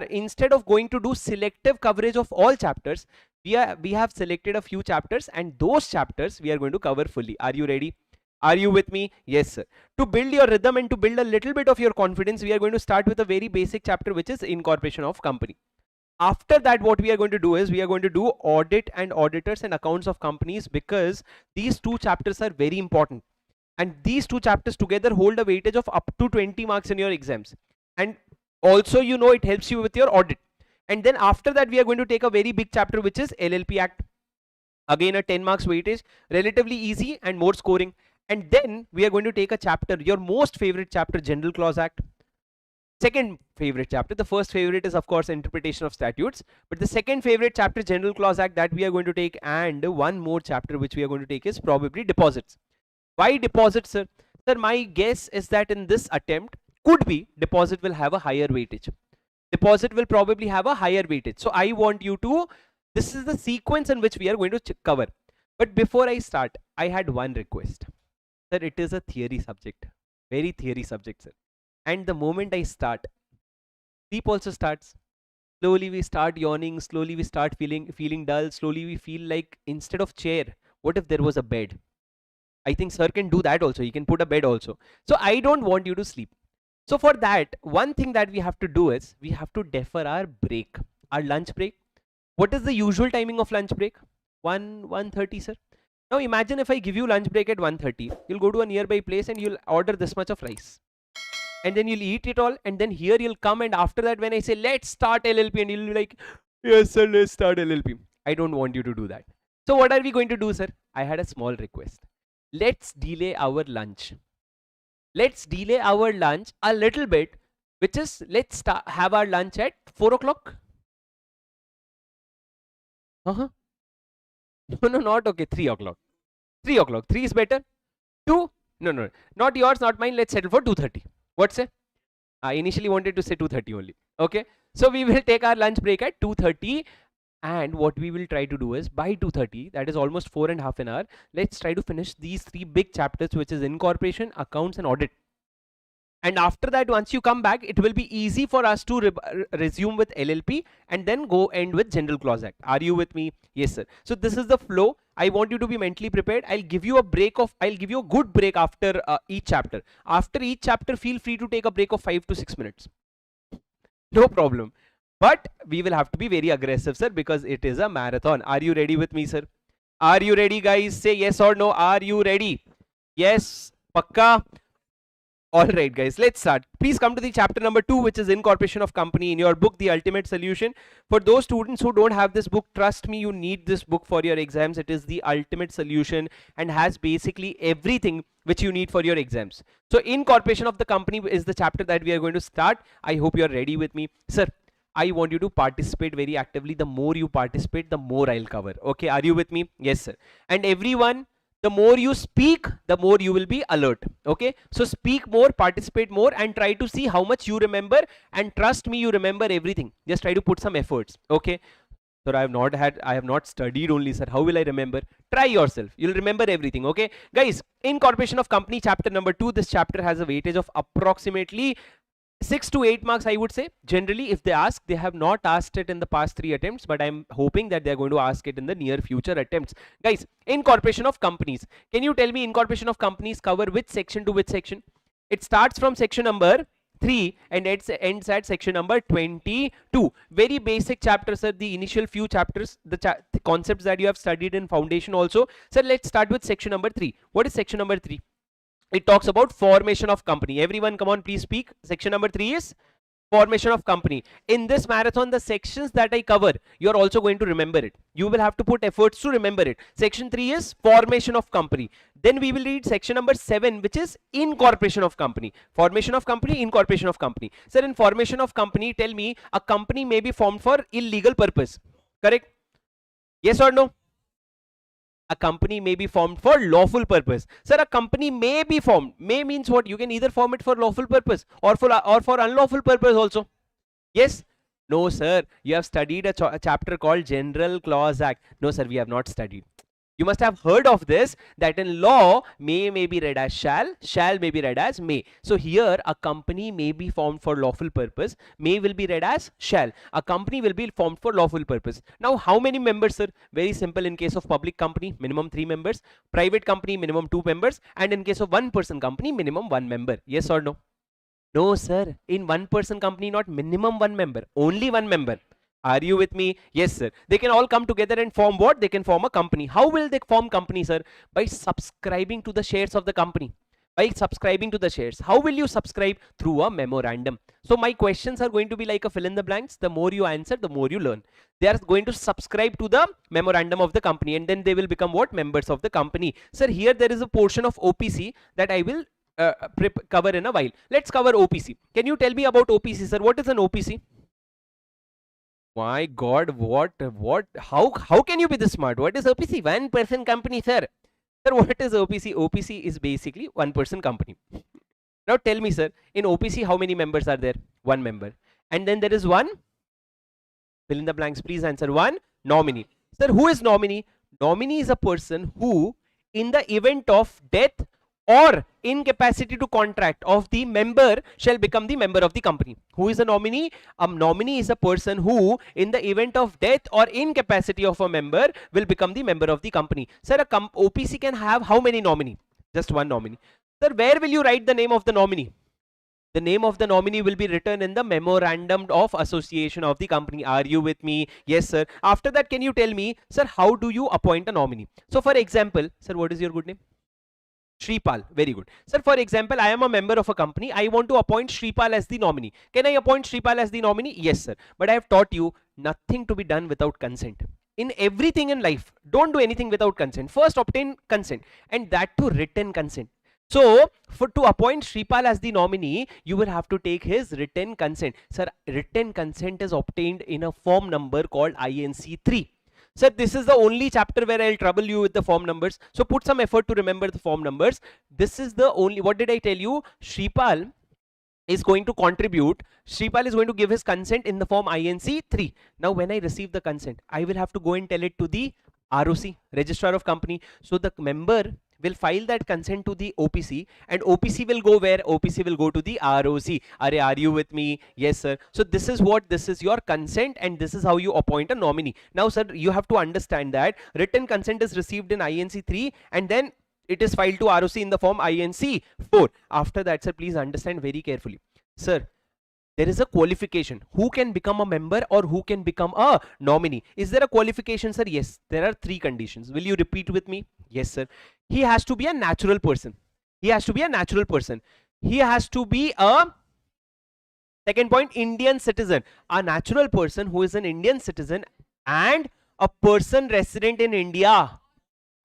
instead of going to do selective coverage of all chapters, we have selected a few chapters, and those chapters we are going to cover fully. Are you ready? Are you with me? Yes, sir. To build your rhythm and to build a little bit of your confidence, we are going to start with a very basic chapter, which is Incorporation of Company. After that, what we are going to do is we are going to do audit and auditors and accounts of companies, because these two chapters are very important, and these two chapters together hold a weightage of up to 20 marks in your exams. And also, you know, it helps you with your audit. And then after that, we are going to take a very big chapter, which is LLP Act. Again, a 10 marks weightage, relatively easy and more scoring. And then we are going to take a chapter, your most favorite chapter, General Clause Act. Second favorite chapter. The first favorite is of course interpretation of statutes, but the second favorite chapter, General Clause Act, that we are going to take. And one more chapter which we are going to take is probably deposits. Why deposits, sir? Sir, my guess is that in this attempt, could be deposit will have a higher weightage. Deposit will probably have a higher weightage. So I want you to, this is the sequence in which we are going to cover. But before I start, I had one request. Sir, it is a theory subject, very theory subject, sir. And the moment I start, sleep also starts. Slowly we start yawning, slowly we start feeling dull, slowly we feel like instead of chair, what if there was a bed? I think sir can do that also. He can put a bed also. So I don't want you to sleep. So for that, one thing that we have to do is we have to defer our break, our lunch break. What is the usual timing of lunch break? 1:30, sir. Now imagine if I give you lunch break at 1:30, you'll go to a nearby place and you'll order this much of rice. And then you'll eat it all, and then here you'll come, and after that when I say let's start LLP, and you'll be like, yes sir, let's start LLP. I don't want you to do that. So what are we going to do, sir? I had a small request. Let's delay our lunch. Let's delay our lunch a little bit, which is let's have our lunch at 4 o'clock. No, not okay. 3 o'clock. 3 o'clock. 3 is better. 2? No, not yours, not mine. Let's settle for 2:30. What say? I initially wanted to say 2:30 only. Okay, so we will take our lunch break at 2:30, and what we will try to do is by 2:30, that is almost 4.5 an hour, let's try to finish these three big chapters, which is incorporation, accounts and audit. And after that, once you come back, it will be easy for us to resume with LLP and then go end with General Clause Act. Are you with me? Yes, sir. So this is the flow. I want you to be mentally prepared. I'll give you a good break after each chapter. After each chapter, feel free to take a break of 5 to 6 minutes. No problem. But we will have to be very aggressive, sir, because it is a marathon. Are you ready with me, sir? Are you ready, guys? Say yes or no. Are you ready? Yes. Pakka. Alright guys, let's start. Please come to the chapter number 2, which is Incorporation of Company in your book, The Ultimate Solution. For those students who don't have this book, trust me, you need this book for your exams. It is the ultimate solution and has basically everything which you need for your exams. So Incorporation of the Company is the chapter that we are going to start. I hope you are ready with me. Sir, I want you to participate very actively. The more you participate, the more I'll cover. Okay, are you with me? Yes, sir. And everyone, the more you speak, the more you will be alert. Okay, so speak more, participate more, and try to see how much you remember. And trust me, you remember everything. Just try to put some efforts. Okay, so I have not studied only, sir. How will I remember? Try yourself. You'll remember everything. Okay, guys, Incorporation of Company, chapter number 2. This chapter has a weightage of approximately 6 to 8 marks, I would say. Generally, if they ask, they have not asked it in the past 3 attempts, but I'm hoping that they're going to ask it in the near future attempts. Guys, Incorporation of Companies. Can you tell me Incorporation of Companies cover which section to which section? It starts from section number 3 and it ends at section number 22. Very basic chapter, sir. The initial few chapters, the concepts that you have studied in foundation also. Sir, let's start with section number 3. What is section number 3? It talks about formation of company. Everyone, come on, please speak. Section number 3 is formation of company. In this marathon, the sections that I cover, you're also going to remember it. You will have to put efforts to remember it. Section 3 is formation of company. Then we will read section number 7, which is incorporation of company. Formation of company, incorporation of company. Sir, in formation of company, tell me, a company may be formed for illegal purpose. Correct? Yes or no? A company may be formed for lawful purpose. Sir, a company may be formed. May means what? You can either form it for lawful purpose or for unlawful purpose also. Yes? No, sir. You have studied a chapter called General Clause Act. No, sir, we have not studied. You must have heard of this, that in law, may be read as shall may be read as may. So here a company may be formed for lawful purpose, may will be read as shall. A company will be formed for lawful purpose. Now how many members, sir? Very simple. In case of public company, minimum 3 members, private company, minimum 2 members, and in case of one person company, minimum 1 member. Yes or no? No, sir. In one person company, not minimum 1 member, only 1 member. Are you with me? Yes, sir. They can all come together and form what? They can form a company. How will they form company, sir? By subscribing to the shares of the company. By subscribing to the shares. How will you subscribe? Through a memorandum. So my questions are going to be like a fill in the blanks. The more you answer, the more you learn. They are going to subscribe to the memorandum of the company, and then they will become what? Members of the company. Sir, here there is a portion of OPC that I will cover in a while. Let's cover OPC. Can you tell me about OPC, sir? What is an OPC? My God, how can you be this smart? What is OPC? One person company, sir. Sir, what is OPC? OPC is basically one person company. Now tell me, sir, in OPC, how many members are there? 1 member. And then there is one, fill in the blanks, please answer, one nominee. Sir, who is nominee? Nominee is a person who, in the event of death or incapacity to contract of the member, shall become the member of the company. Who is a nominee? A nominee is a person who, in the event of death or incapacity of a member, will become the member of the company. Sir, a OPC can have how many nominee? Just one nominee. Sir, where will you write the name of the nominee? The name of the nominee will be written in the memorandum of association of the company. Are you with me? Yes, sir. After that, can you tell me, sir, how do you appoint a nominee? So for example, sir, what is your good name? Shripal. Very good. Sir, for example, I am a member of a company. I want to appoint Shripal as the nominee. Can I appoint Shripal as the nominee? Yes, sir. But I have taught you nothing to be done without consent. In everything in life, don't do anything without consent. First obtain consent, and that too written consent. So to appoint Shripal as the nominee, you will have to take his written consent. Sir, written consent is obtained in a form number called INC 3. Sir, this is the only chapter where I'll trouble you with the form numbers. So put some effort to remember the form numbers. This is the only, what did I tell you? Shripal is going to contribute. Shripal is going to give his consent in the form INC 3. Now when I receive the consent, I will have to go and tell it to the ROC, Registrar of Company. So the member will file that consent to the OPC, and OPC will go where? OPC will go to the ROC. Are you with me? Yes, sir. So this is what, this is your consent, and this is how you appoint a nominee. Now, sir, you have to understand that written consent is received in INC 3, and then it is filed to ROC in the form INC 4. After that, sir, please understand very carefully. Sir, there is a qualification. Who can become a member or who can become a nominee? Is there a qualification, sir? Yes, there are 3 conditions. Will you repeat with me? Yes, sir. He has to be a natural person. He has to be a natural person. He has to be a, second point, Indian citizen. A natural person who is an Indian citizen and a person resident in India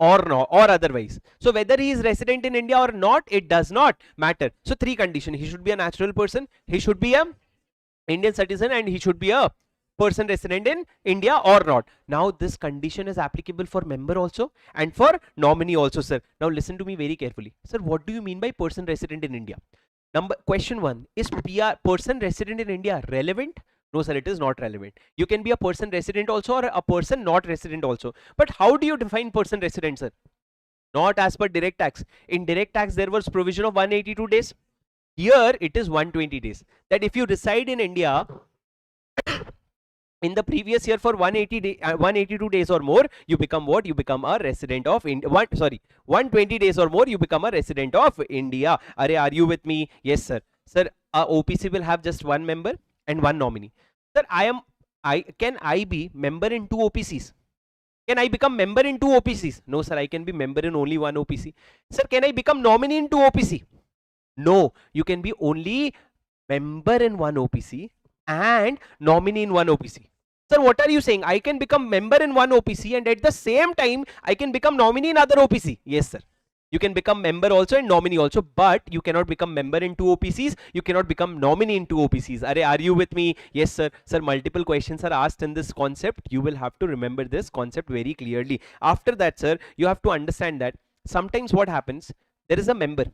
or no, or otherwise. So whether he is resident in India or not, it does not matter. So 3 conditions. He should be a natural person, he should be a Indian citizen, and he should be a person resident in India or not. Now this condition is applicable for member also and for nominee also, sir. Now listen to me very carefully. Sir, what do you mean by person resident in India? Question 1, is PR, person resident in India, relevant? No, sir, it is not relevant. You can be a person resident also or a person not resident also. But how do you define person resident, sir? Not as per direct tax. In direct tax, there was provision of 182 days. Here it is 120 days. That if you reside in India in the previous year for 182 days or more, you become what? You become a resident of India. 120 days or more, you become a resident of India. Are you with me? Yes, sir. Sir, OPC will have just 1 member and 1 nominee. Sir, can I be member in 2 OPCs? Can I become member in 2 OPCs? No, sir, I can be member in only 1 OPC. Sir, can I become nominee in 2 OPC? No, you can be only member in 1 OPC and nominee in 1 OPC. Sir, what are you saying? I can become member in 1 OPC and at the same time I can become nominee in other OPC. Yes, sir. You can become member also and nominee also, but you cannot become member in 2 OPCs. You cannot become nominee in 2 OPCs. Are you with me? Yes, sir. Sir, multiple questions are asked in this concept. You will have to remember this concept very clearly. After that, sir, you have to understand that sometimes what happens, there is a member.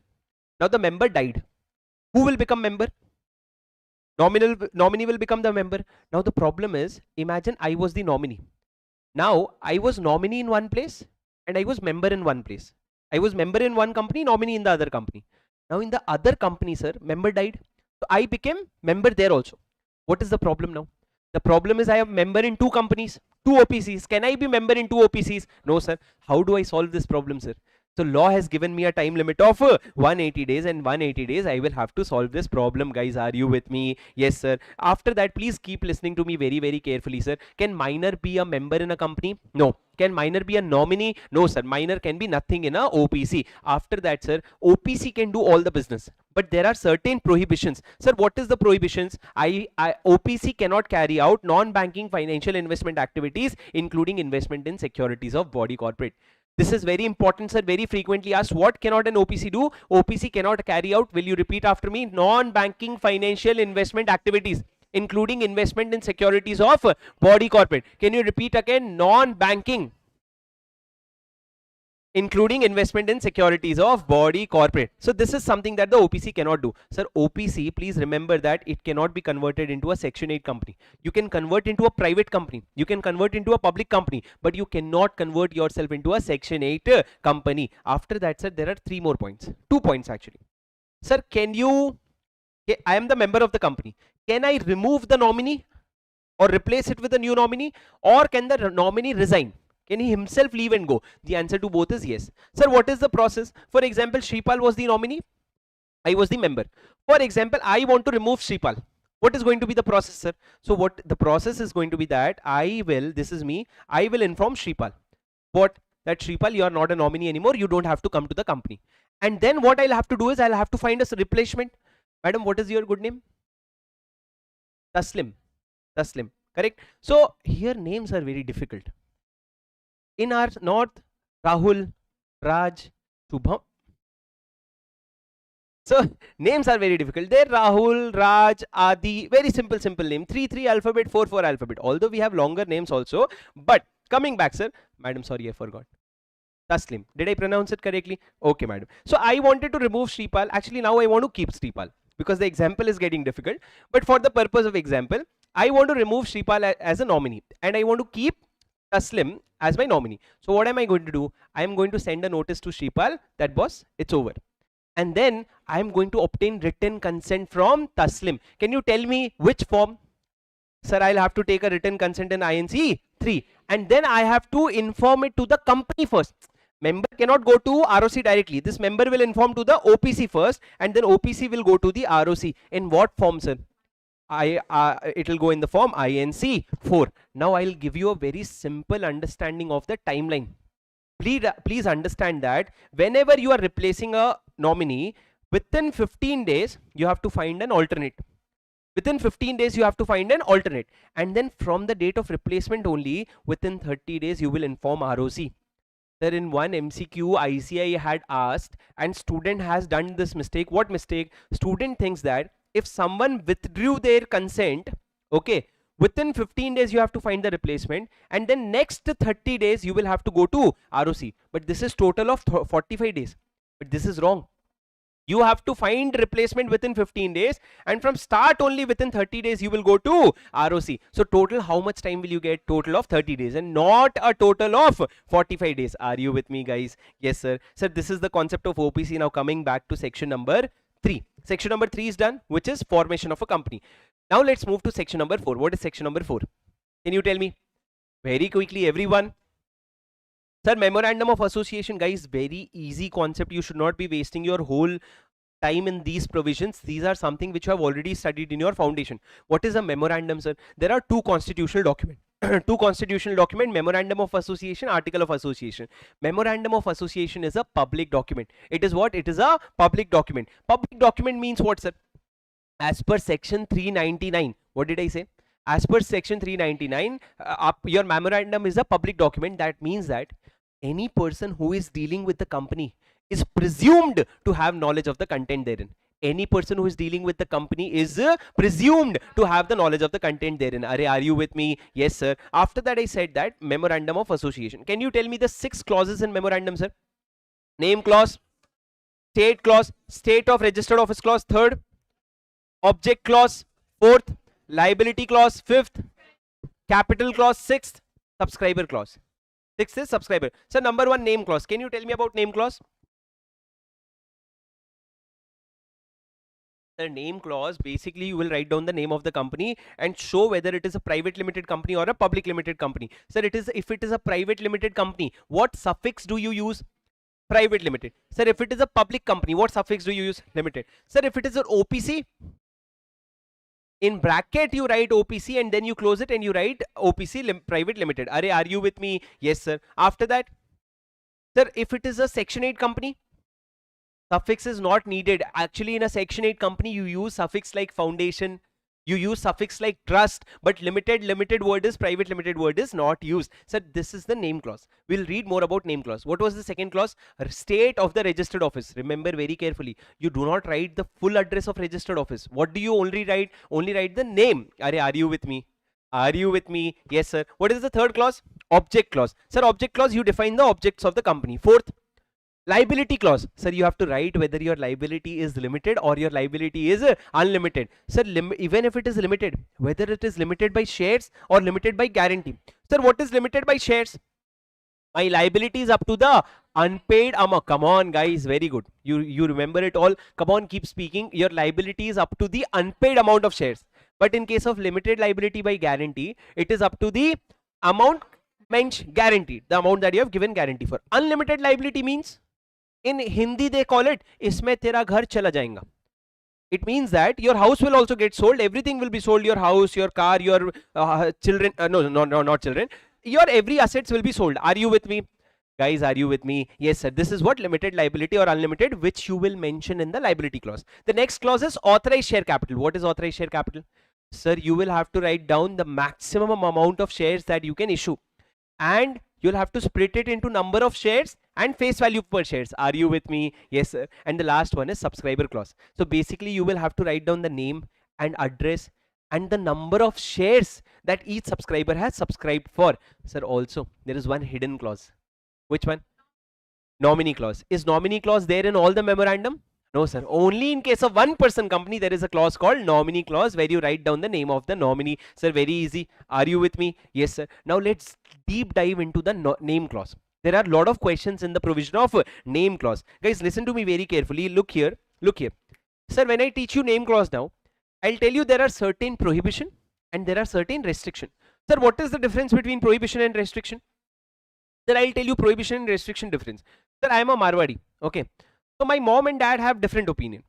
Now the member died. Who will become member? Nominee will become the member. Now the problem is, imagine I was the nominee. Now I was nominee in one place and I was member in one place. I was member in one company, nominee in the other company. Now in the other company, sir, member died. So I became member there also. What is the problem now? The problem is I am member in two companies, two OPCs. Can I be member in two OPCs? No, sir. How do I solve this problem, sir? So law has given me a time limit of 180 days, and 180 days I will have to solve this problem, guys. Are you with me? Yes, sir. After that, please keep listening to me very, very carefully, sir. Can minor be a member in a company? No. Can minor be a nominee? No, sir. Minor can be nothing in a OPC. After that, sir, OPC can do all the business, but there are certain prohibitions. Sir, what is the prohibitions? OPC cannot carry out non-banking financial investment activities, including investment in securities of body corporate. This is very important, sir. Very frequently asked. What cannot an OPC do? OPC cannot carry out, will you repeat after me? Non-banking financial investment activities, including investment in securities of body corporate. Can you repeat again? Non-banking, including investment in securities of body corporate. So this is something that the OPC cannot do. Sir, OPC, please remember that it cannot be converted into a Section 8 company. You can convert into a private company, you can convert into a public company, but you cannot convert yourself into a Section 8 company. After that, sir, there are 3 more points, 2 points actually. Sir, I am the member of the company. Can I remove the nominee or replace it with a new nominee, or can the nominee resign? Can he himself leave and go? The answer to both is yes. Sir, what is the process? For example, Shripal was the nominee, I was the member. For example, I want to remove Shripal. What is going to be the process, sir? So what the process is going to be that this is me, I will inform Shripal. What? That Shripal, you are not a nominee anymore, you don't have to come to the company. And then what I'll have to do is I'll have to find a replacement. Madam, what is your good name? Taslim. Taslim, correct? So here names are very difficult. In our north, Rahul, Raj, Shubham. So names are very difficult. There, Rahul, Raj, Adi, very simple name. 3 alphabet, 4 alphabet. Although we have longer names also. But coming back, sir. Madam, sorry, I forgot. Taslim. Did I pronounce it correctly? Okay, madam. So I wanted to remove Shripal. Actually, now I want to keep Shripal because the example is getting difficult. But for the purpose of example, I want to remove Shripal as a nominee, and I want to keep Taslim as my nominee. So what am I going to do? I am going to send a notice to Shripal that boss, it's over. And then I am going to obtain written consent from Taslim. Can you tell me which form? Sir, I'll have to take a written consent in INC 3, and then I have to inform it to the company first. Member cannot go to ROC directly. This member will inform to the OPC first, and then OPC will go to the ROC. In what form, sir? It will go in the form INC 4. Now I'll give you a very simple understanding of the timeline. Please understand that whenever you are replacing a nominee, within 15 days you have to find an alternate. Within 15 days you have to find an alternate, and then from the date of replacement only, within 30 days you will inform ROC. Sir, in one MCQ ICI had asked, and student has done this mistake. What mistake? Student thinks that if someone withdrew their consent, okay, within 15 days you have to find the replacement, and then next 30 days you will have to go to ROC. But this is total of 45 days. But this is wrong. You have to find replacement within 15 days, and from start only within 30 days you will go to ROC. So total, how much time will you get? Total of 30 days and not a total of 45 days. Are you with me, guys? Yes, sir. Sir, this is the concept of OPC. Now coming back to section number 3. Section number 3 is done, which is formation of a company. Now let's move to section number 4. What is section number 4? Can you tell me? Very quickly, everyone. Sir, memorandum of association, guys, very easy concept. You should not be wasting your whole time in these provisions. These are something which you have already studied in your foundation. What is a memorandum, sir? There are two constitutional documents. Two constitutional document, memorandum of association, article of association. Memorandum of association is a public document. It is what? It is a public document. Public document means what, sir? As per section 399. What did I say? As per section 399, your memorandum is a public document. That means that any person who is dealing with the company is presumed to have knowledge of the content therein. Any person who is dealing with the company is presumed to have the knowledge of the content therein. Are you with me? Yes, sir. After that, I said that memorandum of association. Can you tell me the 6 clauses in memorandum, sir? Name clause, state clause, state of registered office clause, 3rd, object clause, 4th, liability clause, 5th, capital clause, 6th, subscriber clause. Sixth is subscriber. So number one, name clause. Can you tell me about name clause? The name clause, basically you will write down the name of the company and show whether it is a private limited company or a public limited company. Sir, if it is a private limited company, what suffix do you use? Private limited. Sir, if it is a public company, what suffix do you use? Limited. Sir, if it is an OPC, in bracket you write OPC and then you close it and you write OPC private limited. Are you with me? Yes, sir. After that, sir, if it is a section 8 company, suffix is not needed. Actually, in a section 8 company, you use suffix like foundation, you use suffix like trust, but limited word is private limited word is not used. So this is the name clause. We'll read more about name clause. What was the second clause? State of the registered office. Remember very carefully, you do not write the full address of registered office. What do you only write? Only write the name. Are you with me? Are you with me? Yes, sir. What is the third clause? Object clause. Sir, object clause, you define the objects of the company. Fourth, liability clause. Sir, you have to write whether your liability is limited or your liability is unlimited. Sir, even if it is limited, whether it is limited by shares or limited by guarantee. Sir, what is limited by shares? My liability is up to the unpaid amount. Come on, guys, very good. You remember it all. Come on, keep speaking. Your liability is up to the unpaid amount of shares. But in case of limited liability by guarantee, it is up to the amount mentioned guaranteed, the amount that you have given guarantee for. Unlimited liability means, in Hindi they call it isme tera ghar chala jayega. It means that your house will also get sold, everything will be sold, your house, your car, your children, no, not children, your every assets will be sold. Are you with me? Guys, are you with me? Yes, sir. This is what limited liability or unlimited, which you will mention in the liability clause. The next clause is authorized share capital. What is authorized share capital? Sir, you will have to write down the maximum amount of shares that you can issue, and you'll have to split it into number of shares and face value per shares. Are you with me? Yes, sir. And the last one is subscriber clause. So basically you will have to write down the name and address and the number of shares that each subscriber has subscribed for. Sir, also there is one hidden clause. Which one? Nominee clause. Is nominee clause there in all the memorandum? No, sir. Only in case of one person company there is a clause called nominee clause, where you write down the name of the nominee. Sir, very easy. Are you with me? Yes, sir. Now let's deep dive into the name clause. There are a lot of questions in the provision of name clause. Guys, listen to me very carefully. Look here. Look here. Sir, when I teach you name clause now, I'll tell you there are certain prohibition and there are certain restriction. Sir, what is the difference between prohibition and restriction? Sir, I'll tell you prohibition and restriction difference. Sir, I am a Marwadi. Okay. So my mom and dad have different opinion.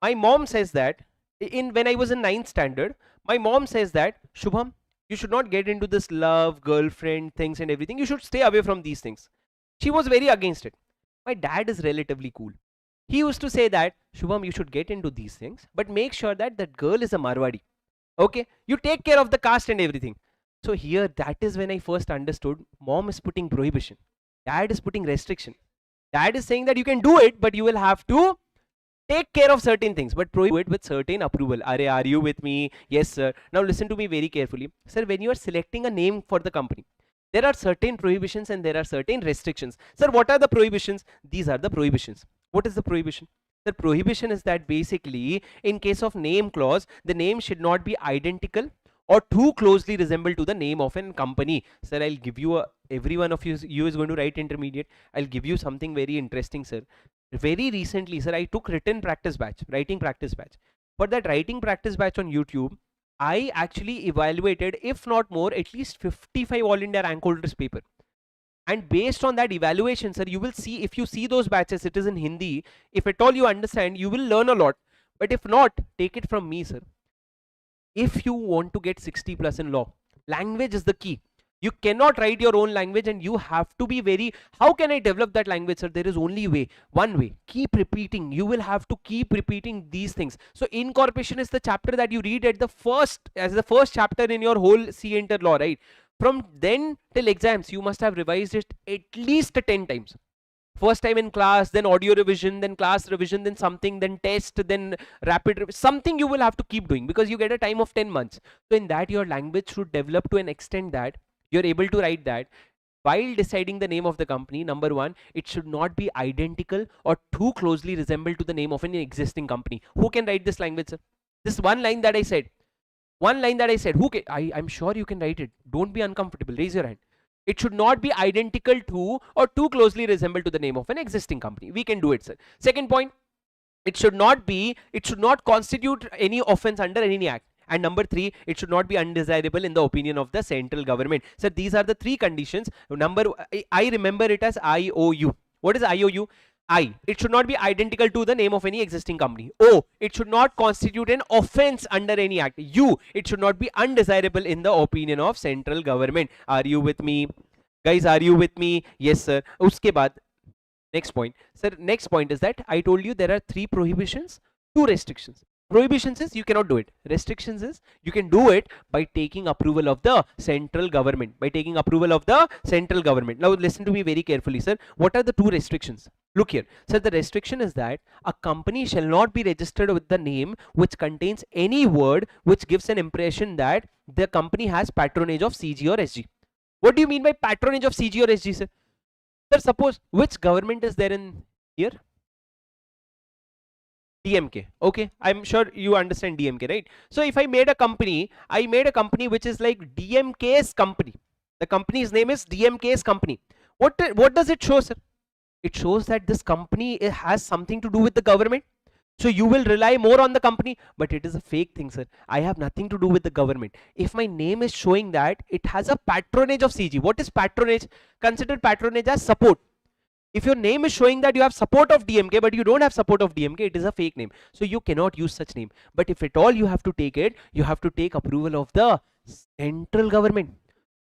My mom says that when I was in 9th standard, my mom says that, Shubham, you should not get into this love, girlfriend things and everything. You should stay away from these things. She was very against it. My dad is relatively cool. He used to say that, Shubham, you should get into these things, but make sure that that girl is a Marwadi. Okay, you take care of the caste and everything. So here, that is when I first understood, mom is putting prohibition, dad is putting restriction. Dad is saying that you can do it, but you will have to take care of certain things, but prohibit it with certain approval. Are you with me? Yes, sir. Now listen to me very carefully. Sir, when you are selecting a name for the company, there are certain prohibitions and there are certain restrictions. Sir, what are the prohibitions? These are the prohibitions. What is the prohibition? The prohibition is that basically, in case of name clause, the name should not be identical or too closely resemble to the name of a company. Sir, I'll give you every one of you is going to write intermediate. I'll give you something very interesting, sir. Very recently, sir, I took writing practice batch. For that writing practice batch on YouTube, I actually evaluated, if not more, at least 55 All India rank holders paper. And based on that evaluation, sir, you will see, if you see those batches, it is in Hindi. If at all you understand, you will learn a lot. But if not, take it from me, sir. If you want to get 60 plus in law, language is the key. You cannot write your own language and you have to be very, how can I develop that language, sir? There is only way, one way. Keep repeating. You will have to keep repeating these things. So incorporation is the chapter that you read at the first, as the first chapter in your whole C Inter law, right? From then till exams, you must have revised it at least 10 times. First time in class, then audio revision, then class revision, then something, then test, then rapid something you will have to keep doing, because you get a time of 10 months. So in that, your language should develop to an extent that you're able to write that. While deciding the name of the company, number one, it should not be identical or too closely resemble to the name of an existing company. Who can write this language, sir? This one line that I said. One line that I said. Who can? I'm sure you can write it. Don't be uncomfortable. Raise your hand. It should not be identical to or too closely resemble to the name of an existing company. We can do it, sir. Second point, it should not constitute any offense under any act. And number 3, it should not be undesirable in the opinion of the central government. So these are the 3 conditions. I remember it as IOU. What is IOU? I, it should not be identical to the name of any existing company. O, it should not constitute an offense under any act. U, it should not be undesirable in the opinion of central government. Are you with me? Guys, are you with me? Yes, sir. Uske baad, next point. Sir, next point is that I told you there are 3 prohibitions, 2 restrictions. Prohibitions is you cannot do it. Restrictions is you can do it by taking approval of the central government. By taking approval of the central government. Now listen to me very carefully, sir. What are the 2 restrictions? Look here. Sir, the restriction is that a company shall not be registered with the name which contains any word which gives an impression that the company has patronage of CG or SG. What do you mean by patronage of CG or SG, sir? Sir, suppose which government is there in here? DMK. Okay, I'm sure you understand DMK, right? So if I made a company which is like DMK's company. The company's name is DMK's company. What does it show, sir? It shows that this company has something to do with the government. So you will rely more on the company, but it is a fake thing, sir. I have nothing to do with the government. If my name is showing that it has a patronage of CG, what is patronage? Consider patronage as support. If your name is showing that you have support of DMK, but you don't have support of DMK, it is a fake name. So you cannot use such name. But if at all you have to take it, you have to take approval of the central government.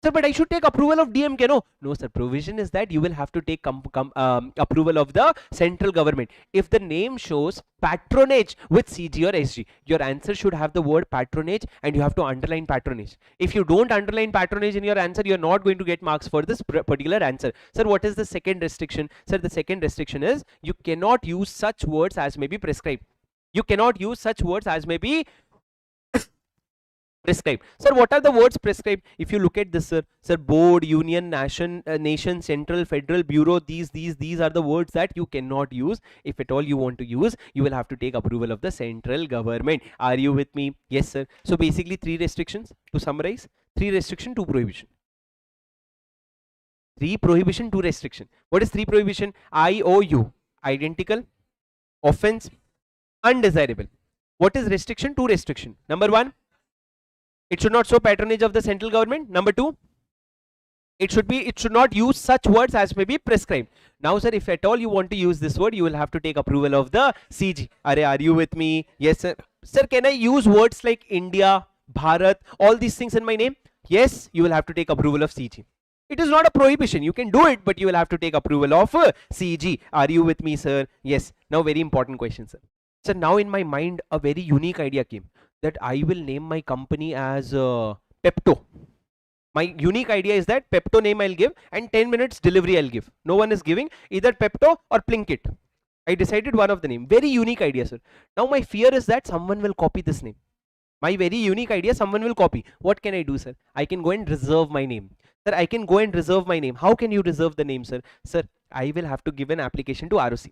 Sir, but I should take approval of DMK. No, sir. Provision is that you will have to take approval of the central government. If the name shows patronage with CG or SG, your answer should have the word patronage and you have to underline patronage. If you don't underline patronage in your answer, you're not going to get marks for this particular answer. Sir, what is the second restriction? Sir, the second restriction is you cannot use such words as may be prescribed. You cannot use such words as may be prescribed. Sir, what are the words prescribed? If you look at this, sir, board, union, nation, central, federal, bureau, these are the words that you cannot use. If at all you want to use, you will have to take approval of the central government. Are you with me? Yes, sir. So basically 3 restrictions to summarize. 3 restriction, 2 prohibition. 3 prohibition, 2 restriction. What is 3 prohibition? IOU, identical, offense, undesirable. What is restriction? 2 restriction. Number 1, it should not show patronage of the central government. Number 2, it should not use such words as may be prescribed. Now, sir, if at all you want to use this word, you will have to take approval of the CG. Are you with me? Yes, sir. Sir, can I use words like India, Bharat, all these things in my name? Yes, you will have to take approval of CG. It is not a prohibition. You can do it, but you will have to take approval of CG. Are you with me, sir? Yes. Now, very important question, sir. Sir, now in my mind, a very unique idea came. That I will name my company as Pepto. My unique idea is that Pepto name I'll give and 10 minutes delivery I'll give. No one is giving either Pepto or Plinkit. I decided one of the name. Very unique idea, sir. Now my fear is that someone will copy this name. My very unique idea, someone will copy. What can I do, sir? I can go and reserve my name. Sir, I can go and reserve my name. How can you reserve the name, sir? Sir, I will have to give an application to ROC.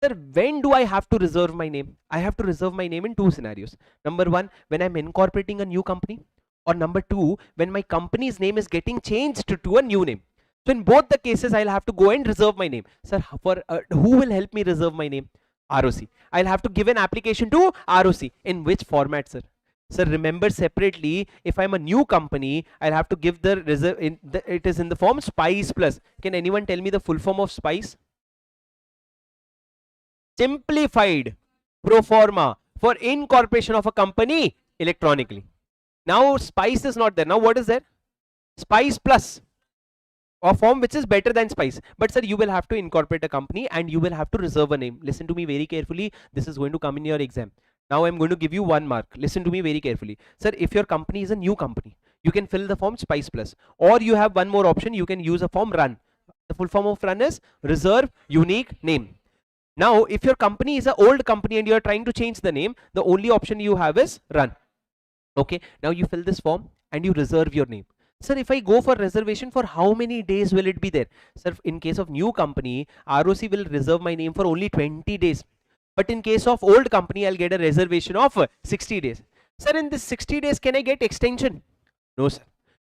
Sir, when do I have to reserve my name? I have to reserve my name in 2 scenarios. Number 1, when I'm incorporating a new company, or number 2, when my company's name is getting changed to a new name. So in both the cases, I'll have to go and reserve my name. Sir, for who will help me reserve my name? ROC. I'll have to give an application to ROC. In which format, sir? Sir, remember separately, if I'm a new company, I'll have to give the reserve. It is in the form SPICE plus. Can anyone tell me the full form of SPICE? Simplified pro forma for incorporation of a company electronically. Now SPICE is not there. Now what is there? SPICE plus, a form which is better than SPICE. But sir, you will have to incorporate a company and you will have to reserve a name. Listen to me very carefully. This is going to come in your exam. Now I'm going to give you 1 mark. Listen to me very carefully. Sir, if your company is a new company, you can fill the form SPICE plus, or you have one more option. You can use a form RUN. The full form of RUN is reserve unique name. Now, if your company is an old company and you are trying to change the name, the only option you have is RUN. Okay, now you fill this form and you reserve your name. Sir, if I go for reservation, for how many days will it be there? Sir, in case of new company, ROC will reserve my name for only 20 days. But in case of old company, I'll get a reservation of 60 days. Sir, in this 60 days, can I get extension? No, sir.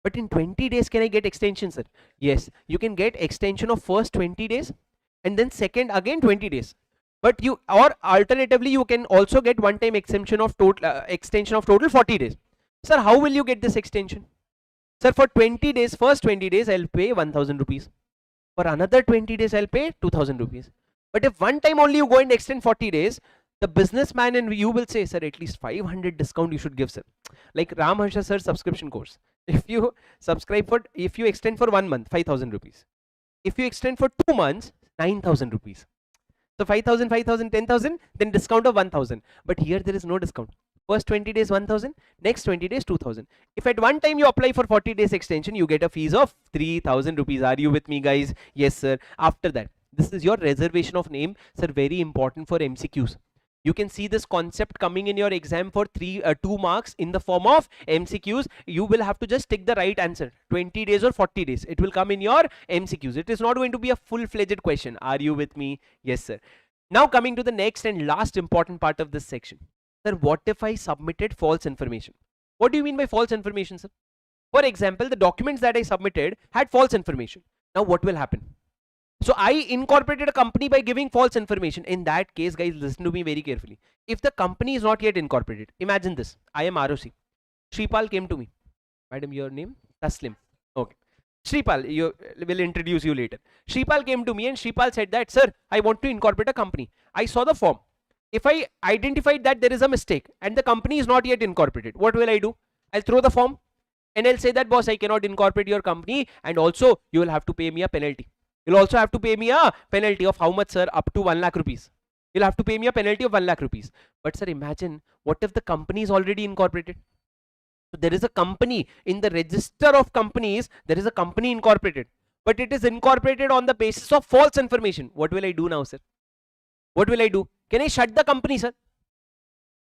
But in 20 days, can I get extension, sir? Yes, you can get extension of first 20 days and then second again 20 days. But you, or alternatively, you can also get one time exemption of total extension of total 40 days. Sir, how will you get this extension? Sir, for 20 days, first 20 days, I'll pay 1000 rupees. For another 20 days, I'll pay 2000 rupees. But if one time only you go and extend 40 days, the businessman and you will say, sir, at least 500 discount you should give, sir. Like Ram Harsha sir subscription course. If you subscribe for, if you extend for 1 month, 5000 rupees. If you extend for 2 months, 9000 rupees. So 5000, 5000, 10,000, then discount of 1000. But here there is no discount. First 20 days 1000, next 20 days 2000. If at one time you apply for 40 days extension, you get a fees of 3000 rupees. Are you with me, guys? Yes, sir. After that, this is your reservation of name, sir. Very important for MCQs. You can see this concept coming in your exam for 2 marks in the form of MCQs. You will have to just tick the right answer, 20 days or 40 days. It will come in your MCQs. It is not going to be a full-fledged question. Are you with me? Yes, sir. Now coming to the next and last important part of this section. Sir, what if I submitted false information? What do you mean by false information, sir? For example, the documents that I submitted had false information. Now what will happen? So I incorporated a company by giving false information. In that case, guys, listen to me very carefully. If the company is not yet incorporated, imagine this. I am ROC. Shripal came to me. Madam, your name? Taslim. Okay. Shripal, you will introduce you later. Shripal came to me and Shripal said that, sir, I want to incorporate a company. I saw the form. If I identified that there is a mistake and the company is not yet incorporated, what will I do? I'll throw the form and I'll say that, boss, I cannot incorporate your company, and also you will have to pay me a penalty. You'll also have to pay me a penalty of how much, sir? Up to 1 lakh rupees. You'll have to pay me a penalty of 1 lakh rupees. But sir, imagine, what if the company is already incorporated? So there is a company in the register of companies, there is a company incorporated, but it is incorporated on the basis of false information. What will I do now, sir? What will I do? Can I shut the company, sir?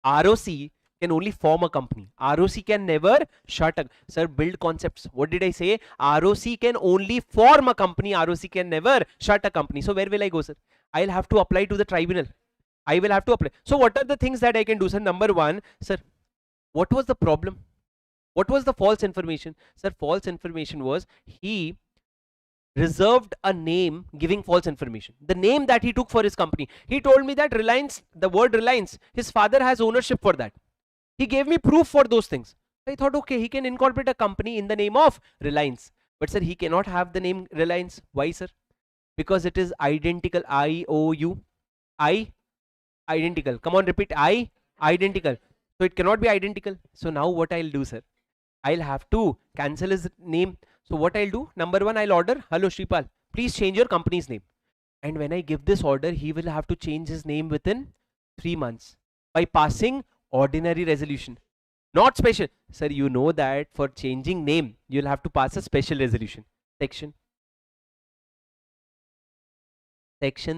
ROC can only form a company. ROC can never shut a, sir, build concepts. What did I say? ROC can only form a company. ROC can never shut a company. So where will I go, sir? I'll have to apply to the tribunal. I will have to apply. So what are the things that I can do, sir? Number one, sir, what was the problem? What was the false information? Sir, false information was he reserved a name giving false information. The name that he took for his company. He told me that Reliance, the word Reliance, his father has ownership for that. He gave me proof for those things. I thought, okay, he can incorporate a company in the name of Reliance. But sir, he cannot have the name Reliance. Why, sir? Because it is identical. I-O-U. I, identical. Come on, repeat. I, identical. So it cannot be identical. So now what I'll do, sir? I'll have to cancel his name. So what I'll do? Number one, I'll order, hello Shripal, please change your company's name. And when I give this order, he will have to change his name within 3 months by passing ordinary resolution, not special. Sir, you know that for changing name, you'll have to pass a special resolution. Section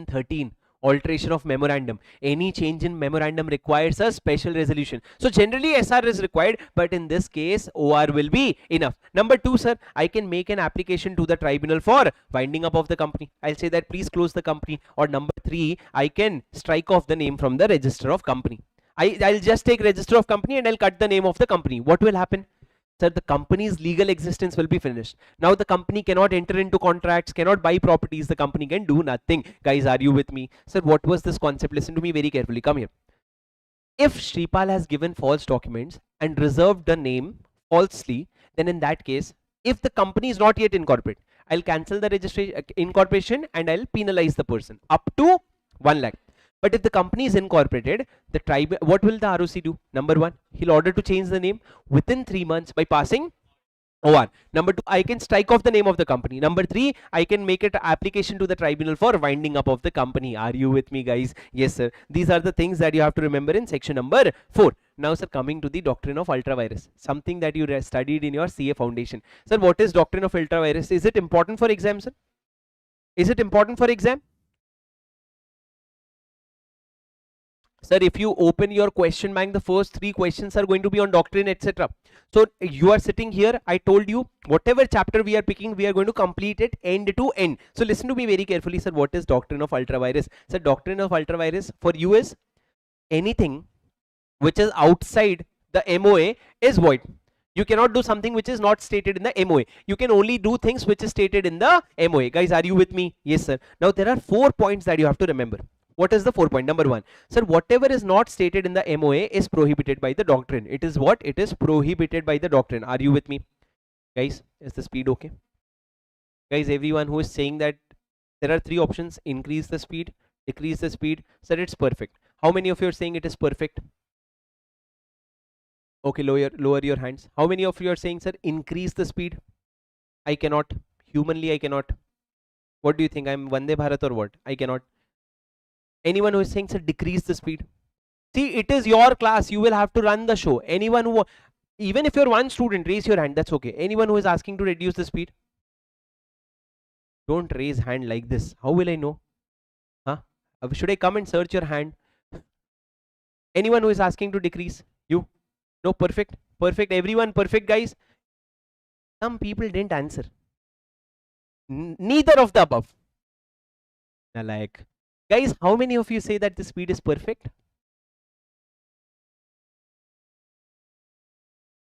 13, alteration of memorandum. Any change in memorandum requires a special resolution. So generally SR is required, but in this case OR will be enough. Number two, sir, I can make an application to the tribunal for winding up of the company. I'll say that please close the company. Or number three, I can strike off the name from the register of company. I'll just take register of company and I'll cut the name of the company. What will happen? Sir, the company's legal existence will be finished. Now the company cannot enter into contracts, cannot buy properties, the company can do nothing. Guys, are you with me? Sir, what was this concept? Listen to me very carefully. Come here. If Shripal has given false documents and reserved the name falsely, then in that case, if the company is not yet incorporated, I'll cancel the registration incorporation and I'll penalize the person up to 1 lakh. But if the company is incorporated, the tribe, what will the ROC do? Number one, he'll order to change the name within 3 months by passing OR. Number two, I can strike off the name of the company. Number three, I can make it application to the tribunal for winding up of the company. Are you with me, guys? Yes, sir. These are the things that you have to remember in section number 4. Now, sir, coming to the doctrine of ultravirus, something that you studied in your CA foundation. Sir, what is doctrine of ultravirus? Is it important for exam, sir? Is it important for exam? Sir, if you open your question bank, the first 3 questions are going to be on doctrine, etc. So you are sitting here, I told you whatever chapter we are picking, we are going to complete it end to end. So listen to me very carefully, sir. What is doctrine of ultravirus? Sir, doctrine of ultravirus for you is anything which is outside the MOA is void. You cannot do something which is not stated in the MOA. You can only do things which is stated in the MOA. Guys, are you with me? Yes, sir. Now there are 4 points that you have to remember. What is the 4 point? Number 1, sir, whatever is not stated in the MOA is prohibited by the doctrine. It is what? It is prohibited by the doctrine. Are you with me? Guys, is the speed okay? Guys, everyone who is saying that there are 3 options: increase the speed, decrease the speed, sir, it's perfect. How many of you are saying it is perfect? Okay, lower your hands. How many of you are saying, sir, increase the speed? I cannot. Humanly, I cannot. What do you think? I'm Vande Bharat or what? I cannot. Anyone who is saying, sir, decrease the speed? See, it is your class. You will have to run the show. Anyone who, even if you're one student, raise your hand. That's okay. Anyone who is asking to reduce the speed? Don't raise hand like this. How will I know? Huh? Should I come and search your hand? Anyone who is asking to decrease? You? No, perfect. Perfect. Everyone perfect, guys. Some people didn't answer. Neither of the above. Like, guys, how many of you say that the speed is perfect?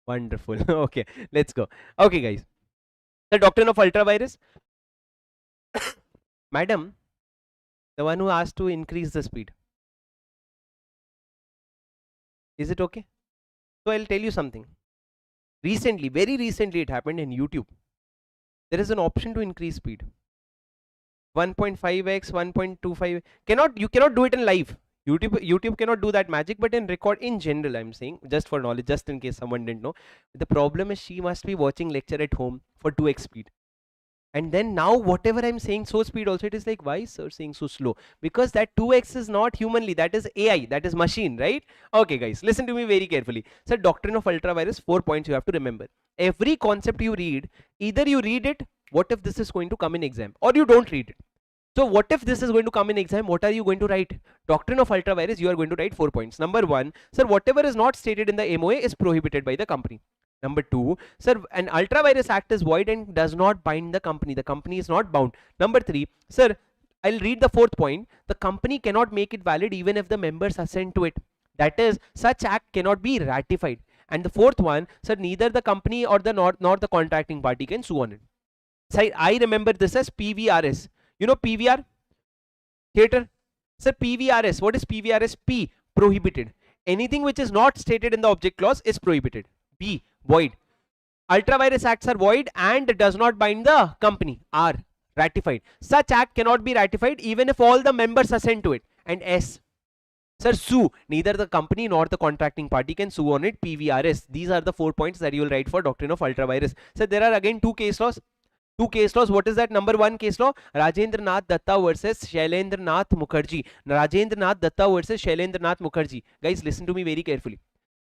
Wonderful. Okay, let's go. Okay, guys. The doctrine of ultravirus. Madam, the one who asked to increase the speed. Is it okay? So I'll tell you something. Recently, very recently, it happened in YouTube. There is an option to increase speed. 1.5x, 1.25. You cannot do it in live. YouTube cannot do that magic, but in record, in general, I'm saying, just for knowledge, just in case someone didn't know. The problem is she must be watching lecture at home for 2x speed. And then now whatever I'm saying so speed also, it is like, why sir saying so slow? Because that 2x is not humanly, that is AI, that is machine, right? Okay guys, listen to me very carefully. So doctrine of ultravirus, 4 points you have to remember. Every concept you read, either you read it, what if this is going to come in exam, or you don't read it. So what if this is going to come in exam, what are you going to write? Doctrine of ultravirus, you are going to write 4 points. Number 1, sir, whatever is not stated in the MOA is prohibited by the company. Number 2, sir, an ultravirus act is void and does not bind the company. The company is not bound. Number 3, sir, I'll read the 4th point. The company cannot make it valid even if the members assent to it. That is, such act cannot be ratified. And the 4th one, sir, neither the company or the nor the contracting party can sue on it. So I remember this as PVRS. You know PVR? Theater? Sir, PVRS. What is PVRS? P, prohibited. Anything which is not stated in the object clause is prohibited. B, void. Ultravirus acts are void and does not bind the company. R, ratified. Such act cannot be ratified even if all the members assent to it. And S, sir, sue. Neither the company nor the contracting party can sue on it. PVRS. These are the 4 points that you will write for doctrine of ultravirus. So there are again 2 case laws. 2 case laws. What is that? Number 1 case law, Rajendra Nath Datta versus Shailendra Nath Mukherjee. Rajendra Nath Datta versus Shailendra Nath Mukherjee. Guys, listen to me very carefully.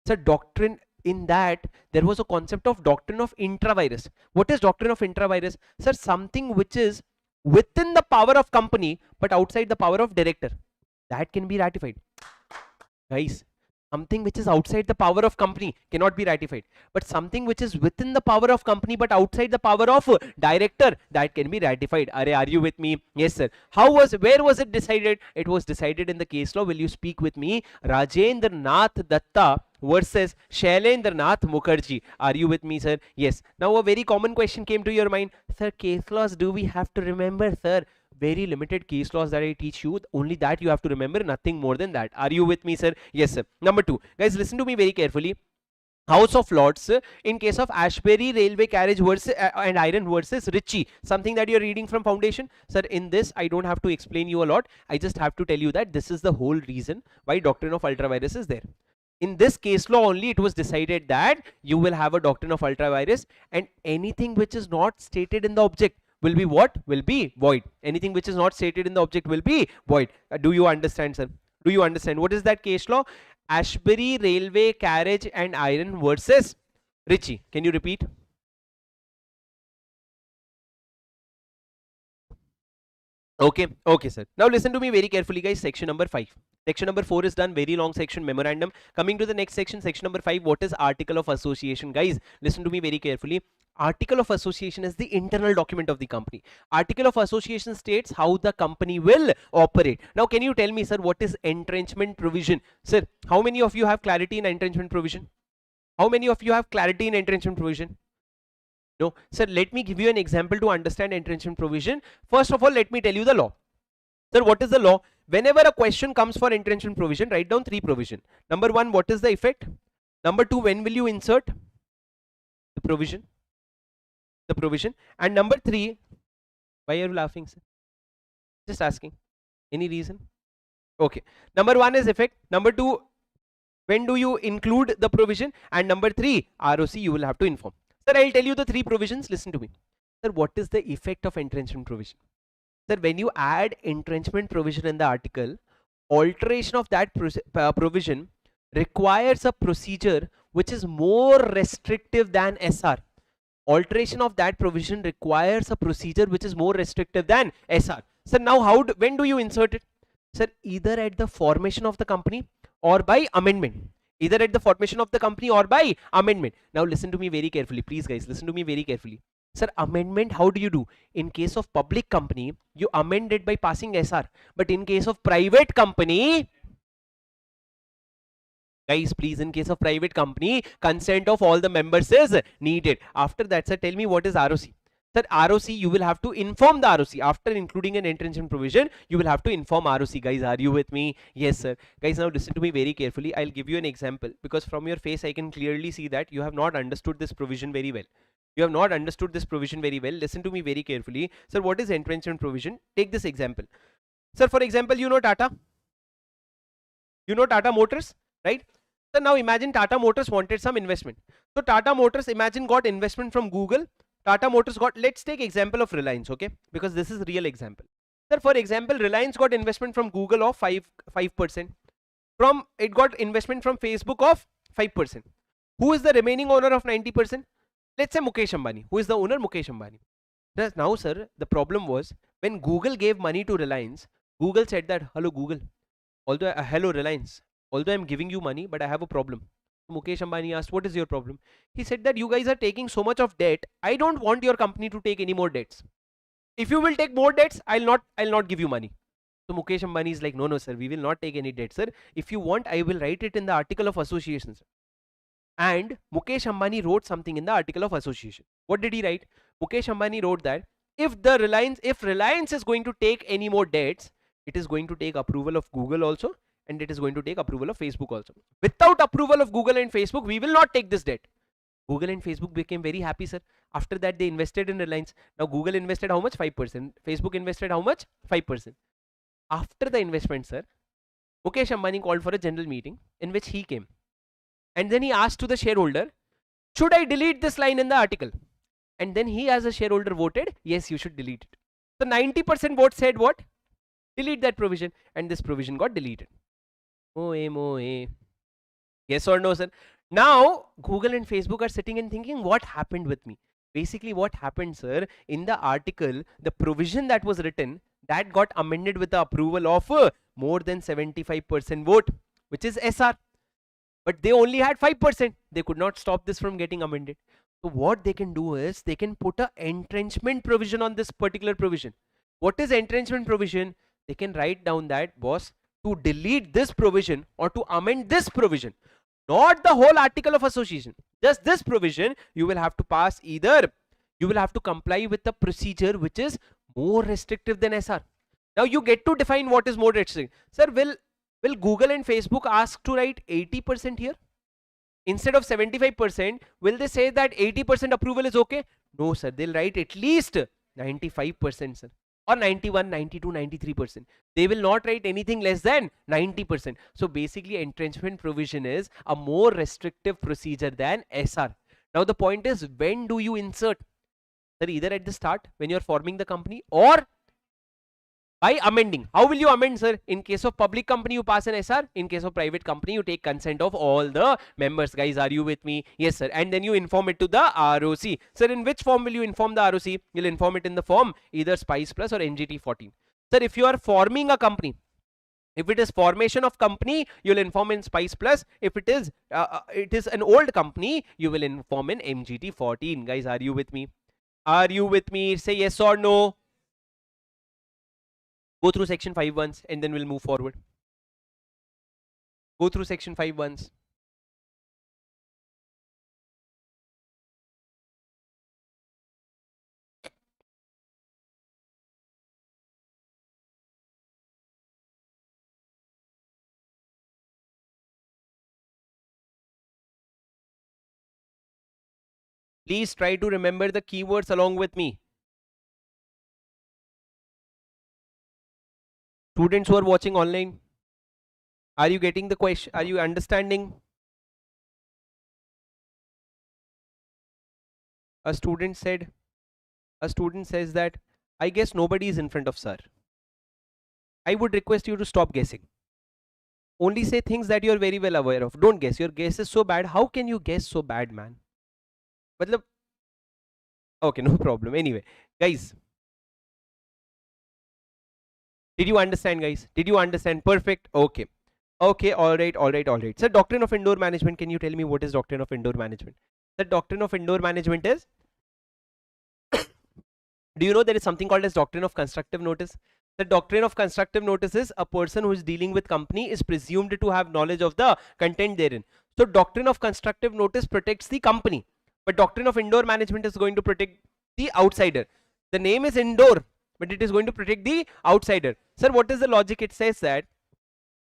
Sir, doctrine, in that there was a concept of doctrine of intravirus. What is doctrine of intravirus? Sir, something which is within the power of company but outside the power of director, that can be ratified. Guys, something which is outside the power of company cannot be ratified, but something which is within the power of company but outside the power of director, that can be ratified. Are you with me? Yes sir. Where was it decided? It was decided in the case law. Will you speak with me? Rajendra Nath Datta versus Shailendra Nath Mukherjee. Are you with me, sir? Yes. Now a very common question came to your mind. Sir, case laws do we have to remember? Sir, very limited case laws that I teach you, only that you have to remember, nothing more than that. Are you with me, sir? Yes sir. Number 2, guys, listen to me very carefully. House of Lords, in case of Ashbury Railway Carriage versus and Iron versus Ritchie, something that you're reading from foundation. Sir, in this I don't have to explain you a lot, I just have to tell you that this is the whole reason why doctrine of ultravirus is there. In this case law only it was decided that you will have a doctrine of ultravirus, and anything which is not stated in the object will be what? Will be void. Anything which is not stated in the object will be void. Do you understand, sir? Do you understand? What is that case law? Ashbury Railway Carriage and Iron versus Ritchie. Can you repeat? Okay, okay sir. Now listen to me very carefully, guys. Section number 5. Section number 4 is done, very long section, memorandum. Coming to the next section, section number 5, what is article of association? Guys, listen to me very carefully. Article of association is the internal document of the company. Article of association states how the company will operate. Now can you tell me, sir, what is entrenchment provision? Sir, how many of you have clarity in entrenchment provision? How many of you have clarity in entrenchment provision? No. Sir, let me give you an example to understand entrenchment provision. First of all, let me tell you the law. Sir, what is the law? Whenever a question comes for entrenchment provision, write down 3 provision. Number 1, what is the effect? Number 2, when will you insert the provision? The provision. And number 3, why are you laughing, sir? Just asking. Any reason? Okay. Number 1 is effect. Number 2, when do you include the provision? And number 3, ROC you will have to inform. Sir, I'll tell you the 3 provisions. Listen to me. Sir, what is the effect of entrenchment provision? Sir, when you add entrenchment provision in the article, alteration of that provision requires a procedure which is more restrictive than SR. Alteration of that provision requires a procedure which is more restrictive than SR. So now when do you insert it? Sir, either at the formation of the company or by amendment. Either at the formation of the company or by amendment. Now listen to me very carefully, please guys, listen to me very carefully. Sir, amendment, how do you do? In case of public company, you amend it by passing SR. But in case of private company, guys, please, in case of private company, consent of all the members is needed. After that, sir, tell me what is ROC? Sir, ROC, you will have to inform the ROC. After including an entrenchment provision, you will have to inform ROC. Guys, are you with me? Yes, sir. Guys, now listen to me very carefully. I'll give you an example because from your face, I can clearly see that you have not understood this provision very well. You have not understood this provision very well. Listen to me very carefully. Sir, what is entrenchment provision? Take this example. Sir, for example, you know Tata? You know Tata Motors, right? So now imagine Tata Motors wanted some investment. So Tata Motors, imagine, got investment from Google. Tata Motors got, let's take example of Reliance, okay? Because this is real example. Sir, for example, Reliance got investment from Google of 5%. It got investment from Facebook of 5%. Who is the remaining owner of 90%? Let's say Mukesh Ambani. Who is the owner? Mukesh Ambani. Now, sir, the problem was when Google gave money to Reliance, Google said that, hello Google, although hello Reliance, although I'm giving you money, but I have a problem. Mukesh Ambani asked, what is your problem? He said that you guys are taking so much of debt. I don't want your company to take any more debts. If you will take more debts, I'll not give you money. So Mukesh Ambani is like, no, sir, we will not take any debt, sir. If you want, I will write it in the article of association, sir. And Mukesh Ambani wrote something in the article of association. What did he write? Mukesh Ambani wrote that if Reliance is going to take any more debts, it is going to take approval of Google also, and it is going to take approval of Facebook also. Without approval of Google and Facebook, we will not take this debt. Google and Facebook became very happy, sir. After that, they invested in Reliance. Now Google invested how much? 5%. Facebook invested how much? 5%. After the investment, sir, Mukesh Ambani called for a general meeting in which he came. And then he asked to the shareholder, should I delete this line in the article? And then he as a shareholder voted, yes, you should delete it. So 90% vote said what? Delete that provision, and this provision got deleted. Yes or no, sir? Now Google and Facebook are sitting and thinking, what happened with me? Basically what happened, sir, in the article, the provision that was written, that got amended with the approval of more than 75% vote, which is SR. But they only had 5%. They could not stop this from getting amended. So what they can do is they can put an entrenchment provision on this particular provision. What is entrenchment provision? They can write down that, boss, to delete this provision or to amend this provision, not the whole article of association, just this provision, you will have to pass either, you will have to comply with the procedure which is more restrictive than SR. Now you get to define what is more restrictive. Sir, will Google and Facebook ask to write 80% here? Instead of 75%, will they say that 80% approval is okay? No, sir. They'll write at least 95%, sir. Or 91, 92, 93%. They will not write anything less than 90%. So basically, entrenchment provision is a more restrictive procedure than SR. Now the point is, when do you insert? Sir, either at the start when you're forming the company or by amending. How will you amend, sir? In case of public company, you pass an SR. In case of private company, you take consent of all the members. Guys, are you with me? Yes, sir. And then you inform it to the ROC. Sir, in which form will you inform the ROC? You'll inform it in the form either SPICE Plus or NGT 14. Sir, if you are forming a company, if it is formation of company, you'll inform in SPICE Plus. If it is an old company, you will inform in MGT 14. Guys, are you with me? Are you with me? Say yes or no. Go through section 5 once and then we'll move forward. Go through section 5 once. Please try to remember the keywords along with me. Students who are watching online, are you getting the question? Are you understanding? A student said, a student says that, I guess nobody is in front of sir. I would request you to stop guessing. Only say things that you are very well aware of. Don't guess. Your guess is so bad. How can you guess so bad, man? Matlab, okay, no problem. Anyway, guys, did you understand, guys? Did you understand? Perfect. Okay. Okay, all right, all right, all right. So, doctrine of indoor management. Can you tell me what is doctrine of indoor management? The doctrine of indoor management is, do you know there is something called as doctrine of constructive notice? The doctrine of constructive notice is a person who is dealing with company is presumed to have knowledge of the content therein. So doctrine of constructive notice protects the company, but doctrine of indoor management is going to protect the outsider. The name is indoor, but it is going to protect the outsider. Sir, what is the logic? It says that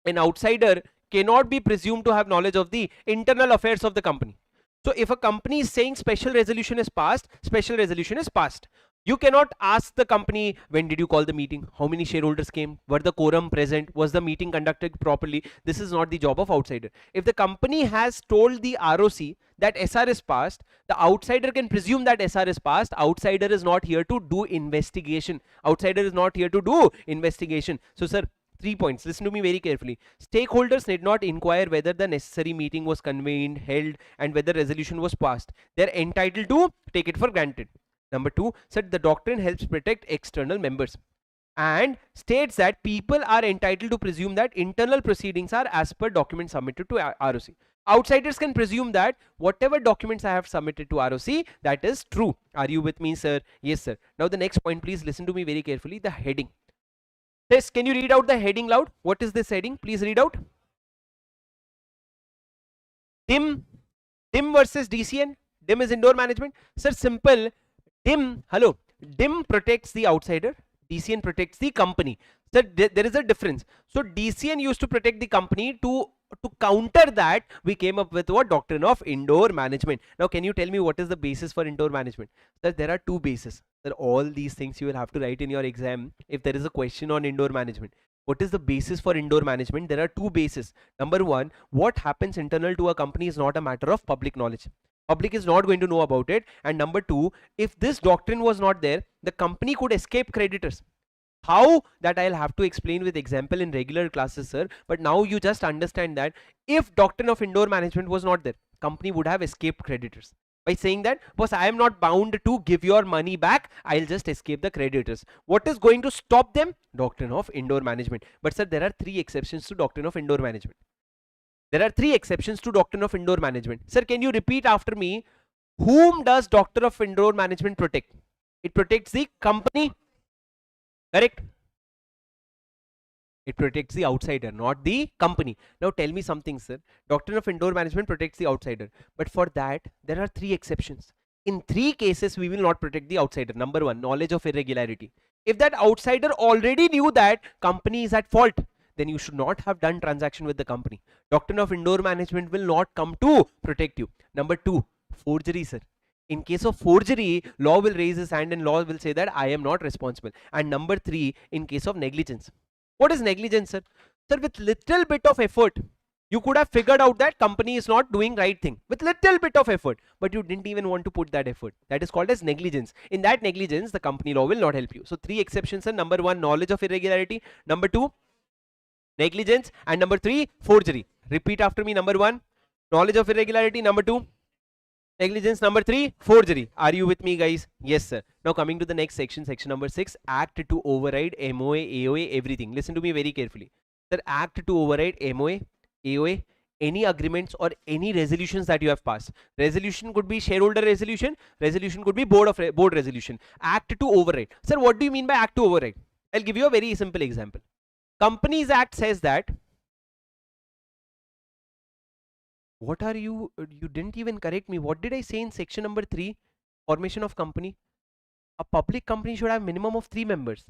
an outsider cannot be presumed to have knowledge of the internal affairs of the company. So if a company is saying special resolution is passed, special resolution is passed. You cannot ask the company, when did you call the meeting? How many shareholders came? Were the quorum present? Was the meeting conducted properly? This is not the job of outsider. If the company has told the ROC that SR is passed, the outsider can presume that SR is passed. Outsider is not here to do investigation. Outsider is not here to do investigation. So sir, 3 points. Listen to me very carefully. Stakeholders need not inquire whether the necessary meeting was convened, held, and whether resolution was passed. They are entitled to take it for granted. Number 2, said the doctrine helps protect external members and states that people are entitled to presume that internal proceedings are as per documents submitted to ROC. Outsiders can presume that whatever documents I have submitted to ROC, that is true. Are you with me, sir? Yes, sir. Now the next point, please listen to me very carefully. The heading. Yes, can you read out the heading loud? What is this heading? Please read out. DIM versus DCN. DIM is indoor management. Sir, simple. DIM, hello. DIM protects the outsider. DCN protects the company. So there is a difference. So DCN used to protect the company. To counter that, we came up with what? Doctrine of indoor management. Now can you tell me what is the basis for indoor management? Sir, there are two bases. Sir, all these things you will have to write in your exam if there is a question on indoor management. What is the basis for indoor management? There are two bases. Number one, what happens internal to a company is not a matter of public knowledge. Public is not going to know about it. And number two, if this doctrine was not there, the company could escape creditors. How? That I'll have to explain with example in regular classes, sir. But now you just understand that if doctrine of indoor management was not there, company would have escaped creditors. By saying that, boss, I am not bound to give your money back, I'll just escape the creditors. What is going to stop them? Doctrine of indoor management. But sir, there are three exceptions to doctrine of indoor management. There are three exceptions to doctrine of indoor management. Sir, can you repeat after me? Whom does doctrine of indoor management protect? It protects the company. Correct? It protects the outsider, not the company. Now tell me something, sir. Doctrine of indoor management protects the outsider. But for that, there are three exceptions. In three cases, we will not protect the outsider. Number one, knowledge of irregularity. If that outsider already knew that company is at fault, then you should not have done transaction with the company. Doctrine of indoor management will not come to protect you. Number two, forgery, sir. In case of forgery, law will raise his hand and law will say that I am not responsible. And number three, in case of negligence. What is negligence, sir? Sir, with little bit of effort, you could have figured out that company is not doing right thing with little bit of effort, but you didn't even want to put that effort. That is called as negligence. In that negligence, the company law will not help you. So three exceptions are: number one, knowledge of irregularity; number two, negligence; and number three, forgery. Repeat after me. Number one, knowledge of irregularity; number two, negligence; number three, forgery. Are you with me, guys? Yes, sir. Now coming to the next section, section number 6, act to override MOA, AOA, everything. Listen to me very carefully. Sir, act to override MOA, AOA, any agreements or any resolutions that you have passed. Resolution could be shareholder resolution, resolution could be board resolution. Act to override. Sir, what do you mean by act to override? I'll give you a very simple example. Companies Act says that, what are you didn't even correct me. What did I say in section number 3? Formation of company. A public company should have minimum of 3 members.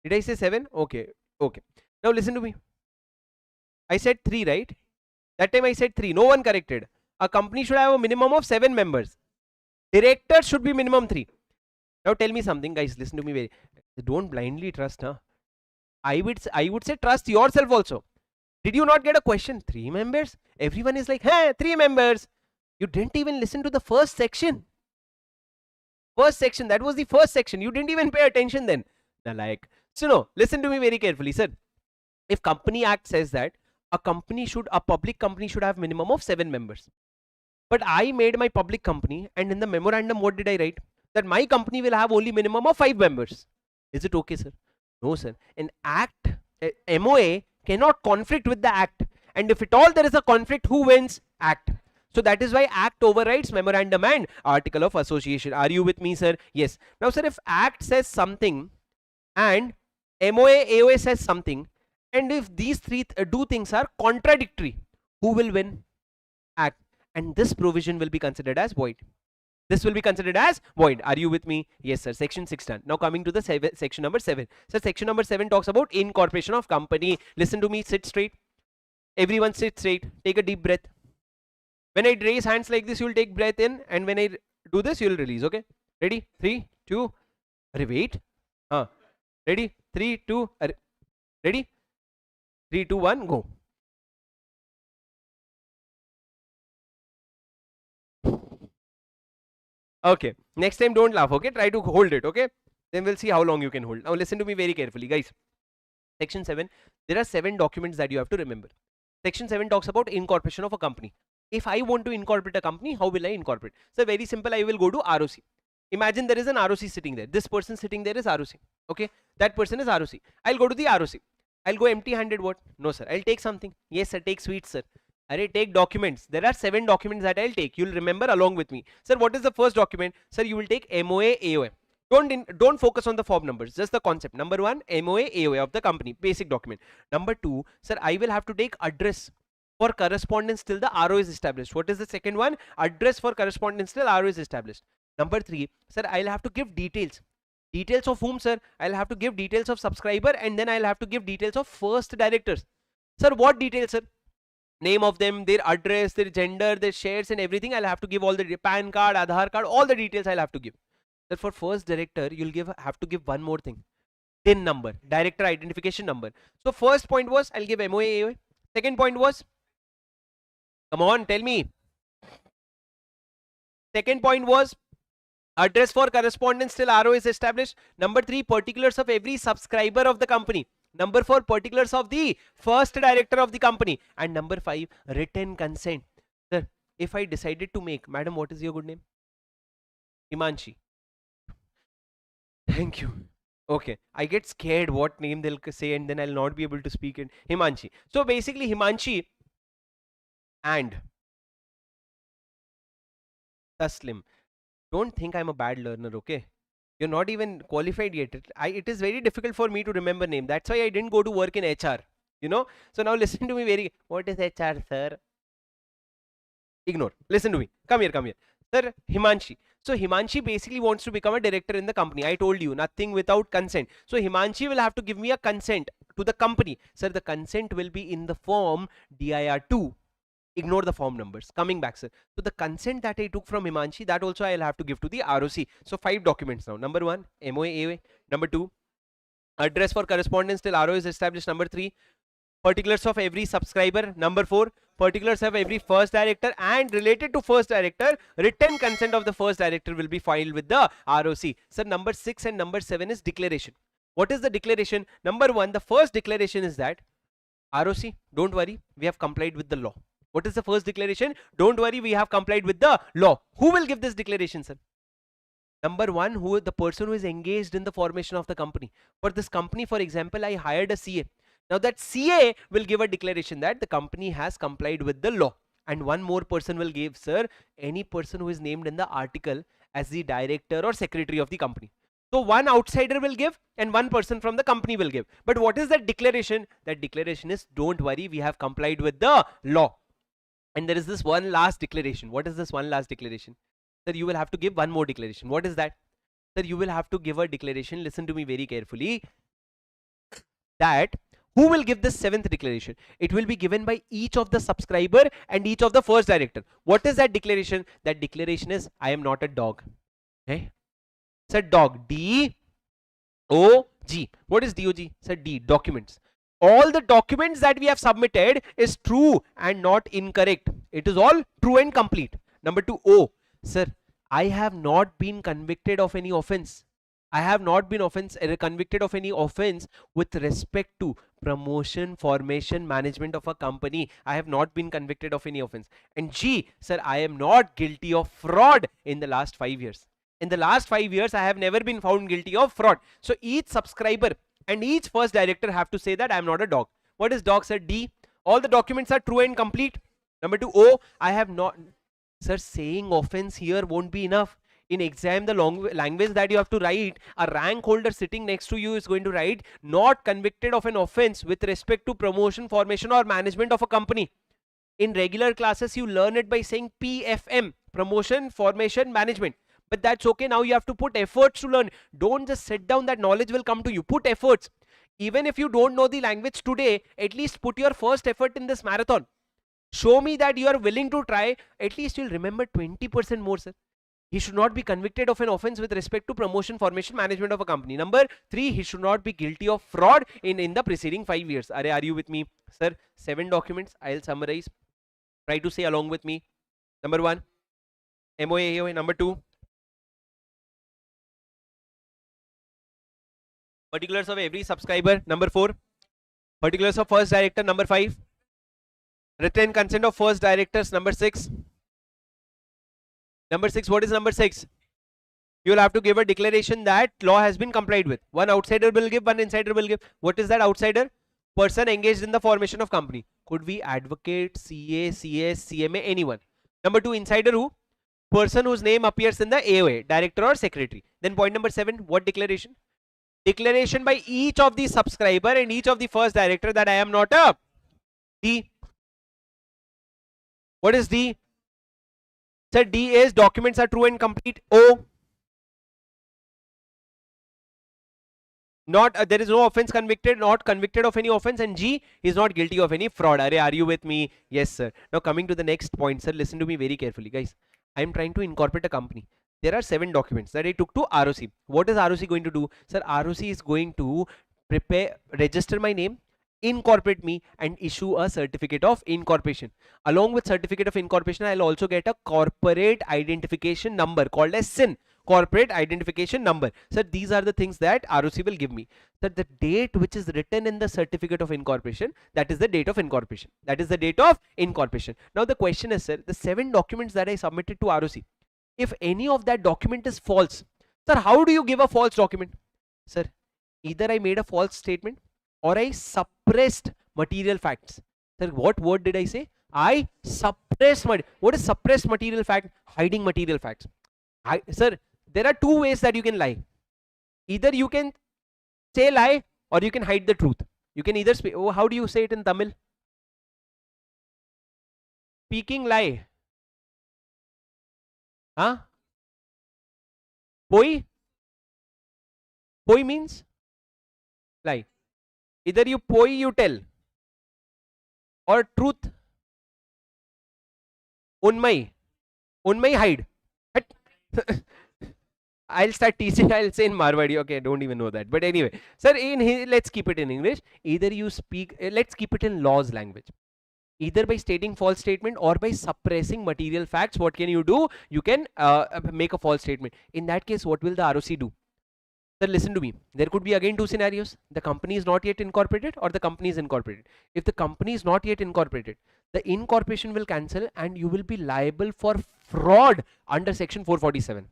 Did I say 7? Okay. Now listen to me. I said 3, right? That time I said 3. No one corrected. A company should have a minimum of 7 members. Directors should be minimum 3. Now tell me something, guys. Listen to me very. Don't blindly trust, huh? I would say trust yourself also. Did you not get a question? 3 members? Everyone is like, hey, 3 members. You didn't even listen to the first section. First section, that was the first section. You didn't even pay attention then. Now, like, so no, listen to me very carefully, sir. If Company Act says that a public company should have minimum of 7 members. But I made my public company, and in the memorandum, what did I write? That my company will have only minimum of 5 members. Is it okay, sir? No, sir. An act, MOA cannot conflict with the act. And if at all there is a conflict, who wins? Act. So that is why act overrides memorandum and article of association. Are you with me, sir? Yes. Now, sir, if act says something and MOA, AOA says something, and if these two things are contradictory, who will win? Act. And this provision will be considered as void. This will be considered as void. Are you with me? Yes, sir. Section 6 done. Now coming to the section number 7. So section number 7 talks about incorporation of company. Listen to me. Sit straight. Everyone sit straight. Take a deep breath. When I raise hands like this, you will take breath in, and when I do this, you will release. Okay? Ready? 3, 2. Wait. Ready? 3, 2. Ready? 3, 2, 1. Go. Okay, next time don't laugh, okay? Try to hold it, okay? Then we'll see how long you can hold. Now listen to me very carefully, guys. Section 7, there are 7 documents that you have to remember. Section 7 talks about incorporation of a company. If I want to incorporate a company, how will I incorporate? So very simple, I will go to ROC. Imagine there is an ROC sitting there. This person sitting there is ROC, okay? That person is ROC. I'll go to the ROC. I'll go empty-handed. What? No, sir. I'll take something. Yes, sir. Take sweets, sir. Array, take documents. There are 7 documents that I'll take. You'll remember along with me. Sir, what is the first document? Sir, you will take MOA, AOA. Don't focus on the form numbers, just the concept. Number 1, MOA, AOA of the company, basic document. Number 2, sir, I will have to take address for correspondence till the RO is established. What is the second one? Address for correspondence till RO is established. Number 3, sir, I'll have to give details. Details of whom, sir? I'll have to give details of subscriber, and then I'll have to give details of first directors. Sir, what details, sir? Name of them, their address, their gender, their shares and everything. I'll have to give all the PAN card, Aadhaar card, all the details I'll have to give. Sir, for first director, you'll have to give one more thing. TIN number, director identification number. So first point was, I'll give MOA, AOA. Second point was, come on, tell me. Second point was, address for correspondence till RO is established. Number 3, particulars of every subscriber of the company. Number 4, particulars of the first director of the company. And number 5, written consent. Sir, if I decided to make, madam, what is your good name? Himanshi. Thank you. Okay, I get scared what name they'll say and then I'll not be able to speak it. Himanshi. So basically Himanshi and Taslim. Don't think I'm a bad learner, okay? You're not even qualified yet. It is very difficult for me to remember name. That's why I didn't go to work in HR, you know. So now listen to me very. What is HR, sir? Ignore. Listen to me. Come here, come here. Sir, Himanshi. So Himanshi basically wants to become a director in the company. I told you, nothing without consent. So Himanshi will have to give me a consent to the company. Sir, the consent will be in the form DIR2. Ignore the form numbers. Coming back, sir. So the consent that I took from Himanshi, that also I'll have to give to the ROC. So 5 documents now. Number 1, MOA, AOA. Number 2, address for correspondence till RO is established. Number 3, particulars of every subscriber. Number 4, particulars of every first director, and related to first director, written consent of the first director will be filed with the ROC. Sir, number 6 and number 7 is declaration. What is the declaration? Number 1, the first declaration is that ROC, don't worry, we have complied with the law. What is the first declaration? Don't worry, we have complied with the law. Who will give this declaration, sir? Number 1, the person who is engaged in the formation of the company. For this company, for example, I hired a CA. Now that CA will give a declaration that the company has complied with the law. And one more person will give, sir, any person who is named in the article as the director or secretary of the company. So one outsider will give and one person from the company will give. But what is that declaration? That declaration is, don't worry, we have complied with the law. And there is this one last declaration. What is this one last declaration? Sir, you will have to give one more declaration. What is that? Sir, you will have to give a declaration, listen to me very carefully, that Who will give this seventh declaration? It will be given by each of the subscriber and each of the first director. What is that declaration? That declaration is, I am not a dog. Okay? Sir, dog. D-O-G. What is D-O-G? Sir, D. Documents. All the documents that we have submitted is true and not incorrect. It is all true and complete. Number 2, O. Sir, I have not been convicted of any offense. I have not been convicted of any offense with respect to promotion, formation, management of a company. I have not been convicted of any offense. And G, sir, I am not guilty of fraud in the last 5 years. In the last 5 years, I have never been found guilty of fraud. So each subscriber and each first director have to say that I am not a dog. What is dog, sir? D. All the documents are true and complete. Number 2, O. I have not. Sir, saying offense here won't be enough. In exam, the language that you have to write, a rank holder sitting next to you is going to write not convicted of an offense with respect to promotion, formation or management of a company. In regular classes, you learn it by saying PFM, promotion, formation, management. But that's okay. Now you have to put efforts to learn. Don't just sit down, that knowledge will come to you. Put efforts. Even if you don't know the language today, at least put your first effort in this marathon. Show me that you are willing to try. At least you'll remember 20% more, sir. He should not be convicted of an offense with respect to promotion, formation, management of a company. Number 3, he should not be guilty of fraud in the preceding 5 years. Are you with me? Sir, 7 documents. I'll summarize. Try to say along with me. Number 1, MOA, AOA. Number 2, particulars of every subscriber. Number 4, particulars of first director. Number 5, written consent of first directors. Number 6. Number 6, what is number 6? You will have to give a declaration that law has been complied with. One outsider will give, one insider will give. What is that outsider? Person engaged in the formation of company. Could be advocate, CA, CS, CMA, anyone. Number 2, insider who? Person whose name appears in the AOA, director or secretary. Then point number 7, what declaration? Declaration by each of the subscriber and each of the first director that I am not a D. What is D? Sir, D is documents are true and complete. O, not there is no offense convicted, not convicted of any offense. And G is not guilty of any fraud. Are you with me? Yes, sir. Now coming to the next point, sir, listen to me very carefully, guys. I am trying to incorporate a company. There are 7 documents that I took to ROC. What is ROC going to do? Sir, ROC is going to register my name, incorporate me and issue a certificate of incorporation. Along with certificate of incorporation, I'll also get a corporate identification number called as SIN, corporate identification number. Sir, these are the things that ROC will give me. Sir, the date which is written in the certificate of incorporation, that is the date of incorporation. That is the date of incorporation. Now the question is, sir, the 7 documents that I submitted to ROC, if any of that document is false, sir, how do you give a false document? Sir, either I made a false statement or I suppressed material facts. Sir, what word did I say? I suppressed. What is suppressed material fact? Hiding material facts. Sir, there are 2 ways that you can lie. Either you can say lie or you can hide the truth. You can either speak. Oh, how do you say it in Tamil? Speaking lie. Huh? Poi? Poi means lie. Either you poi, you tell, or truth. Unmai hide. I'll start teaching. I'll say in Marwadi. Okay, don't even know that. But anyway, sir, let's keep it in English. Either you speak. Let's keep it in law's language. Either by stating false statement or by suppressing material facts. What can you do? You can make a false statement. In that case, what will the ROC do? Sir, listen to me. There could be again 2 scenarios. The company is not yet incorporated or the company is incorporated. If the company is not yet incorporated, the incorporation will cancel and you will be liable for fraud under section 447.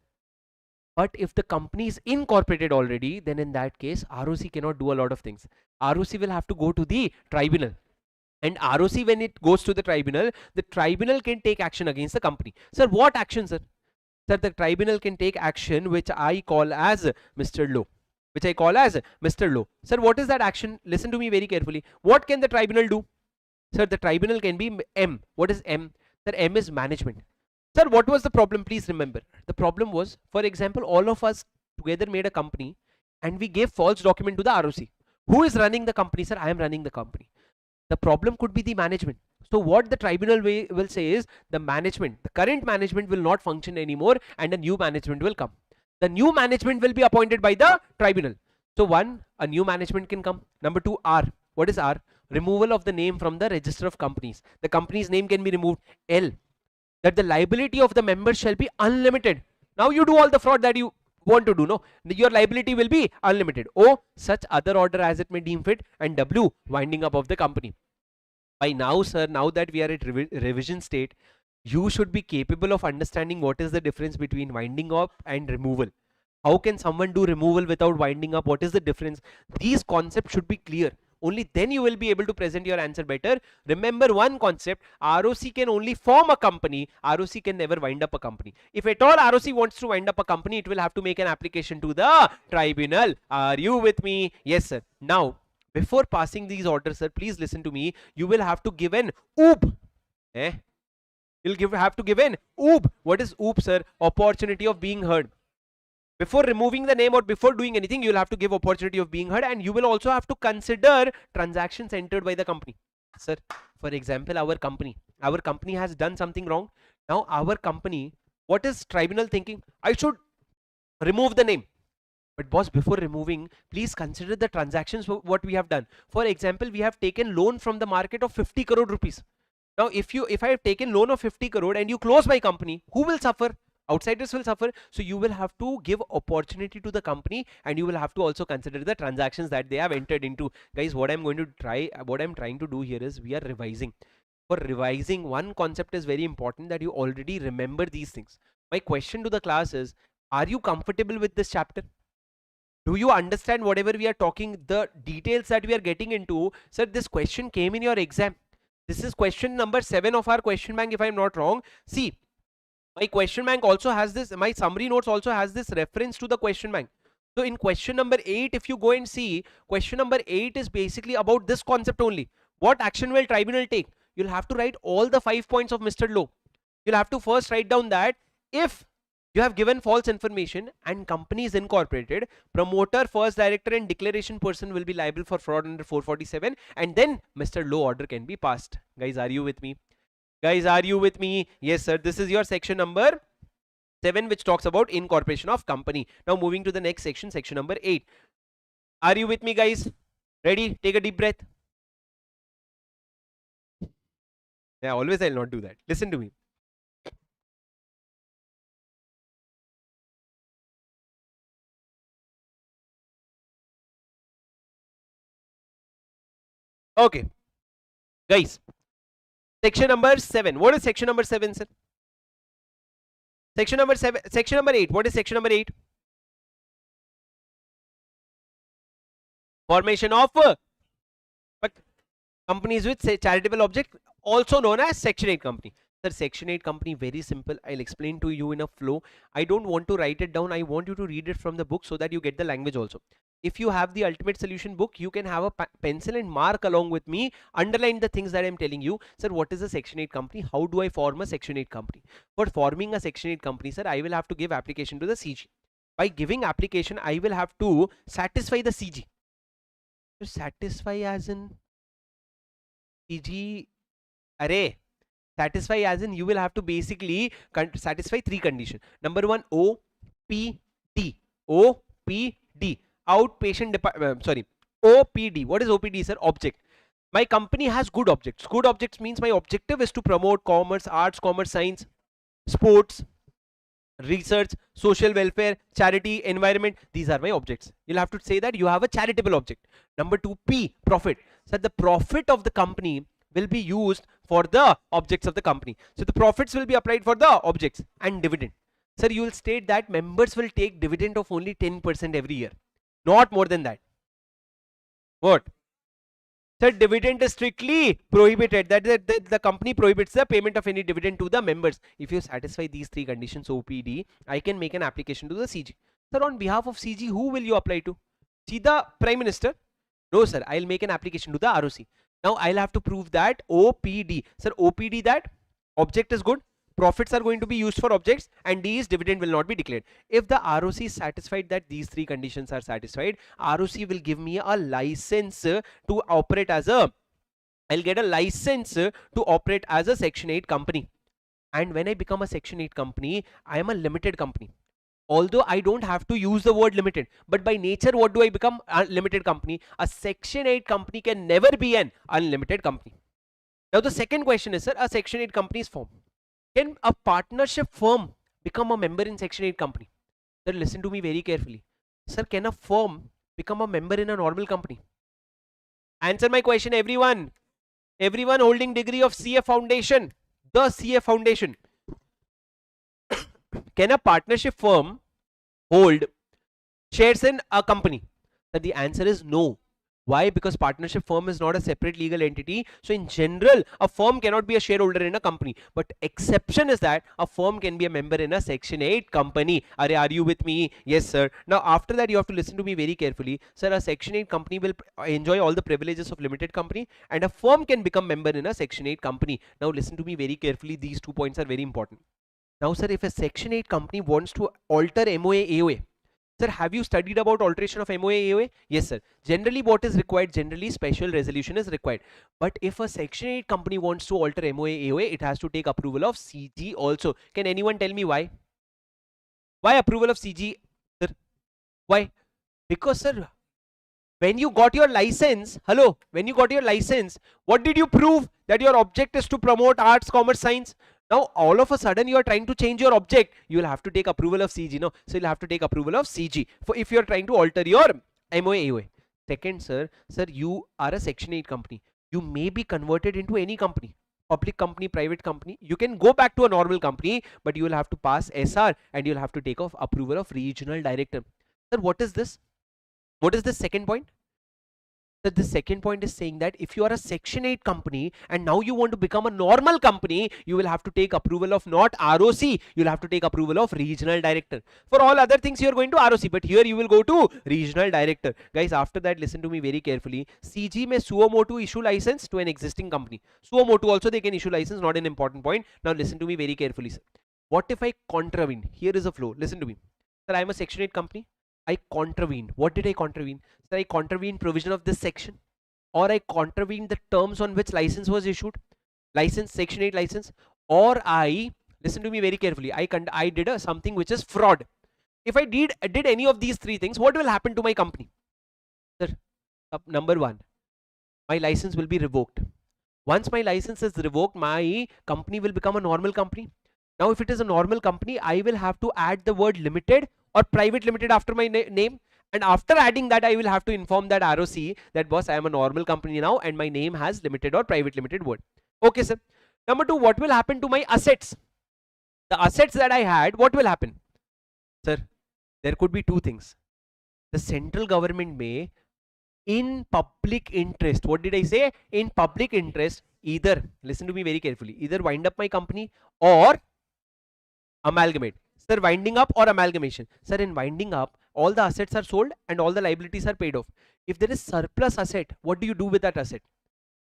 But if the company is incorporated already, then in that case, ROC cannot do a lot of things. ROC will have to go to the tribunal. And ROC, when it goes to the tribunal can take action against the company. Sir, what action, sir? Sir, the tribunal can take action which I call as Mr. Law. Sir, what is that action? Listen to me very carefully. What can the tribunal do? Sir, the tribunal can be M. What is M? Sir, M is management. Sir, what was the problem? Please remember. The problem was, for example, all of us together made a company and we gave false document to the ROC. Who is running the company? Sir, I am running the company. The problem could be the management. So what the tribunal will say is the management, the current management will not function anymore and a new management will come. The new management will be appointed by the tribunal. So one, a new management can come. Number two, R. What is R? Removal of the name from the register of companies. The company's name can be removed. L, that the liability of the members shall be unlimited. Now you do all the fraud that you want to do, no? Your liability will be unlimited. O, such other order as it may deem fit. And W, winding up of the company. By now, sir, now that we are at revision state, you should be capable of understanding what is the difference between winding up and removal. How can someone do removal without winding up? What is the difference? These concepts should be clear. Only then you will be able to present your answer better. Remember one concept, ROC can only form a company, ROC can never wind up a company. If at all ROC wants to wind up a company, it will have to make an application to the tribunal. Are you with me? Yes, sir. Now, before passing these orders, sir, please listen to me. You will have to give an OOB. You'll have to give an OOB. What is OOB, sir? Opportunity of being heard. Before removing the name or before doing anything, you'll have to give opportunity of being heard, and you will also have to consider transactions entered by the company. Sir, for example, our company has done something wrong. Now our company, what is tribunal thinking? I should remove the name. But boss, before removing, please consider the transactions what we have done. For example, we have taken loan from the market of 50 crore rupees. Now if I have taken loan of 50 crore and you close my company, who will suffer? Outsiders will suffer. So you will have to give opportunity to the company, and you will have to also consider the transactions that they have entered into. Guys, what I'm trying to do here is we are revising. For revising, one concept is very important, that you already remember these things. My question to the class is, are you comfortable with this chapter? Do you understand whatever we are talking, the details that we are getting into? Sir, this question came in your exam. This is question number 7 of our question bank, if I'm not wrong. See, my question bank also has this, my summary notes also has this reference to the question bank. So in question number 8, if you go and see, question number 8 is basically about this concept only. What action will tribunal take? You'll have to write all the 5 points of Mr. Lowe. You'll have to first write down that if you have given false information and company is incorporated, promoter, first director and declaration person will be liable for fraud under 447, and then Mr. Lowe order can be passed. Guys, are you with me? Guys, are you with me? Yes, sir. This is your section number 7, which talks about incorporation of company. Now moving to the next section, section number 8. Are you with me, guys? Ready? Take a deep breath. Yeah, always I'll not do that. Listen to me. Okay, guys, section number 7. What is section number 7, sir? Section number 7, section number 8. What is section number 8? Formation of companies with charitable object, also known as section 8 company. Sir, section 8 company, very simple. I'll explain to you in a flow. I don't want to write it down. I want you to read it from the book so that you get the language also. If you have the ultimate solution book, you can have a pencil and mark along with me, underline the things that I'm telling you. Sir, what is a section 8 company? How do I form a section 8 company? For forming a section 8 company, sir, I will have to give application to the CG. By giving application, I will have to satisfy the CG. So satisfy as in CG array. Satisfy as in you will have to basically satisfy 3 conditions. Number 1, OPD. OPD. Outpatient OPD. What is OPD, sir? Object. My company has good objects. Good objects means my objective is to promote commerce, arts, commerce, science, sports, research, social welfare, charity, environment. These are my objects. You'll have to say that you have a charitable object. Number 2, P, profit. So the profit of the company will be used for the objects of the company. So the profits will be applied for the objects. And dividend. Sir, you will state that members will take dividend of only 10% every year. Not more than that. What? Sir, dividend is strictly prohibited. That the company prohibits the payment of any dividend to the members. If you satisfy these 3 conditions, OPD, I can make an application to the CG. Sir, on behalf of CG, who will you apply to? See the Prime Minister? No, sir. I'll make an application to the ROC. Now I'll have to prove that OPD. Sir, OPD, that object is good, profits are going to be used for objects, and D is dividend will not be declared. If the ROC is satisfied that these three conditions are satisfied, ROC will give me a license to operate as a, I'll get a license to operate as a Section 8 company. And when I become a Section 8 company, I am a limited company. Although I don't have to use the word limited, but by nature, what do I become? A limited company. A Section 8 company can never be an unlimited company. Now the second question is, sir, a Section 8 company is formed. Can a partnership firm become a member in Section 8 company? Sir, listen to me very carefully. Sir, can a firm become a member in a normal company? Answer my question, everyone. Everyone holding degree of CA Foundation, the CA Foundation. Can a partnership firm hold shares in a company? That the answer is no. Why? Because partnership firm is not a separate legal entity. So in general, a firm cannot be a shareholder in a company. But exception is that a firm can be a member in a Section 8 company. Are you with me? Yes, sir. Now after that, you have to listen to me very carefully. Sir, a Section 8 company will enjoy all the privileges of limited company, and a firm can become member in a Section 8 company. Now listen to me very carefully. These 2 points are very important. Now, sir, if a Section 8 company wants to alter MOA AOA, sir, have you studied about alteration of MOA AOA? Yes, sir. Generally, what is required? Generally, special resolution is required. But if a Section 8 company wants to alter MOA AOA, it has to take approval of CG also. Can anyone tell me why? Why approval of CG, sir? Why? Because, sir, when you got your license, hello, when you got your license, what did you prove? That your object is to promote arts, commerce, science. Now all of a sudden you are trying to change your object, you will have to take approval of CG. No, so you'll have to take approval of CG for if you are trying to alter your MOA AOA. Second, sir, you are a Section 8 company. You may be converted into any company, public company, private company. You can go back to a normal company, but you will have to pass SR and you'll have to take off approval of regional director. Sir, what is this? What is the second point? That the second point is saying that if you are a Section 8 company and now you want to become a normal company, you will have to take approval of not ROC, you'll have to take approval of regional director. For all other things you are going to ROC, but here you will go to regional director. Guys, after that, listen to me very carefully. CG may suo motu issue license to an existing company. Suo motu also they can issue license, not an important point. Now listen to me very carefully, sir. What if I contravene? Here is a flow. Listen to me. Sir, I am a Section 8 company. I contravened. What did I contravene? Sir, I contravened provision of this section, or I contravened the terms on which license was issued, license, Section 8 license, or I, listen to me very carefully, I did something which is fraud. If I did any of these three things, what will happen to my company? Sir, number one, my license will be revoked. Once my license is revoked, my company will become a normal company. Now if it is a normal company, I will have to add the word limited or private limited after my name, and after adding that I will have to inform that ROC that boss, I am a normal company now and my name has limited or private limited word. Okay, sir. Number two, what will happen to my assets? The assets that I had, what will happen? Sir, there could be two things. The central government may, in public interest, what did I say? In public interest, either, listen to me very carefully, either wind up my company or amalgamate. Sir, winding up or amalgamation? Sir, in winding up, all the assets are sold and all the liabilities are paid off. If there is surplus asset, what do you do with that asset?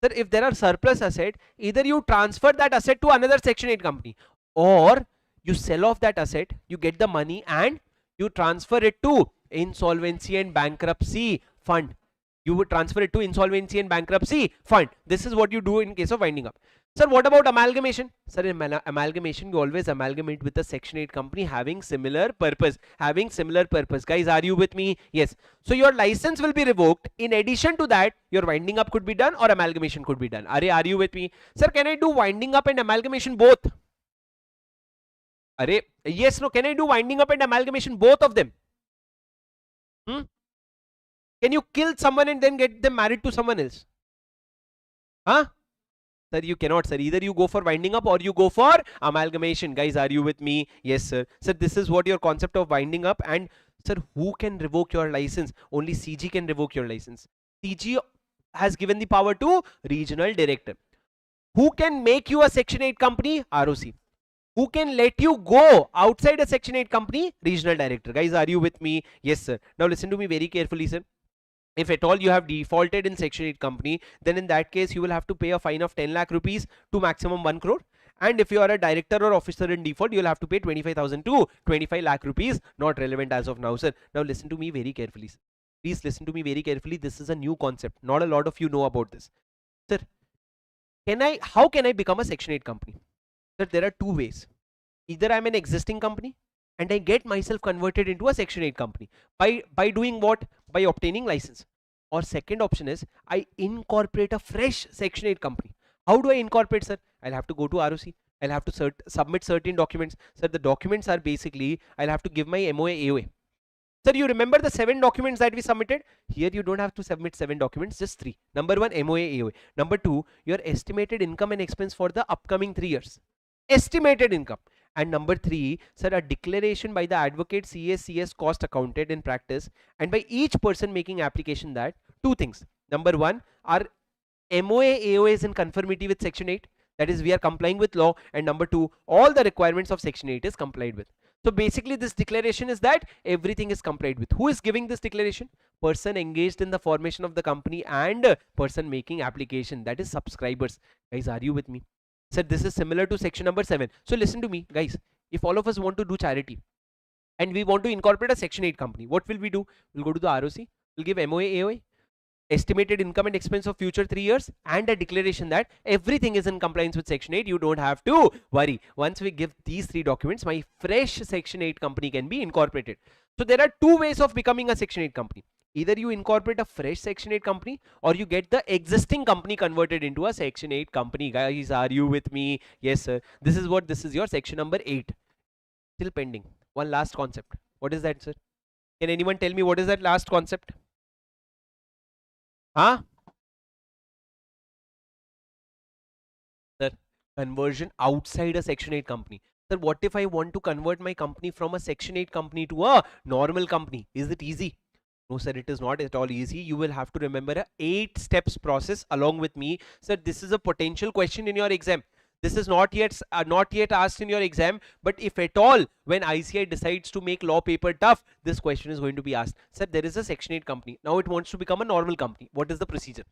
Sir, if there are surplus asset, either you transfer that asset to another Section 8 company, or you sell off that asset, you get the money and you transfer it to insolvency and bankruptcy fund. You would transfer it to insolvency and bankruptcy fund. This is what you do in case of winding up. Sir, what about amalgamation? Sir, in amalgamation, you always amalgamate with a Section 8 company having similar purpose. Having similar purpose. Guys, are you with me? Yes. So your license will be revoked. In addition to that, your winding up could be done or amalgamation could be done. Are you with me? Sir, can I do winding up and amalgamation both? Yes, no. Can I do winding up and amalgamation both of them? Can you kill someone and then get them married to someone else? Huh? Sir, you cannot, sir. Either you go for winding up or you go for amalgamation. Guys, are you with me? Yes, sir. Sir, this is what your concept of winding up. And sir, who can revoke your license? Only CG can revoke your license. CG has given the power to regional director. Who can make you a Section 8 company? ROC. Who can let you go outside a Section 8 company? Regional director. Guys, are you with me? Yes, sir. Now listen to me very carefully, sir. If at all you have defaulted in Section 8 company, then in that case you will have to pay a fine of 10 lakh rupees to maximum 1 crore. And if you are a director or officer in default, you'll have to pay 25,000 to 25 lakh rupees. Not relevant as of now, sir. Now listen to me very carefully, sir. Please listen to me very carefully. This is a new concept. Not a lot of you know about this. Sir, how can I become a Section 8 company? Sir, there are two ways. Either I'm an existing company and I get myself converted into a Section 8 company. By doing what? By obtaining license. Or second option is I incorporate a fresh Section 8 company. How do I incorporate, sir? I'll have to go to ROC. I'll have to submit certain documents. Sir, the documents are basically, I'll have to give my MOA AOA. Sir, you remember the 7 documents that we submitted? Here you don't have to submit 7 documents, just 3. Number 1, MOA AOA. Number 2, your estimated income and expense for the upcoming 3 years. Estimated income. And number 3, sir, a declaration by the advocate, CS cost accountant in practice, and by each person making application that 2 things. Number 1, our MOA AOA is in conformity with Section 8. That is, we are complying with law. And number 2, all the requirements of Section 8 is complied with. So basically this declaration is that everything is complied with. Who is giving this declaration? Person engaged in the formation of the company and person making application, that is subscribers. Guys, are you with me? Sir, this is similar to section number 7. So listen to me, guys. If all of us want to do charity and we want to incorporate a Section 8 company, what will we do? We'll go to the ROC, we'll give MOA AOA, estimated income and expense of future 3 years, and a declaration that everything is in compliance with Section 8. You don't have to worry. Once we give these 3 documents, my fresh Section 8 company can be incorporated. So there are 2 ways of becoming a Section 8 company. Either you incorporate a fresh Section 8 company or you get the existing company converted into a Section 8 company. Guys, are you with me? Yes, sir. This is your section number 8. Still pending. One last concept. What is that, sir? Can anyone tell me what is that last concept? Huh? Sir, conversion outside a Section 8 company. Sir, what if I want to convert my company from a Section 8 company to a normal company? Is it easy? No, sir, it is not at all easy. You will have to remember a 8 steps process along with me. Sir, this is a potential question in your exam. This is not yet asked in your exam, but if at all when ICI decides to make law paper tough, this question is going to be asked. Sir, there is a Section 8 company. Now it wants to become a normal company. What is the procedure?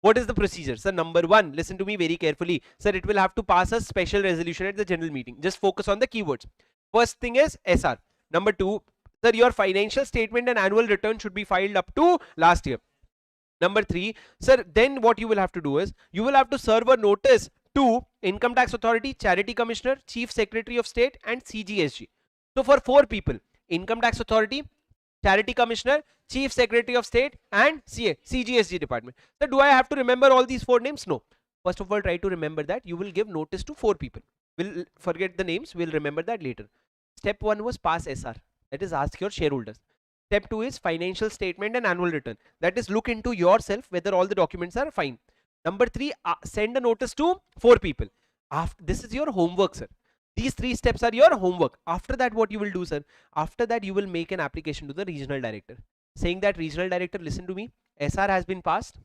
What is the procedure? Sir, number 1, listen to me very carefully. Sir, it will have to pass a special resolution at the general meeting. Just focus on the keywords. First thing is SR. Number 2, sir, your financial statement and annual return should be filed up to last year. Number 3, sir, then what you will have to do is you will have to serve a notice to Income Tax Authority, Charity Commissioner, Chief Secretary of State, and CGSG. So for 4 people, Income Tax Authority, Charity Commissioner, Chief Secretary of State, and CGSG department. So do I have to remember all these 4 names? No. First of all, try to remember that you will give notice to 4 people. We'll forget the names. We'll remember that later. Step 1 was pass SR. That is, ask your shareholders. Step 2 is financial statement and annual return. That is, look into yourself whether all the documents are fine. Number 3, send a notice to 4 people. This is your homework, sir. These 3 steps are your homework. After that, what you will do, sir? After that, you will make an application to the regional director, saying that regional director, listen to me, SR has been passed.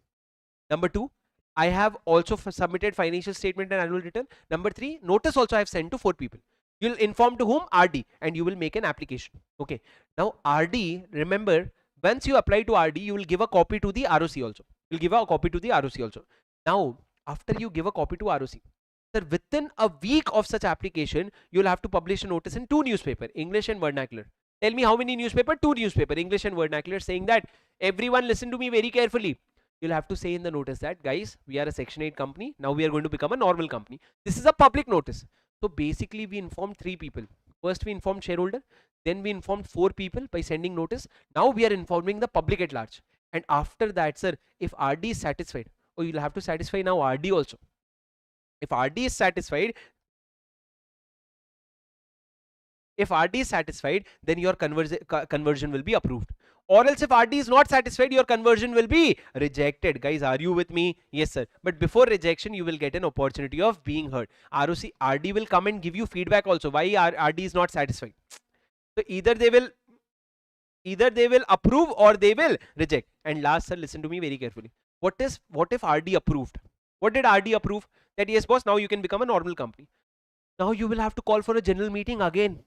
Number 2, I have also submitted financial statement and annual return. Number 3, notice also I have sent to 4 people. You'll inform to whom? RD, and you will make an application. Okay. Now RD, remember, once you apply to RD, you will give a copy to the ROC also. You'll give a copy to the ROC also. Now, after you give a copy to ROC, sir, within a week of such application, you'll have to publish a notice in 2 newspapers, English and vernacular. Tell me how many newspaper? 2 newspaper, English and vernacular, saying that everyone listen to me very carefully. You'll have to say in the notice that, guys, we are a Section 8 company. Now we are going to become a normal company. This is a public notice. So basically we informed 3 people. First we informed shareholder, then we informed 4 people by sending notice. Now we are informing the public at large. And after that, sir, if RD is satisfied, you'll have to satisfy now RD also. If RD is satisfied, then your conversion will be approved. Or else if RD is not satisfied, your conversion will be rejected. Guys, are you with me? Yes, sir. But before rejection, you will get an opportunity of being heard. RD will come and give you feedback also. Why RD is not satisfied? So either they will approve or they will reject. And last, sir, listen to me very carefully. What if RD approved? What did RD approve? That yes, boss, now you can become a normal company. Now you will have to call for a general meeting again.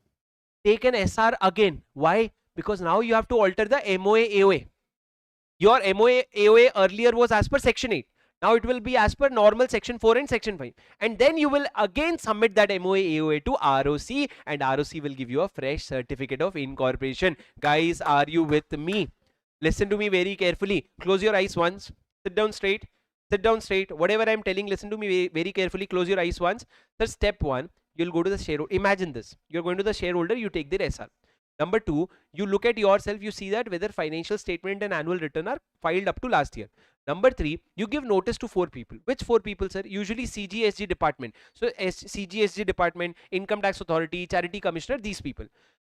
Take an SR again. Why? Because now you have to alter the MOA AOA. Your MOA AOA earlier was as per Section 8. Now it will be as per normal section 4 and section 5. And then you will again submit that MOA AOA to ROC, and ROC will give you a fresh certificate of incorporation. Guys, are you with me? Listen to me very carefully. Close your eyes once. Sit down straight. Sit down straight. Whatever I'm telling, listen to me very carefully. Close your eyes once. So step 1, you'll go to the shareholder. Imagine this. You're going to the shareholder, you take their SR. Number 2, you look at yourself, you see that whether financial statement and annual return are filed up to last year. Number 3, you give notice to 4 people. Which 4 people, sir? Usually CGSG department. So CGSG department, income tax authority, charity commissioner, these people.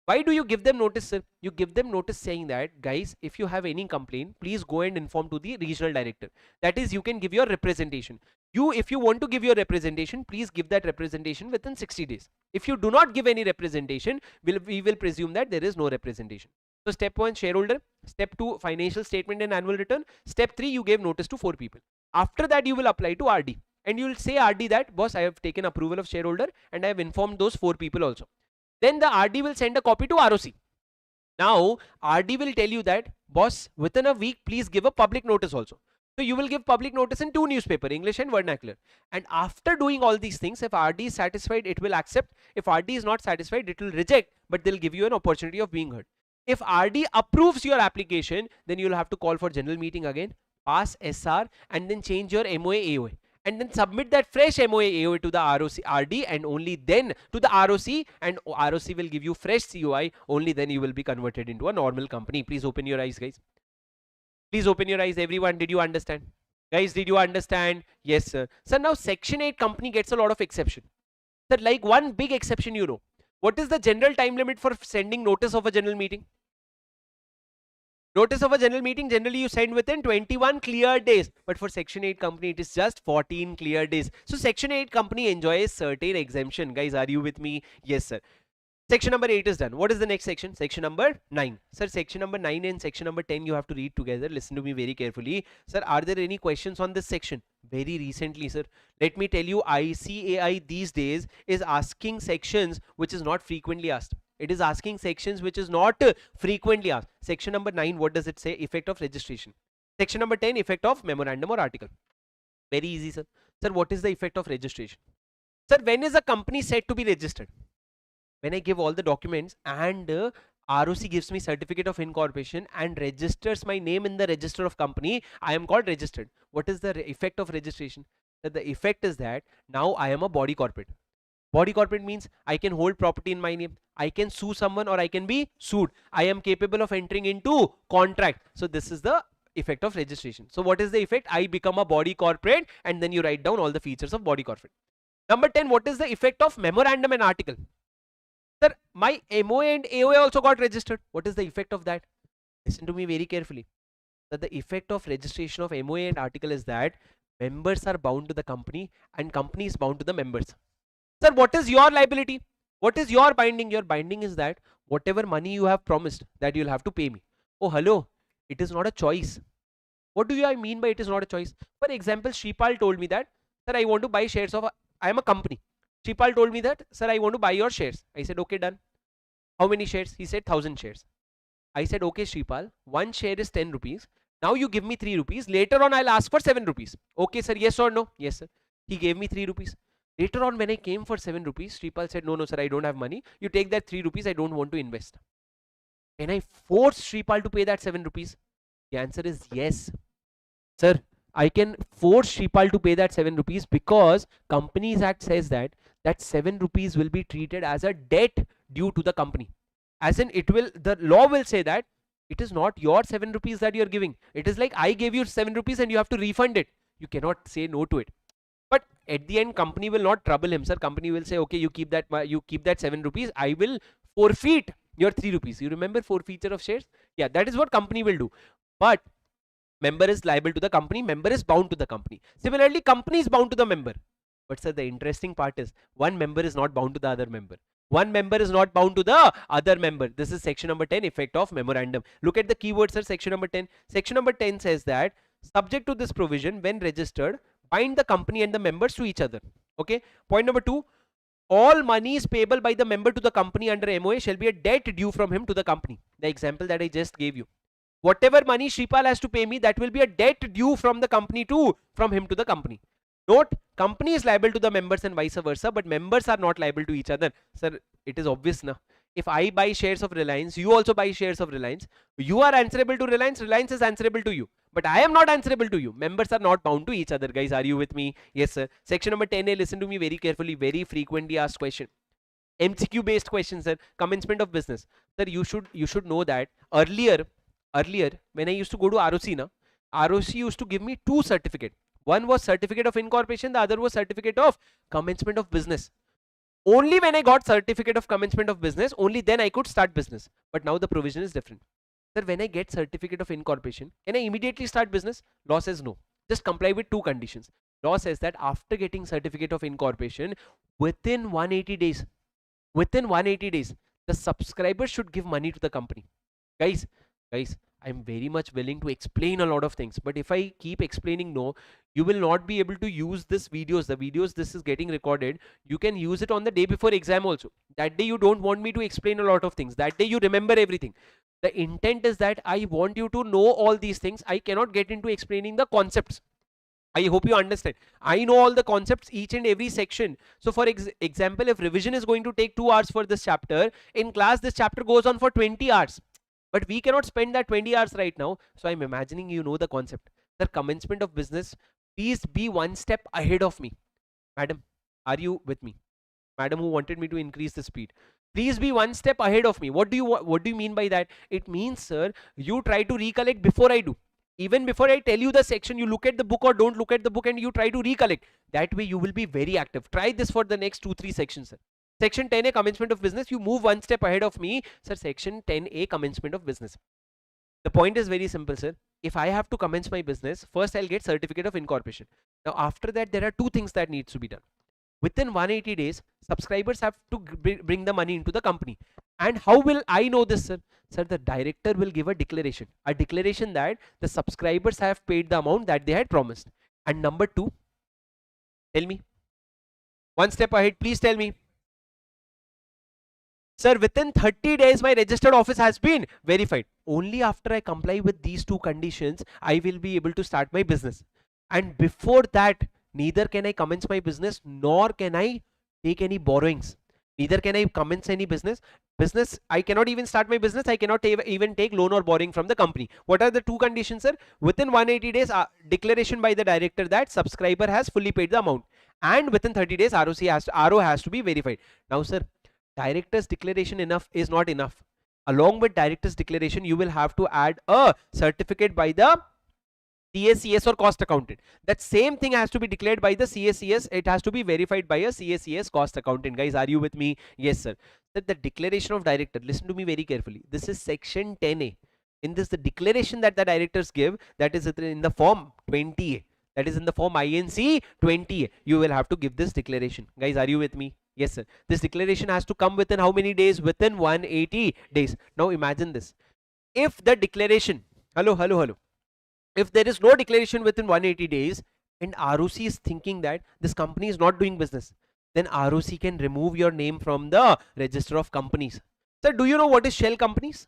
Why do you give them notice, sir? You give them notice saying that, guys, if you have any complaint, please go and inform to the regional director. That is, you can give your representation. If you want to give your representation, please give that representation within 60 days. If you do not give any representation, we will presume that there is no representation. So step 1, shareholder. Step 2, financial statement and annual return. Step 3, you gave notice to 4 people. After that, you will apply to RD. And you will say RD that, boss, I have taken approval of shareholder and I have informed those 4 people also. Then the RD will send a copy to ROC. Now, RD will tell you that, boss, within a week, please give a public notice also. So you will give public notice in 2 newspapers, English and vernacular. And after doing all these things, if RD is satisfied, it will accept. If RD is not satisfied, it will reject, but they'll give you an opportunity of being heard. If RD approves your application, then you'll have to call for general meeting again, pass SR, and then change your MOA AOA. And then submit that fresh MOA AOA to the RD, and only then to the ROC, and ROC will give you fresh COI. Only then you will be converted into a normal company. Please open your eyes, guys. Please open your eyes, everyone. Did you understand? Guys, did you understand? Yes, sir. Sir, now section 8 company gets a lot of exception. Sir, like one big exception, you know. What is the general time limit for sending notice of a general meeting? Notice of a general meeting, generally you send within 21 clear days. But for section 8 company, it is just 14 clear days. So section 8 company enjoys certain exemption. Guys, are you with me? Yes, sir. Section number 8 is done. What is the next section? Section number 9. Sir, section number 9 and section number 10 you have to read together. Listen to me very carefully. Sir, are there any questions on this section? Very recently, sir. Let me tell you, ICAI these days is asking sections which is not frequently asked. It is asking sections which is not frequently asked. Section number 9, what does it say? Effect of registration. Section number 10, effect of memorandum or article. Very easy, sir. Sir, what is the effect of registration? Sir, when is a company said to be registered? When I give all the documents and ROC gives me certificate of incorporation and registers my name in the register of company, I am called registered. What is the effect of registration? That the effect is that now I am a body corporate. Body corporate means I can hold property in my name. I can sue someone or I can be sued. I am capable of entering into contract. So this is the effect of registration. So what is the effect? I become a body corporate, and then you write down all the features of body corporate. Number 10, what is the effect of memorandum and article? Sir, my MOA and AOA also got registered. What is the effect of that? Listen to me very carefully. That the effect of registration of MOA and article is that members are bound to the company and company is bound to the members. Sir, what is your liability? What is your binding? Your binding is that whatever money you have promised that you'll have to pay me. Oh, hello. It is not a choice. What do I mean by it is not a choice? For example, Shripal told me that, sir, I want to buy shares of, I am a company. Shripal told me that, sir, I want to buy your shares. I said, okay, done. How many shares? He said 1000 shares. I said, okay, Shripal, one share is 10 rupees. Now you give me 3 rupees. Later on, I'll ask for 7 rupees. Okay, sir, yes or no? Yes, sir. He gave me 3 rupees. Later on, when I came for 7 rupees, Shripal said, no, sir, I don't have money. You take that 3 rupees, I don't want to invest. Can I force Shripal to pay that 7 rupees? The answer is yes. Sir, I can force Shripal to pay that 7 rupees because Companies Act says that 7 rupees will be treated as a debt due to the company. As in, the law will say that it is not your 7 rupees that you're giving. It is like I gave you 7 rupees and you have to refund it. You cannot say no to it. But at the end, company will not trouble him, sir. Company will say, okay, you keep that 7 rupees. I will forfeit your 3 rupees. You remember forfeiture of shares? Yeah, that is what company will do. But member is liable to the company. Member is bound to the company. Similarly, company is bound to the member. But sir, the interesting part is one member is not bound to the other member. One member is not bound to the other member. This is section number 10, effect of memorandum. Look at the keywords, sir. Section number 10. Section number 10 says that subject to this provision, when registered, bind the company and the members to each other. Okay. Point number 2. All monies payable by the member to the company under MOA shall be a debt due from him to the company. The example that I just gave you. Whatever money Shripal has to pay me, that will be a debt due from the company from him to the company. Note, company is liable to the members and vice versa, but members are not liable to each other. Sir, it is obvious now. If I buy shares of Reliance, you also buy shares of Reliance. You are answerable to Reliance, Reliance is answerable to you. But I am not answerable to you. Members are not bound to each other, guys. Are you with me? Yes, sir. Section number 10A, listen to me very carefully. Very frequently asked question. MCQ based questions, sir. Commencement of business. Sir, you should know that earlier when I used to go to ROC, ROC used to give me two certificates. One was certificate of incorporation, the other was certificate of commencement of business. Only when I got certificate of commencement of business, only then I could start business. But now the provision is different. Sir, when I get certificate of incorporation, can I immediately start business? Law says no. Just comply with two conditions. Law says that after getting certificate of incorporation, within 180 days, the subscriber should give money to the company. Guys, I'm very much willing to explain a lot of things, but if I keep explaining, no, you will not be able to use this videos. The videos this is getting recorded, you can use it on the day before exam also. That day you don't want me to explain a lot of things. That day you remember everything. The intent is that I want you to know all these things. I cannot get into explaining the concepts. I hope you understand. I know all the concepts, each and every section. So for example, if revision is going to take 2 hours for this chapter, in class this chapter goes on for 20 hours. But we cannot spend that 20 hours right now. So I'm imagining you know the concept. The commencement of business, please be one step ahead of me. Madam, are you with me? Madam who wanted me to increase the speed. Please be one step ahead of me. What do you mean by that? It means, sir, you try to recollect before I do. Even before I tell you the section, you look at the book or don't look at the book and you try to recollect. That way you will be very active. Try this for the next 2-3 sections, sir. Section 10A, commencement of business, you move one step ahead of me. Sir, section 10A, commencement of business. The point is very simple, sir. If I have to commence my business, first I'll get certificate of incorporation. Now after that, there are two things that needs to be done. Within 180 days, subscribers have to bring the money into the company. And how will I know this, sir? Sir, the director will give a declaration that the subscribers have paid the amount that they had promised. And number two, tell me, one step ahead, please tell me. Sir, within 30 days, my registered office has been verified. Only after I comply with these two conditions, I will be able to start my business. And before that, neither can I commence my business, nor can I take any borrowings. Neither can I commence any business. I cannot even start my business. I cannot even take loan or borrowing from the company. What are the two conditions, sir? Within 180 days, declaration by the director that subscriber has fully paid the amount. And within 30 days, RO has to be verified. Now, sir, director's declaration is not enough. Along with director's declaration, you will have to add a certificate by the CACS or cost accountant. That same thing has to be declared by the CACS. It has to be verified by a CACS cost accountant. Guys, are you with me? Yes, sir. That the declaration of director, listen to me very carefully. This is section 10A. In this, the declaration that the directors give, that is in the form 20A. That is in the form INC 20A. You will have to give this declaration. Guys, are you with me? Yes, sir. This declaration has to come within how many days? Within 180 days. Now imagine this. If the declaration, hello. If there is no declaration within 180 days and ROC is thinking that this company is not doing business, then ROC can remove your name from the register of companies. Sir, do you know what is shell companies?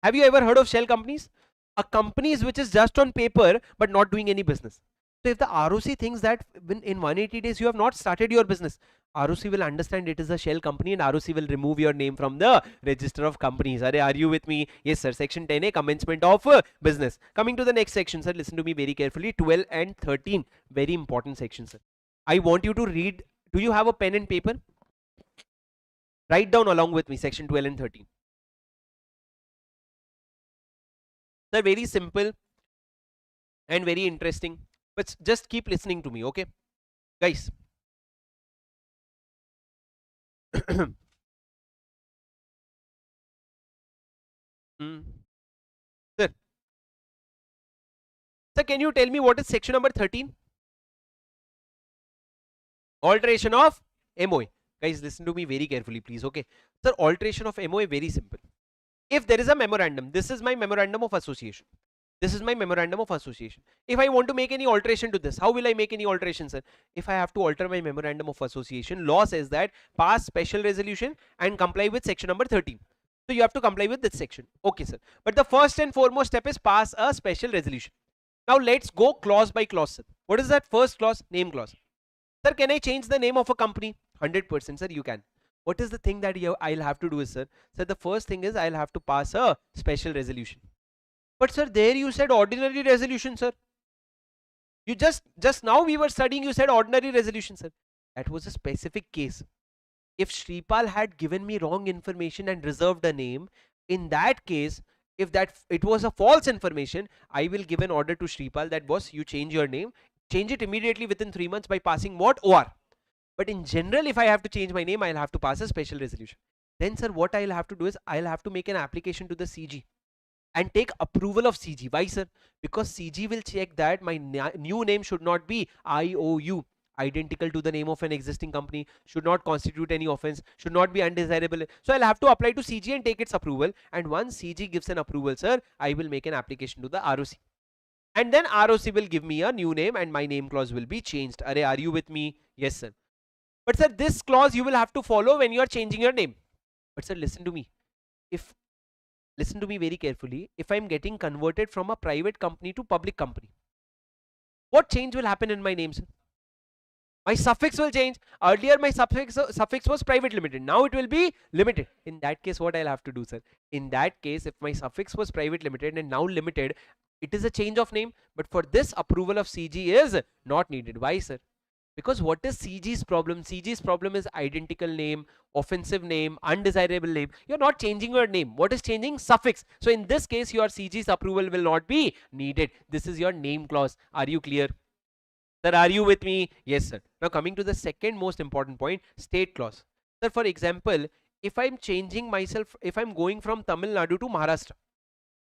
Have you ever heard of shell companies? A company which is just on paper but not doing any business. So if the ROC thinks that in 180 days you have not started your business, ROC will understand it is a shell company and ROC will remove your name from the register of companies. Are you with me? Yes, sir. Section 10A, commencement of business. Coming to the next section, sir, listen to me very carefully. 12 and 13, very important sections, sir. I want you to read. Do you have a pen and paper? Write down along with me section 12 and 13. Sir, very simple and very interesting. But just keep listening to me, okay? Guys. Sir. Sir, can you tell me what is section number 13? Alteration of MOA. Guys, listen to me very carefully, please, okay? Sir, alteration of MOA, very simple. If there is a memorandum, this is my memorandum of association. This is my memorandum of association. If I want to make any alteration to this, how will I make any alteration, sir? If I have to alter my memorandum of association, law says that pass special resolution and comply with section number 13. So you have to comply with this section. Okay, sir. But the first and foremost step is pass a special resolution. Now let's go clause by clause, sir. What is that first clause? Name clause. Sir, can I change the name of a company? 100%, sir, you can. What is the thing that I'll have to do is, sir? Sir, the first thing is I'll have to pass a special resolution. But sir, there you said ordinary resolution, sir. You just now we were studying, you said ordinary resolution, sir. That was a specific case. If Shripal had given me wrong information and reserved a name, in that case, if that it was a false information, I will give an order to Shripal that boss, you change your name, change it immediately within 3 months by passing what? OR. But in general, if I have to change my name, I'll have to pass a special resolution. Then sir, what I'll have to do is I'll have to make an application to the CG and take approval of CG. Why, sir? Because CG will check that my new name should not be IOU, identical to the name of an existing company, should not constitute any offense, should not be undesirable. So I'll have to apply to CG and take its approval. And once CG gives an approval, sir, I will make an application to the ROC. And then ROC will give me a new name and my name clause will be changed. Arey, are you with me? Yes, sir. But sir, this clause you will have to follow when you are changing your name. But sir, listen to me. Listen to me very carefully. If I'm getting converted from a private company to public company, what change will happen in my name, sir? My suffix will change. Earlier my suffix was private limited. Now it will be limited. In that case, what I'll have to do, sir? In that case, if my suffix was private limited and now limited, it is a change of name. But for this, approval of CG is not needed. Why, sir? Because what is CG's problem? CG's problem is identical name, offensive name, undesirable name. You're not changing your name. What is changing? Suffix. So in this case, your CG's approval will not be needed. This is your name clause. Are you clear? Sir, are you with me? Yes, sir. Now coming to the second most important point, state clause. Sir, for example, if I'm changing myself, if I'm going from Tamil Nadu to Maharashtra,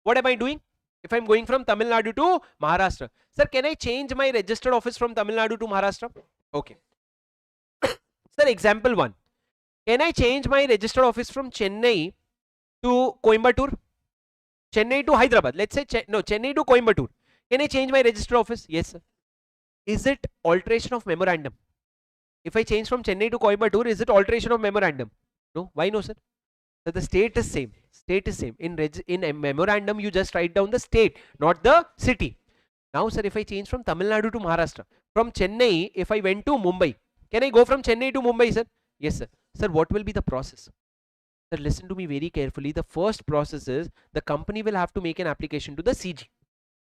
what am I doing? If I'm going from Tamil Nadu to Maharashtra, sir, can I change my registered office from Tamil Nadu to Maharashtra? Okay. Sir, example 1. Can I change my registered office from Chennai to Coimbatore? Chennai to Hyderabad. Let's say, Chennai to Coimbatore. Can I change my registered office? Yes, sir. Is it alteration of memorandum? If I change from Chennai to Coimbatore, is it alteration of memorandum? No. Why no, sir? So the state is same. State is same. In a memorandum, you just write down the state, not the city. Now, sir, if I change from Tamil Nadu to Maharashtra, from Chennai, if I went to Mumbai, can I go from Chennai to Mumbai, sir? Yes, sir. Sir, what will be the process? Sir, listen to me very carefully. The first process is the company will have to make an application to the CG.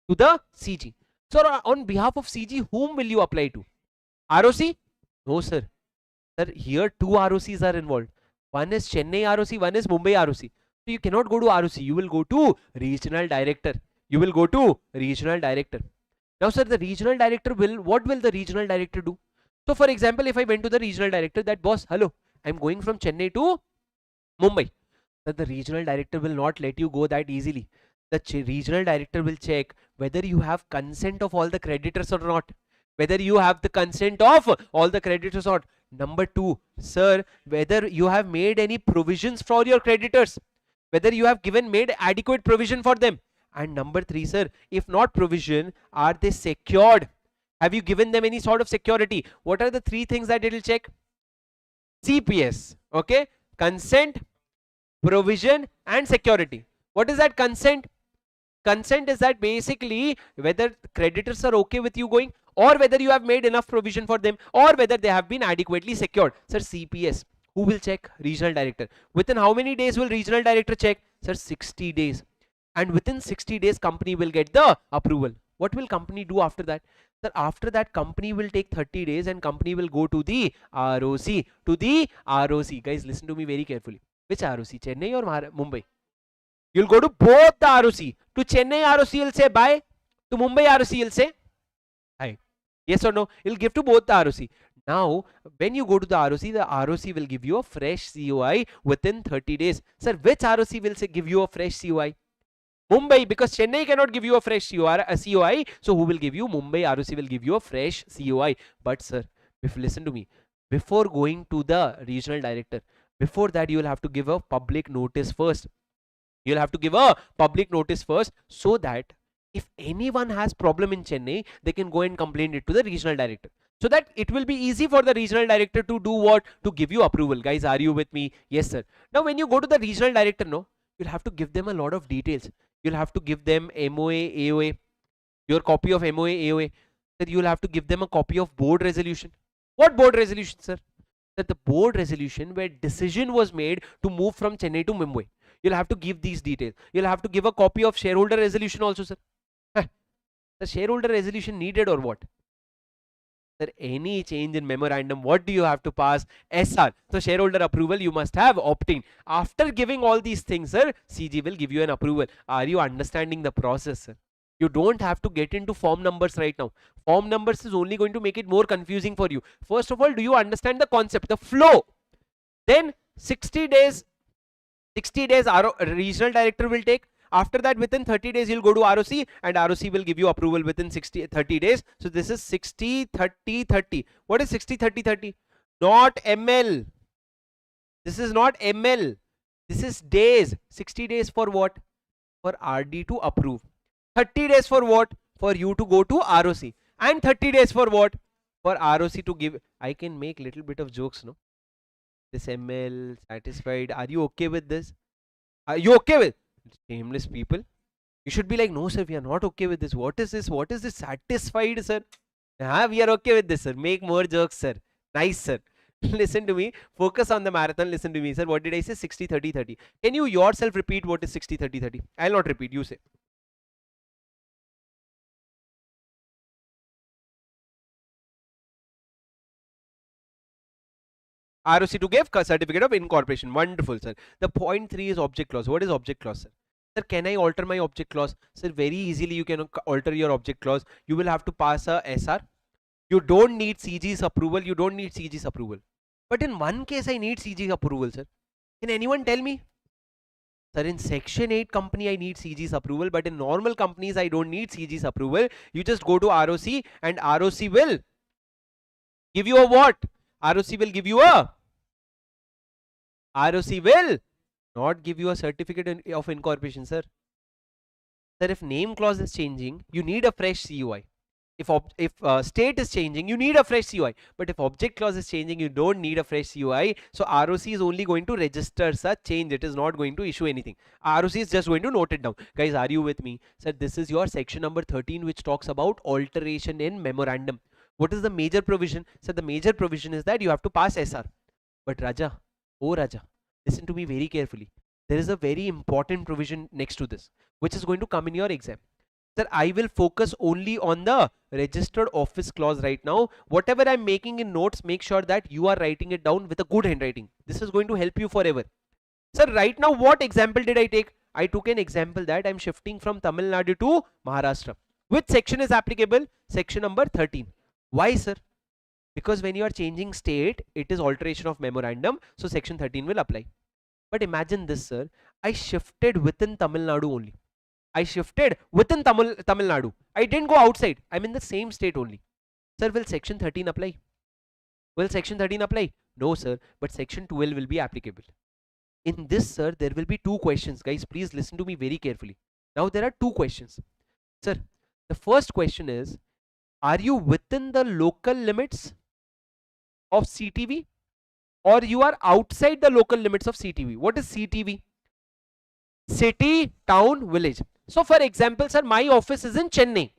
To the CG. So, on behalf of CG, whom will you apply to? ROC? No, sir. Sir, here two ROCs are involved. One is Chennai ROC, one is Mumbai ROC. So you cannot go to ROC. You will go to regional director. You will go to regional director. Now, sir, the regional director what will the regional director do? So, for example, if I went to the regional director, that boss, hello, I'm going from Chennai to Mumbai. Sir, the regional director will not let you go that easily. The regional director will check whether you have consent of all the creditors or not. Whether you have the consent of all the creditors or not. Number 2, sir, whether you have made any provisions for your creditors. Whether you have made adequate provision for them. And number 3, sir, if not provision, are they secured? Have you given them any sort of security? What are the 3 things that it will check? CPS, okay? Consent, provision and security. What is that consent? Consent is that basically whether creditors are okay with you going, or whether you have made enough provision for them, or whether they have been adequately secured. Sir, CPS. Who will check? Regional director. Within how many days will regional director check? Sir, 60 days. And within 60 days, company will get the approval. What will company do after that? Sir, after that, company will take 30 days and company will go to the ROC. To the ROC. Guys, listen to me very carefully. Which ROC? Chennai or Mumbai? You'll go to both the ROC. To Chennai ROC, you'll say bye. To Mumbai ROC, you'll say hi. Yes or no? You'll give to both the ROC. Now, when you go to the ROC will give you a fresh COI within 30 days. Sir, which ROC will give you a fresh COI? Mumbai, because Chennai cannot give you a fresh COI. So, who will give you? Mumbai ROC will give you a fresh COI. But sir, listen to me. Before going to the regional director, before that you will have to give a public notice first. You'll have to give a public notice first, so that if anyone has problem in Chennai, they can go and complain it to the regional director. So that it will be easy for the regional director to do what? To give you approval. Guys, are you with me? Yes, sir. Now, when you go to the regional director, no, you'll have to give them a lot of details. You'll have to give them MOA, AOA, your copy of MOA, AOA. That you'll have to give them a copy of board resolution. What board resolution, sir? That the board resolution where decision was made to move from Chennai to Mumbai. You'll have to give these details. You'll have to give a copy of shareholder resolution also, sir. The shareholder resolution needed or what? Sir, any change in memorandum, what do you have to pass? SR. So shareholder approval you must have obtained. After giving all these things, sir, CG will give you an approval. Are you understanding the process, sir? You don't have to get into form numbers right now. Form numbers is only going to make it more confusing for you. First of all, do you understand the concept, the flow? Then 60 days regional director will take. After that, within 30 days, you'll go to ROC and ROC will give you approval within 30 days. So this is 60, 30, 30. What is 60, 30, 30? Not ML. This is not ML. This is days. 60 days for what? For RD to approve. 30 days for what? For you to go to ROC. And 30 days for what? For ROC to give. I can make little bit of jokes, no? This ML, satisfied. Are you okay with this? Are you okay with? Shameless people. You should be like, no sir, we are not okay with this. What is this? What is this? Satisfied, sir? We are okay with this, sir. Make more jokes, sir. Nice, sir. Listen to me. Focus on the marathon. Listen to me, sir. What did I say? 60, 30, 30. Can you yourself repeat what is 60, 30, 30? I'll not repeat. You say. ROC to give certificate of incorporation. Wonderful, sir. The point 3 is object clause. What is object clause, sir? Sir, can I alter my object clause? Sir, very easily you can alter your object clause. You will have to pass a SR. You don't need CG's approval. You don't need CG's approval. But in one case, I need CG's approval, sir. Can anyone tell me? Sir, in section 8 company, I need CG's approval. But in normal companies, I don't need CG's approval. You just go to ROC and ROC will give you a what? ROC will give you a... ROC will not give you a certificate of incorporation, sir. Sir, if name clause is changing, you need a fresh COI. If state is changing, you need a fresh COI. But if object clause is changing, you don't need a fresh COI. So ROC is only going to register such change. It is not going to issue anything. ROC is just going to note it down. Guys, are you with me? Sir, this is your section number 13, which talks about alteration in memorandum. What is the major provision? Sir, the major provision is that you have to pass SR. But Raja, oh Raja, listen to me very carefully. There is a very important provision next to this, which is going to come in your exam. Sir, I will focus only on the registered office clause right now. Whatever I'm making in notes, make sure that you are writing it down with a good handwriting. This is going to help you forever. Sir, right now, what example did I take? I took an example that I'm shifting from Tamil Nadu to Maharashtra. Which section is applicable? Section number 13. Why, sir? Because when you are changing state, it is alteration of memorandum. So section 13 will apply. But imagine this, sir. I shifted within Tamil Nadu only. I shifted within Tamil Nadu. I didn't go outside. I'm in the same state only. Sir, will section 13 apply? Will section 13 apply? No, sir. But section 12 will be applicable. In this, sir, there will be two questions. Guys, please listen to me very carefully. Now, there are two questions. Sir, the first question is, are you within the local limits of CTV or you are outside the local limits of CTV? What is CTV? City, town, village. So for example, sir, my office is in Chennai.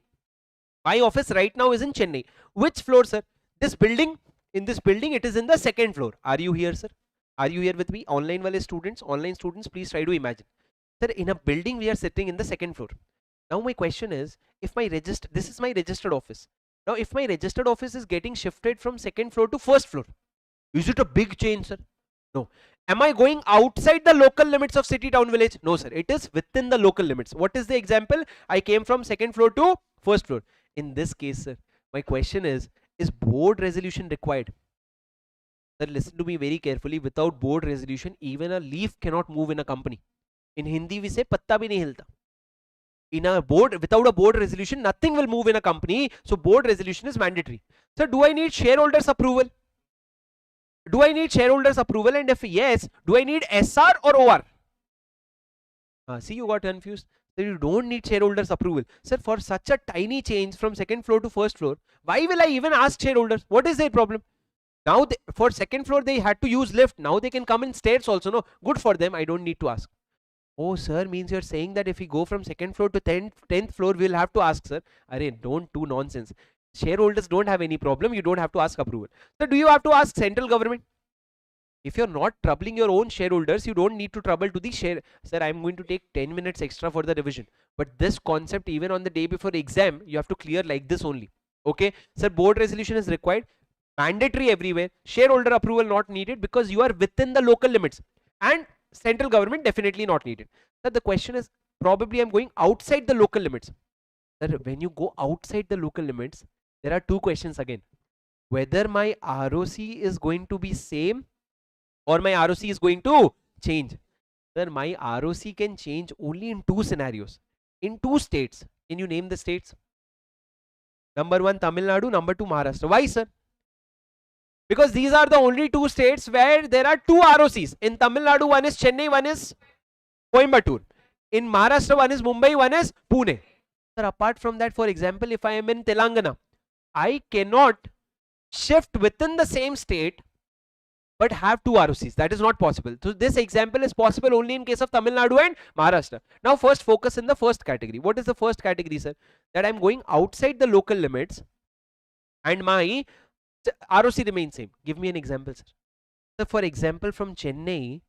My office right now is in Chennai. Which floor, sir? This building. In this building, it is in the second floor. Are you here, sir? Are you here with me? Online students, please try to imagine. Sir, in a building, we are sitting in the second floor. Now my question is, if my this is my registered office. Now if my registered office is getting shifted from second floor to first floor, is it a big change, sir? No. Am I going outside the local limits of city, town, village? No, sir. It is within the local limits. What is the example? I came from second floor to first floor. In this case, sir, my question is board resolution required? Sir, listen to me very carefully. Without board resolution, even a leaf cannot move in a company. In Hindi, we say, patta bhi nahi hilta. In a board, without a board resolution, nothing will move in a company. So board resolution is mandatory. Sir, do I need shareholders approval? Do I need shareholders approval? And if yes, do I need SR or OR? See, you got confused. So you don't need shareholders approval. Sir, for such a tiny change from second floor to first floor, why will I even ask shareholders? What is their problem? Now for second floor they had to use lift. Now they can come in stairs also. No, good for them. I don't need to ask. Oh sir, means you're saying that if we go from second floor to 10th floor, we'll have to ask, sir. Arey, don't do nonsense. Shareholders don't have any problem. You don't have to ask approval. So do you have to ask central government? If you're not troubling your own shareholders, you don't need to trouble to the share. Sir, I'm going to take 10 minutes extra for the revision. But this concept, even on the day before exam, you have to clear like this only. Okay. Sir, board resolution is required. Mandatory everywhere. Shareholder approval not needed because you are within the local limits. And central government definitely not needed. Sir, the question is, probably I'm going outside the local limits. Sir, when you go outside the local limits, there are two questions again. Whether my ROC is going to be same or my ROC is going to change. Sir, my ROC can change only in two scenarios, in two states. Can you name the states? Number one, Tamil Nadu. Number two, Maharashtra. Why, sir? Because these are the only two states where there are two ROCs. In Tamil Nadu, one is Chennai, one is Coimbatore. In Maharashtra, one is Mumbai, one is Pune. Sir, apart from that, for example, if I am in Telangana, I cannot shift within the same state but have two ROCs. That is not possible. So this example is possible only in case of Tamil Nadu and Maharashtra. Now first focus in the first category. What is the first category, sir? That I am going outside the local limits and my ROC remains same. Give me an example, sir. So for example, from Chennai,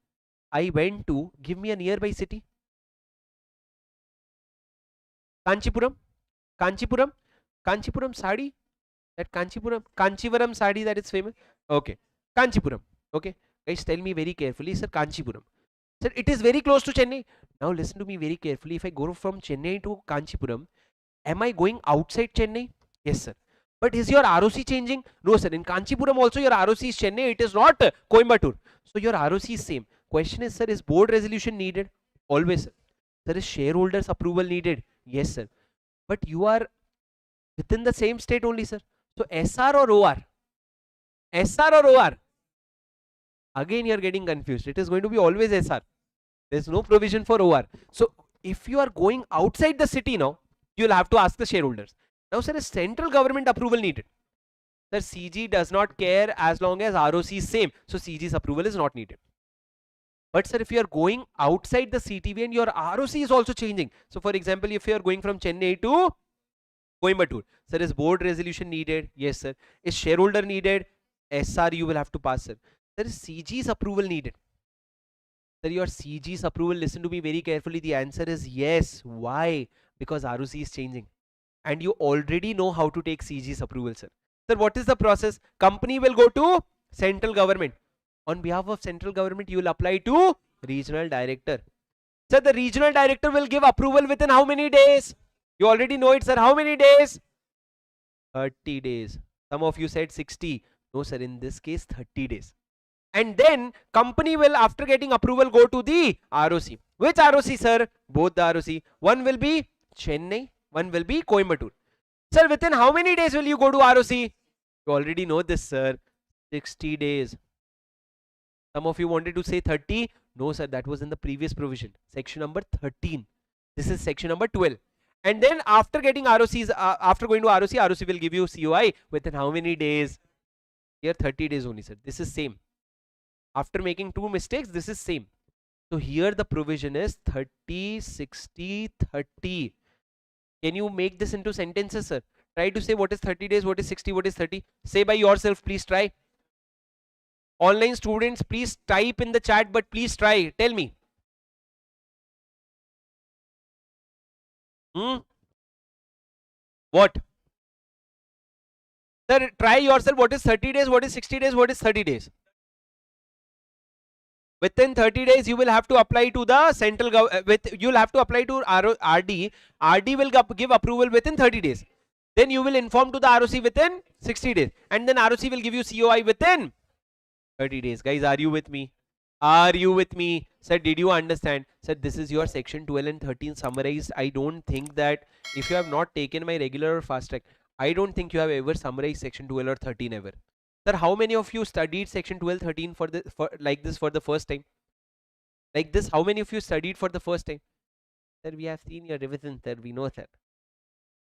I went to, give me a nearby city. Kanchipuram. Kanchipuram. Kanchipuram sari. That Kanchipuram sari that is famous. Okay. Kanchipuram. Okay. Guys, tell me very carefully, sir, Kanchipuram. Sir, it is very close to Chennai. Now listen to me very carefully. If I go from Chennai to Kanchipuram, am I going outside Chennai? Yes, sir. But is your ROC changing? No, sir. In Kanchipuram also your ROC is Chennai. It is not Coimbatore. So your ROC is same. Question is, sir, is board resolution needed? Always, sir. Sir, is shareholders approval needed? Yes, sir. But you are within the same state only, sir. So SR or OR? SR or OR? Again, you are getting confused. It is going to be always SR. There is no provision for OR. So if you are going outside the city now, you will have to ask the shareholders. Now, sir, is central government approval needed? Sir, CG does not care as long as ROC is same. So CG's approval is not needed. But sir, if you are going outside the CTV and your ROC is also changing. So for example, if you are going from Chennai to Coimbatore, sir, is board resolution needed? Yes, sir. Is shareholder needed? SR you will have to pass, sir. Sir, is CG's approval needed? Sir, your CG's approval, listen to me very carefully. The answer is yes. Why? Because ROC is changing. And you already know how to take CG's approval, sir. Sir, what is the process? Company will go to central government. On behalf of central government, you will apply to regional director. Sir, the regional director will give approval within how many days? You already know it, sir. How many days? 30 days. Some of you said 60. No, sir. In this case, 30 days. And then company will, after getting approval, go to the ROC. Which ROC, sir? Both the ROC. One will be Chennai. One will be Coimbatore. Sir, within how many days will you go to ROC? You already know this, sir. 60 days. Some of you wanted to say 30. No, sir. That was in the previous provision. Section number 13. This is section number 12. And then after getting ROCs, after going to ROC, ROC will give you COI within how many days? Here 30 days only, sir. This is same. After making two mistakes, this is same. So here the provision is 30, 60, 30. Can you make this into sentences, sir? Try to say what is 30 days, what is 60, what is 30. Say by yourself, please try. Online students, please type in the chat, but please try. Tell me. What? Sir, try yourself. What is 30 days, what is 60 days, what is 30 days? Within 30 days, you will have to apply to the central government. You will have to apply to RD. RD will give approval within 30 days. Then you will inform to the ROC within 60 days. And then ROC will give you COI within 30 days. Guys, are you with me? Are you with me? Sir, did you understand? Sir, this is your section 12 and 13 summarized. I don't think that if you have not taken my regular or fast track, I don't think you have ever summarized section 12 or 13 ever. Sir, how many of you studied section 12, 13 like this for the first time? Like this, how many of you studied for the first time? Sir, we have seen your revision, sir. We know, sir.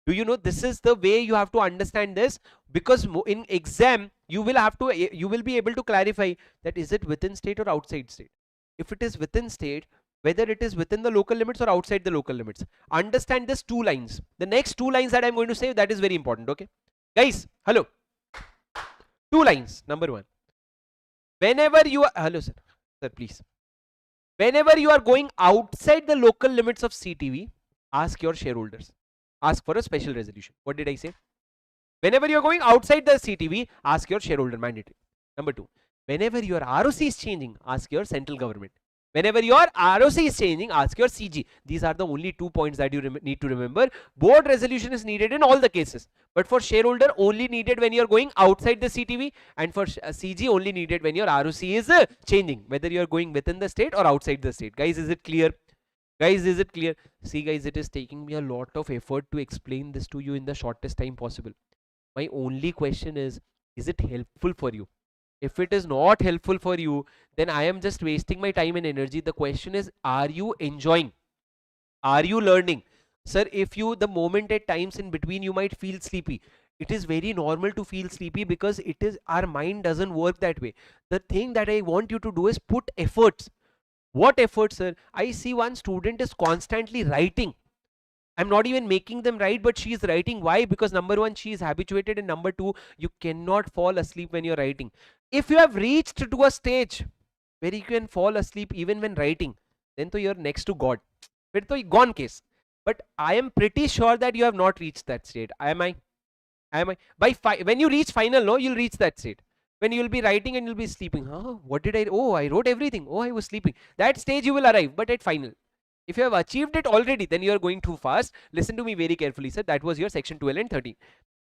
Do you know this is the way you have to understand this? Because in exam, you will be able to clarify that is it within state or outside state. If it is within state, whether it is within the local limits or outside the local limits. Understand this two lines. The next two lines that I'm going to say, that is very important. Okay, guys, hello. Two lines. Number one. Whenever you are, hello sir, sir please. Whenever you are going outside the local limits of CTV, ask your shareholders. Ask for a special resolution. What did I say? Whenever you are going outside the CTV, ask your shareholder, mandatory. Number two, whenever your ROC is changing, ask your central government. Whenever your ROC is changing, ask your CG. These are the only 2 points that you need to remember. Board resolution is needed in all the cases, but for shareholder only needed when you are going outside the CTV, and for CG only needed when your ROC is changing, whether you are going within the state or outside the state. Guys, is it clear? Guys, is it clear? See guys, it is taking me a lot of effort to explain this to you in the shortest time possible. My only question is it helpful for you? If it is not helpful for you, then I am just wasting my time and energy. The question is, are you enjoying? Are you learning? Sir, if you, the moment at times in between you might feel sleepy, it is very normal to feel sleepy because it is, our mind doesn't work that way. The thing that I want you to do is put efforts. What efforts, sir? I see one student is constantly writing. I'm not even making them write, but she is writing. Why? Because number one, she is habituated, and number two, you cannot fall asleep when you're writing. If you have reached to a stage where you can fall asleep even when writing, then to you're next to God. फिर तो gone case. But I am pretty sure that you have not reached that state. Am I? When you reach final, no, you'll reach that state. When you will be writing and you'll be sleeping. Huh? What did I? Oh, I wrote everything. Oh, I was sleeping. That stage you will arrive, but at final. If you have achieved it already, then you are going too fast. Listen to me very carefully, sir. That was your section 12 and 13.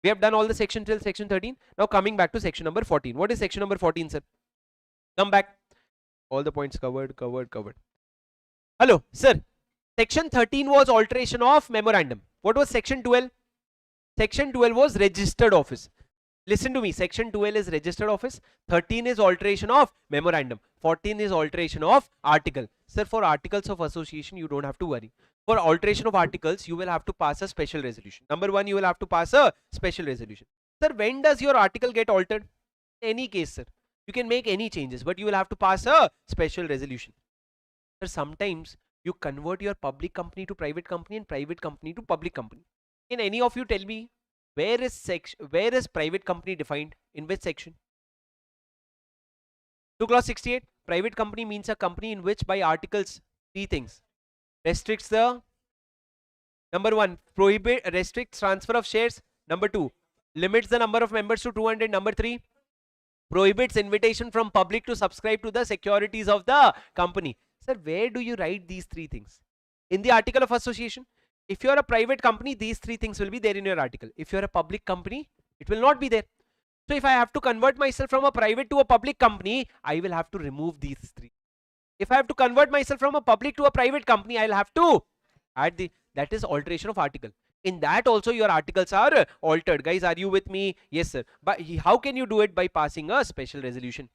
We have done all the section till section 13. Now coming back to section number 14. What is section number 14, sir? Come back. All the points covered. Hello, sir. Section 13 was alteration of memorandum. What was section 12? Section 12 was registered office. Listen to me. Section 12 is registered office. 13 is alteration of memorandum. 14 is alteration of article. Sir, for articles of association, you don't have to worry. For alteration of articles, you will have to pass a special resolution. Number one, you will have to pass a special resolution. Sir, when does your article get altered? In any case, sir. You can make any changes, but you will have to pass a special resolution. Sir, sometimes you convert your public company to private company and private company to public company. Can any of you tell me where is private company defined? In which section? To clause 68. Private company means a company in which by articles three things. Restricts the, number one, restricts transfer of shares. Number two, limits the number of members to 200. Number three, prohibits invitation from public to subscribe to the securities of the company. Sir, where do you write these three things? In the article of association. If you are a private company, these three things will be there in your article. If you are a public company, it will not be there. So if I have to convert myself from a private to a public company, I will have to remove these three. If I have to convert myself from a public to a private company, I'll have to add that is alteration of article. In that also your articles are altered. Guys, are you with me? Yes, sir. But how can you do it? By passing a special resolution.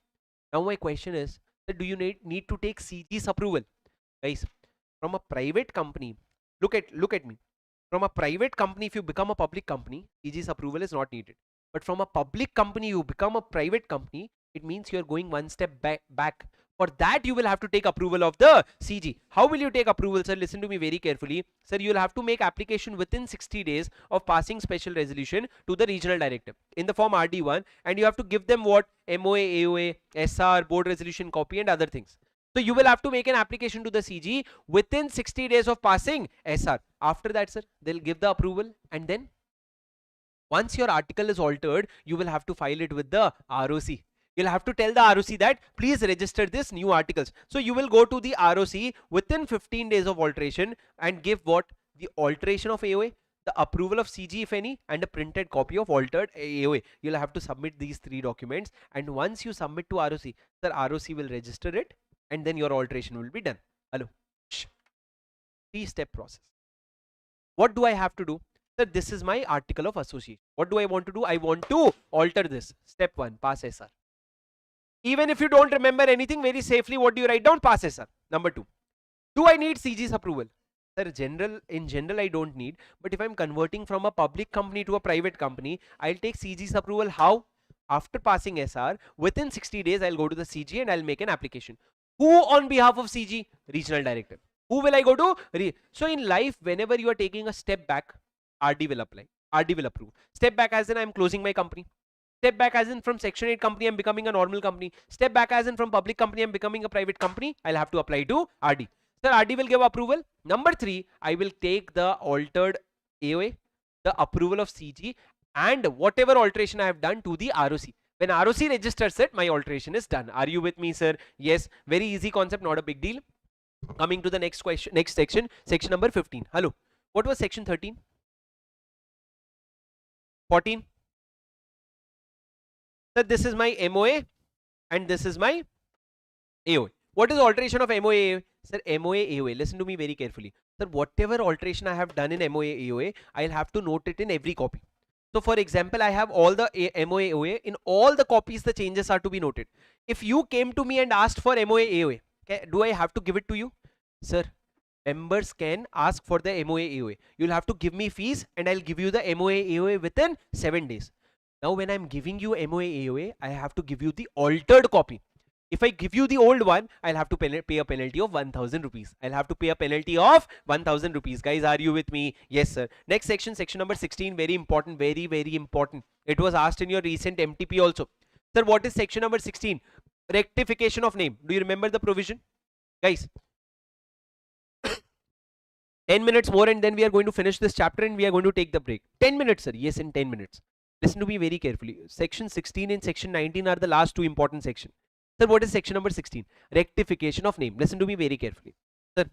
Now my question is, do you need to take CG's approval? Guys, from a private company, look at me. From a private company, if you become a public company, CG's approval is not needed. But from a public company, you become a private company, it means you're going one step back. For that, you will have to take approval of the CG. How will you take approval, sir? Listen to me very carefully. Sir, you will have to make application within 60 days of passing special resolution to the regional director in the form RD1, and you have to give them what? MOA, AOA, SR, board resolution copy and other things. So you will have to make an application to the CG within 60 days of passing SR. After that, sir, they'll give the approval, and then once your article is altered, you will have to file it with the ROC. You'll have to tell the ROC that please register this new articles. So you will go to the ROC within 15 days of alteration and give what? The alteration of AOA, the approval of CG if any, and a printed copy of altered AOA. You'll have to submit these three documents, and once you submit to ROC, the ROC will register it, and then your alteration will be done. Hello. 3-step process. What do I have to do? Sir, this is my article of association. What do I want to do? I want to alter this. Step 1, pass SR. Even if you don't remember anything, very safely, what do you write down? Pass SR. Number 2, do I need CG's approval? Sir, in general I don't need, but if I'm converting from a public company to a private company, I'll take CG's approval. How? After passing SR, within 60 days, I'll go to the CG and I'll make an application. Who on behalf of CG? Regional director. Who will I go to? So in life, whenever you are taking a step back, RD will apply. RD will approve. Step back as in I'm closing my company. Step back as in from section 8 company I'm becoming a normal company. Step back as in from public company I'm becoming a private company. I'll have to apply to RD. Sir, RD will give approval. Number 3, I will take the altered AOA, the approval of CG, and whatever alteration I have done to the ROC. When ROC registers it, my alteration is done. Are you with me, sir? Yes. Very easy concept, not a big deal. Coming to the next question, next section, section number 15. Hello. What was section 13? 14? Sir, this is my MOA and this is my AOA. What is alteration of MOA AOA? Sir, MOA AOA, listen to me very carefully. Sir, whatever alteration I have done in MOA AOA, I'll have to note it in every copy. So for example, I have all the MOA AOA. In all the copies, the changes are to be noted. If you came to me and asked for MOA AOA, okay, do I have to give it to you? Sir, members can ask for the MOA AOA. You'll have to give me fees and I'll give you the MOA AOA within 7 days. Now when I'm giving you MOA AOA, I have to give you the altered copy. If I give you the old one, I'll have to pay a penalty of 1000 rupees. I'll have to pay a penalty of 1000 rupees. Guys, are you with me? Yes, sir. Next section, section number 16. Very important. Very, very important. It was asked in your recent MTP also. Sir, what is section number 16? Rectification of name. Do you remember the provision? Guys, 10 minutes more and then we are going to finish this chapter and we are going to take the break. 10 minutes, sir. Yes, in 10 minutes. Listen to me very carefully. Section 16 and section 19 are the last two important sections. Sir, what is section number 16? Rectification of name. Listen to me very carefully. Sir,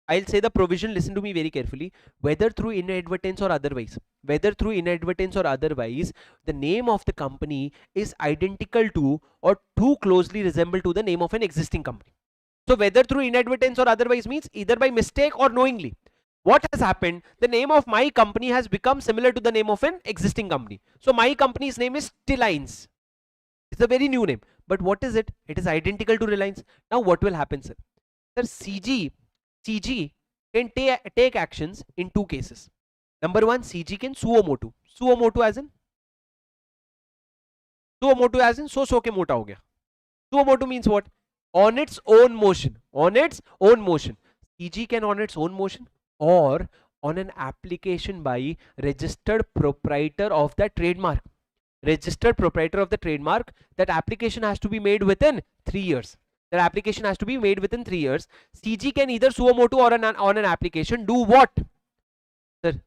I'll say the provision, listen to me very carefully. Whether through inadvertence or otherwise, the name of the company is identical to or too closely resemble to the name of an existing company. So whether through inadvertence or otherwise means either by mistake or knowingly. What has happened? The name of my company has become similar to the name of an existing company. So my company's name is Reliance. It's a very new name. But what is it? It is identical to Reliance. Now what will happen, sir? Sir, CG can take actions in two cases. Number one, CG can suo motu. Suo motu as in so ke mota ho gaya. Suo motu means what? On its own motion. On its own motion. CG can on its own motion or on an application by registered proprietor of the trademark. Registered proprietor of the trademark, that application has to be made within 3 years. That application has to be made within 3 years. CG can either suo motu or on an application do what? Sir,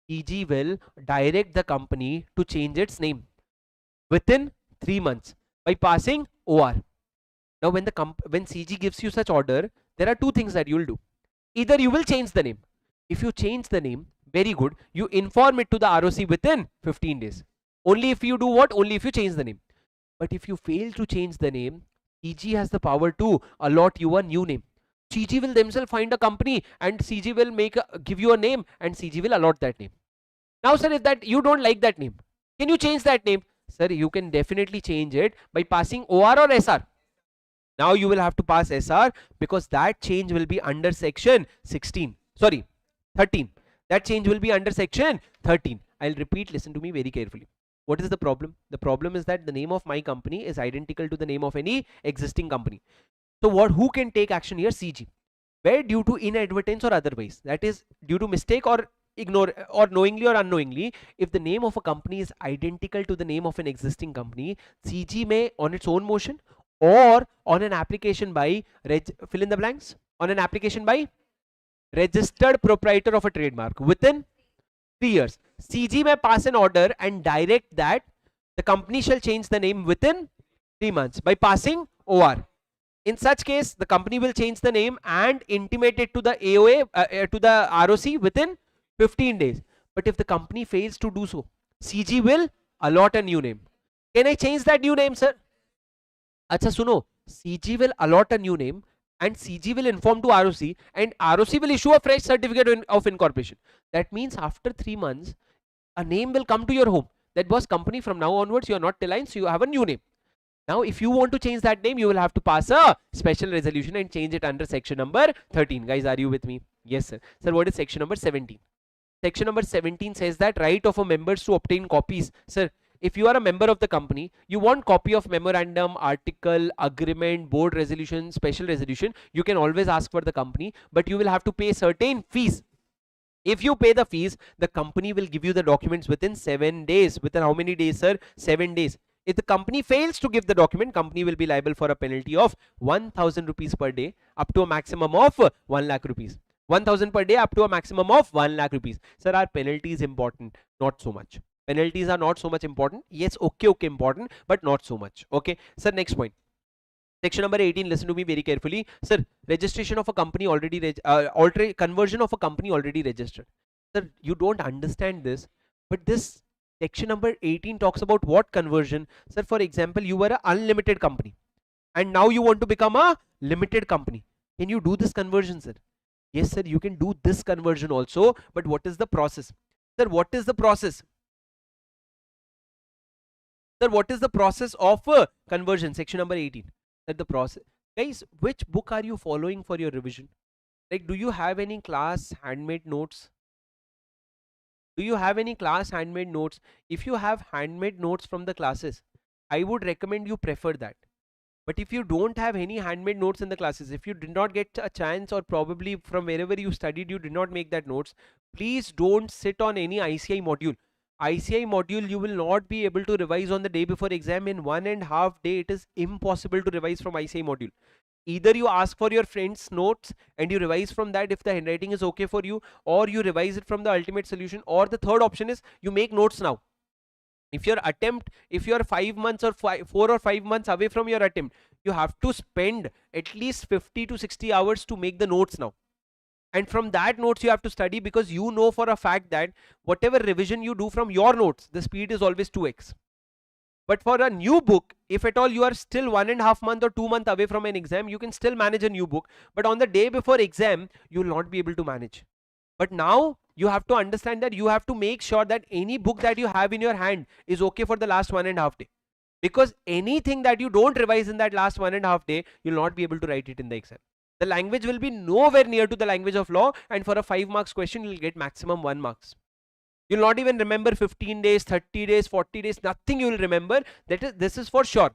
CG will direct the company to change its name within 3 months by passing OR. Now when CG gives you such order, there are two things that you will do. Either you will change the name. If you change the name, very good, you inform it to the ROC within 15 days. Only if you do what? Only if you change the name. But if you fail to change the name, CG has the power to allot you a new name. CG will themselves find a company and CG will give you a name and CG will allot that name. Now sir, if that you don't like that name, can you change that name? Sir, you can definitely change it by passing OR or SR. Now you will have to pass SR because that change will be under section 13. That change will be under section 13. I'll repeat, listen to me very carefully. What is the problem? The problem is that the name of my company is identical to the name of any existing company. So who can take action here? CG. Where due to inadvertence or otherwise, that is due to mistake or ignore or knowingly or unknowingly, if the name of a company is identical to the name of an existing company, CG may on its own motion or on an application by fill in the blanks, on an application by registered proprietor of a trademark within 3 years. CG may pass an order and direct that the company shall change the name within 3 months by passing OR. In such case, the company will change the name and intimate it to the AOA, to the ROC within 15 days. But if the company fails to do so, CG will allot a new name. Can I change that new name, sir? Acha suno, CG will allot a new name and CG will inform to ROC and ROC will issue a fresh certificate of incorporation. That means after 3 months, a name will come to your home. That was company, from now onwards you are not Reliance, so you have a new name. Now if you want to change that name, you will have to pass a special resolution and change it under section number 13. Guys, are you with me? Yes, sir. Sir, what is section number 17? Section number 17 says that right of a members to obtain copies. Sir, if you are a member of the company, you want copy of memorandum, article, agreement, board resolution, special resolution, you can always ask for the company, but you will have to pay certain fees. If you pay the fees, the company will give you the documents within 7 days. Within how many days, sir? 7 days. If the company fails to give the document, company will be liable for a penalty of 1000 rupees per day up to a maximum of 1 lakh rupees. 1000 per day up to a maximum of 1 lakh rupees. Sir, our penalty is important, not so much. Penalties are not so much important. Yes, okay, important, but not so much. Okay, sir, next point. Section number 18, listen to me very carefully. Sir, registration of a company already, conversion of a company already registered. Sir, you don't understand this, but this section number 18 talks about what conversion? Sir, for example, you were an unlimited company and now you want to become a limited company. Can you do this conversion, sir? Yes, sir, you can do this conversion also, but what is the process? Sir, what is the process? Sir, what is the process of conversion? Section number 18. That the process. Guys, which book are you following for your revision? Like, do you have any class handmade notes? Do you have any class handmade notes? If you have handmade notes from the classes, I would recommend you prefer that. But if you don't have any handmade notes in the classes, if you did not get a chance, or probably from wherever you studied you did not make that notes, please don't sit on any ICI module. ICI module you will not be able to revise on the day before exam. In 1.5 day it is impossible to revise from ICI module. Either you ask for your friend's notes and you revise from that if the handwriting is okay for you, or you revise it from the ultimate solution, or the third option is you make notes now. If your attempt, if you are 5 months or 4 or 5 months away from your attempt, you have to spend at least 50 to 60 hours to make the notes now. And from that notes you have to study, because you know for a fact that whatever revision you do from your notes, the speed is always 2x. But for a new book, if at all you are still 1.5 month or 2 months away from an exam, you can still manage a new book. But on the day before exam, you will not be able to manage. But now you have to understand that you have to make sure that any book that you have in your hand is okay for the last 1.5 day. Because anything that you don't revise in that last 1.5 day, you'll not be able to write it in the exam. The language will be nowhere near to the language of law, and for a 5 marks question, you'll get maximum 1 marks. You'll not even remember 15 days, 30 days, 40 days, nothing you will remember. This is for sure.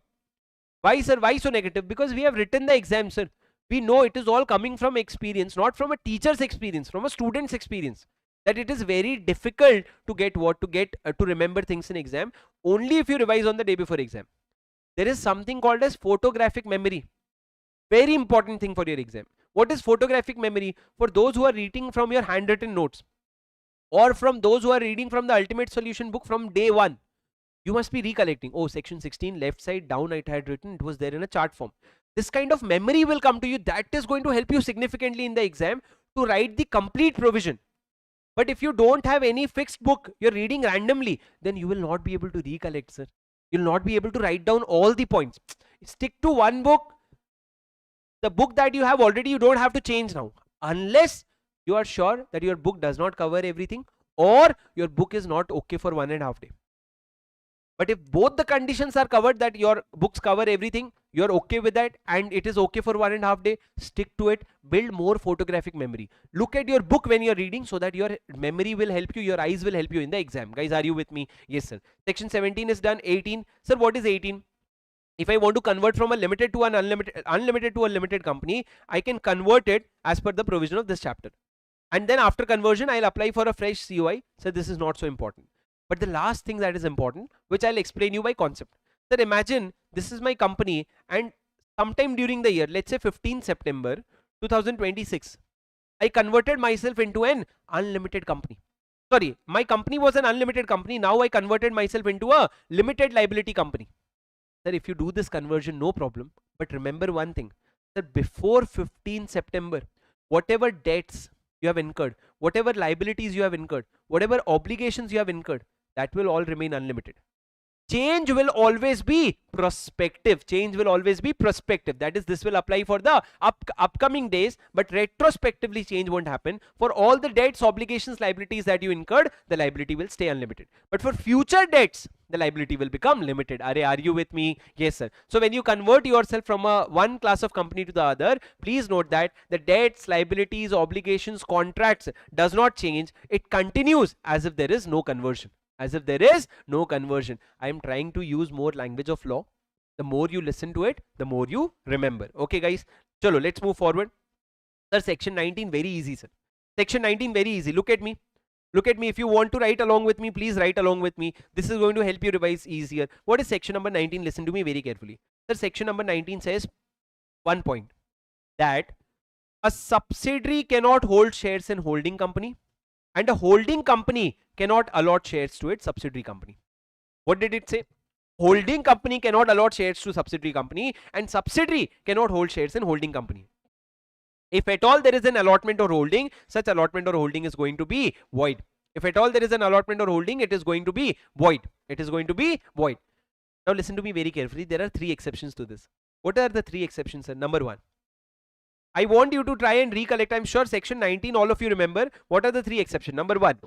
Why, sir? Why so negative? Because we have written the exam, sir. We know it is all coming from experience, not from a teacher's experience, from a student's experience. That it is very difficult to get to remember things in exam, only if you revise on the day before exam. There is something called as photographic memory. Very important thing for your exam. What is photographic memory? For those who are reading from your handwritten notes, or from those who are reading from the ultimate solution book from day one, you must be recollecting, oh, section 16 left side down it had written, it was there in a chart form. This kind of memory will come to you. That is going to help you significantly in the exam to write the complete provision. But if you don't have any fixed book, you're reading randomly, then you will not be able to recollect, sir. You'll not be able to write down all the points. Stick to one book. The book that you have already, you don't have to change now, unless you are sure that your book does not cover everything, or your book is not okay for 1.5 day. But if both the conditions are covered, that your books cover everything, you're okay with that, and it is okay for 1.5 day, stick to it. Build more photographic memory. Look at your book when you're reading, so that your memory will help you, your eyes will help you in the exam. Guys, are you with me? Yes, sir. Section 17 is done. 18. Sir, what is 18? If I want to convert from a limited to an unlimited to a limited company, I can convert it as per the provision of this chapter. And then after conversion, I'll apply for a fresh COI. So this is not so important. But the last thing that is important, which I'll explain you by concept. Sir, imagine this is my company, and sometime during the year, let's say 15 September 2026, I converted myself into an unlimited company. Sorry, my company was an unlimited company. Now I converted myself into a limited liability company. Sir, if you do this conversion, no problem. But remember one thing, that before 15 September, whatever debts you have incurred, whatever liabilities you have incurred, whatever obligations you have incurred, that will all remain unlimited. change will always be prospective. Change will always be prospective. That is, this will apply for the upcoming days, but retrospectively change won't happen. For all the debts, obligations, liabilities that you incurred, the liability will stay unlimited. But for future debts, the liability will become limited. Are you with me? Yes, sir. So when you convert yourself from one class of company to the other, please note that the debts, liabilities, obligations, contracts does not change. It continues as if there is no conversion. As if there is no conversion. I am trying to use more language of law. The more you listen to it, the more you remember. Okay, guys. Chalo, let's move forward. Sir, section 19 very easy, sir. Section 19 very easy. Look at me. Look at me. If you want to write along with me, please write along with me. This is going to help you revise easier. What is section number 19? Listen to me very carefully. Sir, section number 19 says one point, that a subsidiary cannot hold shares in holding company, and a holding company cannot allot shares to its subsidiary company. What did it say? Holding company cannot allot shares to subsidiary company, and subsidiary cannot hold shares in holding company. If at all there is an allotment or holding, such allotment or holding is going to be void. If at all there is an allotment or holding, it is going to be void. It is going to be void. Now listen to me very carefully. There are 3 exceptions to this. What are the 3 exceptions, sir? Number 1. I want you to try and recollect. I'm sure section 19, all of you remember. What are the 3 exceptions? Number 1.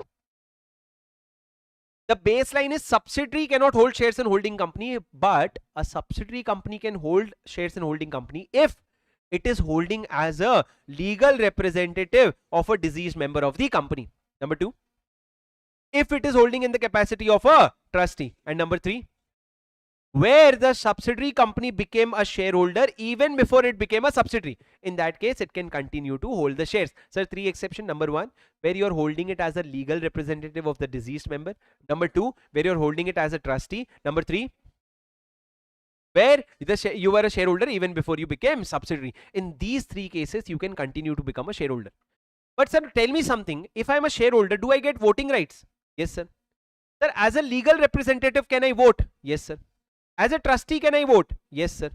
The baseline is subsidiary cannot hold shares in holding company, but a subsidiary company can hold shares in holding company if it is holding as a legal representative of a deceased member of the company. Number 2, if it is holding in the capacity of a trustee. And number 3, where the subsidiary company became a shareholder even before it became a subsidiary. In that case, it can continue to hold the shares. So 3 exceptions. Number 1, where you're holding it as a legal representative of the deceased member. Number 2, where you're holding it as a trustee. Number 3, where you were a shareholder even before you became subsidiary. In these 3 cases, you can continue to become a shareholder. But sir, tell me something. If I'm a shareholder, do I get voting rights? Yes, sir. Sir, as a legal representative, can I vote? Yes, sir. As a trustee, can I vote? Yes, sir.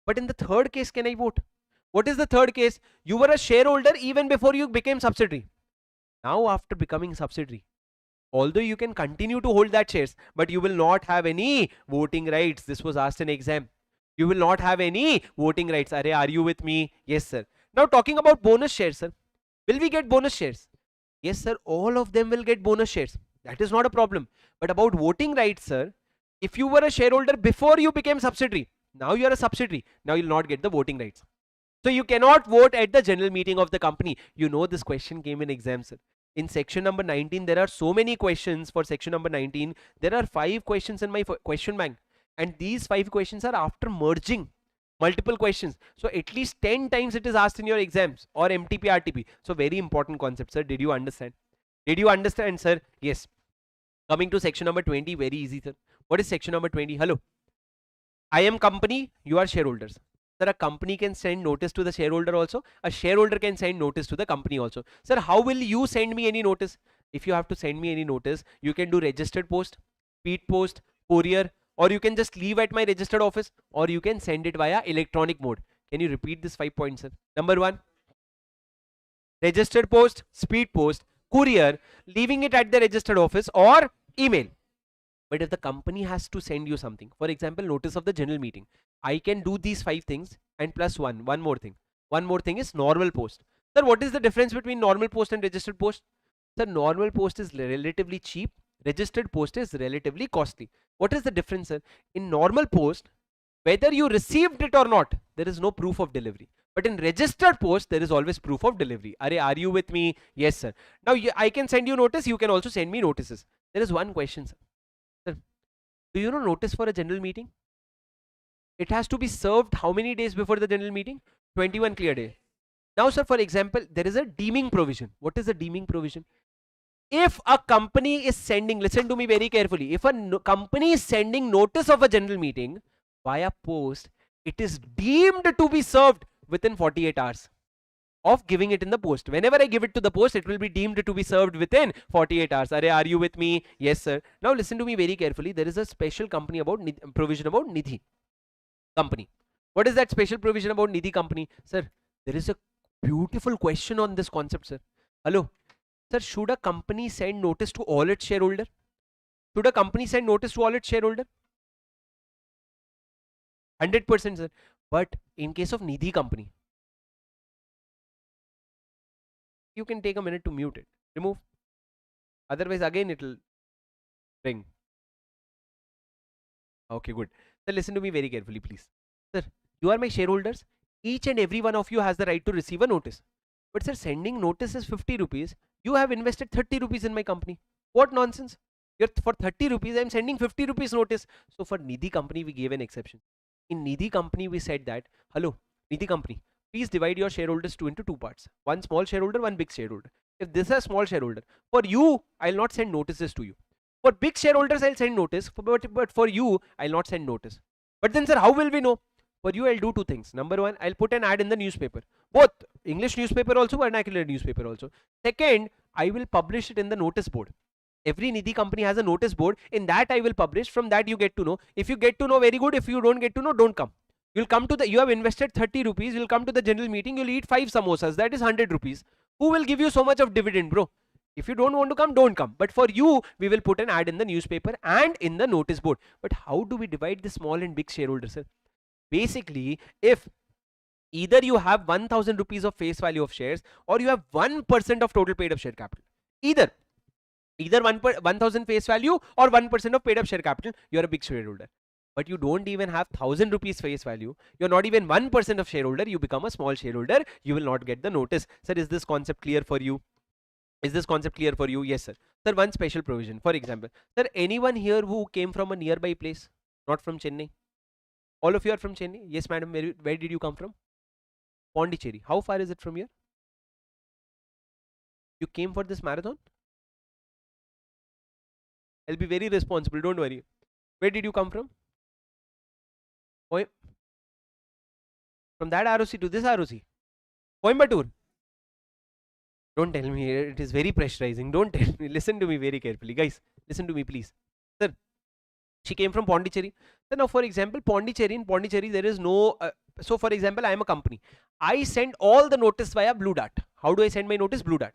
But in the 3rd case, can I vote? What is the 3rd case? You were a shareholder even before you became subsidiary. Now, after becoming subsidiary, although you can continue to hold that shares, but you will not have any voting rights. This was asked in exam. You will not have any voting rights. Are you with me? Yes, sir. Now, talking about bonus shares, sir. Will we get bonus shares? Yes, sir. All of them will get bonus shares. That is not a problem. But about voting rights, sir, if you were a shareholder before you became subsidiary, now you are a subsidiary, now you will not get the voting rights. So you cannot vote at the general meeting of the company. You know this question came in exam, sir. In section number 19, there are so many questions for section number 19. There are 5 questions in my question bank. And these 5 questions are after merging multiple questions. So at least 10 times it is asked in your exams or MTP, RTP. So very important concept, sir. Did you understand? Did you understand, sir? Yes. Coming to section number 20, very easy, sir. What is section number 20? Hello. I am company, you are shareholders. Sir, a company can send notice to the shareholder also. A shareholder can send notice to the company also. Sir, how will you send me any notice? If you have to send me any notice, you can do registered post, speed post, courier, or you can just leave at my registered office, or you can send it via electronic mode. Can you repeat this 5 points, sir? Number 1, registered post, speed post, courier, leaving it at the registered office, or email. But if the company has to send you something, for example, notice of the general meeting, I can do these 5 things and plus one more thing. One more thing is normal post. Sir, what is the difference between normal post and registered post? Sir, normal post is relatively cheap. Registered post is relatively costly. What is the difference, sir? In normal post, whether you received it or not, there is no proof of delivery. But in registered post, there is always proof of delivery. Are you with me? Yes, sir. Now, I can send you notice. You can also send me notices. There is one question, sir. Do you know notice for a general meeting? It has to be served how many days before the general meeting? 21 clear days. Now, sir, for example, there is a deeming provision. What is the deeming provision? If a company is sending, listen to me very carefully. If a company is sending notice of a general meeting via post, it is deemed to be served within 48 hours of giving it in the post. Whenever I give it to the post, it will be deemed to be served within 48 hours. Are you with me? Yes, sir. Now listen to me very carefully. There is a special company about provision about Nidhi company. What is that special provision about Nidhi company? Sir, there is a beautiful question on this concept, sir. Hello. Sir, should a company send notice to all its shareholder? Should a company send notice to all its shareholder? 100% sir. But in case of Nidhi company, you can take a minute to mute it, remove, otherwise again it will ring. Okay, good. So listen to me very carefully, please. Sir, you are my shareholders. Each and every one of you has the right to receive a notice. But sir, sending notice is 50 rupees. You have invested 30 rupees in my company. What nonsense? You're for 30 rupees, I'm sending 50 rupees notice. So for Nidhi company, we gave an exception. In Nidhi company, we said that, hello, Nidhi company, please divide your shareholders into two parts. One small shareholder, one big shareholder. If this is a small shareholder, for you, I'll not send notices to you. For big shareholders, I'll send notice, but for you, I'll not send notice. But then, sir, how will we know? For you, I'll do two things. Number one, I'll put an ad in the newspaper, both English newspaper also, vernacular newspaper also. Second, I will publish it in the notice board. Every Nidhi company has a notice board. In that, I will publish. From that, you get to know. If you get to know, very good. If you don't get to know, don't come. You'll come to the, you have invested 30 rupees. You'll come to the general meeting. You'll eat 5 samosas. That is 100 rupees. Who will give you so much of dividend, bro? If you don't want to come, don't come. But for you, we will put an ad in the newspaper and in the notice board. But how do we divide the small and big shareholders, sir? Basically, if either you have 1000 rupees of face value of shares or you have 1% of total paid up share capital, either 1000 face value or 1% of paid up share capital, you're a big shareholder. But you don't even have 1000 rupees face value, you're not even 1% of shareholder, you become a small shareholder, you will not get the notice. Sir, is this concept clear for you? Is this concept clear for you? Yes, sir. Sir, one special provision. For example, sir, anyone here who came from a nearby place, not from Chennai? All of you are from Chennai? Yes, madam. Where did you come from? Pondicherry. How far is it from here? You came for this marathon? I'll be very responsible. Don't worry. Where did you come from? From that ROC to this ROC? Coimbatore? Don't tell me, it is very pressurizing. Don't tell me. Listen to me very carefully. Guys, listen to me, please. Sir, she came from Pondicherry. So now, for example, in Pondicherry, there is no... so, for example, I am a company. I send all the notice via Blue Dart. How do I send my notice? Blue Dart.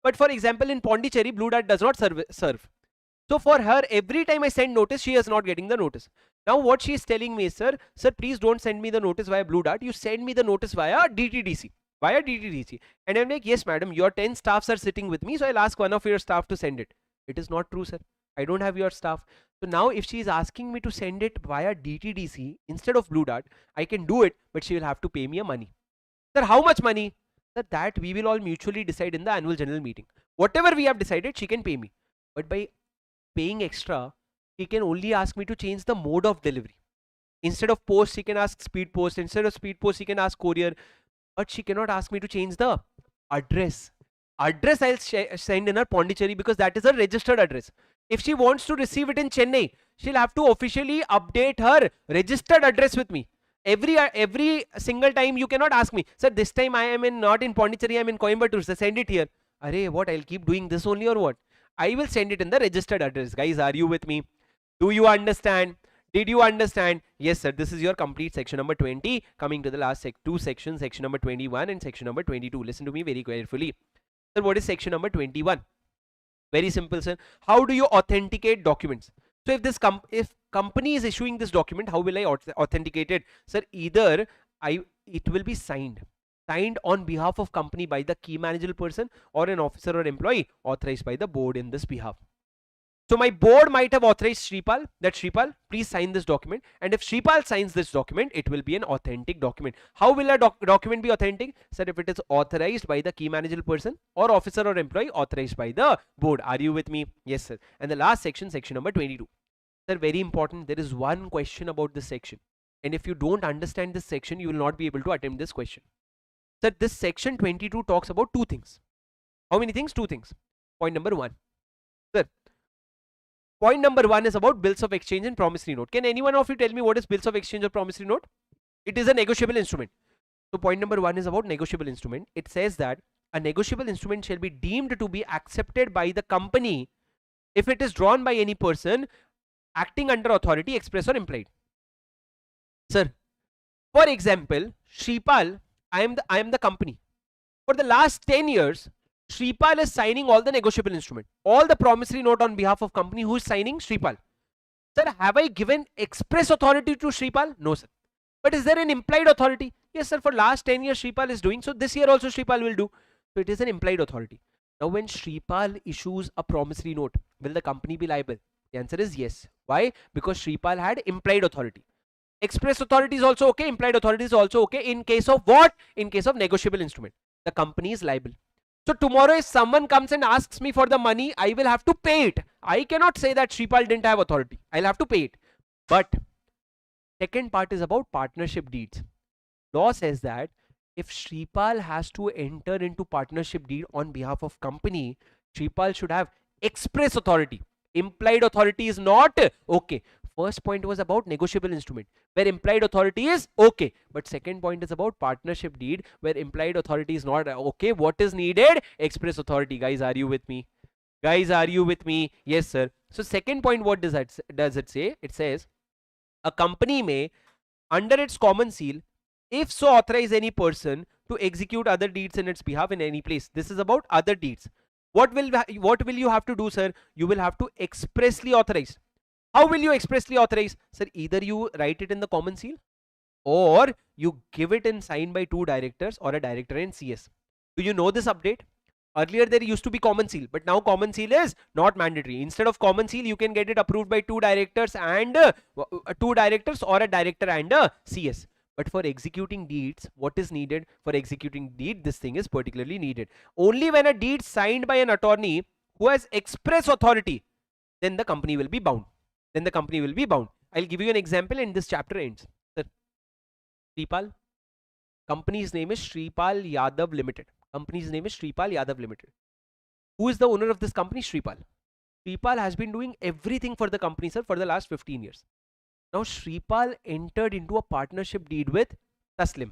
But for example, in Pondicherry, Blue Dart does not serve. So for her, every time I send notice, she is not getting the notice. Now what she is telling me is, sir, please don't send me the notice via Blue Dart. You send me the notice via DTDC. Via DTDC. And I'm like, yes, madam, your 10 staffs are sitting with me. So I'll ask one of your staff to send it. It is not true, sir. I don't have your staff. So now if she is asking me to send it via DTDC instead of Blue Dart, I can do it, but she will have to pay me a money. Sir, how much money? Sir, that we will all mutually decide in the annual general meeting. Whatever we have decided, she can pay me. But by paying extra, she can only ask me to change the mode of delivery. Instead of post, she can ask speed post. Instead of speed post, she can ask courier. But she cannot ask me to change the address. Address I'll send in her Pondicherry because that is her registered address. If she wants to receive it in Chennai, she'll have to officially update her registered address with me. Every single time you cannot ask me, sir, this time I am not in Pondicherry, I am in Coimbatore, so send it here. Arey, what, I'll keep doing this only or what? I will send it in the registered address. Guys, are you with me? Do you understand? Did you understand? Yes, sir. This is your complete section number 20. Coming to the last two sections, section number 21 and section number 22. Listen to me very carefully. Sir, what is section number 21? Very simple, sir. How do you authenticate documents? So if if company is issuing this document, how will I authenticate it? Sir, either it will be signed on behalf of company by the key managerial person or an officer or employee authorized by the board in this behalf. So my board might have authorized Shripal that Shripal, please sign this document. And if Shripal signs this document, it will be an authentic document. How will a document be authentic? Sir, if it is authorized by the key managerial person or officer or employee authorized by the board. Are you with me? Yes, sir. And the last section, section number 22. Sir, very important. There is one question about this section. And if you don't understand this section, you will not be able to attempt this question. Sir, this section 22 talks about two things. How many things? Two things. Point number one. Sir, point number one is about bills of exchange and promissory note. Can anyone of you tell me what is bills of exchange or promissory note? It is a negotiable instrument. So point number one is about negotiable instrument. It says that a negotiable instrument shall be deemed to be accepted by the company if it is drawn by any person acting under authority express or implied. Sir, for example, Shripal, I am the company. For the last 10 years, Shripal is signing all the negotiable instrument, all the promissory note on behalf of company. Who is signing? Shripal. Sir, have I given express authority to Shripal? No, sir. But is there an implied authority? Yes, sir. For last 10 years, Shripal is doing. So this year also Shripal will do. So it is an implied authority. Now, when Shripal issues a promissory note, will the company be liable? The answer is yes. Why? Because Shripal had implied authority. Express authority is also okay. Implied authority is also okay. In case of what? In case of negotiable instrument, the company is liable. So tomorrow if someone comes and asks me for the money, I will have to pay it. I cannot say that Shripal didn't have authority. I'll have to pay it. But second part is about partnership deeds. Law says that if Shripal has to enter into partnership deed on behalf of company, Shripal should have express authority. Implied authority is not okay. First point was about negotiable instrument, where implied authority is okay. But second point is about partnership deed, where implied authority is not okay. What is needed? Express authority. Guys, are you with me? Guys, are you with me? Yes, sir. So second point, what does it say? It says a company may, under its common seal, if so authorize any person to execute other deeds in its behalf in any place. This is about other deeds. What will you have to do, sir? You will have to expressly authorize. How will you expressly authorize? Sir, either you write it in the common seal or you give it in signed by two directors or a director and CS. Do you know this update? Earlier there used to be common seal, but now common seal is not mandatory. Instead of common seal, you can get it approved by two directors and two directors or a director and a CS. But for executing deeds, what is needed? For executing deed, this thing is particularly needed. Only when a deed signed by an attorney who has express authority, then the company will be bound. Then the company will be bound. I'll give you an example and this chapter ends. Sir, Shripal, company's name is Shripal Yadav Limited. Company's name is Shripal Yadav Limited. Who is the owner of this company? Shripal. Shripal has been doing everything for the company, sir, for the last 15 years. Now Shripal entered into a partnership deed with Taslim.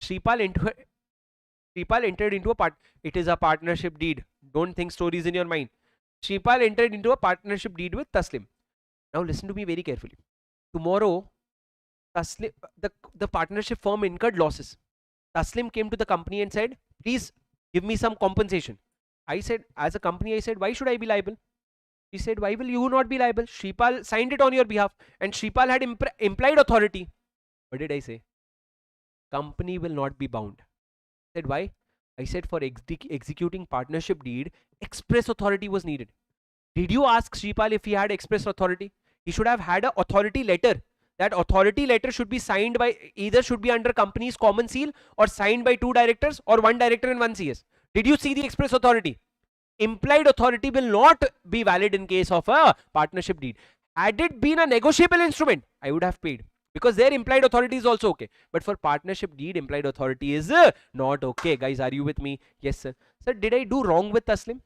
Shripal entered into a it is a partnership deed. Don't think stories in your mind. Shripal entered into a partnership deed with Taslim. Now listen to me very carefully. Tomorrow, Taslim, the partnership firm incurred losses. Taslim came to the company and said, please give me some compensation. I said, as a company, I said, why should I be liable? He said, why will you not be liable? Shripal signed it on your behalf and Shripal had implied authority. What did I say? Company will not be bound. I said, why? I said, for executing partnership deed, express authority was needed. Did you ask Shripal if he had express authority? He should have had an authority letter. That authority letter should be signed by, either should be under company's common seal or signed by two directors or one director and one CS. Did you see the express authority? Implied authority will not be valid in case of a partnership deed. Had it been a negotiable instrument, I would have paid, because their implied authority is also okay. But for partnership deed, implied authority is not okay. Guys, are you with me? Yes, sir. Sir, did I do wrong with Taslim?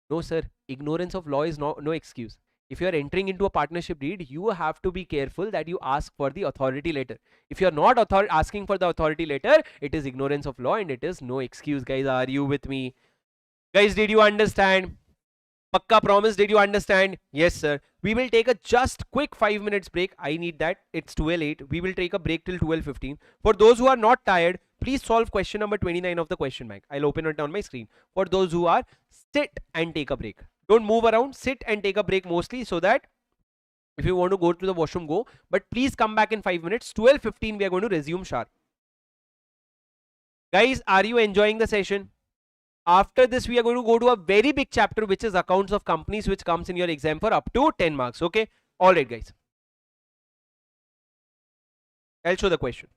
No, sir. Ignorance of law is no excuse. If you are entering into a partnership deed, you have to be careful that you ask for the authority letter. If you are not asking for the authority letter, it is ignorance of law and it is no excuse. Guys, are you with me? Guys, did you understand? Pakka promise, did you understand? Yes, sir. We will take a just quick 5 minutes break. I need that. It's 12:08. We will take a break till 12:15. For those who are not tired, please solve question number 29 of the question bank. I'll open it on my screen. For those who are, sit and take a break. Don't move around. Sit and take a break mostly, so that if you want to go to the washroom, go. But please come back in 5 minutes. 12:15 we are going to resume sharp. Guys, are you enjoying the session? After this, we are going to go to a very big chapter, which is accounts of companies, which comes in your exam for up to 10 marks. Okay. All right, guys. I'll show the question.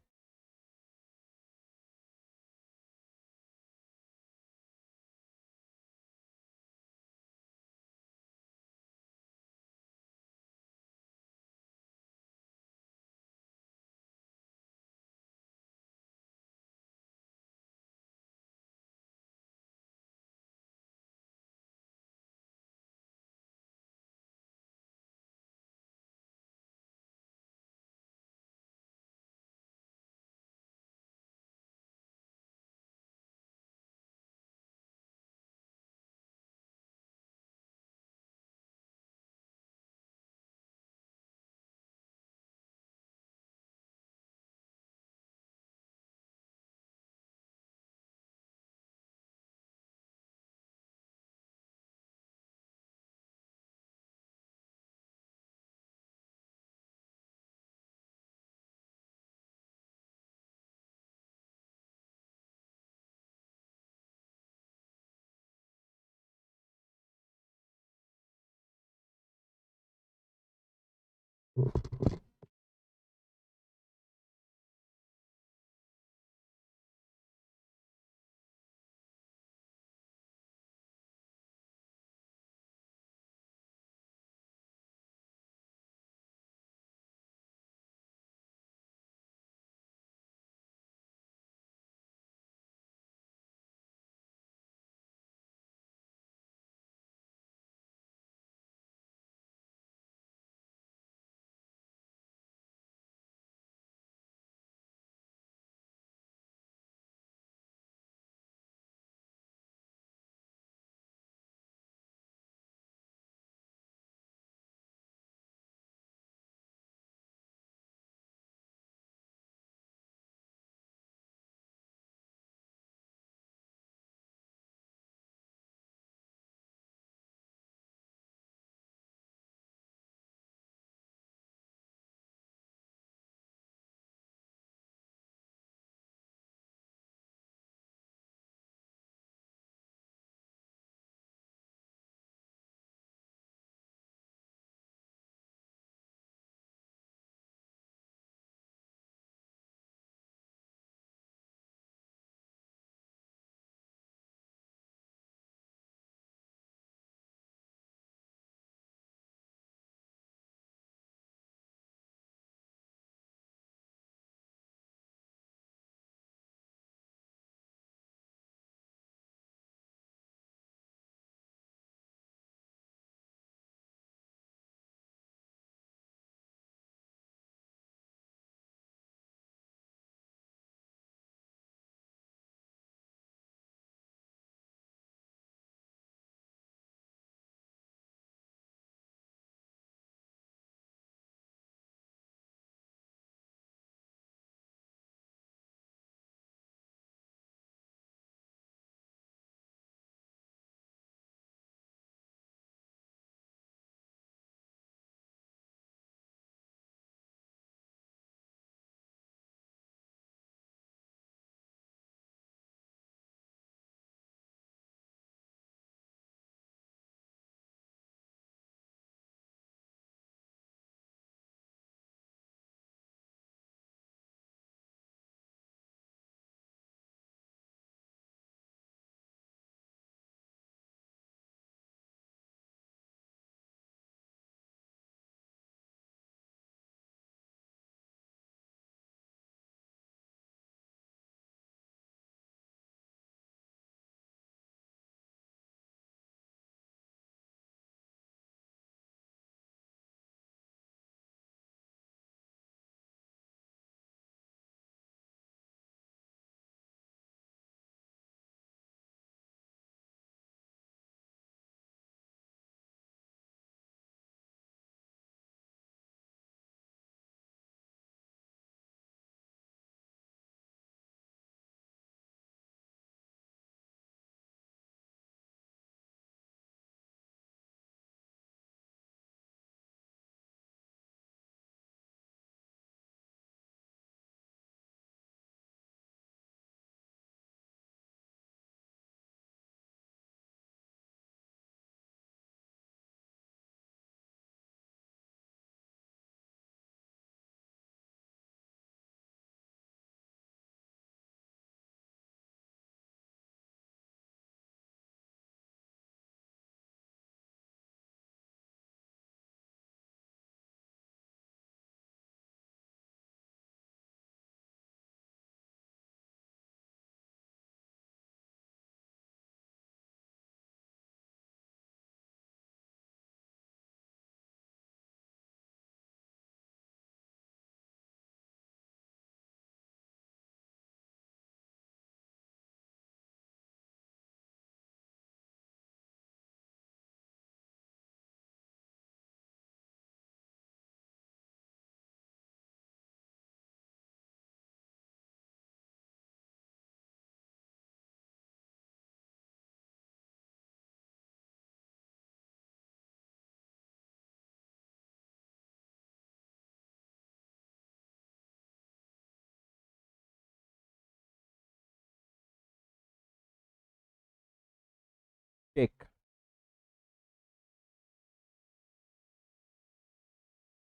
Check.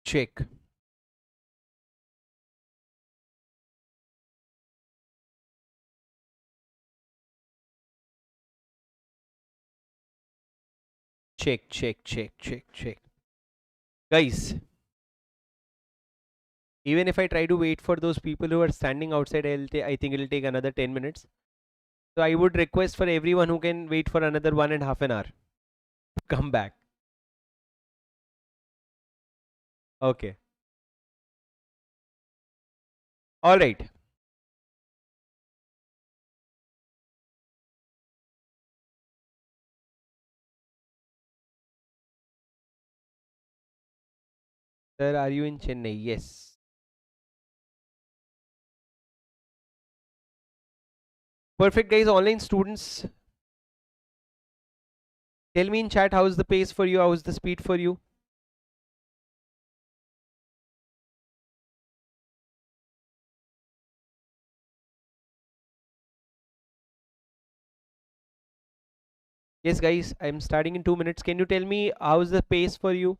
check. Check, check, check, check, check. Guys, even if I try to wait for those people who are standing outside, I think it'll take another 10 minutes. So I would request for everyone who can wait for another 1.5 hours. Come back. Okay. All right. Sir, are you in Chennai? Yes. Perfect, guys. Online students, tell me in chat how's the pace for you, how's the speed for you. Yes, guys, I'm starting in 2 minutes. Can you tell me how's the pace for you?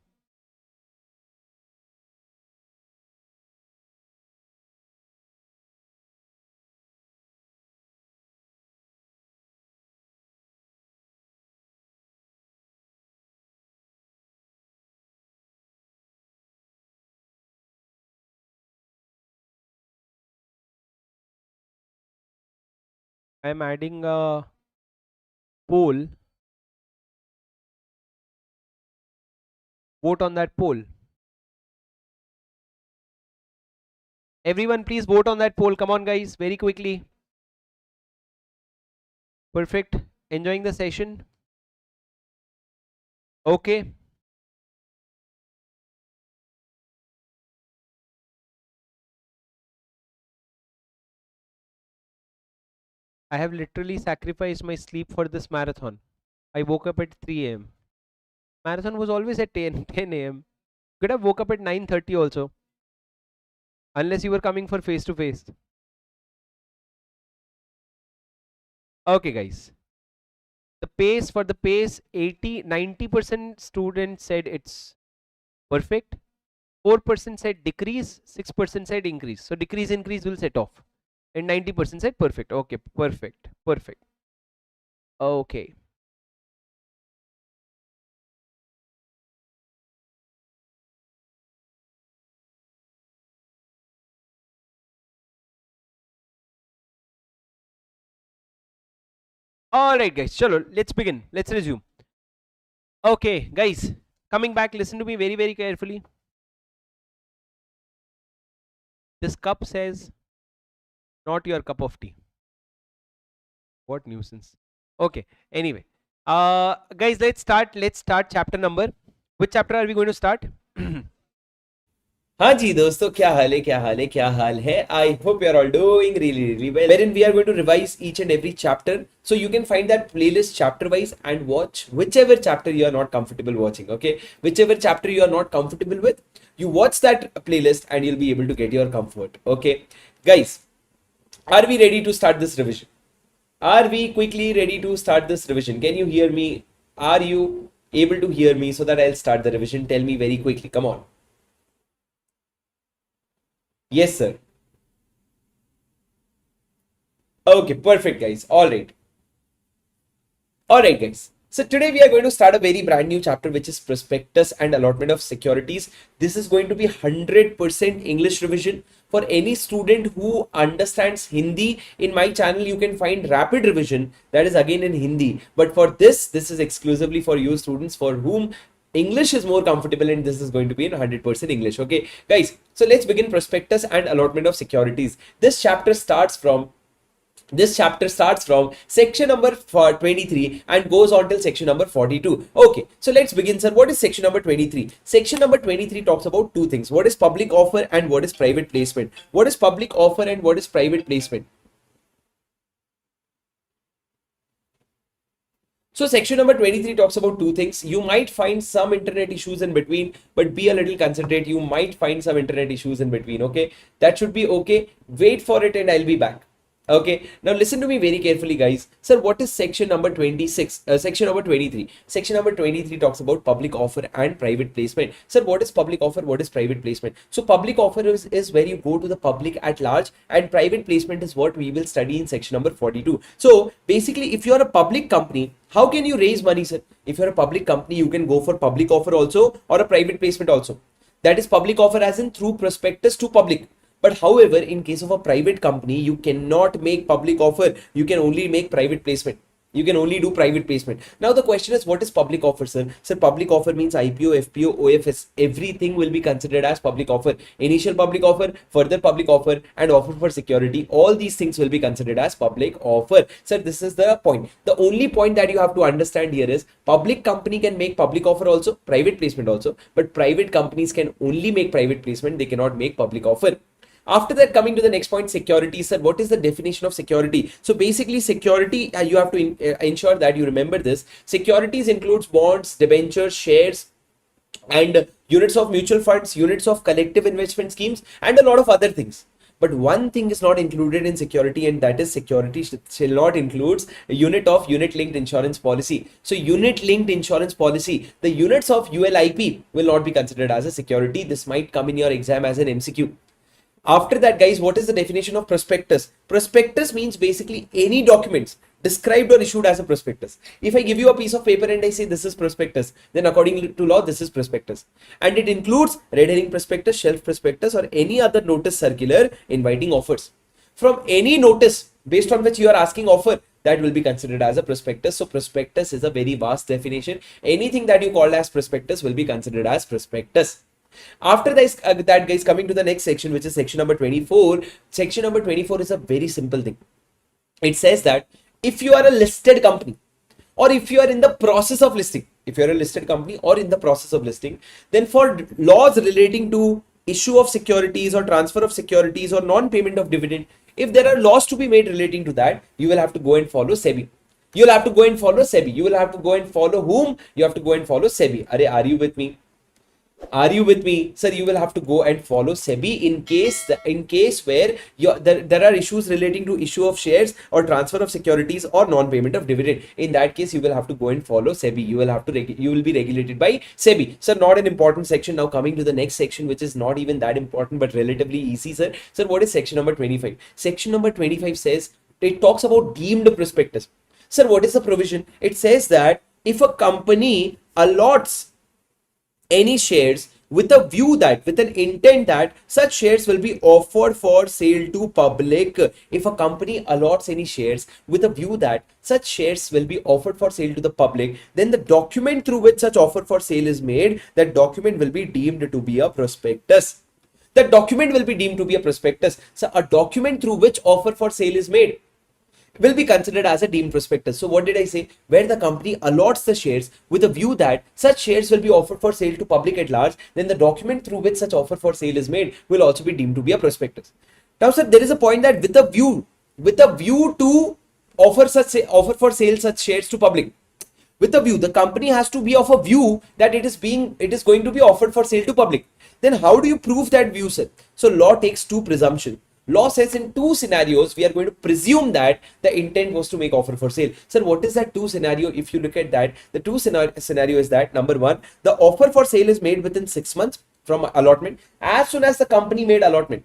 I'm adding a poll. Vote on that poll. Everyone, please vote on that poll. Come on, guys, very quickly. Perfect. Enjoying the session? Okay. I have literally sacrificed my sleep for this marathon. I woke up at 3 a.m. Marathon was always at 10 a.m. Could have woke up at 9:30 also. Unless you were coming for face to face. Okay, guys. The pace, for the pace, 90% students said it's perfect. 4% said decrease, 6% said increase. So decrease, increase will set off. And 90% said perfect. Okay, perfect, perfect. Okay. Alright, guys, chalo, let's begin. Let's resume. Okay, guys, coming back, listen to me very, very carefully. This cup says, not your cup of tea. What nuisance. Okay, anyway. Guys, let's start chapter number. Which chapter are we going to start? हाँ जी दोस्तों, क्या हाल है I hope you are all doing really well wherein we are going to revise each and every chapter, so you can find that playlist chapter wise and watch whichever chapter you are not comfortable watching. Okay, whichever chapter you are not comfortable with, you watch that playlist and you'll be able to get your comfort. Okay guys, are we ready to start this revision? Are we quickly ready to start this revision? Can you hear me? Are you able to hear me so that I'll start the revision? Tell me very quickly, come on. Yes sir. Okay, perfect guys. All right guys. So today we are going to start a very brand new chapter, which is prospectus and allotment of securities. This is going to be 100% English revision. For any student who understands Hindi, in my channel you can find rapid revision, that is again in Hindi. But for this is exclusively for you students for whom English is more comfortable, and this is going to be in 100% English. Okay guys, so let's begin prospectus and allotment of securities. This chapter starts from section number 23 and goes on till section number 42. Okay, so let's begin, sir. What is section number 23? Section number 23 talks about two things. What is public offer and what is private placement? What is public offer and what is private placement? So section number 23 talks about two things. You might find some internet issues in between, but be a little considerate. You might find some internet issues in between. Okay, that should be okay. Wait for it and I'll be back. Okay, now listen to me very carefully, guys. Sir, what is section number 26? Section number 23. Section number 23 talks about public offer and private placement. Sir, what is public offer? What is private placement? So, public offer is where you go to the public at large, and private placement is what we will study in section number 42. So, basically, if you are a public company, how can you raise money, sir? If you're a public company, you can go for public offer also or a private placement also. That is public offer as in through prospectus to public. But however, in case of a private company, you cannot make public offer. You can only make private placement. You can only do private placement. Now the question is, what is public offer, sir? Sir, public offer means IPO, FPO, OFS. Everything will be considered as public offer. Initial public offer, further public offer, and offer for security. All these things will be considered as public offer. Sir, this is the point. The only point that you have to understand here is public company can make public offer also, private placement also. But private companies can only make private placement. They cannot make public offer. After that, coming to the next point, security. Sir, what is the definition of security? So basically, security, you have to ensure that you remember this. Securities includes bonds, debentures, shares, and units of mutual funds, units of collective investment schemes, and a lot of other things. But one thing is not included in security, and that is security shall not includes a unit of unit-linked insurance policy. So unit-linked insurance policy, the units of ULIP will not be considered as a security. This might come in your exam as an MCQ. After that, guys, what is the definition of prospectus? Prospectus means basically any documents described or issued as a prospectus. If I give you a piece of paper and I say this is prospectus, then according to law, this is prospectus. And it includes red herring prospectus, shelf prospectus, or any other notice circular inviting offers. From any notice based on which you are asking offer, that will be considered as a prospectus. So prospectus is a very vast definition. Anything that you call as prospectus will be considered as prospectus. After this, that, guys, coming to the next section, which is section number 24. Section number 24 is a very simple thing. It says that if you are a listed company, or if you are in the process of listing, if you are a listed company or in the process of listing, then for laws relating to issue of securities or transfer of securities or non-payment of dividend, if there are laws to be made relating to that, you will have to go and follow SEBI. You will have to go and follow SEBI. You will have to go and follow whom? You have to go and follow SEBI. Are you with me? Are you with me? Sir, you will have to go and follow SEBI in case where there are issues relating to issue of shares or transfer of securities or non-payment of dividend. In that case, you will have to go and follow SEBI. You will be regulated by SEBI. Sir, not an important section. Now coming to the next section, which is not even that important but relatively easy, sir. Sir, what is section number 25? Section number 25 says, it talks about deemed prospectus. Sir, what is the provision? It says that if a company allots any shares with a view that, with an intent that such shares will be offered for sale to public. If a company allots any shares with a view that such shares will be offered for sale to the public, then the document through which such offer for sale is made, that document will be deemed to be a prospectus. The document will be deemed to be a prospectus. So a document through which offer for sale is made will be considered as a deemed prospectus. So what did I say? Where the company allots the shares with a view that such shares will be offered for sale to public at large, then the document through which such offer for sale is made will also be deemed to be a prospectus. Now, sir, there is a point that with a view to offer for sale such shares to public. With a view, the company has to be of a view that it is going to be offered for sale to public. Then how do you prove that view, sir? So law takes two presumptions. Law says in two scenarios, we are going to presume that the intent was to make offer for sale. Sir, what is that two scenario? If you look at that, the two scenario is that, number one, the offer for sale is made within 6 months from allotment. As soon as the company made allotment,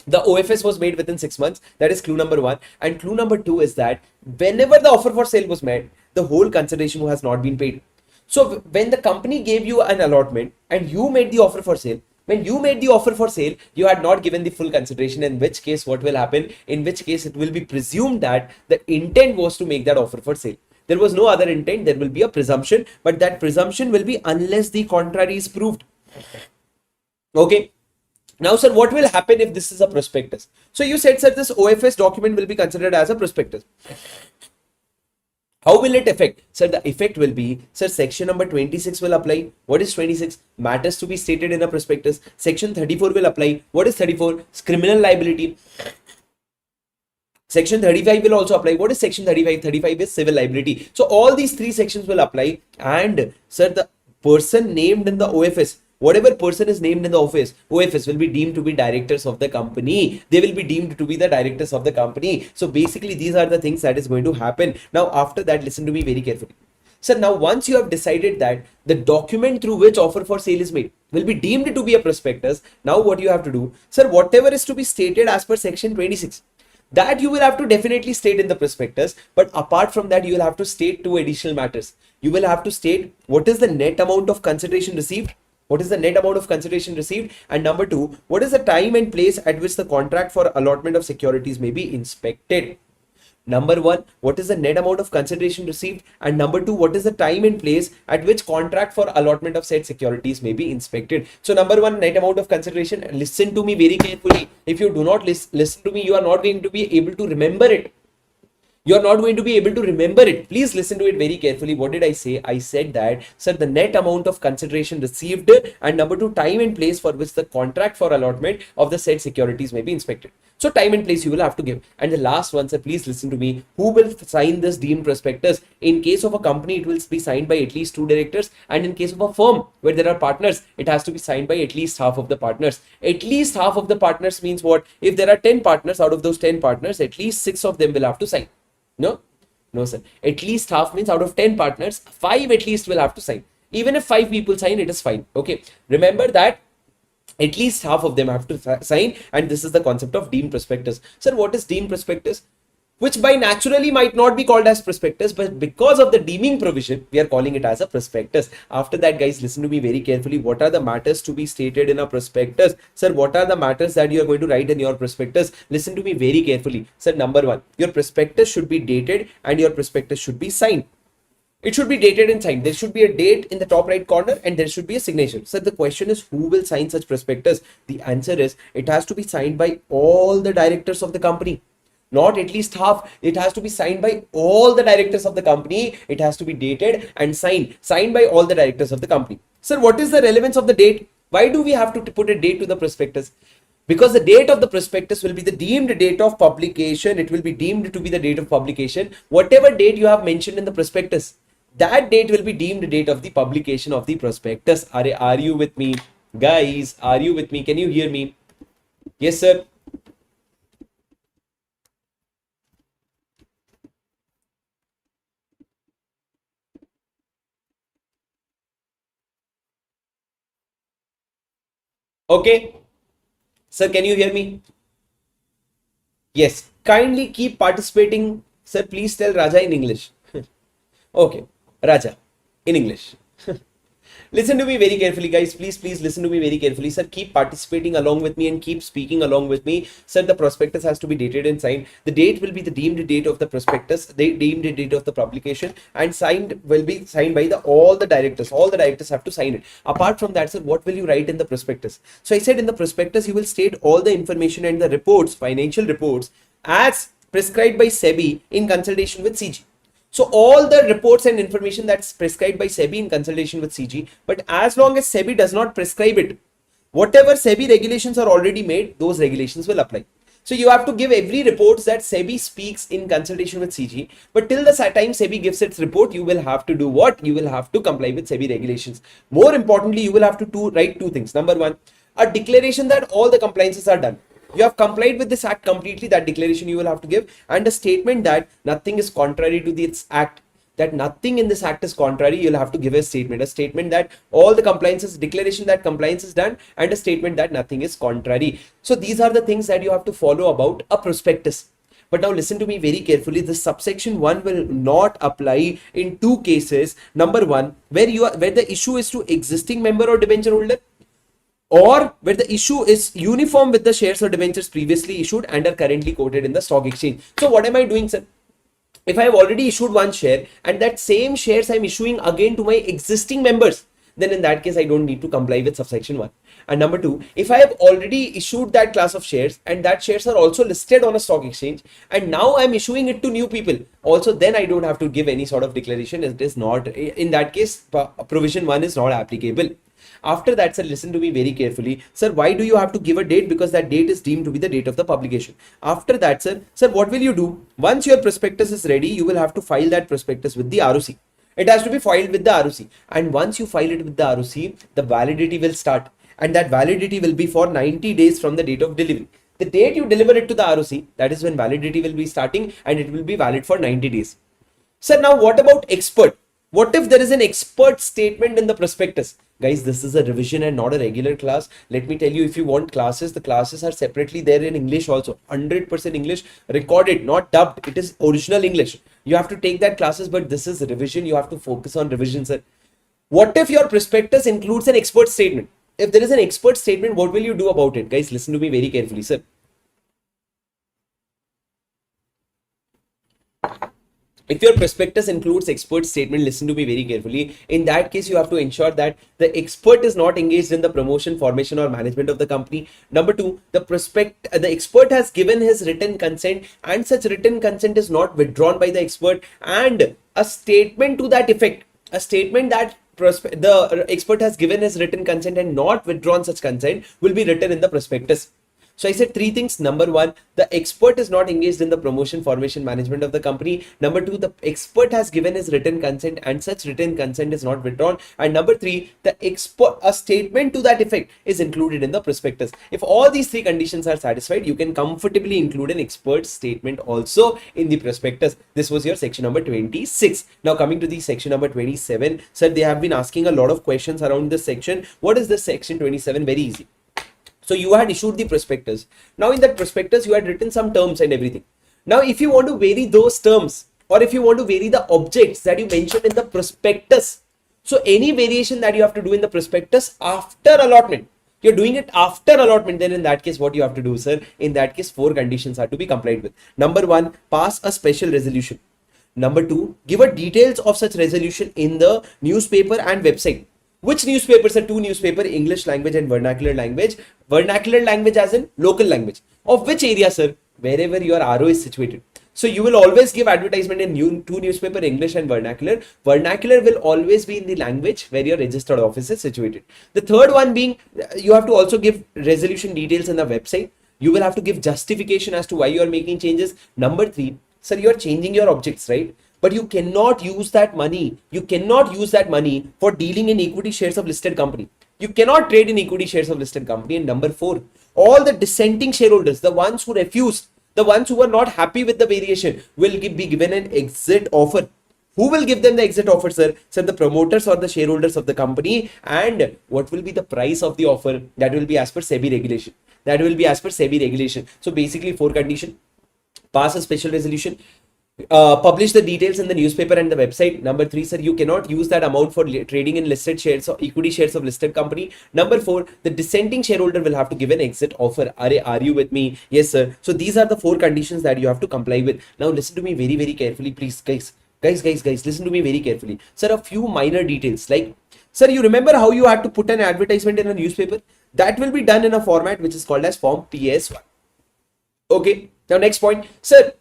the OFS was made within 6 months. That is clue number one. And clue number two is that whenever the offer for sale was made, the whole consideration has not been paid. So when the company gave you an allotment and you made the offer for sale, when you made the offer for sale, you had not given the full consideration, in which case what will happen? In which case it will be presumed that the intent was to make that offer for sale. There was no other intent. There will be a presumption, but that presumption will be unless the contrary is proved. Okay. Now, sir, what will happen if this is a prospectus? So you said, sir, this OFS document will be considered as a prospectus. How will it affect? Sir, the effect will be, sir, section number 26 will apply. What is 26? Matters to be stated in a prospectus. Section 34 will apply. What is 34? Criminal liability. Section 35 will also apply. What is section 35? 35 is civil liability. So all these three sections will apply. And sir, the person named in the OFS Whatever person is named in the office, OFS, will be deemed to be directors of the company. They will be deemed to be the directors of the company. So basically, these are the things that is going to happen. Now, after that, listen to me very carefully. So now once you have decided that the document through which offer for sale is made will be deemed to be a prospectus, now what you have to do, sir, whatever is to be stated as per section 26, that you will have to definitely state in the prospectus. But apart from that, you will have to state two additional matters. You will have to state what is the net amount of consideration received. What is the net amount of consideration received? And number two, what is the time and place at which the contract for allotment of securities may be inspected? Number one, what is the net amount of consideration received? And number two, what is the time and place at which contract for allotment of said securities may be inspected? So number one, net amount of consideration. Listen to me very carefully. If you do not listen to me, you are not going to be able to remember it. You're not going to be able to remember it. Please listen to it very carefully. What did I say? I said that, sir, the net amount of consideration received, and number two, time and place for which the contract for allotment of the said securities may be inspected. So time and place you will have to give. And the last one, sir, please listen to me. Who will sign this deemed prospectus? In case of a company, it will be signed by at least 2 directors. And in case of a firm where there are partners, it has to be signed by at least half of the partners. At least half of the partners means what? If there are 10 partners, out of those 10 partners, at least 6 of them will have to sign. No, sir. At least half means out of 10 partners, 5 at least will have to sign. Even if 5 people sign, it is fine. Okay. Remember that at least half of them have to sign, and this is the concept of deemed prospectus. Sir, what is deemed prospectus? Which by naturally might not be called as prospectus, but because of the deeming provision, we are calling it as a prospectus. After that, guys, listen to me very carefully. What are the matters to be stated in a prospectus? Sir, what are the matters that you are going to write in your prospectus? Listen to me very carefully. Sir, number one, your prospectus should be dated and your prospectus should be signed. It should be dated and signed. There should be a date in the top right corner and there should be a signature. So the question is, who will sign such prospectus? The answer is, it has to be signed by all the directors of the company. Not at least half. It has to be signed by all the directors of the company. It has to be dated and signed by all the directors of the company. Sir, what is the relevance of the date? Why do we have to put a date to the prospectus? Because the date of the prospectus will be the deemed date of publication. It will be deemed to be the date of publication. Whatever date you have mentioned in the prospectus, that date will be deemed date of the publication of the prospectus. Are you with me? Guys, are you with me? Can you hear me? Yes, sir. Okay. Sir, can you hear me? Yes. Kindly keep participating. Sir, please tell Raja in English. Okay. Raja, in English. Listen to me very carefully, guys. Please listen to me very carefully. Sir, keep participating along with me and keep speaking along with me. Sir, the prospectus has to be dated and signed. The date will be the deemed date of the prospectus, the deemed date of the publication, and signed will be signed by all the directors. All the directors have to sign it. Apart from that, sir, what will you write in the prospectus? So I said in the prospectus, you will state all the information and the reports, financial reports, as prescribed by SEBI in consultation with CG. So all the reports and information that's prescribed by SEBI in consultation with CG, but as long as SEBI does not prescribe it, whatever SEBI regulations are already made, those regulations will apply. So you have to give every report that SEBI speaks in consultation with CG, but till the time SEBI gives its report, you will have to do what? You will have to comply with SEBI regulations. More importantly, you will have to write two things. Number one, a declaration that all the compliances are done. You have complied with this act completely. That declaration you will have to give, and a statement that nothing is contrary to this act, that nothing in this act is contrary. You'll have to give a statement that all the compliances, declaration that compliance is done, and a statement that nothing is contrary. So these are the things that you have to follow about a prospectus. But now listen to me very carefully. This subsection 1 will not apply in two cases. Number one, where the issue is to existing member or debenture holder, or where the issue is uniform with the shares or debentures previously issued and are currently quoted in the stock exchange. So what am I doing, sir? If I have already issued one share and that same shares I am issuing again to my existing members, then in that case I don't need to comply with subsection 1. And number two, if I have already issued that class of shares and that shares are also listed on a stock exchange and now I'm issuing it to new people, also then I don't have to give any sort of declaration. It is not, in that case, provision 1 is not applicable. After that, sir, listen to me very carefully. Sir, why do you have to give a date? Because that date is deemed to be the date of the publication. After that, sir, what will you do? Once your prospectus is ready, you will have to file that prospectus with the ROC. It has to be filed with the ROC. And once you file it with the ROC, the validity will start. And that validity will be for 90 days from the date of delivery. The date you deliver it to the ROC, that is when validity will be starting, and it will be valid for 90 days. Sir, now what about expert? What if there is an expert statement in the prospectus? Guys, this is a revision and not a regular class. Let me tell you, if you want classes, the classes are separately there in English also. 100% English, recorded, not dubbed. It is original English. You have to take that classes, but this is revision. You have to focus on revision, sir. What if your prospectus includes an expert statement? If there is an expert statement, what will you do about it? Guys, listen to me very carefully, sir. If your prospectus includes expert statement, listen to me very carefully. In that case, you have to ensure that the expert is not engaged in the promotion, formation, or management of the company. Number two, the expert has given his written consent, and such written consent is not withdrawn by the expert. And a statement to that effect, a statement that the expert has given his written consent and not withdrawn such consent, will be written in the prospectus. So I said three things. Number one, the expert is not engaged in the promotion, formation, management of the company. Number two, the expert has given his written consent and such written consent is not withdrawn. And number three, a statement to that effect is included in the prospectus. If all these three conditions are satisfied, you can comfortably include an expert statement also in the prospectus. This was your section number 26. Now coming to the section number 27. Sir, they have been asking a lot of questions around this section. What is this section 27? Very easy. So you had issued the prospectus. Now in that prospectus, you had written some terms and everything. Now, if you want to vary those terms, or if you want to vary the objects that you mentioned in the prospectus, so any variation that you have to do in the prospectus after allotment, you're doing it after allotment, then in that case, what you have to do, sir, in that case, 4 conditions are to be complied with. Number 1, pass a special resolution. Number 2, give a details of such resolution in the newspaper and website. Which newspapers are 2 newspaper, English language and vernacular language. Vernacular language as in local language. Of which area, sir? Wherever your RO is situated. So you will always give advertisement in 2 newspaper, English and vernacular. Vernacular will always be in the language where your registered office is situated. The third one being, you have to also give resolution details in the website. You will have to give justification as to why you are making changes. Number 3, sir, you are changing your objects, right? But you cannot use that money. You cannot use that money for dealing in equity shares of listed company. You cannot trade in equity shares of listed company. And number 4, all the dissenting shareholders, the ones who refused, the ones who were not happy with the variation, will be given an exit offer. Who will give them the exit offer, sir? Sir, the promoters or the shareholders of the company. And what will be the price of the offer? That will be as per SEBI regulation. That will be as per SEBI regulation. So basically 4 conditions. Pass a special resolution. Publish the details in the newspaper and the website. Number 3, sir, you cannot use that amount for trading in listed shares or equity shares of listed company. Number 4, the dissenting shareholder will have to give an exit offer. Are you with me? Yes, sir. So these are the 4 conditions that you have to comply with. Now listen to me very, very carefully, please, guys. Guys, listen to me very carefully. Sir, a few minor details like, sir, you remember how you had to put an advertisement in a newspaper? That will be done in a format which is called as form PS1. Okay. Now next point, sir.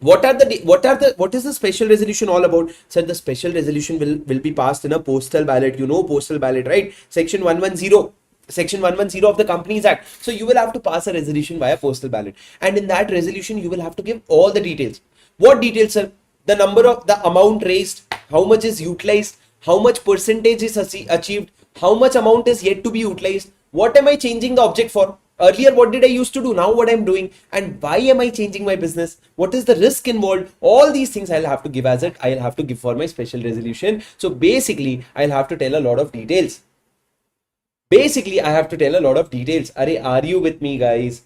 What is the special resolution all about? Sir, the special resolution will be passed in a postal ballot. You know postal ballot, right? Section 110 of the Companies Act. So you will have to pass a resolution via postal ballot. And in that resolution, you will have to give all the details. What details, sir? The number of the amount raised, how much is utilized, how much percentage is achieved, how much amount is yet to be utilized. What am I changing the object for? Earlier, what did I used to do? Now what I'm doing, and why am I changing my business? What is the risk involved? All these things I'll have to give I'll have to give for my special resolution. So basically, I'll have to tell a lot of details. Are you with me, guys?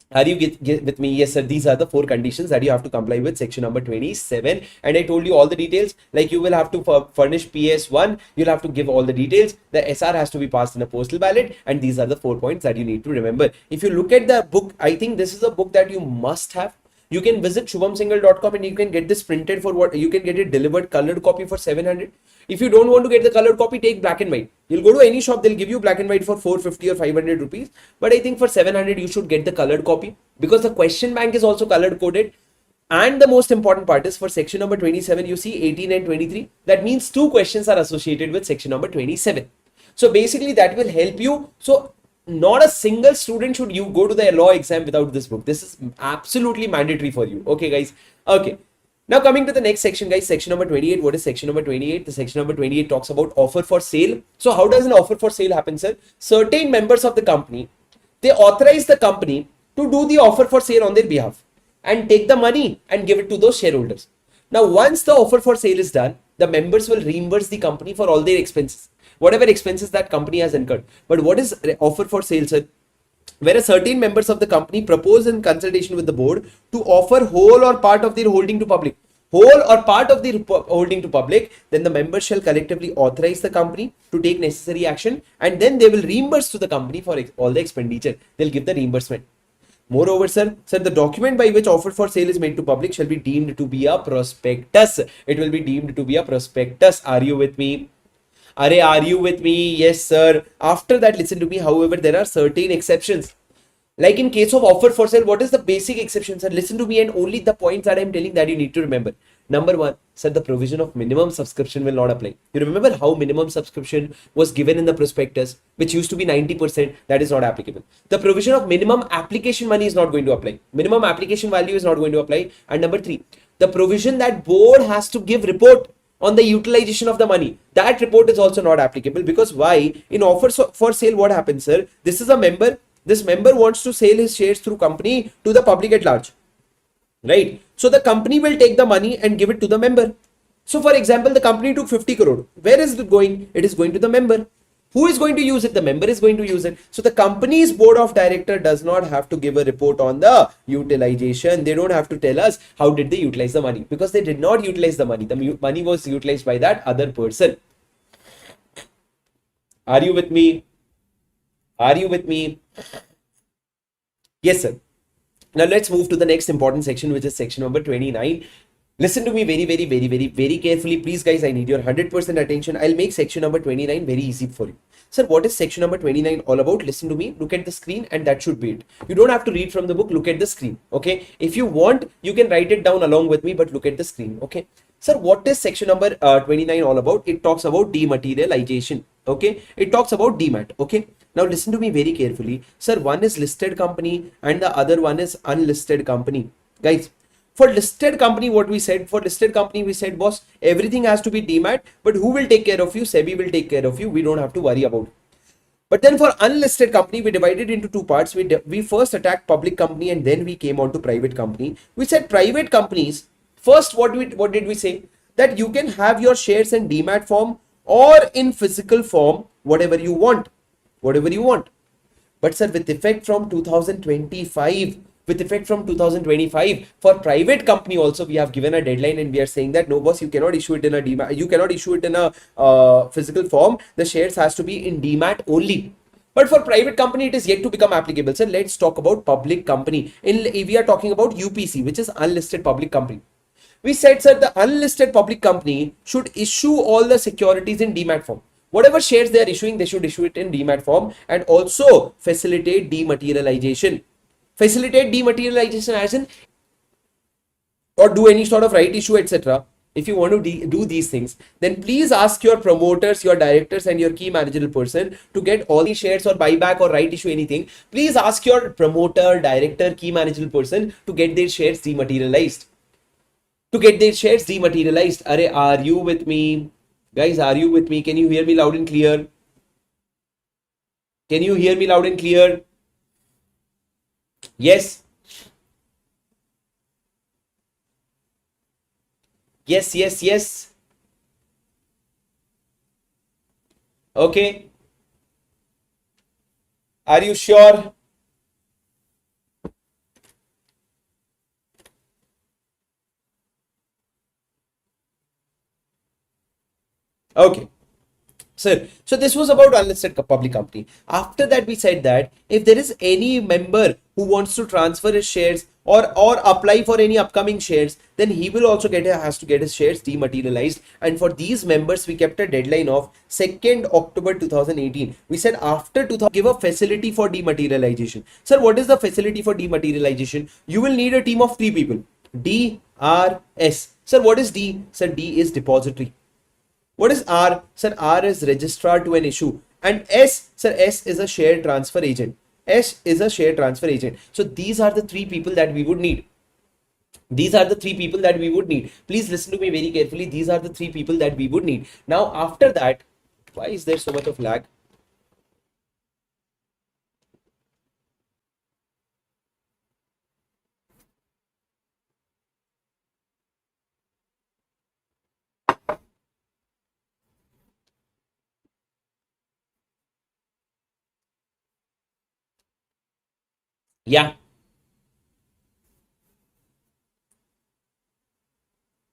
Are you get with me? Yes, sir. These are the 4 conditions that you have to comply with, section number 27. And I told you all the details. Like, you will have to furnish PS1. You'll have to give all the details. The SR has to be passed in a postal ballot. And these are the 4 points that you need to remember. If you look at the book, I think this is a book that you must have. You can visit shubhamsinghal.com and you can get this printed for what you can get it delivered colored copy for 700. If you don't want to get the colored copy, take black and white. You'll go to any shop, they'll give you black and white for 450 or 500 rupees. But I think for 700, you should get the colored copy because the question bank is also colored coded. And the most important part is for section number 27, you see 18 and 23. That means 2 questions are associated with section number 27. So basically that will help you. So not a single student should go to the law exam without this book. This is absolutely mandatory for you. Okay, guys. Okay. Now coming to the next section, guys, section number 28. What is section number 28? The section number 28 talks about offer for sale. So how does an offer for sale happen, sir? Certain members of the company, they authorize the company to do the offer for sale on their behalf and take the money and give it to those shareholders. Now, once the offer for sale is done, the members will reimburse the company for all their expenses, whatever expenses that company has incurred. But what is offer for sale, sir? Where certain members of the company propose in consultation with the board to offer whole or part of their holding to public. Whole or part of the holding to public, then the members shall collectively authorize the company to take necessary action, and then they will reimburse to the company for all the expenditure. They'll give the reimbursement. Moreover, sir, the document by which offer for sale is made to public shall be deemed to be a prospectus. It will be deemed to be a prospectus. Are you with me? Are you with me? Yes, sir. After that, listen to me. However, there are certain exceptions. Like in case of offer for sale, what is the basic exception, sir? Listen to me, and only the points that I am telling that you need to remember. Number one, sir, the provision of minimum subscription will not apply. You remember how minimum subscription was given in the prospectus, which used to be 90%, that is not applicable. The provision of minimum application money is not going to apply. Minimum application value is not going to apply. And number three, the provision that board has to give report on the utilization of the money, that report is also not applicable. Because why? In offers for sale, what happens, sir? This is a member. This member wants to sell his shares through company to the public at large, right? So the company will take the money and give it to the member. So for example, the company took 50 crore. Where is it going? It is going to the member. Who is going to use it? The member is going to use it. So the company's board of director does not have to give a report on the utilization. They don't have to tell us how did they utilize the money, because they did not utilize the money. The money was utilized by that other person. Are you with me? Are you with me? Yes, sir. Now let's move to the next important section, which is section number 29. Listen to me very carefully. Please, guys, I need your 100% attention. I'll make section number 29 very easy for you. Sir, what is section number 29 all about? Listen to me. Look at the screen, and that should be it. You don't have to read from the book. Look at the screen. Okay. If you want, you can write it down along with me, but look at the screen. Okay. Sir, what is section number 29 all about? It talks about dematerialization. Okay. It talks about demat. Okay. Now listen to me very carefully. Sir, one is listed company and the other one is unlisted company. Guys, for listed company, what we said, for listed company, we said, boss, everything has to be demat, but who will take care of you? SEBI will take care of you. We don't have to worry about it. But then for unlisted company, we divided into two parts. We first attacked public company and then we came on to private company. We said private companies, first, what did we say? That you can have your shares in demat form or in physical form, whatever you want. Whatever you want. But sir, with effect from 2025, for private company also, we have given a deadline and we are saying that no, boss, you cannot issue it in a demat, you cannot issue it in a physical form. The shares has to be in demat only. But for private company, it is yet to become applicable. So let's talk about public company. We are talking about UPC, which is unlisted public company. We said, sir, the unlisted public company should issue all the securities in demat form. Whatever shares they are issuing, they should issue it in demat form and also facilitate dematerialization. Facilitate dematerialization as in, or do any sort of right issue, etc. If you want to do these things, then please ask your promoters, your directors and your key managerial person to get all the shares or buyback or right issue anything. Please ask your promoter, director, key managerial person to get their shares dematerialized. Are you with me? Guys, are you with me? Can you hear me loud and clear? Can you hear me loud and clear? Yes. Yes. Okay. Are you sure? Okay. Sir, so this was about unlisted public company. After that, we said that if there is any member who wants to transfer his shares or apply for any upcoming shares, then he will also has to get his shares dematerialized. And for these members, we kept a deadline of 2nd October 2018. We said after 2000, give a facility for dematerialization. Sir, what is the facility for dematerialization? You will need a team of 3 people. DRS. Sir, what is D? Sir, D is depository. What is R? Sir, R is registrar to an issue. And S, sir, S is a share transfer agent. S is a share transfer agent. So these are the 3 people that we would need. These are the three people that we would need. Please listen to me very carefully. These are the three people that we would need. Now, after that, why is there so much of lag? Yeah.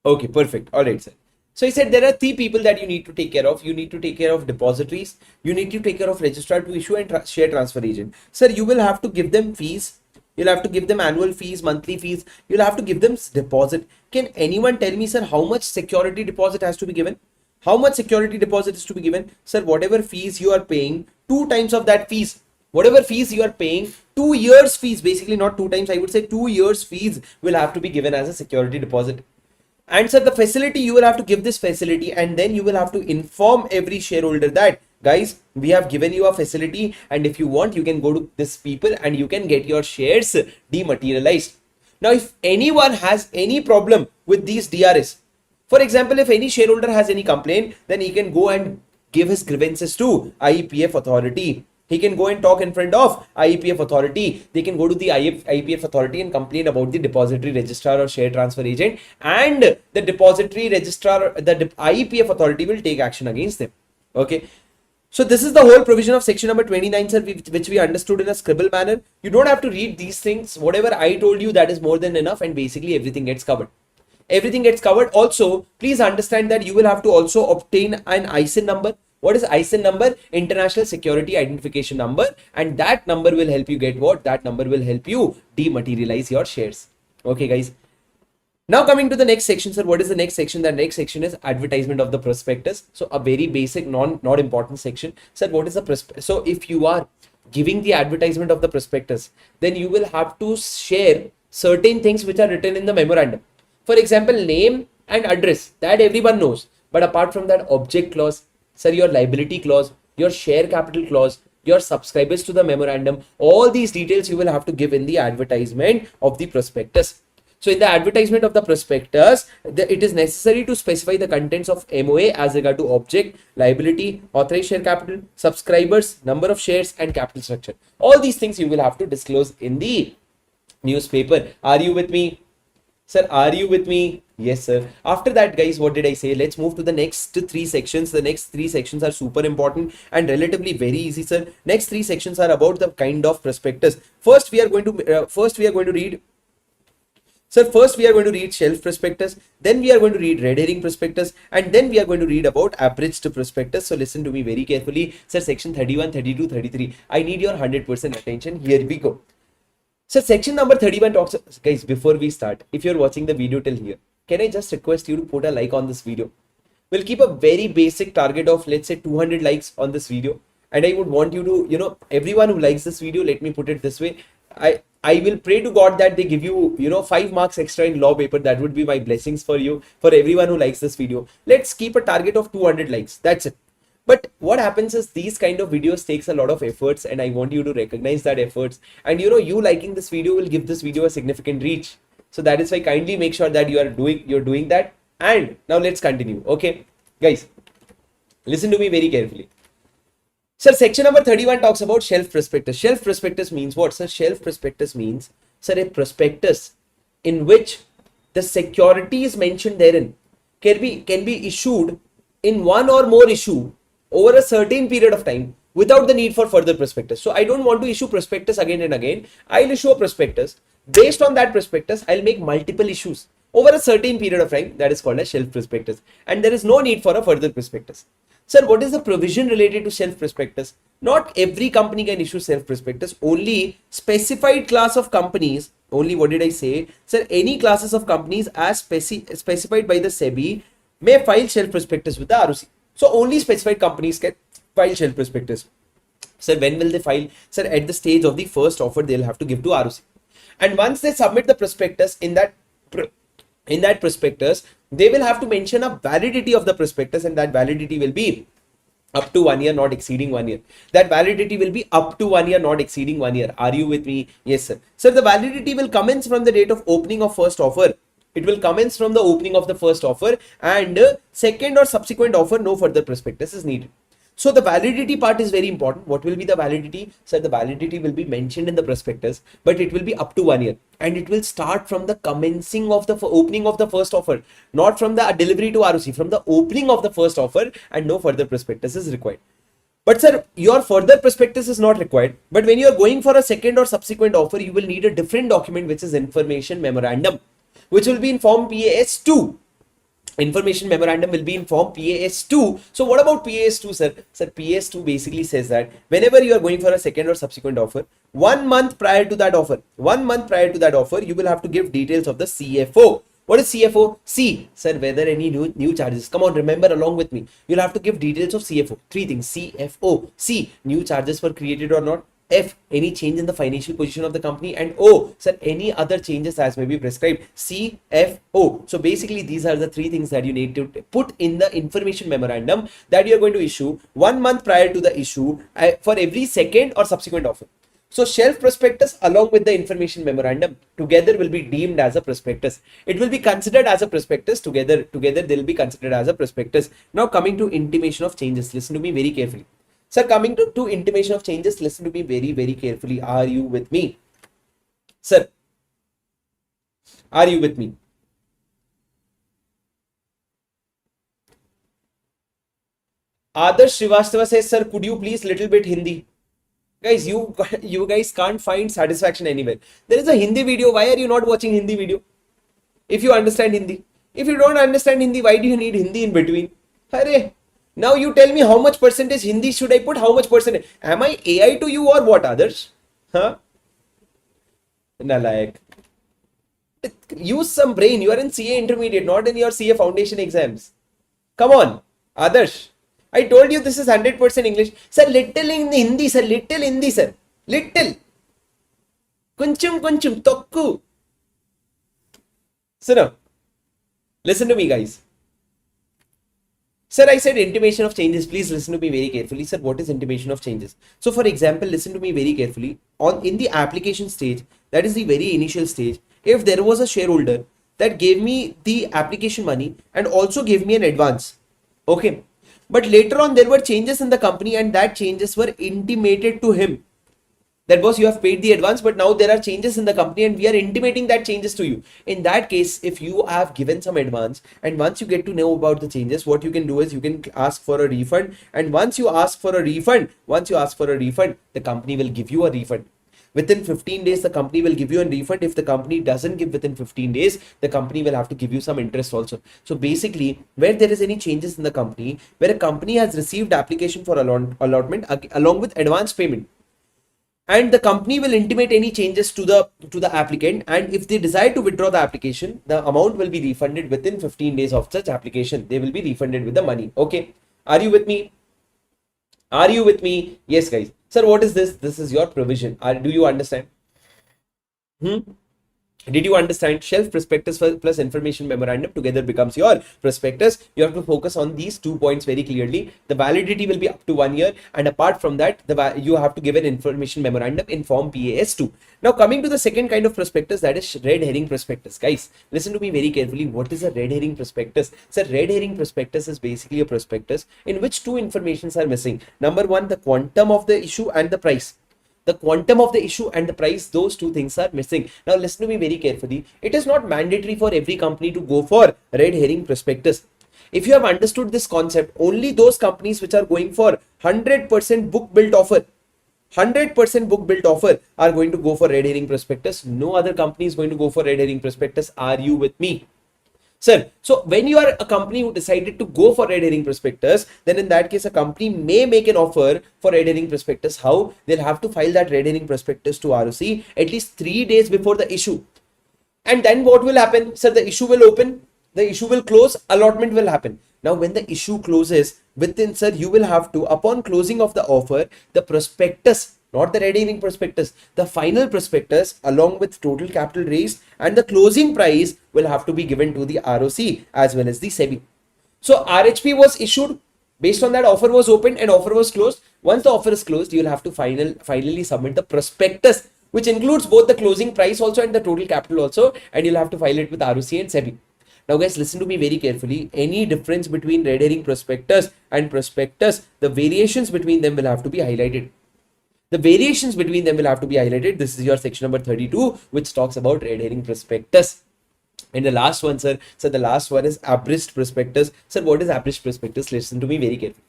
Okay, perfect. All right, sir. So he said there are three people that you need to take care of. You need to take care of depositories. You need to take care of registrar to issue and share transfer agent. Sir, you will have to give them fees. You'll have to give them annual fees, monthly fees. You'll have to give them deposit. Can anyone tell me, sir, how much security deposit has to be given? How much security deposit is to be given? Sir, whatever fees you are paying, two times of that fees. Whatever fees you are paying, 2 years fees, basically not two times, I would say 2 years fees will have to be given as a security deposit. And sir, the facility, you will have to give this facility, and then you will have to inform every shareholder that, guys, we have given you a facility, and if you want, you can go to this people and you can get your shares dematerialized. Now, if anyone has any problem with these DRS, for example, if any shareholder has any complaint, then he can go and give his grievances to IEPF authority. He can go and talk in front of IEPF authority. They can go to the IEPF authority and complain about the depository registrar or share transfer agent, and the depository registrar, the IEPF authority will take action against them. Okay. So this is the whole provision of section number 29, sir, which we understood in a scribble manner. You don't have to read these things. Whatever I told you, that is more than enough, and basically everything gets covered. Everything gets covered. Also, please understand that you will have to also obtain an ISIN number. What is ISIN number? International Security Identification Number. And that number will help you get what? That number will help you dematerialize your shares. Okay, guys. Now coming to the next section, sir. What is the next section? The next section is advertisement of the prospectus. So a very basic, not important section. Sir, what is the prospectus? So if you are giving the advertisement of the prospectus, then you will have to share certain things which are written in the memorandum. For example, name and address, that everyone knows. But apart from that, object clause, sir, your liability clause, your share capital clause, your subscribers to the memorandum, all these details you will have to give in the advertisement of the prospectus. So in the advertisement of the prospectus, it is necessary to specify the contents of MOA as regard to object, liability, authorized share capital, subscribers, number of shares, and capital structure. All these things you will have to disclose in the newspaper. Are you with me? Sir, are you with me? Yes, sir. After that, guys, what did I say? Let's move to the next three sections. The next three sections are super important and relatively very easy, sir. Next three sections are about the kind of prospectus. First, we are going to read. Sir, first we are going to read shelf prospectus, then we are going to read red herring prospectus, and then we are going to read about abridged prospectus. So listen to me very carefully. Sir, section 31, 32, 33. I need your 100% attention. Here we go. So section number 31 talks, guys, before we start, if you're watching the video till here, can I just request you to put a like on this video? We'll keep a very basic target of, let's say, 200 likes on this video. And I would want you to, everyone who likes this video, let me put it this way. I will pray to God that they give you, 5 marks extra in law paper. That would be my blessings for you, for everyone who likes this video. Let's keep a target of 200 likes. That's it. But what happens is these kind of videos takes a lot of efforts, and I want you to recognize that efforts. And you liking this video will give this video a significant reach. So that is why kindly make sure that you're doing that. And now let's continue. Okay, guys, listen to me very carefully. Sir, section number 31 talks about shelf prospectus. Shelf prospectus means what? Sir, shelf prospectus means, sir, a prospectus in which the securities mentioned therein can be issued in one or more issue over a certain period of time without the need for further prospectus. So I don't want to issue prospectus again and again. I'll issue a prospectus. Based on that prospectus, I'll make multiple issues over a certain period of time. That is called a shelf prospectus. And there is no need for a further prospectus. Sir, what is the provision related to shelf prospectus? Not every company can issue shelf prospectus. Only specified class of companies, only what did I say? Sir, any classes of companies as specified by the SEBI may file shelf prospectus with the ROC. So only specified companies can file shelf prospectus. Sir, when will they file? Sir, at the stage of the first offer, they'll have to give to ROC. And once they submit the prospectus, in that prospectus, they will have to mention a validity of the prospectus, and that validity will be up to 1 year, not exceeding 1 year. That validity will be up to 1 year, not exceeding 1 year. Are you with me? Yes, sir. Sir, the validity will commence from the date of opening of first offer It will commence from the opening of the first offer, and second or subsequent offer, no further prospectus is needed. So the validity part is very important. What will be the validity? Sir, the validity will be mentioned in the prospectus, but it will be up to 1 year, and it will start from the commencing of the opening of the first offer, not from the delivery to ROC, from the opening of the first offer, and no further prospectus is required. But sir, your further prospectus is not required. But when you are going for a second or subsequent offer, you will need a different document, which is information memorandum, which will be in form PAS2. Information memorandum will be in form PAS2. So what about PAS2, sir? Sir, PAS2 basically says that whenever you are going for a second or subsequent offer, 1 month prior to that offer, you will have to give details of the CFO. What is CFO? C, sir, whether any new charges. Come on, remember along with me. You'll have to give details of CFO. 3 things. CFO. C, new charges were created or not. F, any change in the financial position of the company. And O, sir, any other changes as may be prescribed. CFO. So basically, these are the 3 things that you need to put in the information memorandum that you are going to issue 1 month prior to the issue for every second or subsequent offer. So shelf prospectus along with the information memorandum together will be deemed as a prospectus. It will be considered as a prospectus. Together they will be considered as a prospectus. Now coming to intimation of changes, listen to me very carefully. Sir, coming to intimation of changes, listen to me very, very carefully. Are you with me? Sir, are you with me? Adarsh Srivastava says, sir, could you please little bit Hindi? Guys, you guys can't find satisfaction anywhere. There is a Hindi video. Why are you not watching Hindi video? If you understand Hindi. If you don't understand Hindi, why do you need Hindi in between? Hare, now you tell me how much percentage Hindi should I put? How much percentage? Am I AI to you or what, others? Huh? Nalayak. Use some brain. You are in CA intermediate, not in your CA foundation exams. Come on, others. I told you this is 100% English. Sir, little in Hindi, sir. Little Hindi, sir. Little. Kunchum, tokku. So now, listen to me, guys. Sir, I said intimation of changes. Please listen to me very carefully. Sir, what is intimation of changes? So, for example, listen to me very carefully. In the application stage, that is the very initial stage, if there was a shareholder that gave me the application money and also gave me an advance, okay, but later on there were changes in the company and that changes were intimated to him. That was, you have paid the advance, but now there are changes in the company and we are intimating that changes to you. In that case, if you have given some advance and once you get to know about the changes, what you can do is you can ask for a refund. And once you ask for a refund, the company will give you a refund. Within 15 days, the company will give you a refund. If the company doesn't give within 15 days, the company will have to give you some interest also. So basically, where there is any changes in the company, where a company has received application for allotment along with advance payment, and the company will intimate any changes to the applicant, and if they decide to withdraw the application, the amount will be refunded within 15 days of such application. They will be refunded with the money. Okay, are you with me? Are you with me? Yes, guys. Sir, what is this? This is your provision. Do you understand? Did you understand? Shelf prospectus plus information memorandum together becomes your prospectus. You have to focus on these 2 points very clearly. The validity will be up to 1 year, and apart from that, you have to give an information memorandum in form PAS2. Now coming to the second kind of prospectus, that is red herring prospectus. Guys, listen to me very carefully. What is a red herring prospectus? So red herring prospectus is basically a prospectus in which 2 informations are missing. Number 1, the quantum of the issue and the price. The quantum of the issue and the price, those 2 things are missing. Now listen to me very carefully. It is not mandatory for every company to go for red herring prospectus. If you have understood this concept, only those companies which are going for 100% book built offer, 100% book built offer are going to go for red herring prospectus. No other company is going to go for red herring prospectus. Are you with me? Sir, so when you are a company who decided to go for red herring prospectus, then in that case, a company may make an offer for red herring prospectus. How? They'll have to file that red herring prospectus to ROC at least 3 days before the issue. And then what will happen? Sir, the issue will open, the issue will close, allotment will happen. Now, when the issue closes, within, sir, you will have to, upon closing of the offer, the prospectus, not the red herring prospectus, the final prospectus along with total capital raised and the closing price will have to be given to the ROC as well as the SEBI. So RHP was issued, based on that offer was opened and offer was closed. Once the offer is closed, you will have to finally submit the prospectus which includes both the closing price also and the total capital also, and you'll have to file it with ROC and SEBI. Now guys, listen to me very carefully. Any difference between red herring prospectus and prospectus, the variations between them will have to be highlighted. The variations between them will have to be highlighted. This is your section number 32, which talks about red herring prospectus. And the last one, sir, the last one is abridged prospectus. Sir, what is abridged prospectus? Listen to me very carefully.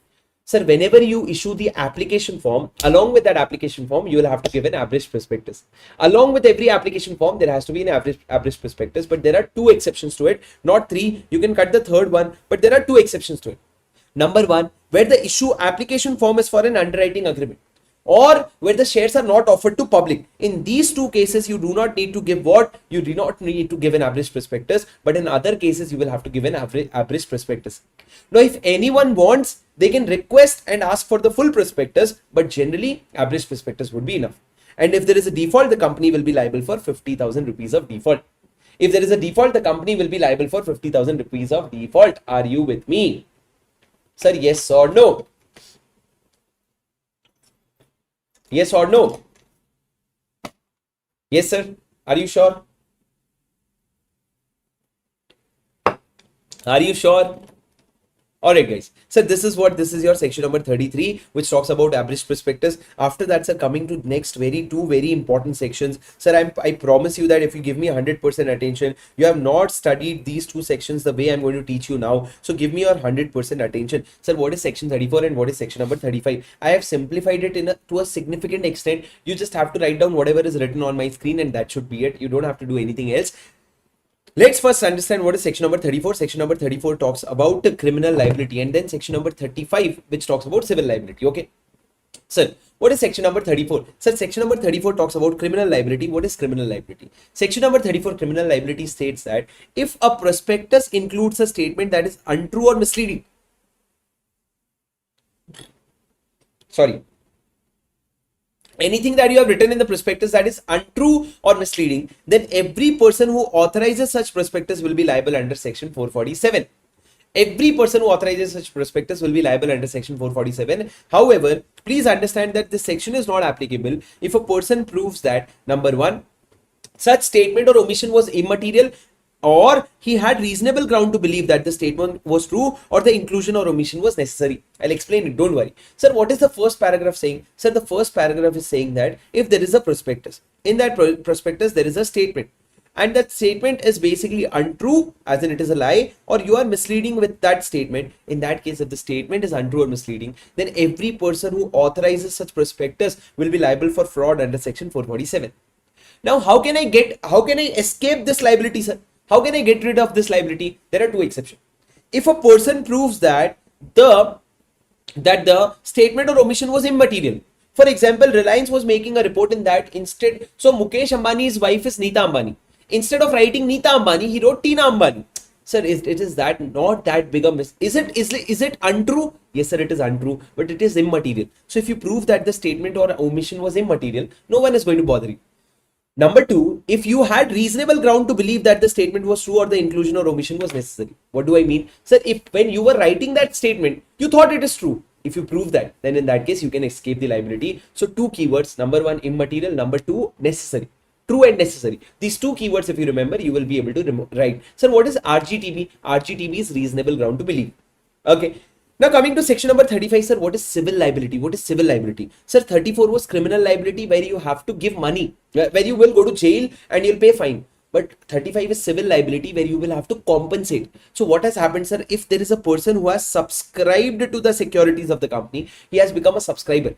Sir, whenever you issue the application form, along with that application form, you will have to give an abridged prospectus. Along with every application form, there has to be an abridged prospectus, but there are two exceptions to it, not three. You can cut the third one, but there are two exceptions to it. Number one, where the issue application form is for an underwriting agreement, or where the shares are not offered to public. In these two cases, you do not need to give what? You do not need to give an abridged prospectus, but in other cases, you will have to give an abridged prospectus. Now, if anyone wants, they can request and ask for the full prospectus, but generally, abridged prospectus would be enough. And if there is a default, the company will be liable for 50,000 rupees of default. If there is a default, the company will be liable for 50,000 rupees of default. Are you with me? Sir, yes or no? Yes or no? Yes, sir. Are you sure? Are you sure? Alright guys, so this is your section number 33, which talks about abridged prospectus. After that, sir, coming to next two very important sections. Sir, I promise you that if you give me 100% attention, you have not studied these two sections the way I'm going to teach you now. So give me your 100% attention. Sir, what is section 34 and what is section number 35? I have simplified it to a significant extent. You just have to write down whatever is written on my screen and that should be it. You don't have to do anything else. Let's first understand what is section number 34. Section number 34 talks about the criminal liability, and then section number 35, which talks about civil liability. Okay. Sir, what is section number 34? Sir, section number 34 talks about criminal liability. What is criminal liability? Section number 34 criminal liability states that if a prospectus includes a statement that is untrue or misleading. Anything that you have written in the prospectus that is untrue or misleading, then every person who authorizes such prospectus will be liable under section 447. Every person who authorizes such prospectus will be liable under section 447. However, please understand that this section is not applicable if a person proves that, number one, such statement or omission was immaterial, or he had reasonable ground to believe that the statement was true, or the inclusion or omission was necessary. I'll explain it, don't worry. Sir, what is the first paragraph saying? Sir, the first paragraph is saying that if there is a prospectus, in that prospectus there is a statement, and that statement is basically untrue, as in it is a lie, or you are misleading with that statement. In that case, if the statement is untrue or misleading, then every person who authorizes such prospectus will be liable for fraud under section 447. Now, how can I escape this liability, sir? How can I get rid of this liability? There are two exceptions. If a person proves that the statement or omission was immaterial. For example, Reliance was making a report in that instead. So Mukesh Ambani's wife is Neeta Ambani. Instead of writing Neeta Ambani, he wrote Tina Ambani. Sir, it is that not that big a is it untrue? Yes, sir, it is untrue, but it is immaterial. So if you prove that the statement or omission was immaterial, no one is going to bother you. Number two, if you had reasonable ground to believe that the statement was true or the inclusion or omission was necessary. What do I mean? Sir, if when you were writing that statement, you thought it is true. If you prove that, then in that case, you can escape the liability. So two keywords, number one, immaterial, number two, necessary. True and necessary. These two keywords, if you remember, you will be able to write. Sir, what is RGTB? RGTB is reasonable ground to believe. Okay. Now coming to section number 35, sir, what is civil liability? What is civil liability? Sir, 34 was criminal liability where you have to give money, where you will go to jail and you'll pay fine. But 35 is civil liability where you will have to compensate. So what has happened, sir? If there is a person who has subscribed to the securities of the company, he has become a subscriber,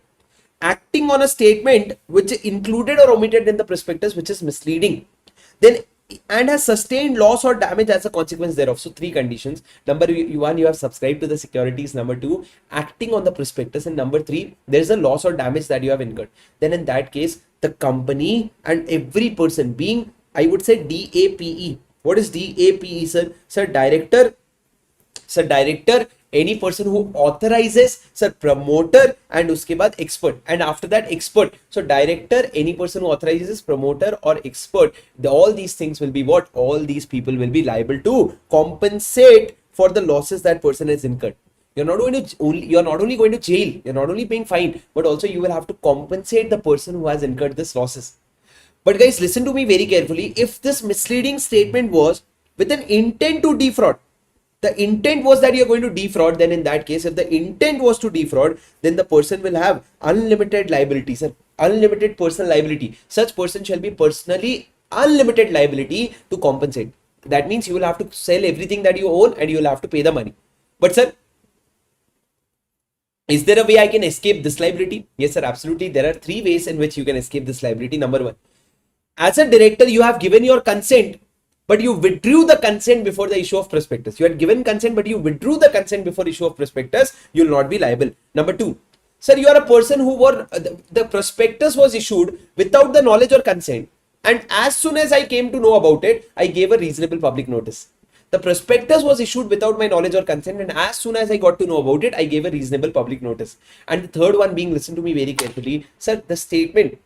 acting on a statement which included or omitted in the prospectus which is misleading, then and has sustained loss or damage as a consequence thereof. So three conditions. Number one, you have subscribed to the securities. Number two, acting on the prospectus. And number three, there is a loss or damage that you have incurred. Then in that case, the company and every person being, I would say, DAPE. What is DAPE, sir? Sir, director, any person who authorizes, sir, promoter, and uske baad expert, and after that expert. So director, any person who authorizes, promoter or expert, all these things will be what? All these people will be liable to compensate for the losses that person has incurred. You're not only going to jail, you're not only paying fine, but also you will have to compensate the person who has incurred this losses. But guys, listen to me very carefully. If this misleading statement was with an intent to defraud, the intent was that you're going to defraud, then in that case, if the intent was to defraud, then the person will have unlimited liability, sir. Unlimited personal liability. Such person shall be personally unlimited liability to compensate. That means you will have to sell everything that you own and you will have to pay the money. But sir, is there a way I can escape this liability? Yes, sir, absolutely. There are three ways in which you can escape this liability. Number one, as a director, you have given your consent, but you withdrew the consent before the issue of prospectus. You had given consent, but you withdrew the consent before issue of prospectus. You will not be liable. Number two, sir, you are a person who were the prospectus was issued without the knowledge or consent, and as soon as I came to know about it, I gave a reasonable public notice. The prospectus was issued without my knowledge or consent, and as soon as I got to know about it, I gave a reasonable public notice. And the third one being, listen to me very carefully, sir, the statement,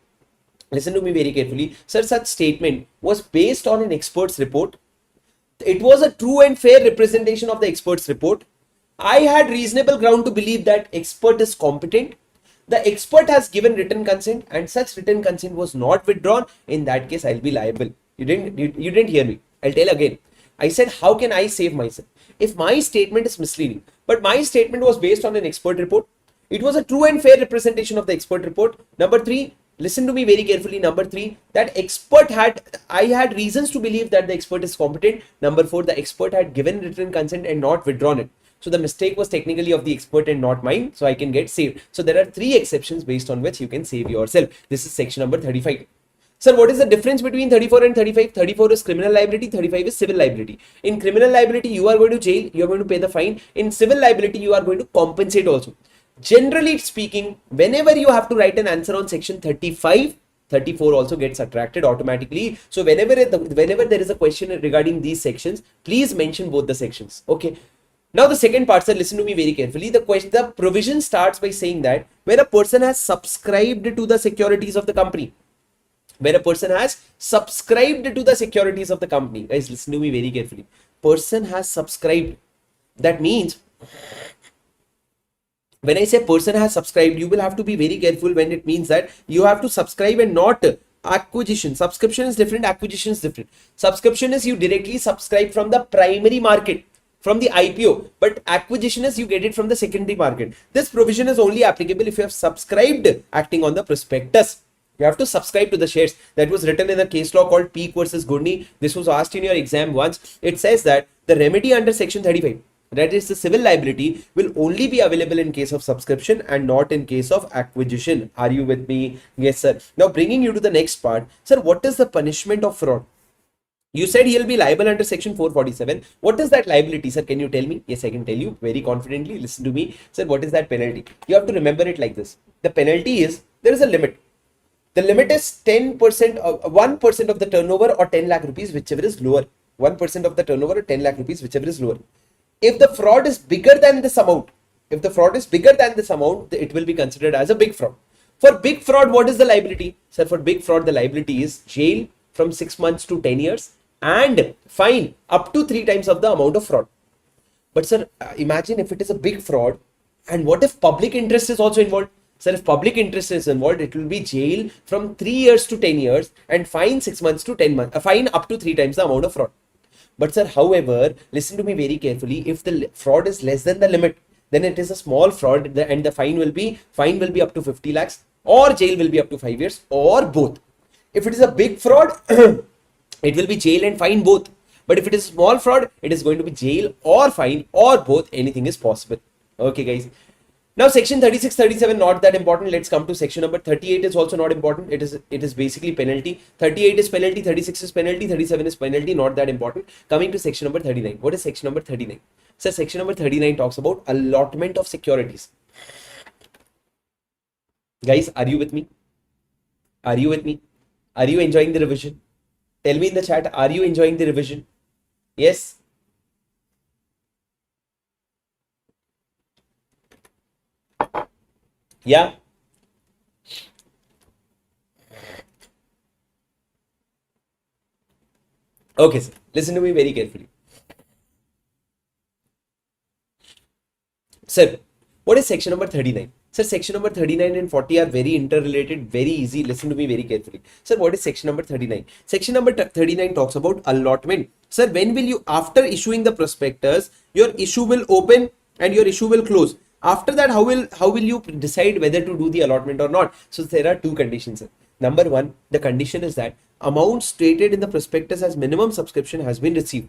listen to me very carefully, sir, such statement was based on an expert's report. It was a true and fair representation of the expert's report. I had reasonable ground to believe that expert is competent. The expert has given written consent and such written consent was not withdrawn. In that case, I'll be liable. You didn't hear me. I'll tell again. I said, how can I save myself? If my statement is misleading, but my statement was based on an expert report, it was a true and fair representation of the expert report. Number three, listen to me very carefully. Number three, I had reasons to believe that the expert is competent. Number four, the expert had given written consent and not withdrawn it. So the mistake was technically of the expert and not mine. So I can get saved. So there are three exceptions based on which you can save yourself. This is section number 35. Sir, what is the difference between 34 and 35? 34 is criminal liability, 35 is civil liability. In criminal liability, you are going to jail, you are going to pay the fine. In civil liability, you are going to compensate also. Generally speaking, whenever you have to write an answer on section 35, 34 also gets subtracted automatically. So whenever there is a question regarding these sections, please mention both the sections. Okay. Now the second part, sir, listen to me very carefully. The provision starts by saying that when a person has subscribed to the securities of the company, where a person has subscribed to the securities of the company. Guys, listen to me very carefully. Person has subscribed. That means, when I say person has subscribed, you will have to be very careful when it means that you have to subscribe and not acquisition. Subscription is different, acquisition is different. Subscription is you directly subscribe from the primary market, from the IPO, but acquisition is you get it from the secondary market. This provision is only applicable if you have subscribed acting on the prospectus. You have to subscribe to the shares. That was written in a case law called Peak versus Goodney. This was asked in your exam once. It says that the remedy under section 35, that is the civil liability, will only be available in case of subscription and not in case of acquisition. Are you with me? Yes, sir. Now bringing you to the next part. Sir, what is the punishment of fraud? You said he'll be liable under section 447. What is that liability, sir? Can you tell me? Yes, I can tell you very confidently. Listen to me. Sir, what is that penalty? You have to remember it like this. The penalty is, there is a limit. The limit is 10% of 1% of the turnover or 10 lakh rupees, whichever is lower. 1% of the turnover or 10 lakh rupees, whichever is lower. If the fraud is bigger than this amount, it will be considered as a big fraud. For big fraud, what is the liability? Sir, for big fraud, the liability is jail from 6 months to 10 years and fine up to 3 times of the amount of fraud. But sir, imagine if it is a big fraud, and what if public interest is also involved? Sir, if public interest is involved, it will be jail from 3 years to 10 years and fine 6 months to 10 months, fine up to 3 times the amount of fraud. But sir, however, listen to me very carefully. If the fraud is less than the limit, then it is a small fraud and the fine will be up to 50 lakhs or jail will be up to 5 years or both. If it is a big fraud, it will be jail and fine both. But if it is small fraud, it is going to be jail or fine or both. Anything is possible. Okay, guys. Now section 36, 37 not that important. Let's come to section number 38 is also not important. It is basically penalty. 38 is penalty, 36 is penalty, 37 is penalty, not that important. Coming to section number 39. What is section number 39? So section number 39 talks about allotment of securities. Guys, are you with me? Are you with me? Are you enjoying the revision? Tell me in the chat, are you enjoying the revision? Yes? Yeah? Okay, sir. Listen to me very carefully. Sir, What is section number 39? Sir, section number 39 and 40 are very interrelated, very easy. Listen to me very carefully. Sir, what is section number 39? Section number 39 talks about allotment. Sir, when will you, after issuing the prospectus, your issue will open and your issue will close. After that, how will you decide whether to do the allotment or not? So there are two conditions, sir. Number one, the condition is that amount stated in the prospectus as minimum subscription has been received.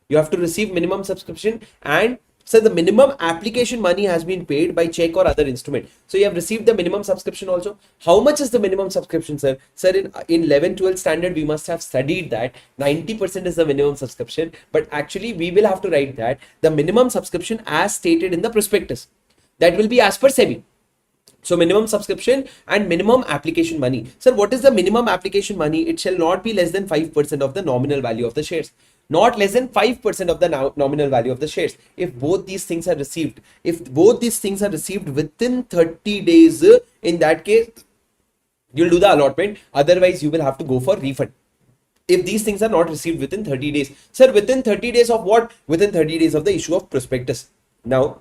You have to receive minimum subscription, and so the minimum application money has been paid by check or other instrument. So you have received the minimum subscription also. How much is the minimum subscription, sir? Sir, in 11-12 standard, we must have studied that 90% is the minimum subscription, but actually we will have to write that the minimum subscription as stated in the prospectus. That will be as per SEBI. So minimum subscription and minimum application money. Sir, what is the minimum application money? It shall not be less than 5% of the nominal value of the shares. Not less than 5% of the nominal value of the shares. If both these things are received, within 30 days, in that case, you'll do the allotment. Otherwise, you will have to go for refund. If these things are not received within 30 days. Sir, within 30 days of what? Within 30 days of the issue of prospectus. Now,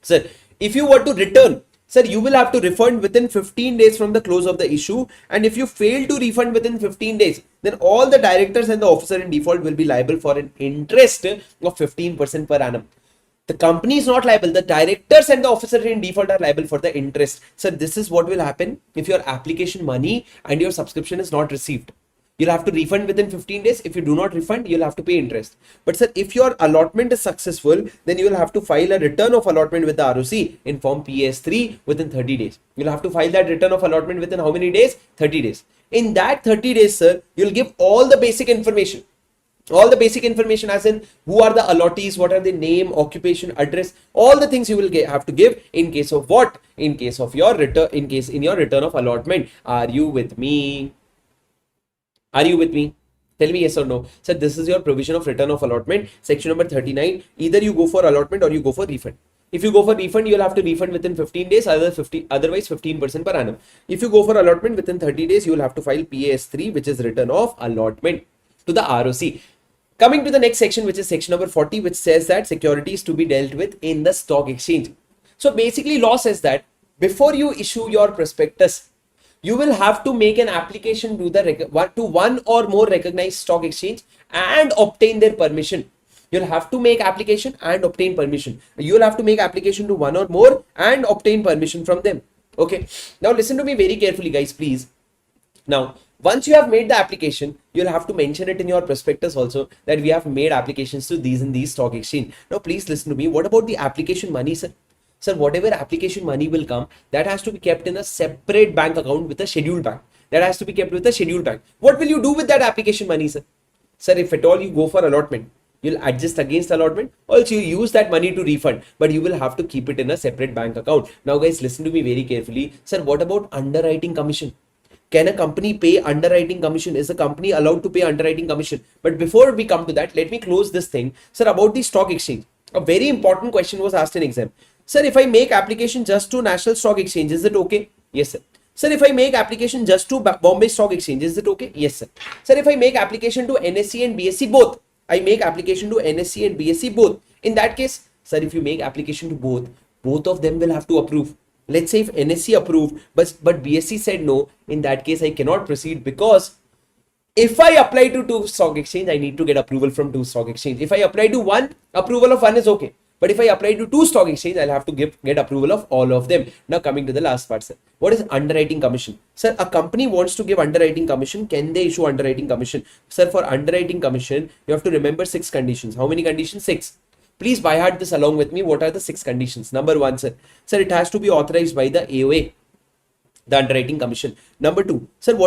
sir, if you were to return, sir, you will have to refund within 15 days from the close of the issue. And if you fail to refund within 15 days, then all the directors and the officer in default will be liable for an interest of 15% per annum. The company is not liable. The directors and the officer in default are liable for the interest. So this is what will happen if your application money and your subscription is not received. You'll have to refund within 15 days. If you do not refund, you'll have to pay interest. But sir, if your allotment is successful, then you will have to file a return of allotment with the ROC in form PAS3 within 30 days. You'll have to file that return of allotment within how many days? 30 days. In that 30 days, sir, you'll give all the basic information. All the basic information as in who are the allottees, what are the name, occupation, address, all the things you will have to give in case of what? In case of your return, in your return of allotment. Are you with me? Are you with me? Tell me yes or no. So this is your provision of return of allotment, section number 39. Either you go for allotment or you go for refund. If you go for refund, you'll have to refund within 15 days, otherwise 15% per annum. If you go for allotment within 30 days, you will have to file PAS3, which is return of allotment to the ROC. Coming to the next section, which is section number 40, which says that securities to be dealt with in the stock exchange. So basically law says that before you issue your prospectus, you will have to make an application to one or more recognized stock exchange and obtain their permission. You'll have to make application and obtain permission. You'll have to make application to one or more and obtain permission from them. Okay. Now listen to me very carefully, guys, please. Now, once you have made the application, you'll have to mention it in your prospectus also that we have made applications to these and these stock exchange. Now, please listen to me. What about the application money, sir? Sir, whatever application money will come, that has to be kept in a separate bank account with a scheduled bank. That has to be kept with a scheduled bank. What will you do with that application money, sir? Sir, if at all you go for allotment, you'll adjust against allotment. Also, you use that money to refund, but you will have to keep it in a separate bank account. Now, guys, listen to me very carefully. Sir, what about underwriting commission? Can a company pay underwriting commission? Is a company allowed to pay underwriting commission? But before we come to that, let me close this thing. Sir, about the stock exchange. A very important question was asked in exam. Sir, if I make application just to National Stock Exchange, is it okay? Yes, sir. Sir, if I make application just to Bombay Stock Exchange, is it okay? Yes, sir. Sir, if I make application to NSE and BSE both, I make application to NSE and BSE both. In that case, sir, if you make application to both of them will have to approve. Let's say if NSE approved, but BSE said no, in that case, I cannot proceed because if I apply to two stock exchange, I need to get approval from two stock exchange. If I apply to one, approval of one is okay. But if I apply to two stock exchange, I'll have to get approval of all of them. Now coming to the last part, sir. What is underwriting commission? Sir, a company wants to give underwriting commission. Can they issue underwriting commission? Sir, for underwriting commission, you have to remember 6 conditions. How many conditions? 6. Please by heart this along with me. What are the 6 conditions? Number 1, sir. Sir, it has to be authorized by the AOA, the underwriting commission. Number 2, sir,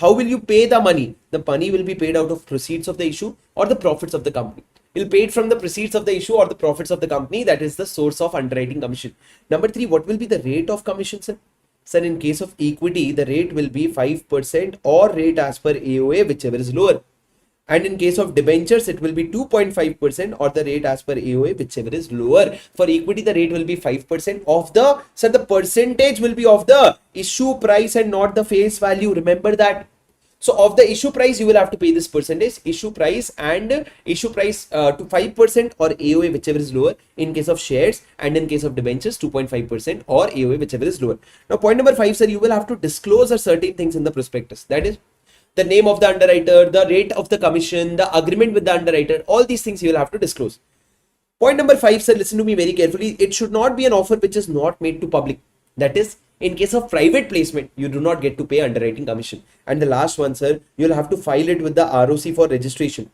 how will you pay the money? The money will be paid out of proceeds of the issue or the profits of the company. You'll pay it from the proceeds of the issue or the profits of the company. That is the source of underwriting commission. Number 3, what will be the rate of commission, sir? Sir, in case of equity, the rate will be 5% or rate as per AOA, whichever is lower. And in case of debentures, it will be 2.5% or the rate as per AOA, whichever is lower. For equity, the rate will be 5% of the percentage will be of the issue price and not the face value. Remember that. So of the issue price, you will have to pay this percentage, issue price and issue price to 5% or AOA, whichever is lower in case of shares, and in case of debentures 2.5% or AOA, whichever is lower. Now point number 5, sir, you will have to disclose certain things in the prospectus. That is the name of the underwriter, the rate of the commission, the agreement with the underwriter, all these things you will have to disclose. Point number 5, sir, listen to me very carefully. It should not be an offer which is not made to public. That is, in case of private placement, you do not get to pay underwriting commission. And the last one, sir, you'll have to file it with the ROC for registration.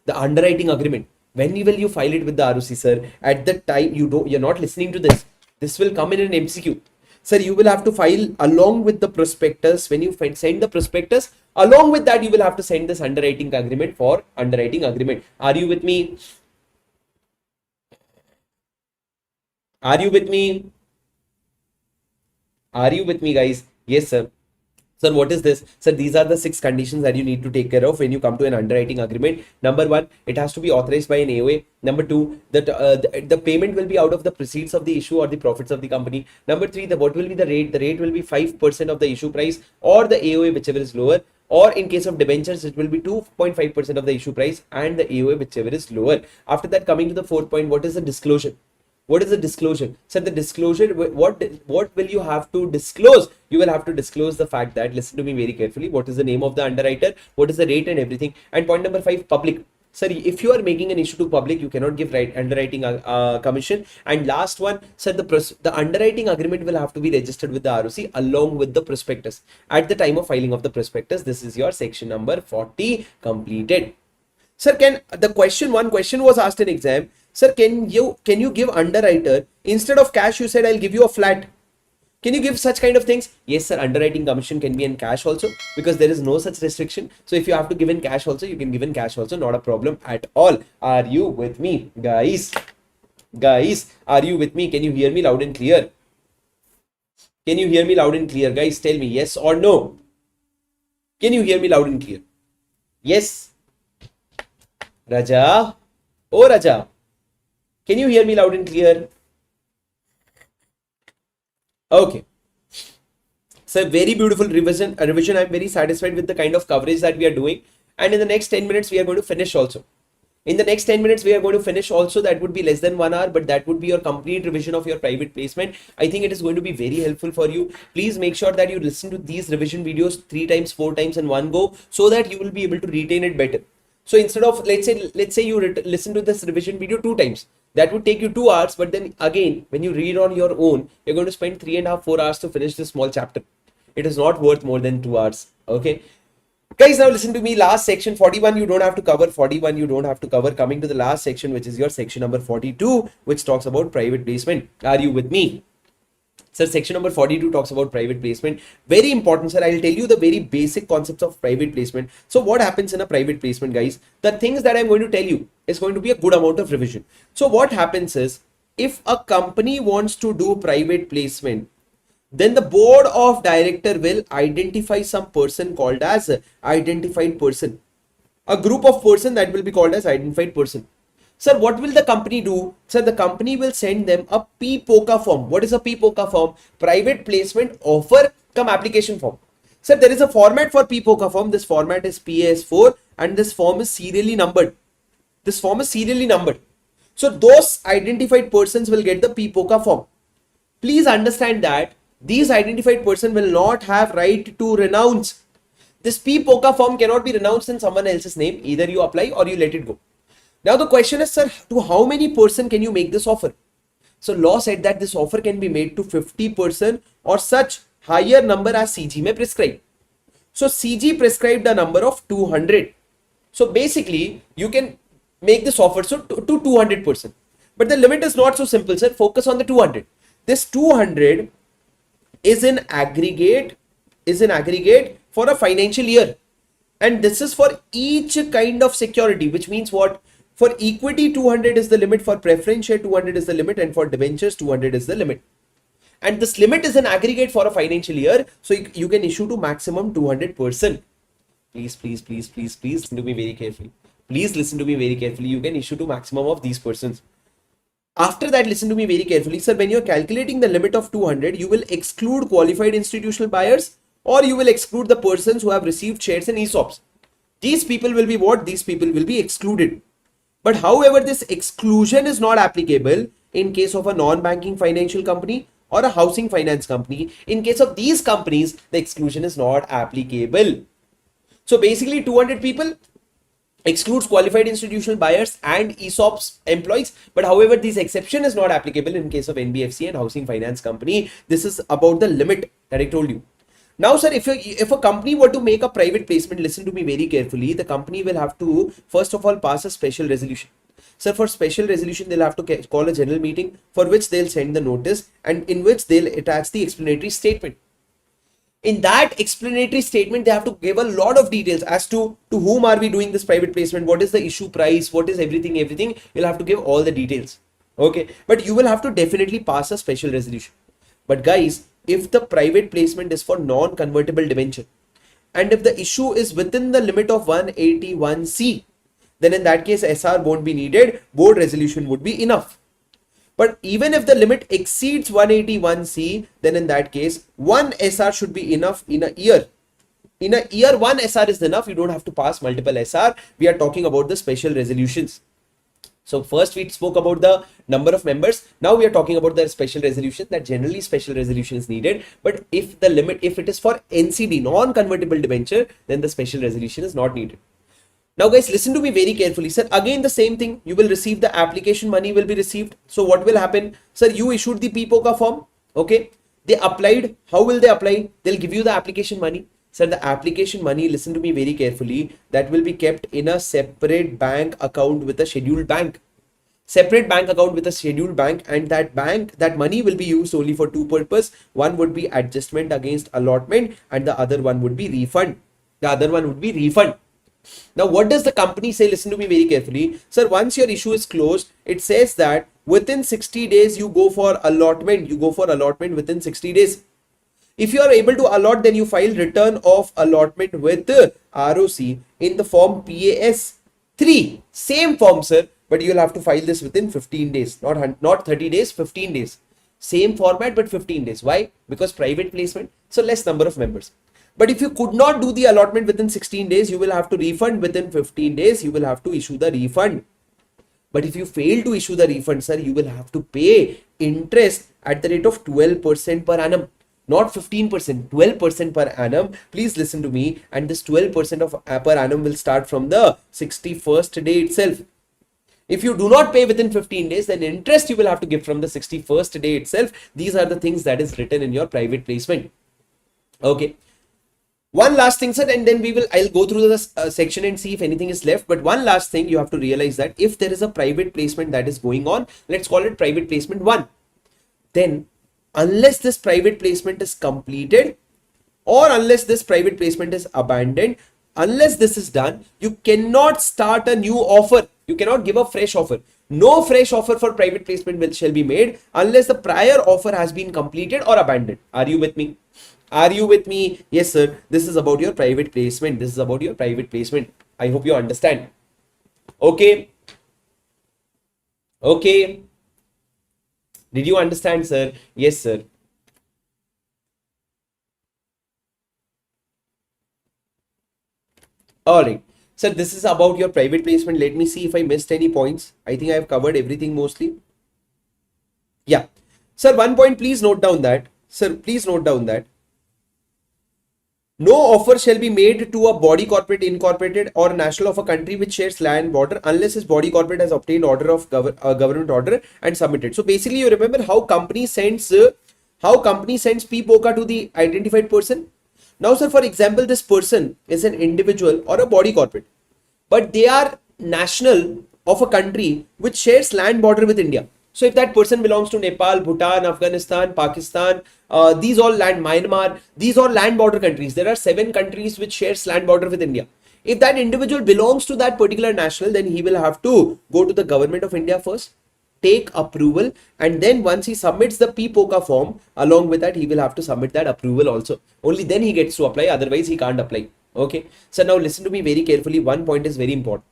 The underwriting agreement. When will you file it with the ROC, sir? At the time you're not listening to this. This will come in an MCQ. Sir, you will have to file along with the prospectus. When you send the prospectus, along with that, you will have to send this underwriting agreement for underwriting agreement. Are you with me? Are you with me? Are you with me, guys? Yes, sir. Sir, what is this? Sir, these are the 6 conditions that you need to take care of when you come to an underwriting agreement. Number 1, it has to be authorized by an AOA. Number 2, that the payment will be out of the proceeds of the issue or the profits of the company. Number 3, what will be the rate? The rate will be 5% of the issue price or the AOA, whichever is lower. Or in case of debentures, it will be 2.5% of the issue price and the AOA, whichever is lower. After that, coming to the 4th point, what is the disclosure? What is the disclosure? So the disclosure, what will you have to disclose? You will have to disclose the fact that, listen to me very carefully, what is the name of the underwriter, what is the rate and everything. And point number 5, public. Sir, if you are making an issue to public, you cannot give underwriting commission. And last one, sir, the underwriting agreement will have to be registered with the ROC along with the prospectus. At the time of filing of the prospectus, this is your section number 40 completed. Sir, one question was asked in exam. Sir, can you give underwriter, instead of cash, you said I'll give you a flat. Can you give such kind of things? Yes, sir. Underwriting commission can be in cash also, because there is no such restriction. So if you have to give in cash also, you can give in cash also. Not a problem at all. Are you with me, guys? Guys, are you with me? Can you hear me loud and clear? Can you hear me loud and clear, guys? Tell me yes or no. Can you hear me loud and clear? Yes. Raja. Oh, Raja. Can you hear me loud and clear? Okay. So very beautiful revision. I'm very satisfied with the kind of coverage that we are doing. And in the next 10 minutes, we are going to finish also. In the next 10 minutes, we are going to finish also. That would be less than 1 hour, but that would be your complete revision of your private placement. I think it is going to be very helpful for you. Please make sure that you listen to these revision videos 3 times, 4 times in one go, so that you will be able to retain it better. So instead of, let's say you listen to this revision video 2 times, that would take you 2 hours. But then again, when you read on your own, you're going to spend 3.5, 4 hours to finish this small chapter. It is not worth more than 2 hours. Okay. Guys, now listen to me. Last section 41, you don't have to cover. 41, you don't have to cover. Coming to the last section, which is your section number 42, which talks about private placement. Are you with me? Sir, section number 42 talks about private placement. Very important, sir. I will tell you the very basic concepts of private placement. So what happens in a private placement, guys? The things that I'm going to tell you is going to be a good amount of revision. So what happens is, if a company wants to do private placement, then the board of director will identify some person called as identified person. A group of person that will be called as identified person. Sir, what will the company do? Sir, the company will send them a PPOCA form. What is a PPOCA form? Private placement offer cum application form. Sir, there is a format for PPOCA form. This format is PAS4 and this form is serially numbered. This form is serially numbered. So those identified persons will get the PPOCA form. Please understand that these identified person will not have right to renounce. This PPOCA form cannot be renounced in someone else's name. Either you apply or you let it go. Now the question is, sir, to how many person can you make this offer? So law said that this offer can be made to 50% or such higher number as CG may prescribe. So CG prescribed a number of 200. So basically you can make this offer to 200%. But the limit is not so simple, sir. Focus on the 200. This 200 is in aggregate for a financial year. And this is for each kind of security, which means what? For equity, 200 is the limit. For preference share, 200 is the limit. And for debentures, 200 is the limit. And this limit is an aggregate for a financial year. So you can issue to maximum 200%. Please listen to me very carefully. Please listen to me very carefully. You can issue to maximum of these persons. After that, listen to me very carefully. Sir, when you're calculating the limit of 200, you will exclude qualified institutional buyers or you will exclude the persons who have received shares in ESOPs. These people will be what? These people will be excluded. But however, this exclusion is not applicable in case of a non-banking financial company or a housing finance company. In case of these companies, the exclusion is not applicable. So basically 200 people excludes qualified institutional buyers and ESOPs employees, but however this exception is not applicable in case of NBFC and housing finance company. This is about the limit that I told you. Now sir, if a company were to make a private placement, listen to me very carefully, the company will have to first of all pass a special resolution. Sir, for special resolution they'll have to call a general meeting, for which they'll send the notice and in which they'll attach the explanatory statement. In that explanatory statement, they have to give a lot of details as to whom are we doing this private placement, what is the issue price, what is everything. You'll have to give all the details. Okay, but you will have to definitely pass a special resolution. But guys, if the private placement is for non-convertible debenture and if the issue is within the limit of 181C, then in that case SR won't be needed, board resolution would be enough. But even if the limit exceeds 181C, then in that case, one SR should be enough in a year. In a year, one SR is enough. You don't have to pass multiple SR. We are talking about the special resolutions. So first we spoke about the number of members. Now we are talking about the special resolution, that generally special resolution is needed. But if the limit, if it is for NCD, non-convertible debenture, then the special resolution is not needed. Now guys, listen to me very carefully. Sir, again the same thing, you will receive the application money will be received. So what will happen? Sir, you issued the PPOCA form. Okay. They applied. How will they apply? They'll give you the application money. Sir, the application money, listen to me very carefully, that will be kept in a separate bank account with a scheduled bank. Separate bank account with a scheduled bank, and that money will be used only for two purposes. One would be adjustment against allotment and the other one would be refund. Now, what does the company say? Listen to me very carefully. Sir, once your issue is closed, it says that within 60 days, you go for allotment. You go for allotment within 60 days. If you are able to allot, then you file return of allotment with ROC in the form PAS 3. Same form, sir, but you'll have to file this within 15 days, not 30 days, 15 days. Same format, but 15 days. Why? Because private placement, so less number of members. But if you could not do the allotment within 16 days, you will have to refund within 15 days. You will have to issue the refund. But if you fail to issue the refund, sir, you will have to pay interest at the rate of 12% per annum. Not 15%, 12% per annum. Please listen to me. And this 12% of per annum will start from the 61st day itself. If you do not pay within 15 days, then interest you will have to give from the 61st day itself. These are the things that is written in your private placement. Okay. One last thing, sir, and then I'll go through the section and see if anything is left. But one last thing, you have to realize that if there is a private placement that is going on, let's call it private placement 1. Then unless this private placement is completed or unless this private placement is abandoned, unless this is done, you cannot start a new offer. You cannot give a fresh offer. No fresh offer for private placement shall be made unless the prior offer has been completed or abandoned. Are you with me? Are you with me? Yes, sir. This is about your private placement. This is about your private placement. I hope you understand. Okay. Okay. Did you understand, sir? Yes, sir. All right. Sir, this is about your private placement. Let me see if I missed any points. I think I have covered everything mostly. Yeah. Sir, one point, please note down that. Sir, please note down that. No offer shall be made to a body corporate, incorporated or national of a country which shares land border unless his body corporate has obtained order of government order and submitted. So basically, you remember how company sends PPOCA to the identified person. Now, sir, for example, this person is an individual or a body corporate, but they are national of a country which shares land border with India. So if that person belongs to Nepal, Bhutan, Afghanistan, Pakistan, these all land, Myanmar, these are land border countries. There are 7 countries which shares land border with India. If that individual belongs to that particular national, then he will have to go to the government of India first, take approval, and then once he submits the PPOCA form, along with that, he will have to submit that approval also. Only then he gets to apply, otherwise he can't apply. Okay. So now listen to me very carefully. One point is very important.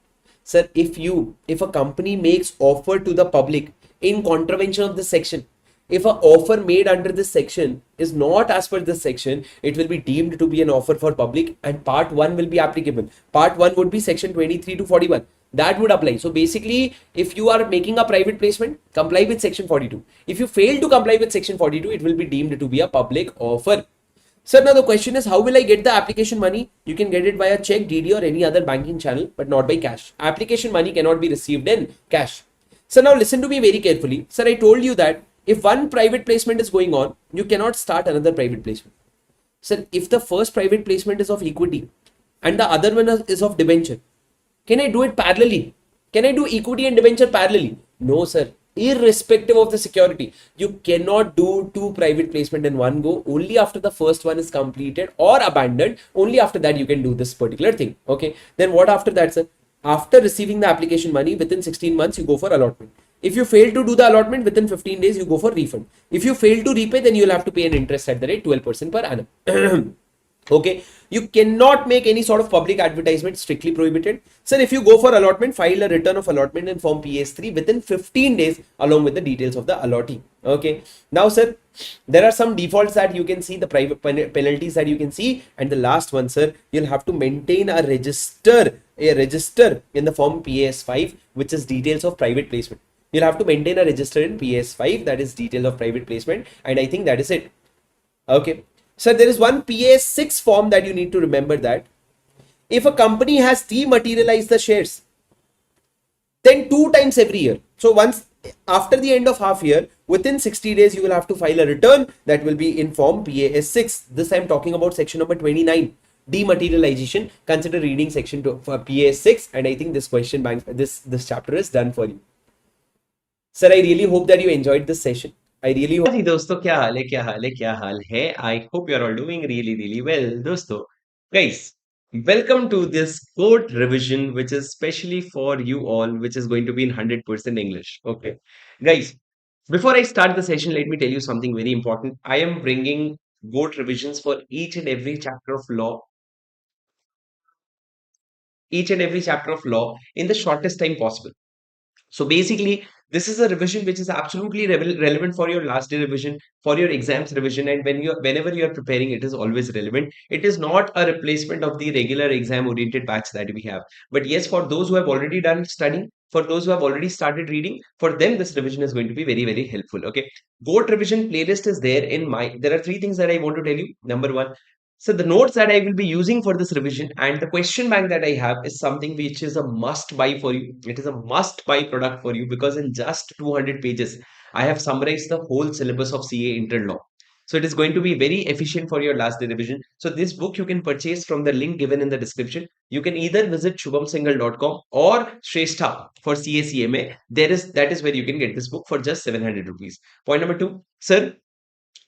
Sir, if a company makes offer to the public in contravention of this section, if an offer made under this section is not as per this section, it will be deemed to be an offer for public, and part 1 will be applicable. Part 1 would be section 23 to 41. That would apply. So basically, if you are making a private placement, comply with section 42. If you fail to comply with section 42, it will be deemed to be a public offer. Sir, now the question is, how will I get the application money? You can get it via check, DD or any other banking channel, but not by cash. Application money cannot be received in cash. So now listen to me very carefully. Sir, I told you that if one private placement is going on, you cannot start another private placement. Sir, if the first private placement is of equity and the other one is of debenture, can I do it parallelly? Can I do equity and debenture parallelly? No, sir. Irrespective of the security, you cannot do two private placement in one go. Only after the first one is completed or abandoned, only after that you can do this particular thing. Okay. Then what after that, sir? After receiving the application money, within 16 months, you go for allotment. If you fail to do the allotment within 15 days, you go for refund. If you fail to repay, then you will have to pay an interest at the rate 12% per annum. Okay, you cannot make any sort of public advertisement, strictly prohibited. Sir, if you go for allotment, file a return of allotment in form PS3 within 15 days along with the details of the allottee. Okay, now sir, there are some defaults that you can see, the private penalties that you can see, and the last one, sir, you'll have to maintain a register in the form PS5, which is details of private placement. You'll have to maintain a register in PS5, that is details of private placement, and I think that is it. Okay. So there is one PS6 form that you need to remember, that if a company has dematerialized the shares, then 2 times every year. So once after the end of half year, within 60 days, you will have to file a return that will be in form PAS6. This I am talking about section number 29, dematerialization. Consider reading section for PAS6, and I think this question bank, this chapter is done for you. Sir, I really hope that you enjoyed this session. I really hope. दोस्तों क्या हाल है क्या हाल है I hope you are all doing really well दोस्तों guys welcome to this code revision which is specially for you all which is going to be in 100% English. Okay guys, before I start the session, let me tell you something very important. I am bringing code revisions for each and every chapter of law, in the shortest time possible. So basically, this is a revision which is absolutely relevant for your last day revision, for your exams revision, and whenever you are preparing, it is always relevant. It is not a replacement of the regular exam-oriented batch that we have. But yes, for those who have already done studying, for those who have already started reading, for them this revision is going to be very helpful. Okay, GOAT revision playlist is there in my. There are 3 things that I want to tell you. Number 1. So the notes that I will be using for this revision and the question bank that I have is something which is a must buy for you. It is a must buy product for you because in just 200 pages, I have summarized the whole syllabus of CA intern law. So it is going to be very efficient for your last day revision. So this book you can purchase from the link given in the description. You can either visit shubhamsinghal.com or Shrestha for CACMA. That is where you can get this book for just 700 rupees. Point number 2, sir,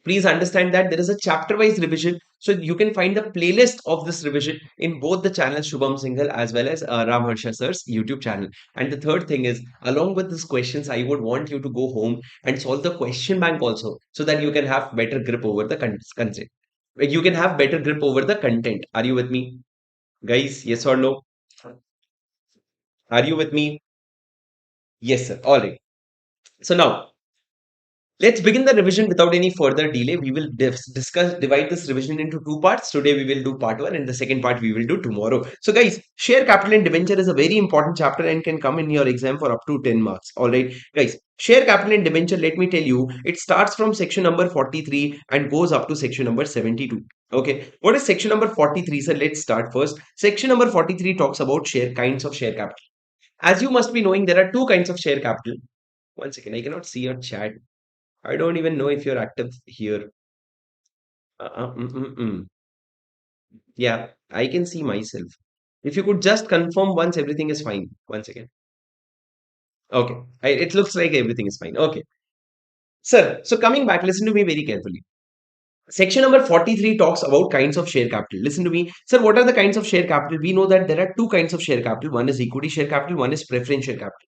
please understand that there is a chapter wise revision, so you can find the playlist of this revision in both the channels Shubham Singhal as well as Harsha sir's YouTube channel. And the third thing is, along with these questions, I would want you to go home and solve the question bank also, so that you can have better grip over the content. You can have better grip over the content. Are you with me, guys? Yes or no? Are you with me? Yes, sir. All right. So now, let's begin the revision without any further delay. We will divide this revision into 2 parts. Today we will do part 1 and the second part we will do tomorrow. So guys, share capital and debenture is a very important chapter and can come in your exam for up to 10 marks. Alright guys, share capital and debenture, let me tell you, it starts from section number 43 and goes up to section number 72. Okay, what is section number 43? So let's start first. Section number 43 talks about kinds of share capital. As you must be knowing, there are 2 kinds of share capital. One second, I cannot see your chat. I don't even know if you're active here. Yeah, I can see myself. If you could just confirm once everything is fine. One second. Okay. It looks like everything is fine. Okay. Sir, so coming back, listen to me very carefully. Section number 43 talks about kinds of share capital. Listen to me. Sir, what are the kinds of share capital? We know that there are 2 kinds of share capital. One is equity share capital, one is preference share capital.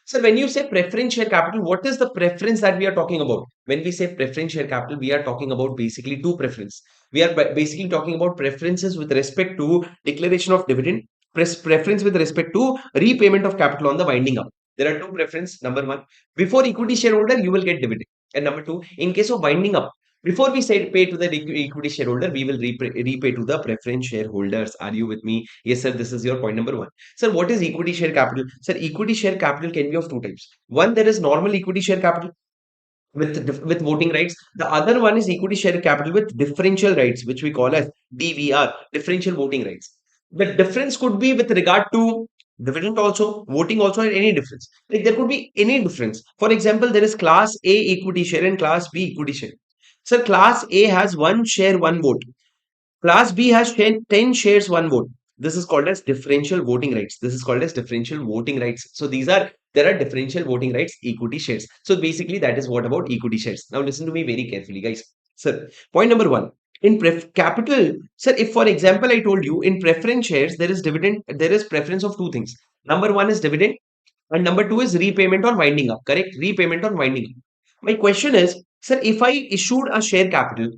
So when you say preference share capital, what is the preference that we are talking about? When we say preference share capital, we are talking about basically 2 preferences. We are basically talking about preferences with respect to declaration of dividend, preference with respect to repayment of capital on the winding up. There are 2 preferences. Number 1, before equity shareholder, you will get dividend. And number two, in case of winding up, before we say pay to the equity shareholder, we will repay to the preference shareholders. Are you with me? Yes, sir. This is your point number one. Sir, what is equity share capital? Sir, equity share capital can be of two types. One, there is normal equity share capital with voting rights. The other one is equity share capital with differential rights, which we call as DVR, differential voting rights. The difference could be with regard to dividend also, voting also, and any difference. Like there could be any difference. For example, there is Class A equity share and Class B equity share. So Class A has one share, one vote. Class B has 10 shares, one vote. This is called as differential voting rights. This is called as differential voting rights. So there are differential voting rights, equity shares. So basically that is what about equity shares. Now listen to me very carefully, guys. Sir, point number one. In capital, sir, if for example I told you in preference shares there is dividend, there is preference of two things. Number one is dividend and number two is repayment or winding up. Correct? Repayment or winding up. My question is, sir, if I issued a share capital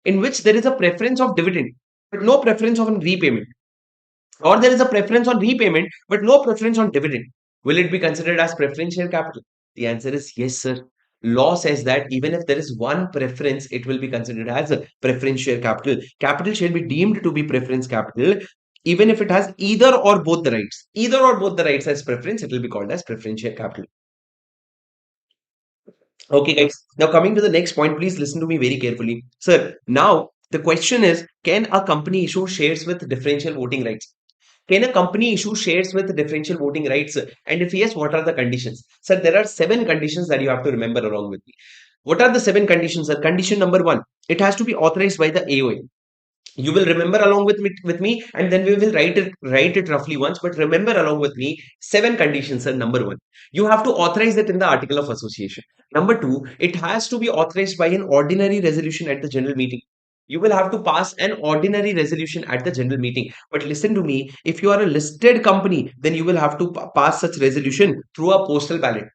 in which there is a preference of dividend but no preference on repayment, or there is a preference on repayment but no preference on dividend, will it be considered as preference share capital? The answer is yes, sir. Law says that even if there is one preference, it will be considered as a preference share capital. Capital shall be deemed to be preference capital even if it has either or both the rights. Either or both the rights as preference, it will be called as preference share capital. Okay, guys. Now coming to the next point, please listen to me very carefully. Sir, now the question is, can a company issue shares with differential voting rights? Can a company issue shares with differential voting rights? And if yes, what are the conditions? Sir, there are 7 conditions that you have to remember along with me. What are the 7 conditions? Sir, condition number 1, it has to be authorized by the AOA. You will remember along with me, and then we will write it roughly once, but remember along with me 7 conditions. And number 1, you have to authorize it in the article of association. Number 2, it has to be authorized by an ordinary resolution at the general meeting. You will have to pass an ordinary resolution at the general meeting. But listen to me, if you are a listed company, then you will have to pass such resolution through a postal ballot.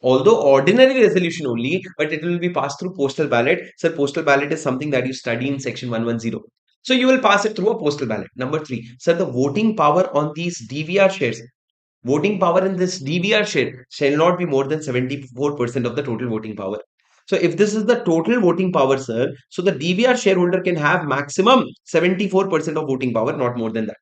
Although ordinary resolution only, but it will be passed through postal ballot. Sir, postal ballot is something that you study in section 110. So you will pass it through a postal ballot. Number 3, sir, the voting power on these DVR shares, voting power in this DVR share shall not be more than 74% of the total voting power. So if this is the total voting power, sir, so the DVR shareholder can have maximum 74% of voting power, not more than that.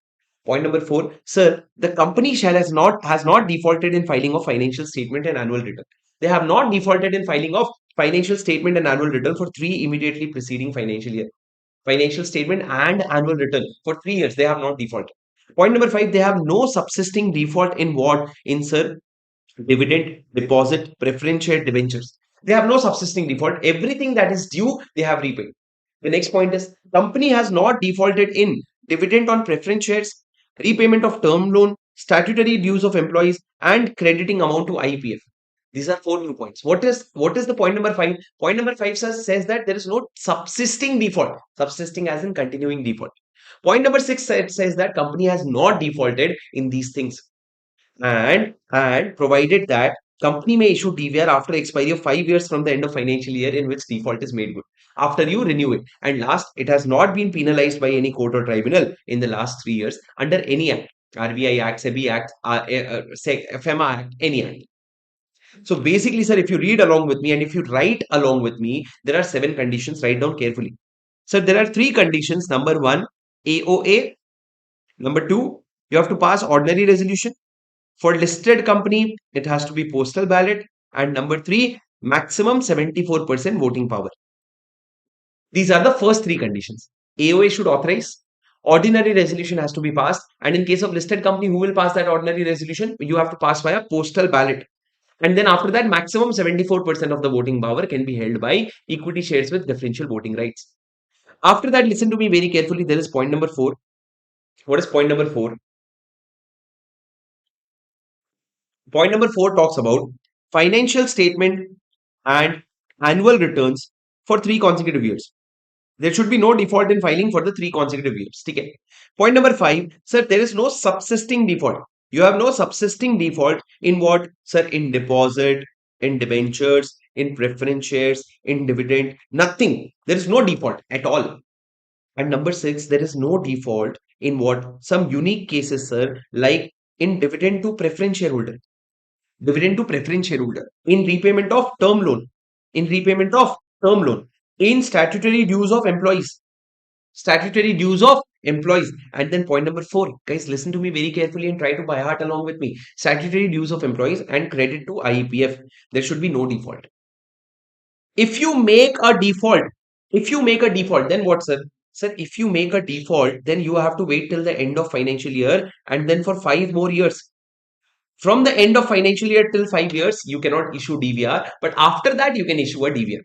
Point number 4, sir, the company shall has not defaulted in filing of financial statement and annual return. They have not defaulted in filing of financial statement and annual return for 3 immediately preceding financial year. Financial statement and annual return for 3 years, they have not defaulted. Point number 5, they have no subsisting default in what? In, sir, dividend, deposit, preference share, debentures. They have no subsisting default. Everything that is due, they have repaid. The next point is, company has not defaulted in dividend on preference shares, repayment of term loan, statutory dues of employees, and crediting amount to IEPF. These are 4 new points. What is the point number 5? Point number 5 says that there is no subsisting default. Subsisting as in continuing default. Point number 6 says that company has not defaulted in these things. And provided that company may issue DVR after expiry of 5 years from the end of financial year in which default is made good, after you renew it. And last, it has not been penalized by any court or tribunal in the last 3 years under any act, RBI Act, SEBI Act, FEMA Act, any act. So basically, sir, if you read along with me and if you write along with me, there are 7 conditions. Write down carefully. So there are 3 conditions. Number 1, AOA. Number 2, you have to pass ordinary resolution. For listed company, it has to be postal ballot. And number 3, maximum 74% voting power. These are the first 3 conditions. AOA should authorize. Ordinary resolution has to be passed. And in case of listed company, who will pass that ordinary resolution? You have to pass via postal ballot. And then after that, maximum 74% of the voting power can be held by equity shares with differential voting rights. After that, listen to me very carefully. There is point number 4. What is point number 4? Point number 4 talks about financial statement and annual returns for 3 consecutive years. There should be no default in filing for the 3 consecutive years. Okay. Point number 5, sir, there is no subsisting default. You have no subsisting default in what? Sir, in deposit, in debentures, in preference shares, in dividend, nothing. There is no default at all. And number 6, there is no default in what? Some unique cases, sir, like in dividend to preference shareholder. Dividend to preference shareholder, in repayment of term loan, in repayment of term loan, in statutory dues of employees. Statutory dues of employees. And then point number 4, guys, listen to me very carefully and try to by heart along with me. Statutory dues of employees and credit to IEPF. There should be no default. If you make a default, then what, sir? Sir, if you make a default, then you have to wait till the end of financial year, and then for 5 more years. From the end of financial year till 5 years, you cannot issue DVR, but after that, you can issue a DVR.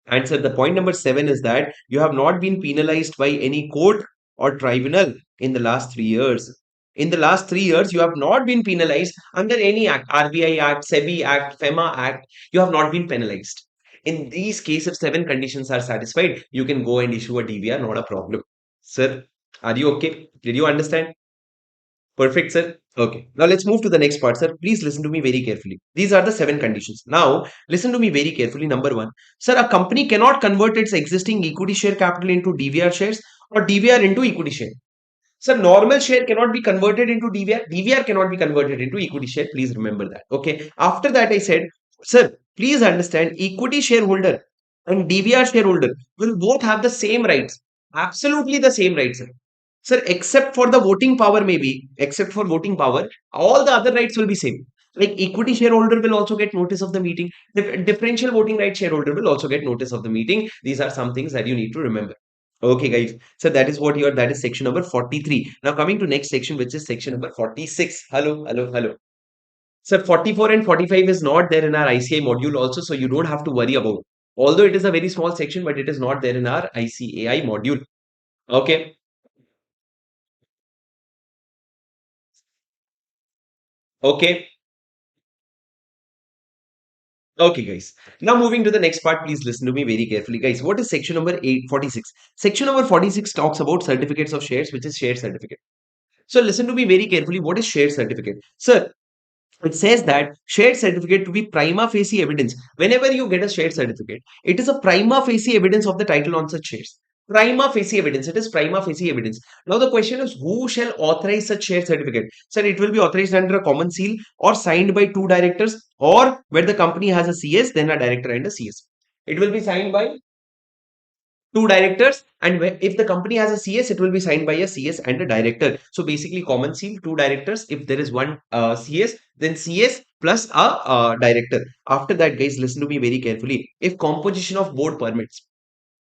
And so the point number 7 is that you have not been penalized by any court or tribunal in the last 3 years. In the last 3 years, you have not been penalized under any act, RBI Act, SEBI Act, FEMA Act. You have not been penalized. In these cases, if 7 conditions are satisfied, you can go and issue a DVR, not a problem. Sir, are you okay? Did you understand? Perfect, sir. Okay. Now let's move to the next part, sir. Please listen to me very carefully. These are the 7 conditions. Now, listen to me very carefully. Number 1, sir, a company cannot convert its existing equity share capital into DVR shares or DVR into equity share. Sir, normal share cannot be converted into DVR. DVR cannot be converted into equity share. Please remember that. Okay. After that, I said, sir, please understand, equity shareholder and DVR shareholder will both have the same rights. Absolutely the same rights, sir. Sir, except for the voting power, except for voting power, all the other rights will be same. Like equity shareholder will also get notice of the meeting. Differential voting right shareholder will also get notice of the meeting. These are some things that you need to remember. Okay, guys. So that is section number 43. Now coming to next section, which is section number 46. Hello. So 44 and 45 is not there in our ICI module also, so you don't have to worry about it. Although it is a very small section, but it is not there in our ICAI module. Okay. Okay. Okay, guys. Now moving to the next part, please listen to me very carefully, guys. What is section number 846? Section number 46 talks about certificates of shares, which is share certificate. So listen to me very carefully. What is share certificate? Sir, it says that share certificate to be prima facie evidence. Whenever you get a share certificate, it is a prima facie evidence of the title on such shares. Prima facie evidence. It is prima facie evidence. Now the question is, who shall authorize such share certificate? Sir, it will be authorized under a common seal or signed by 2 directors, or where the company has a CS, then a director and a CS. It will be signed by 2 directors, and if the company has a CS, it will be signed by a CS and a director. So basically common seal, 2 directors. If there is one CS, then CS plus a director. After that, guys, listen to me very carefully. If composition of board permits,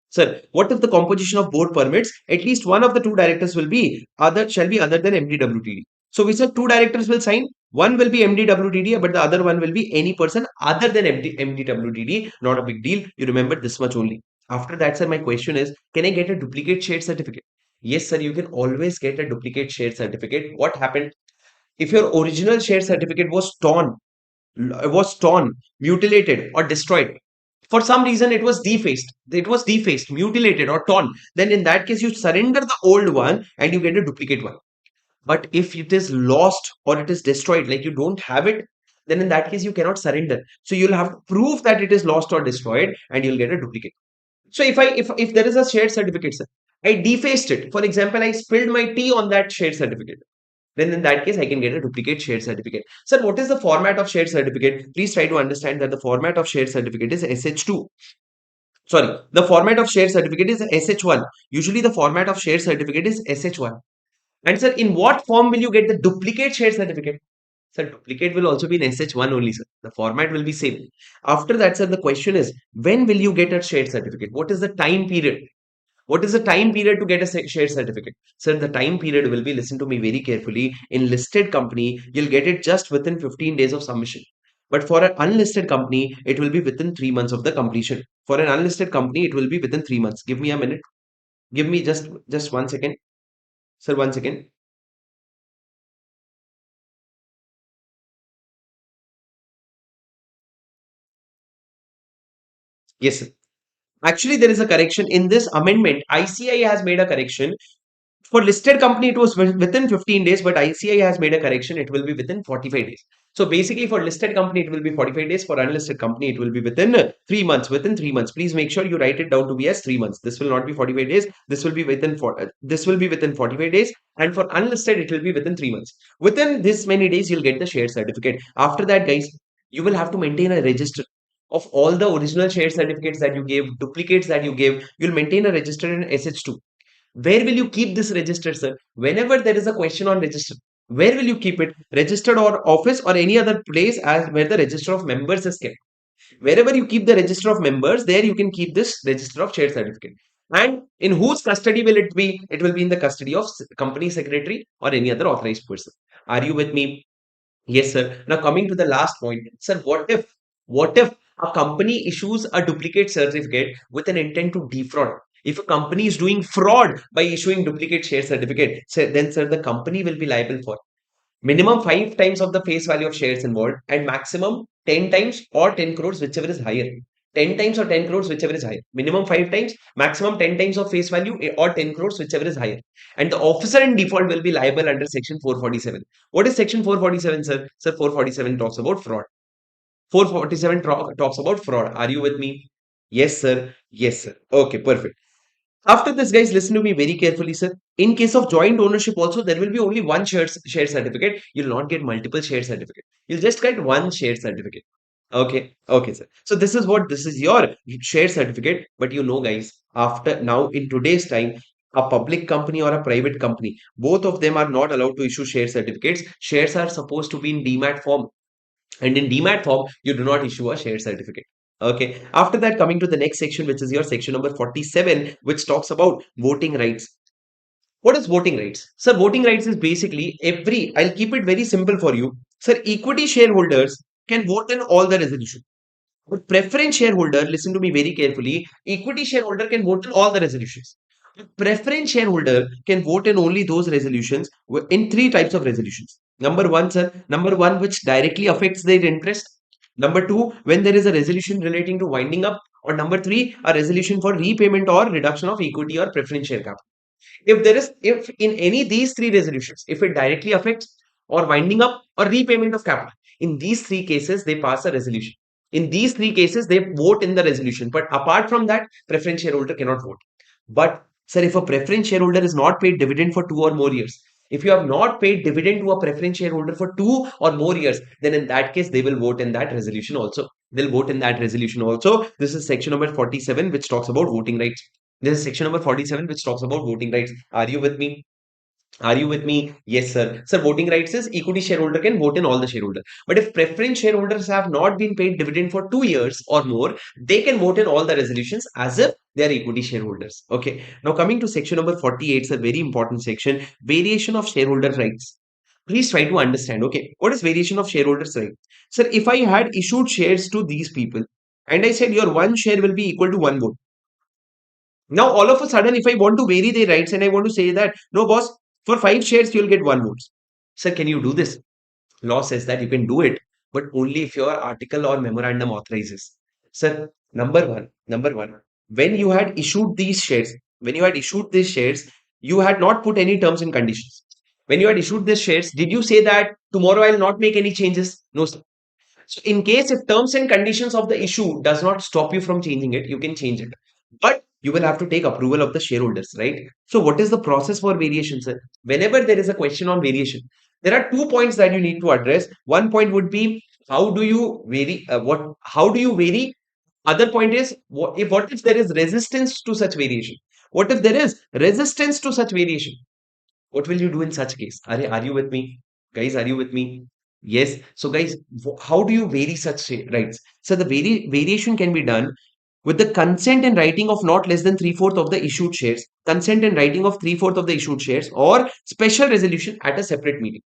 sir, what if the composition of board permits? At least one of the 2 directors will be shall be other than MDWTD. So we said 2 directors will sign. One will be MDWTD, but the other one will be any person other than MDWTD. Not a big deal. You remember this much only. After that, sir, my question is, can I get a duplicate share certificate? Yes, sir, you can always get a duplicate share certificate. What happened? If your original share certificate was torn, mutilated, or destroyed, for some reason it was defaced, mutilated, or torn, then in that case you surrender the old one and you get a duplicate one. But if it is lost or it is destroyed, like you don't have it, then in that case you cannot surrender. So you'll have to prove that it is lost or destroyed and you'll get a duplicate. So if there is a shared certificate, sir, I defaced it. For example, I spilled my tea on that shared certificate. Then in that case, I can get a duplicate shared certificate. Sir, what is the format of shared certificate? Please try to understand that the format of shared certificate is SH2. Sorry, the format of shared certificate is SH1. Usually the format of shared certificate is SH1. And sir, in what form will you get the duplicate shared certificate? Sir, duplicate will also be in SH1 only, sir. The format will be same. After that, sir, the question is, when will you get a shared certificate? What is the time period? What is the time period to get a share certificate? Sir, the time period will be, listen to me very carefully, in listed company, you'll get it just within 15 days of submission. But for an unlisted company, it will be within 3 months of the completion. For an unlisted company, it will be within 3 months. Give me a minute. Give me just 1 second. Sir, 1 second. Yes, sir. Actually, there is a correction in this amendment. ICI has made a correction. For listed company, it was within 15 days, but ICI has made a correction. It will be within 45 days. So basically, for listed company, it will be 45 days. For unlisted company, it will be within 3 months. Within 3 months, please make sure you write it down to be as 3 months. This will not be 45 days. This will be within 45 days. And for unlisted, it will be within 3 months. Within this many days, you'll get the share certificate. After that, guys, you will have to maintain a register. of all the original share certificates that you gave, duplicates that you gave. You'll maintain a register in SH2. Where will you keep this register, sir? Whenever there is a question on register, where will you keep it? Registered or office or any other place as where the register of members is kept. Wherever you keep the register of members, there you can keep this register of share certificate. And in whose custody will it be? It will be in the custody of company secretary or any other authorized person. Are you with me? Yes, sir. Now coming to the last point, sir, what if a company issues a duplicate certificate with an intent to defraud? If a company is doing fraud by issuing duplicate share certificate, then sir, the company will be liable for minimum 5 times of the face value of shares involved and maximum 10 times or 10 crores, whichever is higher. 10 times or 10 crores, whichever is higher. Minimum 5 times, maximum 10 times of face value or 10 crores, whichever is higher. And the officer in default will be liable under section 447. What is section 447, sir? Sir, 447 talks about fraud. 447 talks about fraud. Are you with me? Yes, sir. Yes, sir. Okay, perfect. After this, guys, listen to me very carefully, sir. In case of joint ownership, also there will be only one share certificate. You'll not get multiple share certificate. You'll just get one share certificate. Okay, sir. So this is your share certificate. But you know, guys, after now in today's time, a public company or a private company, both of them are not allowed to issue share certificates. Shares are supposed to be in demat form. And in demat form, you do not issue a share certificate. Okay. After that, coming to the next section, which is your section number 47, which talks about voting rights. What is voting rights? Sir, voting rights is basically I'll keep it very simple for you. Sir, equity shareholders can vote in all the resolutions. But preference shareholder, listen to me very carefully, equity shareholder can vote in all the resolutions. Preference shareholder can vote in only those resolutions in three types of resolutions. Number one, sir, number one, which directly affects their interest. Number two, when there is a resolution relating to winding up. Or number three, a resolution for repayment or reduction of equity or preference share capital. If in any these three resolutions, if it directly affects or winding up or repayment of capital, in these three cases, they pass a resolution. In these three cases, they vote in the resolution. But apart from that, preference shareholder cannot vote. But sir, if a preference shareholder is not paid dividend for 2 or more years, if you have not paid dividend to a preference shareholder for 2 or more years, then in that case, they will vote in that resolution also. They'll vote in that resolution also. This is section number 47, which talks about voting rights. This is section number 47, which talks about voting rights. Are you with me? Are you with me? Yes, sir. Sir, voting rights is equity shareholder can vote in all the shareholder. But if preference shareholders have not been paid dividend for 2 years or more, they can vote in all the resolutions as if they are equity shareholders. Okay. Now coming to section number 48, it's a very important section. Variation of shareholder rights. Please try to understand. Okay. What is variation of shareholders right? Sir, if I had issued shares to these people and I said your one share will be equal to one vote. Now, all of a sudden, if I want to vary their rights and I want to say that, no, boss, for 5 shares, you'll get one vote. Sir, can you do this? Law says that you can do it, but only if your article or memorandum authorizes. Sir, number one, when you had issued these shares, you had not put any terms and conditions. When you had issued these shares, did you say that tomorrow I'll not make any changes? No, sir. So in case if terms and conditions of the issue does not stop you from changing it, you can change it. But you will have to take approval of the shareholders, right? So what is the process for variation, sir? Whenever there is a question on variation, there are 2 points that you need to address. One point would be how do you vary? How do you vary? Other point is what if there is resistance to such variation? What if there is resistance to such variation? What will you do in such case? Are you with me? Guys, are you with me? Yes. So, guys, how do you vary such rights? So, the variation can be done with the consent and writing of not less than three-fourth of the issued shares, consent and writing of three-fourth of the issued shares, or special resolution at a separate meeting.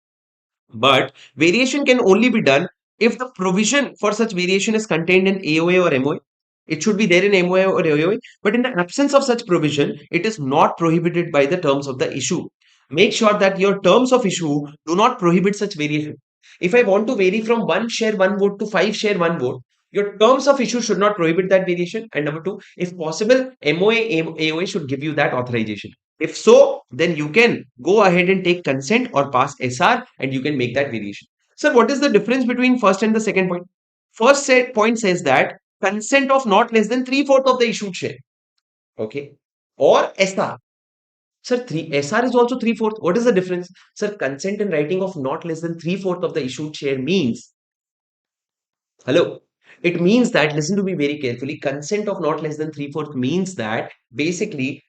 But variation can only be done if the provision for such variation is contained in AOA or MOA. It should be there in MOA or AOA, but in the absence of such provision, it is not prohibited by the terms of the issue. Make sure that your terms of issue do not prohibit such variation. If I want to vary from 1 share, 1 vote to 5 share, 1 vote, your terms of issue should not prohibit that variation. And number two, if possible, MOA, AOA should give you that authorization. If so, then you can go ahead and take consent or pass SR and you can make that variation. Sir, what is the difference between first and the second point? First point says that consent of not less than three-fourth of the issued share. Okay. Or SR. Sir, SR is also three-fourth. What is the difference? Sir, consent in writing of not less than three-fourth of the issued share means, hello, It means that, listen to me very carefully, consent of not less than 3/4 means that basically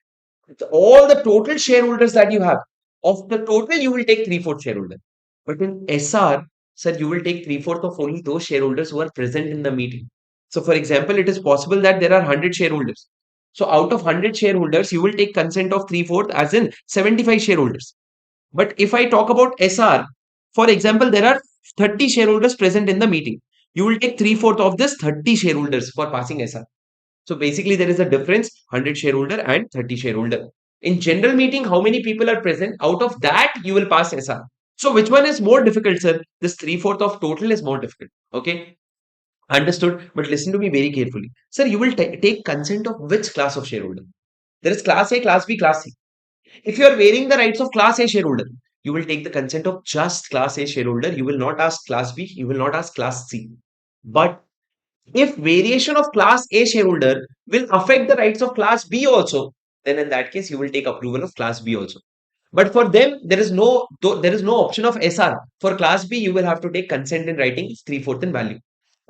all the total shareholders that you have, of the total, you will take 3/4 shareholder. But in SR, sir, you will take 3/4 of only those shareholders who are present in the meeting. So, for example, it is possible that there are 100 shareholders. So, out of 100 shareholders, you will take consent of 3/4, as in 75 shareholders. But if I talk about SR, for example, there are 30 shareholders present in the meeting. You will take 3/4 of this 30 shareholders for passing SR. So basically, there is a difference 100 shareholder and 30 shareholder. In general meeting, how many people are present? Out of that, you will pass SR. So which one is more difficult, sir? This 3/4 of total is more difficult. Okay. Understood. But listen to me very carefully. Sir, you will take consent of which class of shareholder? There is class A, class B, class C. If you are waiving the rights of class A shareholder, you will take the consent of just class A shareholder. You will not ask class B. You will not ask class C. But if variation of class A shareholder will affect the rights of class B also, then in that case, you will take approval of class B also. But for them, there is no option of SR. For class B, you will have to take consent in writing of 3/4 in value.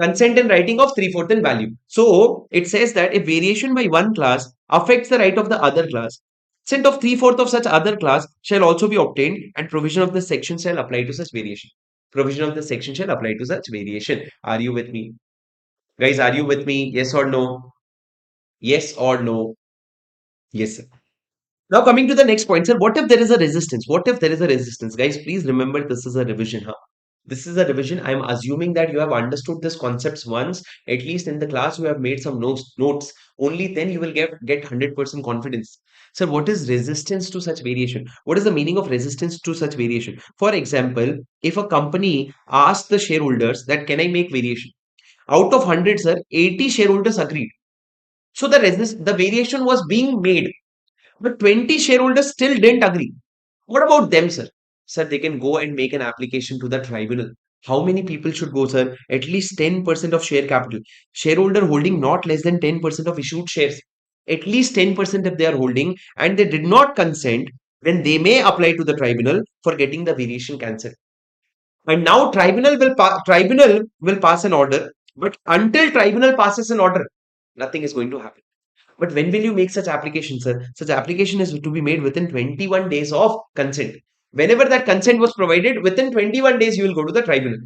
Consent in writing of 3/4 in value. So it says that if variation by one class affects the right of the other class, consent of 3/4 of such other class shall also be obtained, and provision of the section shall apply to such variation. Provision of the section shall apply to such variation. Are you with me? Guys, are you with me? Yes or no? Yes or no? Yes, sir. Now coming to the next point, sir, what if there is a resistance? What if there is a resistance? Guys, please remember this is a revision. Huh? This is a revision. I'm assuming that you have understood this concepts once, at least in the class you have made some notes. Only then you will get 100% confidence. Sir, what is resistance to such variation? What is the meaning of resistance to such variation? For example, if a company asks the shareholders that can I make variation? Out of 100, sir, 80 shareholders agreed. So the variation was being made, but 20 shareholders still didn't agree. What about them, sir? Sir, they can go and make an application to the tribunal. How many people should go, sir? At least 10% of share capital. Shareholder holding not less than 10% of issued shares. At least 10% if they are holding and they did not consent, then they may apply to the tribunal for getting the variation cancelled. And now tribunal will pass an order, but until tribunal passes an order, nothing is going to happen. But when will you make such application, sir? Such application is to be made within 21 days of consent. Whenever that consent was provided, within 21 days you will go to the tribunal.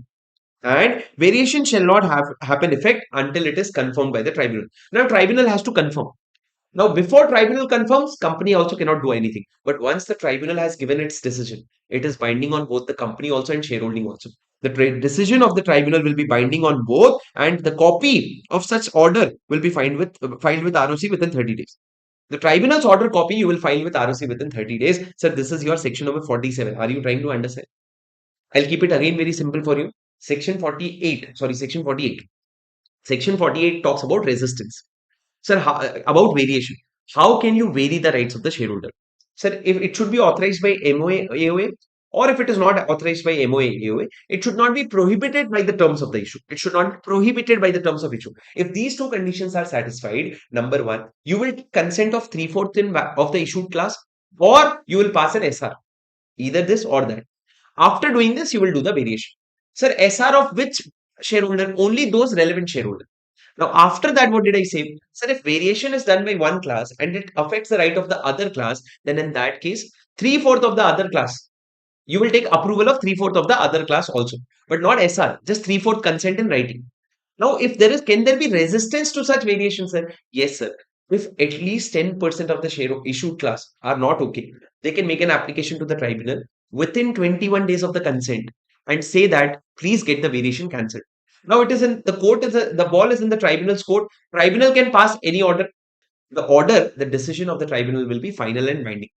And variation shall not happen effect until it is confirmed by the tribunal. Now tribunal has to confirm. Now, before tribunal confirms, company also cannot do anything. But once the tribunal has given its decision, it is binding on both the company also and shareholding also. The decision of the tribunal will be binding on both, and the copy of such order will be filed with ROC within 30 days. The tribunal's order copy you will file with ROC within 30 days. Sir, this is your section number 47. Are you trying to understand? I'll keep it again very simple for you. Section 48. Sorry, section 48. Section 48 talks about resistance. Sir, about variation. How can you vary the rights of the shareholder? Sir, if it should be authorized by MOA, AOA, or if it is not authorized by MOA, AOA, it should not be prohibited by the terms of the issue. It should not be prohibited by the terms of issue. If these two conditions are satisfied, number one, you will consent of 3/4 of the issued class, or you will pass an SR. Either this or that. After doing this, you will do the variation. Sir, SR of which shareholder? Only those relevant shareholders. Now, after that, what did I say? Sir, if variation is done by one class and it affects the right of the other class, then in that case, 3/4 of the other class, you will take approval of 3/4 of the other class also, but not SR, just 3/4 consent in writing. Now, if there is, can there be resistance to such variation, sir? Yes, sir. If at least 10% of the share issued class are not okay, they can make an application to the tribunal within 21 days of the consent and say that please get the variation cancelled. Now it is in the court, the ball is in the tribunal's court. Tribunal can pass any order. The decision of the tribunal will be final and binding.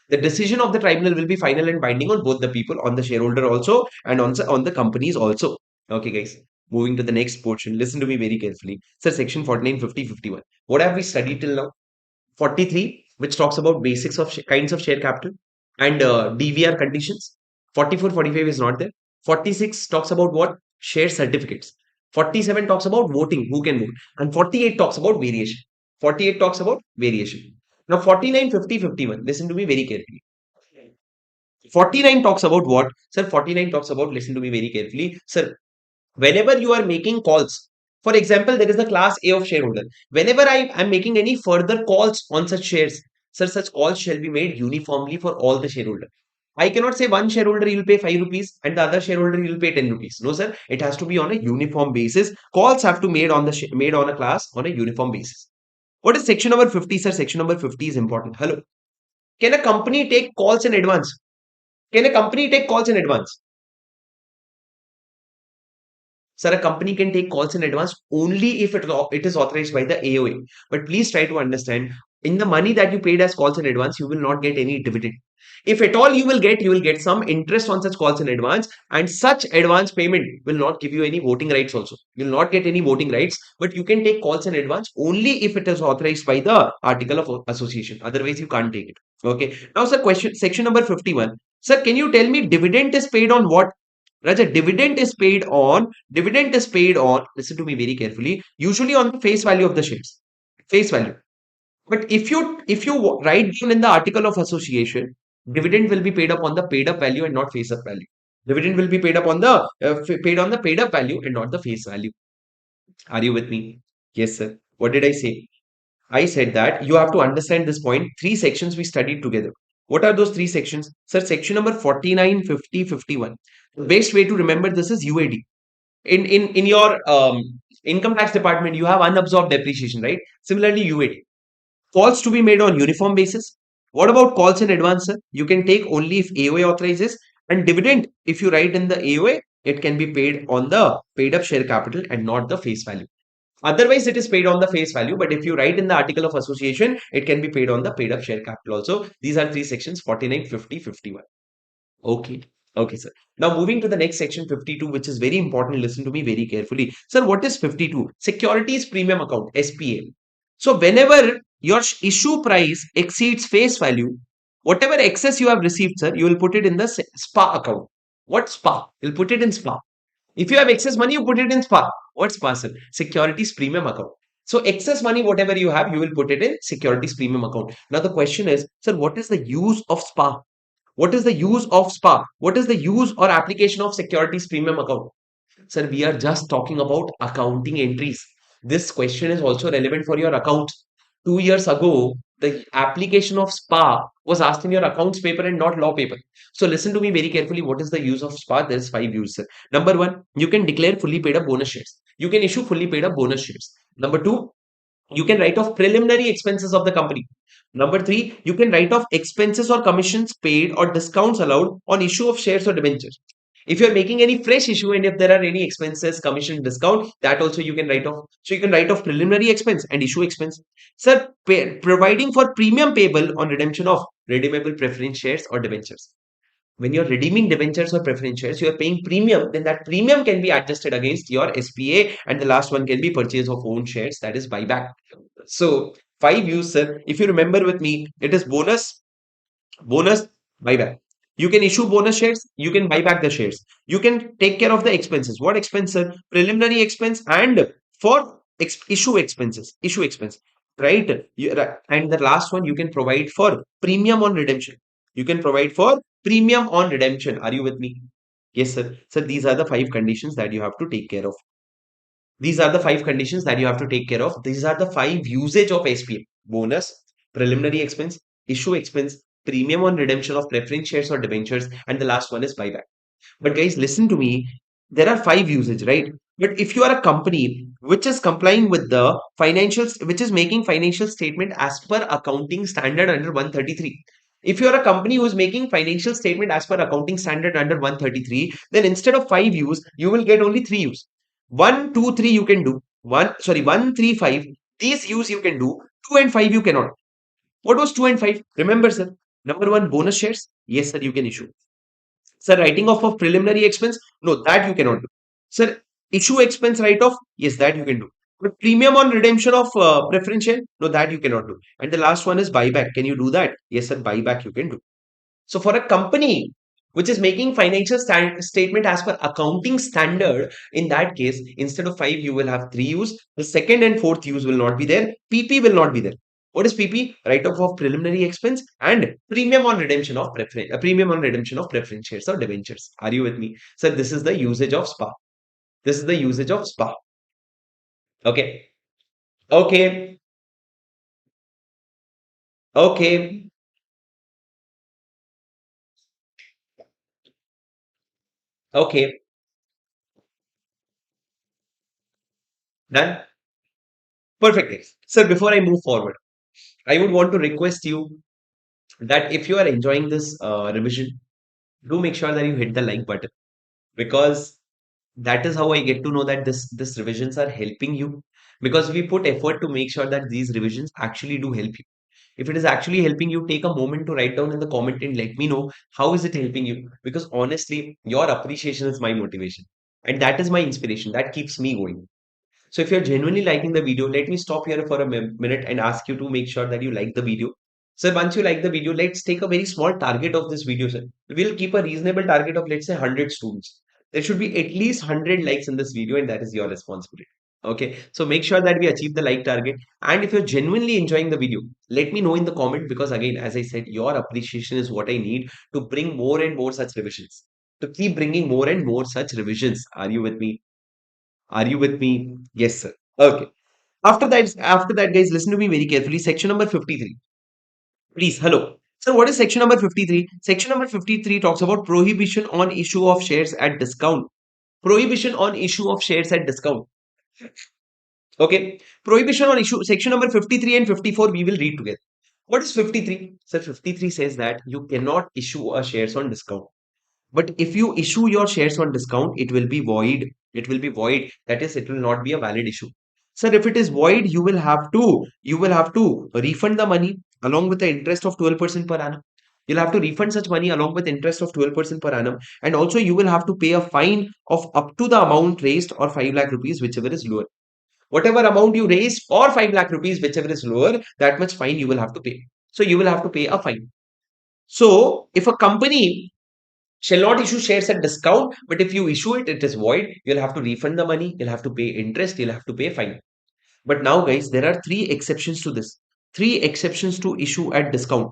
The decision of the tribunal will be final and binding on both the people, on the shareholder also and on the companies also. Okay, guys. Moving to the next portion. Listen to me very carefully. Sir, section 49, 50, 51. What have we studied till now? 43, which talks about basics of kinds of share capital and DVR conditions. 44, 45 is not there. 46 talks about what? Share certificates. 47 talks about voting, who can vote. And 48 talks about variation. 48 talks about variation. Now 49, 50, 51. Listen to me very carefully. 49 talks about what? Sir, 49 talks about, listen to me very carefully. Sir, whenever you are making calls, For example, there is the class A of shareholder. Whenever I am making any further calls on such shares, sir, such calls shall be made uniformly for all the shareholders. I cannot say one shareholder you will pay 5 rupees and the other shareholder you will pay 10 rupees. No, sir. It has to be on a uniform basis. Calls have to made on the made on a class on a uniform basis. What is section number 50, sir? Section number 50 is important. Hello. Can a company take calls in advance? Can a company take calls in advance? Sir, a company can take calls in advance only if it is authorized by the AOA. But please try to understand, in the money that you paid as calls in advance, you will not get any dividend. If at all you will get some interest on such calls in advance, and such advance payment will not give you any voting rights also. You will not get any voting rights, but you can take calls in advance only if it is authorized by the article of association. Otherwise, you can't take it. Okay. Now, sir, question section number 51. Sir, can you tell me dividend is paid on what? Raja, dividend is paid on, listen to me very carefully, usually on the face value of the shares. Face value. But if you write down in the article of association, dividend will be paid up on the paid up value and not face up value. Dividend will be paid up on the paid on the paid up value and not the face value. Are you with me? Yes, sir. What did I say? I said that you have to understand this point. Three sections we studied together. What are those three sections? Sir, section number 49, 50, 51. The best way to remember this is UAD. In your income tax department, you have unabsorbed depreciation, right? Similarly, UAD. Calls to be made on uniform basis. What about calls in advance, sir? You can take only if AOA authorizes. And dividend, if you write in the AOA, it can be paid on the paid up share capital and not the face value. Otherwise, it is paid on the face value. But if you write in the article of association, it can be paid on the paid up share capital also. These are three sections 49, 50, 51. Okay. Okay, sir. Now moving to the next section 52, which is very important. Listen to me very carefully. Sir, what is 52? Securities premium account, SPA. So whenever your issue price exceeds face value, whatever excess you have received, sir, you will put it in the SPA account. What SPA? You'll put it in SPA. If you have excess money, you put it in SPA. What SPA, sir? Securities premium account. So excess money, whatever you have, you will put it in securities premium account. Now the question is, sir, what is the use of SPA? What is the use of SPA? What is the use or application of securities premium account? Sir, we are just talking about accounting entries. This question is also relevant for your accounts. 2 years ago, the application of SPA was asked in your accounts paper and not law paper. So listen to me very carefully. What is the use of SPA? There is 5 uses. Sir. Number 1, you can declare fully paid up bonus shares. You can issue fully paid up bonus shares. Number 2, you can write off preliminary expenses of the company. Number 3, you can write off expenses or commissions paid or discounts allowed on issue of shares or debentures. If you're making any fresh issue and if there are any expenses, commission, discount, that also you can write off. So you can write off preliminary expense and issue expense. Sir, providing for premium payable on redemption of redeemable preference shares or debentures. When you're redeeming debentures or preference shares, you are paying premium, then that premium can be adjusted against your SPA, and the last one can be purchase of own shares, that is buyback. So 5 use, sir. If you remember with me, it is bonus, buyback. You can issue bonus shares, you can buy back the shares. You can take care of the expenses. What expense, sir? Preliminary expense and for issue expenses. Issue expense. Right? And the last one, you can provide for premium on redemption. You can provide for premium on redemption. Are you with me? Yes, sir. Sir, these are the 5 conditions that you have to take care of. These are the 5 conditions that you have to take care of. These are the 5 usage of SPA. Bonus, preliminary expense, issue expense, premium on redemption of preference shares or debentures, and the last one is buyback. But guys, listen to me. There are 5 usage, right? But if you are a company which is complying with the financials, which is making financial statement as per accounting standard under 133. If you are a company who is making financial statement as per accounting standard under 133, then instead of 5 use, you will get only 3 use. 1, 2, 3 you can do. 1, 3, 5. These use you can do. 2 and 5 you cannot. What was 2 and 5? Remember, sir. Number 1, bonus shares. Yes, sir, you can issue. Sir, writing off of preliminary expense? No, that you cannot do. Sir, issue expense write-off? Yes, that you can do. But premium on redemption of preference share? No, that you cannot do. And the last one is buyback. Can you do that? Yes, sir, buyback you can do. So for a company which is making financial statement as per accounting standard, in that case, instead of 5, you will have 3 use. The second and fourth use will not be there. PP will not be there. What is PP? Write-off of preliminary expense and premium on redemption of preference shares or debentures. Are you with me? So this is the usage of SPA. This is the usage of SPA. Okay. Okay. Okay. Okay. Done. Perfect. Sir, before I move forward, I would want to request you that if you are enjoying this revision, do make sure that you hit the like button, because that is how I get to know that this revisions are helping you, because we put effort to make sure that these revisions actually do help you. If it is actually helping you, take a moment to write down in the comment and let me know how is it helping you, because honestly, your appreciation is my motivation, and that is my inspiration that keeps me going. So if you're genuinely liking the video, let me stop here for a minute and ask you to make sure that you like the video. So once you like the video, let's take a very small target of this video, sir. We'll keep a reasonable target of, let's say, 100 students. There should be at least 100 likes in this video, and that is your responsibility. Okay, so make sure that we achieve the like target. And if you're genuinely enjoying the video, let me know in the comment, because again, as I said, your appreciation is what I need to bring more and more such revisions. To keep bringing more and more such revisions. Are you with me? Are you with me? Yes, sir. Okay. After that, guys, listen to me very carefully. Section number 53. Please, hello. Sir, what is section number 53? Section number 53 talks about prohibition on issue of shares at discount. Prohibition on issue of shares at discount. Okay. Prohibition on issue, section number 53 and 54, we will read together. What is 53? Sir, 53 says that you cannot issue a shares on discount. But if you issue your shares on discount, it will be void. It will be void. That is, it will not be a valid issue. Sir, if it is void, you will have to refund the money along with the interest of 12% per annum. You'll have to refund such money along with interest of 12% per annum. And also you will have to pay a fine of up to the amount raised, or 5 lakh rupees, whichever is lower. Whatever amount you raise, or 5 lakh rupees, whichever is lower, that much fine you will have to pay. So you will have to pay a fine. So if a company shall not issue shares at discount, but if you issue it, it is void. You'll have to refund the money, you'll have to pay interest, you'll have to pay fine. But now, guys, there are three exceptions to this. Three exceptions to issue at discount.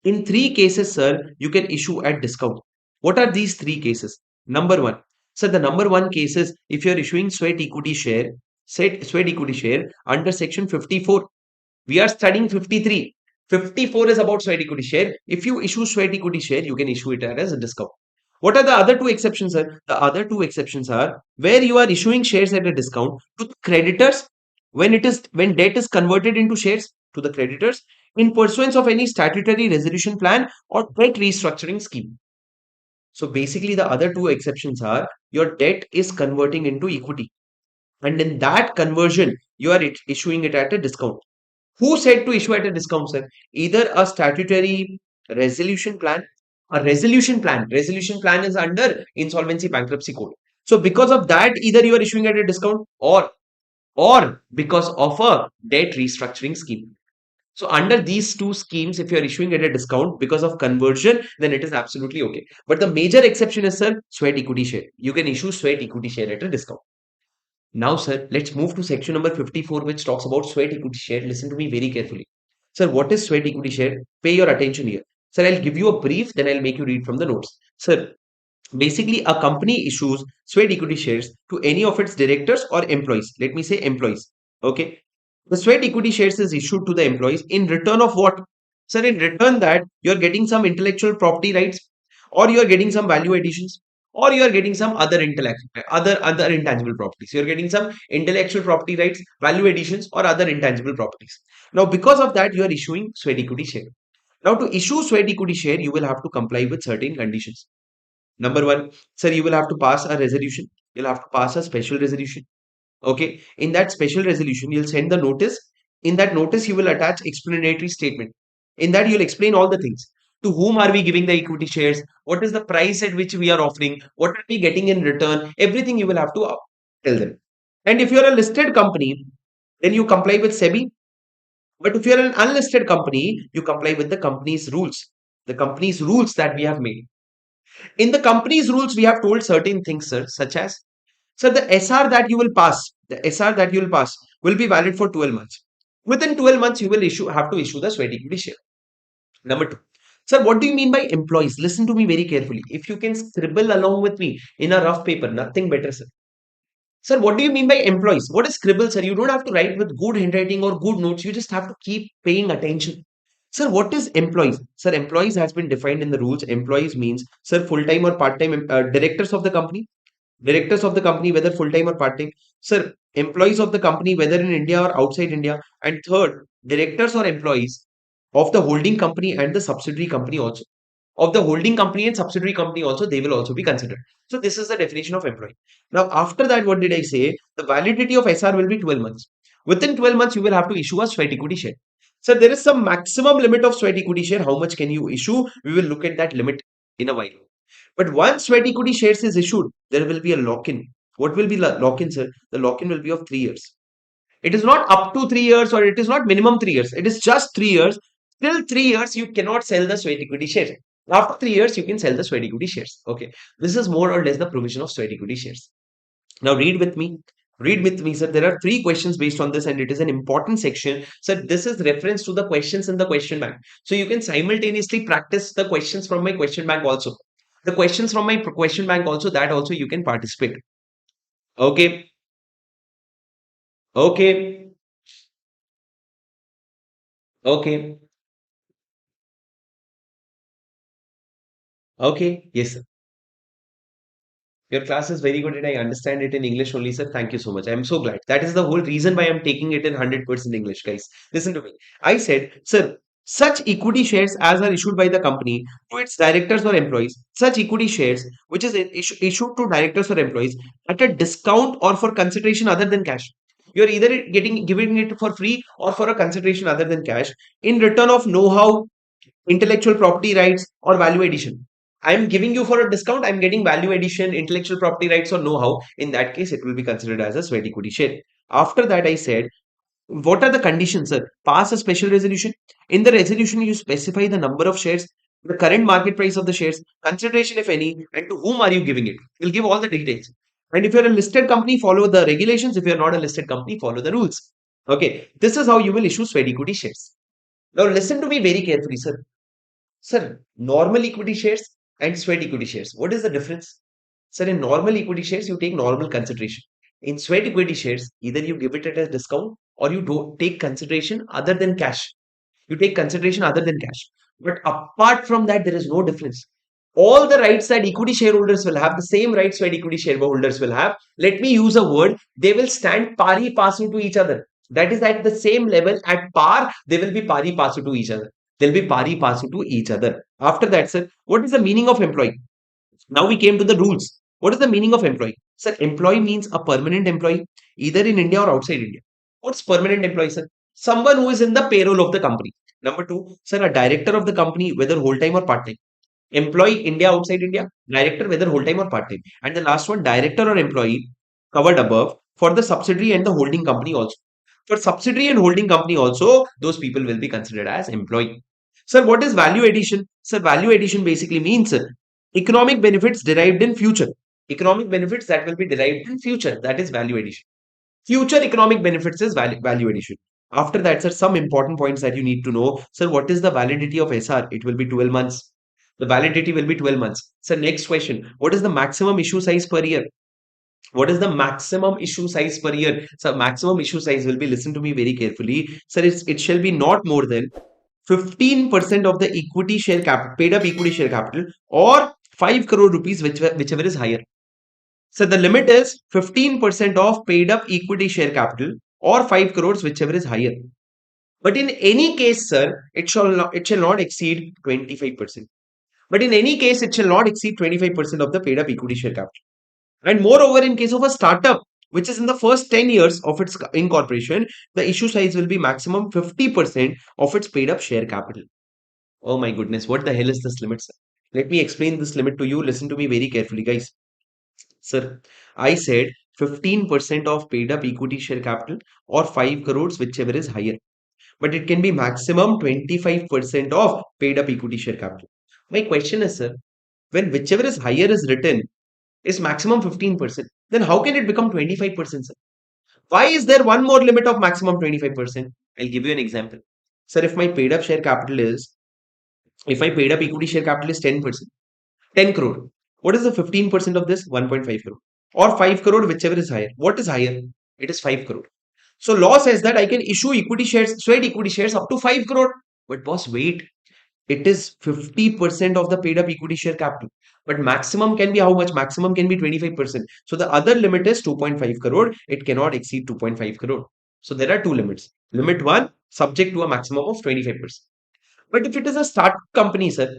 In three cases, sir, you can issue at discount. What are these three cases? Number one. So the number one case is if you're issuing sweat equity share under section 54. We are studying 53. 54 is about sweat equity share. If you issue sweat equity share, you can issue it as a discount. What are the other two exceptions, sir? The other two exceptions are where you are issuing shares at a discount to the creditors when debt is converted into shares to the creditors in pursuance of any statutory resolution plan or debt restructuring scheme. So basically, the other two exceptions are your debt is converting into equity, and in that conversion, you are issuing it at a discount. Who said to issue at a discount, sir? Either a statutory resolution plan, a resolution plan. Resolution plan is under insolvency bankruptcy code. So because of that, either you are issuing at a discount, or because of a debt restructuring scheme. So under these two schemes, if you are issuing at a discount because of conversion, then it is absolutely okay. But the major exception is, sir, sweat equity share. You can issue sweat equity share at a discount. Now, sir, let's move to section number 54, which talks about sweat equity share. Listen to me very carefully. Sir, what is sweat equity share? Pay your attention here. Sir, I'll give you a brief, then I'll make you read from the notes. Sir, basically, a company issues sweat equity shares to any of its directors or employees. Let me say employees. Okay. The sweat equity shares is issued to the employees in return of what? Sir, in return that you're getting some intellectual property rights, or you're getting some value additions, or you're getting some other intangible properties. You're getting some intellectual property rights, value additions, or other intangible properties. Now, because of that, you are issuing sweat equity share. Now, to issue sweat equity share, you will have to comply with certain conditions. Number one, sir, you will have to pass a resolution. You'll have to pass a special resolution. Okay. In that special resolution, you'll send the notice. In that notice, you will attach explanatory statement. In that, you'll explain all the things. To whom are we giving the equity shares? What is the price at which we are offering? What are we getting in return? Everything you will have to tell them. And if you're a listed company, then you comply with SEBI. But if you're an unlisted company, you comply with the company's rules. The company's rules that we have made. In the company's rules, we have told certain things, sir, such as, sir, the SR that you will pass will be valid for 12 months. Within 12 months, you will have to issue the sweat equity share. Number two, sir, what do you mean by employees? Listen to me very carefully. If you can scribble along with me in a rough paper, nothing better, sir. Sir, what do you mean by employees? What is scribble, sir? You don't have to write with good handwriting or good notes. You just have to keep paying attention. Sir, what is employees? Sir, employees has been defined in the rules. Employees means, sir, full-time or part-time directors of the company. Directors of the company, whether full-time or part-time. Sir, employees of the company, whether in India or outside India. And third, directors or employees of the holding company and the subsidiary company also. Of the holding company and subsidiary company also, they will also be considered. So this is the definition of employee. Now, after that, what did I say? The validity of SR will be 12 months. Within 12 months, you will have to issue a sweat equity share. So there is some maximum limit of sweat equity share. How much can you issue? We will look at that limit in a while. But once sweat equity shares is issued, there will be a lock-in. What will be lock-in, sir? The lock-in will be of 3 years. It is not up to 3 years or it is not minimum 3 years. It is just 3 years. Till 3 years, you cannot sell the sweat equity shares. After 3 years, you can sell the sweat equity shares. Okay. This is more or less the provision of sweat equity shares. Now read with me. Read with me, sir. There are 3 questions based on this, and it is an important section. Sir, this is reference to the questions in the question bank. So you can simultaneously practice the questions from my question bank also. The questions from my question bank also, that also you can participate. Okay. Okay. Okay. Okay. Yes, sir. Your class is very good and I understand it in English only, sir. Thank you so much. I'm so glad. That is the whole reason why I'm taking it in 100% English, guys. Listen to me. I said, sir, such equity shares as are issued by the company to its directors or employees, such equity shares which is issued to directors or employees at a discount or for consideration other than cash. You're either giving it for free or for a consideration other than cash in return of know-how, intellectual property rights, or value addition. I'm giving you for a discount, I'm getting value addition, intellectual property rights, or know-how. In that case, it will be considered as a sweat equity share. After that, I said, what are the conditions, sir? Pass a special resolution. In the resolution, you specify the number of shares, the current market price of the shares, consideration, if any, and to whom are you giving it. You'll give all the details. And if you're a listed company, follow the regulations. If you're not a listed company, follow the rules. Okay, this is how you will issue sweat equity shares. Now, listen to me very carefully, sir. Sir, normal equity shares and sweat equity shares. What is the difference? Sir, in normal equity shares, you take normal consideration. In sweat equity shares, either you give it at a discount or you don't take consideration other than cash. You take consideration other than cash. But apart from that, there is no difference. All the rights that equity shareholders will have, the same rights that equity shareholders will have. Let me use a word. They will stand pari passu to each other. That is at the same level, at par, they will be pari passu to each other. They'll be pari passu to each other. After that, sir, what is the meaning of employee? Now we came to the rules. What is the meaning of employee? Sir, employee means a permanent employee, either in India or outside India. What's permanent employee, sir? Someone who is in the payroll of the company. Number two, sir, a director of the company, whether whole time or part time. Employee, India, outside India. Director, whether whole time or part time. And the last one, director or employee, covered above, for the subsidiary and the holding company also. For subsidiary and holding company also, those people will be considered as employee. Sir, what is value addition? Sir, value addition basically means economic benefits derived in future. Economic benefits that will be derived in future. That is value addition. Future economic benefits is value addition. After that, sir, some important points that you need to know. Sir, what is the validity of SR? It will be 12 months. The validity will be 12 months. Sir, next question. What is the maximum issue size per year? What is the maximum issue size per year? So maximum issue size will be, listen to me very carefully. Sir, it shall be not more than 15% of the equity share capital, paid up equity share capital, or 5 crore rupees, whichever is higher. So the limit is 15% of paid up equity share capital or 5 crores, whichever is higher. But in any case, sir, it shall not exceed 25%. But in any case, it shall not exceed 25% of the paid up equity share capital. And moreover, in case of a startup, which is in the first 10 years of its incorporation, the issue size will be maximum 50% of its paid up share capital. Oh my goodness, what the hell is this limit, sir? Let me explain this limit to you. Listen to me very carefully, guys. Sir, I said 15% of paid up equity share capital or 5 crores, whichever is higher. But it can be maximum 25% of paid up equity share capital. My question is, sir, when whichever is higher is written, is maximum 15%, then how can it become 25%, sir? Why is there one more limit of maximum 25%? I'll give you an example. Sir, if my paid up share capital is, if my paid up equity share capital is 10%, 10 crore. What is the 15% of this? 1.5 crore. or 5 crore, whichever is higher. What is higher? It is 5 crore. So law says that I can issue equity shares, sweat equity shares up to 5 crore. But boss, wait, it is 50% of the paid up equity share capital. But maximum can be how much? Maximum can be 25%. So the other limit is 2.5 crore. It cannot exceed 2.5 crore. So there are two limits. Limit one, subject to a maximum of 25%. But if it is a startup company, sir,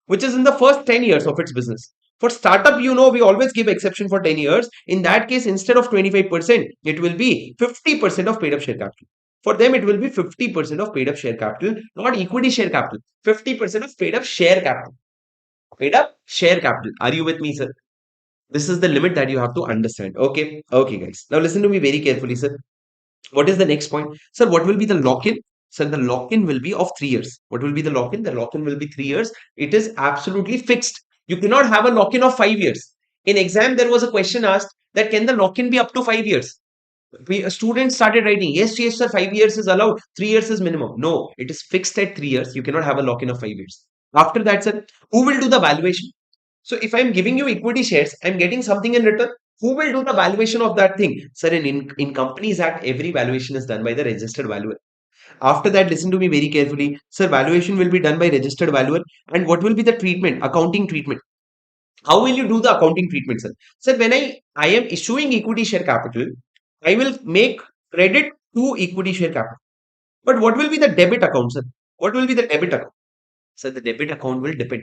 which is in the first 10 years of its business. For startup, we always give exception for 10 years. In that case, instead of 25%, it will be 50% of paid up share capital. For them, it will be 50% of paid up share capital, not equity share capital. 50% of paid up share capital. Paid up share capital. Are you with me, sir? This is the limit that you have to understand. Okay. Okay, guys. Now listen to me very carefully, sir. What is the next point? Sir, what will be the lock-in? Sir, the lock-in will be of 3 years. What will be the lock-in? The lock-in will be 3 years. It is absolutely fixed. You cannot have a lock-in of 5 years. In exam, there was a question asked that can the lock-in be up to 5 years? Students started writing, yes, sir, 5 years is allowed, 3 years is minimum. No, it is fixed at 3 years. You cannot have a lock-in of 5 years. After that, sir, who will do the valuation? So if I'm giving you equity shares, I'm getting something in return. Who will do the valuation of that thing? Sir, in Companies Act, every valuation is done by the registered valuer. After that, listen to me very carefully. Sir, valuation will be done by registered valuer. And what will be the treatment? Accounting treatment. How will you do the accounting treatment, sir? Sir, when I am issuing equity share capital, I will make credit to equity share capital. But what will be the debit account, sir? What will be the debit account? Sir, the debit account will depend.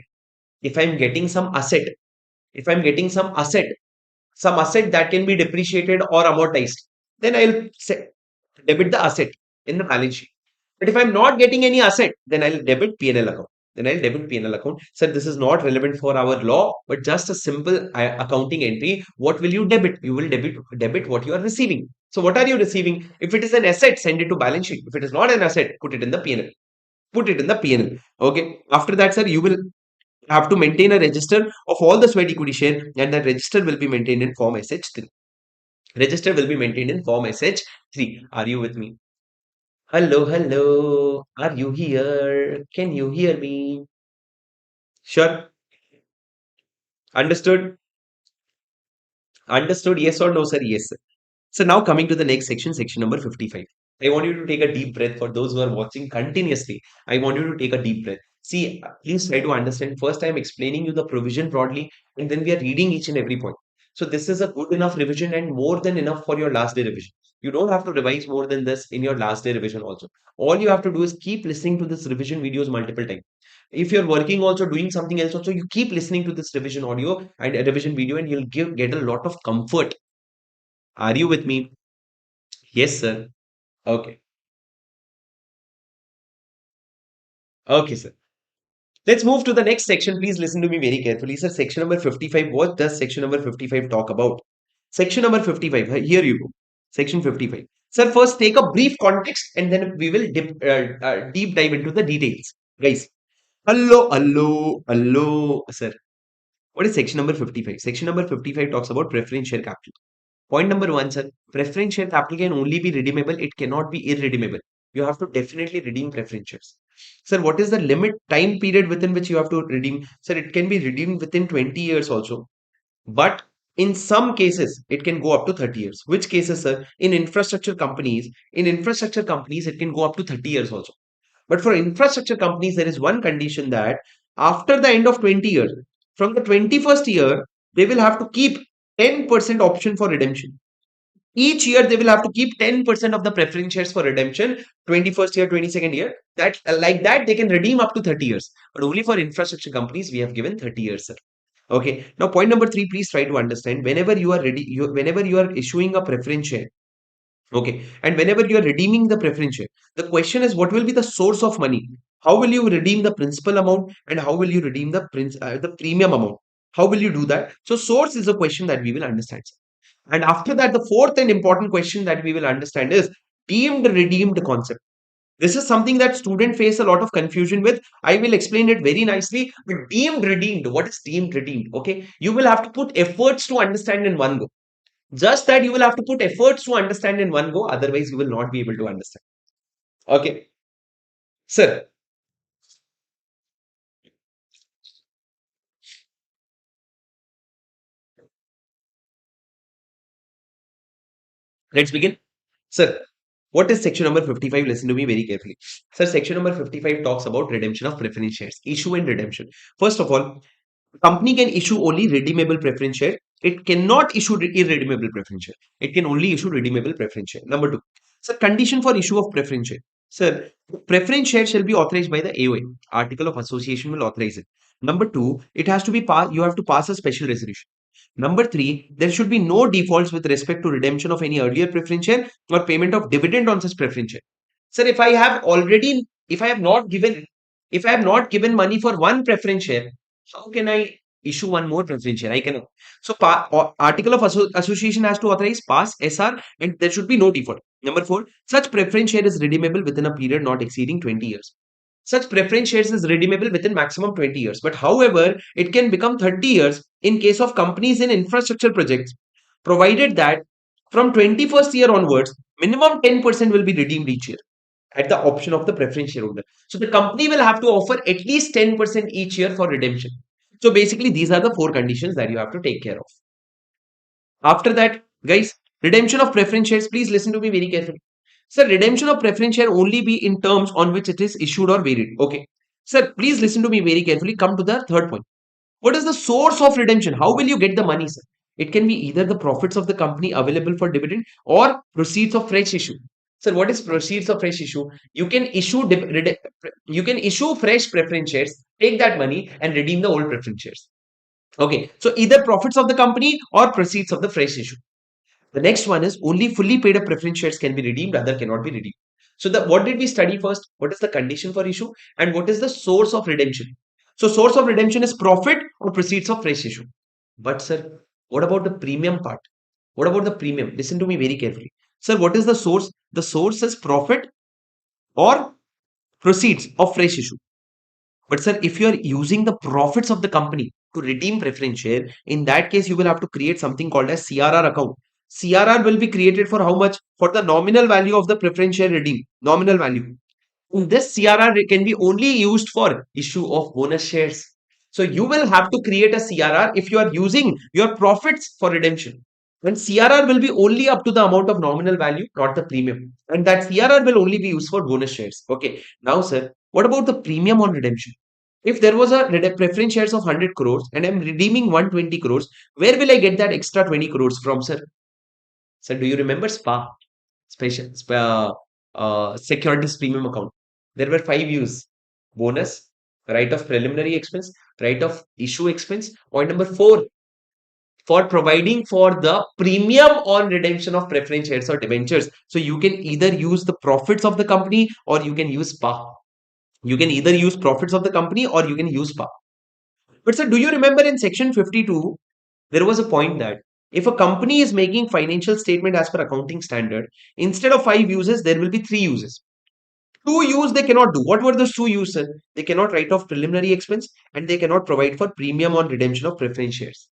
If I'm getting some asset, if I'm getting some asset that can be depreciated or amortized, then I'll debit the asset in the balance sheet. But if I'm not getting any asset, then I'll debit P&L account. Then I'll debit P&L account. Sir, this is not relevant for our law, but just a simple accounting entry. What will you debit? You will debit what you are receiving. So what are you receiving? If it is an asset, send it to balance sheet. If it is not an asset, put it in the P&L. Put it in the P&L. Okay. After that, sir, you will have to maintain a register of all the sweat equity share, and that register will be maintained in form SH3. Register will be maintained in form SH3. Are you with me? Hello, hello. Are you here? Can you hear me? Sure. Understood? Understood? Yes or no, sir? Yes, sir. So now coming to the next section, section number 55. I want you to take a deep breath for those who are watching continuously. I want you to take a deep breath. See, please try to understand. First, I am explaining you the provision broadly, and then we are reading each and every point. So this is a good enough revision and more than enough for your last day revision. You don't have to revise more than this in your last day revision also. All you have to do is keep listening to this revision videos multiple times. If you're working also doing something else also, you keep listening to this revision audio and a revision video, and you'll get a lot of comfort. Are you with me? Yes, sir. Okay. Okay, sir. Let's move to the next section. Please listen to me very carefully, sir. Section number 55. What does section number 55 talk about? Section number 55. Here you go. Section 55. Sir, first take a brief context and then we will deep dive into the details. Guys, hello, sir. What is section number 55? Section number 55 talks about preference share capital. Point number one, sir. Preference share capital can only be redeemable. It cannot be irredeemable. You have to definitely redeem preference shares. Sir, what is the limit time period within which you have to redeem? Sir, it can be redeemed within 20 years also. But in some cases, it can go up to 30 years. Which cases, sir? In infrastructure companies, it can go up to 30 years also. But for infrastructure companies, there is one condition that after the end of 20 years, from the 21st year, they will have to keep 10% option for redemption. Each year, they will have to keep 10% of the preference shares for redemption, 21st year, 22nd year. That like that, they can redeem up to 30 years. But only for infrastructure companies, we have given 30 years, sir. Okay. Now, point number three, please try to understand. Whenever you are ready, whenever you are issuing a preference share, okay, and whenever you are redeeming the preference share, the question is what will be the source of money? How will you redeem the principal amount and how will you redeem the premium amount? How will you do that? So, source is a question that we will understand. And after that, the fourth and important question that we will understand is deemed redeemed concept. This is something that students face a lot of confusion with. I will explain it very nicely. But deemed redeemed, what is deemed redeemed? Okay, you will have to put efforts to understand in one go. Just that you will have to put efforts to understand in one go. Otherwise, you will not be able to understand. Okay, sir. Let's begin. Sir, what is section number 55? Listen to me very carefully. Sir, section number 55 talks about redemption of preference shares, issue and redemption. First of all, company can issue only redeemable preference share. It cannot issue irredeemable preference share. It can only issue redeemable preference share. Number two, sir, condition for issue of preference share. Sir, preference share shall be authorized by the AOA. Article of Association will authorize it. Number two, it has to be passed. You have to pass a special resolution. Number three, there should be no defaults with respect to redemption of any earlier preference share or payment of dividend on such preference share. Sir, if I have already, if I have not given money for one preference share, how can I issue one more preference share? I cannot. So, Article of Association has to authorize pass SR and there should be no default. Number four, such preference share is redeemable within a period not exceeding 20 years. Such preference shares is redeemable within maximum 20 years. But however, it can become 30 years in case of companies in infrastructure projects, provided that from 21st year onwards, minimum 10% will be redeemed each year at the option of the preference shareholder. So the company will have to offer at least 10% each year for redemption. So basically, these are the four conditions that you have to take care of. After that, guys, redemption of preference shares, please listen to me very carefully. Sir, redemption of preference share only be in terms on which it is issued or varied. Okay. Sir, please listen to me very carefully. Come to the third point. What is the source of redemption? How will you get the money, sir? It can be either the profits of the company available for dividend or proceeds of fresh issue. Sir, what is proceeds of fresh issue? You can issue fresh preference shares, take that money and redeem the old preference shares. Okay, so either profits of the company or proceeds of the fresh issue. The next one is only fully paid up preference shares can be redeemed, other cannot be redeemed. So what did we study first? What is the condition for issue and what is the source of redemption? So source of redemption is profit or proceeds of fresh issue. But sir, what about the premium part? What about the premium? Listen to me very carefully. Sir, what is the source? The source is profit or proceeds of fresh issue. But sir, if you are using the profits of the company to redeem preference share, in that case, you will have to create something called as CRR account. CRR will be created for how much? For the nominal value of the preference share redeem. Nominal value. This CRR can be only used for issue of bonus shares. So you will have to create a CRR if you are using your profits for redemption. And CRR will be only up to the amount of nominal value, not the premium. And that CRR will only be used for bonus shares. Okay. Now, sir, what about the premium on redemption? If there was a preference shares of 100 crores and I'm redeeming 120 crores, where will I get that extra 20 crores from, sir? Sir, do you remember SPA? Special securities premium account. There were 5 U's: bonus, right of preliminary expense, right of issue expense. Point number 4, for providing for the premium on redemption of preference shares or debentures. So you can either use the profits of the company or you can use SPA. You can either use profits of the company or you can use SPA. But sir, do you remember in section 52, there was a point that if a company is making financial statement as per accounting standard, instead of 5 uses, there will be 3 uses. 2 use they cannot do. What were those 2 uses, sir? They cannot write off preliminary expense and they cannot provide for premium on redemption of preference shares.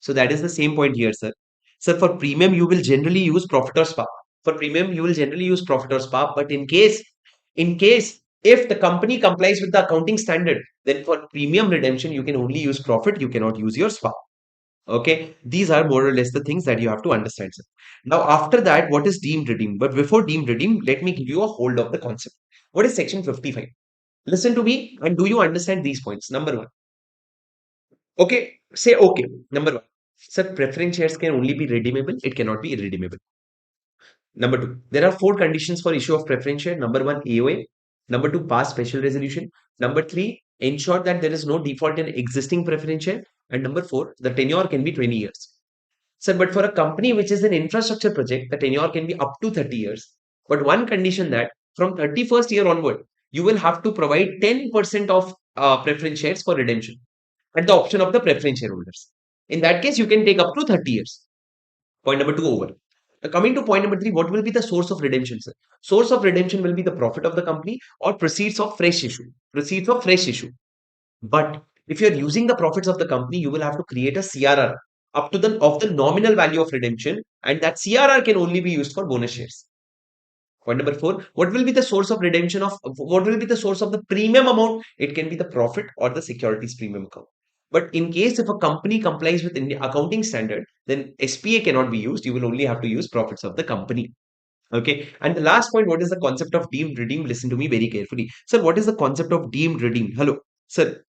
So that is the same point here, sir. Sir, for premium, you will generally use profit or SPA. For premium, you will generally use profit or SPA. But in case if the company complies with the accounting standard, then for premium redemption, you can only use profit. You cannot use your SPA. Okay, these are more or less the things that you have to understand, sir. Now, after that, what is deemed redeemed? But before deemed redeemed, let me give you a hold of the concept. What is section 55? Listen to me and do you understand these points? Number one. Okay, say okay. Number one. Sir, preference shares can only be redeemable. It cannot be irredeemable. Number two, there are 4 conditions for issue of preference share. Number one, AOA. Number two, pass special resolution. Number three, ensure that there is no default in existing preference share. And number four, the tenure can be 20 years. Sir, but for a company which is an infrastructure project, the tenure can be up to 30 years. But one condition that from 31st year onward, you will have to provide 10% of preference shares for redemption at the option of the preference shareholders. In that case, you can take up to 30 years. Point number 2 over. Coming to point number 3, what will be the source of redemption, sir? Source of redemption will be the profit of the company or proceeds of fresh issue. Proceeds of fresh issue. But if you're using the profits of the company, you will have to create a CRR up to the nominal value of redemption, and that CRR can only be used for bonus shares. Point number 4, what will be the source of redemption of what will be the source of the premium amount? It can be the profit or the securities premium account. But in case if a company complies with Indian accounting standard, then SPA cannot be used. You will only have to use profits of the company. Okay. And the last point, what is the concept of deemed redeemed? Listen to me very carefully. Sir, what is the concept of deemed redeemed? Hello, sir.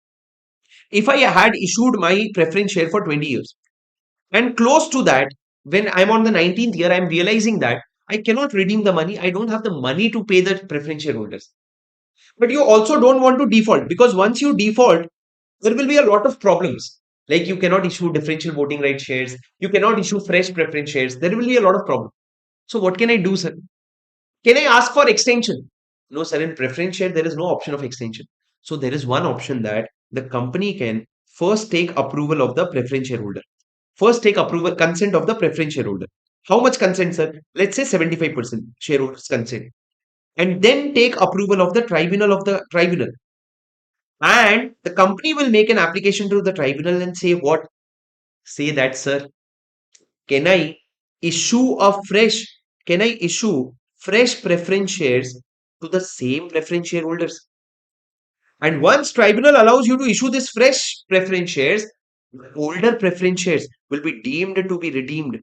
If I had issued my preference share for 20 years and close to that, when I'm on the 19th year, I'm realizing that I cannot redeem the money. I don't have the money to pay the preference shareholders. But you also don't want to default, because once you default, there will be a lot of problems. Like you cannot issue differential voting right shares. You cannot issue fresh preference shares. There will be a lot of problems. So what can I do, sir? Can I ask for extension? No, sir. In preference share, there is no option of extension. So there is one option that the company can first take approval of the preference shareholder. First take approval, consent of the preference shareholder. How much consent, sir? Let's say 75% shareholders consent. And then take approval of the tribunal. And the company will make an application to the tribunal and say what? Say that, sir, can I issue a fresh, can I issue fresh preference shares to the same preference shareholders? And once tribunal allows you to issue this fresh preference shares, the older preference shares will be deemed to be redeemed.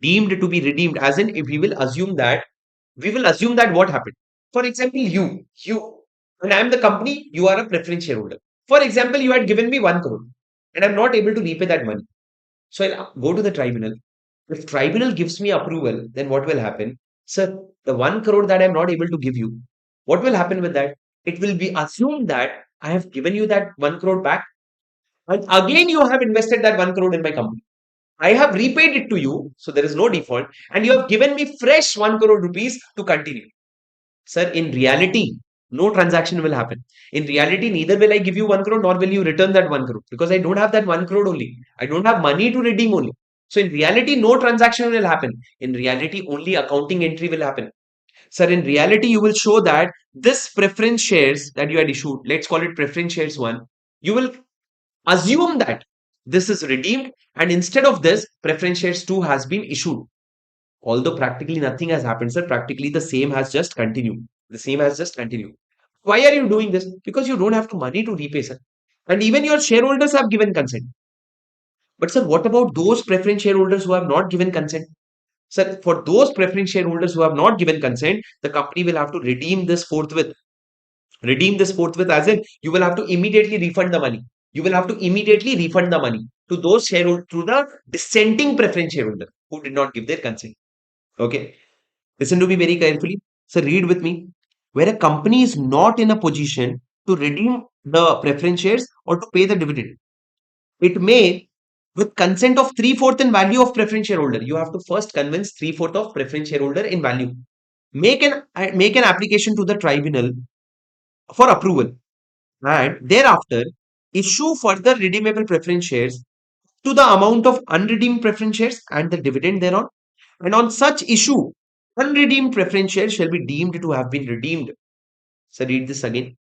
Deemed to be redeemed, as in if we will assume that what happened. For example, you, and I am the company, you are a preference shareholder. For example, you had given me 1 crore and I'm not able to repay that money. So I'll go to the tribunal. If tribunal gives me approval, then what will happen? Sir, the 1 crore that I'm not able to give you, what will happen with that? It will be assumed that I have given you that 1 crore back, and again you have invested that 1 crore in my company. I have repaid it to you, so there is no default, and you have given me fresh 1 crore rupees to continue. Sir, in reality, no transaction will happen. In reality, neither will I give you 1 crore nor will you return that 1 crore, because I don't have that 1 crore only. I don't have money to redeem only. So in reality, no transaction will happen. In reality, only accounting entry will happen. Sir, in reality, you will show that this preference shares that you had issued, let's call it preference shares 1, you will assume that this is redeemed, and instead of this, preference shares 2 has been issued. Although practically nothing has happened, sir. Practically the same has just continued. The same has just continued. Why are you doing this? Because you don't have the money to repay, sir. And even your shareholders have given consent. But, sir, what about those preference shareholders who have not given consent? Sir, for those preference shareholders who have not given consent, the company will have to redeem this forthwith. Redeem this forthwith, as in you will have to immediately refund the money. You will have to immediately refund the money to those shareholders, to the dissenting preference shareholder who did not give their consent. Okay. Listen to me very carefully. So read with me. Where a company is not in a position to redeem the preference shares or to pay the dividend, it may, with consent of 3/4 in value of preference shareholder, you have to first convince 3/4 of preference shareholder in value. Make an application to the tribunal for approval, and thereafter issue further redeemable preference shares to the amount of unredeemed preference shares and the dividend thereon. And on such issue, unredeemed preference shares shall be deemed to have been redeemed. So read this again.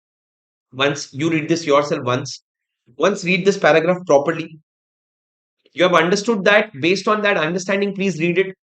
Once you read this yourself once read this paragraph properly. You have understood that. Based on that understanding, please read it.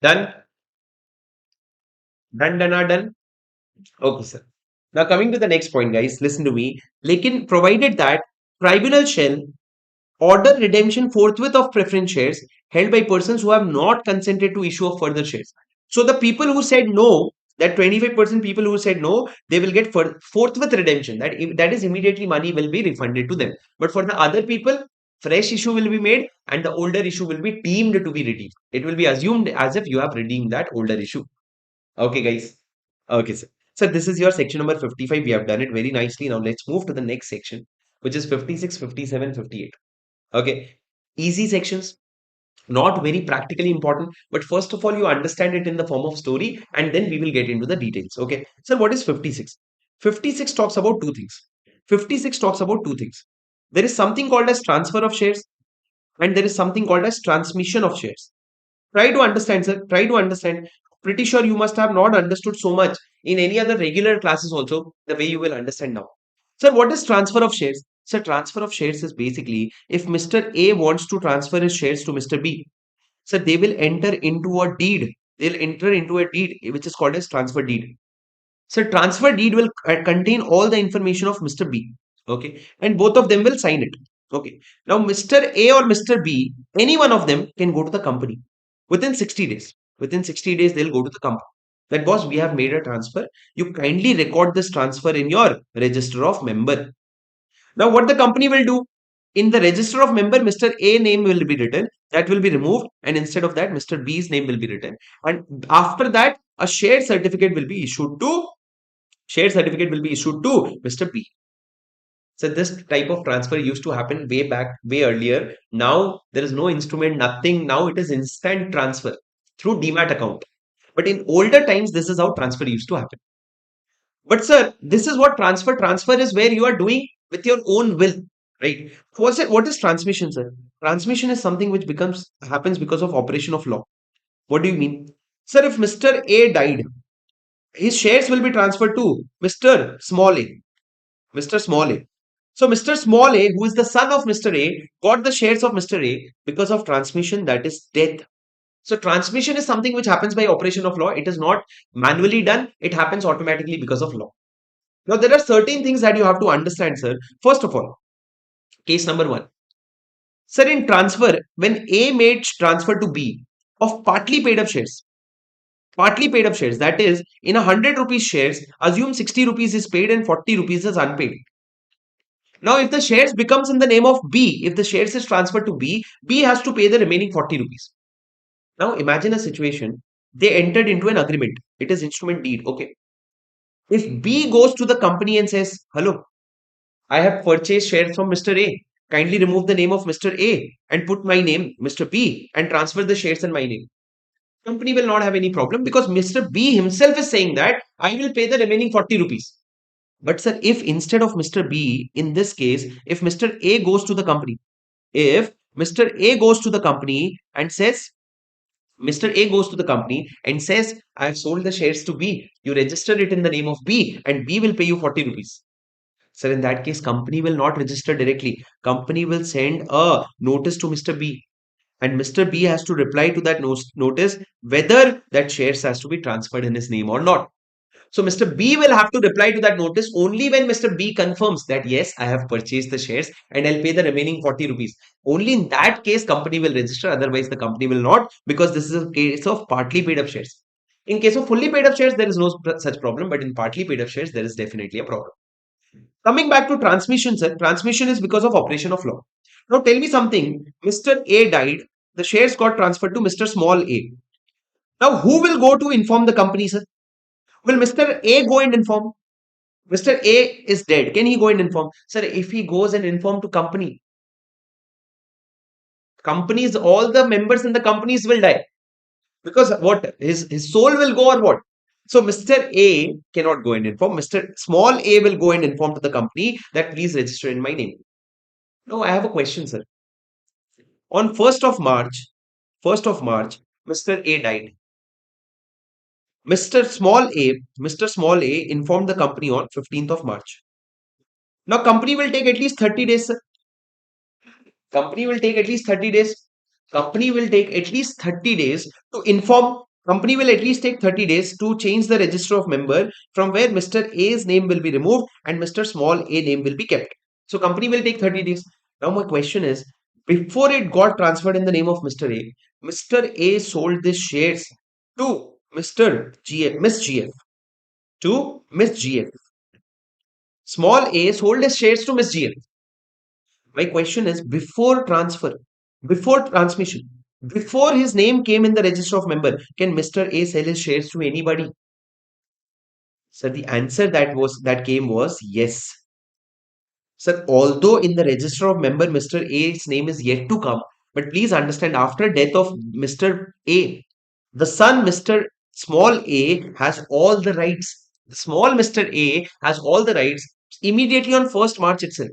Done? Done, are done? Okay, sir. Now coming to the next point, guys, listen to me. Lekin, provided that tribunal shall order redemption forthwith of preference shares held by persons who have not consented to issue of further shares. So the people who said no, that 25% people who said no, they will get forthwith redemption. That is immediately money will be refunded to them. But for the other people, fresh issue will be made and the older issue will be deemed to be redeemed. It will be assumed as if you have redeemed that older issue. Okay, guys. Okay, sir. So this is your section number 55. We have done it very nicely. Now let's move to the next section, which is 56, 57, 58. Okay. Easy sections, not very practically important, but first of all, you understand it in the form of story, and then we will get into the details. Okay. So what is 56? 56 talks about two things. 56 talks about two things. There is something called as transfer of shares, and there is something called as transmission of shares. Try to understand, sir. Try to understand. Pretty sure you must have not understood so much in any other regular classes also the way you will understand now. Sir, what is transfer of shares? Sir, transfer of shares is basically if Mr. A wants to transfer his shares to Mr. B, so they will enter into a deed. They'll enter into a deed which is called as transfer deed. So transfer deed will contain all the information of Mr. B. Okay. And both of them will sign it. Okay. Now Mr. A or Mr. B, any one of them can go to the company within 60 days. Within 60 days, they'll go to the company. That boss, we have made a transfer. You kindly record this transfer in your register of member. Now, what the company will do? In the register of member, Mr. A name will be written. That will be removed. And instead of that, Mr. B's name will be written. And after that, a share certificate will be issued to Mr. B. So this type of transfer used to happen way back, way earlier. Now there is no instrument, nothing. Now it is instant transfer through Demat account. But in older times, this is how transfer used to happen. But sir, this is what transfer. Transfer is where you are doing with your own will, right? What is transmission, sir? Transmission is something which happens because of operation of law. What do you mean? Sir, if Mr. A died, his shares will be transferred to Mr. Small a. Mr. Small a. So Mr. Small a, who is the son of Mr. A, got the shares of Mr. A because of transmission, that is death. So transmission is something which happens by operation of law. It is not manually done. It happens automatically because of law. Now there are certain things that you have to understand, sir. First of all, case number one. Sir, in transfer, when A made transfer to B of partly paid up shares, that is, in 100 rupees shares, assume 60 rupees is paid and 40 rupees is unpaid. Now, if the shares becomes in the name of B, if the shares is transferred to B, B has to pay the remaining 40 rupees. Now, imagine a situation. They entered into an agreement. It is instrument deed. Okay. If B goes to the company and says, hello, I have purchased shares from Mr. A. Kindly remove the name of Mr. A and put my name, Mr. B, and transfer the shares in my name. Company will not have any problem because Mr. B himself is saying that I will pay the remaining 40 rupees. But sir, if instead of Mr. B, in this case, if Mr. A goes to the company, if Mr. A goes to the company and says, Mr. A goes to the company and says, I have sold the shares to B. You register it in the name of B and B will pay you 40 rupees. Sir, in that case, company will not register directly. Company will send a notice to Mr. B. And Mr. B has to reply to that notice whether that shares has to be transferred in his name or not. So Mr. B will have to reply to that notice only when Mr. B confirms that yes, I have purchased the shares and I'll pay the remaining 40 rupees. Only in that case, company will register. Otherwise, the company will not, because this is a case of partly paid up shares. In case of fully paid up shares, there is no such problem. But in partly paid up shares, there is definitely a problem. Coming back to transmission, sir. Transmission is because of operation of law. Now tell me something. Mr. A died. The shares got transferred to Mr. Small a. Now who will go to inform the company, sir? Will Mr. A go and inform? Mr. A is dead. Can he go and inform? Sir, if he goes and inform to companies, all the members in the companies will die. Because what? His soul will go or what? So Mr. A cannot go and inform. Mr. Small a will go and inform to the company that please register in my name. Now I have a question, sir. On 1st of March, Mr. A died. Mr. Small A informed the company on 15th of March. Now company will take at least 30 days, sir. Company will take at least 30 days. Company will take at least 30 days to inform. Company will at least take 30 days to change the register of member from where Mr. A's name will be removed and Mr. Small A name will be kept. So company will take 30 days. Now my question is, before it got transferred in the name of Mr. A, Mr. A sold these shares to Mr. GF, Miss GF, to Miss GF. Small A sold his shares to Miss GF. My question is, before transfer, before transmission, before his name came in the register of member, can Mr. A sell his shares to anybody? So the answer that came was yes. Sir, although in the register of member Mr. A's name is yet to come, but please understand after death of Mr. A, the son Mr. Small a has all the rights. The small Mr. A has all the rights immediately on 1st March itself.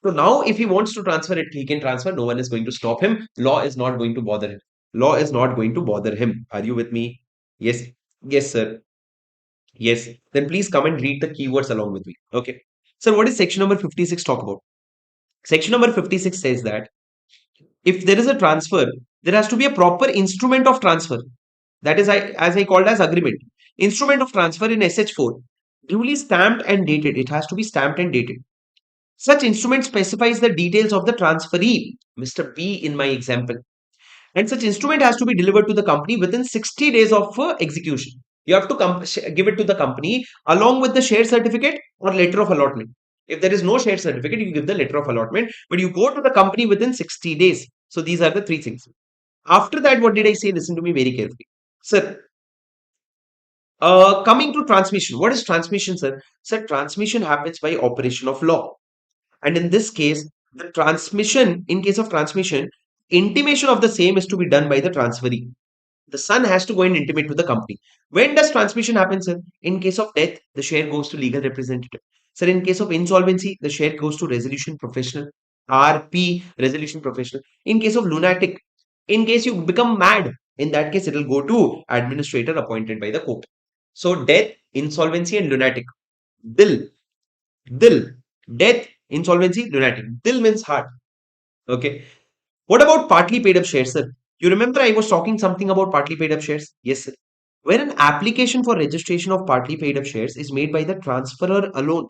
So now if he wants to transfer it, he can transfer. No one is going to stop him. Law is not going to bother him. Law is not going to bother him. Are you with me? Yes. Yes, sir. Yes. Then please come and read the keywords along with me. Okay. Sir, what is section number 56 talk about? Section number 56 says that if there is a transfer, there has to be a proper instrument of transfer. That is, as I called as agreement. Instrument of transfer in SH4, duly stamped and dated. It has to be stamped and dated. Such instrument specifies the details of the transferee, Mr. B in my example. And such instrument has to be delivered to the company within 60 days of execution. You have to give it to the company along with the share certificate or letter of allotment. If there is no share certificate, you give the letter of allotment, but you go to the company within 60 days. So these are the three things. After that, what did I say? Listen to me very carefully. Sir, coming to transmission. What is transmission, sir? Sir, transmission happens by operation of law. And in this case, the transmission, in case of transmission, intimation of the same is to be done by the transferee. The son has to go and intimate to the company. When does transmission happen, sir? In case of death, the share goes to legal representative. Sir, in case of insolvency, the share goes to resolution professional, RP, resolution professional. In case of lunatic, in case you become mad, in that case, it will go to administrator appointed by the court. So, death, insolvency, and lunatic. Dil, dil, death, insolvency, lunatic. Dil means heart. Okay. What about partly paid up shares, sir? You remember I was talking something about partly paid up shares? Yes, sir. Where an application for registration of partly paid up shares is made by the transferor alone.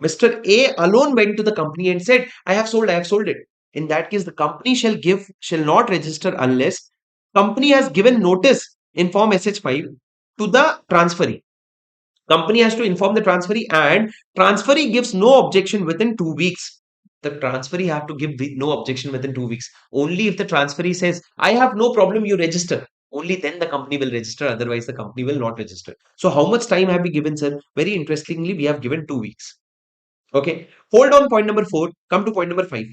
Mr. A alone went to the company and said, I have sold it. In that case, the company shall not register unless company has given notice in form SH5 to the transferee. Company has to inform the transferee and transferee gives no objection within 2 weeks. The transferee have to give no objection within 2 weeks. Only if the transferee says, I have no problem, you register. Only then the company will register. Otherwise, the company will not register. So how much time have we given, sir? Very interestingly, we have given 2 weeks. Okay. Hold on point number 4. Come to point number 5.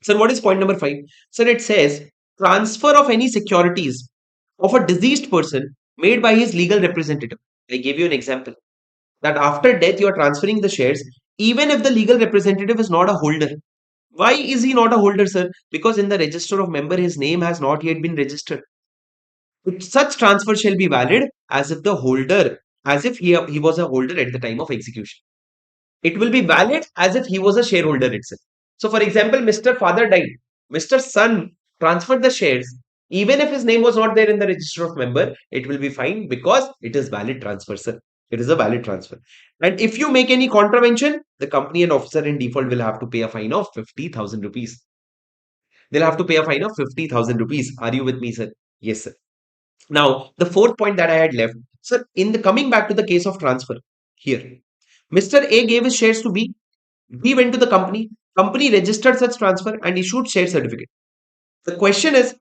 Sir, what is point number 5? Sir, it says transfer of any securities of a deceased person made by his legal representative. I gave you an example that after death you are transferring the shares even if the legal representative is not a holder. Why is he not a holder, sir? Because in the register of member his name has not yet been registered. Such transfer shall be valid as if the holder, as if he was a holder at the time of execution. It will be valid as if he was a shareholder itself. So for example, Mr. Father died, Mr. Son transferred the shares. Even if his name was not there in the register of member, it will be fine because it is valid transfer, sir. It is a valid transfer. And if you make any contravention, the company and officer in default will have to pay a fine of 50,000 rupees. They'll have to pay a fine of 50,000 rupees. Are you with me, sir? Yes, sir. Now, the fourth point that I had left, sir, in the coming back to the case of transfer here, Mr. A gave his shares to B. B went to the company. Company registered such transfer and issued share certificate. The question is,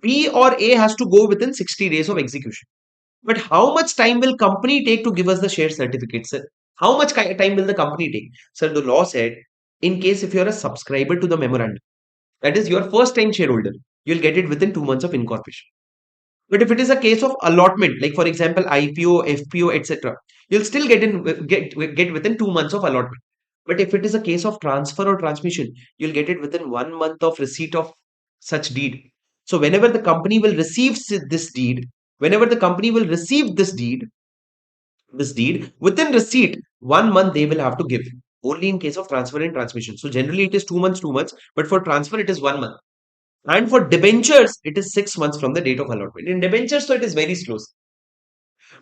B or A has to go within 60 days of execution. But how much time will company take to give us the share certificate, sir? How much time will the company take? Sir, the law said, in case if you're a subscriber to the memorandum, that is your first time shareholder, you'll get it within 2 months of incorporation. But if it is a case of allotment, like for example, IPO, FPO, etc., you'll still get within 2 months of allotment. But if it is a case of transfer or transmission, you'll get it within 1 month of receipt of such deed. So whenever the company will receive this deed, whenever the company will receive this deed within receipt, 1 month they will have to give. Only in case of transfer and transmission. So generally it is 2 months, 2 months, but for transfer it is 1 month. And for debentures, it is 6 months from the date of allotment. In debentures, so it is very slow.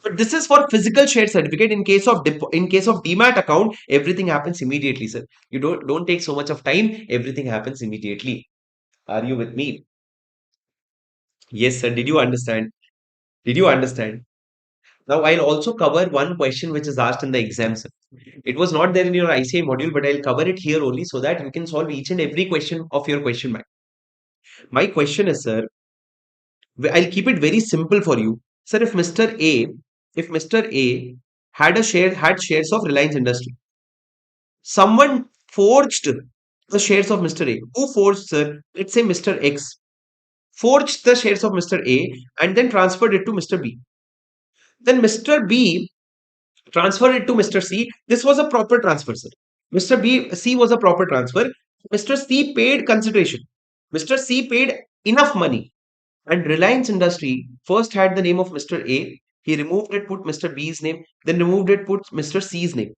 But this is for physical share certificate. In case of demat account, everything happens immediately, sir. You don't take so much of time. Everything happens immediately. Are you with me? Yes, sir. Did you understand? Did you understand? Now I'll also cover one question which is asked in the exam, sir. It was not there in your ICI module, but I'll cover it here only so that you can solve each and every question of your question bank. My question is, sir, I'll keep it very simple for you. Sir, if Mr. A had shares of Reliance Industry. Someone forged the shares of Mr. A. Who forged, sir? Let's say Mr. X forged the shares of Mr. A and then transferred it to Mr. B. Then Mr. B transferred it to Mr. C. This was a proper transfer, sir. C was a proper transfer. Mr. C paid consideration. Mr. C paid enough money. And Reliance Industry first had the name of Mr. A. He removed it, put Mr. B's name, then removed it, put Mr. C's name.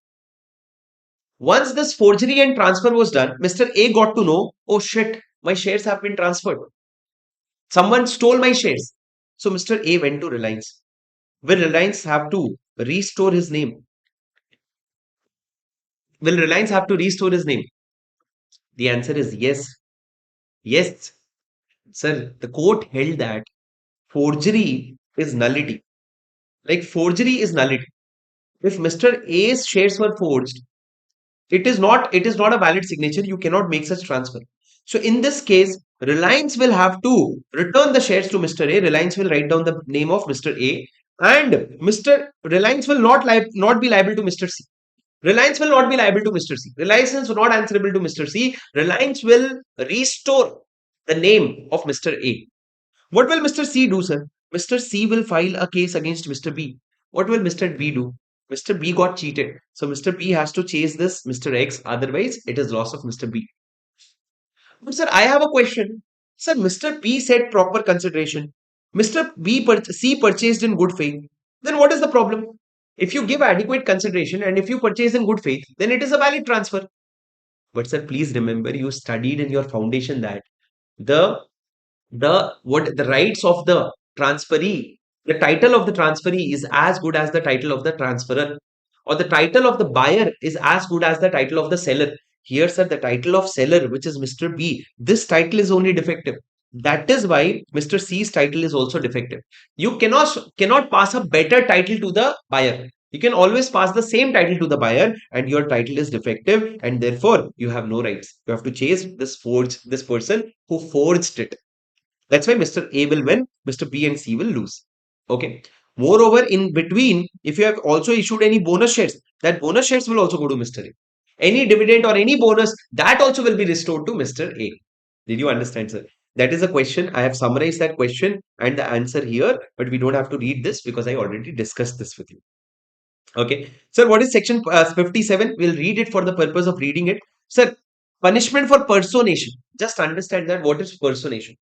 Once this forgery and transfer was done, Mr. A got to know, oh shit, my shares have been transferred. Someone stole my shares. So Mr. A went to Reliance. Will Reliance have to restore his name? Will Reliance have to restore his name? The answer is yes. Yes. Sir, the court held that forgery is nullity. Like forgery is nullity. If Mr. A's shares were forged, it is not a valid signature. You cannot make such transfer. So in this case, Reliance will have to return the shares to Mr. A. Reliance will write down the name of Mr. A, and Mr. Reliance will not be liable to Mr. C. Reliance will not be liable to Mr. C. Reliance is not answerable to Mr. C. Reliance will restore the name of Mr. A. What will Mr. C do, sir? Mr. C will file a case against Mr. B. What will Mr. B do? Mr. B got cheated. So Mr. B has to chase this Mr. X. Otherwise, it is loss of Mr. B. But sir, I have a question. Sir, Mr. B said proper consideration. C purchased in good faith. Then what is the problem? If you give adequate consideration and if you purchase in good faith, then it is a valid transfer. But sir, please remember you studied in your foundation that the the rights of the transferee, the title of the transferee is as good as the title of the transferor, or the title of the buyer is as good as the title of the seller. Here, sir, the title of seller, which is Mr. B, this title is only defective. That is why Mr. C's title is also defective. You cannot pass a better title to the buyer. You can always pass the same title to the buyer, and your title is defective, and therefore you have no rights. You have to chase this person who forged it. That's why Mr. A will win, Mr. B and C will lose. Okay. Moreover, in between, if you have also issued any bonus shares, that bonus shares will also go to Mr. A. Any dividend or any bonus, that also will be restored to Mr. A. Did you understand, sir? That is a question. I have summarized that question and the answer here, but we don't have to read this because I already discussed this with you. Okay. Sir, what is section 57? We'll read it for the purpose of reading it. Sir, punishment for personation. Just understand that what is personation.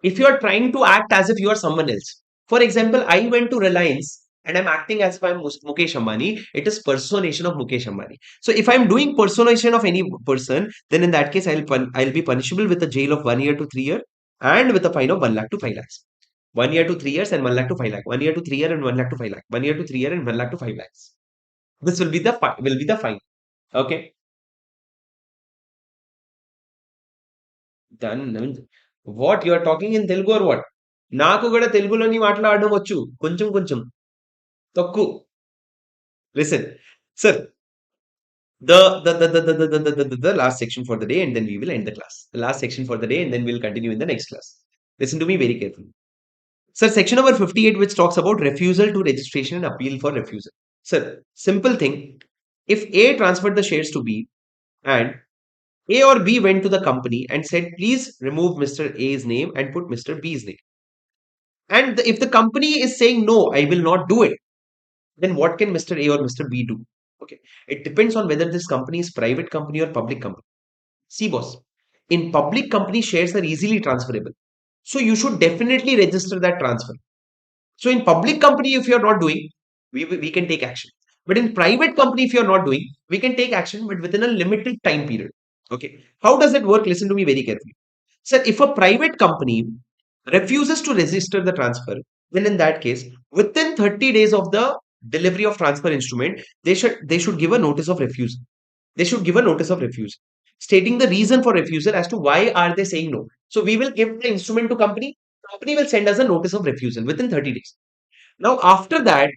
If you are trying to act as if you are someone else. For example, I went to Reliance and I'm acting as if I'm Mukesh Ambani. It is personation of Mukesh Ambani. So if I'm doing personation of any person, then in that case, I'll be punishable with a jail of 1 year to 3 years and with a fine of 1 lakh to 5 lakhs. 1 year to 3 years and 1 lakh to 5 lakh. 1 year to 3 years and 1 lakh to 5 lakh. 1 year to 3 years and 1 lakh to 5 lakhs. This will be the fine. Okay. Done. What you are talking in Telugu or what? నాకు కూడా తెలుగులోని మాట్లాడడం వచ్చు కొంచెం కొంచెం తక్కువ. Listen, sir, the last section for the day and then we will end the class. The last section for the day and then we'll continue in the next class. Listen to me very carefully. Sir, section number 58 which talks about refusal to registration and appeal for refusal. Sir, simple thing. If A transferred the shares to B and A or B went to the company and said, please remove Mr. A's name and put Mr. B's name. And if the company is saying, no, I will not do it, then what can Mr. A or Mr. B do? Okay. It depends on whether this company is private company or public company. See, boss, in public company, shares are easily transferable. So you should definitely register that transfer. So in public company, if you're not doing, we can take action. But in private company, if you're not doing, we can take action, but within a limited time period. Okay. How does it work? Listen to me very carefully. Sir, if a private company refuses to register the transfer, then in that case, within 30 days of the delivery of transfer instrument, they should give a notice of refusal. They should give a notice of refusal, stating the reason for refusal as to why are they saying no. So we will give the instrument to company. Company will send us a notice of refusal within 30 days. Now, after that,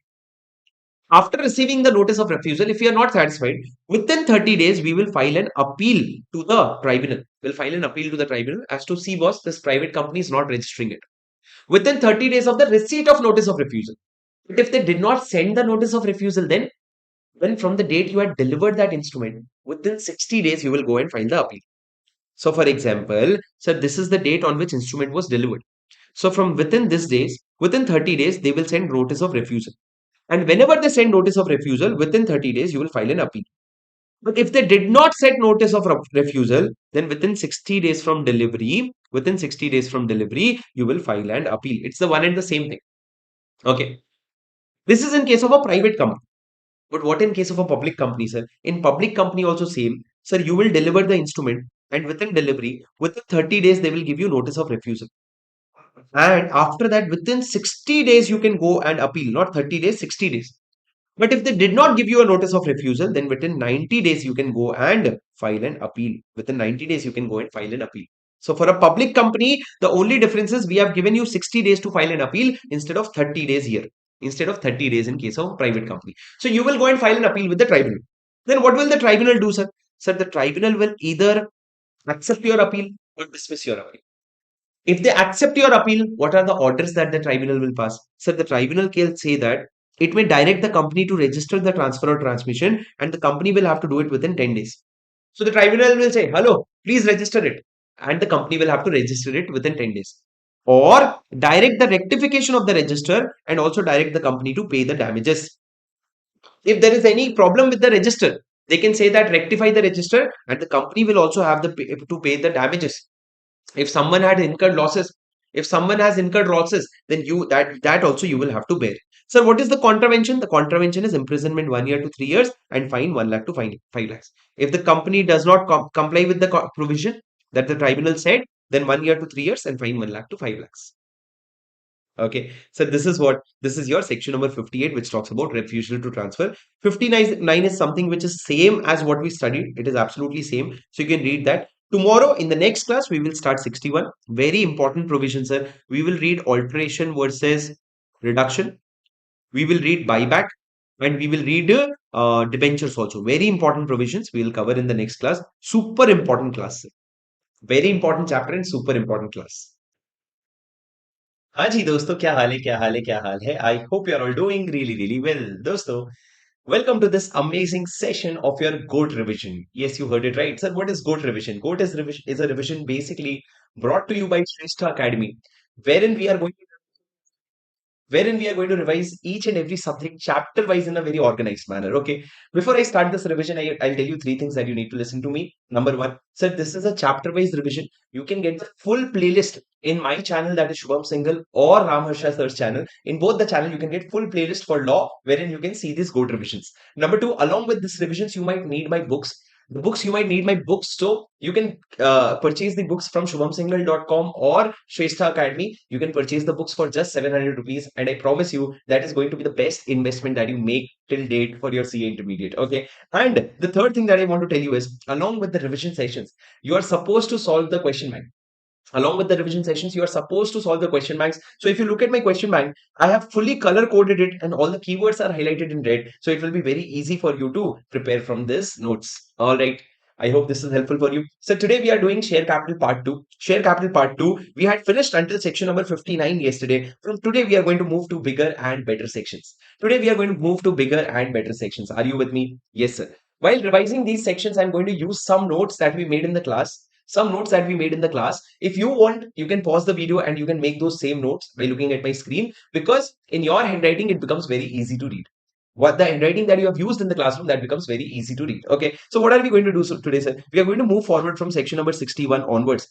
after receiving the notice of refusal, if we are not satisfied, within 30 days, we will file an appeal to the tribunal. We'll file an appeal to the tribunal as to see, boss, this private company is not registering it. Within 30 days of the receipt of notice of refusal. But if they did not send the notice of refusal, then when from the date you had delivered that instrument, within 60 days, you will go and file the appeal. So for example, sir, this is the date on which instrument was delivered. So from within this days, within 30 days, they will send notice of refusal. And whenever they send notice of refusal, within 30 days, you will file an appeal. But if they did not set notice of refusal, then within 60 days from delivery, you will file an appeal. It's the one and the same thing. Okay. This is in case of a private company. But what in case of a public company, sir? In public company also same. Sir, you will deliver the instrument and within delivery, within 30 days, they will give you notice of refusal. And after that, within 60 days, you can go and appeal. Not 30 days, 60 days. But if they did not give you a notice of refusal, then within 90 days, you can go and file an appeal. Within 90 days, you can go and file an appeal. So for a public company, the only difference is we have given you 60 days to file an appeal instead of 30 days here. Instead of 30 days in case of private company. So you will go and file an appeal with the tribunal. Then what will the tribunal do, sir? Sir, the tribunal will either accept your appeal or dismiss your appeal. If they accept your appeal, what are the orders that the tribunal will pass? So the tribunal can say that it may direct the company to register the transfer or transmission, and the company will have to do it within 10 days. So the tribunal will say, hello, please register it. And the company will have to register it within 10 days. Or direct the rectification of the register and also direct the company to pay the damages. If there is any problem with the register, they can say that rectify the register and the company will also have to pay the damages. If someone had incurred losses, if someone has incurred losses, then that also you will have to bear. Sir, what is the contravention? The contravention is imprisonment 1 year to 3 years and fine 1 lakh to 5 lakhs. If the company does not comply with the provision that the tribunal said, then 1 year to 3 years and fine 1 lakh to 5 lakhs. Okay, so this is your section number 58, which talks about refusal to transfer. 59 is something which is same as what we studied. It is absolutely same. So you can read that. Tomorrow in the next class, we will start 61. Very important provision, sir. We will read alteration versus reduction. We will read buyback and we will read debentures also. Very important provisions we will cover in the next class. Super important class, sir. Very important chapter and super important class. हाँ जी दोस्तों, क्या हाल है, क्या हाल है, क्या हाल है? I hope you are all doing really really well. दोस्तों, welcome to this amazing session of your GOAT revision. Yes, you heard it right. Sir, what is GOAT revision? GOAT is a revision basically brought to you by Shrestha Academy, wherein we are going to revise each and every subject chapter wise in a very organized manner. Okay. Before I start this revision, I'll tell you three things that you need to listen to me. Number one, sir, this is a chapter wise revision. You can get the full playlist in my channel, that is Shubham Singhal, or Harsha sir's channel. In both the channel, you can get full playlist for law, wherein you can see these GOAT revisions. Number two, along with these revisions, you might need my books. The books you might need my books, so you can purchase the books from shubhamsinghal.com or Shrestha Academy. You can purchase the books for just 700 rupees, and I promise you that is going to be the best investment that you make till date for your CA intermediate. Okay. And the third thing that I want to tell you is, along with the revision sessions, you are supposed to solve the question bank. Along with the revision sessions, you are supposed to solve the question banks. So if you look at my question bank, I have fully color coded it and all the keywords are highlighted in red. So it will be very easy for you to prepare from this notes. All right. I hope this is helpful for you. So today we are doing share capital part 2. Share capital part 2. We had finished until section number 59 yesterday. From today we are going to move to bigger and better sections. Today we are going to move to bigger and better sections. Are you with me? Yes, sir. While revising these sections, I'm going to use some notes that we made in the class. If you want, you can pause the video and you can make those same notes by looking at my screen, because in your handwriting, it becomes very easy to read. What the handwriting that you have used in the classroom, that becomes very easy to read. Okay. So what are we going to do today, sir? We are going to move forward from section number 61 onwards.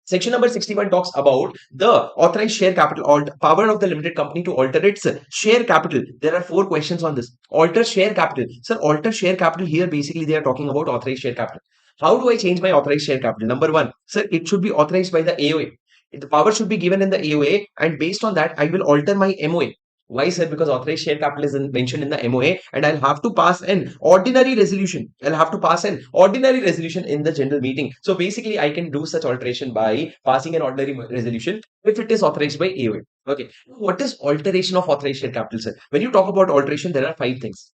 Section number 61 talks about the authorized share capital or power of the limited company to alter its share capital. There are 4 questions on this. Alter share capital. Sir, alter share capital here, basically they are talking about authorized share capital. How do I change my authorized share capital? Number one, sir, it should be authorized by the AOA. The power should be given in the AOA, and based on that, I will alter my MOA. Why, sir? Because authorized share capital is mentioned in the MOA, and I'll have to pass an ordinary resolution. in the general meeting. So basically, I can do such alteration by passing an ordinary resolution if it is authorized by AOA. Okay. What is alteration of authorized share capital, sir? When you talk about alteration, there are 5 things.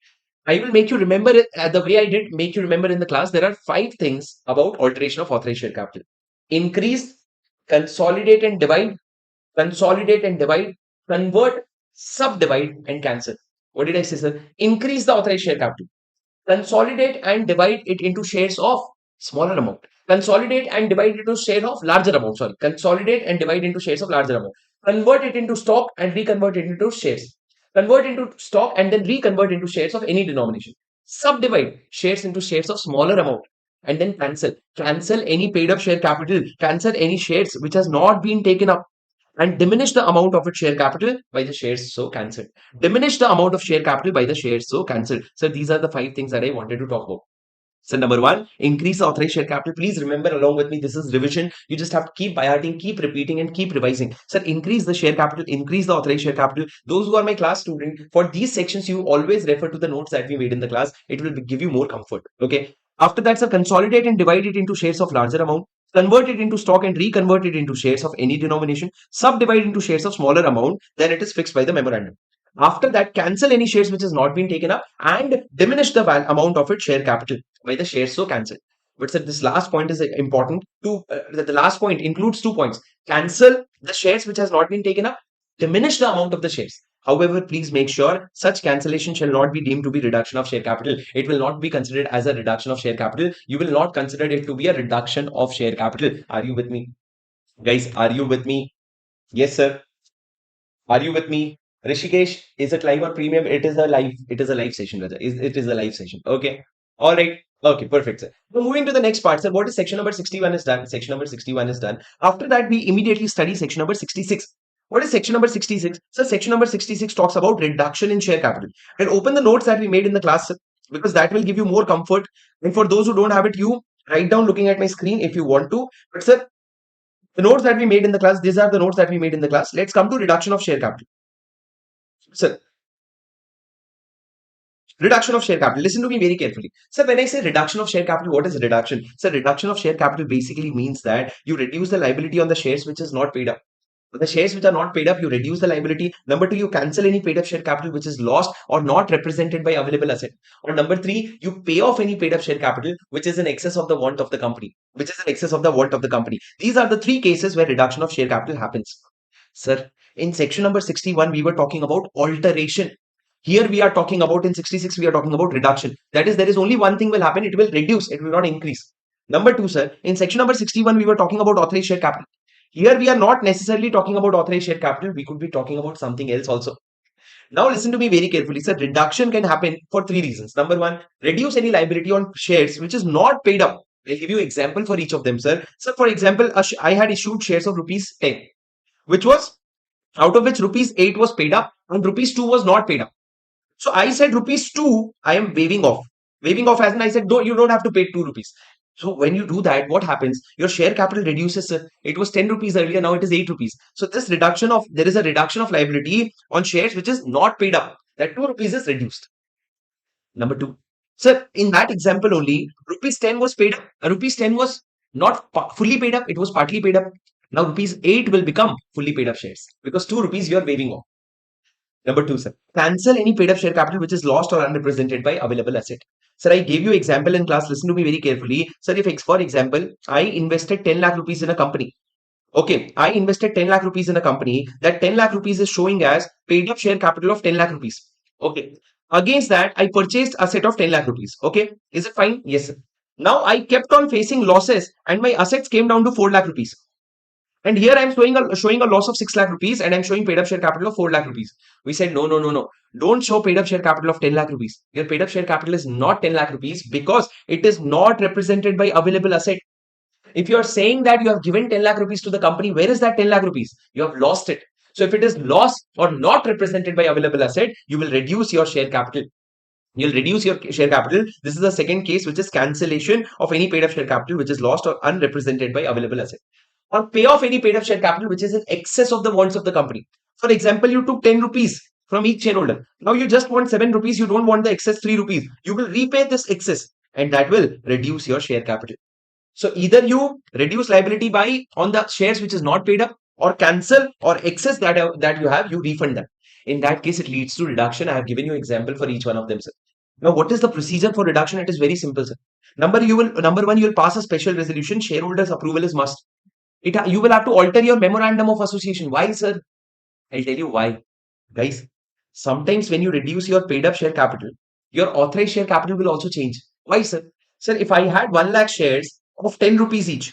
I will make you remember it the way I did make you remember in the class. There are 5 things about alteration of authorized share capital. Increase, consolidate and divide, convert, subdivide, and cancel. What did I say, sir? Increase the authorized share capital. Consolidate and divide it into shares of smaller amount. Consolidate and divide it into shares of larger amount. Sorry. Consolidate and divide into shares of larger amount. Convert it into stock and reconvert it into shares. Convert into stock and then reconvert into shares of any denomination. Subdivide shares into shares of smaller amount and then cancel. Cancel any paid up share capital. Cancel any shares which has not been taken up and diminish the amount of its share capital by the shares so cancelled. Diminish the amount of share capital by the shares so cancelled. So these are the 5 things that I wanted to talk about. So number 1, increase the authorized share capital. Please remember along with me, this is revision. You just have to keep biting, keep repeating and keep revising. Sir, increase the share capital, increase the authorized share capital. Those who are my class student, for these sections, you always refer to the notes that we made in the class. It will give you more comfort. Okay. After that, sir, consolidate and divide it into shares of larger amount. Convert it into stock and reconvert it into shares of any denomination. Subdivide into shares of smaller amount than it is fixed by the memorandum. After that, cancel any shares which has not been taken up and diminish the amount of its share capital by the shares so cancelled. But sir, this last point is important. The last point includes 2 points. Cancel the shares which has not been taken up, diminish the amount of the shares. However, please make sure such cancellation shall not be deemed to be reduction of share capital. It will not be considered as a reduction of share capital. You will not consider it to be a reduction of share capital. Are you with me? Guys, are you with me? Yes, sir. Are you with me? Rishikesh, is it live or premium? It is a live. It is a live session, Raja. It is a live session. Okay. All right. Okay. Perfect, sir. So moving to the next part, sir. What is section number 61 is done? Section number 61 is done. After that, we immediately study section number 66. What is section number 66? So section number 66 talks about reduction in share capital. And open the notes that we made in the class, sir, because that will give you more comfort. And for those who don't have it, you write down looking at my screen if you want to. But sir, the notes that we made in the class, these are the notes that we made in the class. Let's come to reduction of share capital. Sir, reduction of share capital. Listen to me very carefully. Sir, when I say reduction of share capital, what is reduction? Sir, reduction of share capital basically means that you reduce the liability on the shares which is not paid up. The shares which are not paid up, you reduce the liability. Number 2, you cancel any paid up share capital which is lost or not represented by available asset. Or number 3, you pay off any paid up share capital which is in excess of the want of the company. These are the 3 cases where reduction of share capital happens. Sir, in section number 61, we were talking about alteration. Here we are talking about in 66, we are talking about reduction. That is, there is only one thing will happen. It will reduce. It will not increase. Number 2, sir, in section number 61, we were talking about authorized share capital. Here we are not necessarily talking about authorized share capital. We could be talking about something else also. Now listen to me very carefully. Sir, reduction can happen for 3 reasons. Number 1, reduce any liability on shares which is not paid up. I'll give you example for each of them, sir. So for example, I had issued shares of rupees 10, which was out of which rupees 8 was paid up and rupees 2 was not paid up. So I said rupees 2, I am waiving off. Waiving off as in I said, you don't have to pay 2 rupees. So when you do that, what happens? Your share capital reduces. It was 10 rupees earlier, now it is 8 rupees. So there is a reduction of liability on shares which is not paid up. That 2 rupees is reduced. Number 2. Sir, in that example only, rupees 10 was paid up. Rupees 10 was not fully paid up, it was partly paid up. Now rupees 8 will become fully paid up shares because 2 rupees you are waiving off. Number 2, sir, cancel any paid up share capital which is lost or unrepresented by available asset. Sir, I gave you example in class. Listen to me very carefully. Sir, if for example, I invested 10 lakh rupees in a company. Okay, I invested 10 lakh rupees in a company. That 10 lakh rupees is showing as paid up share capital of 10 lakh rupees. Okay. Against that, I purchased asset of 10 lakh rupees. Okay. Is it fine? Yes, sir. Now I kept on facing losses and my assets came down to 4 lakh rupees. And here I am showing a loss of 6 lakh rupees and I am showing paid up share capital of 4 lakh rupees. We said, no. Don't show paid up share capital of 10 lakh rupees. Your paid up share capital is not 10 lakh rupees because it is not represented by available asset. If you are saying that you have given 10 lakh rupees to the company, where is that 10 lakh rupees? You have lost it. So if it is lost or not represented by available asset, you will reduce your share capital. You'll reduce your share capital. This is the second case, which is cancellation of any paid up share capital which is lost or unrepresented by available asset. Or pay off any paid up share capital which is in excess of the wants of the company. For example, you took 10 rupees from each shareholder. Now you just want 7 rupees. You don't want the excess 3 rupees. You will repay this excess and that will reduce your share capital. So either you reduce liability by on the shares which is not paid up or cancel or excess that you have, you refund them. In that case, it leads to reduction. I have given you example for each one of them, sir. Now, what is the procedure for reduction? It is very simple, sir. Number 1, you will pass a special resolution. Shareholders' approval is must. You will have to alter your memorandum of association. Why, sir? I'll tell you why. Guys, sometimes when you reduce your paid up share capital, your authorized share capital will also change. Why, sir? Sir, if I had 1 lakh shares of 10 rupees each,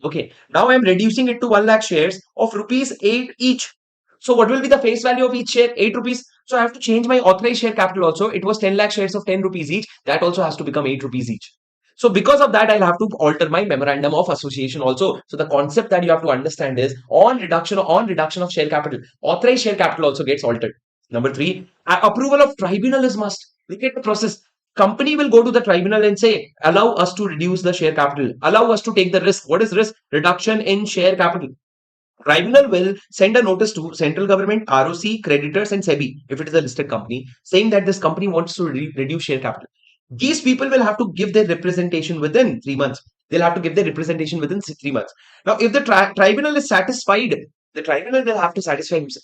okay, now I'm reducing it to 1 lakh shares of rupees 8 each. So what will be the face value of each share? 8 rupees. So I have to change my authorized share capital also. It was 10 lakh shares of 10 rupees each. That also has to become 8 rupees each. So because of that, I'll have to alter my memorandum of association also. So the concept that you have to understand is on reduction of share capital, authorized share capital also gets altered. Number 3, approval of tribunal is must. Look at the process. Company will go to the tribunal and say, allow us to reduce the share capital, allow us to take the risk. What is risk? Reduction in share capital. Tribunal will send a notice to central government, ROC, creditors, and SEBI, if it is a listed company, saying that this company wants to reduce share capital. These people will have to give their representation within 3 months. They'll have to give their representation within 3 months. Now, if the tribunal is satisfied, the tribunal will have to satisfy himself.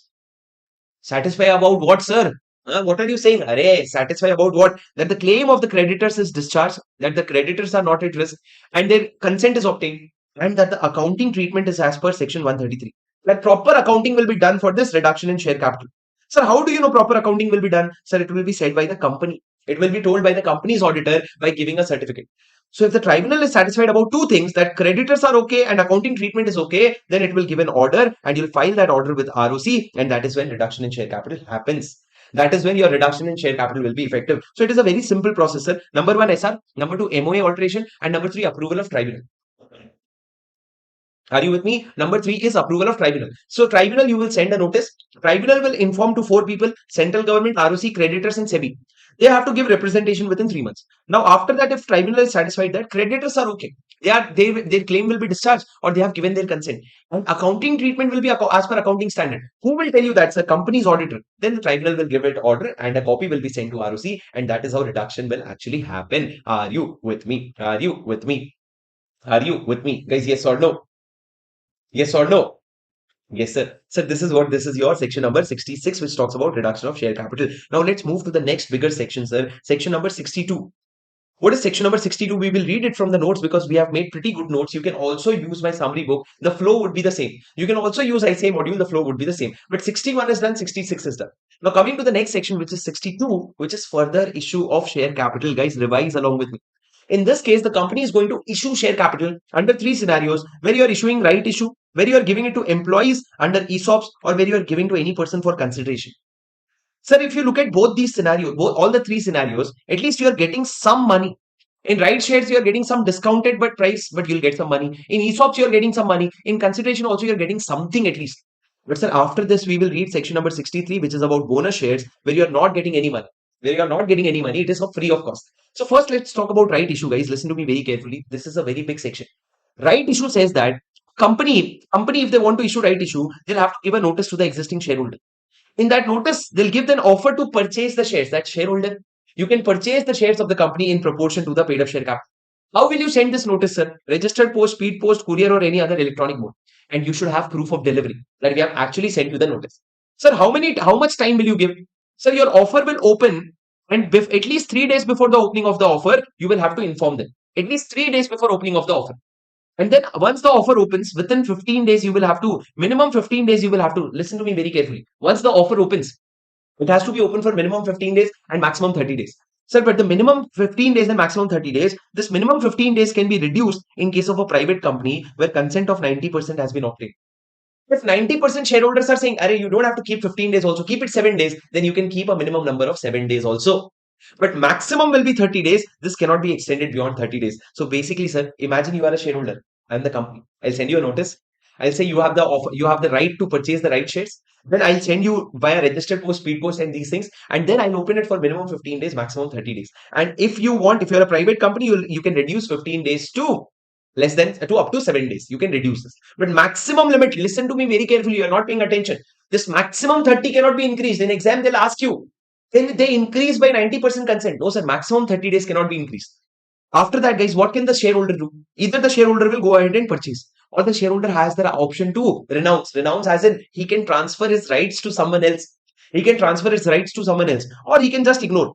Satisfy about what, sir? What are you saying? Arey, satisfy about what? That the claim of the creditors is discharged, that the creditors are not at risk, and their consent is obtained, and that the accounting treatment is as per section 133. That proper accounting will be done for this reduction in share capital. Sir, how do you know proper accounting will be done? Sir, it will be said by the company. It will be told by the company's auditor by giving a certificate. So if the tribunal is satisfied about two things, that creditors are okay and accounting treatment is okay, then it will give an order and you'll file that order with ROC, and that is when reduction in share capital happens. That is when your reduction in share capital will be effective. So it is a very simple process, sir. Number 1, SR. Number 2, MOA alteration. And number 3, approval of tribunal. Are you with me? Number 3 is approval of tribunal. So tribunal, you will send a notice. Tribunal will inform to 4 people, central government, ROC, creditors, and SEBI. They have to give representation within 3 months. Now, after that, if tribunal is satisfied that creditors are okay, their claim will be discharged or they have given their consent, and accounting treatment will be as per accounting standard. Who will tell you that? Sir, company's auditor. Then the tribunal will give it order and a copy will be sent to ROC, and that is how reduction will actually happen. Are you with me? Are you with me? Are you with me? Guys, yes or no? Yes or no? Yes, sir. So this is your section number 66, which talks about reduction of share capital. Now let's move to the next bigger section, sir. Section number 62. What is section number 62? We will read it from the notes because we have made pretty good notes. You can also use my summary book. The flow would be the same. You can also use ICA module. The flow would be the same. But 61 is done, 66 is done. Now coming to the next section, which is 62, which is further issue of share capital. Guys, revise along with me. In this case, the company is going to issue share capital under 3 scenarios, where you are issuing right issue, where you are giving it to employees under ESOPs, or where you are giving to any person for consideration. Sir, if you look at both these scenarios, all the 3 scenarios, at least you are getting some money. In right shares, you are getting some discounted price, but you'll get some money. In ESOPs, you are getting some money. In consideration also, you are getting something at least. But sir, after this, we will read section number 63, which is about bonus shares, where you are not getting any money. Where you are not getting any money, it is free of cost. So first, let's talk about right issue, guys. Listen to me very carefully. This is a very big section. Right issue says that company, if they want to issue right issue, they'll have to give a notice to the existing shareholder. In that notice, they'll give an offer to purchase the shares. That shareholder, you can purchase the shares of the company in proportion to the paid up share capital. How will you send this notice, sir? Registered post, speed post, courier, or any other electronic mode. And you should have proof of delivery that we have actually sent you the notice. Sir, how much time will you give? Sir, your offer will open, and at least 3 days before the opening of the offer, you will have to inform them. At least 3 days before opening of the offer. And then once the offer opens, within 15 days, you will have to, minimum 15 days, you will have to, listen to me very carefully. Once the offer opens, it has to be open for minimum 15 days and maximum 30 days. Sir, but the minimum 15 days and maximum 30 days, this minimum 15 days can be reduced in case of a private company where consent of 90% has been obtained. If 90% shareholders are saying, Arey, you don't have to keep 15 days also, keep it 7 days, then you can keep a minimum number of 7 days also. But maximum will be 30 days. This cannot be extended beyond 30 days. So basically, sir, imagine you are a shareholder. I'm the company. I'll send you a notice. I'll say you have the offer, you have the right to purchase the right shares. Then I'll send you via registered post, speed post, and these things. And then I'll open it for minimum 15 days, maximum 30 days. And if you want, if you're a private company, you can reduce 15 days to less than to up to 7 days. You can reduce this. But maximum limit, listen to me very carefully. You're not paying attention. This maximum 30 cannot be increased. In exam, they'll ask you, then they increase by 90% consent. No, sir, maximum 30 days cannot be increased. After that, guys, what can the shareholder do? Either the shareholder will go ahead and purchase, or the shareholder has the option to renounce. Renounce as in he can transfer his rights to someone else. He can transfer his rights to someone else, or he can just ignore.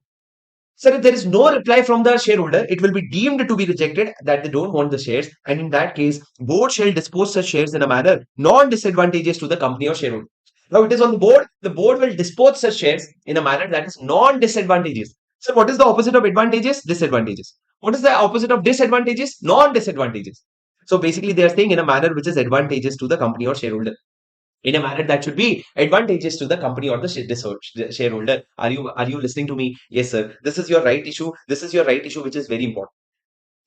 Sir, if there is no reply from the shareholder, it will be deemed to be rejected that they don't want the shares. And in that case, board shall dispose such shares in a manner non-disadvantageous to the company or shareholder. Now it is on the board will dispose such shares in a manner that is non-disadvantageous. So what is the opposite of advantages? Disadvantages. What is the opposite of disadvantages? Non-disadvantages. So basically they are saying in a manner which is advantageous to the company or shareholder. In a manner that should be advantageous to the company or the shareholder. Are you listening to me? Yes, sir. This is your right issue. This is your right issue, which is very important.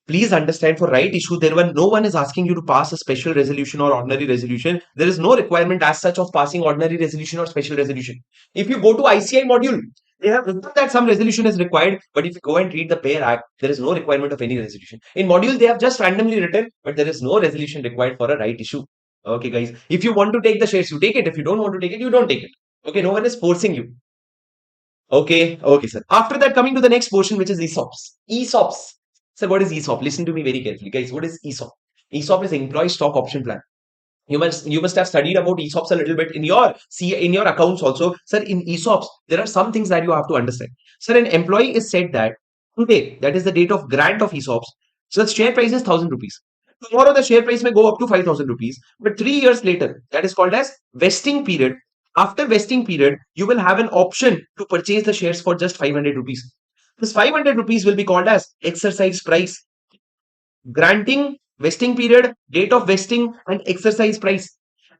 Please understand, for right issue, no one is asking you to pass a special resolution or ordinary resolution. There is no requirement as such of passing ordinary resolution or special resolution. If you go to ICI module, they have written that some resolution is required, but if you go and read the PAIR Act, there is no requirement of any resolution. In module, they have just randomly written, but there is no resolution required for a right issue. Okay, guys. If you want to take the shares, you take it. If you don't want to take it, you don't take it. Okay, no one is forcing you. Okay, sir. After that, coming to the next portion, which is ESOPs. ESOPs. Sir, what is ESOP? Listen to me very carefully, guys. What is ESOP? ESOP is Employee Stock Option Plan. You must have studied about ESOPs a little bit in your accounts also. Sir, in ESOPs, there are some things that you have to understand. Sir, an employee is said that today, that is the date of grant of ESOPs, so the share price is 1,000 rupees. Tomorrow the share price may go up to 5,000 rupees, but 3 years later, that is called as vesting period. After vesting period, you will have an option to purchase the shares for just 500 rupees. This 500 rupees will be called as exercise price. Granting, vesting period, date of vesting, and exercise price.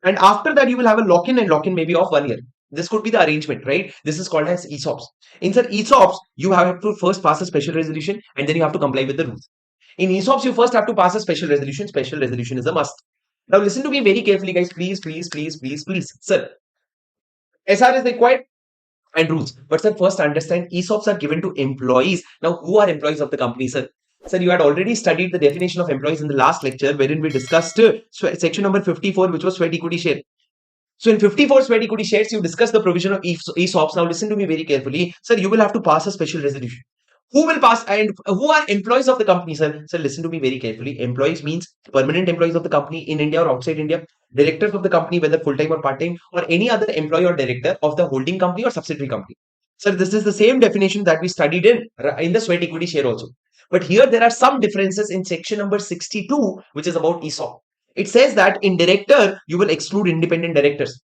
And after that, you will have a lock-in, and lock-in maybe of 1 year. This could be the arrangement, right? This is called as ESOPs. In such ESOPs, you have to first pass a special resolution, and then you have to comply with the rules. In ESOPs, you first have to pass a special resolution. Special resolution is a must. Now, listen to me very carefully, guys. Please. Sir, SR is required and rules. But sir, first understand ESOPs are given to employees. Now, who are employees of the company, sir? Sir, you had already studied the definition of employees in the last lecture, wherein we discussed section number 54, which was sweat equity share. So in 54 sweat equity shares, you discuss the provision of ESOPs. Now listen to me very carefully. Sir, you will have to pass a special resolution. Who will pass and who are employees of the company, sir? Sir, listen to me very carefully. Employees means permanent employees of the company in India or outside India, directors of the company, whether full-time or part-time, or any other employee or director of the holding company or subsidiary company. Sir, this is the same definition that we studied in the sweat equity share also. But here there are some differences in section number 62, which is about ESOP. It says that in director, you will exclude independent directors.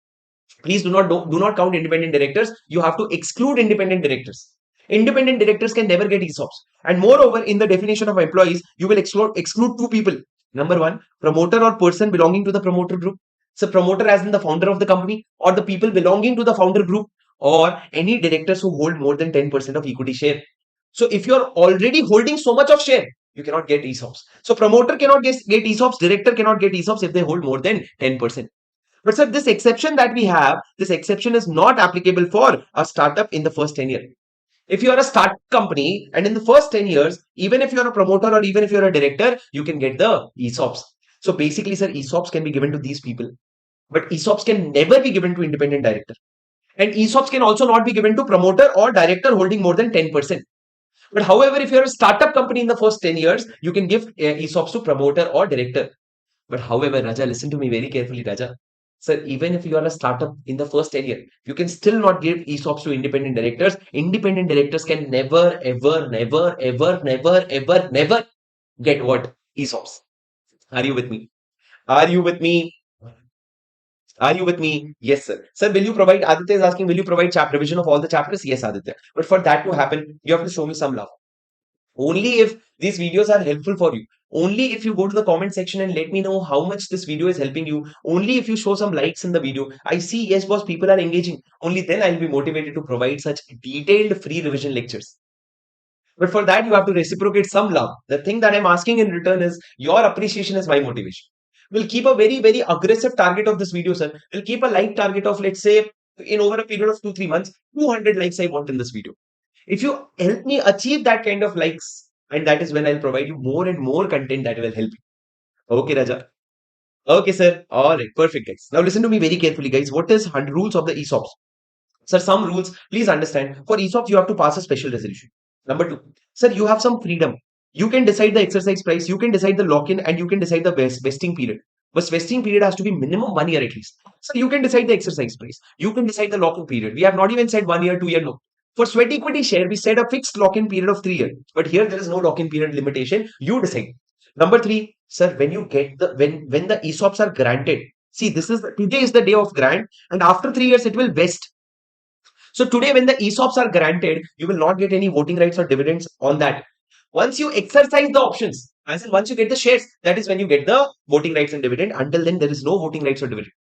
Please do not count independent directors. You have to exclude independent directors. Independent directors can never get ESOPs. And moreover, in the definition of employees, you will exclude two people. Number one, promoter or person belonging to the promoter group. So promoter as in the founder of the company, or the people belonging to the founder group, or any directors who hold more than 10% of equity share. So if you're already holding so much of share, you cannot get ESOPs. So promoter cannot get ESOPs, director cannot get ESOPs if they hold more than 10%. But sir, this exception that we have, this exception is not applicable for a startup in the first 10 years. If you are a startup company and in the first 10 years, even if you're a promoter or even if you're a director, you can get the ESOPs. So basically, sir, ESOPs can be given to these people, but ESOPs can never be given to independent director. And ESOPs can also not be given to promoter or director holding more than 10%. But however, if you're a startup company in the first 10 years, you can give ESOPs to promoter or director. But however, Raja, listen to me very carefully, Raja. Sir, even if you are a startup in the first 10 years, you can still not give ESOPs to independent directors. Independent directors can never get what? ESOPs. Are you with me? Are you with me? Are you with me? Yes, sir. Sir, will you provide? Aditya is asking, will you provide chapter revision of all the chapters? Yes, Aditya. But for that to happen, you have to show me some love. Only if these videos are helpful for you. Only if you go to the comment section and let me know how much this video is helping you. Only if you show some likes in the video. I see, yes, boss, people are engaging. Only then I'll be motivated to provide such detailed free revision lectures. But for that, you have to reciprocate some love. The thing that I'm asking in return is your appreciation is my motivation. We'll keep a very aggressive target of this video, sir. We'll keep a like target of, let's say, in over a period of 2-3 months, 200 likes I want in this video. If you help me achieve that kind of likes, and that is when I'll provide you more and more content that will help you. Okay, Raja. Okay, sir. All right. Perfect, guys. Now listen to me very carefully, guys. What is 100 rules of the ESOPs? Sir, some rules, please understand. For ESOPs, you have to pass a special resolution. Number two, sir, you have some freedom. You can decide the exercise price, you can decide the lock-in, and you can decide the vesting period. But vesting period has to be minimum 1 year at least. So you can decide the exercise price. You can decide the lock-in period. We have not even said 1 year, 2 year, no. For sweat equity share, we set a fixed lock-in period of 3 years. But here there is no lock-in period limitation. You decide. Number three, sir, when you get when the ESOPs are granted, see, today is the day of grant, and after 3 years it will vest. So today, when the ESOPs are granted, you will not get any voting rights or dividends on that. Once you exercise the options, as in once you get the shares, that is when you get the voting rights and dividend. Until then, there is no voting rights or dividend.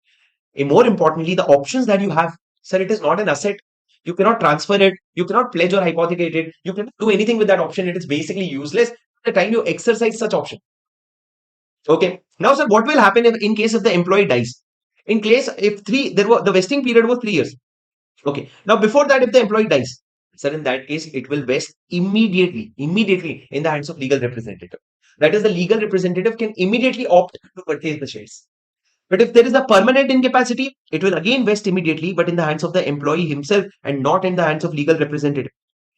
And more importantly, the options that you have, sir, it is not an asset. You cannot transfer it. You cannot pledge or hypothecate it. You cannot do anything with that option. It is basically useless the time you exercise such option. Okay. Now, sir, what will happen if in case if the employee dies? In case if the vesting period was 3 years. Okay. Now, before that, if the employee dies, sir, in that case, it will vest immediately in the hands of legal representative. That is, the legal representative can immediately opt to purchase the shares. But if there is a permanent incapacity, it will again vest immediately, but in the hands of the employee himself and not in the hands of legal representative.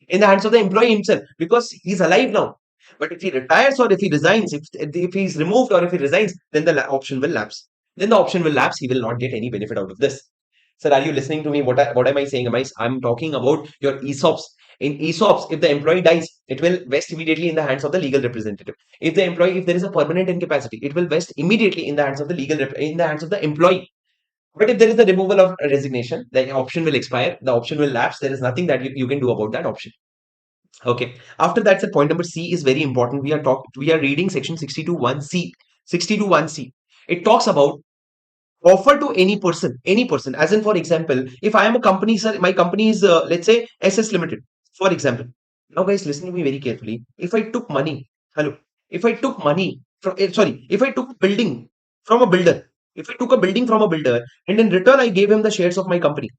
In the hands of the employee himself, because he's alive now. But if he retires or if he resigns, if he's removed or if he resigns, then the option will lapse. Then the option will lapse. He will not get any benefit out of this. Sir, are you listening to me? What am I saying? I'm talking about your ESOPs. In ESOPs, if the employee dies, it will vest immediately in the hands of the legal representative. If there is a permanent incapacity, it will vest immediately in the hands of the employee. But if there is a removal of resignation, the option will expire. The option will lapse. There is nothing that you can do about that option. Okay. After that, sir, point number C is very important. We are reading section 62(1)(c). 62(1)(c). It talks about offer to any person. As in, for example, if I am a company, sir, my company is, let's say, SS Limited, for example. Now, guys, listen to me very carefully. If I took money, if I took money from, if I took a building from a builder, and in return, I gave him the shares of my company.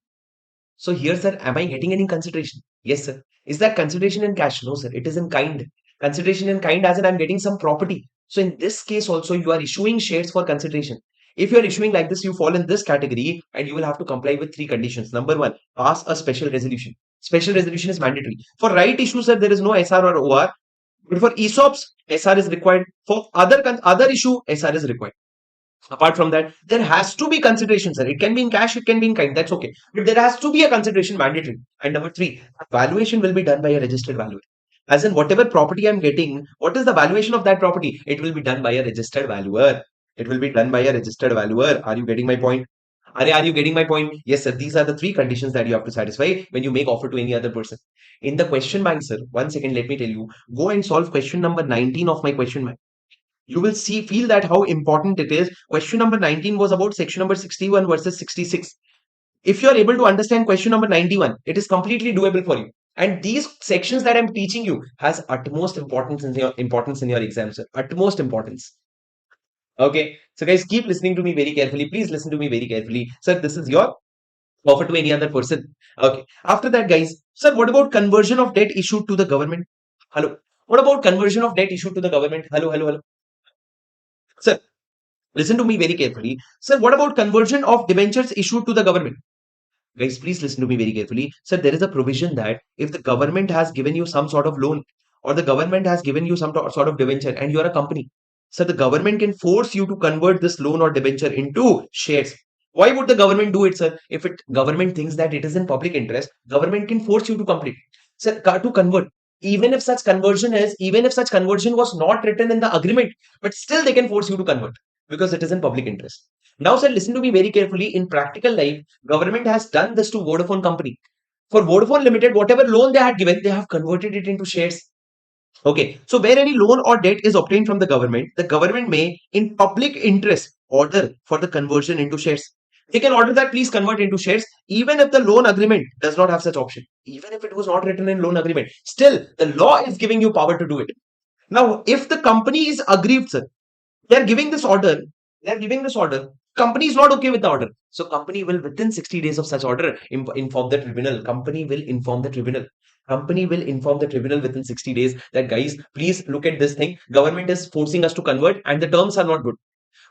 So here, sir, am I getting any consideration? Yes, sir. Is that consideration in cash? No, sir. It is in kind. Consideration in kind, as in I'm getting some property. So in this case also, you are issuing shares for consideration. If you are issuing like this, you fall in this category and you will have to comply with 3 conditions. Number 1, pass a special resolution. Special resolution is mandatory. For right issue, sir, there is no SR or OR. But for ESOPs, SR is required. For other issue, SR is required. Apart from that, there has to be consideration, sir. It can be in cash, it can be in kind. That's okay. But there has to be a consideration mandatory. And number 3, valuation will be done by a registered valuer. As in, whatever property I'm getting, what is the valuation of that property? It will be done by a registered valuer. Are you getting my point? Are you getting my point? Yes, sir. These are the 3 conditions that you have to satisfy when you make offer to any other person. In the question bank, sir, 1 second, let me tell you. Go and solve question number 19 of my question bank. You will feel that how important it is. Question number 19 was about section number 61 versus 66. If you are able to understand question number 91, it is completely doable for you. And these sections that I'm teaching you has utmost importance in your exam, sir. Utmost importance. Okay. So guys, keep listening to me very carefully. Please listen to me very carefully. Sir, this is your offer to any other person. Okay. After that, guys, sir, what about conversion of debt issued to the government? Hello. What about conversion of debt issued to the government? Hello. Sir, listen to me very carefully. Sir, what about conversion of debentures issued to the government? Guys, please listen to me very carefully. Sir, there is a provision that if the government has given you some sort of loan or the government has given you some sort of debenture and you are a company, so the government can force you to convert this loan or debenture into shares. Why would the government do it, sir? If government thinks that it is in public interest, government can force you to complete. Sir, to convert. Even if such conversion was not written in the agreement, but still they can force you to convert because it is in public interest. Now, sir, listen to me very carefully. In practical life, government has done this to Vodafone company. For Vodafone Limited, whatever loan they had given, they have converted it into shares. Okay, so where any loan or debt is obtained from the government may, in public interest, order for the conversion into shares. They can order that please convert into shares, even if the loan agreement does not have such option. Even if it was not written in loan agreement, still the law is giving you power to do it. Now, if the company is aggrieved, sir, they are giving this order. Company is not okay with the order. So company will within 60 days of such order inform the tribunal. Company will inform the tribunal within 60 days that guys, please look at this thing. Government is forcing us to convert and the terms are not good.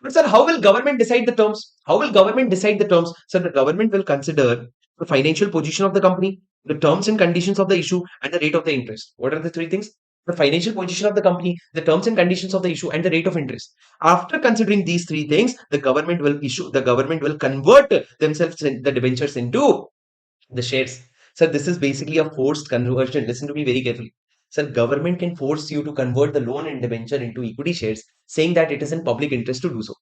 But sir, how will government decide the terms? So the government will consider the financial position of the company, the terms and conditions of the issue, and the rate of the interest. What are the 3 things? The financial position of the company, the terms and conditions of the issue, and the rate of interest. After considering these 3 things, the government will convert themselves the debentures into the shares. Sir, this is basically a forced conversion. Listen to me very carefully. Sir, government can force you to convert the loan and debenture into equity shares, saying that it is in public interest to do so.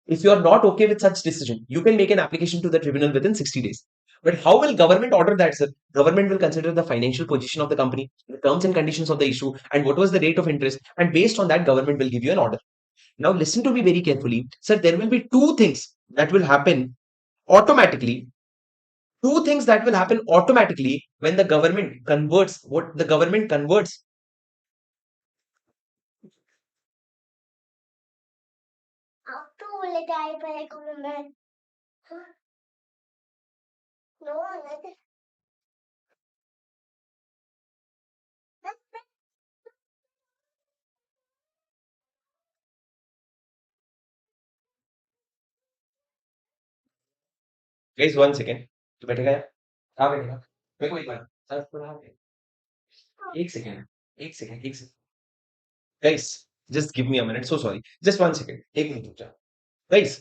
If you are not okay with such decision, you can make an application to the tribunal within 60 days. But how will government order that, sir? Government will consider the financial position of the company, the terms and conditions of the issue, and what was the rate of interest. And based on that, government will give you an order. Now, listen to me very carefully. Sir, there will be two things that will happen automatically. Two things that will happen automatically when the government converts what the government converts. Guys, 1 second. तो बैठेगा यार कहाँ बैठेगा मेरे को एक बार sir थोड़ा एक सेकंड एक सेकंड एक second guys just give me a minute so sorry just 1 second एक मिनट रुक जा guys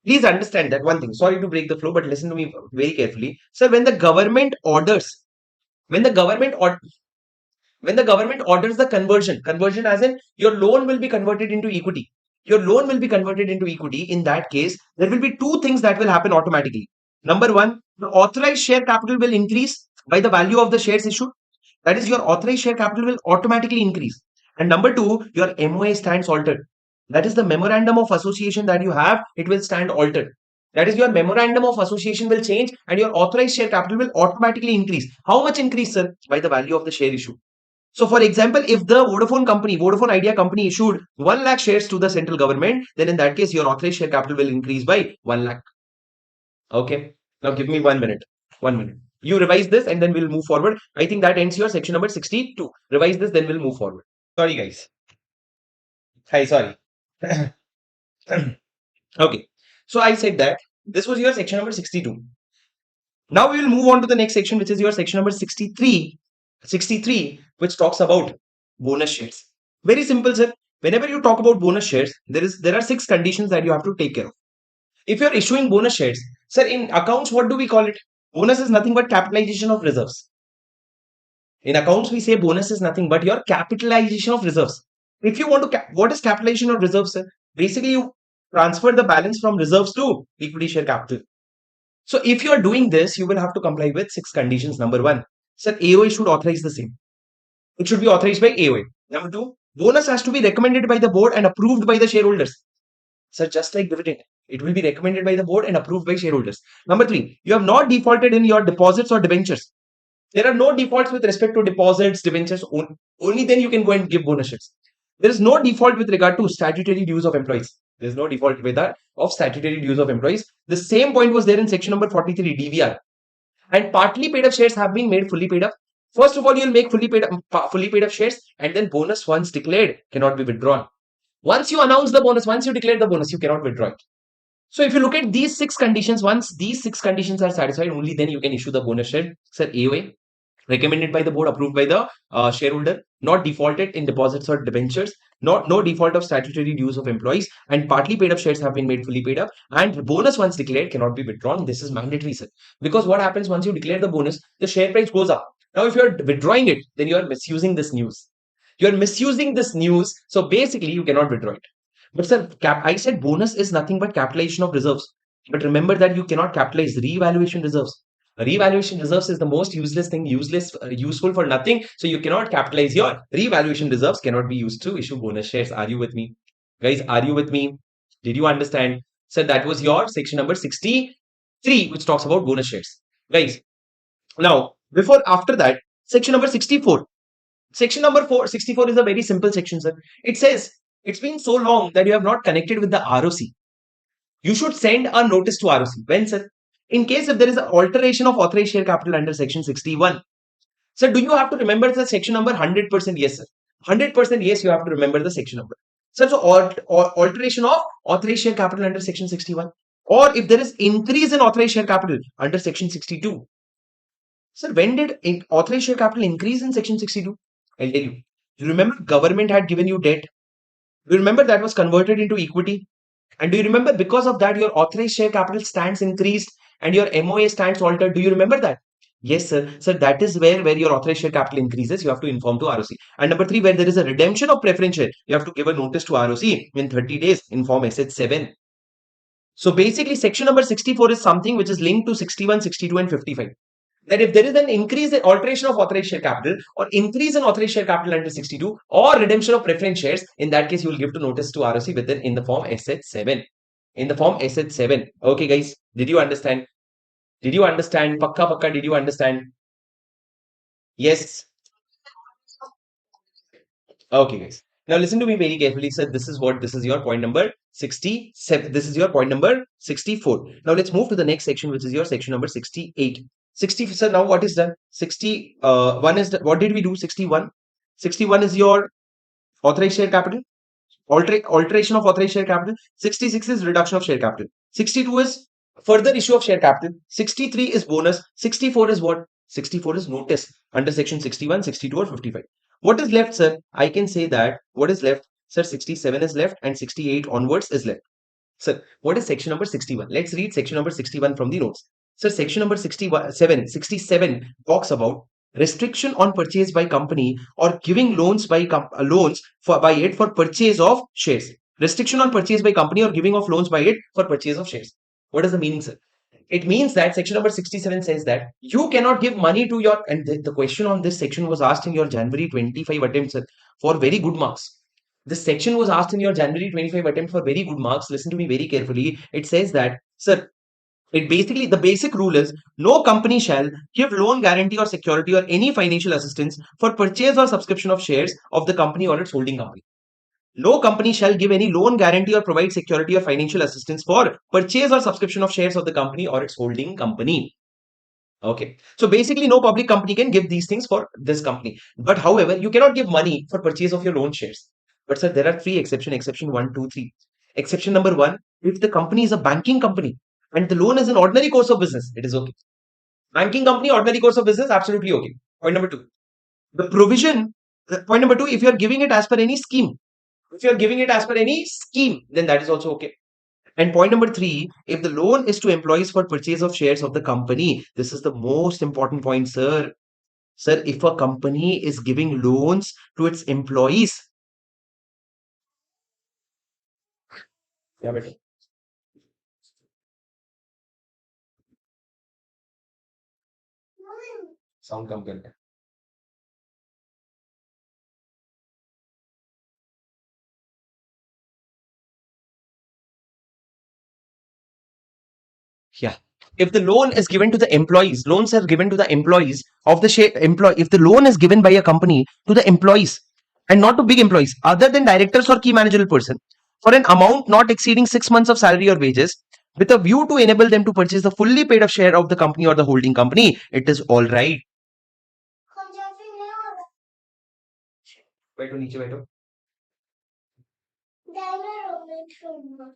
please understand that one thing sorry to break the flow but listen to me very carefully sir when the government orders when the government or when the government orders the conversion as in your loan will be converted into equity your loan will be converted into equity in that case there will be two things that will happen automatically number one the authorized share capital will increase by the value of the shares issued that is your authorized share capital will automatically increase and number two your MOA stands altered that is the memorandum of association that you have it will stand altered that is your memorandum of association will change and your authorized share capital will automatically increase how much increase sir by the value of the share issue. So, for example, if the Vodafone Idea company issued 1 lakh shares to the central government, then in that case, your authorized share capital will increase by 1 lakh. Okay. Now give me 1 minute. 1 minute. You revise this and then we'll move forward. I think that ends your section number 62. Revise this, then we'll move forward. Sorry, guys. Hi, sorry. Okay. So I said that this was your section number 62. Now we will move on to the next section, which is your section number 63, which talks about bonus shares. Very simple, sir. Whenever you talk about bonus shares, there are 6 conditions that you have to take care of. If you are issuing bonus shares, sir, in accounts, what do we call it? Bonus is nothing but capitalization of reserves. In accounts, we say bonus is nothing but your capitalization of reserves. If you want to, what is capitalization of reserves, sir? Basically, you transfer the balance from reserves to equity share capital. So if you are doing this, you will have to comply with 6 conditions. Number 1, sir, AOA should authorize the same. It should be authorized by AOA. Number 2, bonus has to be recommended by the board and approved by the shareholders. Sir, just like dividend, it will be recommended by the board and approved by shareholders. Number 3, you have not defaulted in your deposits or debentures. There are no defaults with respect to deposits, debentures. Only then you can go and give bonus shares. There is no default with regard to statutory dues of employees. There is no default with that of statutory dues of employees. The same point was there in section number 43, DVR. And partly paid up shares have been made fully paid up. First of all, you'll make fully paid up shares, and then bonus once declared cannot be withdrawn. Once you announce the bonus, once you declare the bonus, you cannot withdraw it. So if you look at these 6 conditions, once these 6 conditions are satisfied, only then you can issue the bonus share. Sir, AOA, recommended by the board, approved by the shareholder, not defaulted in deposits or debentures, no default of statutory dues of employees, and partly paid up shares have been made fully paid up, and bonus once declared cannot be withdrawn. This is mandatory, sir. Because what happens once you declare the bonus, the share price goes up. Now, if you are withdrawing it, then you are misusing this news. You are misusing this news, so basically you cannot withdraw it. But sir, I said bonus is nothing but capitalization of reserves. But remember that you cannot capitalize revaluation reserves. Revaluation reserves is the most useless thing, useful for nothing. So you cannot capitalize your revaluation reserves, cannot be used to issue bonus shares. Are you with me? Guys, are you with me? Did you understand? So that was your section number 63, which talks about bonus shares. Guys, now, after that, section number 64. Section number 64 is a very simple section, sir. It says, it's been so long that you have not connected with the ROC. You should send a notice to ROC. When, sir? In case if there is an alteration of authorized share capital under section 61. Sir, do you have to remember the section number? 100% yes, sir. 100% yes, you have to remember the section number. Sir, so alteration of authorized share capital under section 61. Or if there is increase in authorized share capital under section 62. Sir, when did authorized share capital increase in section 62? I'll tell you. You remember government had given you debt. Do you remember that was converted into equity? And do you remember because of that your authorized share capital stands increased and your MOA stands altered? Do you remember that? Yes, sir. Sir, that is where your authorized share capital increases. You have to inform to ROC. And number 3, where there is a redemption of preference share, you have to give a notice to ROC in 30 days. Inform SH7. So basically, section number 64 is something which is linked to 61, 62, and 55. That if there is an increase in alteration of authorized share capital or increase in authorized share capital under 62 or redemption of preference shares, in that case, you will give to notice to ROC within in the form SH7. In the form SH7. Okay, guys, did you understand? Did you understand? Pakka, pakka, did you understand? Yes. Okay, guys. Now listen to me very carefully, sir. This is your point number 67. This is your point number 64. Now let's move to the next section, which is your section number 68. 60, sir, now what is done? 61 is, what did we do? 61. 61 is your authorized share capital. Alteration of authorized share capital. 66 is reduction of share capital. 62 is further issue of share capital. 63 is bonus. 64 is what? 64 is notice under section 61, 62 or 55. What is left, sir? I can say that what is left, sir, 67 is left and 68 onwards is left. Sir, what is section number 61? Let's read section number 61 from the notes. Sir, section number 67 talks about restriction on purchase by company or giving loans by it for purchase of shares. Restriction on purchase by company or giving of loans by it for purchase of shares. What is the meaning, sir? It means that section number 67 says that you cannot give money to your, and the question on this section was asked in your January 25 attempt, sir, for very good marks. This section was asked in your January 25 attempt for very good marks. Listen to me very carefully. It says that, sir, it basically, the basic rule is no company shall give loan, guarantee, or security or any financial assistance for purchase or subscription of shares of the company or its holding company. No company shall give any loan, guarantee, or provide security or financial assistance for purchase or subscription of shares of the company or its holding company. Okay. So basically, no public company can give these things for this company. But however, you cannot give money for purchase of your own shares. But sir, there are three exceptions. Exception 1, 2, 3. Exception number 1, if the company is a banking company and the loan is an ordinary course of business, it is okay. Banking company, ordinary course of business, absolutely okay. Point number 2. The provision, point number 2, if you are giving it as per any scheme, then that is also okay. And point number 3, if the loan is to employees for purchase of shares of the company, this is the most important point, sir. Sir, if a company is giving loans to its employees, yeah, better. Sound कम करना है. Yeah. If the loan is given to the employees, loans are given to the employees of the if the loan is given by a company to the employees and not to big employees other than directors or key managerial person for an amount not exceeding 6 months of salary or wages with a view to enable them to purchase the fully paid up share of the company or the holding company, it is all right. बैठो नीचे बैठो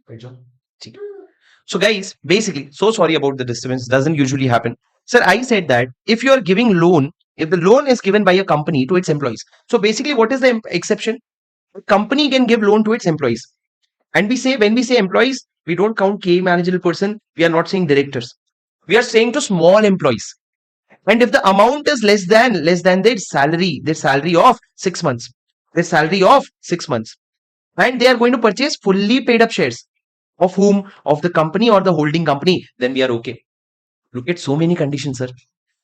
बैठो ठीक. So guys, basically, so sorry about the disturbance, doesn't usually happen. Sir, I said that if you are giving loan, if the loan is given by a company to its employees, so basically what is the exception? A company can give loan to its employees. And we say, when we say employees, we don't count key managerial person, we are not saying directors. We are saying to small employees. And if the amount is less than their salary of 6 months, and they are going to purchase fully paid up shares of whom? Of the company or the holding company, then we are okay. Look at so many conditions, sir.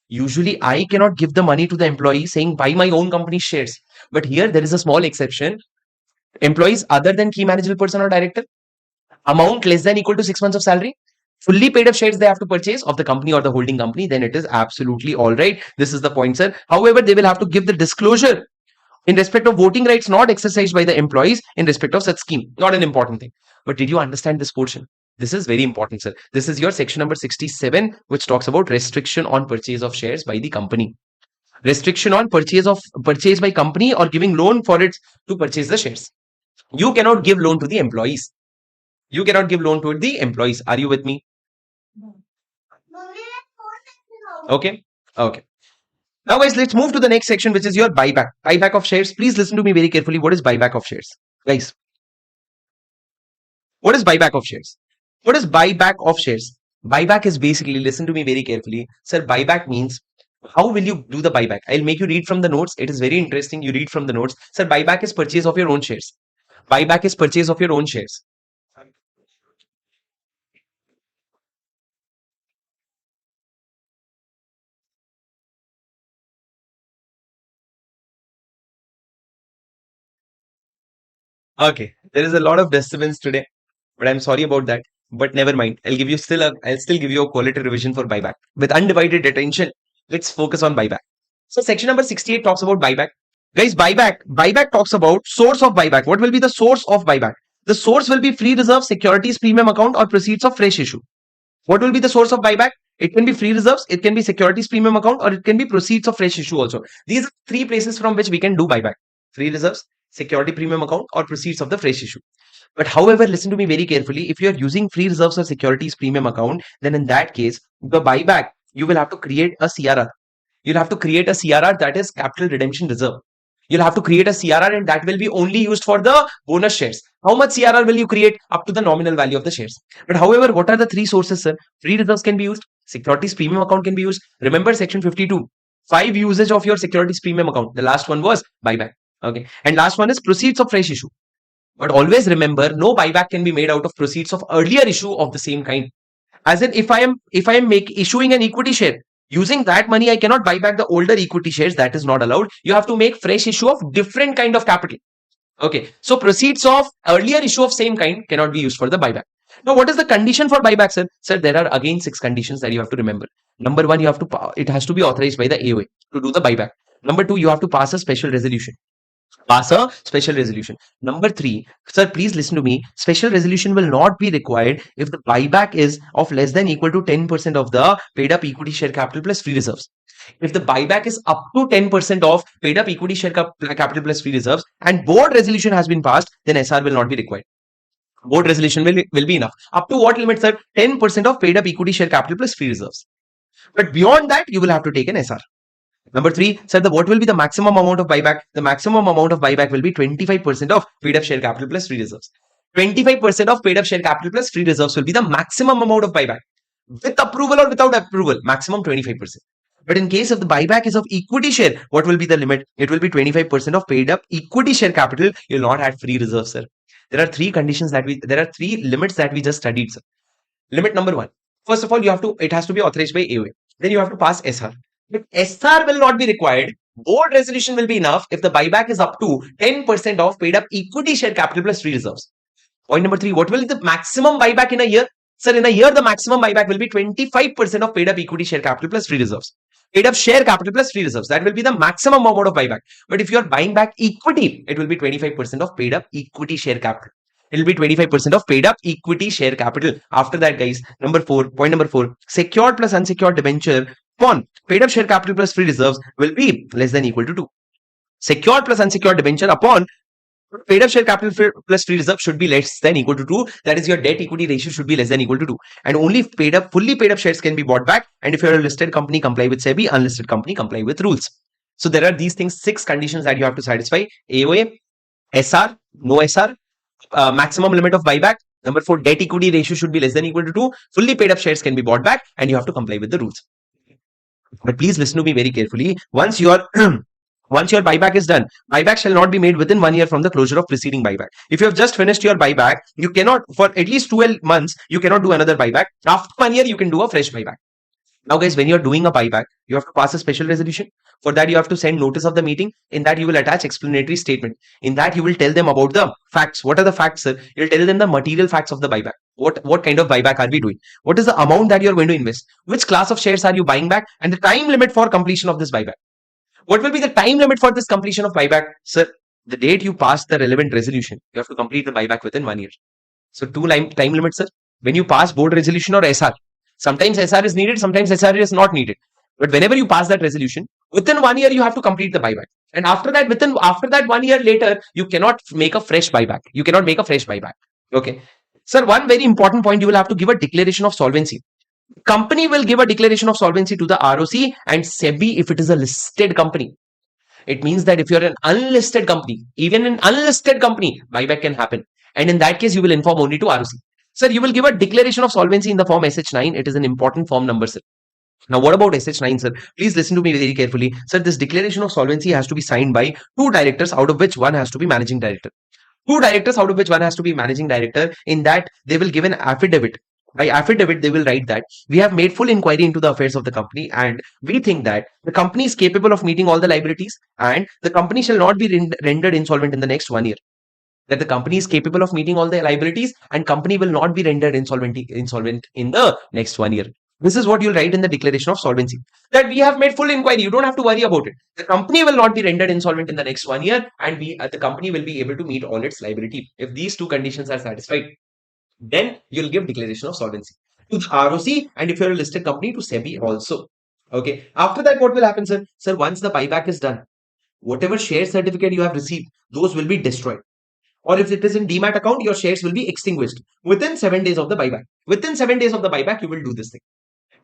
Usually, I cannot give the money to the employee saying buy my own company shares. But here, there is a small exception. Employees other than key managerial person or director, amount less than equal to 6 months of salary, fully paid up shares they have to purchase of the company or the holding company, then it is absolutely all right. This is the point, sir. However, they will have to give the disclosure in respect of voting rights not exercised by the employees in respect of such scheme. Not an important thing. But did you understand this portion? This is very important, sir. This is your section number 67, which talks about restriction on purchase of shares by the company. Restriction on purchase by company or giving loan for it to purchase the shares. You cannot give loan to the employees. Are you with me? Okay. Now, guys, let's move to the next section, which is your buyback. Buyback of shares. Please listen to me very carefully. What is buyback of shares? Guys, what is buyback of shares? What is buyback of shares? Buyback is basically, listen to me very carefully. Sir, buyback means, how will you do the buyback? I'll make you read from the notes. It is very interesting. You read from the notes. Sir, buyback is purchase of your own shares. Buyback is purchase of your own shares. Okay, there is a lot of disturbance today, but I'm sorry about that. But never mind. I'll still give you a quality revision for buyback. With undivided attention, let's focus on buyback. So section number 68 talks about buyback. Guys, buyback talks about source of buyback. What will be the source of buyback? The source will be free reserve, securities, premium account, or proceeds of fresh issue. What will be the source of buyback? It can be free reserves, it can be securities premium account, or it can be proceeds of fresh issue also. These are three places from which we can do buyback. Free reserves, security premium account, or proceeds of the fresh issue. But however, listen to me very carefully. If you are using free reserves or securities premium account, then in that case, the buyback, you will have to create a CRR. You'll have to create a CRR, that is capital redemption reserve. You'll have to create a CRR, and that will be only used for the bonus shares. How much CRR will you create? Up to the nominal value of the shares. But however, what are the three sources, sir? Free reserves can be used, securities premium account can be used. Remember section 52, 5 usage of your securities premium account. The last one was buyback. Okay. And last one is proceeds of fresh issue. But always remember, no buyback can be made out of proceeds of earlier issue of the same kind. As in, if I am issuing an equity share, using that money, I cannot buy back the older equity shares. That is not allowed. You have to make fresh issue of different kind of capital. Okay. So proceeds of earlier issue of same kind cannot be used for the buyback. Now, what is the condition for buyback, sir? Sir, there are again 6 conditions that you have to remember. Number 1, it has to be authorized by the AOA to do the buyback. Number 2, you have to pass a special resolution. Number 3, sir, please listen to me. Special resolution will not be required if the buyback is of less than equal to 10% of the paid up equity share capital plus free reserves. If the buyback is up to 10% of paid up equity share capital plus free reserves and board resolution has been passed, then SR will not be required. Board resolution will be enough. Up to what limit, sir? 10% of paid up equity share capital plus free reserves. But beyond that, you will have to take an SR. Number 3, sir, what will be the maximum amount of buyback? The maximum amount of buyback will be 25% of paid up share capital plus free reserves. 25% of paid up share capital plus free reserves will be the maximum amount of buyback. With approval or without approval, maximum 25%. But in case of the buyback is of equity share, what will be the limit? It will be 25% of paid up equity share capital. You will not have free reserves, sir. There are 3 conditions there are 3 limits that we just studied, sir. Limit number 1. First of all, it has to be authorized by AOA. Then you have to pass SR. But SR will not be required. Board resolution will be enough if the buyback is up to 10% of paid up equity share capital plus free reserves. Point number 3, what will be the maximum buyback in a year? Sir, in a year, the maximum buyback will be 25% of paid up equity share capital plus free reserves. Paid up share capital plus free reserves. That will be the maximum amount of buyback. But if you are buying back equity, it will be 25% of paid up equity share capital. It will be 25% of paid up equity share capital. After that, guys, point number 4, secured plus unsecured debenture upon paid up share capital plus free reserves will be less than equal to 2. Secured plus unsecured debenture upon paid up share capital plus free reserve should be less than equal to 2. That is, your debt equity ratio should be less than equal to 2. And only fully paid up shares can be bought back. And if you're a listed company, comply with SEBI, unlisted company, comply with rules. So there are these things, 6 conditions that you have to satisfy: AOA, SR, no SR, maximum limit of buyback. Number 4, debt equity ratio should be less than equal to 2. Fully paid up shares can be bought back, and you have to comply with the rules. But please listen to me very carefully. Once your buyback is done, buyback shall not be made within 1 year from the closure of preceding buyback. If you have just finished your buyback, you cannot, for at least 12 months, you cannot do another buyback. After 1 year, you can do a fresh buyback. Now, guys, when you're doing a buyback, you have to pass a special resolution. For that, you have to send notice of the meeting. In that, you will attach explanatory statement. In that, you will tell them about the facts. What are the facts, sir? You'll tell them the material facts of the buyback. What kind of buyback are we doing? What is the amount that you're going to invest? Which class of shares are you buying back? And the time limit for completion of this buyback. What will be the time limit for this completion of buyback? Sir, the date you pass the relevant resolution, you have to complete the buyback within 1 year. So 2 time limits, sir. When you pass board resolution or SR, sometimes SR is needed, sometimes SR is not needed. But whenever you pass that resolution, within 1 year, you have to complete the buyback. And after that 1 year later, you cannot make a fresh buyback. Okay. Sir, one very important point, you will have to give a declaration of solvency. Company will give a declaration of solvency to the ROC and SEBI if it is a listed company. It means that if you're an unlisted company, even an unlisted company, buyback can happen. And in that case, you will inform only to ROC. Sir, you will give a declaration of solvency in the form SH9. It is an important form number, sir. Now, what about SH9, sir? Please listen to me very carefully. Sir, this declaration of solvency has to be signed by 2 directors, out of which one has to be managing director. 2 directors, out of which one has to be managing director. In that, they will give an affidavit. By affidavit, they will write that we have made full inquiry into the affairs of the company and we think that the company is capable of meeting all the liabilities and the company shall not be rendered insolvent in the next 1 year. that the company is capable of meeting all their liabilities and company will not be rendered insolvent in the next 1 year. This is what you'll write in the declaration of solvency, that we have made full inquiry. You don't have to worry about it. The company will not be rendered insolvent in the next 1 year, and the company will be able to meet all its liability. If these two conditions are satisfied, then you'll give declaration of solvency to the ROC, and if you're a listed company, to SEBI also. Okay. After that, what will happen, sir? Sir, once the buyback is done, whatever share certificate you have received, those will be destroyed. Or if it is in demat account, your shares will be extinguished within 7 days of the buyback. Within 7 days of the buyback, you will do this thing.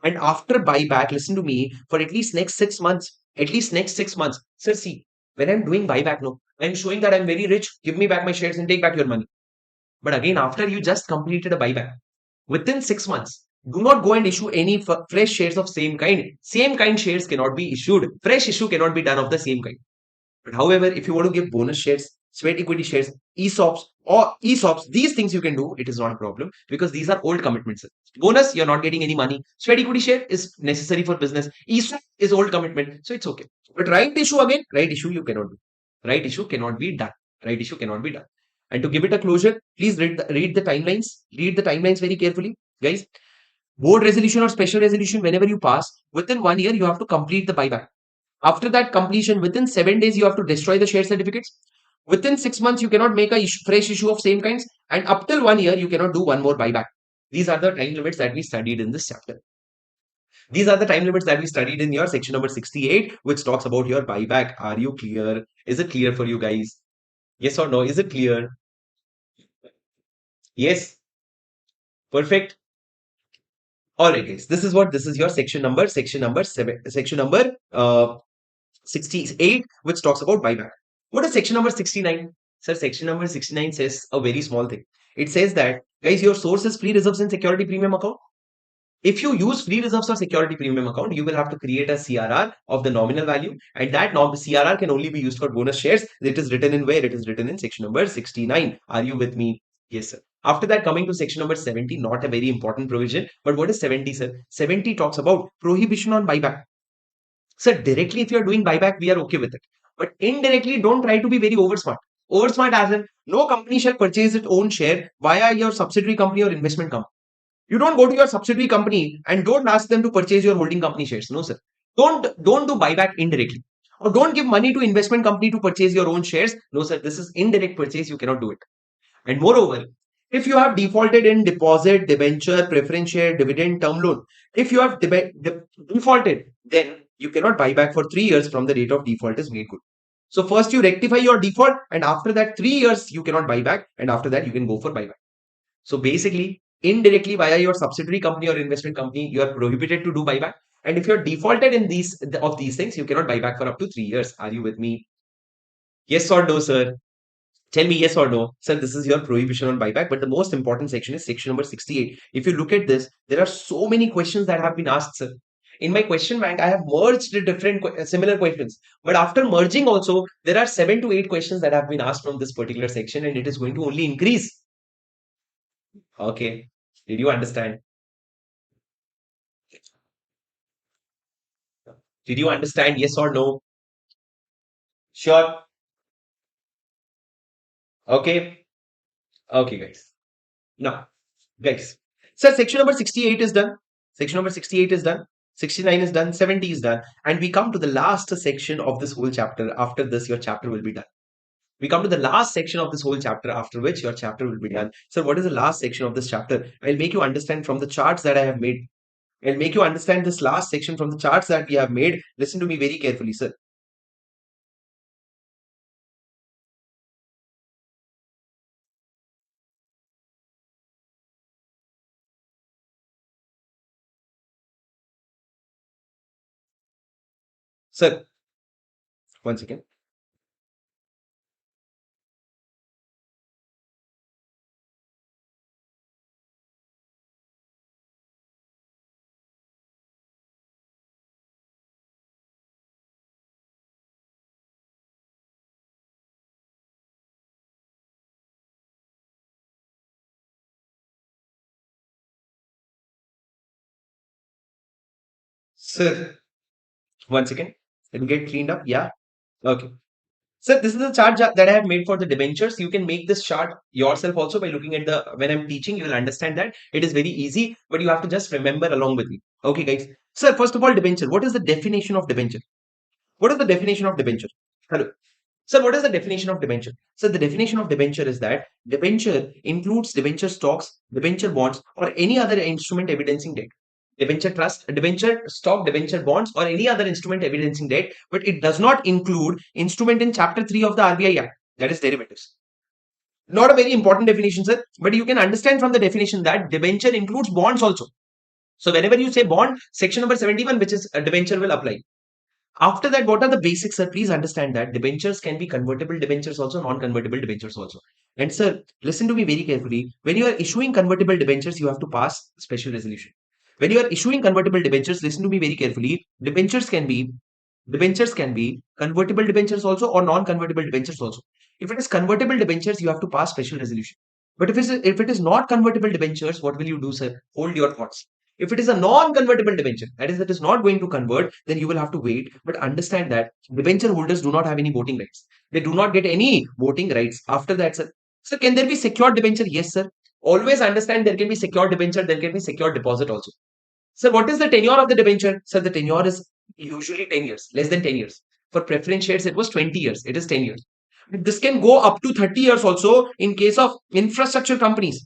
And after buyback, listen to me, for at least next 6 months, sir, see, when I'm doing buyback, no, I'm showing that I'm very rich. Give me back my shares and take back your money. But again, after you just completed a buyback, within 6 months, do not go and issue any fresh shares of same kind. Same kind shares cannot be issued. Fresh issue cannot be done of the same kind. But however, if you want to give bonus shares, sweat equity shares, ESOPs, these things you can do. It is not a problem because these are old commitments. Bonus, you're not getting any money. Sweat equity share is necessary for business. ESOP is old commitment, so it's okay. But right issue again, right issue you cannot do. Right issue cannot be done. Right issue cannot be done. And to give it a closure, please read the timelines. Read the timelines very carefully, guys. Board resolution or special resolution, whenever you pass, within 1 year, you have to complete the buyback. After that completion, within 7 days, you have to destroy the share certificates. Within 6 months, you cannot make a fresh issue of same kinds. And up till 1 year, you cannot do one more buyback. These are the time limits that we studied in this chapter. These are the time limits that we studied in your section number 68, which talks about your buyback. Are you clear? Is it clear for you guys? Yes or no? Is it clear? Yes. Perfect. All right, guys. This is your section number 68, which talks about buyback. What is section number 69? Sir, section number 69 says a very small thing. It says that, guys, your source is free reserves and security premium account. If you use free reserves or security premium account, you will have to create a CRR of the nominal value, and that CRR can only be used for bonus shares. It is written in where? It is written in section number 69. Are you with me? Yes, sir. After that, coming to section number 70, not a very important provision, but what is 70, sir? 70 talks about prohibition on buyback. Sir, directly, if you are doing buyback, we are okay with it. But indirectly, don't try to be very oversmart. Oversmart as in, no company shall purchase its own share via your subsidiary company or investment company. You don't go to your subsidiary company and don't ask them to purchase your holding company shares. No, sir. Don't do buyback indirectly. Or don't give money to investment company to purchase your own shares. No, sir. This is indirect purchase. You cannot do it. And moreover, if you have defaulted in deposit, debenture, preference share, dividend, term loan, if you have defaulted, then you cannot buy back for 3 years from the date of default is made good. So first you rectify your default, and after that 3 years you cannot buy back, and after that you can go for buyback. So basically, indirectly via your subsidiary company or investment company, you are prohibited to do buyback. And if you're defaulted in these things, you cannot buy back for up to 3 years. Are you with me? Yes or no, sir? Tell me yes or no. Sir, this is your prohibition on buyback. But the most important section is section number 68. If you look at this, there are so many questions that have been asked, sir. In my question bank, I have merged the different similar questions. But after merging also, there are 7 to 8 questions that have been asked from this particular section, and it is going to only increase. Okay. Did you understand? Did you understand? Yes or no? Sure. Okay. Okay, guys. Now, guys. So section number 68 is done. Section number 68 is done. 69 is done. 70 is done. And we come to the last section of this whole chapter. After this, your chapter will be done. We come to the last section of this whole chapter, after which your chapter will be done. So what is the last section of this chapter? I'll make you understand from the charts that I have made. I'll make you understand this last section from the charts that we have made. Listen to me very carefully, sir. Sir, one second. Sir, one second. Let me get cleaned up. Yeah. Okay. Sir, this is the chart that I have made for the debentures. You can make this chart yourself also by looking at the, when I'm teaching, you will understand that it is very easy, but you have to just remember along with me. Okay, guys. Sir, first of all, debenture. What is the definition of debenture? What is the definition of debenture? Hello. Sir, what is the definition of debenture? So the definition of debenture is that debenture includes debenture stocks, debenture bonds, or any other instrument evidencing debt. Debenture trust, debenture stock, debenture bonds, or any other instrument evidencing debt, but it does not include instrument in Chapter 3 of the RBI Act, that is derivatives. Not a very important definition, sir, but you can understand from the definition that debenture includes bonds also. So whenever you say bond, section number 71, which is a debenture, will apply. After that, what are the basics, sir? Please understand that debentures can be convertible debentures also, non-convertible debentures also. And sir, listen to me very carefully. When you are issuing convertible debentures, you have to pass special resolution. When you are issuing convertible debentures, listen to me very carefully. Debentures can be convertible debentures also or non-convertible debentures also. If it is convertible debentures, you have to pass special resolution. But if it is not convertible debentures, what will you do, sir? Hold your thoughts. If it is a non-convertible debenture, that is not going to convert, then you will have to wait. But understand that debenture holders do not have any voting rights. They do not get any voting rights. After that, sir. Sir, can there be secured debenture? Yes, sir. Always understand there can be secured debenture, there can be secured deposit also. Sir, what is the tenure of the debenture? Sir, the tenure is usually 10 years, less than 10 years. For preference shares, it was 20 years. It is 10 years. This can go up to 30 years also in case of infrastructure companies.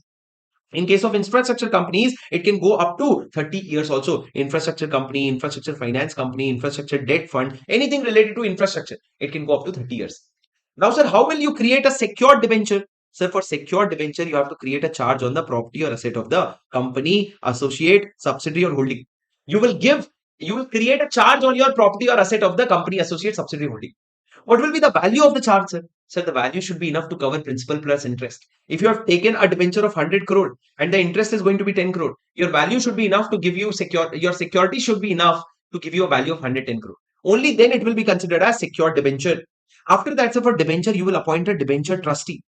In case of infrastructure companies, it can go up to 30 years also. Infrastructure company, infrastructure finance company, infrastructure debt fund, anything related to infrastructure, it can go up to 30 years. Now, sir, how will you create a secured debenture? Sir, for secured debenture, you have to create a charge on the property or asset of the company, associate, subsidiary, or holding. You will create a charge on your property or asset of the company, associate, subsidiary, holding. What will be the value of the charge, sir? Sir, the value should be enough to cover principal plus interest. If you have taken a debenture of 100 crore and the interest is going to be 10 crore, your value should be enough to give you your security should be enough to give you a value of 110 crore. Only then it will be considered as secured debenture. After that, sir, for debenture, you will appoint a debenture trustee.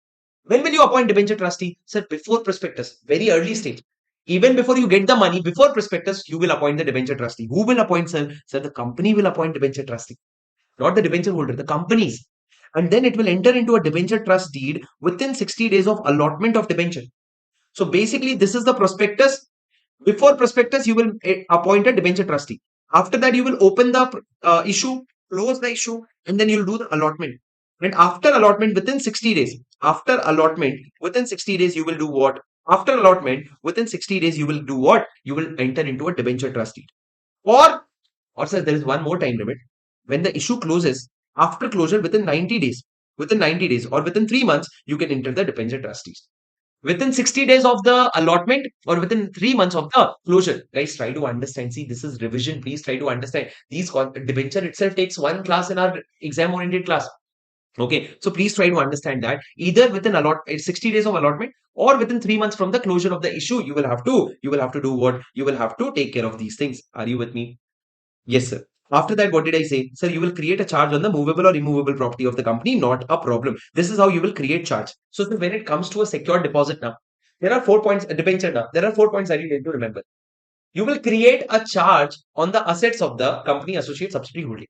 When will you appoint debenture trustee? Sir, before prospectus, very early stage. Even before you get the money, before prospectus, you will appoint the debenture trustee. Who will appoint, sir? Sir, the company will appoint debenture trustee, not the debenture holder, the companies. And then it will enter into a debenture trust deed within 60 days of allotment of debenture. So basically, this is the prospectus. Before prospectus, you will appoint a debenture trustee. After that, you will open the issue, close the issue, and then you'll do the allotment. And after allotment, within 60 days, after allotment, within 60 days, you will do what? After allotment, within 60 days, you will do what? You will enter into a debenture trustee. Or sir, there is one more time limit. When the issue closes, after closure within 90 days or within 3 months, you can enter the debenture trustees. Within 60 days of the allotment or within 3 months of the closure, guys, try to understand. See, this is revision. Please try to understand. Debenture itself takes one class in our exam oriented class. Okay, so please try to understand that either within 60 days of allotment or within 3 months from the closure of the issue, you will have to do what? You will have to take care of these things. Are you with me? Yes, sir. After that, what did I say? Sir, you will create a charge on the movable or immovable property of the company, not a problem. This is how you will create charge. So, sir, when it comes to a secured deposit now, there are 4 points, debenture now. There are 4 points that you need to remember. You will create a charge on the assets of the company, associate, subsidiary holding.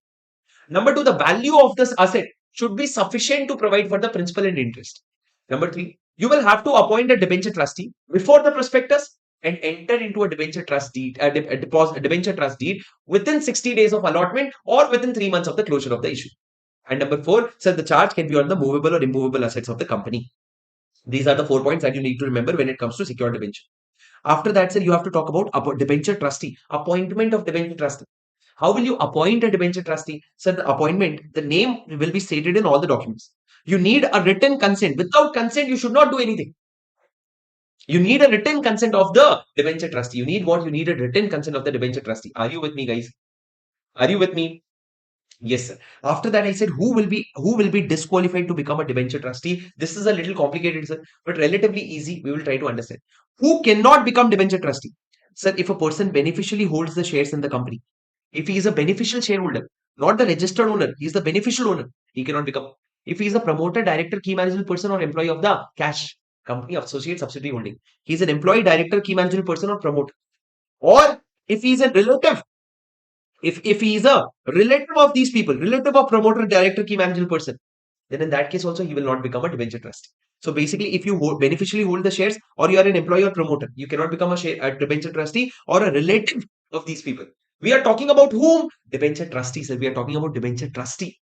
Number two, the value of this asset should be sufficient to provide for the principal and interest. Number three, you will have to appoint a debenture trustee before the prospectus and enter into a debenture trust deed, a debenture trust deed within 60 days of allotment or within 3 months of the closure of the issue. And number four, sir, the charge can be on the movable or immovable assets of the company. These are the 4 points that you need to remember when it comes to secured debenture. After that, sir, you have to talk about debenture trustee, appointment of debenture trustee. How will you appoint a debenture trustee? Sir, the appointment, the name will be stated in all the documents. You need a written consent. Without consent, you should not do anything. You need a written consent of the debenture trustee. You need what? You need a written consent of the debenture trustee. Are you with me, guys? Are you with me? Yes, sir. After that, I said who will be disqualified to become a debenture trustee. This is a little complicated, sir, but relatively easy. We will try to understand. Who cannot become debenture trustee? Sir, if a person beneficially holds the shares in the company, if he is a beneficial shareholder, not the registered owner, he is the beneficial owner, he cannot become. If he is a promoter, director, key managerial person, or employee of the cash company, associate, subsidiary holding, he is an employee, director, key managerial person, or promoter. Or if he is a relative, if he is a relative of these people, relative of promoter, director, key managerial person, then in that case also he will not become a debenture trustee. So basically, if you beneficially hold the shares or you are an employee or promoter, you cannot become a debenture trustee or a relative of these people. We are talking about whom? Debenture trustees. We are talking about debenture trustee.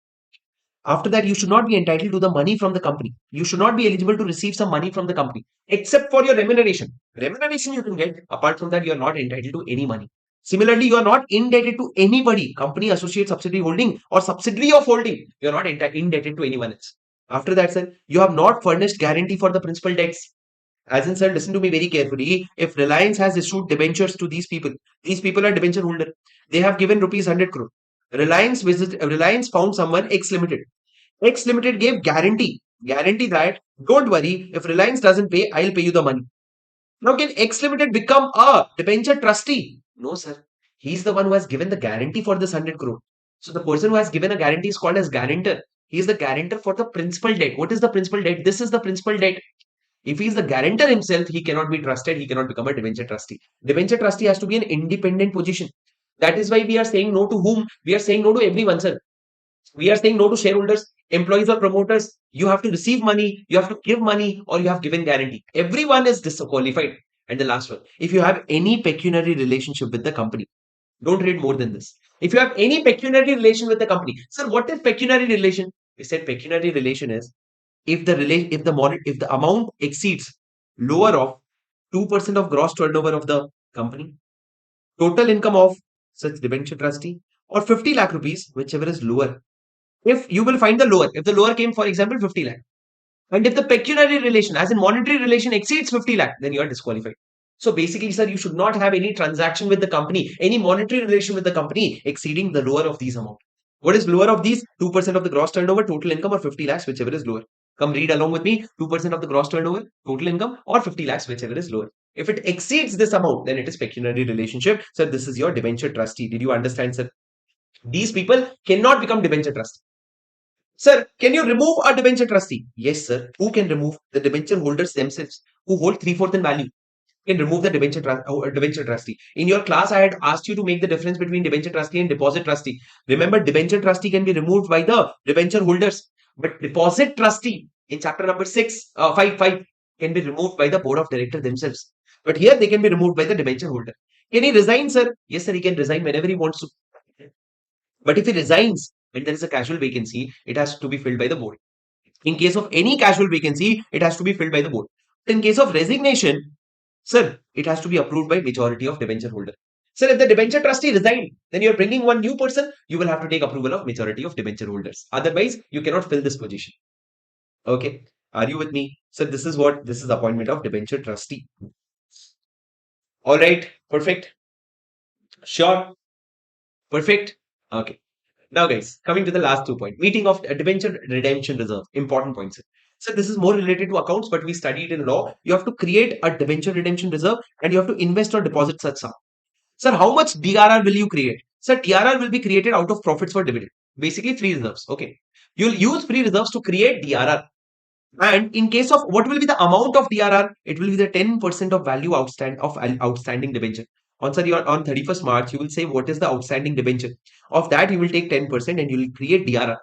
After that, you should not be entitled to the money from the company. You should not be eligible to receive some money from the company, except for your remuneration. Remuneration you can get. Apart from that, you are not entitled to any money. Similarly, you are not indebted to anybody, company, associate, subsidiary holding, or subsidiary of holding. You are not indebted to anyone else. After that, sir, you have not furnished guarantee for the principal debts. As in, sir, listen to me very carefully. If Reliance has issued debentures to these people are debenture holder. They have given rupees 100 crore. Reliance found someone X Limited. X Limited gave guarantee that don't worry, if Reliance doesn't pay, I'll pay you the money. Now, can X Limited become a debenture trustee? No, sir. He's the one who has given the guarantee for this 100 crore. So the person who has given a guarantee is called as guarantor. He is the guarantor for the principal debt. What is the principal debt? This is the principal debt. If he is the guarantor himself, he cannot be trusted. He cannot become a debenture trustee. Debenture trustee has to be an independent position. That is why we are saying no to whom? We are saying no to everyone, sir. We are saying no to shareholders, employees or promoters. You have to receive money, you have to give money, or you have given guarantee. Everyone is disqualified. And the last one, if you have any pecuniary relationship with the company, don't read more than this. If you have any pecuniary relation with the company, sir, what is pecuniary relation? We said pecuniary relation is if the amount exceeds lower of 2% of gross turnover of the company, total income of such debenture trustee, or 50 lakh rupees, whichever is lower. If you will find the lower, if the lower came, for example, 50 lakh, and if the pecuniary relation, as in monetary relation, exceeds 50 lakh, then you are disqualified. So basically, sir, you should not have any transaction with the company, any monetary relation with the company exceeding the lower of these amount. What is lower of these? 2% of the gross turnover, total income, or 50 lakhs, whichever is lower. Come read along with me. 2% of the gross turnover, total income, or 50 lakhs, whichever is lower. If it exceeds this amount, then it is pecuniary relationship. So this is your debenture trustee. Did you understand, sir? These people cannot become debenture trustee. Sir, can you remove a debenture trustee? Yes, sir. Who can remove? The debenture holders themselves, who hold 3/4 in value, can remove the debenture trustee. In your class, I had asked you to make the difference between debenture trustee and deposit trustee. Remember, debenture trustee can be removed by the debenture holders, but deposit trustee in chapter number 5 can be removed by the board of directors themselves. But here they can be removed by the debenture holder. Can he resign, sir? Yes, sir. He can resign whenever he wants to. But if he resigns and there is a casual vacancy, it has to be filled by the board. In case of any casual vacancy, it has to be filled by the board. In case of resignation, sir, it has to be approved by majority of debenture holder. Sir, if the debenture trustee resigned, then you're bringing one new person, you will have to take approval of majority of debenture holders. Otherwise, you cannot fill this position. Okay. Are you with me? So this is appointment of debenture trustee. All right. Perfect. Sure. Perfect. Okay. Now, guys, coming to the last 2 points. Meeting of debenture redemption reserve. Important points. So this is more related to accounts, but we studied in law. You have to create a debenture redemption reserve and you have to invest or deposit such sum. Sir, how much DRR will you create? Sir, DRR will be created out of profits for dividend. Basically, free reserves. Okay. You'll use free reserves to create DRR. And in case of what will be the amount of DRR? It will be the 10% of value outstanding debenture. On 31st March, you will say what is the outstanding debenture. Of that, you will take 10% and you will create DRR.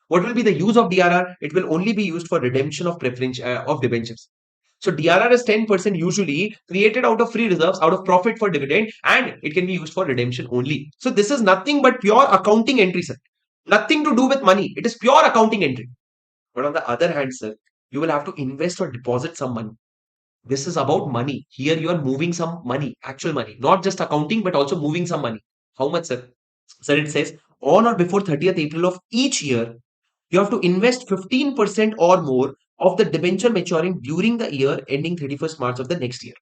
What will be the use of DRR? It will only be used for redemption of of debentures. So DRR is 10% usually created out of free reserves, out of profit for dividend, and it can be used for redemption only. So this is nothing but pure accounting entry, sir. Nothing to do with money. It is pure accounting entry. But on the other hand, sir, you will have to invest or deposit some money. This is about money. Here you are moving some money, actual money, not just accounting, but also moving some money. How much, sir? Sir, it says on or before 30th April of each year, you have to invest 15% or more of the debenture maturing during the year ending 31st March of the next year.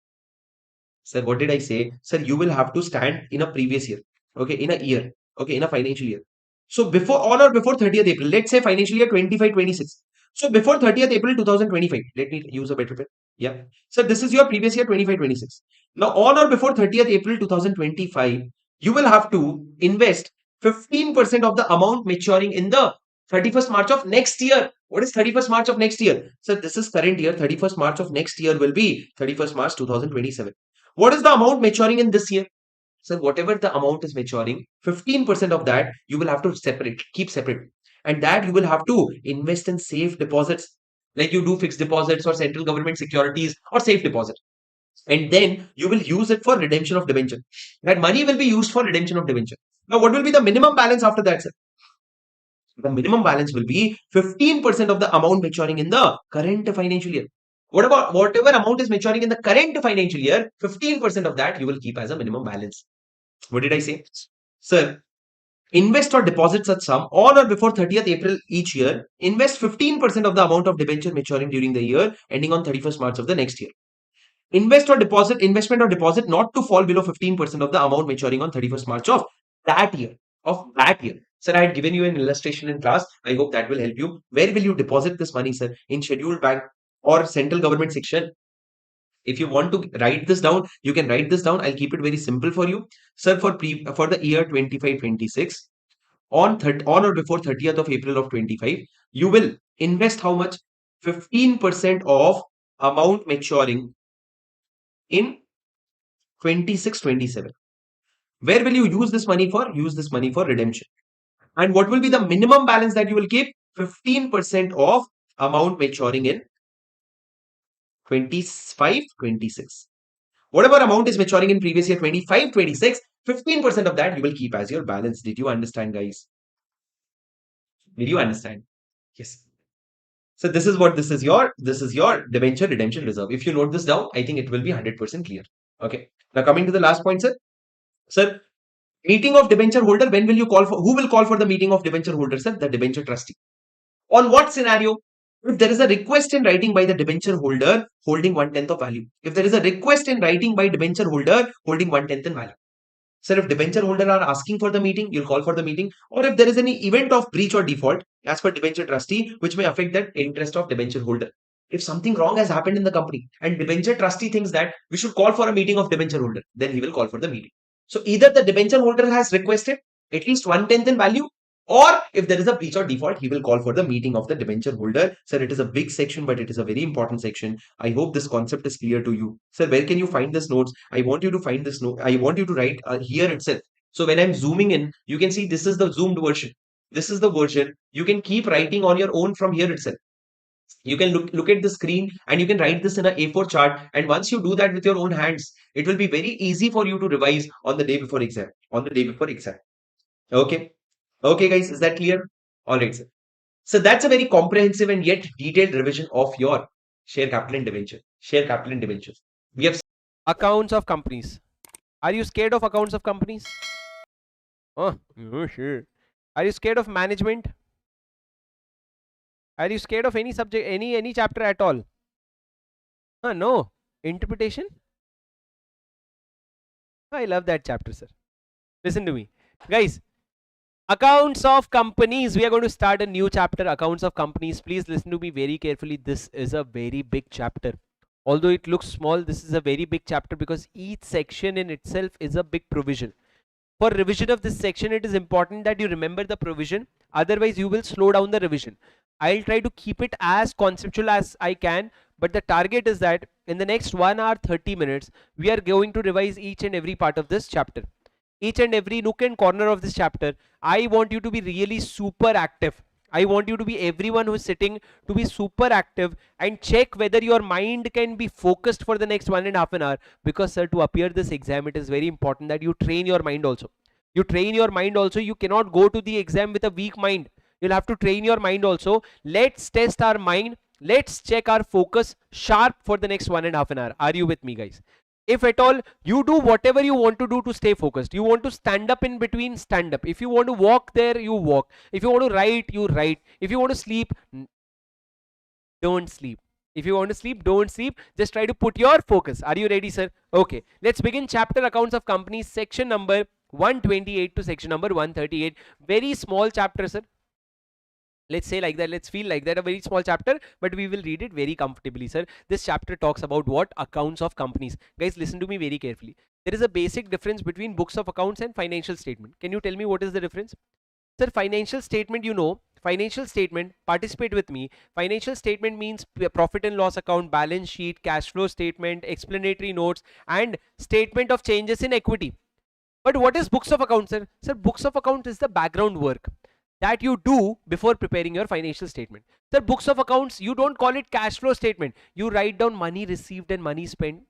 Sir, what did I say? Sir, you will have to stand in a previous year. Okay, in a year. Okay, in a financial year. So before on or before 30th April, let's say financial year 25-26. So before 30th April 2025, let me use a better pen. Yeah. So this is your previous year 25-26. Now on or before 30th April 2025, you will have to invest 15% of the amount maturing in the 31st March of next year. What is 31st March of next year? So this is current year. 31st March of next year will be 31st March 2027. What is the amount maturing in this year? So whatever the amount is maturing, 15% of that you will have to keep separate. and that you will have to invest in safe deposits, like you do fixed deposits or central government securities or safe deposit. And then you will use it for redemption of debenture. That money will be used for redemption of debenture. Now, what will be the minimum balance after that, sir? The minimum balance will be 15% of the amount maturing in the current financial year. What about whatever amount is maturing in the current financial year, 15% of that you will keep as a minimum balance. What did I say? Sir, invest or deposit such sum on or before 30th April each year. Invest 15% of the amount of debenture maturing during the year ending on 31st March of the next year. Investment or deposit not to fall below 15% of the amount maturing on 31st March of that year. Sir, I had given you an illustration in class. I hope that will help you. Where will you deposit this money, sir? In scheduled bank or central government section? If you want to write this down, you can write this down. I'll keep it very simple for you. Sir, for the year 25-26, on or before 30th of April of 25, you will invest how much? 15% of amount maturing in 26-27. Where will you use this money for? Use this money for redemption. And what will be the minimum balance that you will keep? 15% of amount maturing in 25-26. Whatever amount is maturing in previous year 25-26, 15% of that you will keep as your balance. Did you understand, guys? Did you understand? Yes. So this is your debenture redemption reserve. If you note this down, I think it will be 100% clear. Okay. Now coming to the last point, sir. Sir, meeting of debenture holder, when will you call for? Who will call for the meeting of debenture holder, sir? The debenture trustee. On what scenario? If there is a request in writing by the debenture holder holding 1/10 of value. If there is a request in writing by debenture holder holding 1/10 in value. Sir, if debenture holder are asking for the meeting, you'll call for the meeting. Or if there is any event of breach or default as per debenture trustee, which may affect the interest of debenture holder. If something wrong has happened in the company and debenture trustee thinks that we should call for a meeting of debenture holder, then he will call for the meeting. So either the debenture holder has requested at least 1/10 in value, or if there is a breach or default, he will call for the meeting of the debenture holder. Sir, it is a big section, but it is a very important section. I hope this concept is clear to you. Sir, where can you find this notes? I want you to find this note. I want you to write here itself. So when I'm zooming in, you can see this is the zoomed version. This is the version. You can keep writing on your own from here itself. You can look at the screen and you can write this in a A4 chart. And once you do that with your own hands, it will be very easy for you to revise on the day before exam. Okay. Okay, guys, is that clear? All right, sir. So that's a very comprehensive and yet detailed revision of your share capital and debenture. Share capital and debentures. We have Accounts of companies. Are you scared of accounts of companies? Oh, sure. Are you scared of management? Are you scared of any subject, any chapter at all? No. Interpretation? I love that chapter, sir. Listen to me. Guys, accounts of companies. We are going to start a new chapter, accounts of companies. Please listen to me very carefully. This is a very big chapter. Although it looks small, this is a very big chapter because each section in itself is a big provision. For revision of this section, it is important that you remember the provision. Otherwise, you will slow down the revision. I'll try to keep it as conceptual as I can, but the target is that in the next 1 hour 30 minutes, we are going to revise each and every part of this chapter. Each and every nook and corner of this chapter. I want you to be really super active. I want you to be everyone who is sitting to be super active and check whether your mind can be focused for the next 1.5 hours. Because sir, to appear this exam, it is very important that you train your mind also. You train your mind also. You cannot go to the exam with a weak mind. You'll have to train your mind also. Let's test our mind. Let's check our focus sharp for the next 1.5 hours. Are you with me, guys? If at all, you do whatever you want to do to stay focused. You want to stand up in between, stand up. If you want to walk there, you walk. If you want to write, you write. If you want to sleep, don't sleep. If you want to sleep, don't sleep. Just try to put your focus. Are you ready, sir? Okay. Let's begin chapter accounts of companies, section number 128 to section number 138. Very small chapter, sir. Let's say like that, let's feel like that, a very small chapter, but we will read it very comfortably, sir. This chapter talks about what? Accounts of companies. Guys, listen to me very carefully. There is a basic difference between books of accounts and financial statement. Can you tell me what is the difference? Sir, financial statement, you know, financial statement, participate with me. Financial statement means profit and loss account, balance sheet, cash flow statement, explanatory notes, and statement of changes in equity. But what is books of accounts, sir? Sir, books of account is the background work. that you do before preparing your financial statement. Sir, books of accounts, you don't call it cash flow statement. You write down money received and money spent,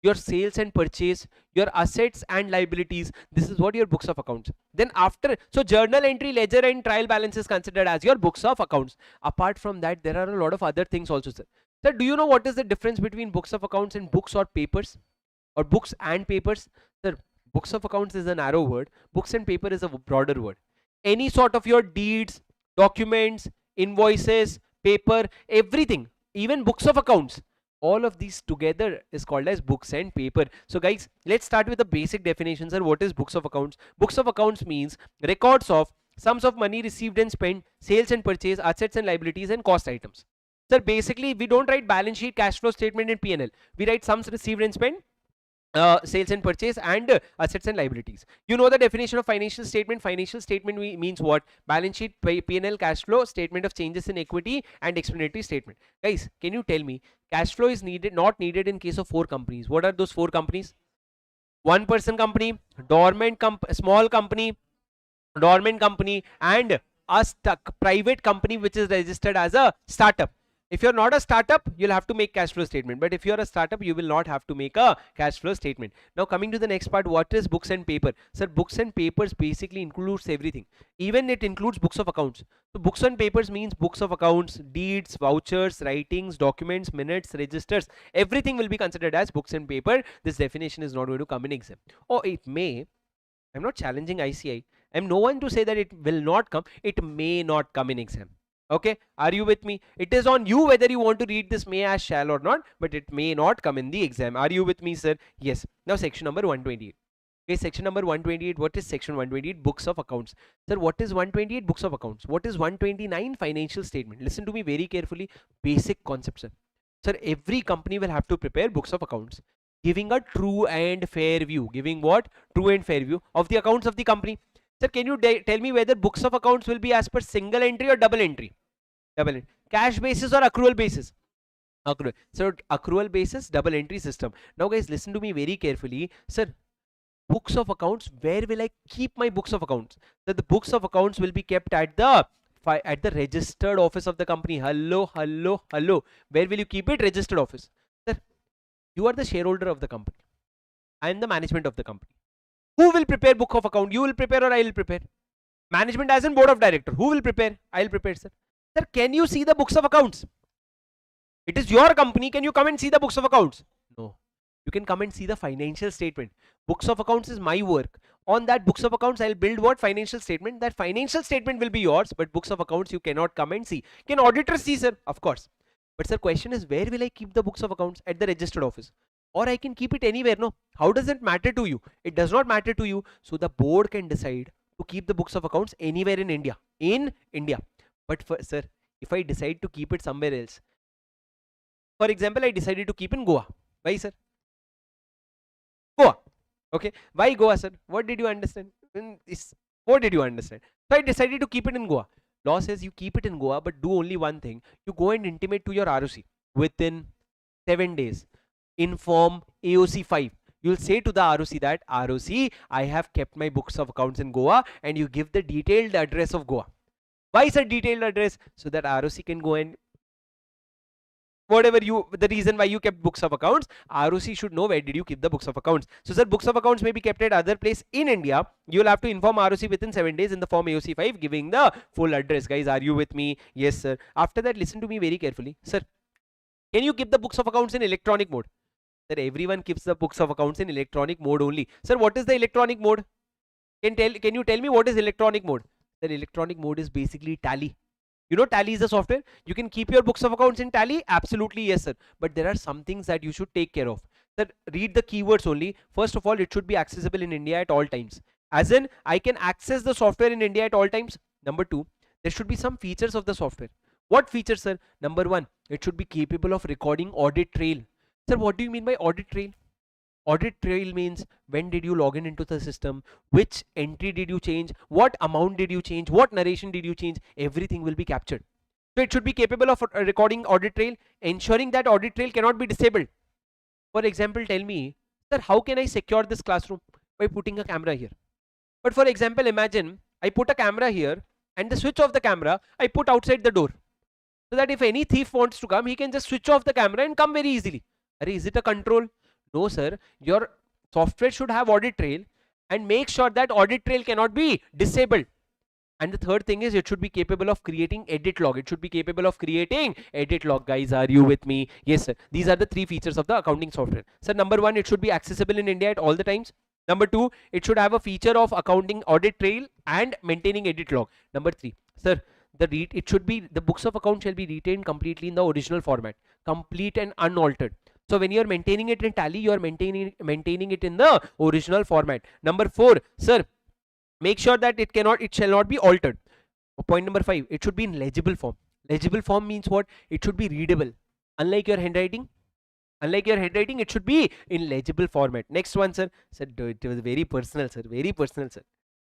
your sales and purchase, your assets and liabilities. This is what your books of accounts. Then after, so journal entry, ledger and trial balance is considered as your books of accounts. Apart from that, there are a lot of other things also, sir. Sir, do you know what is the difference between books of accounts and books or papers, or books and papers? Sir, books of accounts is a narrow word, books and paper is a broader word. Any sort of your deeds, documents, invoices, paper, everything, even books of accounts, all of these together is called as books and paper. So guys, let's start with the basic definition, sir. What is books of accounts? Books of accounts means records of sums of money received and spent, sales and purchase, assets and liabilities, and cost items. Sir, basically we don't write balance sheet, cash flow statement and P&L. We write sums received and spent, sales and purchase, and assets and liabilities. You know the definition of financial statement. Financial statement means what? Balance sheet, P&L, cash flow, statement of changes in equity, and explanatory statement. Guys, can you tell me, cash flow is not needed in case of 4 companies. What are those 4 companies? One person company, small company, dormant company, and a private company which is registered as a startup. If you're not a startup, you'll have to make cash flow statement, but if you're a startup, you will not have to make a cash flow statement. Now coming to the next part, what is books and paper? Sir, books and papers basically includes everything. Even it includes books of accounts. So books and papers means books of accounts, deeds, vouchers, writings, documents, minutes, registers, everything will be considered as books and paper. This definition is not going to come in exam. Or it may. I'm not challenging ICI. I'm no one to say that it will not come. It may not come in exam. Okay, are you with me? It is on you whether you want to read this may as shall or not, but it may not come in the exam. Are you with me, sir? Yes. Now section number 128. Okay, section number 128. What is section 128? Books of accounts. Sir, what is 128? Books of accounts. What is 129? Financial statement. Listen to me very carefully. Basic concept, sir. Sir, every company will have to prepare books of accounts, giving a true and fair view. Giving what? True and fair view of the accounts of the company. Sir, can you tell me whether books of accounts will be as per single entry or double entry? Double entry. Cash basis or accrual basis? Accrual. So accrual basis, double entry system. Now guys, listen to me very carefully. Sir, books of accounts, where will I keep my books of accounts? So the books of accounts will be kept at the registered office of the company. Hello. Where will you keep it? Registered office. Sir, you are the shareholder of the company. I am the management of the company. Who will prepare book of account? You will prepare or I will prepare? Management as in board of director. Who will prepare? I will prepare, sir. Sir, can you see the books of accounts? It is your company. Can you come and see the books of accounts? No. You can come and see the financial statement. Books of accounts is my work. On that books of accounts, I'll build what? Financial statement. That financial statement will be yours, but books of accounts you cannot come and see. Can auditors see, sir? Of course. But sir, question is, where will I keep the books of accounts? At the registered office. Or I can keep it anywhere. No. How does it matter to you? It does not matter to you. So the board can decide to keep the books of accounts anywhere in India. In India. But sir, if I decide to keep it somewhere else, for example, I decided to keep in Goa. Why, sir? Goa. Okay. Why Goa, sir? What did you understand? What did you understand? So I decided to keep it in Goa. Law says you keep it in Goa, but do only one thing. You go and intimate to your ROC within 7 days. Inform AOC 5. You'll say to the ROC that, ROC, I have kept my books of accounts in Goa, and you give the detailed address of Goa. Why is a detailed address? So that ROC can go and whatever the reason why you kept books of accounts, ROC should know where did you keep the books of accounts. So sir, books of accounts may be kept at other place in India. You'll have to inform ROC within 7 days in the form AOC 5 giving the full address. Guys, are you with me? Yes, sir. After that, listen to me very carefully. Sir, can you keep the books of accounts in electronic mode? Sir, everyone keeps the books of accounts in electronic mode only. Sir, what is the electronic mode? Can you tell me what is electronic mode? The electronic mode is basically Tally. You know Tally is a software. You can keep your books of accounts in Tally. Absolutely yes, sir. But there are some things that you should take care of. Sir, read the keywords only. First of all, it should be accessible in India at all times. As in, I can access the software in India at all times. Number 2, there should be some features of the software. What features, sir? Number 1, it should be capable of recording audit trail. Sir, what do you mean by audit trail? Audit trail means when did you log in into the system, which entry did you change, what amount did you change, what narration did you change, everything will be captured. So it should be capable of recording audit trail, ensuring that audit trail cannot be disabled. For example, tell me, sir, how can I secure this classroom? By putting a camera here. But for example, imagine I put a camera here and the switch of the camera I put outside the door, so that if any thief wants to come, he can just switch off the camera and come very easily. Is it a control? No, sir. Your software should have audit trail and make sure that audit trail cannot be disabled. And the third thing is it should be capable of creating edit log. It should be capable of creating edit log. Guys, are you with me? Yes, sir. These are the three features of the accounting software. Sir, number one, it should be accessible in India at all the times. Number two, it should have a feature of accounting audit trail and maintaining edit log. Number three, sir, it should be, the books of account shall be retained completely in the original format, complete and unaltered. So when you are maintaining it in Tally, you are maintaining it in the original format. Number four, sir, make sure that it shall not be altered. Point number five, it should be in legible form. Legible form means what? It should be readable. Unlike your handwriting, it should be in legible format. Next one, sir. Sir, it was very personal, sir. Very personal, sir.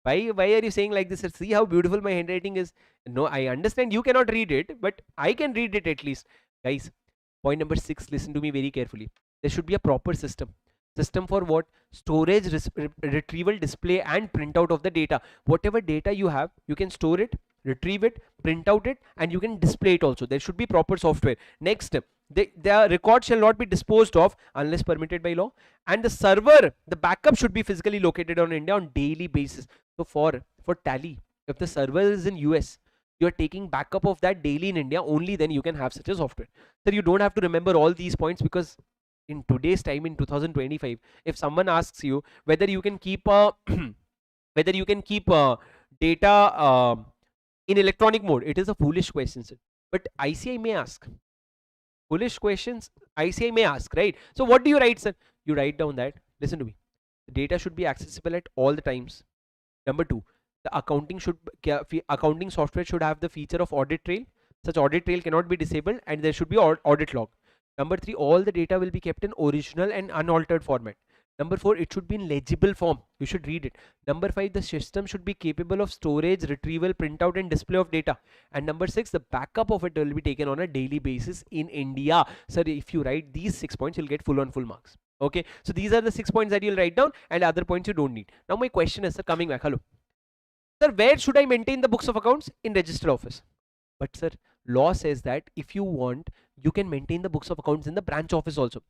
Why are you saying like this, sir? See how beautiful my handwriting is. No, I understand you cannot read it, but I can read it at least. Guys, point number six, listen to me very carefully. There should be a proper system. System for what? Storage, retrieval, display and printout of the data. Whatever data you have, you can store it, retrieve it, print out it, and you can display it also. There should be proper software. Next, the record shall not be disposed of unless permitted by law, and the server, the backup should be physically located on India on daily basis. So for Tally, if the server is in US, you are taking backup of that daily in India, only then you can have such a software. So you don't have to remember all these points, because in today's time, in 2025, if someone asks you whether you can keep data in electronic mode, it is a foolish question, sir. But ICI may ask. Foolish questions ICI may ask, right? So what do you write, sir? You write down that, listen to me, the data should be accessible at all the times. Number two, the accounting software should have the feature of audit trail. Such audit trail cannot be disabled, and there should be audit log. Number three, all the data will be kept in original and unaltered format. Number four, it should be in legible form. You should read it. Number five, the system should be capable of storage, retrieval, printout and display of data. And number six, the backup of it will be taken on a daily basis in India. Sir, if you write these 6 points, you'll get full marks. Okay, so these are the 6 points that you'll write down, and other points you don't need. Now my question is, sir, coming back, hello. Sir, where should I maintain the books of accounts? In registered office. But sir, law says that if you want, you can maintain the books of accounts in the branch office also.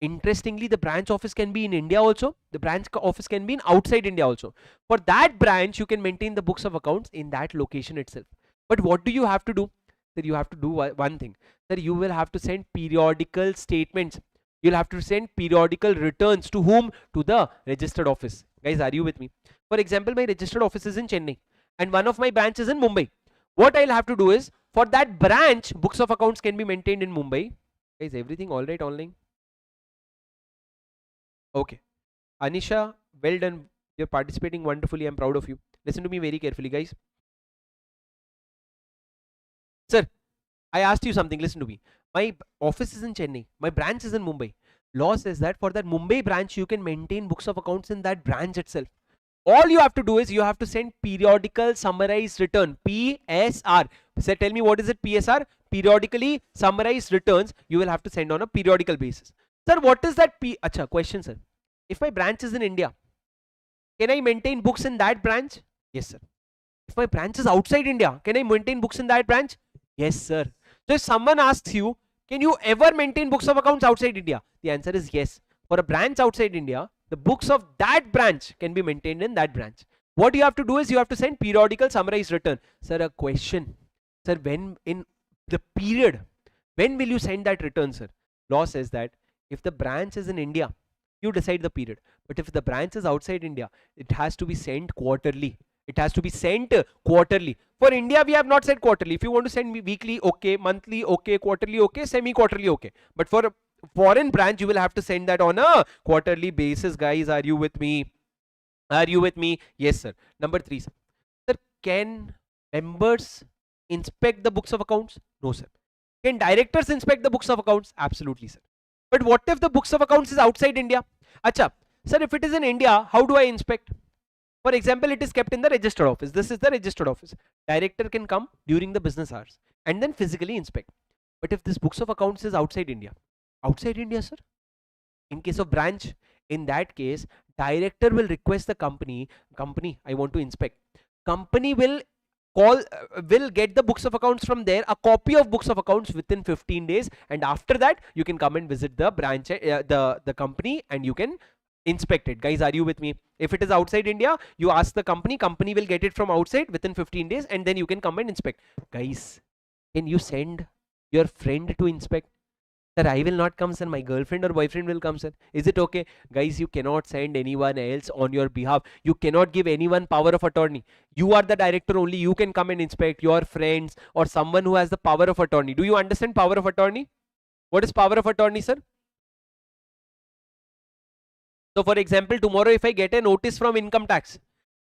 Interestingly, the branch office can be in India also. The branch office can be in outside India also. For that branch, you can maintain the books of accounts in that location itself. But what do you have to do? Sir, you have to do one thing. Sir, you will have to send periodical statements. You'll have to send periodical returns to whom? To the registered office. Guys, are you with me? For example, my registered office is in Chennai and one of my branches is in Mumbai. What I'll have to do is, for that branch, books of accounts can be maintained in Mumbai. Guys, everything all right online? Okay. Anisha, well done. You're participating wonderfully. I'm proud of you. Listen to me very carefully, guys. Sir, I asked you something. Listen to me. My office is in Chennai. My branch is in Mumbai. Law says that for that Mumbai branch, you can maintain books of accounts in that branch itself. All you have to do is you have to send periodical summarized return, PSR. So tell me, what is it, PSR? Periodically summarized returns you will have to send on a periodical basis. Sir, what is that Acha, question, sir. If my branch is in India, can I maintain books in that branch? Yes, sir. If my branch is outside India, can I maintain books in that branch? Yes, sir. So if someone asks you, can you ever maintain books of accounts outside India? The answer is yes. For a branch outside India, the books of that branch can be maintained in that branch. What you have to do is you have to send periodical summarized return. Sir, a question. Sir, when in the period, when will you send that return, sir? Law says that if the branch is in India, you decide the period. But if the branch is outside India, it has to be sent quarterly. It has to be sent quarterly. For India, we have not said quarterly. If you want to send me weekly, okay, monthly, okay, quarterly, okay, semi-quarterly, okay. But for a foreign branch, you will have to send that on a quarterly basis. Guys, are you with me? Are you with me? Yes, sir. Number three, sir. Sir, can members inspect the books of accounts? No, sir. Can directors inspect the books of accounts? Absolutely, sir. But what if the books of accounts is outside India? Acha, sir, if it is in India, how do I inspect? For example, it is kept in the registered office. This is the registered office. Director can come during the business hours and then physically inspect. But if this books of accounts is outside India, sir, in case of branch, in that case, director will request the company, I want to inspect. Company will will get the books of accounts from there, a copy of books of accounts within 15 days, and after that you can come and visit the branch, the company, and you can inspect it. Guys, are you with me? If it is outside India, you ask the company will get it from outside within 15 days, and then you can come and inspect. Guys, can you send your friend to inspect? Sir, I will not come, sir. My girlfriend or boyfriend will come, sir. Is it okay? Guys, you cannot send anyone else on your behalf. You cannot give anyone power of attorney. You are the director only. You can come and inspect. Your friends or someone who has the power of attorney. Do you understand power of attorney? What is power of attorney, sir? So for example, tomorrow if I get a notice from income tax,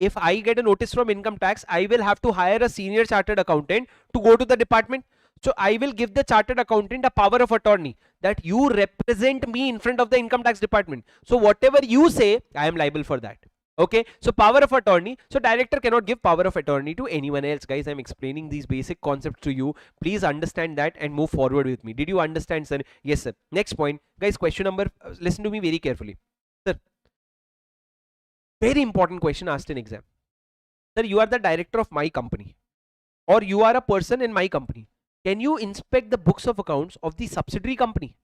if I get a notice from income tax, I will have to hire a senior chartered accountant to go to the department. So I will give the chartered accountant a power of attorney that you represent me in front of the income tax department. So whatever you say, I am liable for that. Okay, so power of attorney. So director cannot give power of attorney to anyone else. Guys, I'm explaining these basic concepts to you. Please understand that and move forward with me. Did you understand, sir? Yes, sir. Next point, guys, question number, listen to me very carefully. Sir, very important question asked in exam. Sir, you are the director of my company, or you are a person in my company. Can you inspect the books of accounts of the subsidiary company?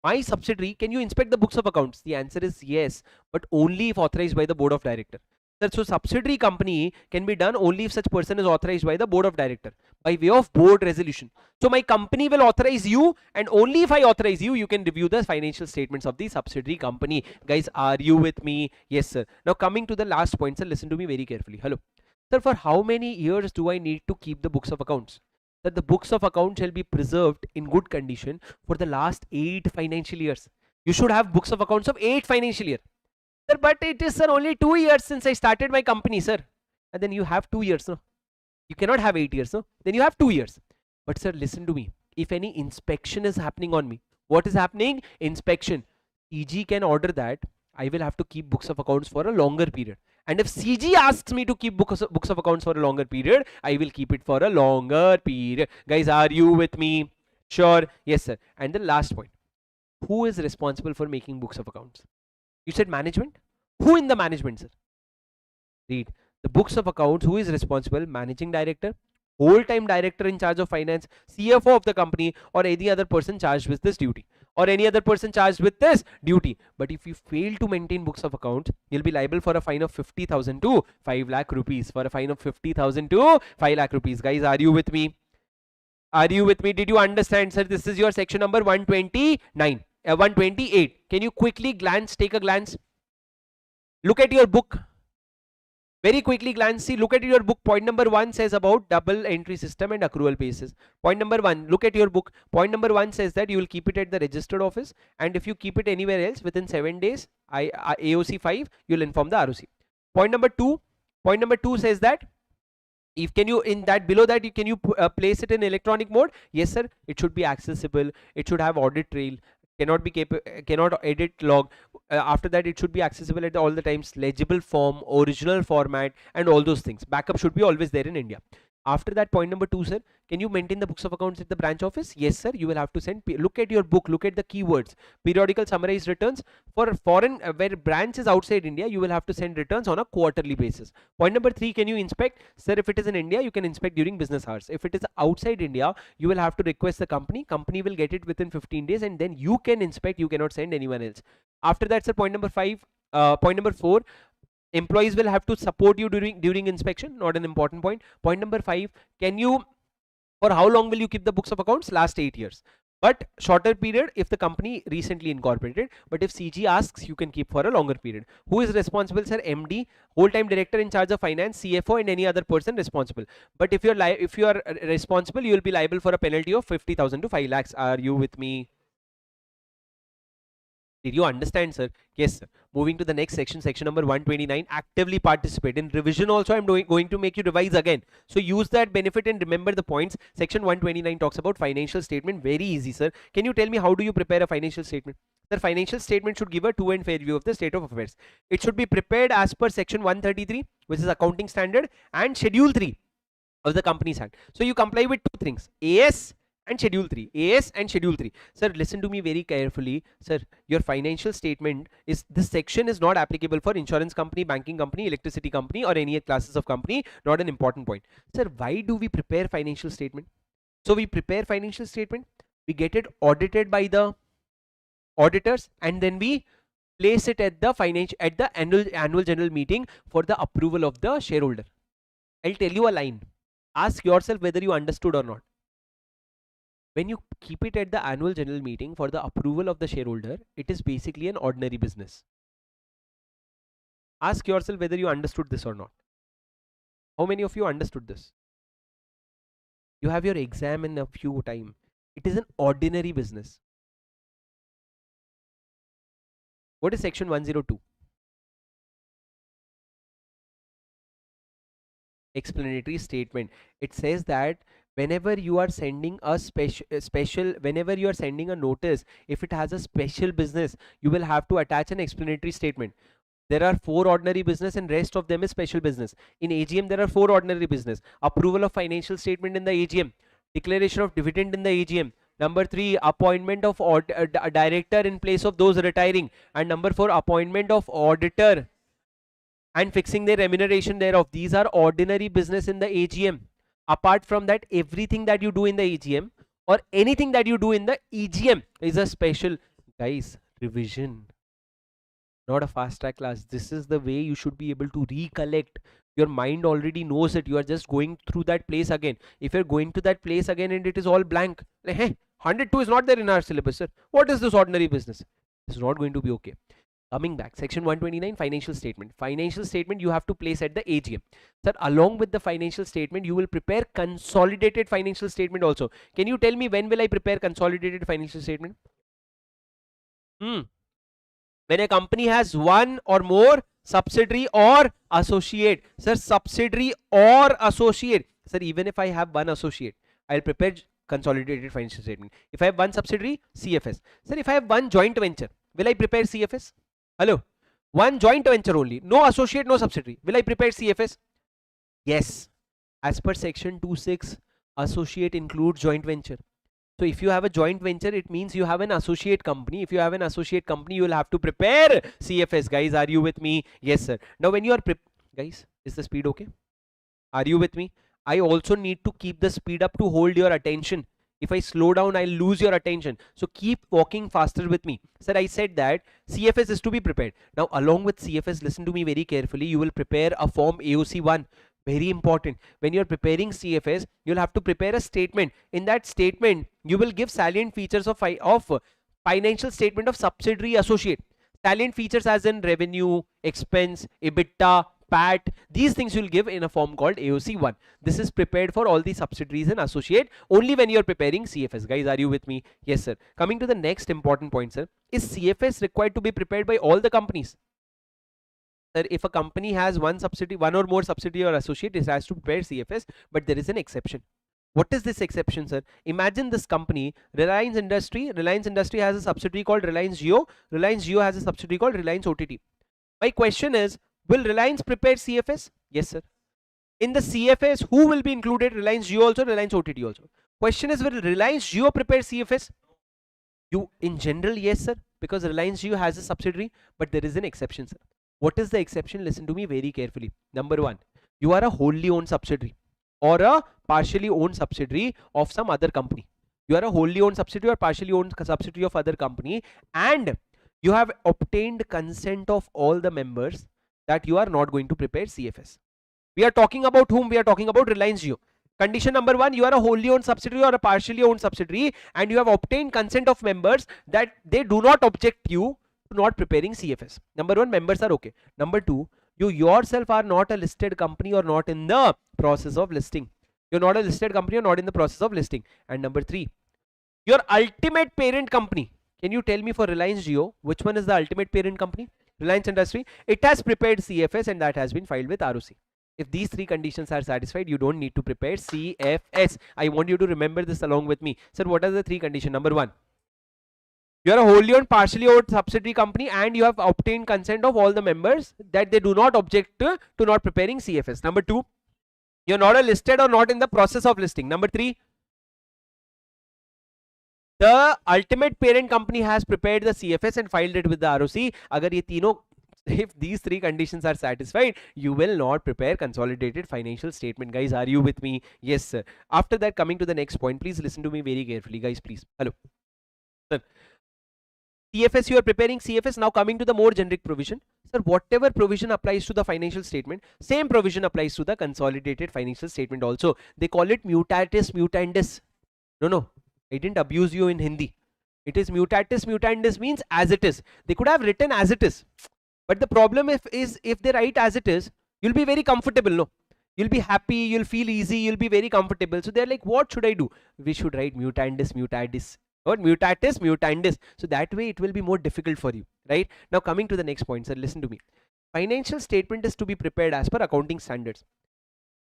My subsidiary, can you inspect the books of accounts? The answer is yes, but only if authorized by the board of director. Sir, so subsidiary company can be done only if such person is authorized by the board of director by way of board resolution. So my company will authorize you, and only if I authorize you, you can review the financial statements of the subsidiary company. Guys, are you with me? Yes, sir. Now coming to the last point, sir, listen to me very carefully. Hello. Sir, for how many years do I need to keep the books of accounts? That the books of accounts shall be preserved in good condition for the last 8 financial years. You should have books of accounts of 8 financial year. Sir, but it is, sir, only 2 years since I started my company, sir. And then you have 2 years, no? You cannot have 8 years, no? Then you have 2 years. But sir, listen to me. If any inspection is happening on me, what is happening? Inspection. CG can order that I will have to keep books of accounts for a longer period. And if CG asks me to keep books of accounts for a longer period, I will keep it for a longer period. Guys, are you with me? Sure. Yes, sir. And the last point. Who is responsible for making books of accounts? You said management? Who in the management, sir? Read. The books of accounts, who is responsible? Managing director, whole-time director in charge of finance, CFO of the company, or any other person charged with this duty. Or any other person charged with this duty. But if you fail to maintain books of accounts, you'll be liable for a fine of 50,000 to 5 lakh rupees. For a fine of 50,000 to 5 lakh rupees. Guys, are you with me? Are you with me? Did you understand, sir? This is your section number 129, 128. Can you quickly glance, take a glance? Look at your book. Very quickly glance, see, look at your book. Point number 1 says about double entry system and accrual basis. Point number 1, look at your book. Point number 1 says that you will keep it at the registered office, and if you keep it anywhere else within 7 days, AOC 5, you'll inform the ROC. Point number 2 says that if can you in that below that, can you place it in electronic mode? Yes, sir. It should be accessible. It should have audit trail. Cannot edit log. After that, it should be accessible at all the times, legible form, original format, and all those things. Backup should be always there in India. After that, point number 2, sir, can you maintain the books of accounts at the branch office? Yes, sir. You will have to send, look at your book, look at the keywords, periodical summarized returns. For foreign, where branch is outside India, you will have to send returns on a quarterly basis. Point number 3, can you inspect? Sir, if it is in India, you can inspect during business hours. If it is outside India, you will have to request the company will get it within 15 days, and then you can inspect. You cannot send anyone else. After that, sir, point number 4, employees will have to support you during inspection. Not an important point. Point number 5, can you, for how long will you keep the books of accounts? Last 8 years. But shorter period if the company recently incorporated. But if CG asks, you can keep for a longer period. Who is responsible, sir? MD, whole-time director in charge of finance, CFO, and any other person responsible. But if you are responsible, you will be liable for a penalty of 50,000 to 5 lakhs. Are you with me? Did you understand, sir? Yes, sir. Moving to the next section, section number 129, actively participate. In revision also, I'm going to make you revise again. So use that benefit and remember the points. Section 129 talks about financial statement. Very easy, sir. Can you tell me how do you prepare a financial statement? The financial statement should give a true and fair view of the state of affairs. It should be prepared as per section 133, which is accounting standard, and schedule 3 of the Companies Act. So you comply with 2 things, AS and schedule 3, AS and schedule 3. Sir, listen to me very carefully. Sir, your financial statement is, this section is not applicable for insurance company, banking company, electricity company, or any classes of company. Not an important point. Sir, why do we prepare financial statement? So we prepare financial statement, we get it audited by the auditors, and then we place it at the annual general meeting for the approval of the shareholder. I'll tell you a line. Ask yourself whether you understood or not. When you keep it at the annual general meeting for the approval of the shareholder, it is basically an ordinary business. Ask yourself whether you understood this or not. How many of you understood this? You have your exam in a few time. It is an ordinary business. What is section 102? Explanatory statement. It says that whenever you are sending a whenever you are sending a notice, if it has a special business, you will have to attach an explanatory statement. There are 4 ordinary business and rest of them is special business. In AGM, there are 4 ordinary business. Approval of financial statement in the AGM. Declaration of dividend in the AGM. Number 3, appointment of a director in place of those retiring. And number 4, appointment of auditor and fixing their remuneration thereof. These are ordinary business in the AGM. Apart from that, everything that you do in the AGM or anything that you do in the EGM is a special, guys, revision, not a fast track class. This is the way you should be able to recollect. Your mind already knows it. You are just going through that place again. If you're going to that place again and it is all blank, like, hey, 102 is not there in our syllabus, sir. What is this ordinary business? This is not going to be okay. Coming back, section 129, financial statement. Financial statement you have to place at the AGM. Sir, along with the financial statement, you will prepare consolidated financial statement also. Can you tell me when will I prepare consolidated financial statement? When a company has one or more subsidiary or associate. Sir, subsidiary or associate. Sir, even if I have one associate, I'll prepare consolidated financial statement. If I have one subsidiary, CFS. Sir, if I have one joint venture, will I prepare CFS? Hello, one joint venture only, no associate, no subsidiary. Will I prepare CFS? Yes. As per section 26, associate includes joint venture. So if you have a joint venture, it means you have an associate company. If you have an associate company, you will have to prepare CFS. Guys, are you with me? Yes, sir. Now when you are guys, is the speed okay? Are you with me? I also need to keep the speed up to hold your attention. If I slow down, I'll lose your attention. So keep walking faster with me. Sir, I said that CFS is to be prepared. Now, along with CFS, listen to me very carefully. You will prepare a form AOC1. Very important. When you're preparing CFS, you'll have to prepare a statement. In that statement, you will give salient features of financial statement of subsidiary associate. Salient features as in revenue, expense, EBITDA, PAT, these things you'll give in a form called AOC1. This is prepared for all the subsidiaries and associate only when you're preparing CFS. Guys, are you with me? Yes, sir. Coming to the next important point, sir. Is CFS required to be prepared by all the companies? Sir, if a company has one subsidiary, one or more subsidiary or associate, it has to prepare CFS, but there is an exception. What is this exception, sir? Imagine this company, Reliance Industry. Reliance Industry has a subsidiary called Reliance Jio. Reliance Jio has a subsidiary called Reliance OTT. My question is, will Reliance prepare CFS? Yes, sir. In the CFS, who will be included? Reliance Jio also, Reliance OTT also. Question is, will Reliance Jio prepare CFS? You, in general, yes, sir, because Reliance Jio has a subsidiary, but there is an exception, sir. What is the exception? Listen to me very carefully. Number 1, you are a wholly owned subsidiary or a partially owned subsidiary of some other company. You are a wholly owned subsidiary or partially owned subsidiary of other company, and you have obtained consent of all the members that you are not going to prepare CFS. We are talking about whom? We are talking about Reliance Jio. Condition number 1, you are a wholly owned subsidiary or a partially owned subsidiary, and you have obtained consent of members that they do not object you to not preparing CFS. Number 1, members are okay. Number 2, you yourself are not a listed company or not in the process of listing. You're not a listed company or not in the process of listing. And number 3, your ultimate parent company. Can you tell me for Reliance Jio, which one is the ultimate parent company? Reliance Industry. It has prepared CFS and that has been filed with ROC. If these 3 conditions are satisfied, you don't need to prepare CFS. I want you to remember this along with me. Sir, what are the 3 conditions? Number 1, you are a wholly owned, partially owned subsidiary company and you have obtained consent of all the members that they do not object to not preparing CFS. Number 2, you're not a listed or not in the process of listing. Number 3, The ultimate parent company has prepared the CFS and filed it with the ROC. अगर ये तीनों, if these three conditions are satisfied, you will not prepare consolidated financial statement. Guys, are you with me? Yes, sir. After that, coming to the next point, please listen to me very carefully, guys. Please, hello, sir. CFS, you are preparing CFS. Now coming to the more generic provision, sir. Whatever provision applies to the financial statement, same provision applies to the consolidated financial statement also. They call it mutatis mutandis. No, I didn't abuse you in Hindi. It is mutatis mutandis, means as it is. They could have written as it is, but the problem is if they write as it is, you'll be very comfortable, no? You'll be happy, you'll feel easy, you'll be very comfortable. So they're like, what should I do? We should write mutandis mutandis or mutatis mutandis. So that way it will be more difficult for you, right? Now coming to the next point, sir, listen to me. Financial statement is to be prepared as per accounting standards,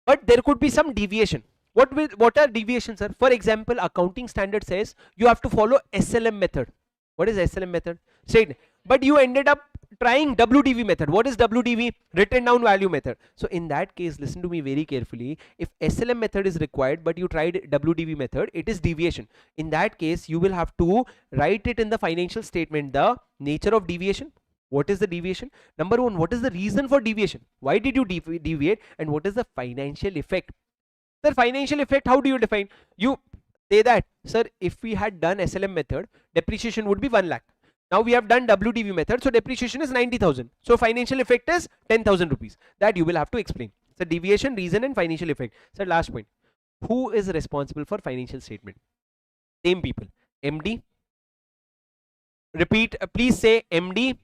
but there could be some deviation. What are deviations, sir? For example, accounting standard says you have to follow SLM method. What is SLM method? Straight. But you ended up trying WDV method. What is WDV? Written down value method. So in that case, listen to me very carefully. If SLM method is required but you tried WDV method, it is deviation. In that case, you will have to write it in the financial statement, the nature of deviation. What is the deviation? Number one, what is the reason for deviation? Why did you deviate? And what is the financial effect? Sir, financial effect, how do you define? You say that, sir, if we had done SLM method, depreciation would be 1 lakh. Now we have done WDV method, so depreciation is 90,000. So financial effect is 10,000 rupees. That you will have to explain. So deviation, reason and financial effect. Sir, last point. Who is responsible for financial statement? Same people. MD. Repeat, please say MD.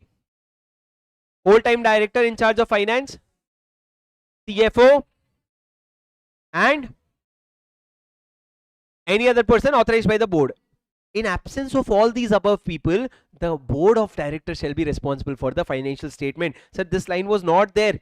Whole-time director in charge of finance. CFO. And any other person authorized by the board. In absence of all these above people, the board of directors shall be responsible for the financial statement. So this line was not there.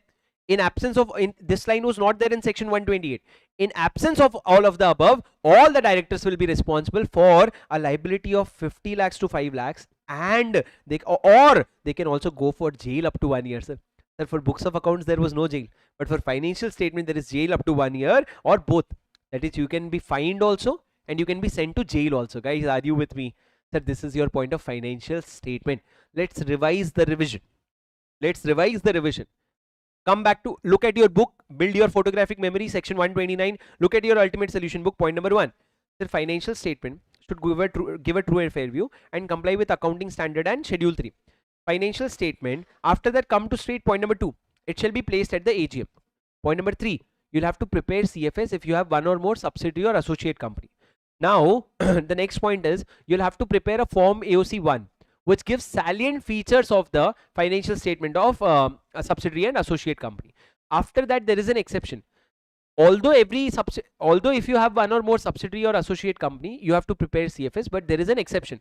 This line was not there in section 128. In absence of all of the above, all the directors will be responsible for a liability of 50 lakhs to 5 lakhs, and they can also go for jail up to 1 year, sir. Sir, for books of accounts there was no jail, but for financial statement there is jail up to 1 year, or both. That is, you can be fined also and you can be sent to jail also. Guys, are you with me? Sir, this is your point of financial statement. Let's revise the revision. Come back to look at your book, build your photographic memory, section 129. Look at your ultimate solution book, point number 1. The financial statement should give a true and fair view and comply with accounting standard and schedule 3. Financial statement, after that come to straight point number 2. It shall be placed at the AGM. Point number 3. You'll have to prepare CFS if you have one or more subsidiary or associate company. Now the next point is you'll have to prepare a form AOC 1, which gives salient features of the financial statement of a subsidiary and associate company. After that, there is an exception. Although if you have one or more subsidiary or associate company, you have to prepare CFS, but there is an exception.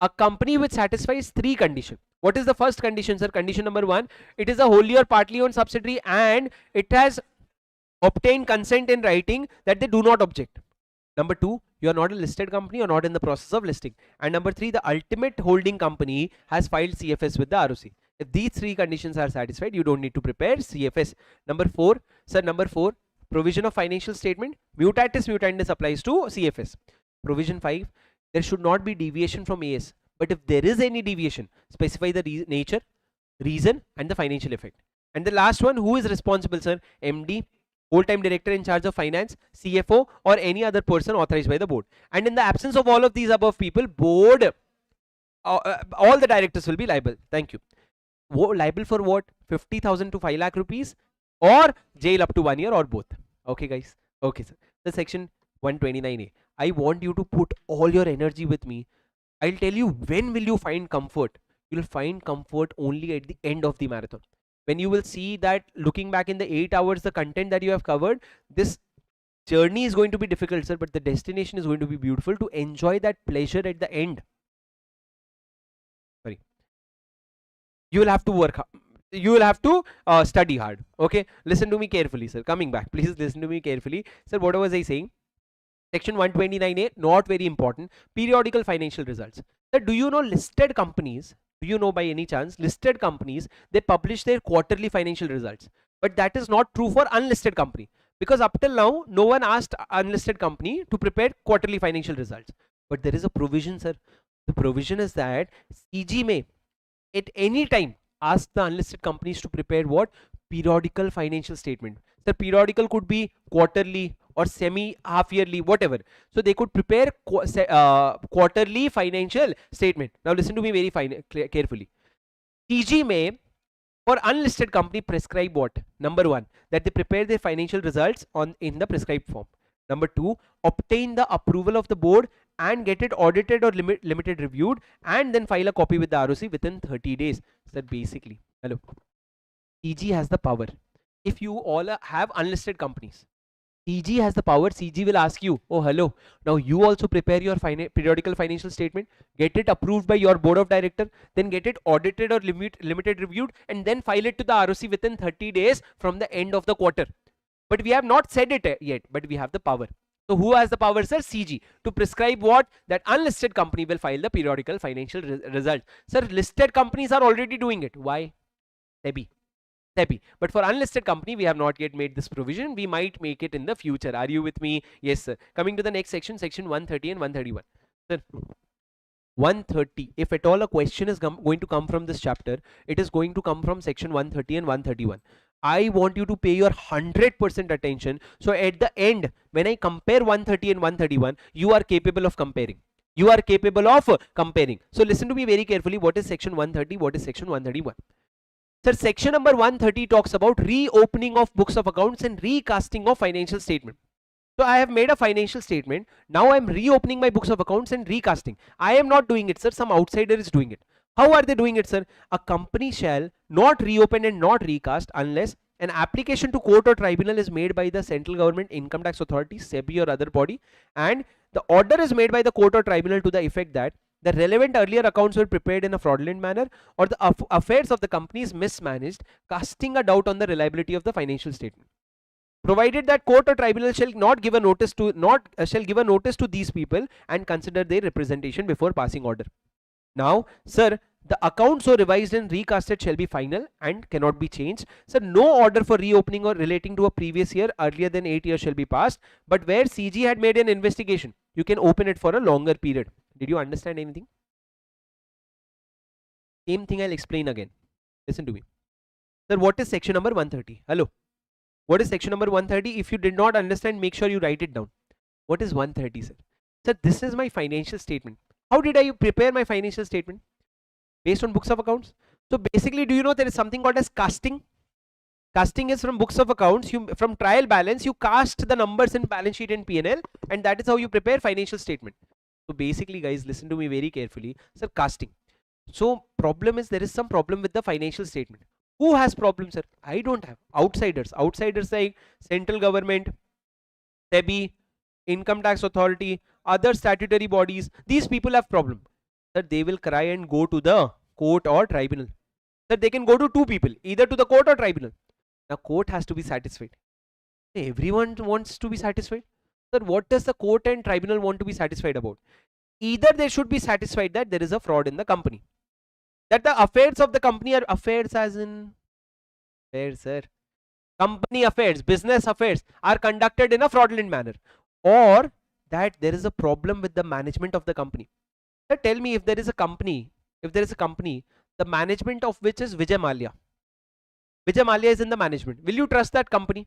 A company which satisfies 3 conditions. What is the first condition, sir? Condition number 1, it is a wholly or partly owned subsidiary and it has obtained consent in writing that they do not object. Number 2, you are not a listed company or not in the process of listing. And number 3, the ultimate holding company has filed CFS with the ROC. If these 3 conditions are satisfied, you don't need to prepare CFS. Number 4, provision of financial statement, mutatis mutandis applies to CFS. Provision 5, there should not be deviation from AS. But if there is any deviation, specify the nature, reason and the financial effect. And the last one, who is responsible, sir? MD, whole-time director in charge of finance, CFO or any other person authorized by the board. And in the absence of all of these above people, board, all the directors will be liable. Thank you. Liable for what? 50,000 to 5 lakh rupees or jail up to 1 year or both. Okay guys. Okay sir. The section 129A. I want you to put all your energy with me. I'll tell you when will you find comfort. You'll find comfort only at the end of the marathon. When you will see that looking back in the 8 hours, the content that you have covered, this journey is going to be difficult, sir, but the destination is going to be beautiful. To enjoy that pleasure at the end, sorry, you will have to work hard. You will have to study hard. Okay, listen to me carefully, sir. Coming back, please listen to me carefully, sir. What was I saying? Section 129A, not very important. Periodical financial results. Sir, do you know listed companies? Do you know by any chance listed companies, they publish their quarterly financial results, but that is not true for unlisted company, because up till now no one asked unlisted company to prepare quarterly financial results. But there is a provision, sir. The provision is that CG may at any time ask the unlisted companies to prepare what? Periodical financial statement. The periodical could be quarterly or semi half yearly, whatever. So they could prepare quarterly financial statement. Now listen to me very carefully. CG may for unlisted company prescribe what? Number one, that they prepare their financial results in the prescribed form. Number two, obtain the approval of the board and get it audited or limited reviewed, and then file a copy with the ROC within 30 days. So basically, hello, CG has the power. If you all have unlisted companies, CG has the power. CG will ask you, oh hello, now you also prepare your periodical financial statement, get it approved by your board of director, then get it audited or limited reviewed, and then file it to the ROC within 30 days from the end of the quarter. But we have not said it yet, but we have the power. So who has the power, sir? CG, to prescribe what? That unlisted company will file the periodical financial result. Sir, listed companies are already doing it. Why? SEBI. But for unlisted company, we have not yet made this provision. We might make it in the future. Are you with me? Yes, sir. Coming to the next section, section 130 and 131. Sir, 130. If at all a question is going to come from this chapter, it is going to come from section 130 and 131. I want you to pay your 100% attention. So at the end, when I compare 130 and 131, you are capable of comparing. You are capable of comparing. So listen to me very carefully. What is section 130? What is section 131? Sir, section number 130 talks about reopening of books of accounts and recasting of financial statement. So I have made a financial statement. Now I am reopening my books of accounts and recasting. I am not doing it, sir. Some outsider is doing it. How are they doing it, sir? A company shall not reopen and not recast unless an application to court or tribunal is made by the central government, income tax authority, SEBI or other body, and the order is made by the court or tribunal to the effect that the relevant earlier accounts were prepared in a fraudulent manner, or the affairs of the company is mismanaged, casting a doubt on the reliability of the financial statement. Provided that court or tribunal shall not give a notice to these people and consider their representation before passing order. Now, sir, the accounts so revised and recasted shall be final and cannot be changed. Sir, no order for reopening or relating to a previous year earlier than 8 years shall be passed. But where CG had made an investigation, you can open it for a longer period. Did you understand anything? Same thing I'll explain again. Listen to me. Sir, what is section number 130? Hello. What is section number 130? If you did not understand, make sure you write it down. What is 130, sir? Sir, this is my financial statement. How did I prepare my financial statement? Based on books of accounts. So basically, do you know there is something called as casting? Casting is from books of accounts. From trial balance, you cast the numbers in balance sheet and P&L, and that is how you prepare financial statement. So basically, guys, listen to me very carefully. Sir, casting. So problem is there is some problem with the financial statement. Who has problem, sir? I don't have. Outsiders. Outsiders like central government, SEBI, income tax authority, other statutory bodies. These people have problem. Sir, they will cry and go to the court or tribunal. Sir, they can go to two people, either to the court or tribunal. Now, court has to be satisfied. Everyone wants to be satisfied. Sir, what does the court and tribunal want to be satisfied about? Either they should be satisfied that there is a fraud in the company, that the affairs of the company are affairs as in affairs, sir. Company affairs, business affairs are conducted in a fraudulent manner, or that there is a problem with the management of the company. Sir, tell me, if there is a company, the management of which is Vijay Mallya. Vijay Mallya is in the management. Will you trust that company?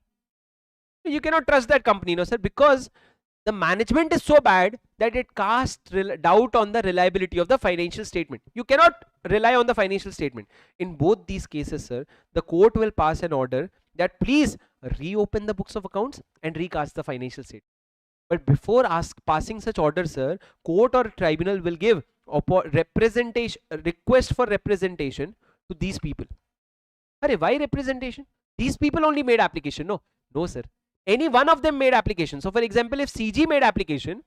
You cannot trust that company, no, sir, because the management is so bad that it casts doubt on the reliability of the financial statement. You cannot rely on the financial statement. In both these cases, sir, the court will pass an order that please reopen the books of accounts and recast the financial statement. But before passing such order, sir, court or tribunal will give request for representation to these people. Arey, why representation? These people only made application. No, sir. Any one of them made application. So for example, if CG made application,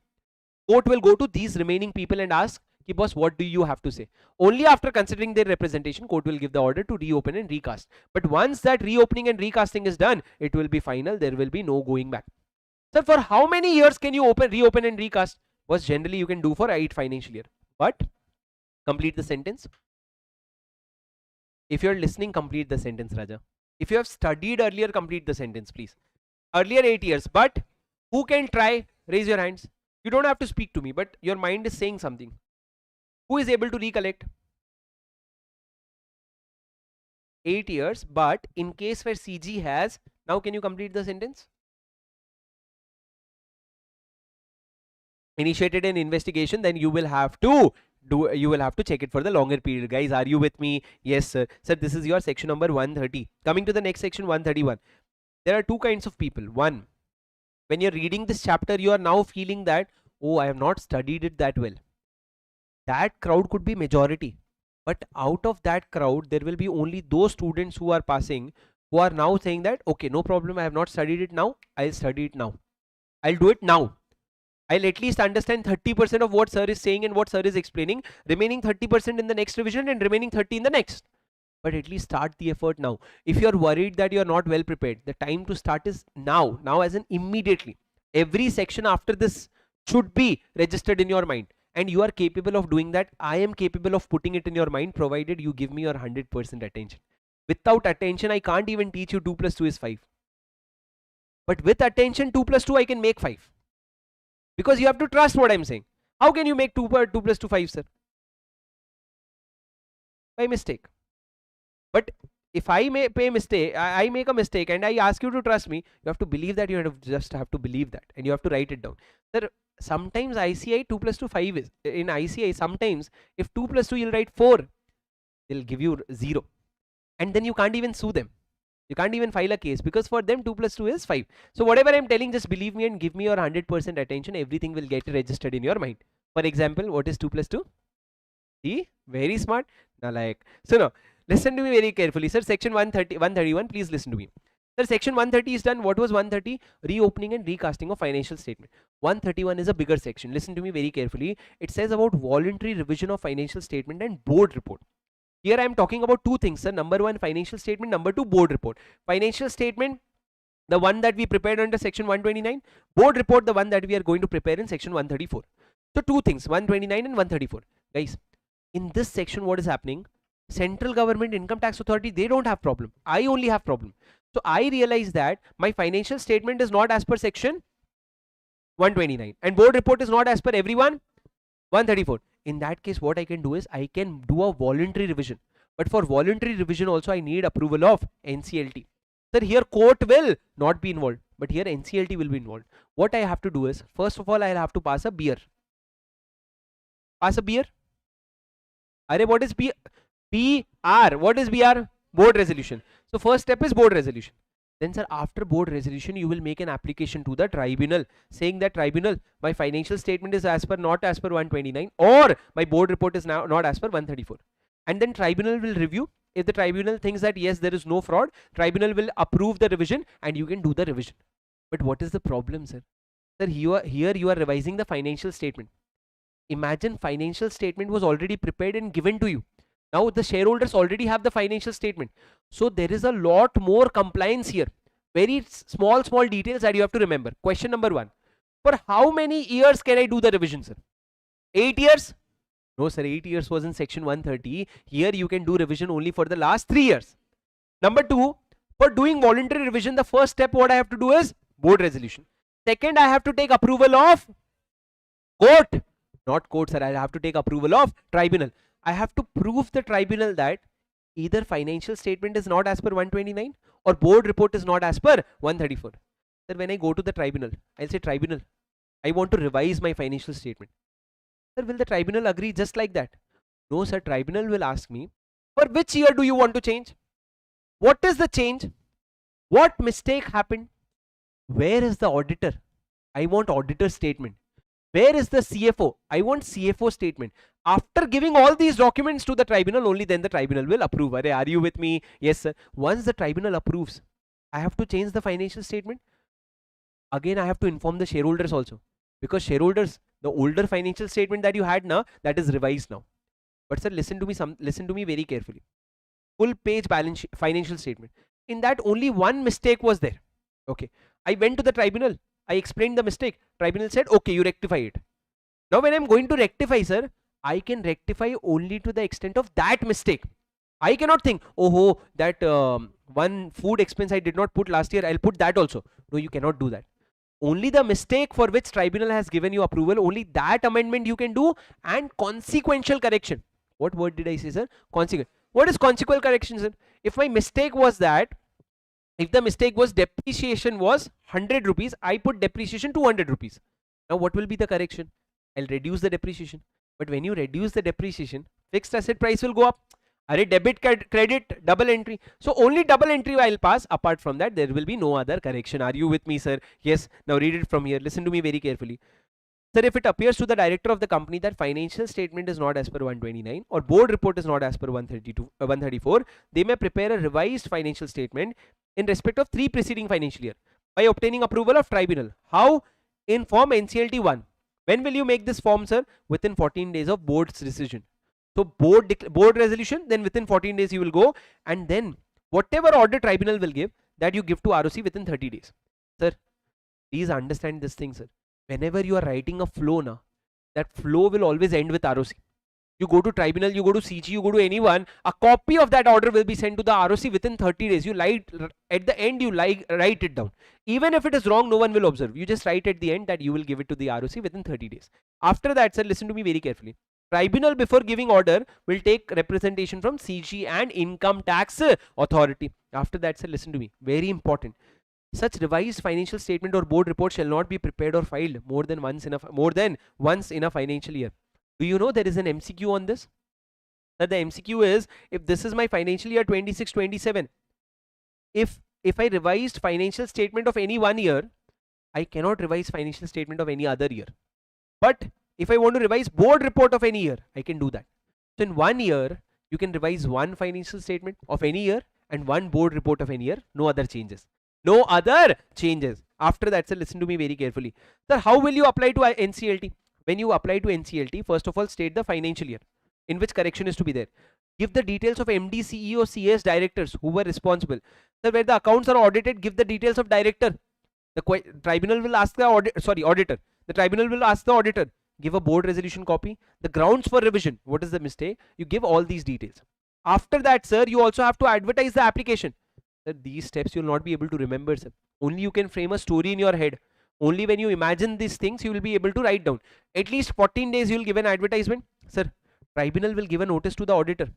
court will go to these remaining people and ask, ki boss, what do you have to say? Only after considering their representation, court will give the order to reopen and recast. But once that reopening and recasting is done, it will be final. There will be no going back. Sir, for how many years can you reopen and recast? Was generally you can do for 8 financial year. But complete the sentence. If you are listening, complete the sentence, Raja. If you have studied earlier, complete the sentence, please. Earlier 8 years, but who can try? Raise your hands. You don't have to speak to me, but your mind is saying something. Who is able to recollect? 8 years, but in case where CG has, now can you complete the sentence? Initiated an investigation, then you will have to check it for the longer period. Guys, are you with me? Yes sir. Sir, this is your section number 130. Coming to the next section, 131. There are two kinds of people. One, when you're reading this chapter, you are now feeling that, oh, I have not studied it that well. That crowd could be majority, but out of that crowd there will be only those students who are passing, who are now saying that, okay, no problem, I have not studied it now, I'll study it now, I'll do it now. I'll at least understand 30% of what sir is saying and what sir is explaining, remaining 30% in the next revision and remaining 30 in the next. But at least start the effort now. If you're worried that you're not well prepared, the time to start is now. Now as in immediately. Every section after this should be registered in your mind. And you are capable of doing that. I am capable of putting it in your mind, provided you give me your 100% attention. Without attention, I can't even teach you 2 plus 2 is 5. But with attention, 2 plus 2 I can make 5. Because you have to trust what I'm saying. How can you make 2 plus 2 5, sir? By mistake. But if I make a mistake and I ask you to trust me, you have to believe that. You just have to believe that, and you have to write it down. Sir, sometimes ICI 2 plus 2 5 is in ICI. Sometimes if 2 plus 2 you'll write 4, they'll give you 0, and then you can't even sue them. You can't even file a case, because for them 2 plus 2 is 5. So whatever I'm telling, just believe me and give me your 100% attention. Everything will get registered in your mind. For example, what is 2 plus 2? See, very smart. Now, like, so now listen to me very carefully, sir. Section 131. Please listen to me. Sir, section 130 is done. What was 130? Reopening and recasting of financial statement. 131 is a bigger section. Listen to me very carefully. It says about voluntary revision of financial statement and board report. Here I am talking about two things, sir. Number one, financial statement. Number two, board report. Financial statement, the one that we prepared under section 129. Board report, the one that we are going to prepare in section 134. So two things, 129 and 134. Guys, in this section, what is happening? Central government income tax authority, they don't have problem. I only have problem. So I realize that my financial statement is not as per section 129 and board report is not as per everyone 134. In that case, what I can do is I can do a voluntary revision. But for voluntary revision also, I need approval of NCLT. Sir, here court will not be involved, but here NCLT will be involved. What I have to do is, first of all, I'll have to pass a beer. Pass a beer? Arey, what is BR? What is BR? Board resolution. So first step is board resolution. Then, sir, after board resolution, you will make an application to the tribunal saying that, tribunal, my financial statement is not as per 129, or my board report is now not as per 134. And then tribunal will review. If the tribunal thinks that yes, there is no fraud, tribunal will approve the revision and you can do the revision. But what is the problem, sir? Sir, here you are revising the financial statement. Imagine financial statement was already prepared and given to you. Now the shareholders already have the financial statement. So there is a lot more compliance here. Very small details that you have to remember. Question number 1. For how many years can I do the revision, sir? 8 years? No, sir, 8 years was in section 130. Here you can do revision only for the last 3 years. Number 2, for doing voluntary revision, the first step what I have to do is board resolution. Second, I have to take approval of court. Not court, sir. I have to take approval of tribunal. I have to prove the tribunal that either financial statement is not as per 129 or board report is not as per 134. Sir, when I go to the tribunal, I'll say, tribunal, I want to revise my financial statement. Sir, will the tribunal agree just like that? No, sir. Tribunal will ask me, for which year do you want to change? What is the change? What mistake happened? Where is the auditor? I want auditor statement. Where is the CFO? I want CFO statement. After giving all these documents to the tribunal, only then the tribunal will approve. Are you with me? Yes, sir. Once the tribunal approves, I have to change the financial statement. Again, I have to inform the shareholders also, because shareholders, the older financial statement that you had now, that is revised now. But sir, listen to me very carefully. Full page balance sheet, financial statement. In that, only one mistake was there. Okay. I went to the tribunal. I explained the mistake. Tribunal said, okay, you rectify it. Now when I'm going to rectify, sir, I can rectify only to the extent of that mistake. I cannot think, oh, that one food expense I did not put last year, I'll put that also. No, you cannot do that. Only the mistake for which tribunal has given you approval, only that amendment you can do, and consequential correction. What word did I say, sir? Consequent. What is consequential correction, sir? If my mistake was that, if the mistake was depreciation was 100 rupees, I put depreciation 200 rupees. Now what will be the correction? I'll reduce the depreciation. But when you reduce the depreciation, fixed asset price will go up. Are debit credit double entry. So only double entry I'll pass. Apart from that, there will be no other correction. Are you with me, sir? Yes. Now read it from here. Listen to me very carefully. Sir, if it appears to the director of the company that financial statement is not as per 129 or board report is not as per 134, they may prepare a revised financial statement in respect of 3 preceding financial year by obtaining approval of tribunal. How? In form NCLT 1. When will you make this form, sir? Within 14 days of board's decision. So board resolution, then within 14 days you will go, and then whatever order tribunal will give, that you give to ROC within 30 days. Sir, please understand this thing, sir. Whenever you are writing a flow now, that flow will always end with ROC. You go to tribunal, you go to CG, you go to anyone, a copy of that order will be sent to the ROC within 30 days. You at the end, you write it down. Even if it is wrong, no one will observe. You just write at the end that you will give it to the ROC within 30 days. After that, sir, listen to me very carefully. Tribunal before giving order will take representation from CG and income tax authority. After that, sir, listen to me. Very important. Such revised financial statement or board report shall not be prepared or filed more than once in a financial year. Do you know there is an MCQ on this? That the MCQ is, if this is my financial year 26-27, if I revised financial statement of any one year, I cannot revise financial statement of any other year. But if I want to revise board report of any year, I can do that. So in 1 year, you can revise one financial statement of any year and one board report of any year. No other changes. No other changes. After that, sir, listen to me very carefully. Sir, how will you apply to NCLT? When you apply to NCLT, first of all, state the financial year in which correction is to be there. Give the details of MD, CEO, CS directors who were responsible. Sir, where the accounts are audited, give the details of director. The tribunal will ask the auditor. The tribunal will ask the auditor. Give a board resolution copy. The grounds for revision. What is the mistake? You give all these details. After that, sir, you also have to advertise the application. Sir, these steps you will not be able to remember, sir. Only you can frame a story in your head. Only when you imagine these things, you will be able to write down. At least 14 days you will give an advertisement. Sir, tribunal will give a notice to the auditor.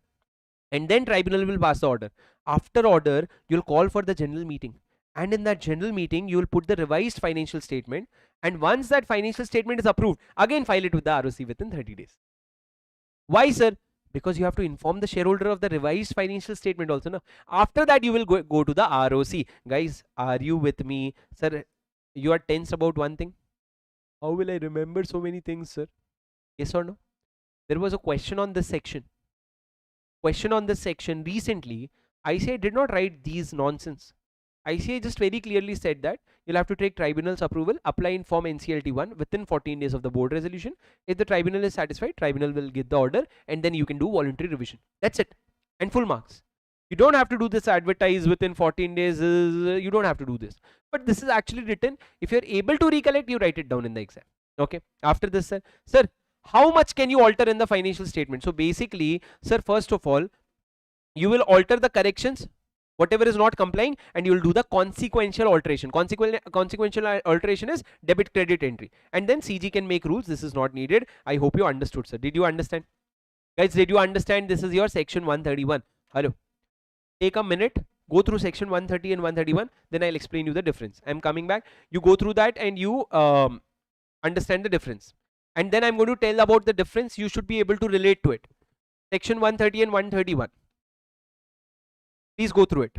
And then tribunal will pass the order. After order, you'll call for the general meeting. And in that general meeting, you will put the revised financial statement. And once that financial statement is approved, again file it with the ROC within 30 days. Why, sir? Because you have to inform the shareholder of the revised financial statement also. No? After that, you will go to the ROC. Guys, are you with me? Sir, you are tense about one thing. How will I remember so many things, sir? Yes or no? There was a question on this section. Recently. ICI did not write these nonsense. ICI just very clearly said that you'll have to take tribunal's approval, apply in form NCLT 1 within 14 days of the board resolution. If the tribunal is satisfied, tribunal will give the order and then you can do voluntary revision. That's it. And full marks. You don't have to do this advertise within 14 days. You don't have to do this. But this is actually written. If you're able to recollect, you write it down in the exam. Okay. After this, sir, how much can you alter in the financial statement? So basically, sir, first of all, you will alter the corrections whatever is not complying, and you will do the consequential alteration. Consequential alteration is debit credit entry, and then CG can make rules. This is not needed. I hope you understood, sir. Did you understand, guys? Did you understand? This is your section 131. Hello, take a minute, go through section 130 and 131, then I'll explain you the difference. I'm coming back. You go through that and you understand the difference, and then I'm going to tell about the difference. You should be able to relate to it. Section 130 and 131. Please go through it.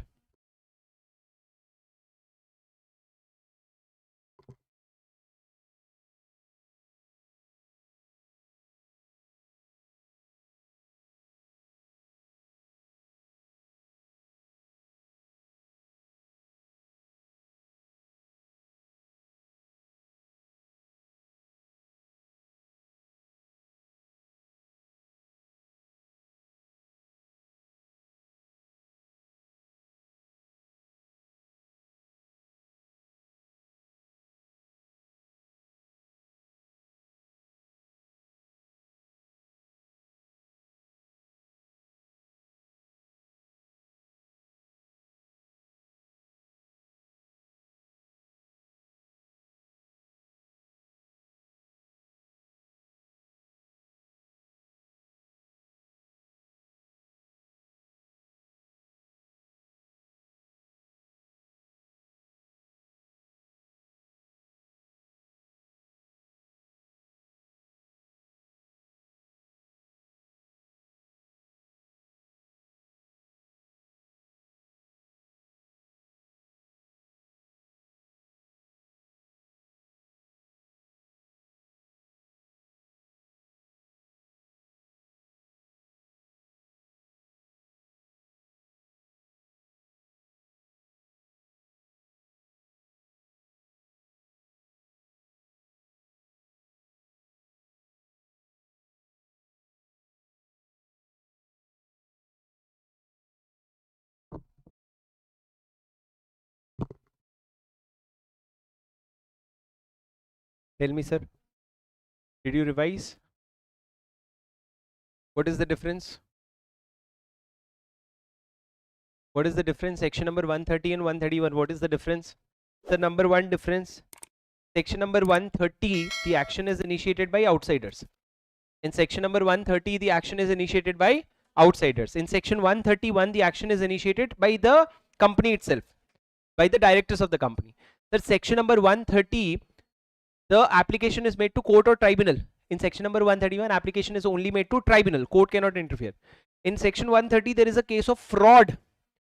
Tell me, sir. Did you revise? What is the difference? What is the difference? Section number 130 and 131. What is the difference? The number one difference. Section number 130, the action is initiated by outsiders. In section number 130, the action is initiated by outsiders. In section 131, the action is initiated by the company itself, by the directors of the company. That section number 130, the application is made to court or tribunal. In section number 131, application is only made to tribunal. Court cannot interfere. In section 130, there is a case of fraud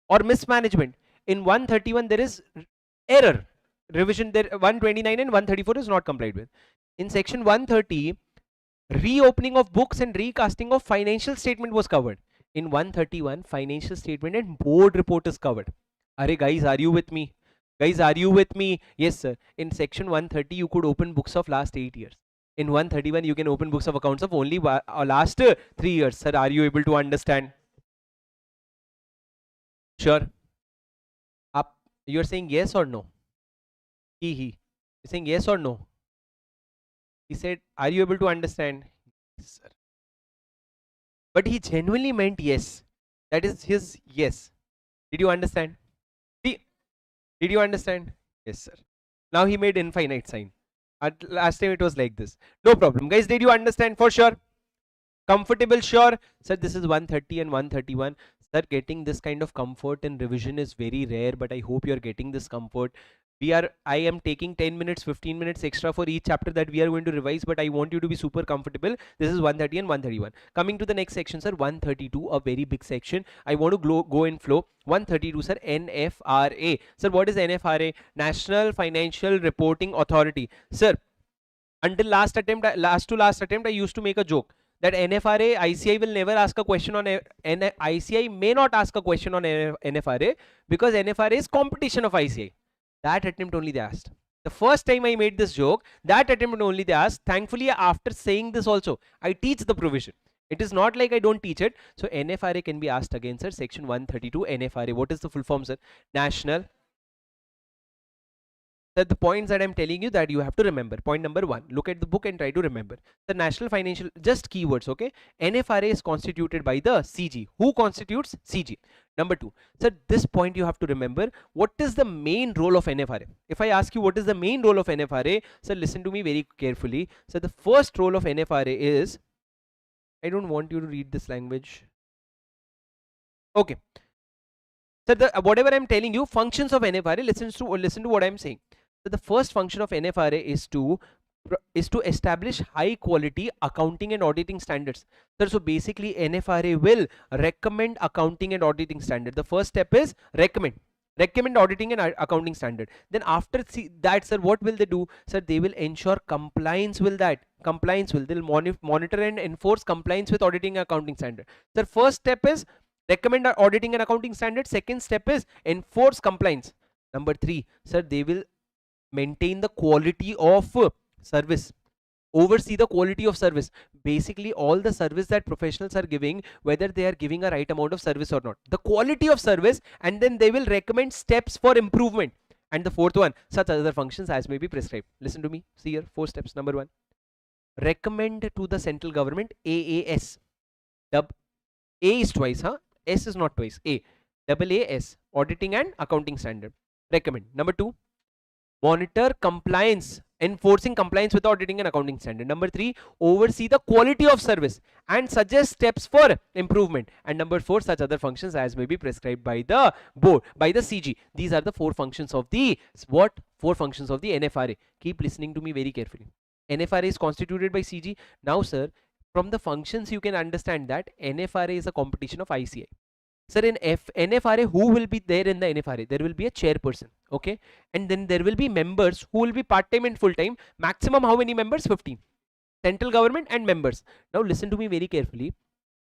or mismanagement. In 131, there is error. Revision there 129 and 134 is not complied with. In section 130, reopening of books and recasting of financial statement was covered. In 131, financial statement and board report is covered. Arey guys, are you with me? Guys, are you with me? Yes, sir. In section 130, you could open books of last 8 years. In 131, you can open books of accounts of only last 3 years. Sir, are you able to understand? Sure. Up. You are saying yes or no? He. You're saying yes or no? He said, are you able to understand? Yes, sir. But he genuinely meant yes. That is his yes. Did you understand? Did you understand? Yes, sir. Now he made infinite sign. Last time it was like this. No problem. Guys, did you understand for sure? Comfortable? Sure. Sir, this is 130 and 131. Sir, getting this kind of comfort in revision is very rare, but I hope you are getting this comfort. I am taking 10 minutes, 15 minutes extra for each chapter that we are going to revise, but I want you to be super comfortable. This is 130 and 131. Coming to the next section, sir, 132, a very big section. I want to go in flow. 132, sir, NFRA. Sir, what is NFRA? National Financial Reporting Authority. Sir, until last attempt, I used to make a joke that NFRA, ICI will never ask a question on ICI may not ask a question on NFRA because NFRA is competition of ICI. That attempt only they asked. The first time I made this joke, that attempt only they asked. Thankfully, after saying this also, I teach the provision. It is not like I don't teach it. So NFRA can be asked again, sir. Section 132 NFRA. What is the full form, sir? National. That the points that I'm telling you that you have to remember. Point number 1, look at the book and try to remember. The National Financial, just keywords, okay? NFRA is constituted by the CG. Who constitutes? CG. Number 2, so this point you have to remember. What is the main role of NFRA? If I ask you what is the main role of NFRA, so listen to me very carefully. So the first role of NFRA is, I don't want you to read this language. Okay. So whatever I'm telling you, functions of NFRA, listen to what I'm saying. So the first function of NFRA is to establish high quality accounting and auditing standards. So basically NFRA will recommend accounting and auditing standard. The first step is recommend auditing and accounting standard. Then after that, sir, what will they do? Sir, they will ensure compliance with that. They'll monitor and enforce compliance with auditing and accounting standard. Sir, first step is recommend auditing and accounting standard. Second step is enforce compliance. Number 3, sir, they will maintain the quality of service, oversee the quality of service. Basically all the service that professionals are giving, whether they are giving a right amount of service or not, the quality of service, and then they will recommend steps for improvement. And the fourth one, such other functions as may be prescribed. Listen to me, see here, 4 steps. Number 1, recommend to the central government, AAS. A is twice, huh? S is not twice. AAS, auditing and accounting standard. Recommend. Number 2, monitor compliance, enforcing compliance with auditing and accounting standard. Number 3, oversee the quality of service and suggest steps for improvement. And number 4, such other functions as may be prescribed by the board, by the CG. These are the 4 functions of the what? 4 functions of the NFRA. Keep listening to me very carefully. NFRA is constituted by CG. Now, sir, from the functions you can understand that NFRA is a competition of ICI. Sir, in NFRA, who will be there in the NFRA? There will be a chairperson, okay? And then there will be members who will be part-time and full-time. Maximum how many members? 15. Central government and members. Now listen to me very carefully.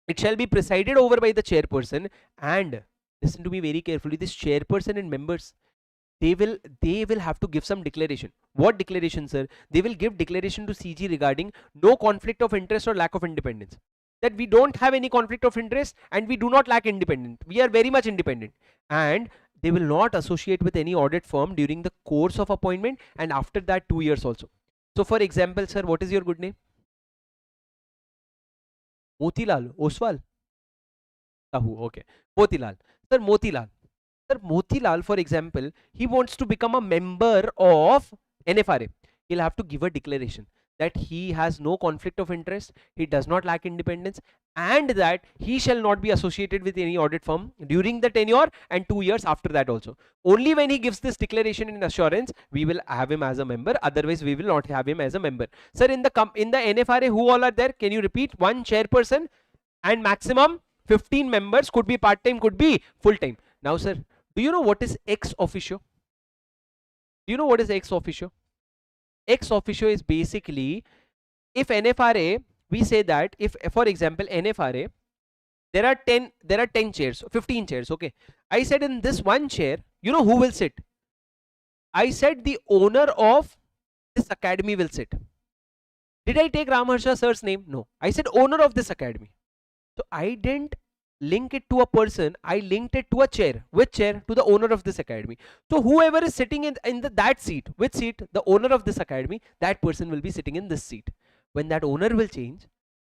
It shall be presided over by the chairperson, and listen to me very carefully. This chairperson and members, they will have to give some declaration. What declaration, sir? They will give declaration to CG regarding no conflict of interest or lack of independence. That we don't have any conflict of interest and we do not lack independence. We are very much independent, and they will not associate with any audit firm during the course of appointment and after that 2 years also. So for example, sir, what is your good name? Motilal Oswal. Tahu, okay. Motilal. Sir, Motilal. Sir, Motilal, for example, he wants to become a member of NFRA. He'll have to give a declaration that he has no conflict of interest, he does not lack independence, and that he shall not be associated with any audit firm during the tenure and 2 years after that also. Only when he gives this declaration in assurance, we will have him as a member. Otherwise, we will not have him as a member. Sir, in the NFRA, who all are there? Can you repeat? One chairperson and maximum 15 members, could be part-time, could be full-time. Now, sir, do you know what is ex officio? Do you know what is ex officio? Ex officio is basically, if NFRA, we say that if, for example, NFRA, there are 10 chairs, 15 chairs, okay. I said in this one chair, you know who will sit? I said the owner of this academy will sit. Did I take Ramharsha sir's name? No. I said owner of this academy. So I didn't link it to a person, I linked it to a chair. Which chair? To the owner of this academy. So whoever is sitting in that seat, which seat? The owner of this academy, that person will be sitting in this seat. When that owner will change,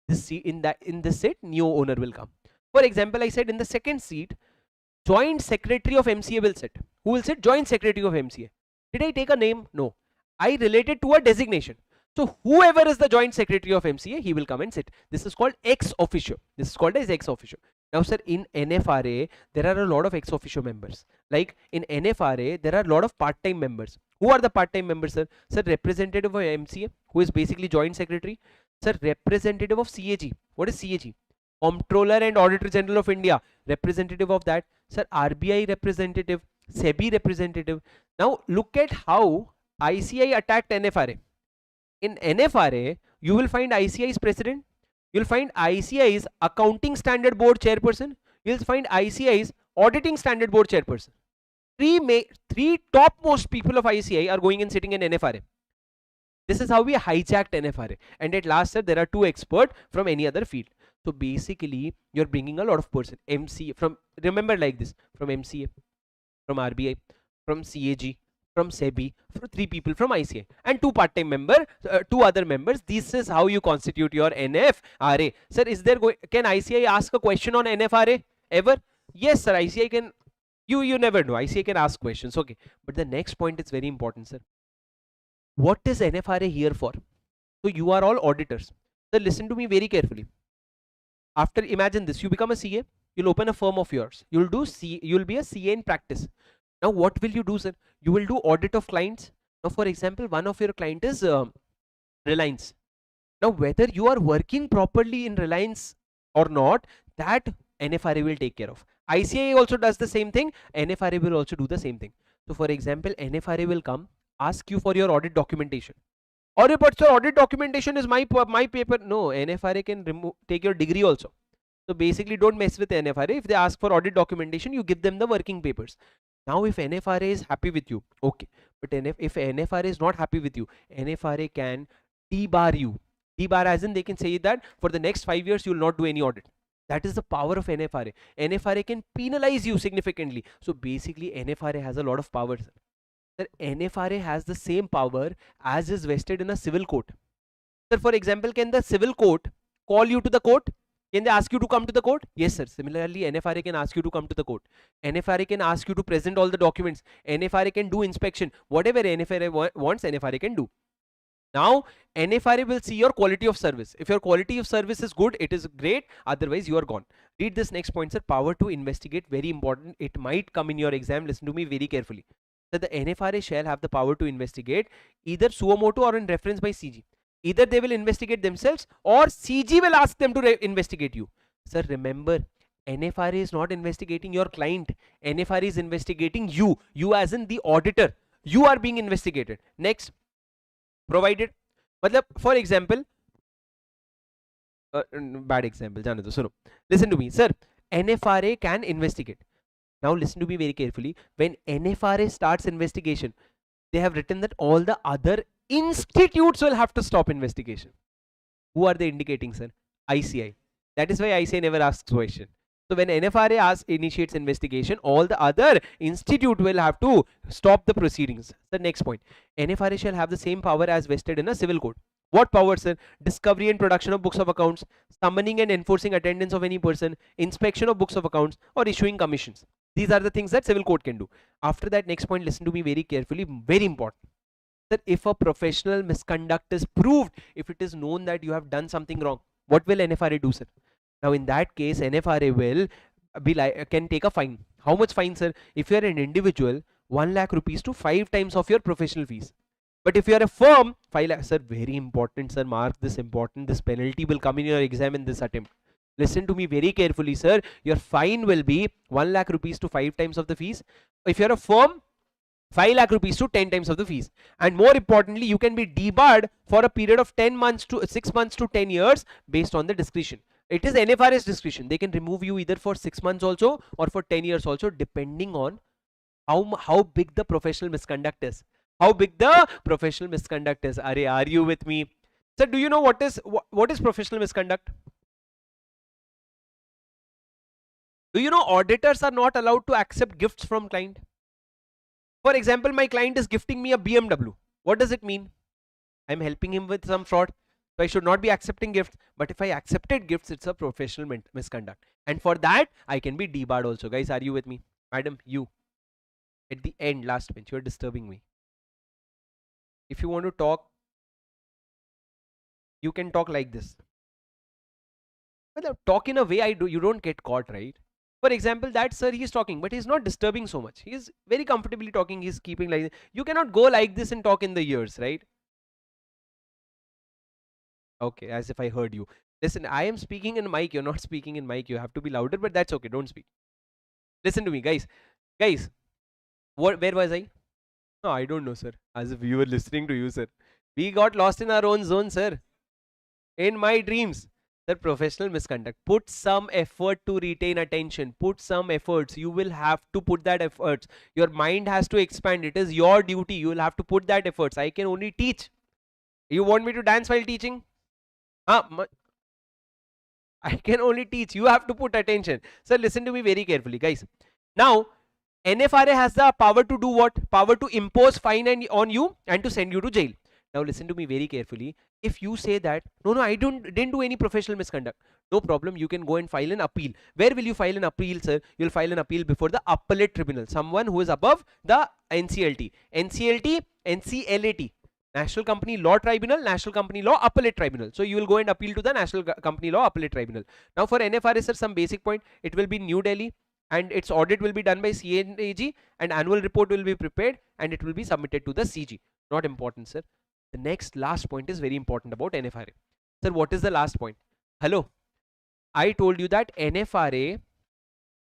this seat, in this seat, new owner will come. For example, I said in the second seat, joint secretary of MCA will sit. Who will sit? Joint secretary of MCA. Did I take a name? No. I related to a designation. So whoever is the joint secretary of MCA, he will come and sit. This is called ex officio. This is called as ex officio. Now, sir, in NFRA, there are a lot of ex officio members. Like in NFRA, there are a lot of part-time members. Who are the part-time members, sir? Sir, representative of MCA, who is basically joint secretary. Sir, representative of CAG. What is CAG? Comptroller and Auditor General of India. Representative of that. Sir, RBI representative, SEBI representative. Now, look at how ICI attacked NFRA. In NFRA, you will find ICI's president, you'll find ICI's accounting standard board chairperson, you'll find ICI's auditing standard board chairperson. Three topmost people of ICI are going and sitting in NFRA. This is how we hijacked NFRA. And at last, sir, there are 2 experts from any other field. So basically, you're bringing a lot of person. MCA from, remember like this, from MCA, from RBI, from CAG, from SEBI, for 3 people from ICI, and 2 part-time member, 2 other members. This is how you constitute your NFRA. Sir, is there can ICI ask a question on NFRA ever? Yes, sir. ICI can. You never know. ICI can ask questions. Okay, but the next point is very important, sir. What is NFRA here for? So you are all auditors. Sir, listen to me very carefully. After, imagine this: you become a CA. You'll open a firm of yours. You'll be a CA in practice. Now, what will you do, sir? You will do audit of clients. Now, for example, one of your client is Reliance. Now, whether you are working properly in Reliance or not, that NFRA will take care of. ICI also does the same thing. NFRA will also do the same thing. So, for example, NFRA will come, ask you for your audit documentation. Or, but sir, audit documentation is my paper. No, NFRA can take your degree also. So basically, don't mess with NFRA. If they ask for audit documentation, you give them the working papers. Now, if NFRA is happy with you, okay. But if NFRA is not happy with you, NFRA can debar you. Debar as in they can say that for the next 5 years, you will not do any audit. That is the power of NFRA. NFRA can penalize you significantly. So basically, NFRA has a lot of power. Sir, NFRA has the same power as is vested in a civil court. Sir, for example, can the civil court call you to the court? Can they ask you to come to the court? Yes, sir. Similarly, NFRA can ask you to come to the court. NFRA can ask you to present all the documents. NFRA can do inspection. Whatever NFRA wants, NFRA can do. Now, NFRA will see your quality of service. If your quality of service is good, it is great. Otherwise, you are gone. Read this next point, sir. Power to investigate. Very important. It might come in your exam. Listen to me very carefully. So, the NFRA shall have the power to investigate either suo motu or in reference by CG. Either they will investigate themselves or CG will ask them to investigate you. Sir, remember, NFRA is not investigating your client. NFRA is investigating you. You as in the auditor. You are being investigated. Next, provided. For example, bad example. Listen to me, sir. NFRA can investigate. Now listen to me very carefully. When NFRA starts investigation, they have written that all the other institutes will have to stop investigation. Who are they indicating, sir? ICI. That is why ICI never asks question. So when NFRA initiates investigation, all the other institute will have to stop the proceedings. The next point, NFRA shall have the same power as vested in a civil court. What powers, sir? Discovery and production of books of accounts, summoning and enforcing attendance of any person, inspection of books of accounts, or issuing commissions. These are the things that civil court can do. After that, next point, listen to me very carefully, very important. That if a professional misconduct is proved, if it is known that you have done something wrong, what will NFRA do, sir? Now in that case, NFRA will be like, can take a fine. How much fine, sir? If you are an individual, 1 lakh rupees to 5 times of your professional fees. But if you are a firm, 5 lakh, sir, very important, sir, mark this important, this penalty will come in your exam in this attempt. Listen to me very carefully, sir. Your fine will be 1 lakh rupees to 5 times of the fees. If you are a firm, 5 lakh rupees to 10 times of the fees. And more importantly, you can be debarred for a period of 10 months to 6 months to 10 years based on the discretion. It is NFRA's discretion. They can remove you either for 6 months also or for 10 years also, depending on how big the professional misconduct is. How big the professional misconduct is. Are you with me? Sir, do you know what is professional misconduct? Do you know auditors are not allowed to accept gifts from client? For example, my client is gifting me a BMW. What does it mean? I'm helping him with some fraud. So I should not be accepting gifts. But if I accepted gifts, it's a professional misconduct. And for that, I can be debarred also. Guys, are you with me? Madam, you. At the end, last bench, you're disturbing me. If you want to talk, you can talk like this. But talk in a way you don't get caught, right? For example, that sir, he is talking, but he's not disturbing so much. He is very comfortably talking. He's keeping like this. You cannot go like this and talk in the ears, right? Okay, as if I heard you. Listen, I am speaking in mic. You're not speaking in mic. You have to be louder, but that's okay. Don't speak. Listen to me, guys. Guys, where was I? No, I don't know, sir. As if we were listening to you, sir. We got lost in our own zone, sir. In my dreams. Sir, professional misconduct. Put some effort to retain attention. Put some efforts. You will have to put that efforts. Your mind has to expand. It is your duty. You will have to put that efforts. I can only teach. You want me to dance while teaching? I can only teach. You have to put attention. Sir, listen to me very carefully, guys. Now, NFRA has the power to do what? Power to impose fine on you and to send you to jail. Now listen to me very carefully. If you say that, no, I didn't do any professional misconduct, no problem, you can go and file an appeal. Where will you file an appeal, sir? You'll file an appeal before the appellate tribunal, someone who is above the NCLT, NCLAT, National Company Law Tribunal, National Company Law Appellate Tribunal. So you will go and appeal to the National Company Law Appellate Tribunal. Now for NFRA, sir, some basic point, it will be New Delhi, and its audit will be done by CAG, and annual report will be prepared and it will be submitted to the CG. Not important, sir. The next last point is very important about NFRA. Sir, what is the last point? Hello. I told you that NFRA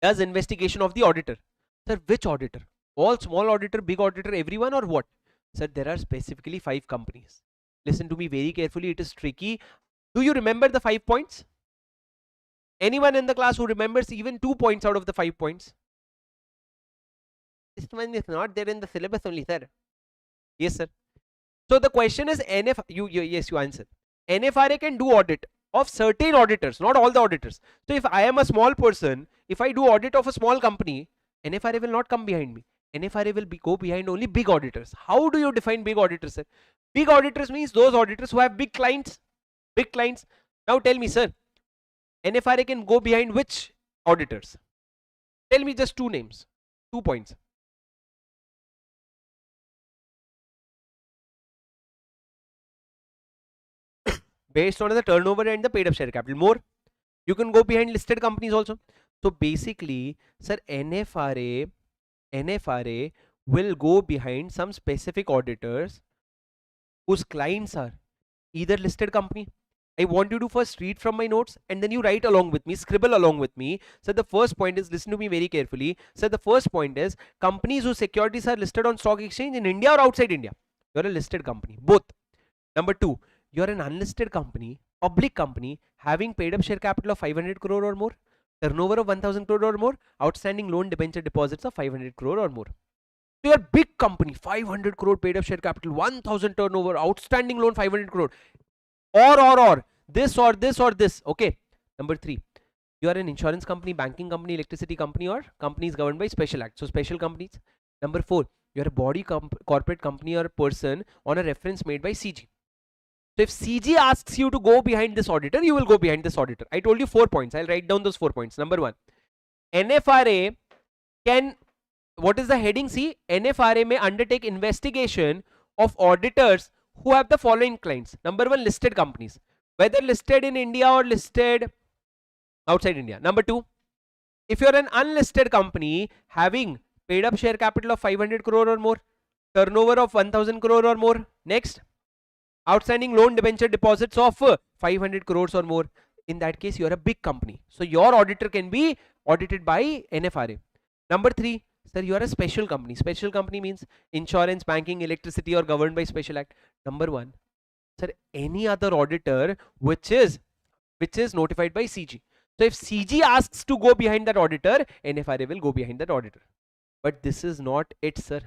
does investigation of the auditor. Sir, which auditor? All small auditor, big auditor, everyone, or what? Sir, there are specifically 5 companies. Listen to me very carefully. It is tricky. Do you remember the 5 points? Anyone in the class who remembers even 2 points out of the 5 points? This one is not there in the syllabus only, sir. Yes, sir. So the question is, yes, you answer. NFRA can do audit of certain auditors, not all the auditors. So if I am a small person, if I do audit of a small company, NFRA will not come behind me. NFRA will go behind only big auditors. How do you define big auditors, sir? Big auditors means those auditors who have big clients. Big clients. Now tell me, sir, NFRA can go behind which auditors? Tell me just 2 names, 2 points. Based on the turnover and the paid up share capital. More, you can go behind listed companies also. So basically, sir, NFRA will go behind some specific auditors whose clients are either listed company. I want you to first read from my notes and then you write along with me, scribble along with me. So the first point is, listen to me very carefully. So the first point is, companies whose securities are listed on stock exchange in India or outside India. You're a listed company, both. Number 2, you're an unlisted company, public company, having paid up share capital of 500 crore or more, turnover of 1000 crore or more, outstanding loan debenture deposits of 500 crore or more. So you're big company, 500 crore paid up share capital, 1000 turnover, outstanding loan 500 crore, or this or this or this. Okay. Number 3, You are an insurance company, banking company, electricity company, or companies governed by special act. So special companies. Number 4, you are a body corporate company or person on a reference made by CG. So if CG asks you to go behind this auditor, you will go behind this auditor. I told you 4 points. I'll write down those 4 points. Number 1, NFRA can, what is the heading C? NFRA may undertake investigation of auditors who have the following clients. Number 1, listed companies, whether listed in India or listed outside India. Number 2, if you're an unlisted company having paid up share capital of 500 crore or more, turnover of 1000 crore or more. Next, outstanding loan debenture deposits of 500 crores or more. In that case, you are a big company, so your auditor can be audited by NFRA. Number 3, sir, you are a special company. Special company means insurance, banking, electricity, or governed by special act. Number 1, sir, any other auditor which is notified by CG. So if CG asks to go behind that auditor, NFRA will go behind that auditor. But this is not it, sir.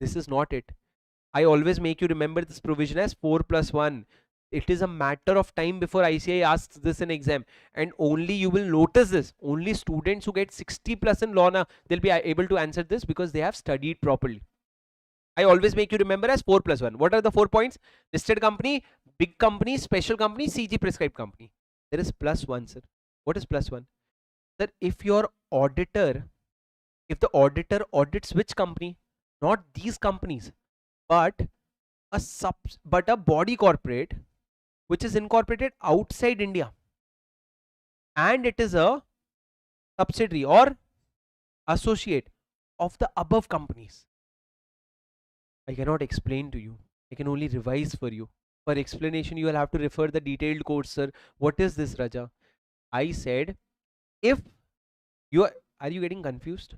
This is not it. I always make you remember this provision as 4+1. It is a matter of time before ICAI asks this in exam, and only you will notice this. Only students who get 60 plus in law, they'll be able to answer this because they have studied properly. I always make you remember as 4+1. What are the 4 points? Listed company, big company, special company, CG prescribed company. There is +1, sir. What is +1? Sir, if your auditor, if the auditor audits which company? Not these companies, but a body corporate which is incorporated outside India, and it is a subsidiary or associate of the above companies. I cannot explain to you. I can only revise for you. For explanation, you will have to refer the detailed course, sir. What is this, Raja? I said, if you are you getting confused?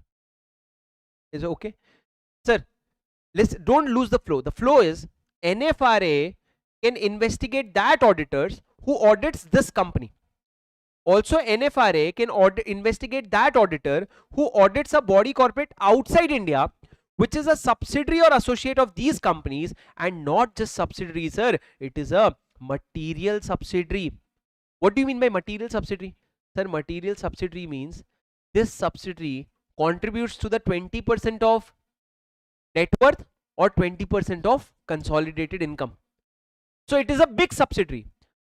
Is it okay? Sir, listen, don't lose the flow. The flow is NFRA can investigate that auditors who audits this company. Also, NFRA can investigate that auditor who audits a body corporate outside India, which is a subsidiary or associate of these companies, and not just subsidiary, sir. It is a material subsidiary. What do you mean by material subsidiary? Sir, material subsidiary means this subsidiary contributes to the 20% of net worth or 20% of consolidated income. So it is a big subsidiary.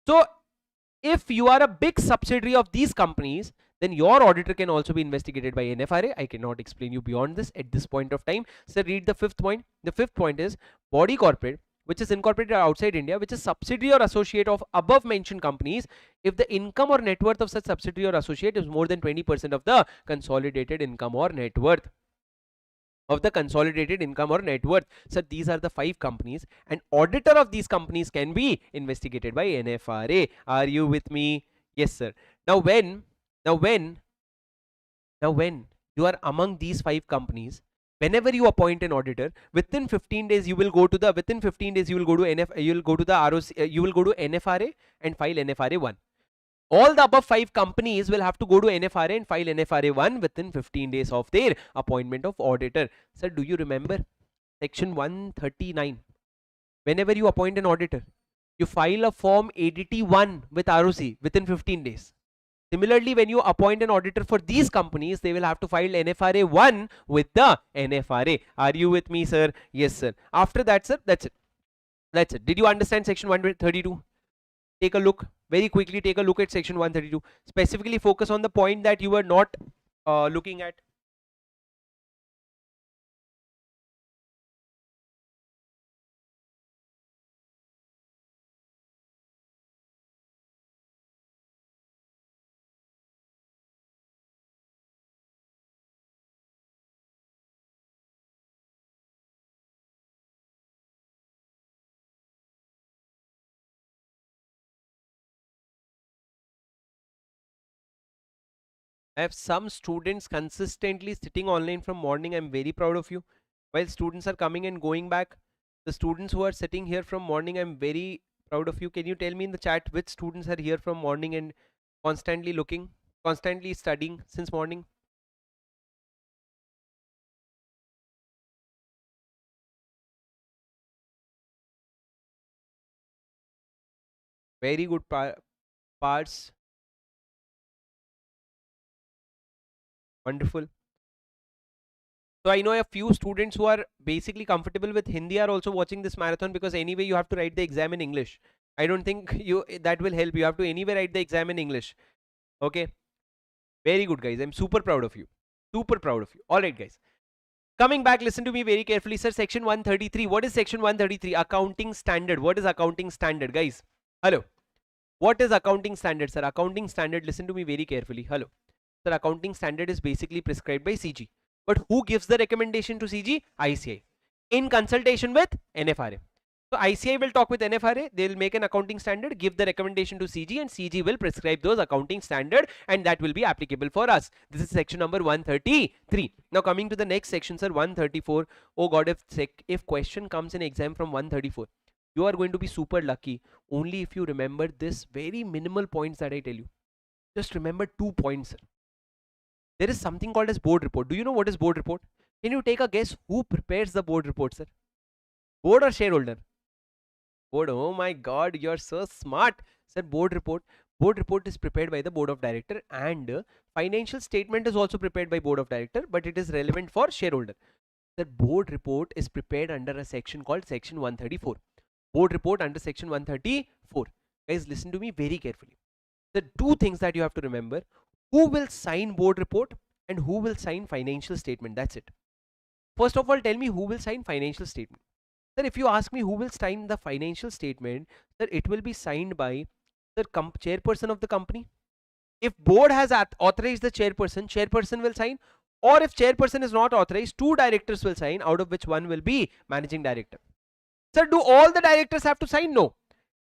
So if you are a big subsidiary of these companies, then your auditor can also be investigated by NFRA. I cannot explain you beyond this at this point of time. So read the 5th point. The 5th point is body corporate which is incorporated outside India, which is subsidiary or associate of above mentioned companies, if the income or net worth of such subsidiary or associate is more than 20% of the consolidated income or net worth. So these are the 5 companies, and auditor of these companies can be investigated by NFRA. Are you with me? Yes, sir. Now when you are among these 5 companies, whenever you appoint an auditor, within 15 days you will go to the NFRA and file NFRA 1. All the above 5 companies will have to go to NFRA and file NFRA 1 within 15 days of their appointment of auditor. Sir, do you remember section 139? Whenever you appoint an auditor, you file a form ADT 1 with ROC within 15 days. Similarly, when you appoint an auditor for these companies, they will have to file NFRA 1 with the NFRA. Are you with me, sir? Yes, sir. After that, sir, that's it. That's it. Did you understand section 132? Take a look very quickly. Take a look at section 132. Specifically focus on the point that you were not looking at. I have some students consistently sitting online from morning. I'm very proud of you. While students are coming and going back, the students who are sitting here from morning, I'm very proud of you. Can you tell me in the chat which students are here from morning and constantly looking, constantly studying since morning? Very good parts. Wonderful. So I know a few students who are basically comfortable with Hindi are also watching this marathon, because anyway you have to write the exam in English. I don't think that will help. You have to anyway write the exam in English. Okay. Very good, guys. I'm super proud of you. Super proud of you. All right, guys. Coming back, listen to me very carefully, sir. Section 133. What is section 133? Accounting standard. What is accounting standard, guys? Hello. What is accounting standard, sir? Accounting standard. Listen to me very carefully. Hello. Sir, accounting standard is basically prescribed by CG. But who gives the recommendation to CG? ICI. In consultation with NFRA. So ICI will talk with NFRA, they will make an accounting standard, give the recommendation to CG, and CG will prescribe those accounting standard, and that will be applicable for us. This is section number 133. Now coming to the next section, sir, 134. Oh God, if question comes in exam from 134, you are going to be super lucky only if you remember this very minimal points that I tell you. Just remember 2 points, sir. There is something called as board report. Do you know what is board report? Can you take a guess who prepares the board report, sir? Board or shareholder? Board. Oh my God, you're so smart, sir. Board report. Board report is prepared by the board of director, and financial statement is also prepared by board of director, but it is relevant for shareholder. The board report is prepared under a section called section 134. Board report under section 134. Guys, listen to me very carefully. The 2 things that you have to remember: who will sign board report and who will sign financial statement. That's it. First of all, tell me who will sign financial statement. Sir, if you ask me who will sign the financial statement, sir, it will be signed by the chairperson of the company. If board has authorized the chairperson, chairperson will sign. Or if chairperson is not authorized, 2 directors will sign, out of which 1 will be managing director. Sir, do all the directors have to sign? No.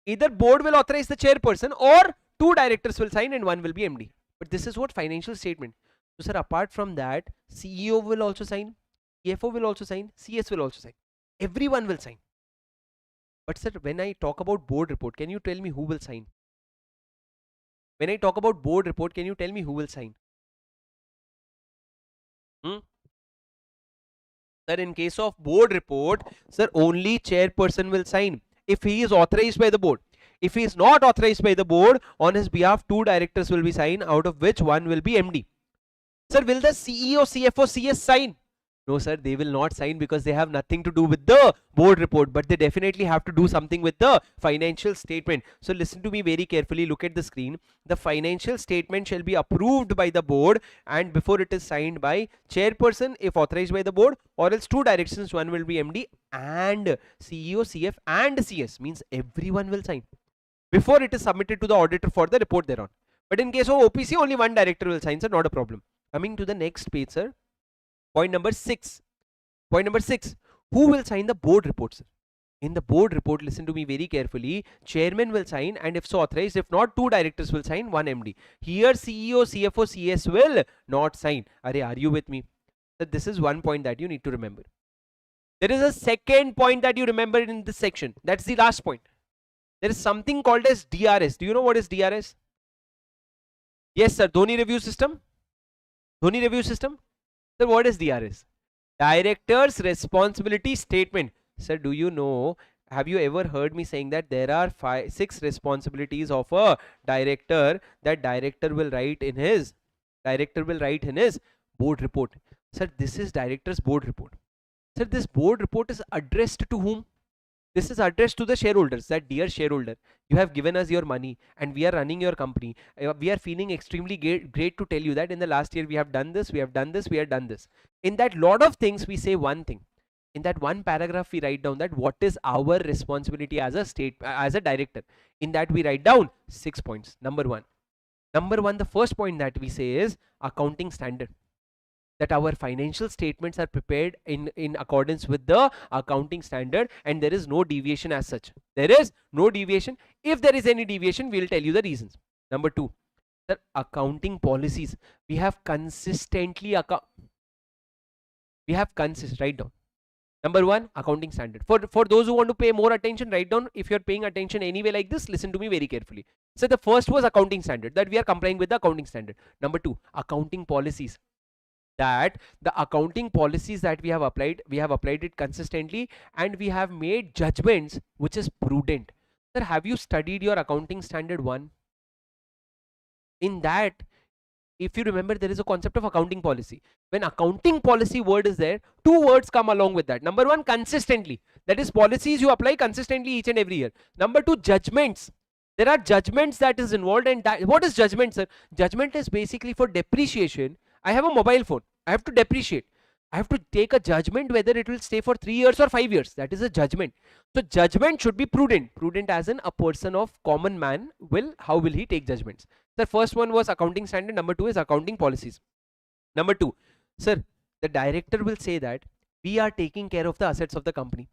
Either board will authorize the chairperson, or 2 directors will sign and 1 will be MD. But this is what financial statement. So sir, apart from that, CEO will also sign, CFO will also sign, CS will also sign. Everyone will sign. But sir, when I talk about board report, can you tell me who will sign? When I talk about board report, can you tell me who will sign? Sir, in case of board report, sir, only chairperson will sign if he is authorized by the board. If he is not authorized by the board, on his behalf 2 directors will be signed, out of which 1 will be MD. Sir, will the CEO, CFO, CS sign? No sir, they will not sign, because they have nothing to do with the board report, but they definitely have to do something with the financial statement. So listen to me very carefully, look at the screen. The financial statement shall be approved by the board, and before it is signed by chairperson if authorized by the board, or else 2 directions, 1 will be MD, and CEO, CF and CS, means everyone will sign before it is submitted to the auditor for the report thereon. But in case of OPC, only 1 director will sign, sir, not a problem. Coming to the next page, sir. Point number 6. Point number 6. Who will sign the board report, sir? In the board report, listen to me very carefully. Chairman will sign, and if so authorized, if not, 2 directors will sign, 1 MD. Here CEO, CFO, CS will not sign. Are you with me? So this is one point that you need to remember. There is a second point that you remember in this section. That's the last point. There is something called as DRS. Do you know what is DRS? Yes, sir. Dhoni review system. Dhoni review system. Sir, what is DRS? Director's responsibility statement. Sir, do you know, have you ever heard me saying that there are 6 responsibilities of a director that director will write in his board report? Sir, this is director's board report. Sir, this board report is addressed to whom? This is addressed to the shareholders, that dear shareholder, you have given us your money and we are running your company. We are feeling extremely great to tell you that in the last year we have done this, we have done this, we have done this. In that lot of things we say one thing. In that one paragraph we write down that what is our responsibility as a director. In that we write down 6 points. Number one, the first point that we say is accounting standard. That our financial statements are prepared in accordance with the accounting standard, and there is no deviation as such. There is no deviation. If there is any deviation, we will tell you the reasons. Number 2, sir, accounting policies. We have consistently write down. Number 1, accounting standard. For those who want to pay more attention, write down. If you're paying attention anyway like this, listen to me very carefully. So the first was accounting standard, that we are complying with the accounting standard. Number 2, accounting policies. That the accounting policies that we have applied it consistently, and we have made judgments which is prudent. Sir, have you studied your accounting standard 1? In that if you remember, there is a concept of accounting policy. When accounting policy word is there, two words come along with that. Number one, consistently. That is policies you apply consistently each and every year. Number two, judgments. There are judgments that is involved, and that, what is judgment, sir? Judgment is basically for depreciation. I have a mobile phone. I have to depreciate. I have to take a judgment whether it will stay for 3 years or 5 years. That is a judgment. So judgment should be prudent. Prudent as in a person of common man will, how will he take judgments? The first one was accounting standard. Number two is accounting policies. Number two, sir, the director will say that we are taking care of the assets of the company.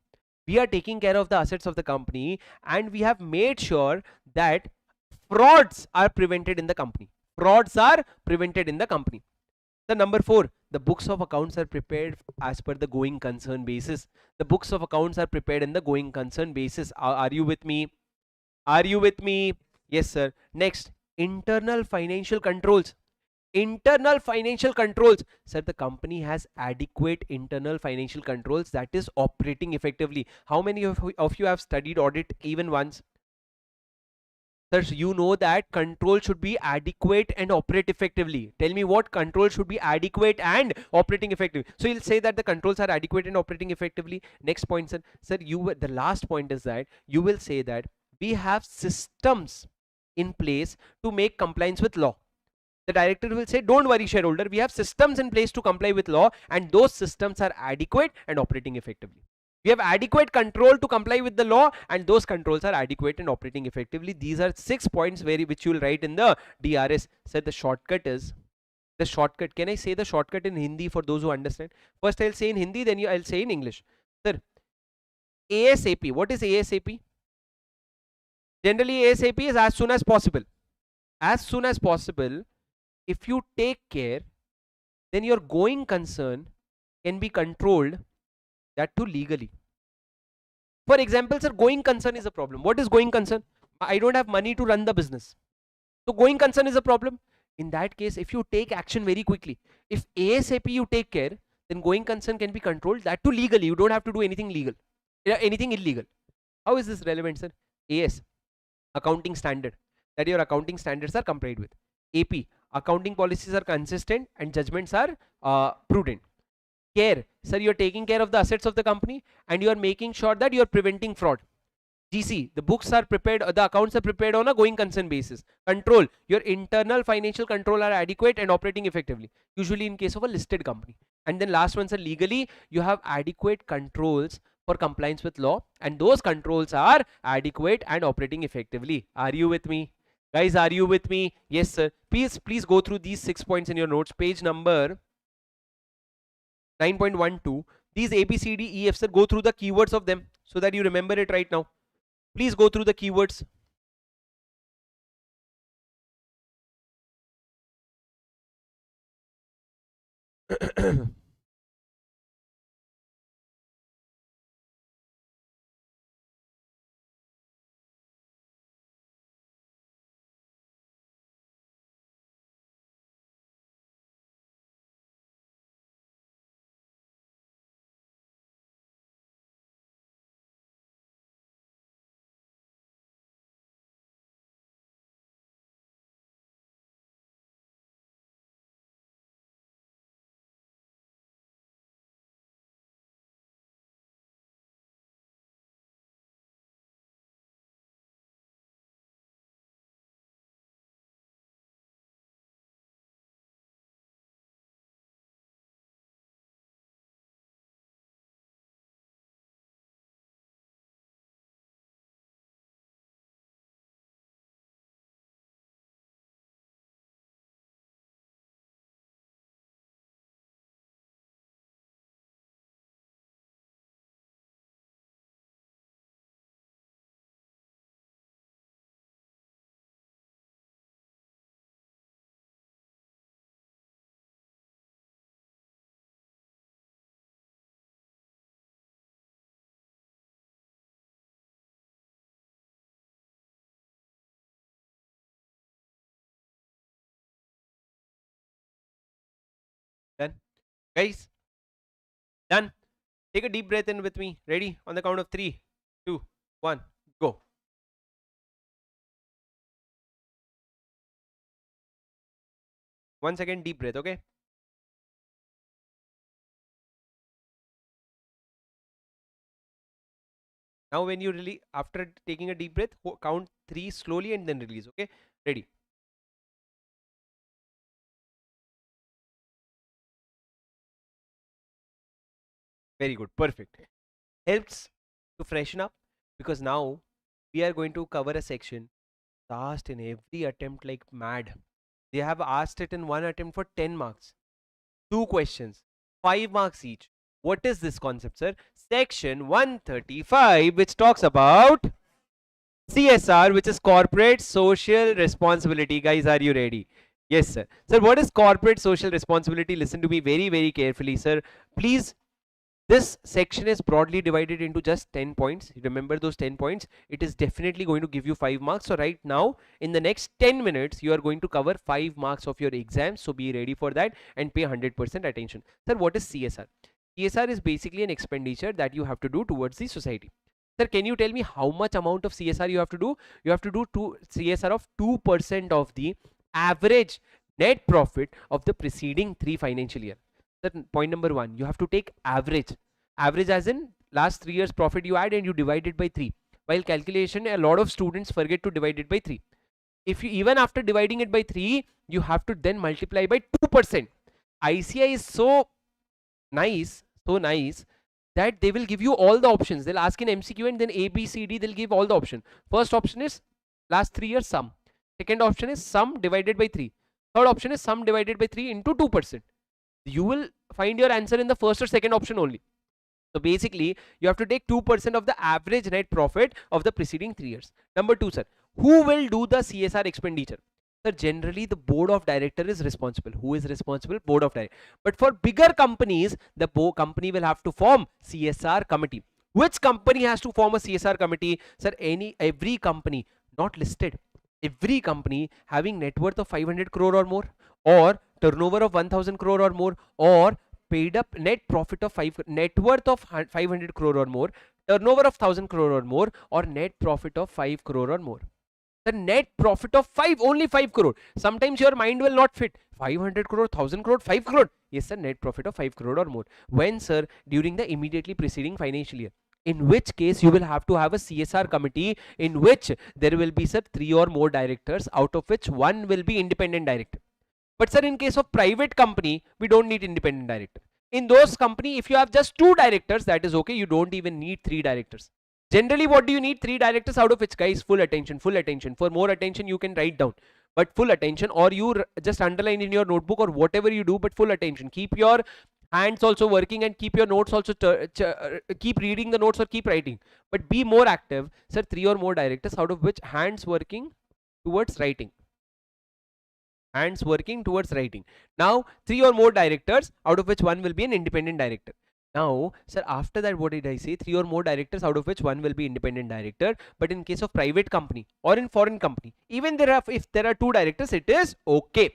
We are taking care of the assets of the company, and we have made sure that frauds are prevented in the company. Frauds are prevented in the company. The number four, the books of accounts are prepared as per the going concern basis. The books of accounts are prepared in the going concern basis. Are you with me? Are you with me? Yes, sir. Next, internal financial controls. Internal financial controls. Sir, the company has adequate internal financial controls, that is operating effectively. How many of you have studied audit even once? Sir, you know that control should be adequate and operate effectively. Tell me what control should be adequate and operating effectively. So you'll say that the controls are adequate and operating effectively. Next point, sir. Sir, the last point is that you will say that we have systems in place to make compliance with law. The director will say, don't worry, shareholder, we have systems in place to comply with law, and those systems are adequate and operating effectively. We have adequate control to comply with the law, and those controls are adequate and operating effectively. These are 6 points which you will write in the DRS. So the shortcut is, the shortcut, can I say the shortcut in Hindi for those who understand? First I'll say in Hindi, then I'll say in English. Sir, ASAP, what is ASAP? Generally ASAP is as soon as possible. As soon as possible. If you take care, then your going concern can be controlled, that too legally. For example, sir, going concern is a problem. What is going concern? I don't have money to run the business. So going concern is a problem. In that case, if you take action very quickly, if ASAP you take care, then going concern can be controlled, that too legally. You don't have to do anything legal, anything illegal. How is this relevant, sir? AS, accounting standard, that your accounting standards are complied with. AP, accounting policies are consistent and judgments are prudent. Care, sir, you are taking care of the assets of the company, and you are making sure that you are preventing fraud. GC, the books are prepared, the accounts are prepared on a going concern basis. Control, your internal financial control are adequate and operating effectively, usually in case of a listed company. And then last one, sir, legally you have adequate controls for compliance with law, and those controls are adequate and operating effectively. Are you with me? Guys, are you with me? Yes, sir. Please go through these 6 points in your notes. Page number 9.12. These A, B, C, D, E, F, sir, go through the keywords of them so that you remember it right now. Please go through the keywords. Done. Guys, done. Take a deep breath in with me. Ready? On the count of 3, 2, 1, go. 1 second, deep breath, okay? Now when you really, after taking a deep breath, count 3 slowly and then release, okay? Ready? Very good, perfect. Helps to freshen up, because now we are going to cover a section asked in every attempt like mad. They have asked it in one attempt for 10 marks. 2 questions, 5 marks each. What is this concept, sir? Section 135, which talks about CSR, which is corporate social responsibility. Guys, are you ready? Yes, sir. Sir, what is corporate social responsibility? Listen to me very, very carefully, sir. Please, this section is broadly divided into just 10 points. Remember those 10 points. It is definitely going to give you 5 marks. So right now, in the next 10 minutes, you are going to cover 5 marks of your exam. So be ready for that and pay 100% attention. Sir, what is CSR? CSR is basically an expenditure that you have to do towards the society. Sir, can you tell me how much amount of CSR you have to do? You have to do CSR of 2% of the average net profit of the preceding 3 financial year. Sir, point number 1, you have to take average. Average as in last 3 years profit you add and you divide it by 3. While calculation, a lot of students forget to divide it by 3. If you, even after dividing it by 3, you have to then multiply by 2%. ICI is so nice that they will give you all the options. They'll ask in MCQ and then A, B, C, D, they'll give all the options. First option is last 3 years sum. Second option is sum divided by 3. Third option is sum divided by 3 into 2%. You will find your answer in the first or second option only. So basically, you have to take 2% of the average net profit of the preceding 3 years. Number 2, sir, who will do the CSR expenditure? Sir, generally the board of director is responsible. Who is responsible? Board of director. But for bigger companies, the company will have to form CSR committee. Which company has to form a CSR committee? Sir, every company not listed, every company having net worth of 500 crore or more, or turnover of 1000 crore or more, or paid up net profit of net worth of 500 crore or more, turnover of 1000 crore or more, or net profit of 5 crore or more. The net profit of only 5 crore. Sometimes your mind will not fit. 500 crore, 1000 crore, 5 crore. Yes, sir, net profit of 5 crore or more. When, sir? During the immediately preceding financial year. In which case you will have to have a CSR committee in which there will be, sir, 3 or more directors, out of which 1 will be independent director. But, sir, in case of private company, we don't need independent director. In those company, if you have just 2 directors, that is okay. You don't even need 3 directors. Generally, what do you need? 3 directors, out of which, guys, full attention, full attention. For more attention, you can write down, but full attention, or you just underline in your notebook or whatever you do, but full attention. Keep your hands also working and keep your notes also, keep reading the notes or keep writing, but be more active. Sir, 3 or more directors, out of which hands working towards writing. Hands working towards writing. Now, 3 or more directors, out of which 1 will be an independent director. Now, sir, after that, what did I say? 3 or more directors, out of which 1 will be independent director. But in case of private company or in foreign company, even if there are 2 directors, it is okay.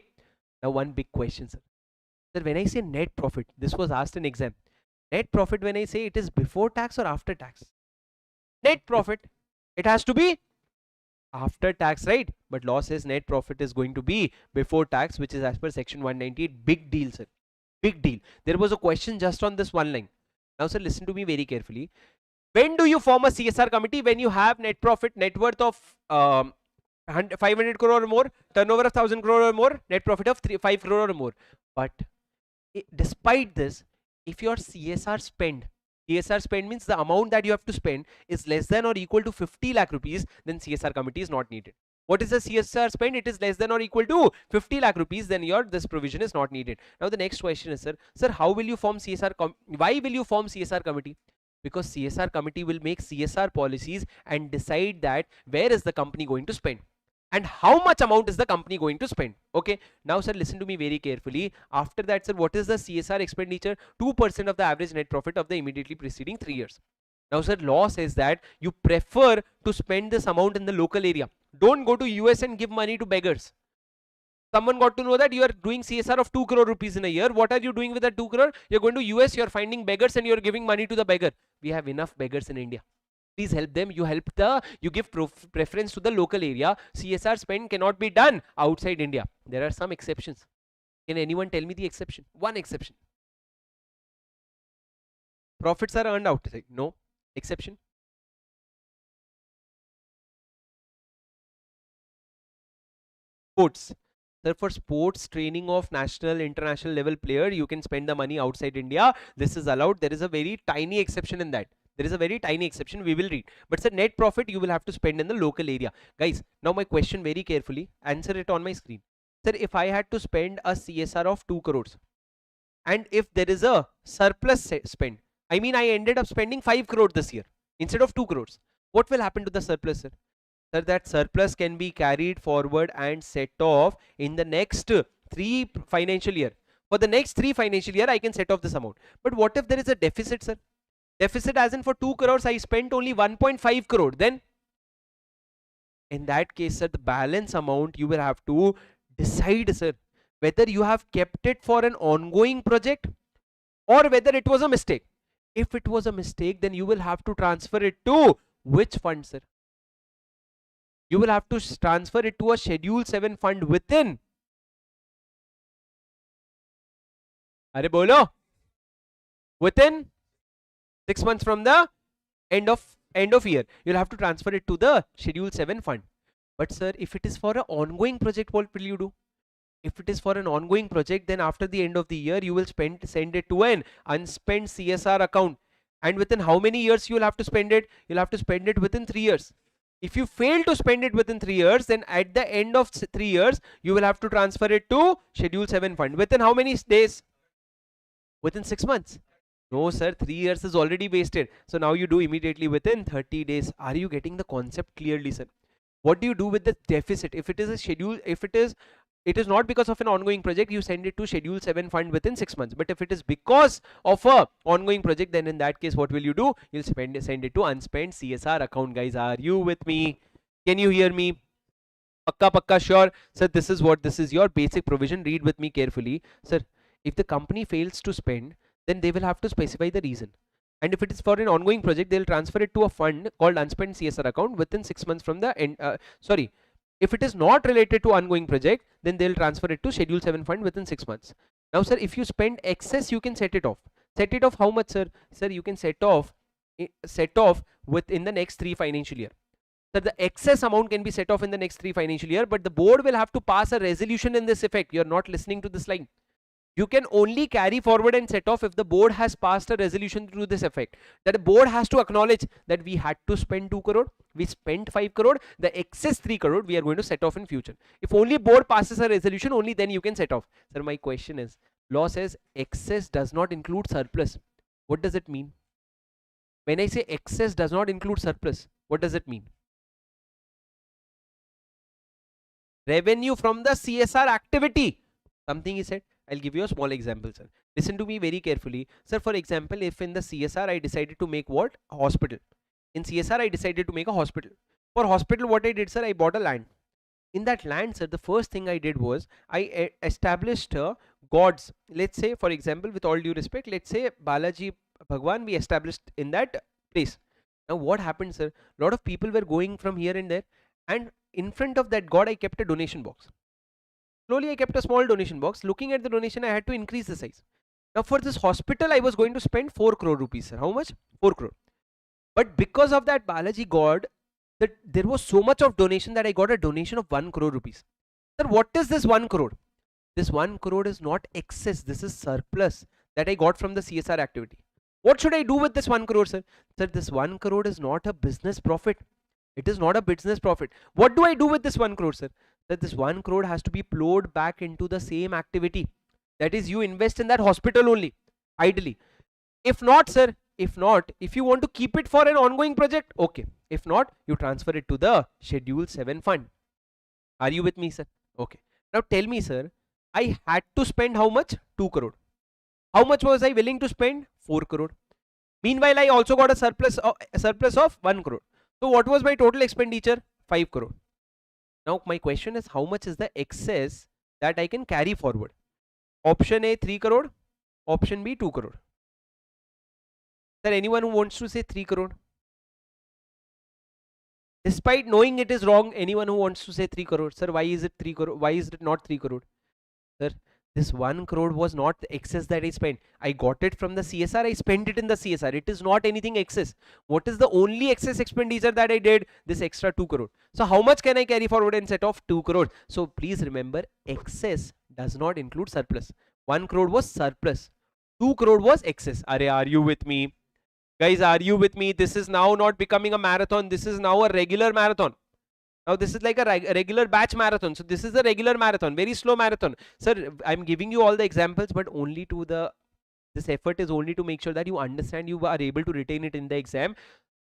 Now, one big question, sir. Sir, when I say net profit, this was asked in exam. Net profit, when I say, it is before tax or after tax? Net profit, it has to be after tax, right? But law says net profit is going to be before tax, which is as per section 198. Big deal, sir. Big deal. There was a question just on this one line. Now, sir, listen to me very carefully. When do you form a CSR committee? When you have net profit, net worth of 500 crore or more, turnover of 1000 crore or more, net profit of 5 crore or more. But despite this, if your CSR spend means the amount that you have to spend is less than or equal to 50 lakh rupees, then CSR committee is not needed. What is the CSR spend? It is less than or equal to 50 lakh rupees, then this provision is not needed. Now the next question is, sir, how will you form CSR why will you form CSR committee? Because CSR committee will make CSR policies and decide that where is the company going to spend and how much amount is the company going to spend. Okay, now, sir, listen to me very carefully. After that, sir, what is the CSR expenditure? 2% of the average net profit of the immediately preceding 3 years. Now, sir, law says that you prefer to spend this amount in the local area. Don't go to US and give money to beggars. Someone got to know that you are doing CSR of 2 crore rupees in a year. What are you doing with that 2 crore? You're going to US, you're finding beggars and you're giving money to the beggar. We have enough beggars in India. Please help them. You give preference to the local area. CSR spend cannot be done outside India. There are some exceptions. Can anyone tell me the exception? One exception. Profits are earned outside. No. Exception. Sports. Sir, for sports training of national, international level player, you can spend the money outside India. This is allowed. There is a very tiny exception in that. There is a very tiny exception we will read. But sir, net profit you will have to spend in the local area. Guys, now my question very carefully. Answer it on my screen. Sir, if I had to spend a CSR of 2 crores and if there is a surplus spend, I mean I ended up spending 5 crores this year instead of 2 crores. What will happen to the surplus, sir? Sir, that surplus can be carried forward and set off in the next 3 financial year. For the next 3 financial year, I can set off this amount. But what if there is a deficit, sir? Deficit as in for 2 crores, I spent only 1.5 crore. Then, in that case, sir, the balance amount you will have to decide, sir, whether you have kept it for an ongoing project or whether it was a mistake. If it was a mistake, then you will have to transfer it to which fund, sir? You will have to transfer it to a Schedule 7 fund within. Are bolo? Within 6 months from the end of year. You'll have to transfer it to the Schedule 7 fund. But sir, if it is for an ongoing project, what will you do? If it is for an ongoing project, then after the end of the year, you will send it to an unspent CSR account. And within how many years you will have to spend it? You'll have to spend it within 3 years. If you fail to spend it within 3 years, then at the end of 3 years, you will have to transfer it to Schedule 7 fund. Within how many days? Within 6 months. No, sir, 3 years is already wasted. So now you do immediately within 30 days. Are you getting the concept clearly, sir? What do you do with the deficit? If it is a schedule, if it is not because of an ongoing project, you send it to Schedule 7 fund within 6 months. But if it is because of a ongoing project, then in that case, what will you do? You'll send it to unspent CSR account. Guys, are you with me? Can you hear me? Pakka, sure. Sir, this is your basic provision. Read with me carefully. Sir, if the company fails to spend, then they will have to specify the reason. And if it is for an ongoing project, they'll transfer it to a fund called unspent CSR account within 6 months from the end. If it is not related to ongoing project, then they'll transfer it to Schedule 7 fund within 6 months. Now, sir, if you spend excess, you can set it off. Set it off how much, sir? Sir, you can set off within the next 3 financial year. Sir, the excess amount can be set off in the next 3 financial year, but the board will have to pass a resolution in this effect. You're not listening to this line. You can only carry forward and set off if the board has passed a resolution to this effect. That the board has to acknowledge that we had to spend 2 crore, we spent 5 crore, the excess 3 crore we are going to set off in future. If only board passes a resolution, only then you can set off. Sir, my question is, law says excess does not include surplus. What does it mean? When I say excess does not include surplus, what does it mean? Revenue from the CSR activity. Something is said. I'll give you a small example, sir. Listen to me very carefully. Sir, for example, if in the CSR I decided to make what? A hospital. In CSR I decided to make a hospital. For hospital, what I did, sir, I bought a land. In that land, sir, the first thing I did was I established gods. Let's say, for example, with all due respect, let's say Balaji Bhagwan we established in that place. Now what happened, sir? A lot of people were going from here and there, and in front of that god I kept a donation box. Slowly I kept a small donation box. Looking at the donation, I had to increase the size. Now for this hospital, I was going to spend 4 crore rupees, sir. How much? 4 crore. But because of that Balaji god, that there was so much of donation that I got a donation of 1 crore rupees. Sir, what is this 1 crore? This 1 crore is not excess. This is surplus that I got from the CSR activity. What should I do with this 1 crore, sir? Sir, this 1 crore is not a business profit. It is not a business profit. What do I do with this 1 crore, sir? That this 1 crore has to be plowed back into the same activity. That is, you invest in that hospital only, ideally. If not, sir, if you want to keep it for an ongoing project, okay. If not, you transfer it to the Schedule 7 fund. Are you with me, sir? Okay. Now tell me, sir, I had to spend how much? 2 crore. How much was I willing to spend? 4 crore. Meanwhile, I also got a surplus of 1 crore. So what was my total expenditure? 5 crore. Now my question is, how much is the excess that I can carry forward? Option A 3 crore, option B 2 crore. Sir, anyone who wants to say 3 crore? Despite knowing it is wrong, anyone who wants to say 3 crore? Sir, why is it 3 crore? Why is it not 3 crore? Sir, This 1 crore was not the excess that I spent. I got it from the CSR, I spent it in the CSR. It is not anything excess. What is the only excess expenditure that I did? This extra 2 crore. So how much can I carry forward and set off? 2 crore. So please remember, excess does not include surplus. 1 crore was surplus. 2 crore was excess. Are you with me? Guys, are you with me? This is now not becoming a marathon. This is now a regular marathon. Now this is like a regular batch marathon. So this is a regular marathon, very slow marathon. Sir, I'm giving you all the examples, but only to the, this effort is only to make sure that you understand, you are able to retain it in the exam.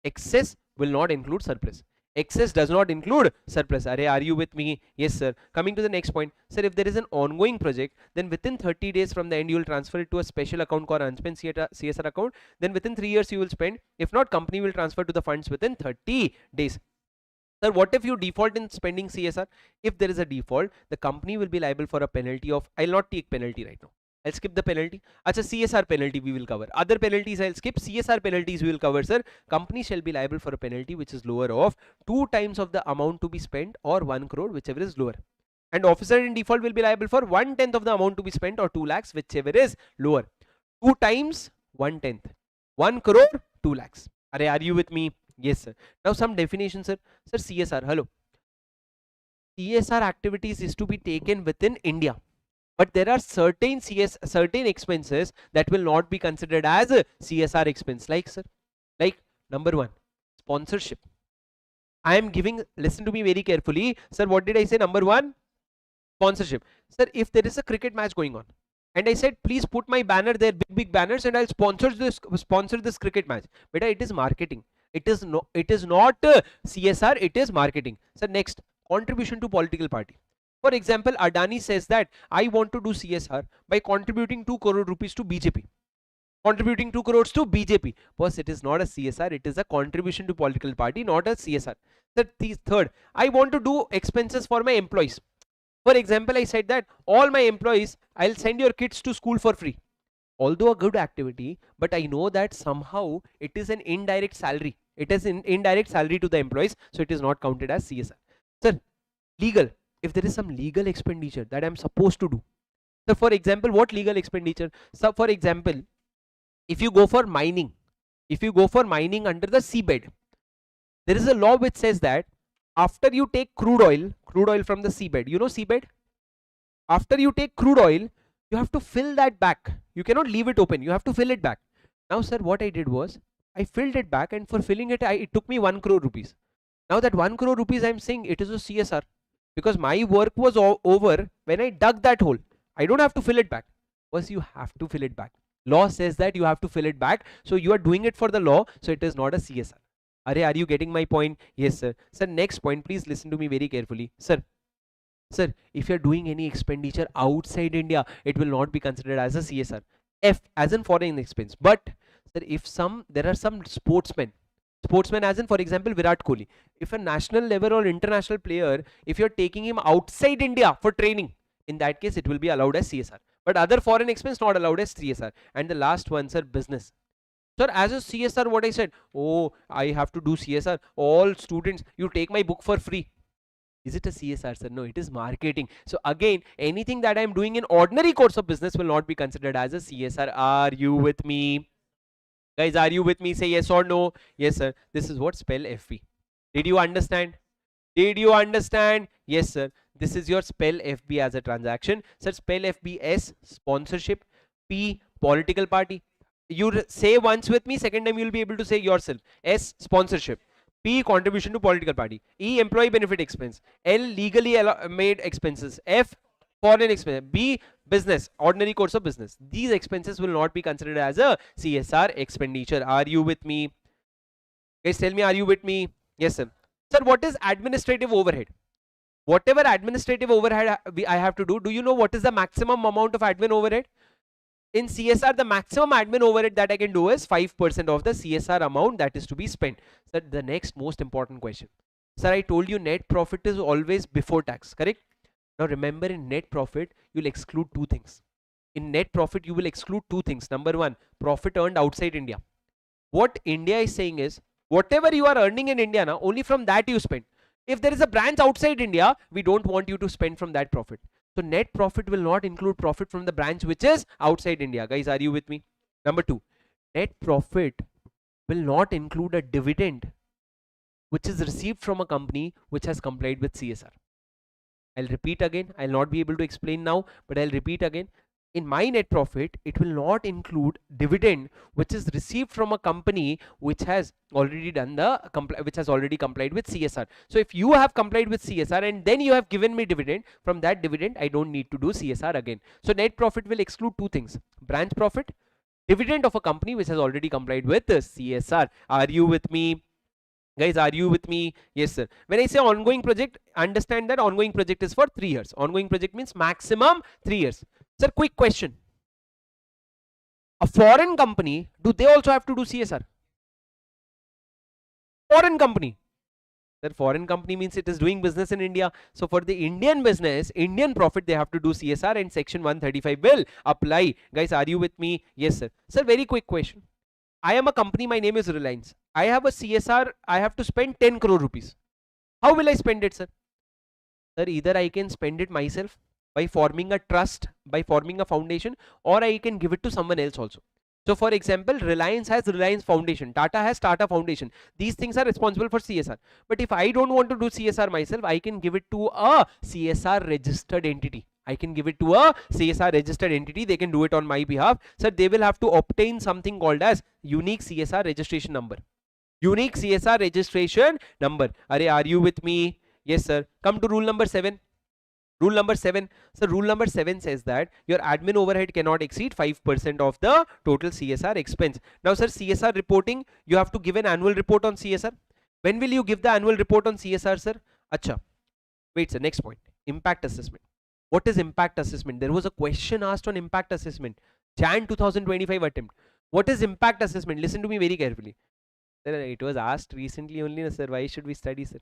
Excess will not include surplus. Excess does not include surplus. Are you with me? Yes, sir. Coming to the next point. Sir, if there is an ongoing project, then within 30 days from the end, you will transfer it to a special account called unspent CSR account. Then within 3 years, you will spend. If not, company will transfer to the funds within 30 days. Sir, what if you default in spending CSR? If there is a default, the company will be liable for a penalty of, I'll not take penalty right now. I'll skip the penalty. Acha, CSR penalty we will cover. Other penalties I'll skip. CSR penalties we will cover, sir. Company shall be liable for a penalty which is lower of 2 times of the amount to be spent or 1 crore, whichever is lower. And officer in default will be liable for 1/10 of the amount to be spent or 2 lakhs, whichever is lower. 2 times 1/10. 1 crore, 2 lakhs. Are you with me? Yes, sir. Now some definition, sir. Sir, CSR, hello. CSR activities is to be taken within India, but there are certain expenses that will not be considered as a CSR expense. Like, sir, like number 1, sponsorship. I am giving, listen to me very carefully, sir. What did I say? Number 1, sponsorship. Sir, if there is a cricket match going on, and I said, please put my banner there, big banners, and I'll sponsor this cricket match. Beta, it is marketing. It is not CSR, it is marketing. So next, contribution to political party. For example, Adani says that I want to do CSR by contributing 2 crore rupees to BJP. Contributing 2 crores to BJP. Boss, it is not a CSR, it is a contribution to political party, not a CSR. Third, I want to do expenses for my employees. For example, I said that all my employees, I'll send your kids to school for free. Although a good activity, but I know that somehow it is an indirect salary. It is an indirect salary to the employees, so it is not counted as CSR. Sir, legal. If there is some legal expenditure that I'm supposed to do. So for example, what legal expenditure? So for example, if you go for mining, under the seabed, there is a law which says that after you take crude oil from the seabed, you know seabed? After you take crude oil, you have to fill that back. You cannot leave it open. You have to fill it back. Now, sir, what I did was, I filled it back, and for filling it, it took me 1 crore rupees. Now that 1 crore rupees, I'm saying it is a CSR because my work was over when I dug that hole. I don't have to fill it back. Because you have to fill it back. Law says that you have to fill it back. So you are doing it for the law. So it is not a CSR. Are you getting my point? Yes, sir. Sir, next point, please listen to me very carefully. Sir, if you're doing any expenditure outside India, it will not be considered as a CSR. F as in foreign expense. But sir, if there are some sportsmen as in, for example, Virat Kohli. If a national level or international player, if you're taking him outside India for training, in that case, it will be allowed as CSR. But other foreign expense not allowed as CSR. And the last one, sir, business. Sir, as a CSR, what I said, oh, I have to do CSR. All students, you take my book for free. Is it a CSR, sir? No, it is marketing. So again, anything that I'm doing in ordinary course of business will not be considered as a CSR. Are you with me? Guys, are you with me? Say yes or no. Yes, sir. This is what spell FB. Did you understand? Did you understand? Yes, sir. This is your spell FB as a transaction. Sir, spell FB. S, sponsorship. P, political party. You say once with me, second time you will be able to say yourself. S, sponsorship. P, contribution to political party. E, employee benefit expense. L, legally made expenses. F, foreign expense. B, business, ordinary course of business. These expenses will not be considered as a CSR expenditure. Are you with me? Guys, tell me, are you with me? Yes, sir. Sir, what is administrative overhead? Whatever administrative overhead I have to do you know what is the maximum amount of admin overhead? In CSR, the maximum admin overhead that I can do is 5% of the CSR amount that is to be spent. Sir, the next most important question. Sir, I told you net profit is always before tax, correct? Now remember, in net profit, you'll exclude 2 things. In net profit, you will exclude 2 things. Number 1, profit earned outside India. What India is saying is, whatever you are earning in India now, only from that you spend. If there is a branch outside India, we don't want you to spend from that profit. So net profit will not include profit from the branch which is outside India. Guys, are you with me? Number 2, net profit will not include a dividend which is received from a company which has complied with CSR. I'll repeat again. I'll not be able to explain now, but I'll repeat again. In my net profit, it will not include dividend which is received from a company which has already done the which has already complied with CSR. So if you have complied with CSR and then you have given me dividend, from that dividend I don't need to do CSR again. So net profit will exclude two things: branch profit, dividend of a company which has already complied with the CSR. Are you with me? Guys, are you with me? Yes, sir. When I say ongoing project, understand that ongoing project is for 3 years. Ongoing project means maximum 3 years. Sir, quick question. A foreign company, do they also have to do CSR? Foreign company. Sir, foreign company means it is doing business in India. So for the Indian business, Indian profit, they have to do CSR and section 135 will apply. Guys, are you with me? Yes, sir. Sir, very quick question. I am a company, my name is Reliance. I have a CSR, I have to spend 10 crore rupees. How will I spend it, sir? Sir, either I can spend it myself by forming a trust, by forming a foundation, or I can give it to someone else also. So for example, Reliance has Reliance Foundation, Tata has Tata Foundation. These things are responsible for CSR. But if I don't want to do CSR myself, I can give it to a CSR registered entity. I can give it to a CSR registered entity. They can do it on my behalf. So they will have to obtain something called as unique CSR registration number. Unique CSR registration number. Are you with me? Yes, sir. Come to rule number 7. Rule number 7. So rule number 7 says that your admin overhead cannot exceed 5% of the total CSR expense. Now, sir, CSR reporting, you have to give an annual report on CSR. When will you give the annual report on CSR, sir? Acha. Wait, sir. Next point. Impact assessment. What is impact assessment? There was a question asked on impact assessment. Jan 2025 attempt. What is impact assessment? Listen to me very carefully. Sir, it was asked recently only, sir. Why should we study, sir?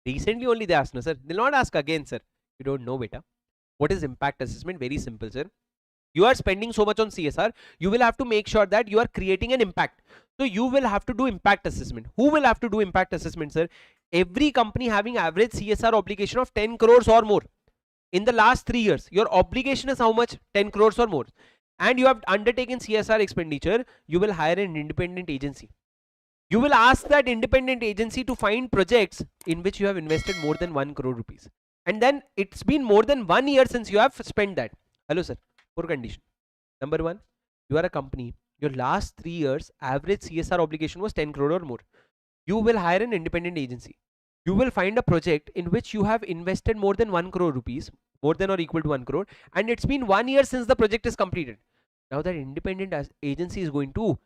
Recently only they asked, no, sir. They'll not ask again, sir. You don't know, beta. What is impact assessment? Very simple, sir. You are spending so much on CSR, you will have to make sure that you are creating an impact. So you will have to do impact assessment. Who will have to do impact assessment, sir? Every company having average CSR obligation of 10 crores or more. In the last 3 years, your obligation is how much? 10 crores or more. And you have undertaken CSR expenditure, you will hire an independent agency. You will ask that independent agency to find projects in which you have invested more than 1 crore rupees. And then it's been more than 1 year since you have spent that. Hello, sir. Poor condition. Number 1, you are a company. Your last 3 years average CSR obligation was 10 crore or more. You will hire an independent agency. You will find a project in which you have invested more than 1 crore rupees, more than or equal to 1 crore, and it's been 1 year since the project is completed. Now that independent agency is going to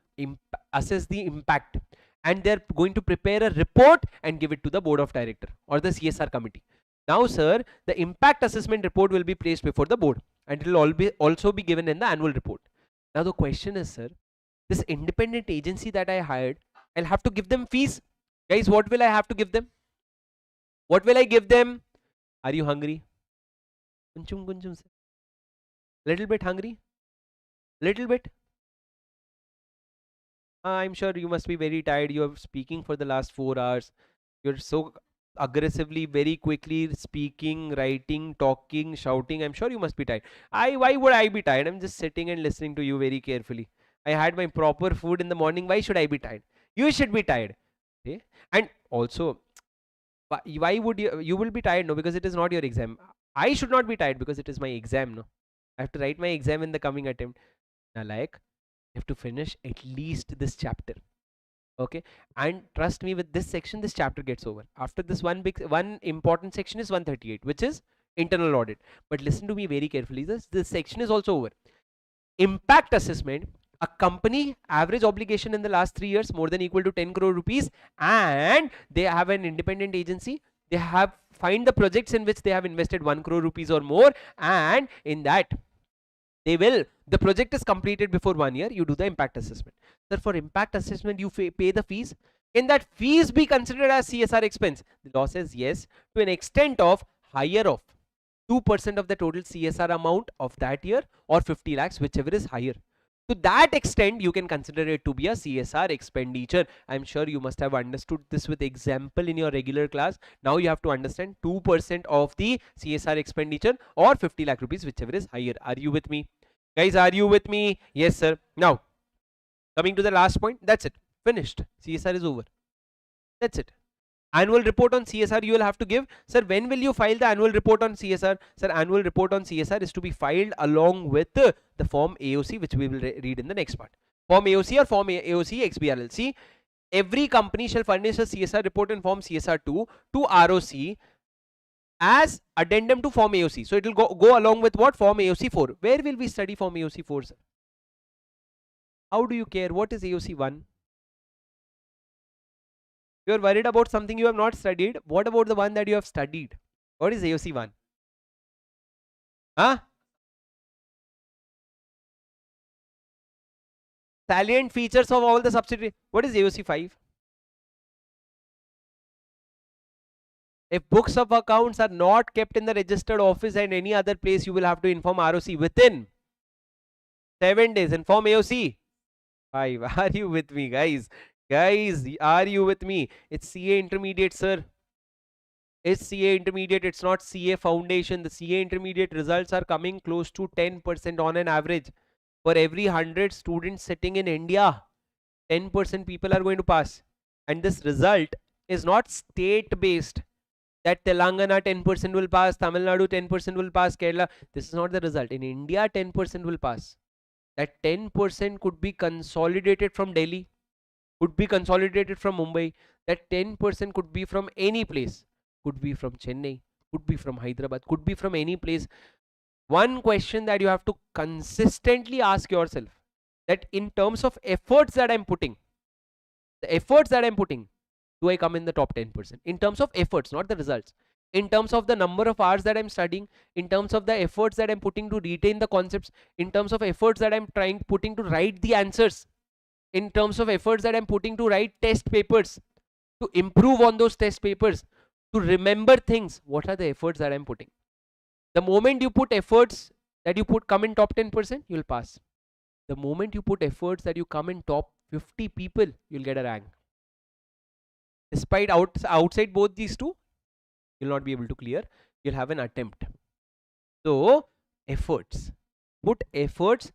assess the impact, and they're going to prepare a report and give it to the board of director or the CSR committee. Now, sir, the impact assessment report will be placed before the board, and it will also be given in the annual report. Now the question is, sir, this independent agency that I hired, I'll have to give them fees. Guys, what will I have to give them? What will I give them? Are you hungry? Kunchum kunchum, sir. Little bit hungry? Little bit? I'm sure you must be very tired. You are speaking for the last 4 hours. You're so aggressively, very quickly speaking, writing, talking, shouting. I'm sure you must be tired. Why would I be tired? I'm just sitting and listening to you very carefully. I had my proper food in the morning. Why should I be tired? You should be tired. Okay? And also, why would you will be tired? No, because it is not your exam. I should not be tired because it is my exam. No, I have to write my exam in the coming attempt. Now, like, you have to finish at least this chapter. Okay, and trust me, with this section this chapter gets over. After this, one important section is 138, which is internal audit. But listen to me very carefully, this section is also over. Impact assessment, a company average obligation in the last 3 years more than equal to 10 crore rupees, and they have an independent agency. They have find the projects in which they have invested 1 crore rupees or more, and in that the project is completed before 1 year, you do the impact assessment. Sir, for impact assessment you pay the fees. Can that fees be considered as CSR expense? The law says yes, to an extent of higher of 2% of the total CSR amount of that year, or 50 lakhs, whichever is higher. To that extent, you can consider it to be a CSR expenditure. I'm sure you must have understood this with example in your regular class. Now you have to understand 2% of the CSR expenditure or 50 lakh rupees, whichever is higher. Are you with me? Guys, are you with me? Yes, sir. Now, coming to the last point, that's it. Finished. CSR is over. That's it. Annual report on CSR you will have to give. Sir, when will you file the annual report on CSR? Sir, annual report on CSR is to be filed along with the form AOC, which we will read in the next part. Form AOC or form AOC XBRL. See, every company shall furnish a CSR report in form CSR2 to ROC as addendum to form AOC. So it will go along with what? Form AOC4. Where will we study form AOC4, sir? How do you care? What is AOC1? You are worried about something you have not studied. What about the one that you have studied? What is AOC1? Huh? Salient features of all the subsidiary. What is AOC5? If books of accounts are not kept in the registered office and any other place, you will have to inform ROC within 7 days. Inform AOC 5. Are you with me, guys? Guys, are you with me? It's CA intermediate, sir. It's CA intermediate. It's not CA foundation. The CA intermediate results are coming close to 10% on an average. For every 100 students sitting in India, 10% people are going to pass. And this result is not state based. That Telangana 10% will pass, Tamil Nadu 10% will pass, Kerala. This is not the result. In India, 10% will pass. That 10% could be consolidated from Delhi, could be consolidated from Mumbai. That 10% could be from any place, could be from Chennai, could be from Hyderabad, could be from any place. One question that you have to consistently ask yourself, that in terms of efforts that I'm putting, the efforts that I'm putting, do I come in the top 10%? In terms of efforts, not the results. In terms of the number of hours that I'm studying, in terms of the efforts that I'm putting to retain the concepts, in terms of efforts that I'm putting to write the answers, in terms of efforts that I'm putting to write test papers, to improve on those test papers, to remember things, what are the efforts that I'm putting? The moment you put efforts that you come in top 10%, you'll pass. The moment you put efforts that you come in top 50 people, you'll get a rank. Despite outside both these two, you'll not be able to clear. You'll have an attempt. So efforts, put efforts.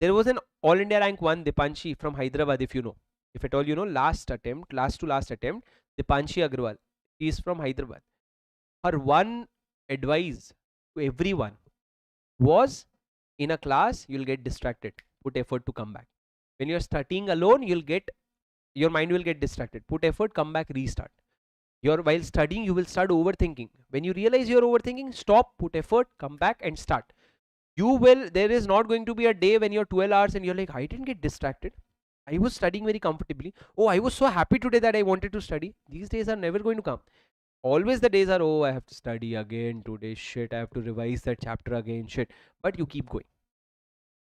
There was an all India rank 1 Dipanshi from Hyderabad, if you know, if at all you know, last to last attempt, Dipanshi Agrawal. She is from Hyderabad. Her one advice to everyone was, in a class you'll get distracted, put effort to come back. When you're studying alone, your mind will get distracted. Put effort, come back, restart. While studying, you will start overthinking. When you realize you're overthinking, stop, put effort, come back and start. There is not going to be a day when you're 12 hours and you're like, I didn't get distracted. I was studying very comfortably. Oh, I was so happy today that I wanted to study. These days are never going to come. Always the days are, oh, I have to study again today, shit, I have to revise that chapter again, shit. But you keep going.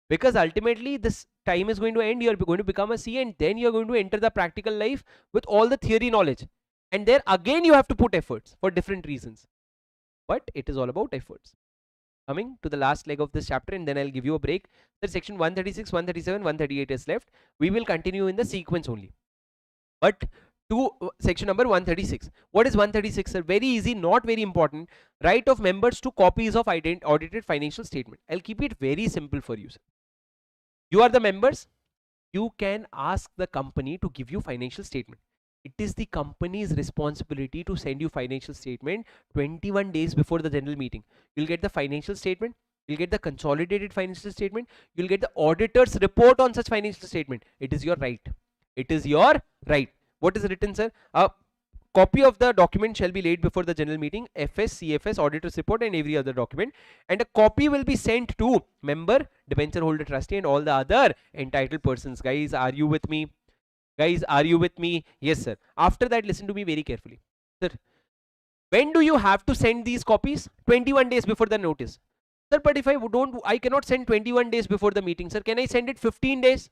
Because ultimately this time is going to end, you're going to become a C, and then you're going to enter the practical life with all the theory knowledge. And there again you have to put efforts for different reasons. But it is all about efforts. Coming to the last leg of this chapter, and then I'll give you a break. So section 136, 137, 138 is left. We will continue in the sequence only. But to section number 136. What is 136, sir? Very easy, not very important. Right of members to copies of audited financial statement. I'll keep it very simple for you, sir. You are the members. You can ask the company to give you financial statement. It is the company's responsibility to send you financial statement 21 days before the general meeting. You'll get the financial statement. You'll get the consolidated financial statement. You'll get the auditor's report on such financial statement. It is your right. It is your right. What is written, sir? A copy of the document shall be laid before the general meeting, FS, CFS, auditor's report and every other document, and a copy will be sent to member, debenture holder, trustee and all the other entitled persons. Guys, are you with me? Guys, are you with me? Yes, sir. After that, listen to me very carefully. Sir, when do you have to send these copies? 21 days before the notice. Sir, but if I cannot send 21 days before the meeting. Sir, can I send it 15 days?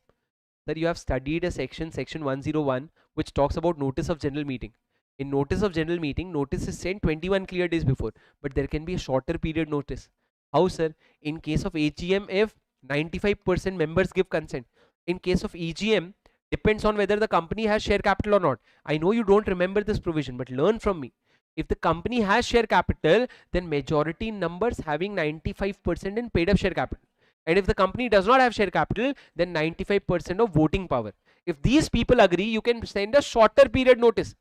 Sir, you have studied a section 101, which talks about notice of general meeting. In notice of general meeting, notice is sent 21 clear days before, but there can be a shorter period notice. How, sir? In case of AGM, if 95% members give consent. In case of EGM, depends on whether the company has share capital or not. I know you don't remember this provision, but learn from me. If the company has share capital, then majority numbers having 95% in paid up share capital. And if the company does not have share capital, then 95% of voting power. If these people agree, you can send a shorter period notice.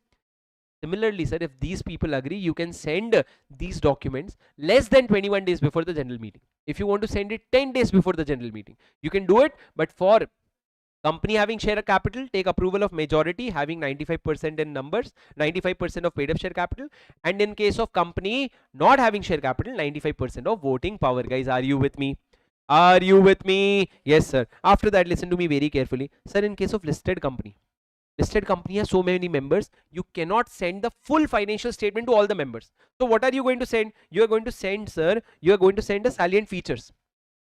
Similarly, sir, if these people agree, you can send these documents less than 21 days before the general meeting. If you want to send it 10 days before the general meeting, you can do it. But for company having share capital, take approval of majority having 95% in numbers, 95% of paid up share capital. And in case of company not having share capital, 95% of voting power. Guys, are you with me? Are you with me? Yes, sir. After that, listen to me very carefully. Sir, in case of listed company has so many members, you cannot send the full financial statement to all the members. So what are you going to send? You are going to send, sir, you are going to send the salient features.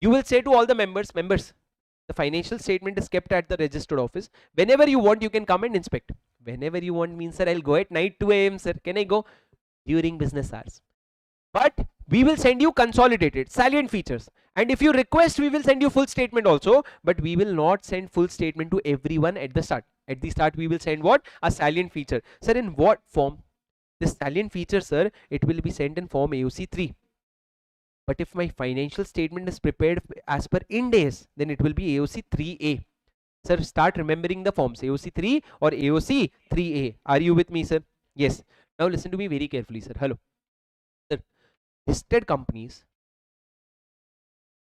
You will say to all the members, the financial statement is kept at the registered office. Whenever you want, you can come and inspect. Whenever you want means, sir, I'll go at night 2 AM, sir. Can I go? During business hours. But we will send you consolidated salient features, and if you request, we will send you full statement also, but we will not send full statement to everyone at the start. At the start, we will send what? A salient feature. Sir, in what form? This salient feature, sir, it will be sent in form AOC 3. But if my financial statement is prepared as per Ind AS, then it will be AOC 3A. Sir, start remembering the forms, AOC 3 or AOC 3A. Are you with me, sir? Yes. Now listen to me very carefully, sir. Hello. Sir, listed companies,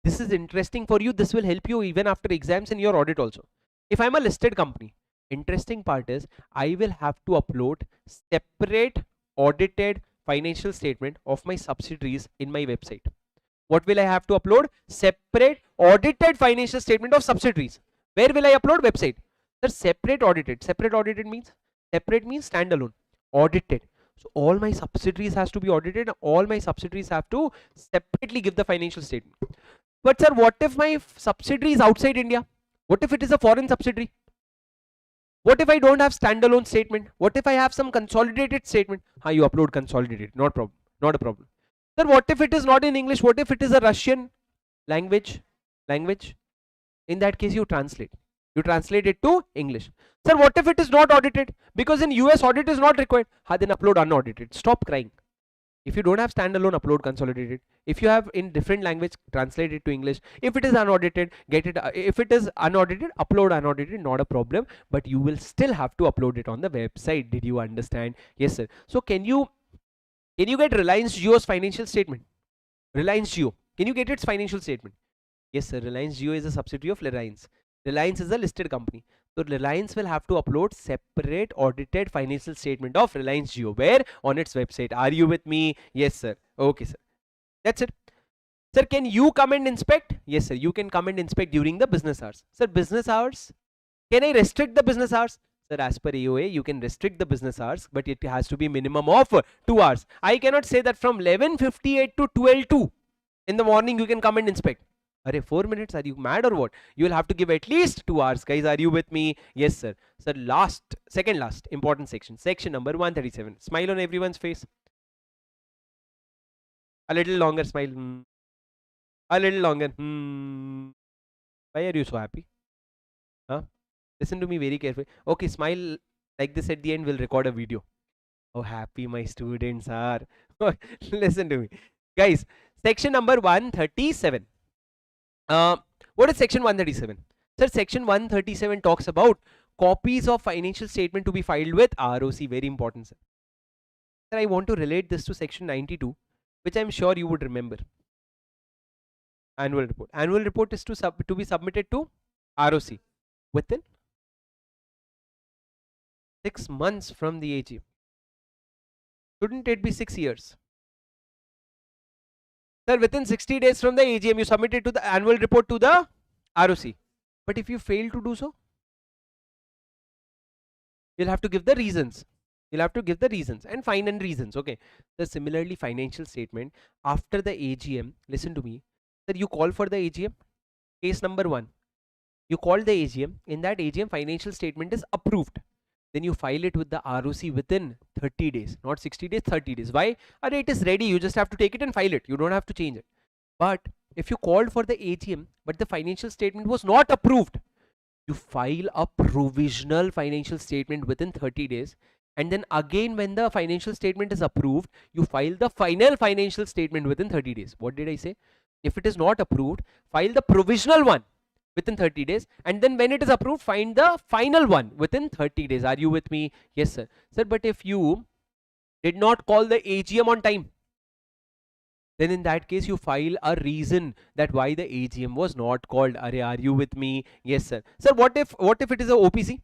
this is interesting for you. This will help you even after exams in your audit also. If I'm a listed company, interesting part is I will have to upload separate audited financial statement of my subsidiaries in my website. What will I have to upload? Separate audited financial statement of subsidiaries. Where will I upload? Website. Sir, separate audited. Separate audited means? Separate means standalone. Audited. So all my subsidiaries has to be audited. All my subsidiaries have to separately give the financial statement. But sir, what if my subsidiary is outside India? What if it is a foreign subsidiary? What if I don't have standalone statement? What if I have some consolidated statement? You upload consolidated. Not problem. Not a problem. Sir, what if it is not in English? What if it is a Russian language? In that case, you translate. You translate it to English. Sir, what if it is not audited? Because in US, audit is not required. Then upload unaudited. Stop crying. If you don't have standalone, upload consolidated. If you have in different language, translate it to English. If it is unaudited, get it. If it is unaudited, upload unaudited. Not a problem. But you will still have to upload it on the website. Did you understand? Yes, sir. So can you get Reliance Jio's financial statement? Reliance Jio. Can you get its financial statement? Yes, sir. Reliance Jio is a subsidiary of Reliance. Reliance is a listed company. So Reliance will have to upload separate audited financial statement of Reliance Jio. Where? On its website. Are you with me? Yes, sir. Okay, sir. That's it. Sir, can you come and inspect? Yes, sir. You can come and inspect during the business hours. Sir, business hours? Can I restrict the business hours? Sir, as per AOA, you can restrict the business hours, but it has to be minimum of 2 hours. I cannot say that from 11:58 to 12:02 in the morning you can come and inspect. 4 minutes, are you mad or what? You will have to give at least 2 hours. Guys, are you with me? Yes, sir. Sir, second last important section, section number 137. Smile on everyone's face. A little longer smile. A little longer. Why are you so happy? Listen to me very carefully. Okay, smile like this at the end. We'll record a video. How happy my students are. Listen to me. Guys, section number 137. What is section 137? Sir, section 137 talks about copies of financial statement to be filed with ROC. Very important, sir. Sir, I want to relate this to section 92, which I'm sure you would remember. Annual report. Annual report is to be submitted to ROC within 6 months from the AGM. Shouldn't it be 6 years? Sir, within 60 days from the AGM, you submitted to the annual report to the ROC. But if you fail to do so, you'll have to give the reasons. You'll have to give the reasons and fine and reasons. Okay. So similarly, financial statement after the AGM. Listen to me. Sir, you call for the AGM. Case number 1. You call the AGM. In that AGM, financial statement is approved. Then you file it with the ROC within 30 days, not 60 days, 30 days. Why? It is ready. You just have to take it and file it. You don't have to change it. But if you called for the AGM but the financial statement was not approved, you file a provisional financial statement within 30 days, and then again when the financial statement is approved, you file the final financial statement within 30 days. What did I say? If it is not approved, file the provisional one within 30 days, and then when it is approved, find the final one within 30 days. Are you with me? Yes sir. Sir, but if you did not call the AGM on time, then in that case you file a reason that why the AGM was not called. Are you with me? Yes sir. Sir, what if it is a OPC?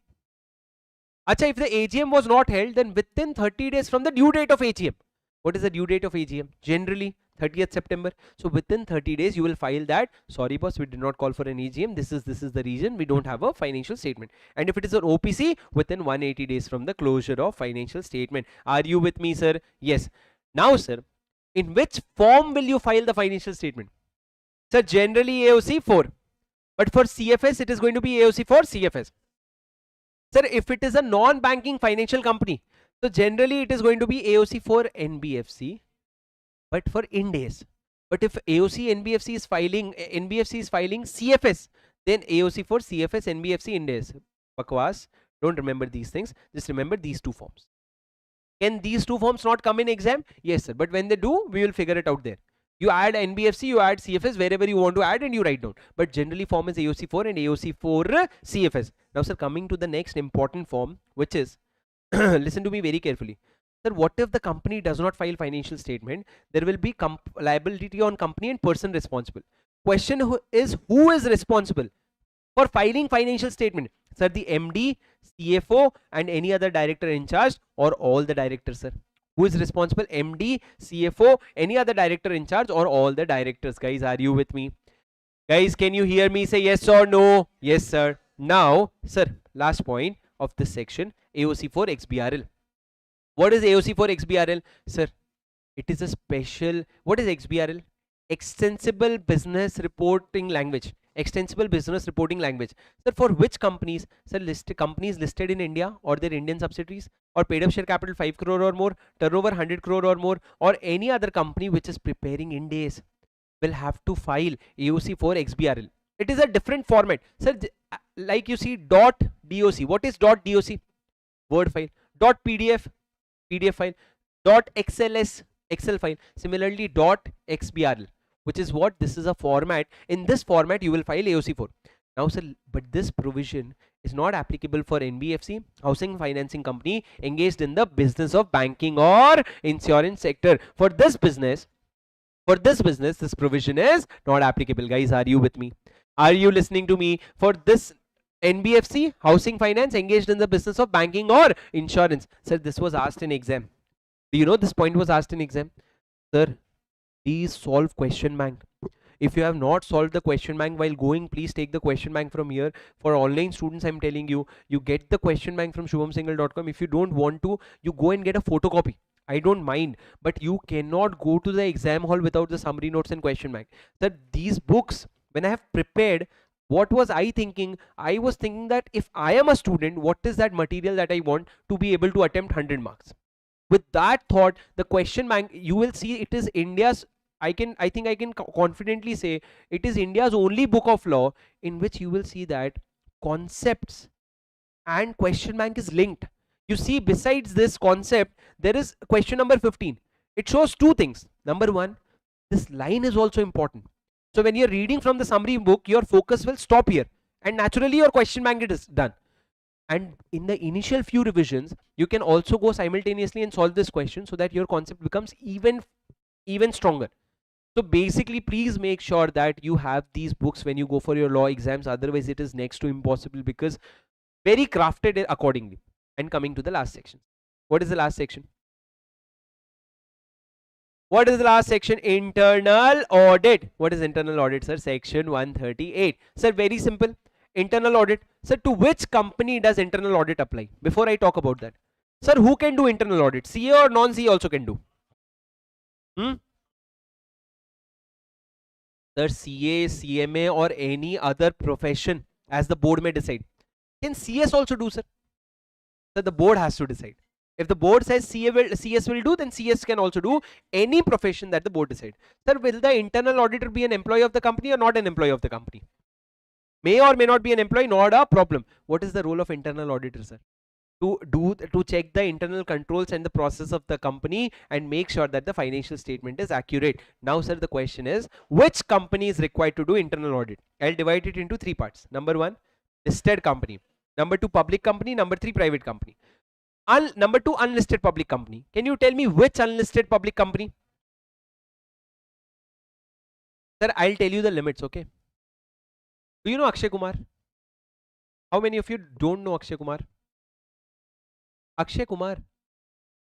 Acha, if the AGM was not held, then within 30 days from the due date of AGM. What is the due date of AGM? Generally 30th September. So within 30 days you will file that, sorry boss, we did not call for an AGM. This is the reason we don't have a financial statement. And if it is an OPC, within 180 days from the closure of financial statement. Are you with me, sir? Yes. Now sir, in which form will you file the financial statement? Sir, generally AOC 4. But for CFS, it is going to be AOC for CFS. Sir, if it is a non-banking financial company, so generally it is going to be AOC for NBFC, but for Ind AS. But if AOC NBFC is filing CFS, then AOC for CFS NBFC Ind AS. Bakwas, don't remember these things. Just remember these two forms. Can these two forms not come in exam? Yes sir, but when they do, we will figure it out there. You add NBFC, you add CFS, wherever you want to add, and you write down. But generally form is AOC 4 and AOC 4 CFS. Now sir, coming to the next important form, which is, listen to me very carefully. Sir, what if the company does not file financial statement? There will be liability on company and person responsible. Question is, who is responsible for filing financial statement? Sir, the MD, CFO and any other director in charge, or all the directors, sir? Who is responsible? MD, CFO, any other director in charge, or all the directors? Guys, are you with me? Guys, can you hear me? Say yes or no. Yes sir. Now sir, last point of this section, AOC for XBRL. What is AOC for XBRL? Sir, it is a special, what is XBRL? Extensible Business Reporting Language. Extensible Business Reporting Language. Sir, for which companies? Sir, companies listed in India or their Indian subsidiaries, or paid up share capital 5 crore or more, turnover 100 crore or more, or any other company which is preparing Ind AS will have to file AOC for XBRL. It is a different format. Sir, like you see dot .doc. What is dot .doc? Word file. Dot .pdf, PDF file. Dot .xls, Excel file. Similarly dot .xbrl, which is what? This is a format. In this format you will file AOC 4. Now sir, but this provision is not applicable for NBFC, housing financing company engaged in the business of banking or insurance sector. For this business, this provision is not applicable. Guys, are you with me? Are you listening to me? For this NBFC, housing finance engaged in the business of banking or insurance. Sir, this was asked in exam. Do you know this point was asked in exam? Sir, please solve question bank. If you have not solved the question bank while going, please take the question bank from here. For online students, I'm telling you, you get the question bank from shubhamsinghal.com. If you don't want to, you go and get a photocopy. I don't mind, but you cannot go to the exam hall without the summary notes and question bank. That these books, when I have prepared, what was I thinking? I was thinking that if I am a student, what is that material that I want to be able to attempt 100 marks? With that thought, the question bank, you will see it is India's, I think I can confidently say it is India's only book of law in which you will see that concepts and question bank is linked. You see, besides this concept, there is question number 15. It shows two things. Number one, this line is also important. So when you're reading from the summary book, your focus will stop here, and naturally your question bank is done. And in the initial few revisions, you can also go simultaneously and solve this question so that your concept becomes even stronger. So basically, please make sure that you have these books when you go for your law exams. Otherwise, it is next to impossible, because very crafted accordingly. And coming to the last section. What is the last section? What is the last section? Internal audit. What is internal audit, sir? Section 138. Sir, very simple. Internal audit. Sir, to which company does internal audit apply? Before I talk about that. Sir, who can do internal audit? CA or non-CA also can do? Sir, CA, CMA or any other profession as the board may decide. Can CS also do, sir? Sir, the board has to decide. If the board says CS will do, then CS can also do any profession that the board decide. Sir, will the internal auditor be an employee of the company or not an employee of the company? May or may not be an employee, not a problem. What is the role of internal auditor, sir? To check the internal controls and the process of the company and make sure that the financial statement is accurate. Now, sir, the question is, which company is required to do internal audit? I'll divide it into three parts. Number one, listed company. Number two, public company. Number three, private company. Number two, unlisted public company. Can you tell me which unlisted public company? Sir, I'll tell you the limits, okay? Do you know Akshay Kumar? How many of you don't know Akshay Kumar? Akshay Kumar?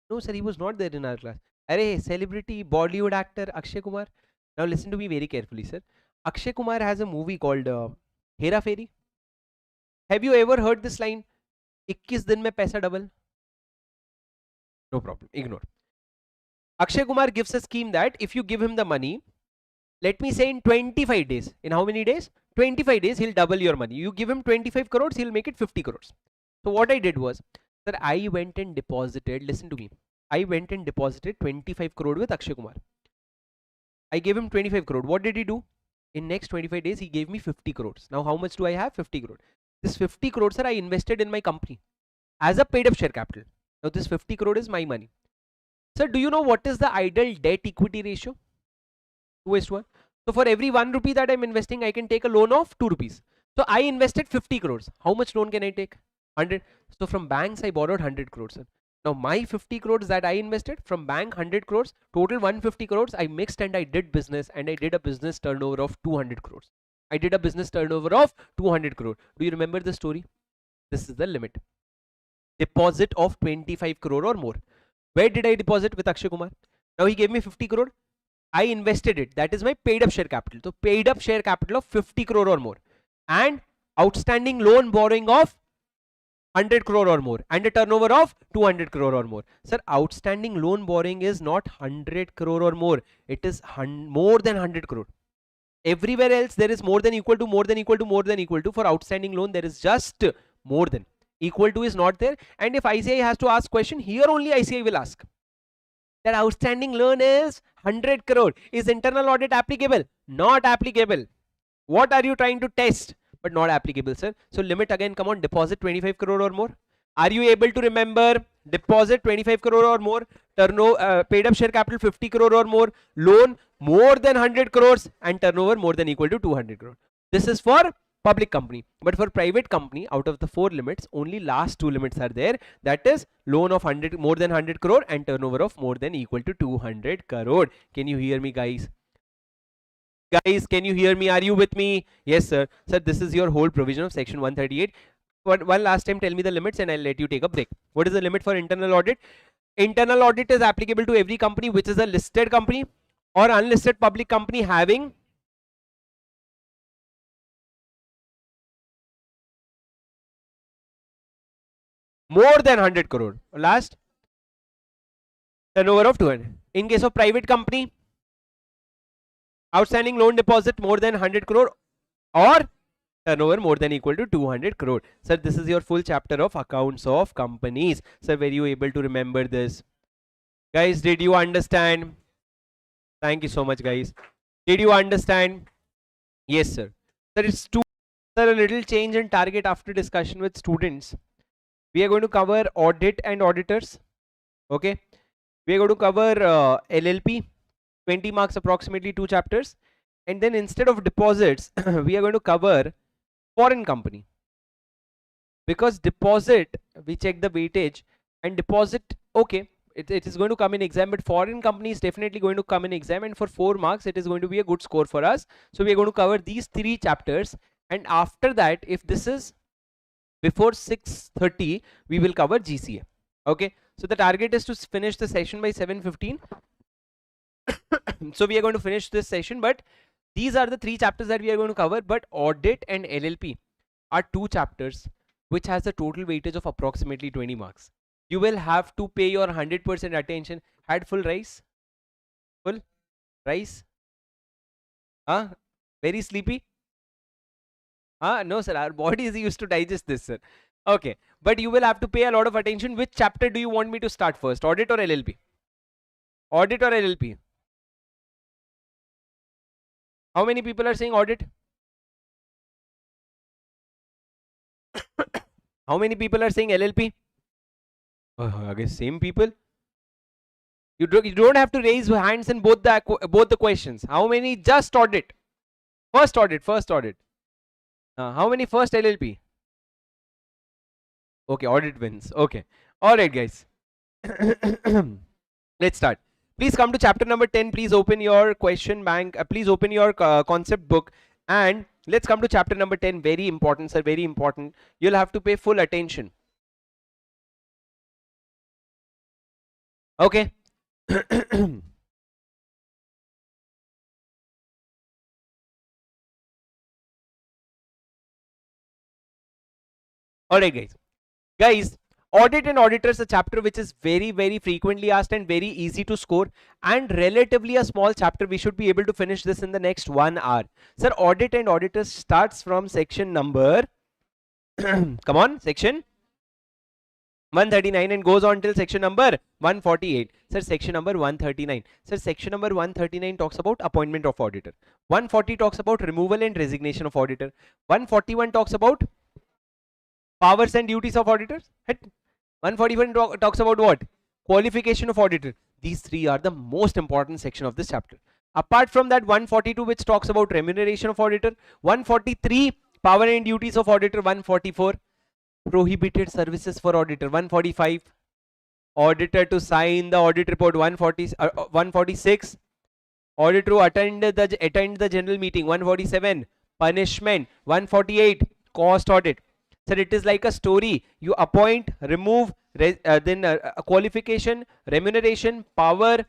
No, sir, he was not there in our class. Arey, celebrity, Bollywood actor, Akshay Kumar. Now listen to me very carefully, sir. Akshay Kumar has a movie called Hera Fairy. Have you ever heard this line? 21 दिन में पैसा double? No problem, ignore. Akshay Kumar gives a scheme that if you give him the money, let me say in 25 days. In how many days? 25 days, he'll double your money. You give him 25 crores, he'll make it 50 crores. So what I did was, sir, I went and deposited, listen to me. I went and deposited 25 crore with Akshay Kumar. I gave him 25 crore. What did he do? In next 25 days, he gave me 50 crores. Now, how much do I have? 50 crore. This 50 crores, sir, I invested in my company as a paid up share capital. Now, this 50 crore is my money. Sir, do you know what is the ideal debt equity ratio? 2:1. So, for every 1 rupee that I'm investing, I can take a loan of 2 rupees. So, I invested 50 crores. How much loan can I take? 100. So, from banks, I borrowed 100 crores, sir. Now, my 50 crores that I invested from bank, 100 crores, total 150 crores, I mixed and I did business, and I did a business turnover of 200 crores. I did a business turnover of 200 crore. Do you remember the story? This is the limit. Deposit of 25 crore or more. Where did I deposit with Akshay Kumar? Now, he gave me 50 crore. I invested it. That is my paid up share capital. So, paid up share capital of 50 crore or more. And outstanding loan borrowing of 100 crore or more, and a turnover of 200 crore or more. Sir, outstanding loan borrowing is not 100 crore or more. It is more than 100 crore. Everywhere else there is more than equal to, more than equal to, more than equal to. For outstanding loan there is just more than. Equal to is not there. And if ICAI has to ask question, here only ICAI will ask that outstanding loan is 100 crore. Is internal audit applicable? Not applicable. What are you trying to test? But not applicable, sir. So limit again, come on, deposit 25 crore or more. Are you able to remember? Deposit 25 crore or more, turnover, paid up share capital 50 crore or more, loan more than 100 crores, and turnover more than equal to 200 crore. This is for public company. But for private company, out of the 4 limits, only last 2 limits are there. That is loan of 100, more than 100 crore, and turnover of more than equal to 200 crore. Can you hear me, guys? Guys, can you hear me? Are you with me? Yes, sir. Sir, this is your whole provision of section 138. One last time, tell me the limits and I'll let you take a break. What is the limit for internal audit? Internal audit is applicable to every company which is a listed company or unlisted public company having more than 100 crore. Last, turnover of 200. In case of private company, outstanding loan deposit more than 100 crore or turnover more than equal to 200 crore. Sir, this is your full chapter of accounts of companies. Sir, were you able to remember this? Guys, did you understand? Thank you so much, guys. Did you understand? Yes, sir. Sir, it's sir, a little change in target after discussion with students. We are going to cover audit and auditors. Okay. We are going to cover LLP. 20 marks, approximately 2 chapters. And then instead of deposits, we are going to cover foreign company. Because deposit, we check the weightage, and deposit, okay, it is going to come in exam, but foreign company is definitely going to come in exam, and for 4 marks, it is going to be a good score for us. So we are going to cover these 3 chapters, and after that, if this is before 6:30, we will cover GCA. Okay, so the target is to finish the session by 7:15. So we are going to finish this session, but these are the 3 chapters that we are going to cover. But audit and LLP are 2 chapters which has a total weightage of approximately 20 marks. You will have to pay your 100% attention. Had full rice? Full rice? Very sleepy? No, sir, our body is used to digest this, sir. Okay, but you will have to pay a lot of attention. Which chapter do you want me to start first, audit or LLP? Audit or LLP? How many people are saying audit? How many people are saying LLP? I guess same people. You don't have to raise hands in both the questions. How many just audit? First audit, first audit. How many first LLP? Okay, audit wins. Okay. All right, guys. Let's start. Please come to chapter number 10. Please open your question bank. Please open your concept book. And let's come to chapter number 10. Very important, sir. Very important. You'll have to pay full attention. Okay. All right, guys, audit and auditors, a chapter which is very frequently asked and very easy to score, and relatively a small chapter. We should be able to finish this in the next 1 hour. Sir, audit and auditors starts from section number come on, section 139 and goes on till section number 148. Sir, section number 139. Sir, section number 139 talks about appointment of auditor. 140 talks about removal and resignation of auditor. 141 talks about powers and duties of auditors. 141 talks about what? Qualification of auditor. These three are the most important section of this chapter. Apart from that, 142 which talks about remuneration of auditor. 143 power and duties of auditor. 144 prohibited services for auditor. 145 auditor to sign the audit report. 146 auditor to attend the general meeting. 147 punishment. 148 cost audit. Sir, it is like a story. You appoint, remove, then qualification, remuneration, power,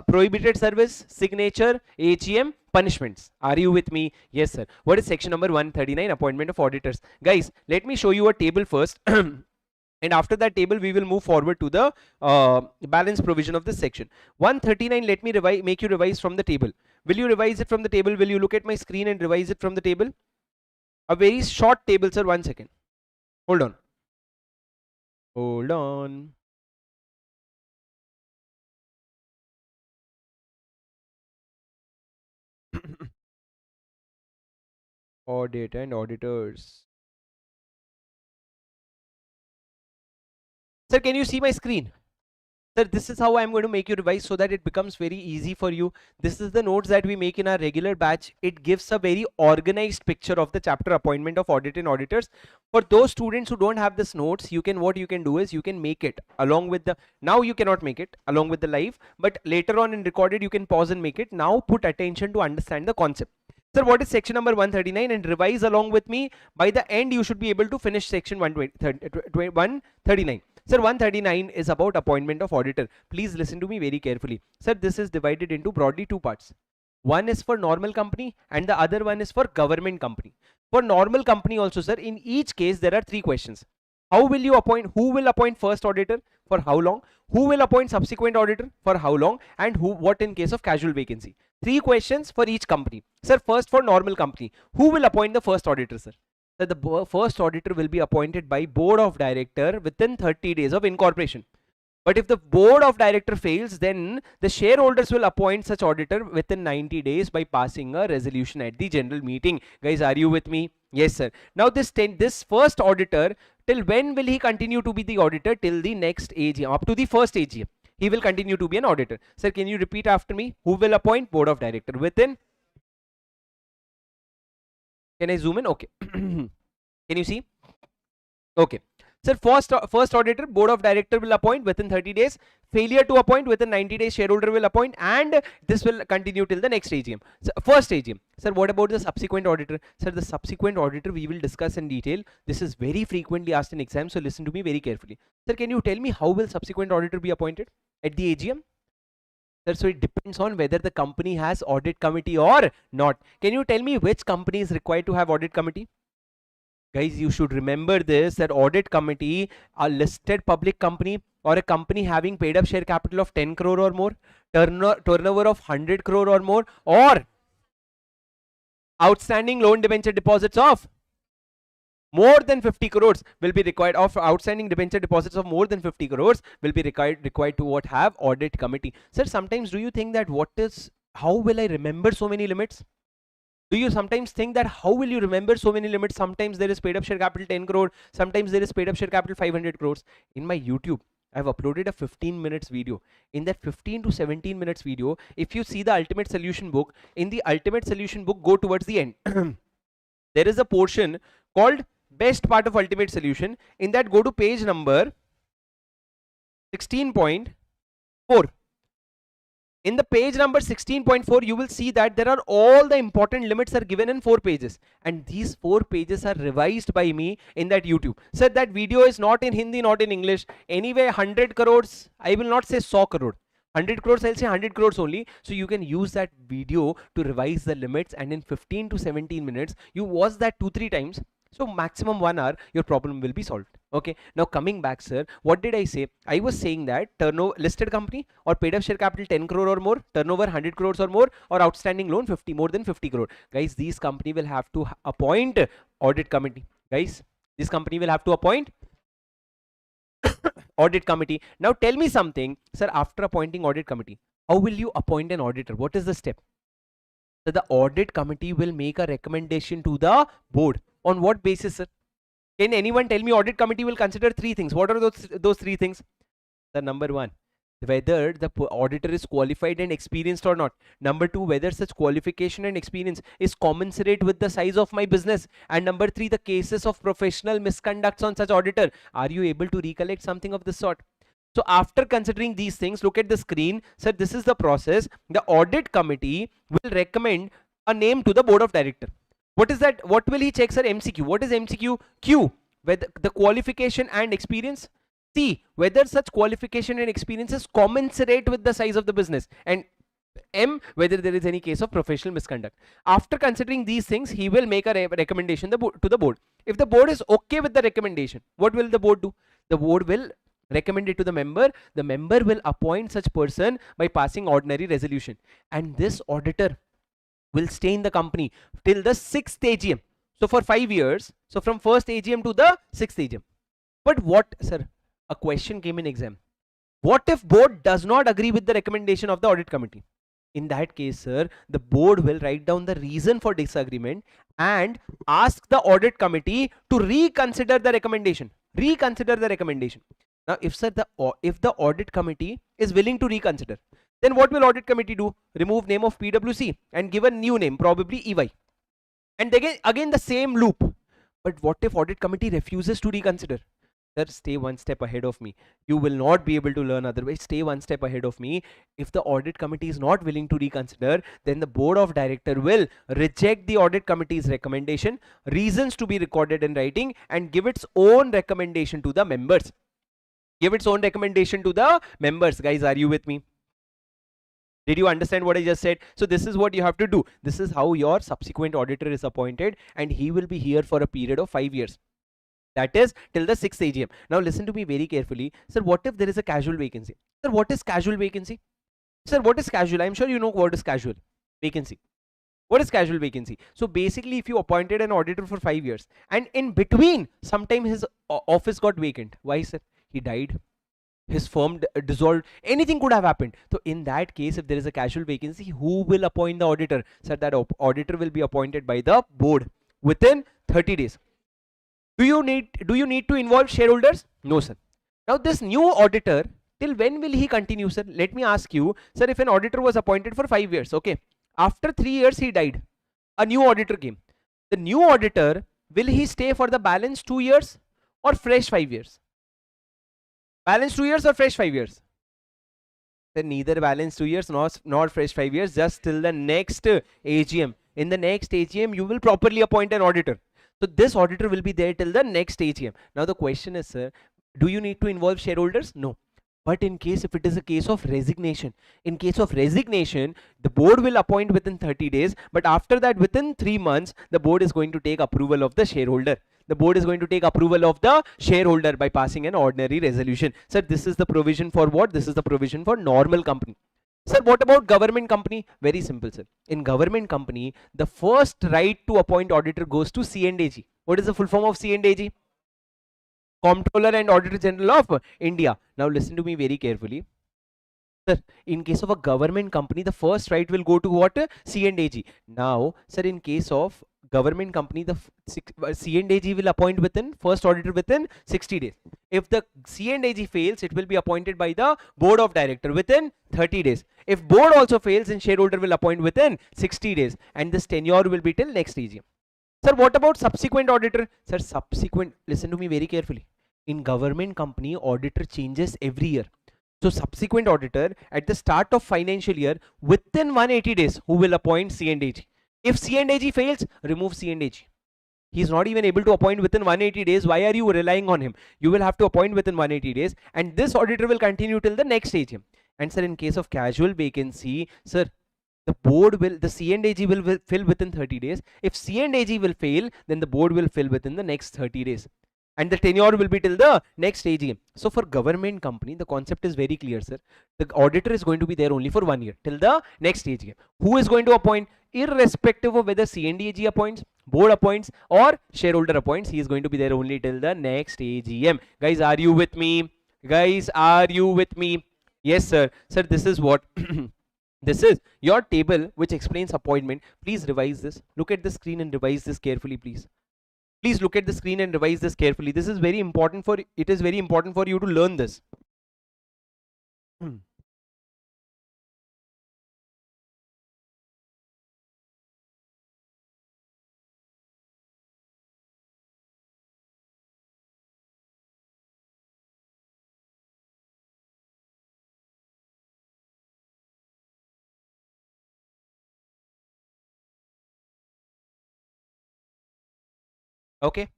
prohibited service, signature, AGM, punishments. Are you with me? Yes, sir. What is section number 139? Appointment of auditors. Guys, let me show you a table first. And after that table, we will move forward to the balance provision of this section. 139, let me make you revise from the table. Will you revise it from the table? Will you look at my screen and revise it from the table? A very short table, sir. 1 second. Hold on. Hold on. Audit and auditors. Sir, can you see my screen? Sir, this is how I'm going to make you revise so that it becomes very easy for you. This is the notes that we make in our regular batch. It gives a very organized picture of the chapter appointment of audit and auditors. For those students who don't have this notes, what you can do is you can make it along with the, now you cannot make it along with the live, but later on in recorded you can pause and make it. Now put attention to understand the concept. Sir, what is section number 139 and revise along with me. By the end you should be able to finish section 139. Sir, 139 is about appointment of auditor. Please listen to me very carefully. Sir, this is divided into broadly two parts. One is for normal company and the other one is for government company. For normal company also, sir, in each case there are three questions. How will you appoint? Who will appoint first auditor? For how long? Who will appoint subsequent auditor? For how long? And what in case of casual vacancy? Three questions for each company. Sir, first for normal company. Who will appoint the first auditor, sir? That the first auditor will be appointed by board of director within 30 days of incorporation. But if the board of director fails, then the shareholders will appoint such auditor within 90 days by passing a resolution at the general meeting. Guys, are you with me? Yes, sir. Now this first auditor, till when will he continue to be the auditor? Till the next AGM, up to the first AGM. He will continue to be an auditor. Sir, can you repeat after me? Who will appoint? Board of director within. Can I zoom in? Okay. Can you see? Okay. Sir, first auditor, board of director will appoint within 30 days. Failure to appoint within 90 days, shareholder will appoint, and this will continue till the next AGM. So, first AGM. Sir, what about the subsequent auditor? Sir, the subsequent auditor we will discuss in detail. This is very frequently asked in exams, so listen to me very carefully. Sir, can you tell me how will subsequent auditor be appointed at the AGM? Sir, so it depends on whether the company has audit committee or not. Can you tell me which company is required to have audit committee? Guys, you should remember this, that audit committee, a listed public company or a company having paid up share capital of 10 crore or more, turnover of 100 crore or more, or outstanding loan debenture deposits of more than 50 crores will be required, of outstanding debenture deposits of more than 50 crores will be required to what, have audit committee. Sir, sometimes do you think that how will I remember so many limits? Do you sometimes think that how will you remember so many limits? Sometimes there is paid up share capital 10 crore, sometimes there is paid up share capital 500 crores. In my YouTube, I've uploaded a 15 minutes video. In that 15 to 17 minutes video, if you see the ultimate solution book, in the ultimate solution book, go towards the end. There is a portion called best part of ultimate solution. In that, go to page number 16.4. In the page number 16.4, you will see that there are all the important limits are given in 4 pages, and these 4 pages are revised by me in that YouTube. Sir, that video is not in Hindi, not in English. Anyway, 100 crores, I will not say 100 crore. 100 crores, I'll say 100 crores only. So you can use that video to revise the limits, and in 15 to 17 minutes, you watch that 2-3 times. So maximum 1 hour, your problem will be solved. Okay, now coming back, sir, what did I say? I was saying that turnover, listed company or paid up share capital 10 crore or more, turnover 100 crores or more, or outstanding loan more than 50 crore. Guys, these company will have to appoint audit committee. Guys, this company will have to appoint audit committee. Now tell me something, sir, after appointing audit committee, how will you appoint an auditor? What is the step? So the audit committee will make a recommendation to the board. On what basis, sir? Can anyone tell me? Audit committee will consider 3 things. What are those 3 things? The number 1, whether the auditor is qualified and experienced or not. Number 2, whether such qualification and experience is commensurate with the size of my business. And number 3, the cases of professional misconducts on such auditor. Are you able to recollect something of this sort? So after considering these things, look at the screen. Sir, this is the process. The audit committee will recommend a name to the board of director. What is that? What will he check, sir? MCQ. What is MCQ? Q, whether the qualification and experience. C, whether such qualification and experience is commensurate with the size of the business. And M, whether there is any case of professional misconduct. After considering these things, he will make a recommendation to the board. If the board is okay with the recommendation, what will the board do? The board will recommend it to the member. The member will appoint such person by passing ordinary resolution. And this auditor will stay in the company till the 6th AGM. So for 5 years. So from 1st AGM to the 6th AGM. But what, sir? A question came in exam. What if board does not agree with the recommendation of the audit committee? In that case, sir, the board will write down the reason for disagreement and ask the audit committee to reconsider the recommendation. Reconsider the recommendation. Now, if the audit committee is willing to reconsider, then what will audit committee do? Remove name of PwC and give a new name, probably EY. And again the same loop. But what if audit committee refuses to reconsider? Sir, stay 1 step ahead of me. You will not be able to learn otherwise. Stay 1 step ahead of me. If the audit committee is not willing to reconsider, then the board of director will reject the audit committee's recommendation, reasons to be recorded in writing, and give its own recommendation to the members. Give its own recommendation to the members. Guys, are you with me? Did you understand what I just said? So this is what you have to do. This is how your subsequent auditor is appointed, and he will be here for a period of 5 years. That is till the 6th AGM. Now listen to me very carefully. Sir, what if there is a casual vacancy? Sir, what is casual vacancy? Sir, what is casual? I'm sure you know what is casual vacancy. What is casual vacancy? So basically, if you appointed an auditor for 5 years and in between, sometime his office got vacant. Why, sir? He died. His firm dissolved, anything could have happened. So in that case, if there is a casual vacancy, who will appoint the auditor? Sir, that auditor will be appointed by the board within 30 days. Do you need to involve shareholders? No, sir. Now this new auditor, till when will he continue, sir? Let me ask you, sir, if an auditor was appointed for 5 years, okay, after 3 years he died, a new auditor came. The new auditor, will he stay for the balance 2 years or fresh 5 years? Balance 2 years or fresh 5 years? Then neither balance 2 years nor fresh 5 years, just till the next AGM. In the next AGM, you will properly appoint an auditor. So this auditor will be there till the next AGM. Now the question is, sir, do you need to involve shareholders? No. But in case if it is a case of resignation, the board will appoint within 30 days. But after that, within 3 months, the board is going to take approval of the shareholder. The board is going to take approval of the shareholder by passing an ordinary resolution. Sir, this is the provision for what? This is the provision for normal company. Sir, what about government company? Very simple, sir. In government company, the first right to appoint auditor goes to C&AG. What is the full form of C&AG? Comptroller and Auditor General of India. Now listen to me very carefully. Sir, in case of a government company, the first right will go to what? C&AG. Now, sir, in case of government company, the C&AG will appoint within, first auditor within 60 days. If the C&AG fails, it will be appointed by the board of director within 30 days. If board also fails, then shareholder will appoint within 60 days, and this tenure will be till next AGM. Sir, what about subsequent auditor? Sir, subsequent, listen to me very carefully. In government company, auditor changes every year. So subsequent auditor at the start of financial year within 180 days, who will appoint C&AG. If C&AG fails, remove C&AG. He's not even able to appoint within 180 days. Why are you relying on him? You will have to appoint within 180 days, and this auditor will continue till the next AGM. And sir, in case of casual vacancy, sir, the board will, the C&AG will fill within 30 days. If C&AG will fail, then the board will fill within the next 30 days. And the tenure will be till the next AGM. So for government company, the concept is very clear, sir. The auditor is going to be there only for 1 year till the next AGM. Who is going to appoint? Irrespective of whether C&AG appoints, board appoints, or shareholder appoints, he is going to be there only till the next AGM. Guys, are you with me? Guys, are you with me? Yes, sir. Sir, this is what this is your table which explains appointment. Please revise this. Look at the screen and revise this carefully, please. Please look at the screen and revise this carefully. This is very important for, it is very important for you to learn this. Okay.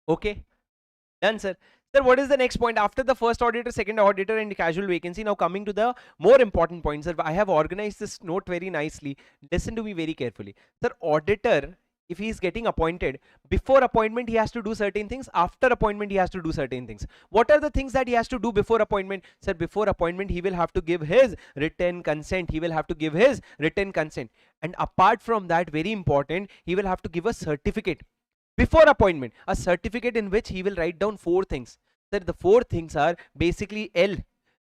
Okay. Done, sir. Sir, what is the next point after the first auditor, second auditor, and casual vacancy? Now coming to the more important point, sir. I have organized this note very nicely. Listen to me very carefully. Sir, auditor, if he is getting appointed, before appointment he has to do certain things, after appointment he has to do certain things. What are the things that he has to do before appointment? Sir, before appointment he will have to give his written consent. He will have to give his written consent. And apart from that, very important, he will have to give a certificate before appointment, a certificate in which he will write down 4 things. That the 4 things are basically L,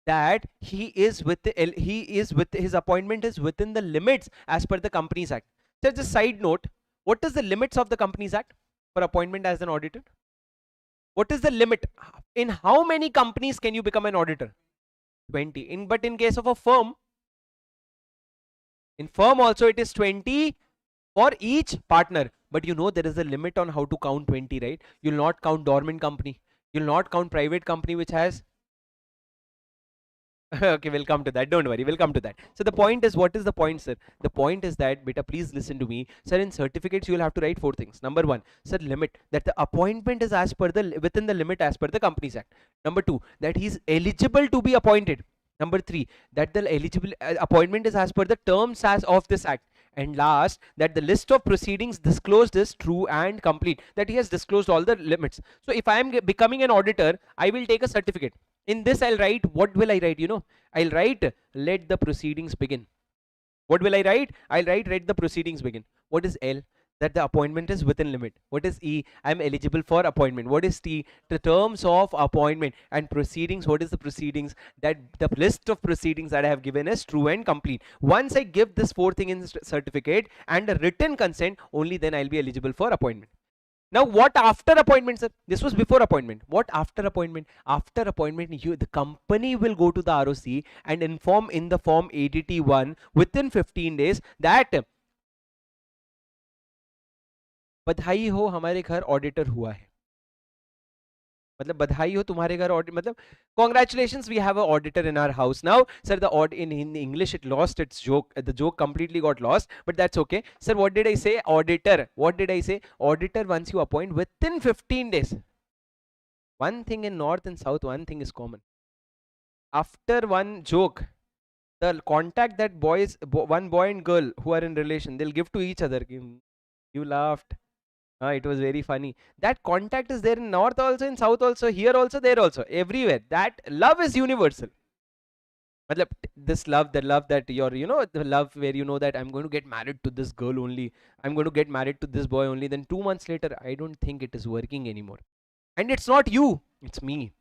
that he is with the L, he is with, his appointment is within the limits as per the Companies Act. Just a side note, what is the limits of the Companies Act for appointment as an auditor? What is the limit? In how many companies can you become an auditor? 20. But in case of a firm, in firm also it is 20 for each partner. But you know there is a limit on how to count 20, right? You'll not count dormant company. You'll not count private company which has okay, we'll come to that. Don't worry, we'll come to that. So the point is, what is the point, sir? The point is that, beta, please listen to me. Sir, in certificates, you will have to write 4 things. Number 1, sir, limit, that the appointment is as per the, within the limit as per the Companies Act. Number 2, that he is eligible to be appointed. Number 3, that the eligible appointment is as per the terms as of this act. And last, that the list of proceedings disclosed is true and complete, that he has disclosed all the limits. So if I am becoming an auditor, I will take a certificate. In this I'll write, what will I write? You know, I'll write, let the proceedings begin. What will I write? I'll write, let the proceedings begin. What is L? That the appointment is within limit. What is E? I'm eligible for appointment. What is T? The terms of appointment. And proceedings, what is the proceedings? That the list of proceedings that I have given is true and complete. Once I give this 4 thing in certificate and a written consent, only then I'll be eligible for appointment. Now what after appointment, sir? This was before appointment. What after appointment? After appointment, the company will go to the ROC and inform in the form ADT1 within 15 days that बधाई हो हमारे घर auditor हुआ है. मतलब बधाई हो तुम्हारे घर ऑडिट, मतलब congratulations, we have an auditor in our house now. Sir, the in English it lost its joke, the joke completely got lost, but that's okay. Sir, what did I say? Auditor. What did I say? Auditor, once you appoint within 15 days. One thing in north and south, one thing is common. After one joke, the contact that boys, one boy and girl who are in relation, they'll give to each other. You laughed. It was very funny. That contact is there in north also, in south also, here also, there also, everywhere. That love is universal. Matlab, this love, the love that you're, the love where you know that I'm going to get married to this girl only, I'm going to get married to this boy only, then 2 months later, I don't think it is working anymore. And it's not you, it's me.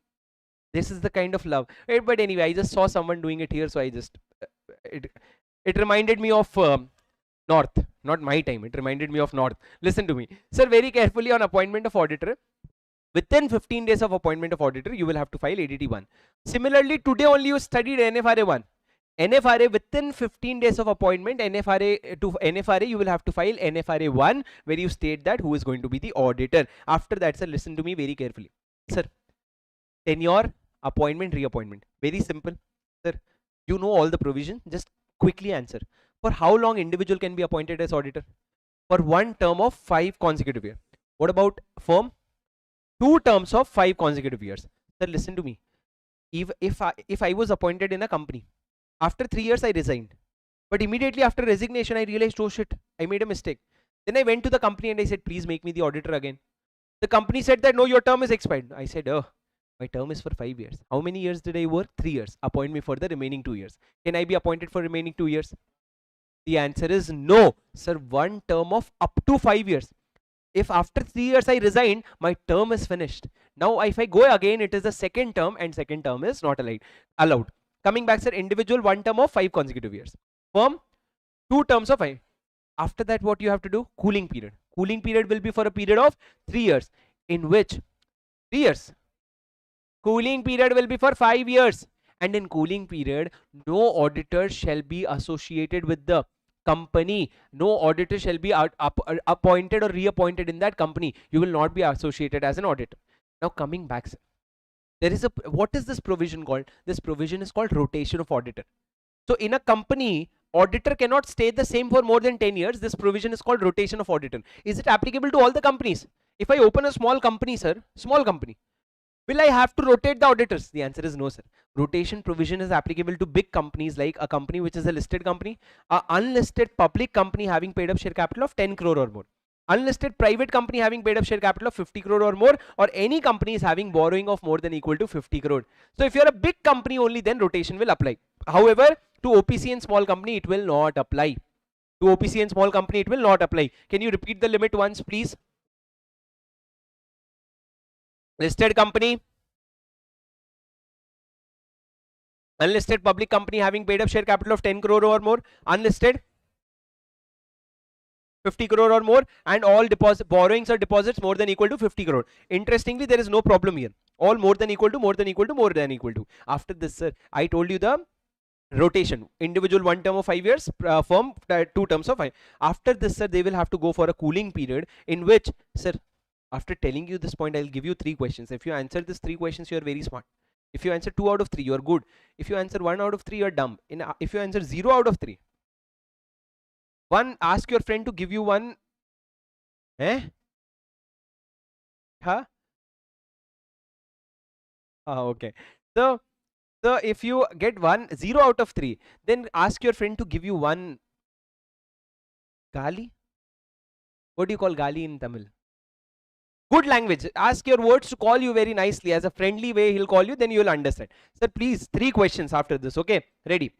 This is the kind of love. But anyway, I just saw someone doing it here, so I just, it, it reminded me of north, not my time, it reminded me of north. Listen to me. Sir, very carefully, on appointment of auditor, within 15 days of appointment of auditor, you will have to file ADT 1. Similarly, today only you studied NFRA 1. NFRA, within 15 days of appointment, NFRA, you will have to file NFRA 1, where you state that who is going to be the auditor. After that, sir, listen to me very carefully. Sir, tenure, appointment, reappointment. Very simple. Sir, you know all the provision. Just quickly answer. For how long individual can be appointed as auditor? For one term of 5 consecutive years. What about firm? 2 terms of 5 consecutive years. Sir, listen to me. If I was appointed in a company, after 3 years I resigned, but immediately after resignation I realized, oh shit, I made a mistake. Then I went to the company and I said, please make me the auditor again. The company said that no, your term is expired. I said, oh, my term is for 5 years. How many years did I work? 3 years. Appoint me for the remaining 2 years. Can I be appointed for remaining 2 years? The answer is no. Sir, one term of up to 5 years. If after 3 years I resign, my term is finished. Now, if I go again, it is the second term, and second term is not allowed. Coming back, sir, individual, one term of 5 consecutive years. Firm, 2 terms of 5. After that, what you have to do? Cooling period. Cooling period will be for a period of 3 years, in which 3 years. Cooling period will be for 5 years. And in cooling period, no auditor shall be associated with the company. No auditor shall be appointed or reappointed in that company. You will not be associated as an auditor. Now coming back, sir, there is what is this provision called? This provision is called rotation of auditor. So in a company, auditor cannot stay the same for more than 10 years. This provision is called rotation of auditor. Is it applicable to all the companies? If I open a small company, sir, small company, will I have to rotate the auditors? The answer is no, sir. Rotation provision is applicable to big companies, like a company which is a listed company, a unlisted public company having paid up share capital of 10 crore or more, unlisted private company having paid up share capital of 50 crore or more, or any company is having borrowing of more than equal to 50 crore. So if you're a big company only, then rotation will apply. However, to OPC and small company, it will not apply. To OPC and small company, it will not apply. Can you repeat the limit once, please? Listed company, unlisted public company having paid up share capital of 10 crore or more, unlisted 50 crore or more, and all borrowings or deposits more than equal to 50 crore. Interestingly, there is no problem here. All more than equal to, more than equal to, more than equal to. After this, sir, I told you the rotation. Individual, 1 term of 5 years, firm, 2 terms of 5. After this, sir, they will have to go for a cooling period, in which, sir, after telling you this point, I'll give you 3 questions. If you answer these 3 questions, you are very smart. If you answer 2 out of 3, you are good. If you answer 1 out of 3, you are dumb. If you answer 0 out of 3, ask your friend to give you one. Huh? Okay. So if you get 0 out of 3, then ask your friend to give you one gali. What do you call gali in Tamil? Good language. Ask your words to call you very nicely, as a friendly way he'll call you, then you will understand. Sir, please, 3 questions after this. Okay, ready?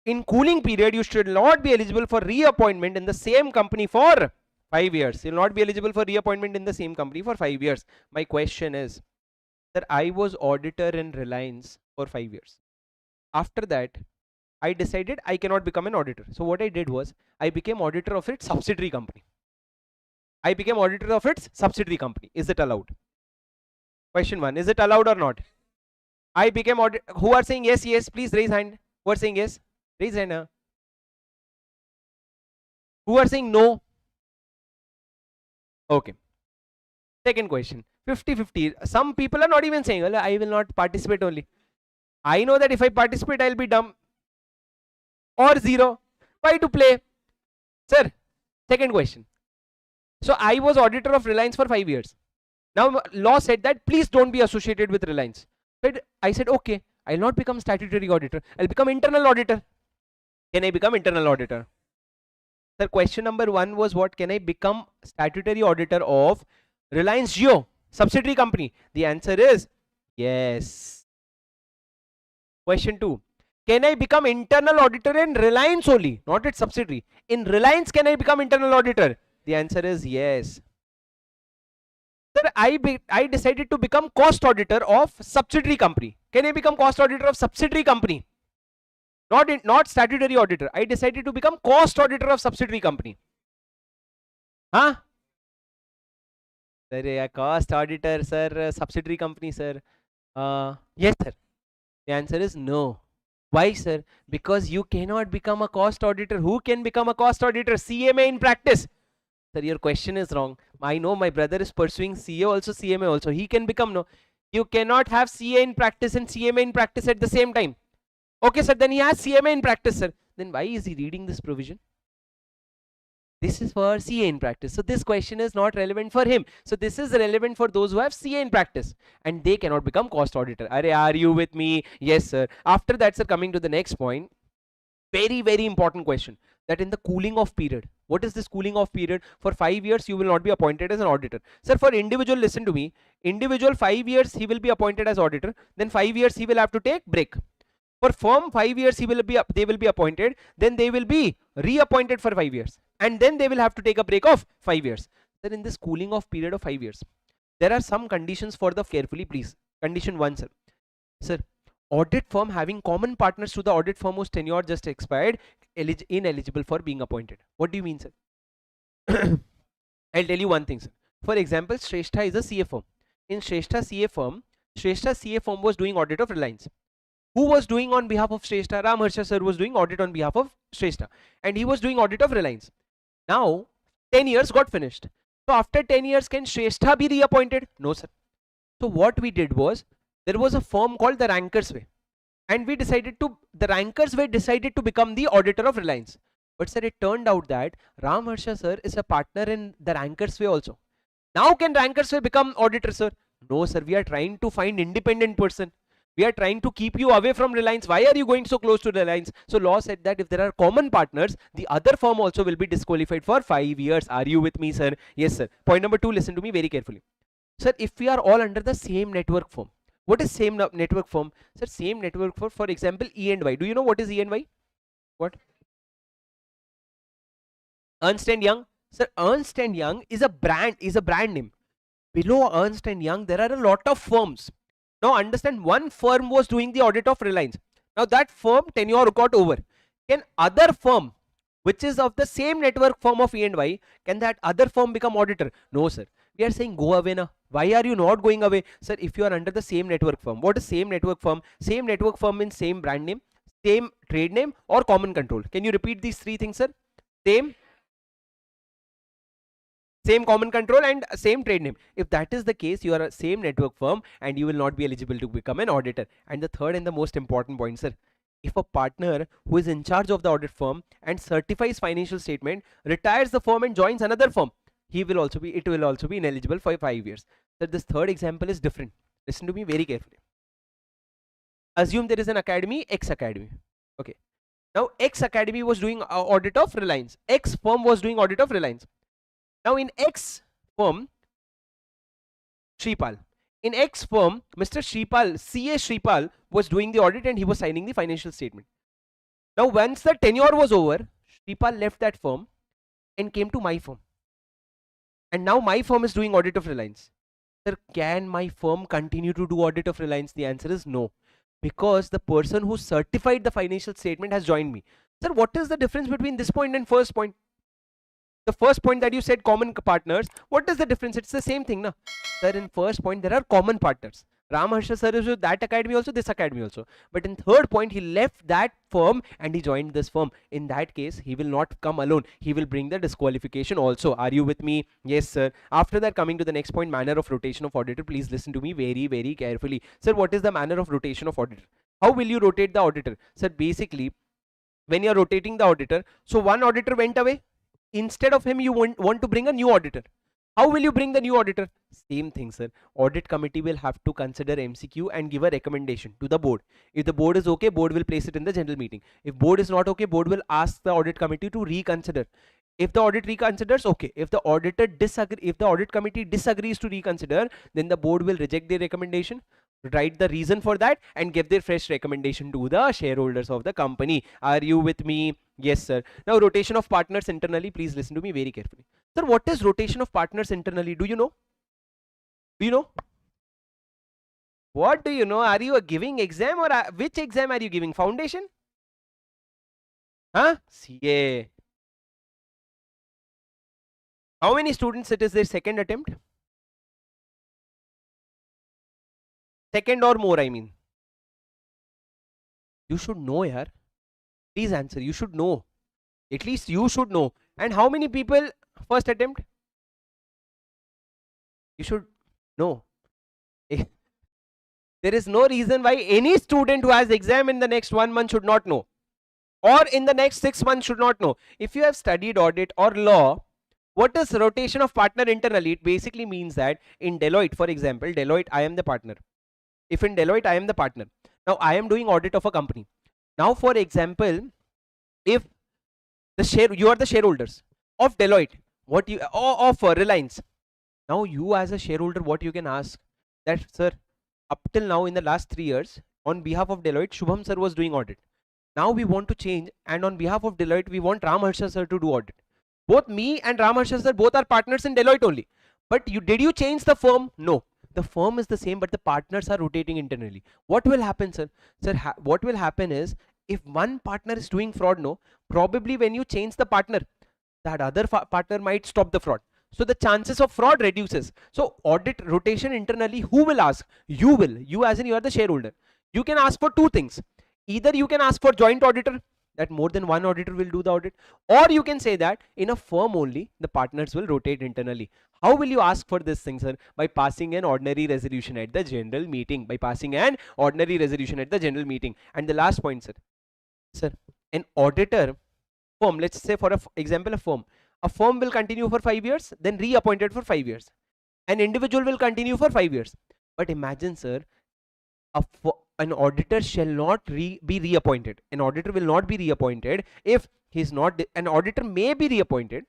In cooling period, you should not be eligible for reappointment in the same company for 5 years. You'll not be eligible for reappointment in the same company for 5 years. My question is, sir, I was auditor in Reliance for 5 years. After that, I decided I cannot become an auditor. So what I did was, I became auditor of its subsidiary company. I became auditor of its subsidiary company. Is it allowed? Question 1. Is it allowed or not? I became auditor. Who are saying yes, yes? Please raise hand. Who are saying yes? Raise hand. Who are saying no? Okay. Second question. 50-50. Some people are not even saying, well, I will not participate only. I know that if I participate, I'll be dumb. Or 0. Why to play? Sir, second question. So I was auditor of Reliance for 5 years. Now law said that please don't be associated with Reliance. But I said, okay, I'll not become statutory auditor. I'll become internal auditor. Can I become internal auditor? Sir, question number 1 was what? Can I become statutory auditor of Reliance Jio subsidiary company? The answer is yes. Question 2. Can I become internal auditor in Reliance only, not its subsidiary? In Reliance, can I become internal auditor? The answer is yes. Sir, I decided to become cost auditor of subsidiary company. Can I become cost auditor of subsidiary company? Not statutory auditor. I decided to become cost auditor of subsidiary company. Huh? Sir, cost auditor, sir, subsidiary company, sir. Yes, sir. The answer is no. Why, sir? Because you cannot become a cost auditor. Who can become a cost auditor? CMA in practice. Sir, your question is wrong. I know my brother is pursuing CA also, CMA also. He can become, no. You cannot have CA in practice and CMA in practice at the same time. Okay, sir, then he has CMA in practice, sir. Then why is he reading this provision? This is for CA in practice. So this question is not relevant for him. So this is relevant for those who have CA in practice and they cannot become cost auditor. Are you with me? Yes, sir. After that, sir, coming to the next point. Very, very important question. That in the cooling off period. What is this cooling off period? For 5 years, you will not be appointed as an auditor. Sir, for individual, listen to me. Individual, 5 years, he will be appointed as auditor. Then 5 years, he will have to take break. For firm, 5 years they will be appointed, then they will be reappointed for 5 years, and then they will have to take a break of 5 years. Then in this cooling off period of 5 years, there are some conditions for the carefully, please. Condition 1, sir. Sir, audit firm having common partners to the audit firm whose tenure just expired, ineligible for being appointed. What do you mean, sir? I'll tell you one thing, sir. For example, Shrestha is a CA firm. In Shrestha CA firm was doing audit of Reliance. Who was doing on behalf of Shrestha? Harsha sir was doing audit on behalf of Shrestha, and he was doing audit of Reliance. Now 10 years got finished. So after 10 years, can Shrestha be reappointed? No, sir. So what we did was, there was a firm called the Rankers Way, and the Rankers Way decided to become the auditor of Reliance. But sir, it turned out that Harsha sir is a partner in the Rankers Way also. Now can Rankers Way become auditor, sir? No, sir. We are trying to find independent person. We are trying to keep you away from Reliance. Why are you going so close to Reliance? So law said that if there are common partners, the other firm also will be disqualified for 5 years. Are you with me, sir? Yes, sir. Point number 2, listen to me very carefully. Sir, if we are all under the same network firm, what is same network firm? Sir, same network firm, for example, E&Y. Do you know what is E&Y? What? Ernst & Young. Sir, Ernst & Young is a brand name. Below Ernst & Young, there are a lot of firms. Now understand, one firm was doing the audit of Reliance. Now that firm tenure got over. Can other firm, which is of the same network firm of E&Y, can that other firm become auditor? No, sir. We are saying go away now. Why are you not going away? Sir, if you are under the same network firm. What is same network firm? Same network firm means same brand name, same trade name, or common control. Can you repeat these 3 things, sir? Same common control and same trade name. If that is the case, you are a same network firm and you will not be eligible to become an auditor. And the third and the most important point, sir, if a partner who is in charge of the audit firm and certifies financial statement retires the firm and joins another firm, it will also be ineligible for 5 years. So this third example is different. Listen to me very carefully. Assume there is an academy, X Academy. Okay. Now X Academy was doing audit of Reliance. X firm was doing audit of Reliance. Now in X firm, Mr. Shripal, CA Shripal was doing the audit and he was signing the financial statement. Now once the tenure was over, Shripal left that firm and came to my firm. And now my firm is doing audit of Reliance. Sir, can my firm continue to do audit of Reliance? The answer is no. Because the person who certified the financial statement has joined me. Sir, what is the difference between this point and first point? The first point that you said common partners, what is the difference? It's the same thing, na? Sir, in first point there are common partners. Harsha sir is with that academy also, this academy also. But in third point, he left that firm and he joined this firm. In that case, he will not come alone. He will bring the disqualification also. Are you with me? Yes, sir. After that, coming to the next point, manner of rotation of auditor. Please listen to me very, very carefully. Sir, what is the manner of rotation of auditor? How will you rotate the auditor? Sir, basically, when you are rotating the auditor, so one auditor went away. Instead of him, you want to bring a new auditor. How will you bring the new auditor? Same thing, sir. Audit committee will have to consider MCQ and give a recommendation to the board. If the board is okay, board will place it in the general meeting. If board is not okay, board will ask the audit committee to reconsider. If the audit reconsiders, okay. If the auditor disagree, if the audit committee disagrees to reconsider, then the board will reject the recommendation, write the reason for that, and give their fresh recommendation to the shareholders of the company. Are you with me? Yes, sir. Now, rotation of partners internally. Please listen to me very carefully. Sir, what is rotation of partners internally? Do you know? Do you know? What do you know? Are you giving exam, or which exam are you giving? Foundation? Huh? CA. How many students it is their second attempt? Second or more, I mean. You should know, yaar. Please answer. You should know. At least you should know. And how many people first attempt? You should know. There is no reason why any student who has exam in the next 1 month should not know, or in the next 6 months should not know. If you have studied audit or law, what is rotation of partner internally? It basically means that in Deloitte, for example, Deloitte, I am the partner. If in Deloitte I am the partner, now I am doing audit of a company. Now, for example, if you are the shareholders of Deloitte, what you of Reliance. Now you as a shareholder, what you can ask that, sir, up till now in the last 3 years, on behalf of Deloitte, Shubham sir was doing audit. Now we want to change, and on behalf of Deloitte, we want Harsha sir to do audit. Both me and Harsha sir, both are partners in Deloitte only. But did you change the firm? No. The firm is the same, but the partners are rotating internally. What will happen, sir? Sir, what will happen is, if one partner is doing fraud, no, probably when you change the partner, that other partner might stop the fraud. So the chances of fraud reduces. So audit rotation internally, who will ask? You will. You as in you are the shareholder. You can ask for two things. Either you can ask for joint auditor, that more than one auditor will do the audit, or you can say that in a firm only the partners will rotate internally. How will you ask for this thing, sir? By passing an ordinary resolution at the general meeting. By passing an ordinary resolution at the general meeting. And the last point, sir, an auditor firm, let's say for example, a firm will continue for 5 years, then reappointed for 5 years. An individual will continue for 5 years. But imagine, sir, an auditor shall not be reappointed. An auditor will not be reappointed if he's not. An auditor may be reappointed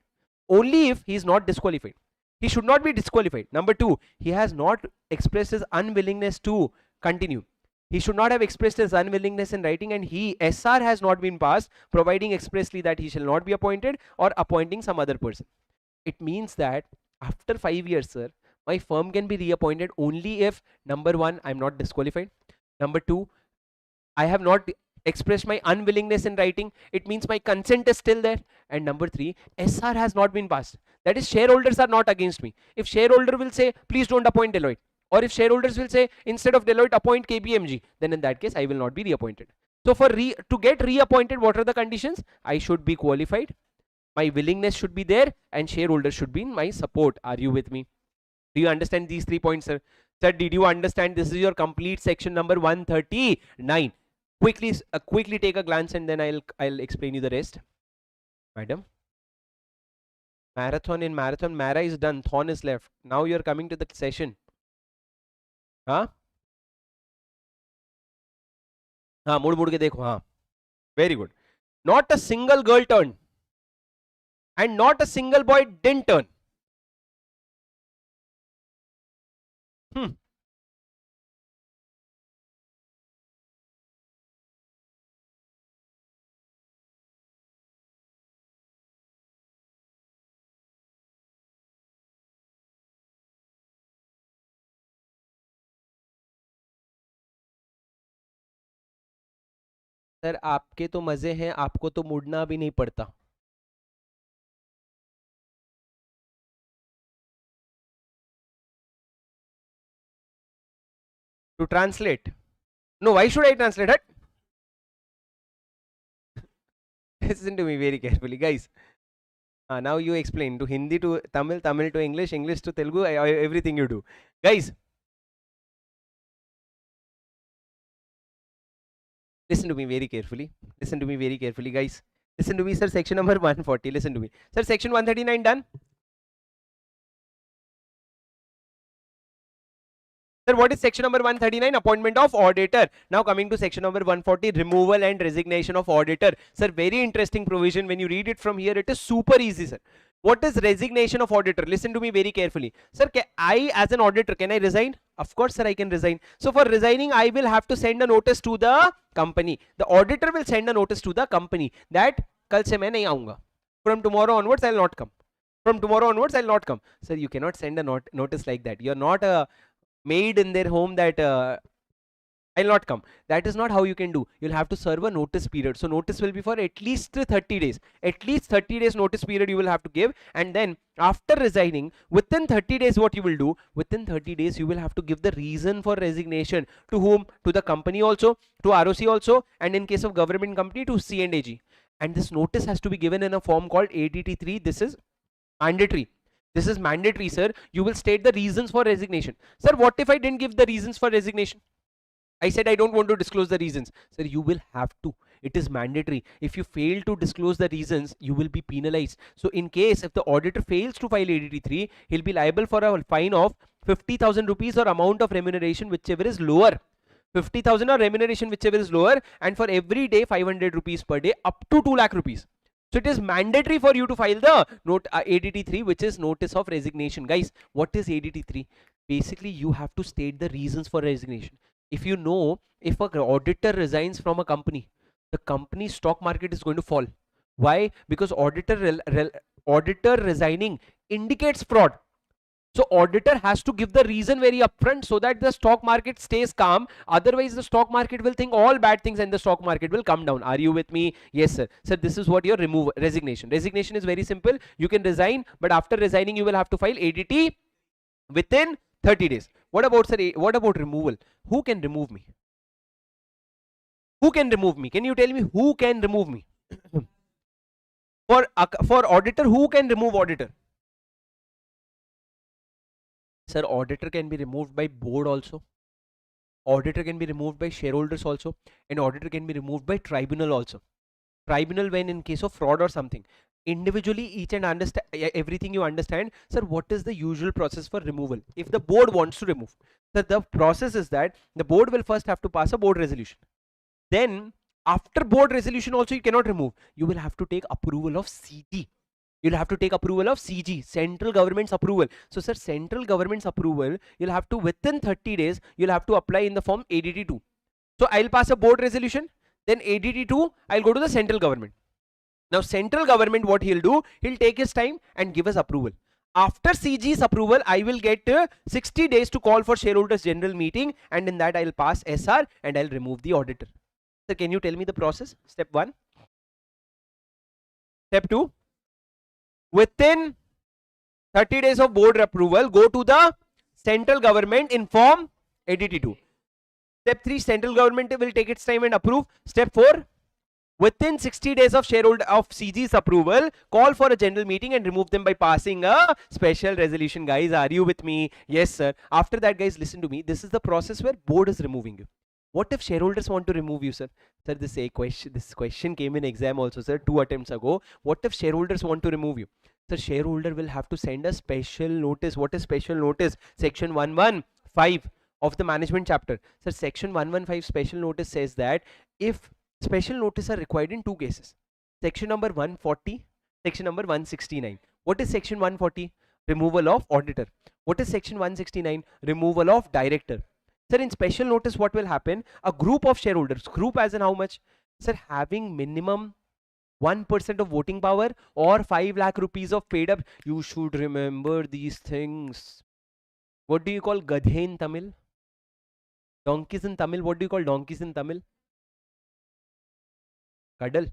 only if he's not disqualified. He should not be disqualified. Number two, he has not expressed his unwillingness to continue. He should not have expressed his unwillingness in writing, and SR has not been passed providing expressly that he shall not be appointed or appointing some other person. It means that after 5 years, sir, my firm can be reappointed only if, number one, I'm not disqualified. Number two, I have not expressed my unwillingness in writing. It means my consent is still there. And number three, SR has not been passed. That is, shareholders are not against me. If shareholder will say, please don't appoint Deloitte, or if shareholders will say, instead of Deloitte, appoint KPMG, then in that case, I will not be reappointed. So to get reappointed, what are the conditions? I should be qualified, my willingness should be there, and shareholders should be in my support. Are you with me? Do you understand these 3 points, sir? Sir, did you understand? This is your complete section number 139. Quickly take a glance, and then I'll explain you the rest. Madam, marathon, Mara is done, Thorn is left. Now you're coming to the session. हाँ हाँ मुड़ के देखो. हाँ, very good. Not a single girl turned, and not a single boy didn't turn. Sir, आपके तो मजे हैं, आपको तो मुड़ना भी नहीं पड़ता. To translate? No, why should I translate it? Listen to me very carefully, guys. Now you explain to Hindi to Tamil, Tamil to English, English to Telugu, everything you do. Guys, listen to me very carefully. Listen to me very carefully, guys. Listen to me, sir. Section number 140. Listen to me. Sir, section 139 done? Sir, what is section number 139? Appointment of auditor. Now coming to section number 140, removal and resignation of auditor. Sir, very interesting provision. When you read it from here, it is super easy, sir. What is resignation of auditor? Listen to me very carefully. Sir, I as an auditor, can I resign? Of course, sir, I can resign. So for resigning, I will have to send a notice to the company. The auditor will send a notice to the company that kal se main nahi aunga. From tomorrow onwards, I will not come. From tomorrow onwards, I will not come. Sir, you cannot send a notice like that. You're not a maid in their home that I'll not come. That is not how you can do. You'll have to serve a notice period. So notice will be for at least 30 days. At least 30 days notice period you will have to give. And then after resigning, within 30 days what you will do? Within 30 days you will have to give the reason for resignation. To whom? To the company also, to ROC also, and in case of government company to C&AG. And this notice has to be given in a form called ADT3. This is mandatory. This is mandatory, sir. You will state the reasons for resignation. Sir, what if I didn't give the reasons for resignation? I said I don't want to disclose the reasons. Sir, you will have to. It is mandatory. If you fail to disclose the reasons, you will be penalized. So in case if the auditor fails to file ADT3, he'll be liable for a fine of 50,000 rupees or amount of remuneration whichever is lower. 50,000 or remuneration whichever is lower, and for every day 500 rupees per day up to 2 lakh rupees. So it is mandatory for you to file the ADT3, which is notice of resignation. Guys, what is ADT3? Basically, you have to state the reasons for resignation. If you know, if an auditor resigns from a company, the company's stock market is going to fall. Why? Because auditor resigning indicates fraud. So auditor has to give the reason very upfront so that the stock market stays calm. Otherwise the stock market will think all bad things and the stock market will come down. Are you with me? Yes, sir. Sir, this is what your resignation. Resignation is very simple. You can resign, but after resigning you will have to file ADT within 30 days. What about, sir, what about removal? Who can remove me? Who can remove me? Can you tell me who can remove me? For auditor, who can remove auditor? Sir, auditor can be removed by board also. Auditor can be removed by shareholders also. And auditor can be removed by tribunal also. Tribunal when in case of fraud or something. Individually each and understand everything you understand. Sir, what is the usual process for removal? If the board wants to remove. Sir, the process is that the board will first have to pass a board resolution. Then after board resolution also you cannot remove. You will have to take approval of CG. You'll have to take approval of CG, central government's approval. So sir, central government's approval, you'll have to within 30 days, you'll have to apply in the form ADT2. So I'll pass a board resolution, then ADT2, I'll go to the central government. Now central government, what he'll do, he'll take his time and give us approval. After CG's approval, I will get 60 days to call for shareholders general meeting, and in that I'll pass SR and I'll remove the auditor. So can you tell me the process? Step 1. Step 2. Within 30 days of board approval, go to the central government, inform ADT2. Step 3, central government will take its time and approve. Step 4, within 60 days of shareholder of CG's approval, call for a general meeting and remove them by passing a special resolution. Guys, are you with me? Yes, sir. After that, guys, listen to me. This is the process where board is removing you. What if shareholders want to remove you, sir? Sir, this question came in exam also, sir, 2 attempts ago. What if shareholders want to remove you? Sir, shareholder will have to send a special notice. What is special notice? Section 115 of the management chapter. Sir, section 115 special notice says that if special notice are required in 2 cases. Section number 140, section number 169. What is section 140? Removal of auditor. What is section 169? Removal of director. Sir, in special notice, what will happen? A group of shareholders, group as in how much? Sir, having minimum 1% of voting power or 5 lakh rupees of paid up. You should remember these things. What do you call gadhe in Tamil? Donkeys in Tamil. What do you call donkeys in Tamil? Cuddle.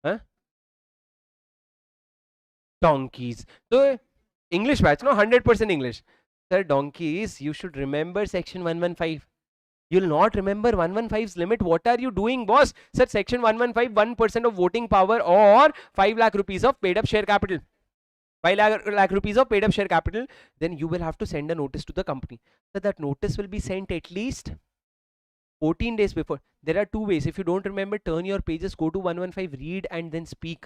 Huh? Donkeys. So, English batch, no? 100% English. Sir, donkeys, you should remember section 115. You'll not remember 115's limit. What are you doing, boss? Sir, section 115, 1% of voting power or 5 lakh rupees of paid up share capital. 5 lakh rupees of paid up share capital. Then you will have to send a notice to the company. So that notice will be sent at least 14 days before. There are 2 ways. If you don't remember, turn your pages, go to 115, read and then speak.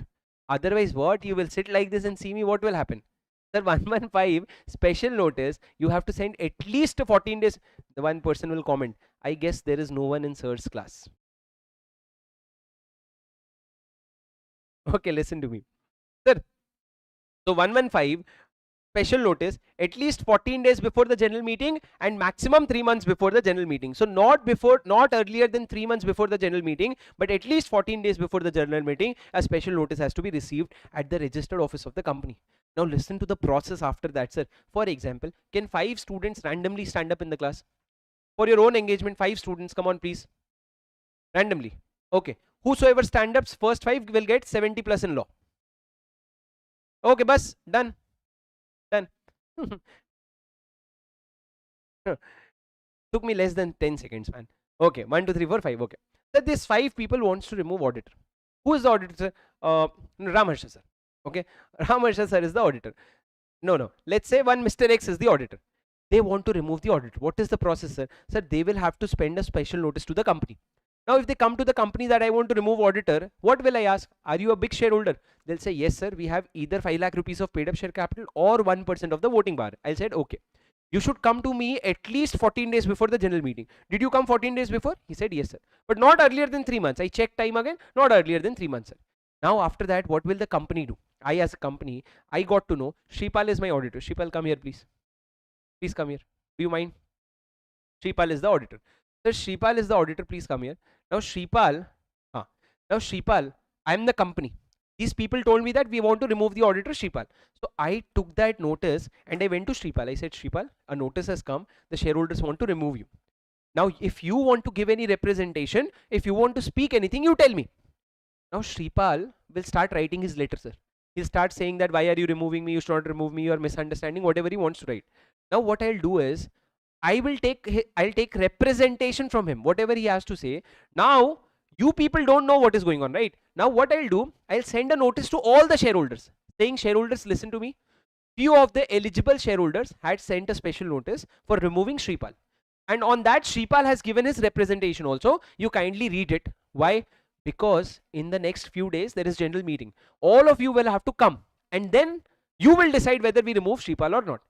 Otherwise, what? You will sit like this and see me. What will happen? Sir, 115 special notice, you have to send at least 14 days. The one person will comment, I guess there is no one in sir's class. Okay, listen to me. Sir, so 115 special notice at least 14 days before the general meeting and maximum 3 months before the general meeting. So not earlier than 3 months before the general meeting, but at least 14 days before the general meeting, a special notice has to be received at the registered office of the company. Now listen to the process after that, sir. For example, can 5 students randomly stand up in the class? For your own engagement, 5 students, come on please. Randomly. Okay. Whosoever stand ups, first 5 will get 70 plus in law. Okay, bus, done. Done. Took me less than 10 seconds, man. Okay, 1, 2, 3, 4, 5. Okay. So this 5 people wants to remove auditor. Who is the auditor, sir? Harsha, sir. Okay. Harsha, sir, is the auditor. No. Let's say one Mr. X is the auditor. They want to remove the auditor. What is the process, sir? Sir, they will have to spend a special notice to the company. Now, if they come to the company that I want to remove auditor, what will I ask? Are you a big shareholder? They'll say, yes, sir. We have either 5 lakh rupees of paid up share capital or 1% of the voting power. I said, okay. You should come to me at least 14 days before the general meeting. Did you come 14 days before? He said, yes, sir. But not earlier than 3 months. I checked time again. Not earlier than 3 months, sir. Now, after that, what will the company do? I, as a company, I got to know Shripal is my auditor. Shripal, come here, please. Please come here. Do you mind? Shripal is the auditor. Sir, Shripal is the auditor. Please come here. Now Shripal, I'm the company. These people told me that we want to remove the auditor Shripal. So I took that notice and I went to Shripal. I said, Shripal, a notice has come. The shareholders want to remove you. Now, if you want to give any representation, if you want to speak anything, you tell me. Now Shripal will start writing his letter, sir. He'll start saying that why are you removing me? You should not remove me. You are misunderstanding. Whatever he wants to write. Now what I'll do is, I'll take representation from him, whatever he has to say. Now, you people don't know what is going on, right? Now, what I'll do, I'll send a notice to all the shareholders saying, shareholders, listen to me. Few of the eligible shareholders had sent a special notice for removing Shripal. And on that, Shripal has given his representation also. You kindly read it. Why? Because in the next few days, there is general meeting. All of you will have to come. And then you will decide whether we remove Shripal or not.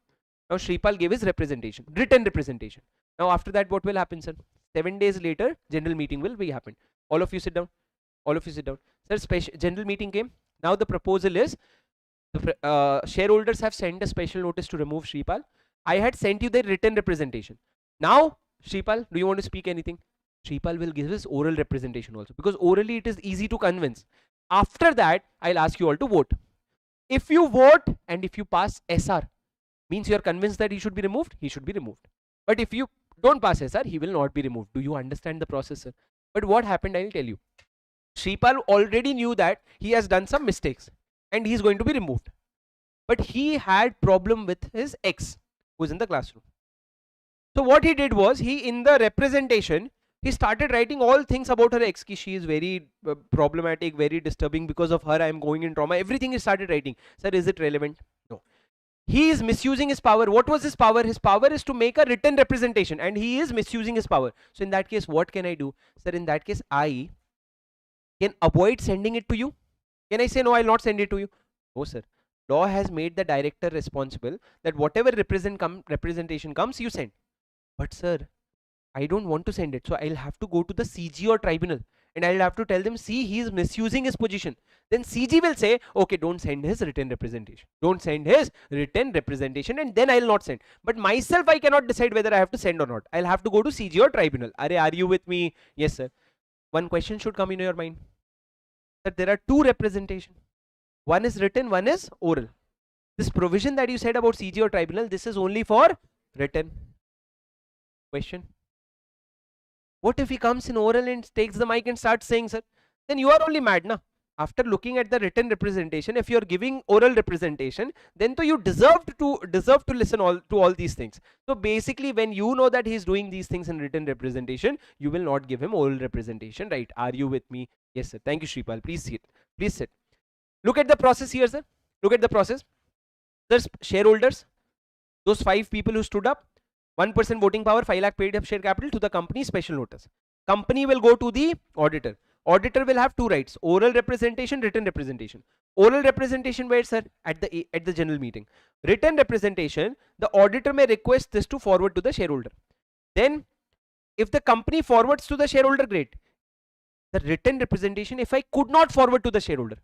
Now Shripal gave his representation, written representation. Now after that, what will happen, sir? 7 days later, general meeting will be happened. All of you sit down. All of you sit down. Sir, special general meeting came. Now the proposal is, the shareholders have sent a special notice to remove Shripal. I had sent you the written representation. Now, Shripal, do you want to speak anything? Shripal will give his oral representation also, because orally it is easy to convince. After that, I'll ask you all to vote. If you vote and if you pass SR, means you are convinced that he should be removed, he should be removed. But if you don't pass SR, he will not be removed. Do you understand the process, sir? But what happened, I will tell you. Shripal already knew that he has done some mistakes and he is going to be removed. But he had problem with his ex who is in the classroom. So what he did was, he in the representation, he started writing all things about her ex. Ki she is very problematic, very disturbing. Because of her, I am going in trauma. Everything he started writing. Sir, is it relevant? No. He is misusing his power. What was his power? His power is to make a written representation, and he is misusing his power. So in that case, what can I do? Sir, in that case, I can avoid sending it to you. Can I say, no, I'll not send it to you? No, sir. Law has made the director responsible that whatever representation comes, you send. But sir, I don't want to send it. So I'll have to go to the CG or tribunal. And I'll have to tell them, see, he is misusing his position. Then CG will say, okay, don't send his written representation. Don't send his written representation, and then I'll not send. But myself, I cannot decide whether I have to send or not. I'll have to go to CG or tribunal. Are you with me? Yes, sir. One question should come in your mind. That there are 2 representations. One is written, one is oral. This provision that you said about CG or tribunal, this is only for written. Question. What if he comes in oral and takes the mic and starts saying, sir? Then you are only mad, na? After looking at the written representation, if you are giving oral representation, then you deserve to listen to all these things. So basically, when you know that he is doing these things in written representation, you will not give him oral representation, right? Are you with me? Yes, sir. Thank you, Shripal. Please sit. Please sit. Look at the process here, sir. Look at the process. There's shareholders, those 5 people who stood up, 1% voting power, 5 lakh paid up share capital, to the company special notice. Company will go to the auditor. Auditor will have 2 rights: oral representation, written representation. Oral representation where, sir? At the general meeting. Written representation, the auditor may request this to forward to the shareholder. Then if the company forwards to the shareholder, great. The written representation, if I could not forward to the shareholder,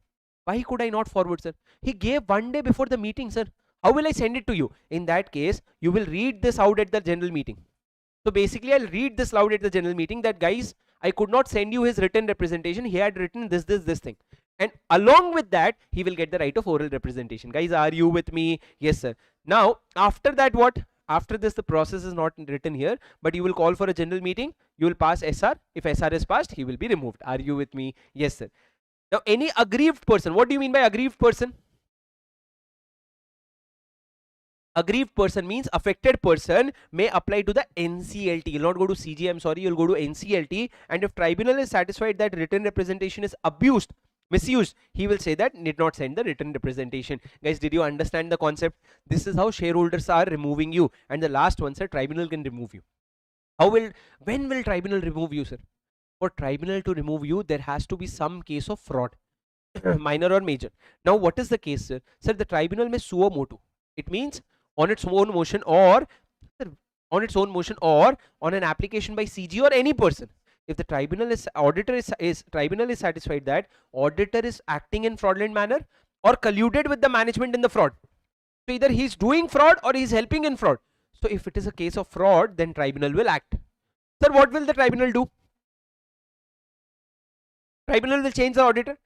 why could I not forward, sir? He gave 1 day before the meeting, sir. How will I send it to you? In that case, you will read this out at the general meeting. So basically, I'll read this loud at the general meeting that, guys, I could not send you his written representation. He had written this thing. And along with that, he will get the right of oral representation. Guys, are you with me? Yes, sir. Now, after that, what? After this, the process is not written here, but you will call for a general meeting. You will pass SR. If SR is passed, he will be removed. Are you with me? Yes, sir. Now, any aggrieved person. What do you mean by aggrieved person? Aggrieved person means affected person may apply to the NCLT. You'll not go to CG, I'm sorry, you'll go to NCLT. And if tribunal is satisfied that written representation is abused, misused, he will say that need not send the written representation. Guys, did you understand the concept? This is how shareholders are removing you. And the last one, sir, tribunal can remove you. When will tribunal remove you, sir? For tribunal to remove you, there has to be some case of fraud, minor or major. Now, what is the case, sir? Sir, the tribunal may suo motu. It means on its own motion, or on an application by CG or any person. If the tribunal is satisfied that auditor is acting in fraudulent manner or colluded with the management in the fraud. So either he's doing fraud or he's helping in fraud. So if it is a case of fraud, then tribunal will act. Sir, what will the tribunal do? Tribunal will change the auditor?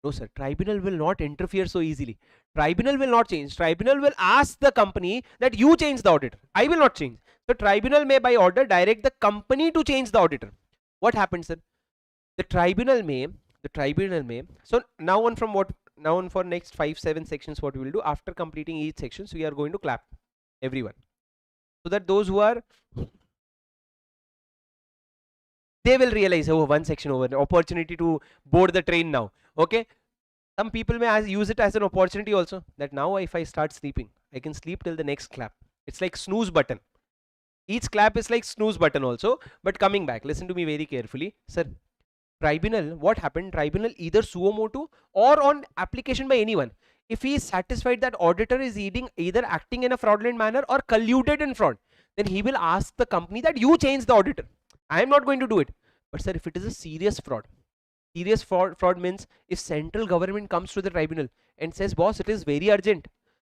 No, sir. Tribunal will not interfere so easily. Tribunal will not change. Tribunal will ask the company that you change the auditor. I will not change. So tribunal may by order direct the company to change the auditor. What happens, sir? The tribunal may. So now on for next 5-7 sections, what we will do after completing each section, so we are going to clap everyone, so that those who are, they will realize, oh, one section over, opportunity to board the train now. Okay, some people may use it as an opportunity also, that now if I start sleeping, I can sleep till the next clap. It's like snooze button. Each clap is like snooze button also. But coming back, listen to me very carefully, sir. Tribunal, what happened? Tribunal either suo motu or on application by anyone, if he is satisfied that auditor is either acting in a fraudulent manner or colluded in fraud, then he will ask the company that you change the auditor. I am not going to do it. But sir, if it is a serious fraud means if central government comes to the tribunal and says, boss, it is very urgent,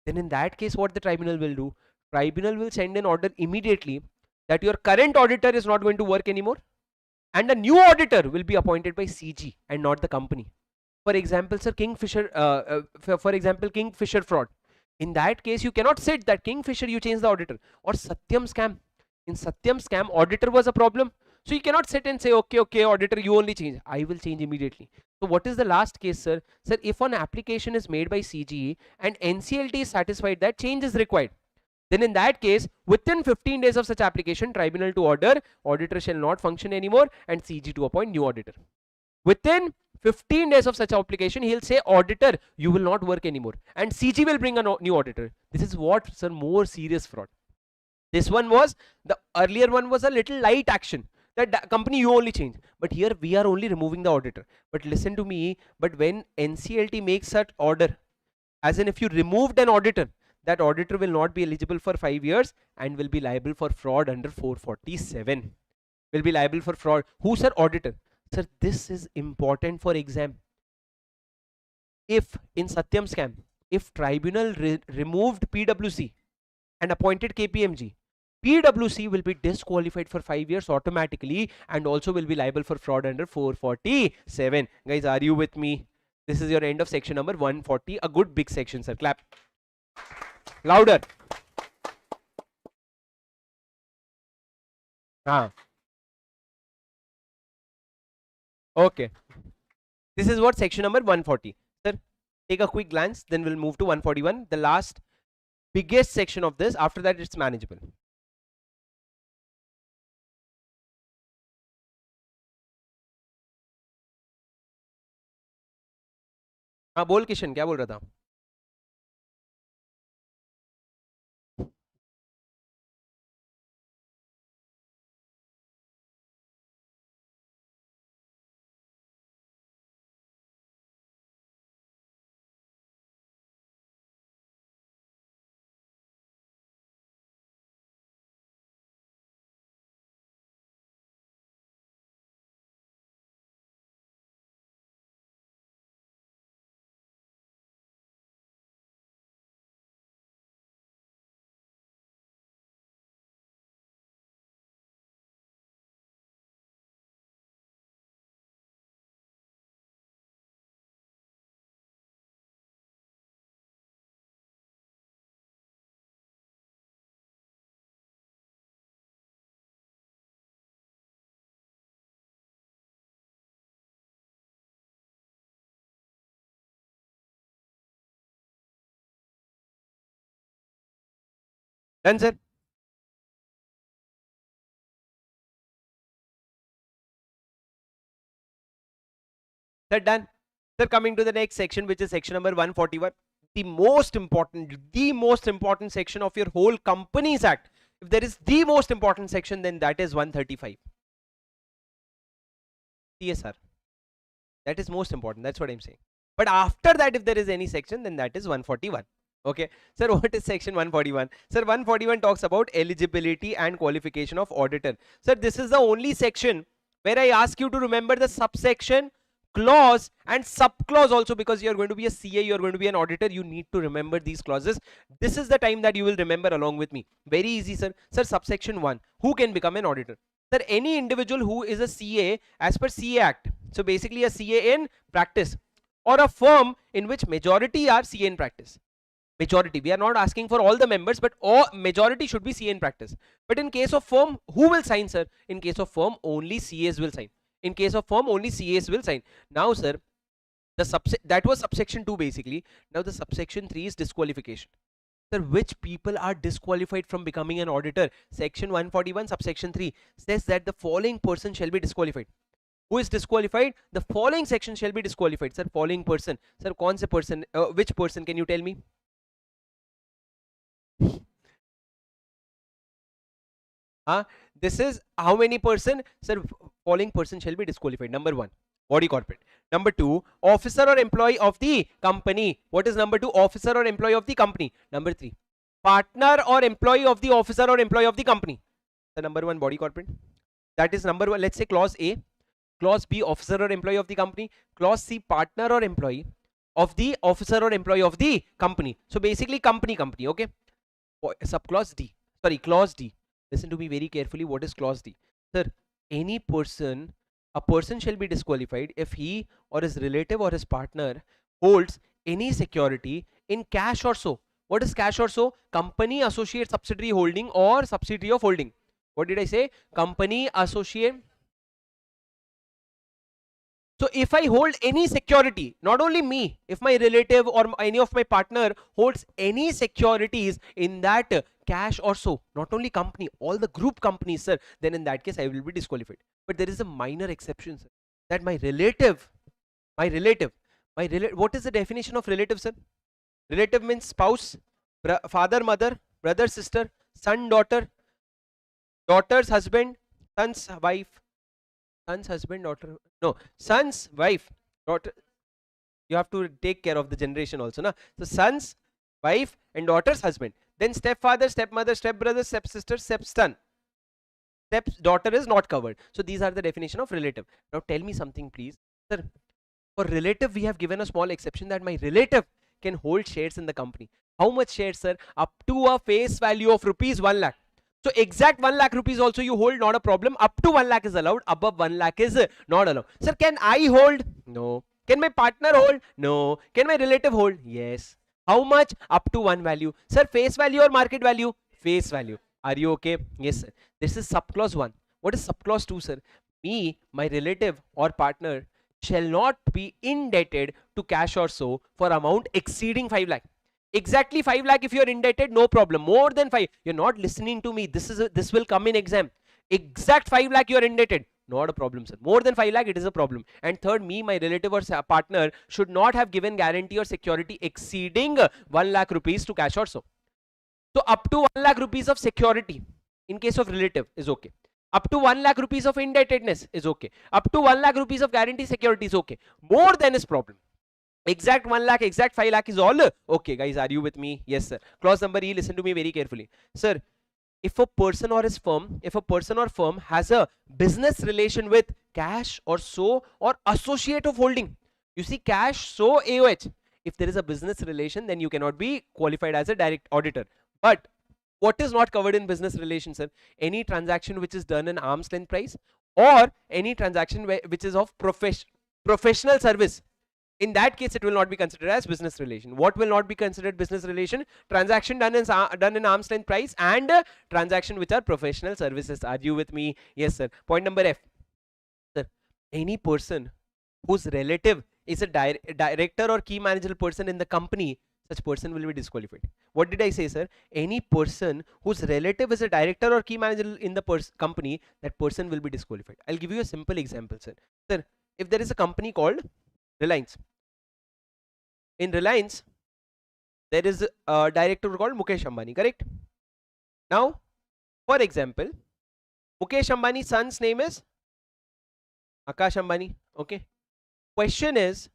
then in that case, what the tribunal will do? Tribunal will send an order immediately that your current auditor is not going to work anymore, and a new auditor will be appointed by CG and not the company. For example, sir, Kingfisher fraud. In that case, you cannot say that Kingfisher you change the auditor, or Satyam scam. In Satyam scam, auditor was a problem. So you cannot sit and say, okay, auditor, you only change. I will change immediately. So what is the last case, sir? Sir, if an application is made by CG and NCLT is satisfied that change is required, then in that case, within 15 days of such application, tribunal to order, auditor shall not function anymore, and CG to appoint new auditor. Within 15 days of such application, he'll say, auditor, you will not work anymore, and CG will bring a new auditor. This is what, sir, more serious fraud. This one was, the earlier one was a little light action, that company you only change, but here we are only removing the auditor. But listen to me, but when NCLT makes such order, as in if you removed an auditor, that auditor will not be eligible for 5 years and will be liable for fraud under 447. Will be liable for fraud. Who, sir? Auditor. Sir, this is important for exam. If in Satyam scam, if tribunal removed PwC and appointed KPMG, PwC will be disqualified for 5 years automatically and also will be liable for fraud under 447. Guys, are you with me? This is your end of section number 140. A good big section, sir. Clap. Louder. Okay. This is what section number 140. Sir, take a quick glance, then we'll move to 141. The last biggest section of this. After that, it's manageable. हाँ बोल किशन, क्या बोल रहा था? Done, sir? Sir, done. Sir, coming to the next section, which is section number 141. The most important section of your whole Companies Act. If there is the most important section, then that is 135. CSR. That is most important. That's what I'm saying. But after that, if there is any section, then that is 141. Okay. Sir, what is section 141? Sir, 141 talks about eligibility and qualification of auditor. Sir, this is the only section where I ask you to remember the subsection, clause and subclause also, because you're going to be a CA, you're going to be an auditor, you need to remember these clauses. This is the time that you will remember along with me. Very easy, sir. Sir, subsection 1, who can become an auditor? Sir, any individual who is a CA as per CA Act. So basically a CA in practice, or a firm in which majority are CA in practice. Majority, we are not asking for all the members, but all majority should be CA in practice. But in case of firm, who will sign, sir? In case of firm, only CAs will sign. In case of firm, only CAs will sign. Now, sir, that was subsection 2 basically. Now the subsection 3 is disqualification. Sir, which people are disqualified from becoming an auditor? Section 141 subsection 3 says that the following person shall be disqualified. Who is disqualified? The following section shall be disqualified. Sir, following person. Sir, kaun se person? Which person? Can you tell me? This is how many person? Sir, following person shall be disqualified. Number 1, body corporate. Number 2, officer or employee of the company. What is number 2? Officer or employee of the company. Number 3, partner or employee of the officer or employee of the company. The number 1, body corporate. That is number 1. Let's say clause A. Clause B, officer or employee of the company. Clause C, partner or employee of the officer or employee of the company. So basically company, okay. Subclause D. Sorry, clause D. Listen to me very carefully. What is clause D? Sir, any person, a person shall be disqualified if he or his relative or his partner holds any security in cash or so. What is cash or so? Company, associate, subsidiary holding or subsidiary of holding. What did I say? Company, associate. So if I hold any security, not only me, if my relative or any of my partner holds any securities in that cash or so, not only company, all the group companies, sir, then in that case I will be disqualified. But there is a minor exception, sir, that my relative, what is the definition of relative, sir? Relative means spouse, father, mother, brother, sister, son, daughter, daughter's husband, son's wife, son's husband, daughter, no, son's wife, daughter. You have to take care of the generation also, na? So son's wife and daughter's husband. Then stepfather, stepmother, stepbrother, stepsister, stepson. Stepdaughter is not covered. So these are the definition of relative. Now tell me something, please, sir. For relative, we have given a small exception that my relative can hold shares in the company. How much shares, sir? Up to a face value of rupees 1 lakh. So exact 1 lakh rupees also you hold, not a problem. Up to 1 lakh is allowed. Above 1 lakh is not allowed. Sir, can I hold? No. Can my partner hold? No. Can my relative hold? Yes. How much? Up to 1 value. Sir, face value or market value? Face value. Are you okay? Yes, sir. This is subclause 1. What is subclause 2, sir? Me, my relative or partner shall not be indebted to cash or so for amount exceeding 5 lakh. Exactly 5 lakh if you're indebted, no problem. More than 5, you're not listening to me. This will come in exam. Exact 5 lakh you're indebted, not a problem, sir. More than 5 lakh, it is a problem. And third, me, my relative or partner should not have given guarantee or security exceeding 1 lakh rupees to cash or so. So up to 1 lakh rupees of security in case of relative is okay. Up to 1 lakh rupees of indebtedness is okay. Up to 1 lakh rupees of guarantee security is okay. More than is problem. Exact 1 lakh, exact 5 lakh is all okay. Guys, are you with me? Yes, sir. Clause number E, listen to me very carefully, sir. If a person or firm has a business relation with cash or so or associate of holding, you see, cash, so, AOH, if there is a business relation, then you cannot be qualified as a direct auditor. But what is not covered in business relation, sir? Any transaction which is done in arm's length price, or any transaction which is of professional service. In that case, it will not be considered as business relation. What will not be considered business relation? Transaction done in arm's length price and transaction which are professional services. Are you with me? Yes, sir. Point number F, sir. Any person whose relative is a director or key managerial person in the company, such person will be disqualified. What did I say, sir? Any person whose relative is a director or key manager in the company, that person will be disqualified. I'll give you a simple example, sir. Sir, if there is a company called Reliance, in Reliance there is a director called Mukesh Ambani, correct? Now, for example, Mukesh Ambani's son's name is Akash Ambani. Okay. Question is,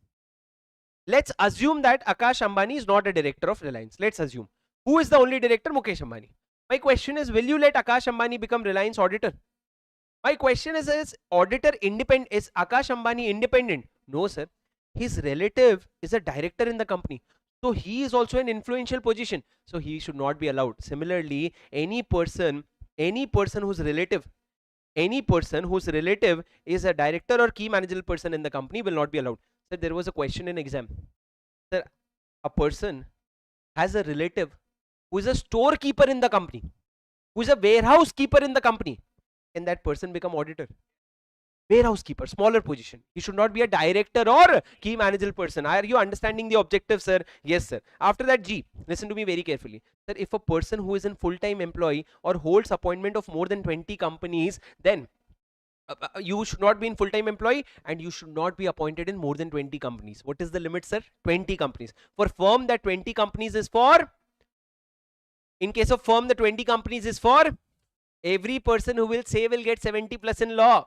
let's assume that Akash Ambani is not a director of Reliance. Let's assume. Who is the only director? Mukesh Ambani. My question is, will you let Akash Ambani become Reliance auditor? My question is auditor independent? Is Akash Ambani independent? No, sir. His relative is a director in the company. So he is also an influential position. So he should not be allowed. Similarly, any person whose relative is a director or key managerial person in the company will not be allowed. Sir, there was a question in exam. Sir, a person has a relative who is a storekeeper in the company, who is a warehouse keeper in the company. Can that person become auditor? Warehouse keeper, smaller position. He should not be a director or key managerial person. Are you understanding the objective, sir? Yes, sir. After that, G, listen to me very carefully. Sir, if a person who is in full-time employee or holds appointment of more than 20 companies, then you should not be in full-time employee and you should not be appointed in more than 20 companies. What is the limit, sir? 20 companies. For firm, that 20 companies is for, in case of firm, the 20 companies is for every person who will say will get 70 plus in law.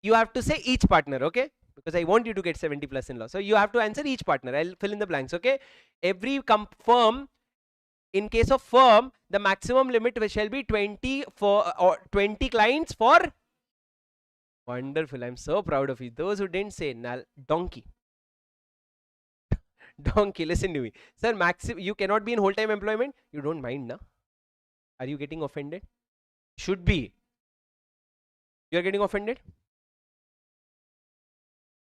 You have to say each partner, okay? Because I want you to get 70 plus in law. So you have to answer each partner. I'll fill in the blanks, okay? Every firm, in case of firm, the maximum limit shall be 20 for or 20 clients for. Wonderful. I'm so proud of you. Those who didn't say, donkey. Donkey, listen to me. Sir, you cannot be in whole-time employment. You don't mind, na? Are you getting offended? Should be. You are getting offended?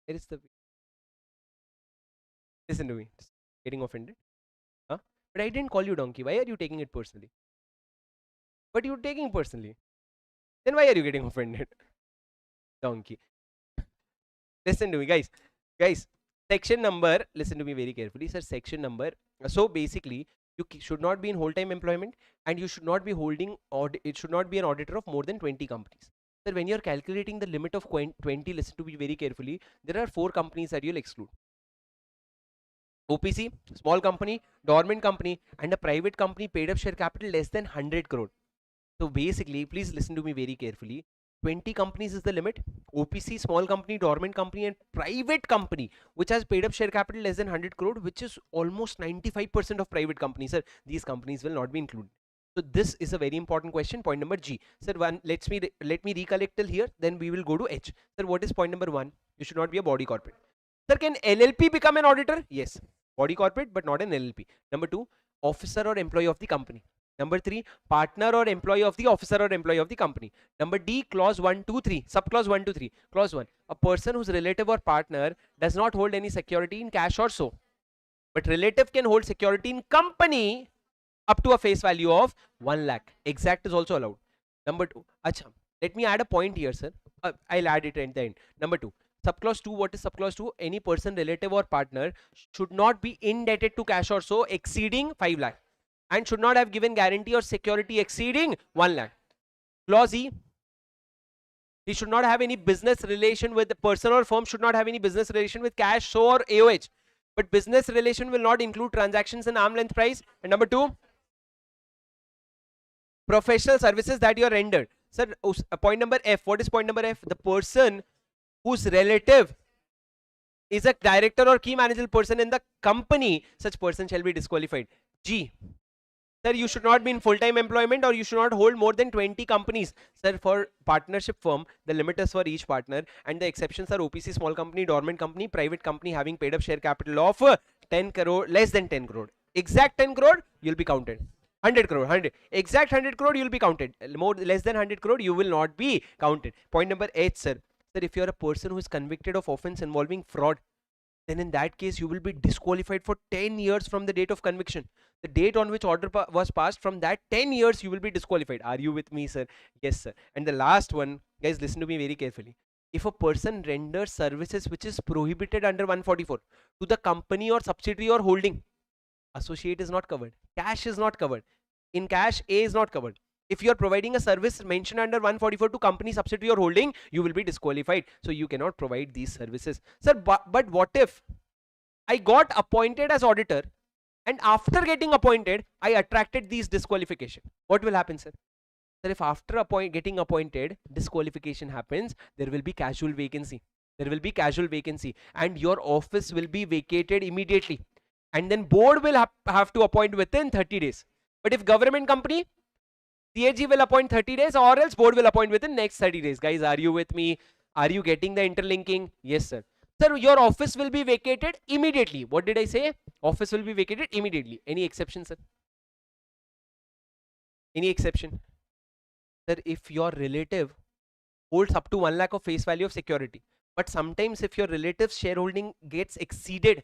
Where is the... Listen to me. Getting offended? Huh? But I didn't call you donkey. Why are you taking it personally? But you're taking it personally. Then why are you getting offended? Donkey. Listen to me, guys. Section number, listen to me very carefully, sir. Section number. So basically, you should not be in whole-time employment and you should not be holding, it should not be an auditor of more than 20 companies. Sir, when you're calculating the limit of 20, listen to me very carefully. There are 4 companies that you'll exclude. OPC, small company, dormant company, and a private company paid up share capital less than 100 crore. So basically, please listen to me very carefully. 20 companies is the limit. OPC, small company, dormant company, and private company which has paid up share capital less than 100 crore, which is almost 95% of private companies, sir. These companies will not be included. So this is a very important question. Point number G. Sir, let me recollect till here, then we will go to H. Sir, what is point number 1? You should not be a body corporate. Sir, can LLP become an auditor? Yes. Body corporate, but not an LLP. Number 2, officer or employee of the company. Number 3, partner or employee of the officer or employee of the company. Number D, clause 1, 2, 3, subclause 1 to 3. Clause 1, a person whose relative or partner does not hold any security in cash or so, but relative can hold security in company up to a face value of 1 lakh. Exact is also allowed. Number 2, acha, let me add a point here, sir. I'll add it at the end. Number 2, subclause 2, what is subclause 2? Any person, relative or partner should not be indebted to cash or so exceeding 5 lakh. And should not have given guarantee or security exceeding 1 lakh. Clause E, he should not have any business relation with the person or firm should not have any business relation with cash, so or AOH. But business relation will not include transactions in arm length price. And number 2, professional services that you are rendered. Sir, point number F. What is point number F? The person whose relative is a director or key managerial person in the company, such person shall be disqualified. G. Sir, you should not be in full-time employment or you should not hold more than 20 companies. Sir, for partnership firm, the limit is for each partner and the exceptions are OPC, small company, dormant company, private company having paid up share capital of 10 crore, less than 10 crore. Exact 10 crore, you'll be counted. 100 crore, 100. Exact 100 crore, you'll be counted. More, less than 100 crore, you will not be counted. Point number 8, sir. Sir, if you're a person who is convicted of offense involving fraud, then in that case you will be disqualified for 10 years from the date of conviction. The date on which order was passed, from that 10 years you will be disqualified. Are you with me, sir? Yes, sir. And the last one, guys, listen to me very carefully. If a person renders services which is prohibited under 144 to the company or subsidiary or holding, Associate is not covered. Cash is not covered. In cash, A is not covered. If you are providing a service mentioned under 144 to company, subsidiary or holding, you will be disqualified. So you cannot provide these services. Sir, but what if I got appointed as auditor and after getting appointed, I attracted these disqualification? What will happen, sir? Sir, if after getting appointed, disqualification happens, there will be casual vacancy. There will be casual vacancy and your office will be vacated immediately. And then board will have to appoint within 30 days. But if government company, CAG will appoint 30 days or else board will appoint within next 30 days. Guys, are you with me? Are you getting the interlinking? Yes, sir. Sir, your office will be vacated immediately. What did I say? Office will be vacated immediately. Any exception, sir? Any exception? Sir, if your relative holds up to 1 lakh of face value of security, but sometimes if your relative's shareholding gets exceeded,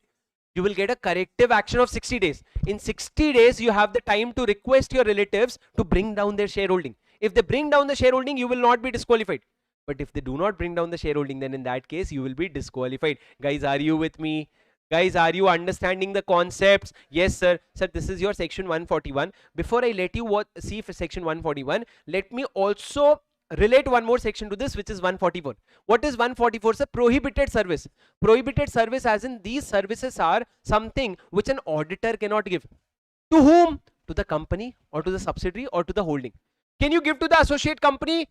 you will get a corrective action of 60 days. In 60 days, you have the time to request your relatives to bring down their shareholding. If they bring down the shareholding, you will not be disqualified. But if they do not bring down the shareholding, then in that case, you will be disqualified. Guys, are you with me? Guys, are you understanding the concepts? Yes, sir. Sir, this is your section 141. Before I let you see for section 141, let me also relate one more section to this, which is 144. What is 144? Sir, prohibited service. Prohibited service as in these services are something which an auditor cannot give. To whom? To the company or to the subsidiary or to the holding. Can you give to the associate company?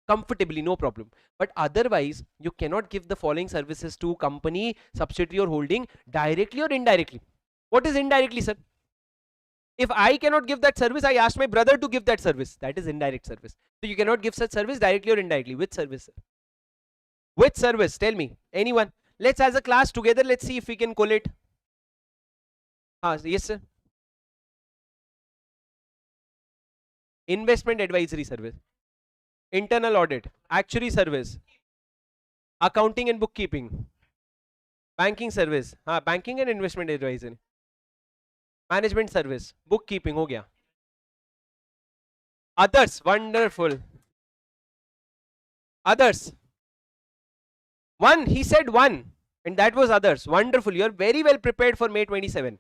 Comfortably, no problem. But otherwise, you cannot give the following services to company, subsidiary or holding directly or indirectly. What is indirectly, sir? If I cannot give that service, I ask my brother to give that service. That is indirect service. So you cannot give such service directly or indirectly. Which service, sir? Which service? Tell me. Anyone? Let's as a class together, let's see if we can collate. Yes, sir. Investment advisory service. Internal audit. Actuary service. Accounting and bookkeeping. Banking service. Banking and investment advisory. Management service. Bookkeeping हो गया. Others. Wonderful. Others. One. He said one. And that was others. Wonderful. You are very well prepared for May 27.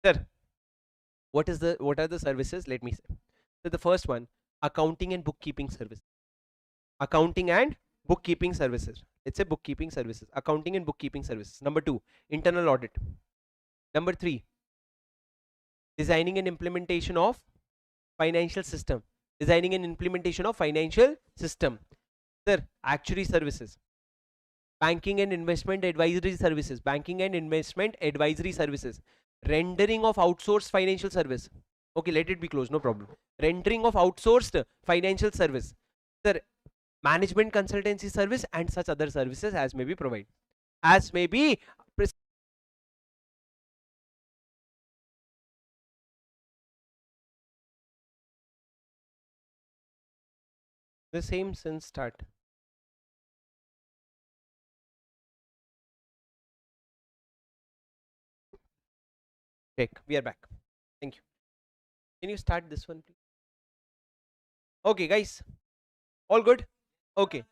Sir, what are the services? Let me say. So the first one, accounting and bookkeeping service. Accounting and bookkeeping services. Let's say bookkeeping services. Accounting and bookkeeping services. Number 2, internal audit. Number 3, designing and implementation of financial system. Designing and implementation of financial system. Sir, actuary services. Banking and investment advisory services. Banking and investment advisory services. Rendering of outsourced financial service. Okay, let it be closed, no problem. Rendering of outsourced financial service. Sir, management consultancy service and such other services as may be provided. As may be the same since start. Check. We are back. Thank you. Can you start this one, please? Okay, guys. All good? Okay.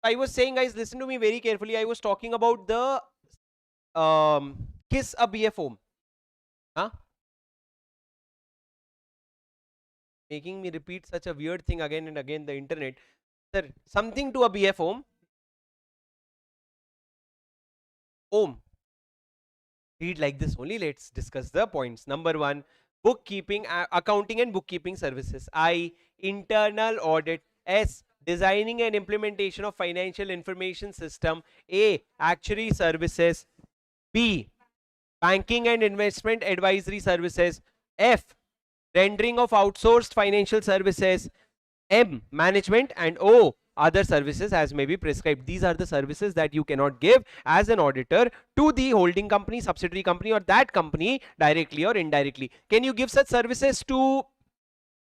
I was saying, guys, listen to me very carefully. I was talking about the kiss a BF home. Huh? Making me repeat such a weird thing again and again, the internet. Sir, something to a BF home. Home. Read like this only. Let's discuss the points. Number 1, bookkeeping, accounting and bookkeeping services. I, internal audit. S, designing and implementation of financial information system. A, actuary services. B, banking and investment advisory services. F, rendering of outsourced financial services. M, management. And O, other services as may be prescribed. These are the services that you cannot give as an auditor to the holding company, subsidiary company or that company directly or indirectly. Can you give such services to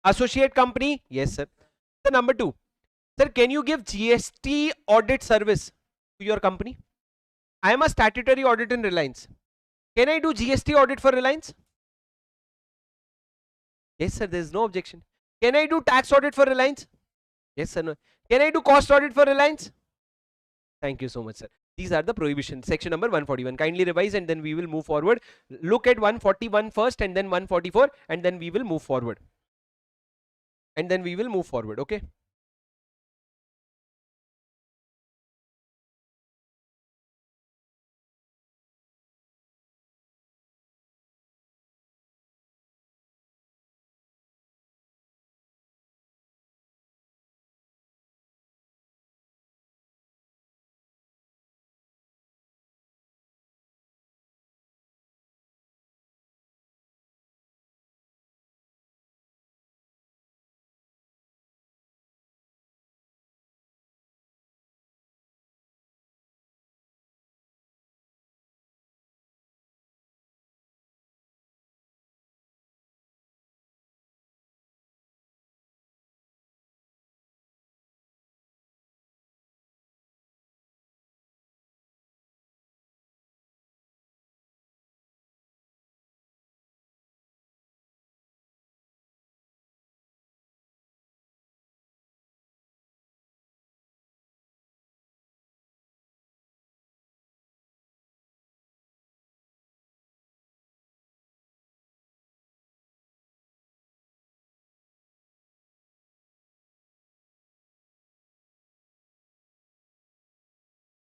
associate company? Yes, sir. So number 2, sir, can you give GST audit service to your company? I am a statutory audit in Reliance. Can I do GST audit for Reliance? Yes, sir. There is no objection. Can I do tax audit for Reliance? Yes, sir. No. Can I do cost audit for Reliance? Thank you so much, sir. These are the prohibitions. Section number 141. Kindly revise and then we will move forward. Look at 141 first and then 144 and then we will move forward. Okay.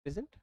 Isn't?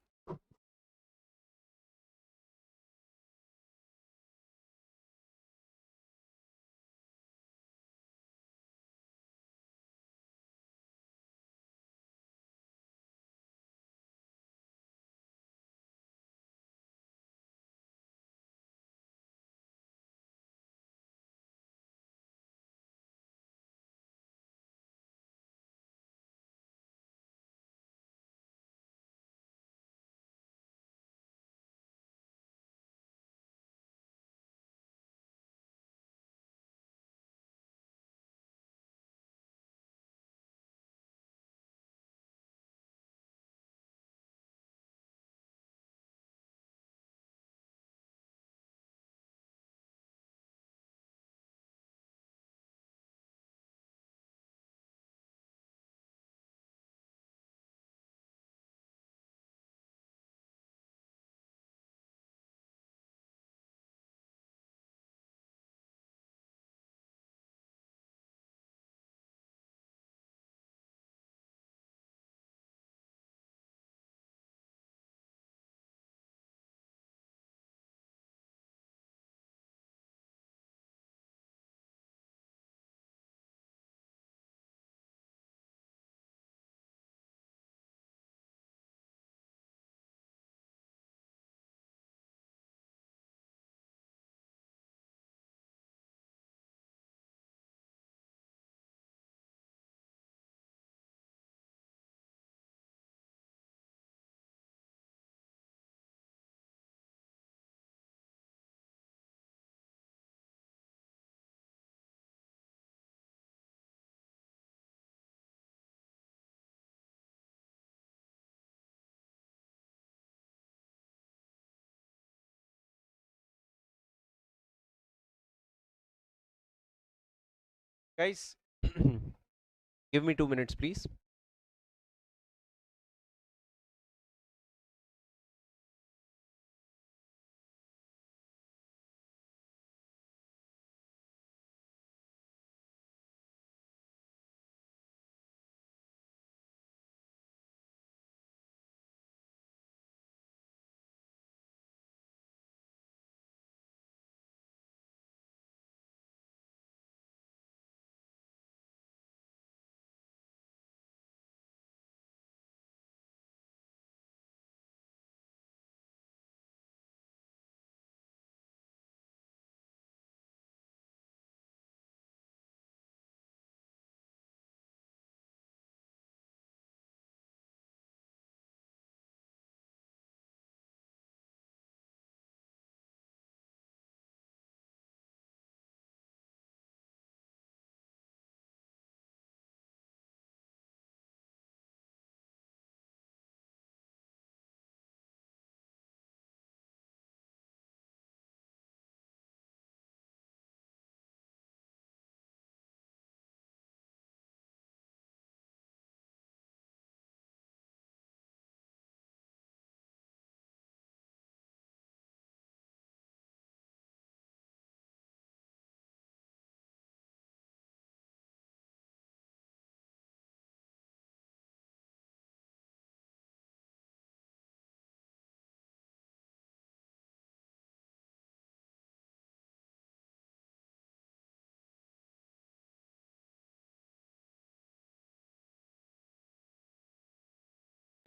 Guys, give me 2 minutes, please.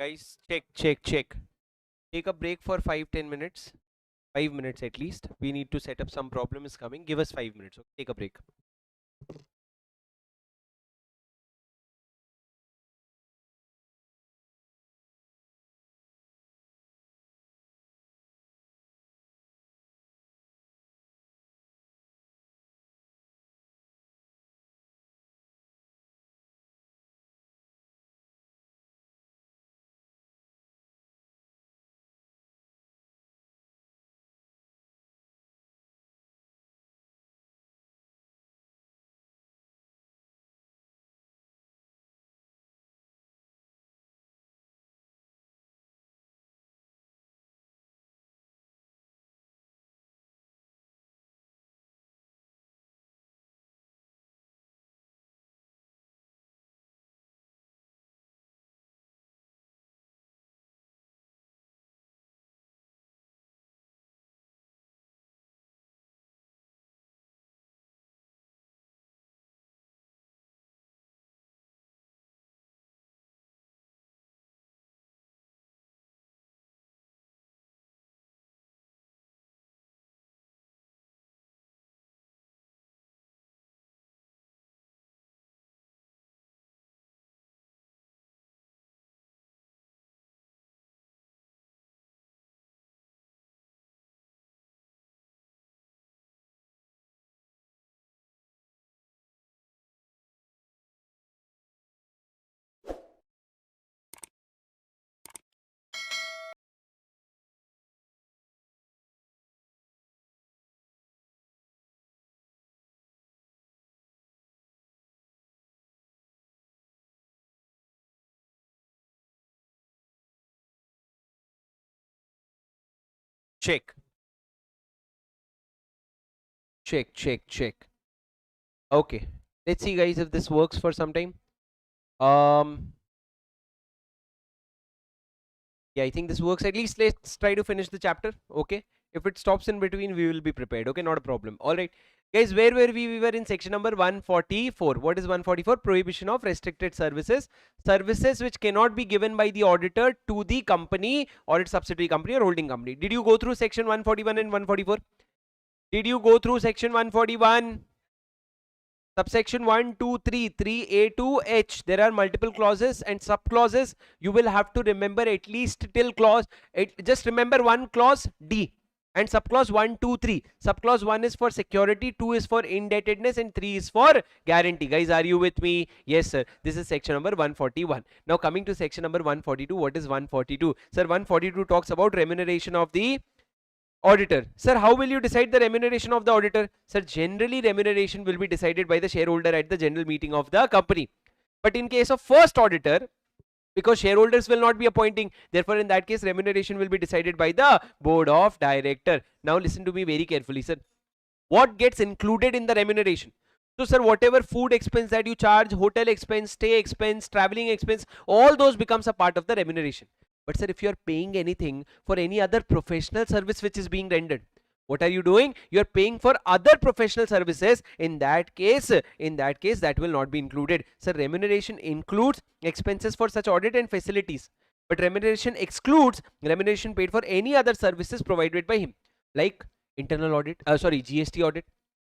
Guys, check. Take a break for 5-10 minutes. 5 minutes at least. We need to set up, some problem is coming. Give us 5 minutes. Okay? Take a break. Check. Check. Okay. Let's see, guys, if this works for some time. Um. Yeah, I think this works. At least let's try to finish the chapter. Okay. If it stops in between, we will be prepared. Okay, not a problem. All right. Guys, where were we? We were in section number 144. What is 144? Prohibition of restricted services. Services which cannot be given by the auditor to the company or its subsidiary company or holding company. Did you go through section 141 and 144? Did you go through section 141? Subsection 1, 2, 3, 3A to H. There are multiple clauses and sub clauses. You will have to remember at least till clause. Just remember one clause D and subclause 1, 2, 3. Subclause 1 is for security, 2 is for indebtedness, and 3 is for guarantee. Guys, are you with me? Yes, sir. This is section number 141. Now coming to section number 142. What is 142? Sir, 142 talks about remuneration of the auditor. Sir, how will you decide the remuneration of the auditor? Sir, generally remuneration will be decided by the shareholder at the general meeting of the company. But in case of first auditor, because shareholders will not be appointing, therefore in that case remuneration will be decided by the board of director. Now listen to me very carefully, sir. What gets included in the remuneration? So sir, whatever food expense that you charge, hotel expense, stay expense, traveling expense, all those becomes a part of the remuneration. But sir, if you are paying anything for any other professional service which is being rendered, what are you doing? You are paying for other professional services. In that case that will not be included. Sir, remuneration includes expenses for such audit and facilities, but remuneration excludes remuneration paid for any other services provided by him, like internal audit, GST audit,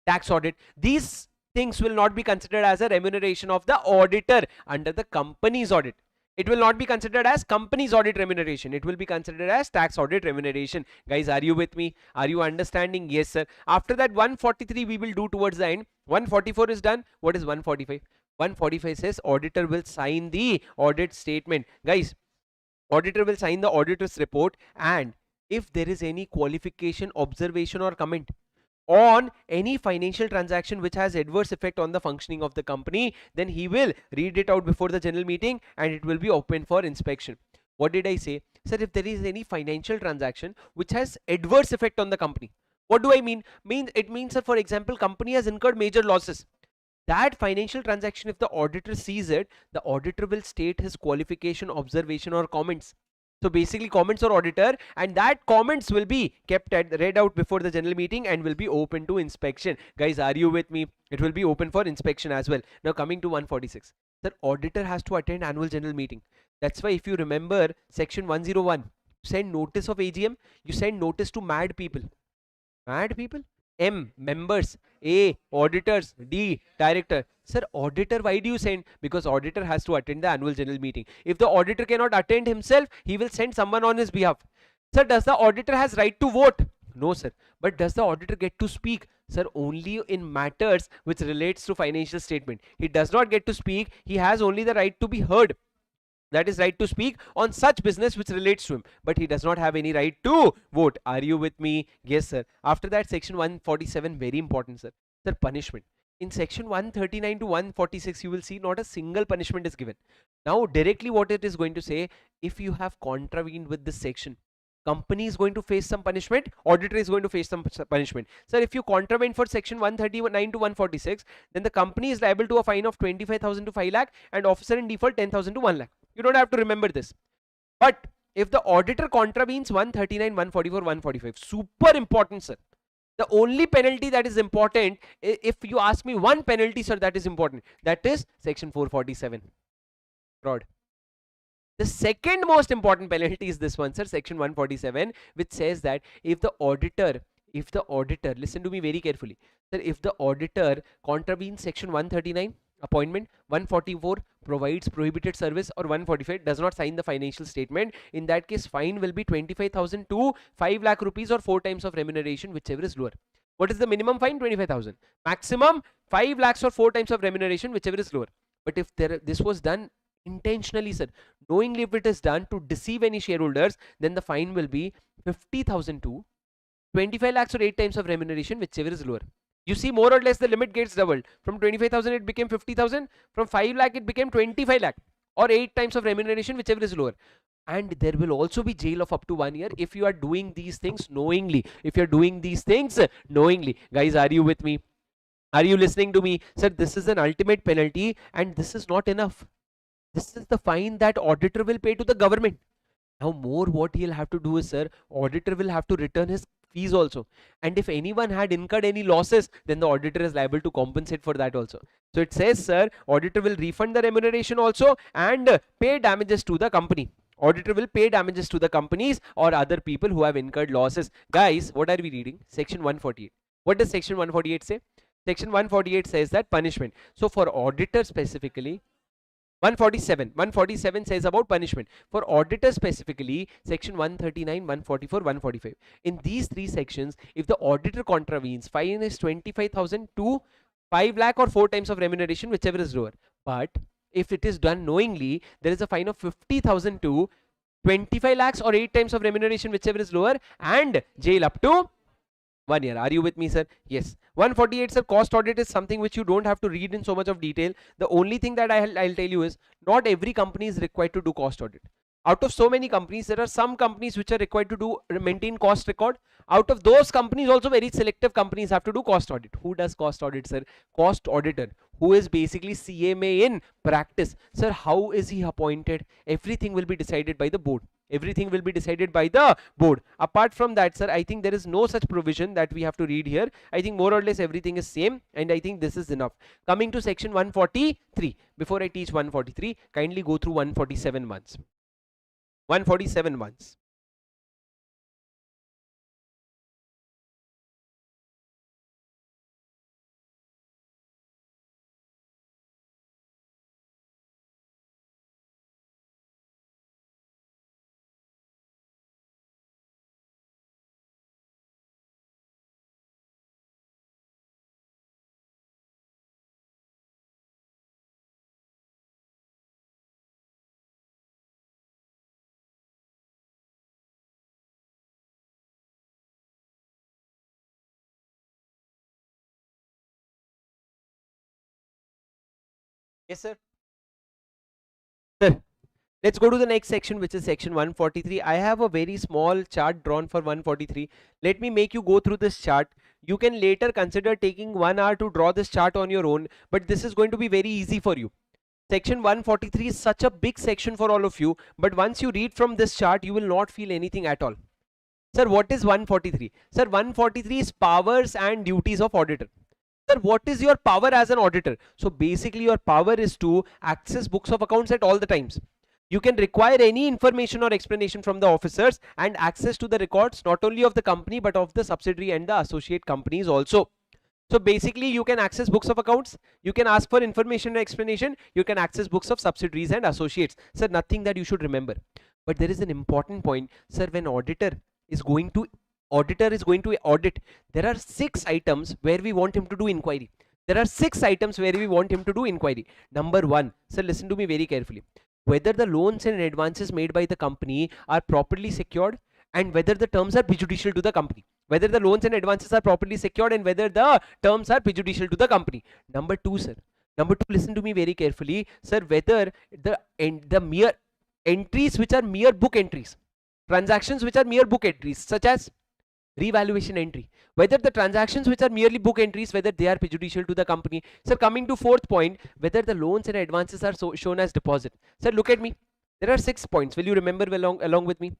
tax audit. These things will not be considered as a remuneration of the auditor under the company's audit. It will not be considered as company's audit remuneration. It will be considered as tax audit remuneration. Guys, are you with me? Are you understanding? Yes, sir. After that, 143 we will do towards the end. 144 is done. What is 145? 145 says auditor will sign the audit statement. Guys, auditor will sign the auditor's report, and if there is any qualification, observation or comment on any financial transaction which has adverse effect on the functioning of the company, then he will read it out before the general meeting and it will be open for inspection. What did I say? Sir, if there is any financial transaction which has adverse effect on the company, what do I mean? It means that, for example, company has incurred major losses. That financial transaction, if the auditor sees it, the auditor will state his qualification, observation or comments. So basically comments or auditor, and that comments will be kept read out before the general meeting and will be open to inspection. Guys, are you with me? It will be open for inspection as well. Now coming to 146. Sir, auditor has to attend annual general meeting. That's why if you remember section 101, send notice of AGM, you send notice to mad people. Mad people? M, members. A, auditors. D, director. Sir, auditor, why do you send? Because auditor has to attend the annual general meeting. If the auditor cannot attend himself, he will send someone on his behalf. Sir, does the auditor has right to vote? No, sir. But does the auditor get to speak? Sir, only in matters which relates to financial statement. He does not get to speak. He has only the right to be heard. That is right to speak on such business which relates to him, but he does not have any right to vote. Are you with me? Yes, sir. After that, section 147, very important, sir. Sir, punishment. In section 139 to 146, you will see not a single punishment is given. Now directly what it is going to say, if you have contravened with this section, company is going to face some punishment, auditor is going to face some punishment. Sir, if you contravene for section 139 to 146, then the company is liable to a fine of 25,000 to 5 lakh and officer in default 10,000 to 1 lakh. You don't have to remember this. But if the auditor contravenes 139, 144, 145, super important, sir. The only penalty that is important, if you ask me one penalty, sir, that is important, that is section 447, fraud. The second most important penalty is this one, sir, section 147, which says that if the auditor, listen to me very carefully, sir, if the auditor contravenes section 139, appointment, 144, provides prohibited service, or 145, does not sign the financial statement, in that case, fine will be 25,000 to 5 lakh rupees or 4 times of remuneration, whichever is lower. What is the minimum fine? 25,000. Maximum 5 lakhs or 4 times of remuneration, whichever is lower. But if this was done intentionally, sir, knowingly, if it is done to deceive any shareholders, then the fine will be 50,000 to 25 lakhs or 8 times of remuneration, whichever is lower. You see, more or less the limit gets doubled. From 25,000 it became 50,000, from 5 lakh it became 25 lakh, or 8 times of remuneration, whichever is lower. And there will also be jail of up to 1 year if you are doing these things knowingly. If you are doing these things knowingly. Guys, are you with me? Are you listening to me? Sir, this is an ultimate penalty, and this is not enough. This is the fine that auditor will pay to the government. Now more what he'll have to do is, sir, auditor will have to return his fees also, and if anyone had incurred any losses, then the auditor is liable to compensate for that also. So it says, sir, auditor will refund the remuneration also and pay damages to the company. Auditor will pay damages to the companies or other people who have incurred losses. Guys, what are we reading? Section 148. What does section 148 say? Section 148 says that punishment. So for auditor specifically, 147 says about punishment. For auditor specifically, section 139, 144, 145. In these three sections, if the auditor contravenes, fine is 25,000 to 5 lakh or 4 times of remuneration, whichever is lower. But if it is done knowingly, there is a fine of 50,000 to 25 lakhs or 8 times of remuneration, whichever is lower, and jail up to 1 year. Are you with me, sir? Yes. 148, sir, cost audit is something which you don't have to read in so much of detail. The only thing that I'll tell you is, not every company is required to do cost audit. Out of so many companies, there are some companies which are required to maintain cost record. Out of those companies, also very selective companies have to do cost audit. Who does cost audit, sir? Cost auditor, who is basically CMA in practice. Sir, how is he appointed? Everything will be decided by the board. Everything will be decided by the board. Apart from that, sir, I think there is no such provision that we have to read here. I think more or less everything is same, and I think this is enough. Coming to section 143. Before I teach 143, kindly go through 147 once. 147 once. Yes, sir. Sir, let's go to the next section, which is section 143. I have a very small chart drawn for 143. Let me make you go through this chart. You can later consider taking 1 hour to draw this chart on your own, but this is going to be very easy for you. Section 143 is such a big section for all of you, but once you read from this chart, you will not feel anything at all. Sir, what is 143? Sir, 143 is powers and duties of auditor. Sir, what is your power as an auditor? So basically your power is to access books of accounts at all the times. You can require any information or explanation from the officers and access to the records not only of the company but of the subsidiary and the associate companies also. So basically you can access books of accounts, you can ask for information and explanation, you can access books of subsidiaries and associates. Sir, nothing that you should remember. But there is an important point. Sir, when auditor is going to audit, there are 6 items where we want him to do inquiry. There are 6 items where we want him to do inquiry. Number 1, sir, listen to me very carefully. Whether the loans and advances made by the company are properly secured and whether the terms are prejudicial to the company. Whether the loans and advances are properly secured and whether the terms are prejudicial to the company. Number 2, sir. Number 2, listen to me very carefully, sir. Whether the mere entries which are mere book entries, transactions which are mere book entries, such as revaluation entry, whether the transactions which are merely book entries, whether they are prejudicial to the company. Sir, coming to 4th point, whether the loans and advances are shown as deposit. Sir, look at me. There are 6 points. Will you remember along with me?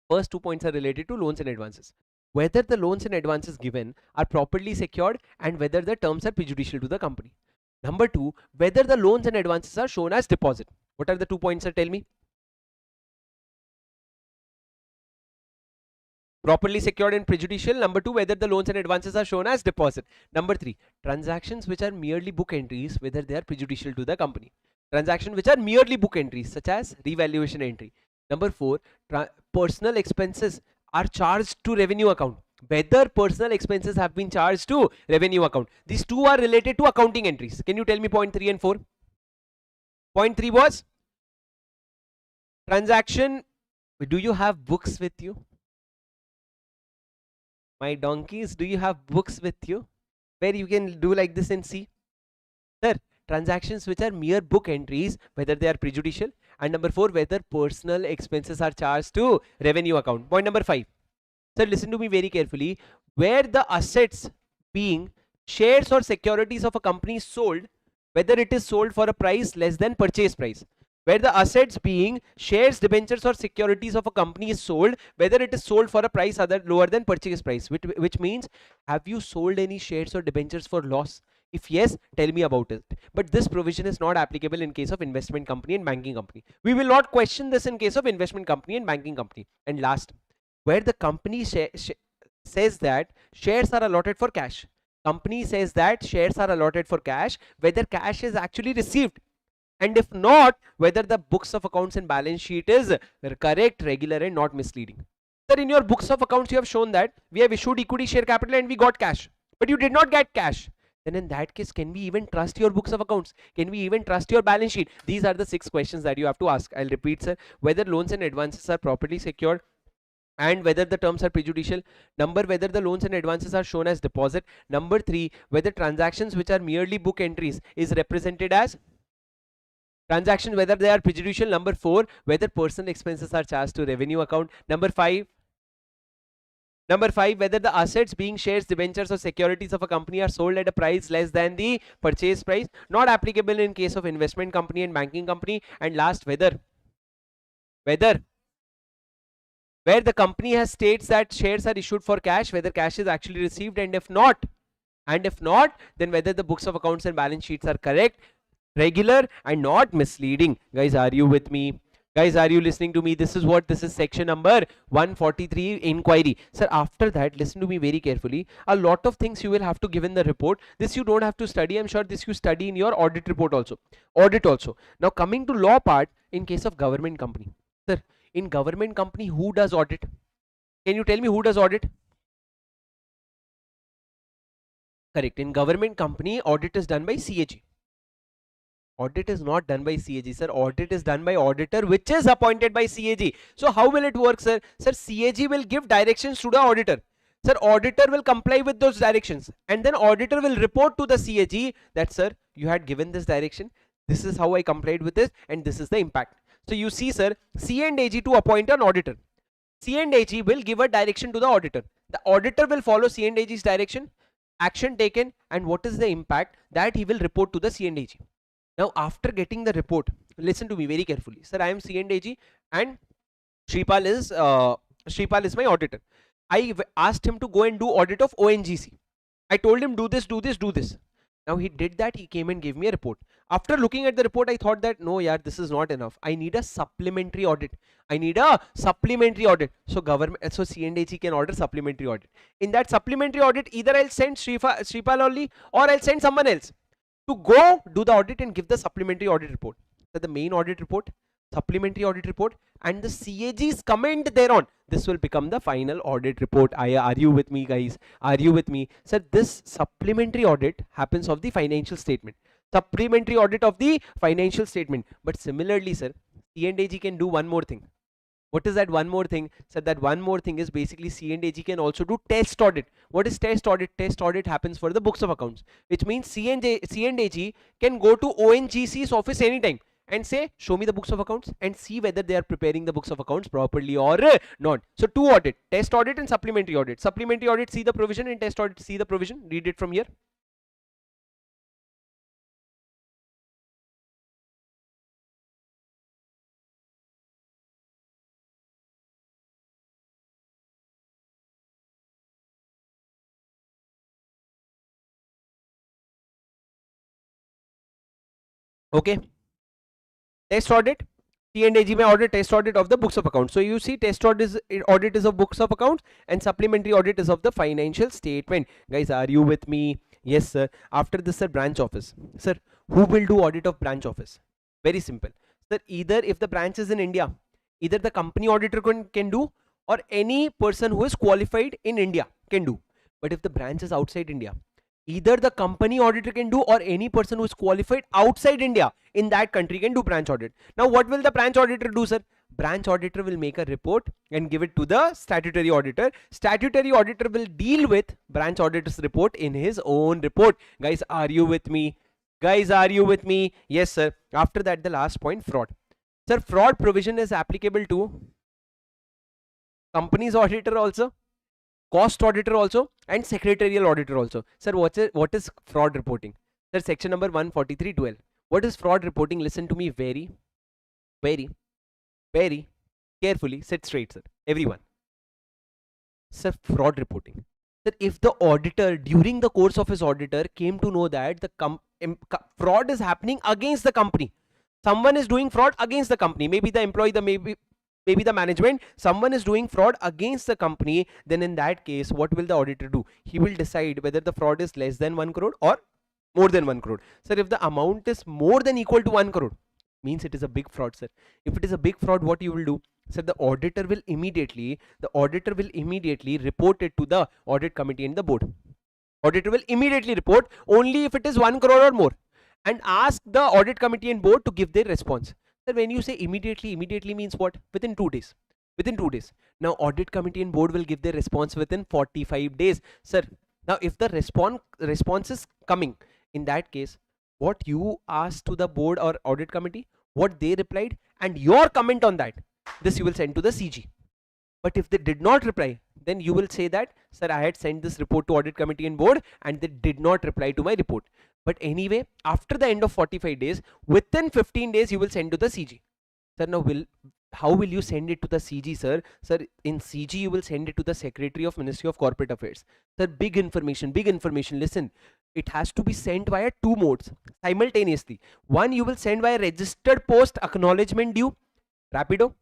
First 2 points are related to loans and advances. Whether the loans and advances given are properly secured and whether the terms are prejudicial to the company. Number 2, whether the loans and advances are shown as deposit. What are the 2 points, sir? Tell me. Properly secured and prejudicial. Number 2, whether the loans and advances are shown as deposit. Number 3, transactions which are merely book entries, whether they are prejudicial to the company. Transactions which are merely book entries, such as revaluation entry. Number 4, personal expenses are charged to revenue account, whether personal expenses have been charged to revenue account. These 2 are related to accounting entries. Can you tell me point 3 and 4? Point 3 was transaction. Do you have books with you? My donkeys, do you have books with you where you can do like this and see? Sir, transactions which are mere book entries, whether they are prejudicial. And number 4, whether personal expenses are charged to revenue account. Point number 5. Sir, listen to me very carefully. Where the assets being shares or securities of a company is sold, whether it is sold for a price less than purchase price. Where the assets being shares, debentures or securities of a company is sold, whether it is sold for a price lower than purchase price, which means, have you sold any shares or debentures for loss? If yes, tell me about it. But this provision is not applicable in case of investment company and banking company. We will not question this in case of investment company and banking company. And last, where the company says that shares are allotted for cash. Company says that shares are allotted for cash, whether cash is actually received. And if not, whether the books of accounts and balance sheet is correct, regular and not misleading. Sir, in your books of accounts you have shown that we have issued equity share capital and we got cash, but you did not get cash. Then in that case, can we even trust your books of accounts? Can we even trust your balance sheet? These are the 6 questions that you have to ask. I'll repeat, sir. Whether loans and advances are properly secured and whether the terms are prejudicial. Number, whether the loans and advances are shown as deposit. Number 3, whether transactions which are merely book entries is represented as transactions, whether they are prejudicial. Number 4, whether personal expenses are charged to revenue account. Number 5, whether the assets being shares, debentures or securities of a company are sold at a price less than the purchase price. Not applicable in case of investment company and banking company. And last, where the company has states that shares are issued for cash, whether cash is actually received, and if not, then whether the books of accounts and balance sheets are correct, regular and not misleading. Guys, are you with me? Guys, are you listening to me? This is section number 143, inquiry. Sir, after that, listen to me very carefully. A lot of things you will have to give in the report. This you don't have to study. I'm sure this you study in your audit report also. Audit also. Now coming to law part, in case of government company. Sir, in government company, who does audit? Can you tell me who does audit? Correct. In government company, audit is done by CAG. Audit is not done by CAG, sir. Audit is done by auditor, which is appointed by CAG. So how will it work, sir? Sir, CAG will give directions to the auditor. Sir, auditor will comply with those directions, and then auditor will report to the CAG that, sir, you had given this direction. This is how I complied with this, and this is the impact. So you see, sir, C and AG to appoint an auditor. C and AG will give a direction to the auditor. The auditor will follow C and AG's direction, action taken, and what is the impact that he will report to the C and AG. Now after getting the report, listen to me very carefully. Sir, I am C&AG and Shripal is my auditor. Asked him to go and do audit of ONGC. I told him do this, do this, do this. Now he did that. He came and gave me a report. After looking at the report, I thought that no, yeah, this is not enough. I need a supplementary audit. I need a supplementary audit. So C&AG can order supplementary audit. In that supplementary audit, either I'll send Shripal only, or I'll send someone else to go do the audit and give the supplementary audit report. So the main audit report, supplementary audit report, and the CAG's comment thereon, this will become the final audit report. Are you with me, guys? Are you with me? Sir, this supplementary audit happens of the financial statement. Supplementary audit of the financial statement. But similarly, sir, C&AG can do one more thing. What is that one more thing? So that one more thing is basically C&AG can also do test audit. What is test audit? Test audit happens for the books of accounts, which means C&AG can go to ONGC's office anytime and say, show me the books of accounts, and see whether they are preparing the books of accounts properly or not. So two audit, test audit and supplementary audit. Supplementary audit, see the provision, and test audit, see the provision. Read it from here. Okay. Test audit, C&AG may audit test audit of the books of accounts. So you see, test audit is of books of accounts, and supplementary audit is of the financial statement. Guys, are you with me? Yes, sir. After this, sir, branch office. Sir, who will do audit of branch office? Very simple. Sir, either if the branch is in India, either the company auditor can do, or any person who is qualified in India can do. But if the branch is outside India, either the company auditor can do, or any person who is qualified outside India in that country can do branch audit. Now what will the branch auditor do, sir? Branch auditor will make a report and give it to the statutory auditor. Statutory auditor will deal with branch auditor's report in his own report. Guys, are you with me? Guys, are you with me? Yes, sir. After that, the last point, fraud. Sir, fraud provision is applicable to company's auditor also, cost auditor also, and secretarial auditor also. Sir, what is fraud reporting? Sir, section number 143.12. What is fraud reporting? Listen to me very, very, very carefully. Sit straight, sir. Everyone. Sir, fraud reporting. Sir, if the auditor during the course of his auditor came to know that the fraud is happening against the company, someone is doing fraud against the company, maybe the employee, maybe the management, someone is doing fraud against the company, then in that case, what will the auditor do? He will decide whether the fraud is less than 1 crore or more than 1 crore. Sir, if the amount is more than equal to 1 crore, means it is a big fraud, sir. If it is a big fraud, what you will do? Sir, the auditor will immediately report it to the audit committee and the board. Auditor will immediately report only if it is 1 crore or more, and ask the audit committee and board to give their response. Sir, when you say immediately means what? Within 2 days. Within 2 days. Now audit committee and board will give their response within 45 days. Sir, now if the response is coming, in that case, what you asked to the board or audit committee, what they replied, and your comment on that, this you will send to the CG. But if they did not reply, then you will say that, sir, I had sent this report to audit committee and board and they did not reply to my report. But anyway, after the end of 45 days, within 15 days, you will send to the CG. Sir, now how will you send it to the CG, sir? Sir, in CG, you will send it to the Secretary of Ministry of Corporate Affairs. Sir, big information, listen. It has to be sent via 2 modes simultaneously. One, you will send via registered post acknowledgement due, Rapido,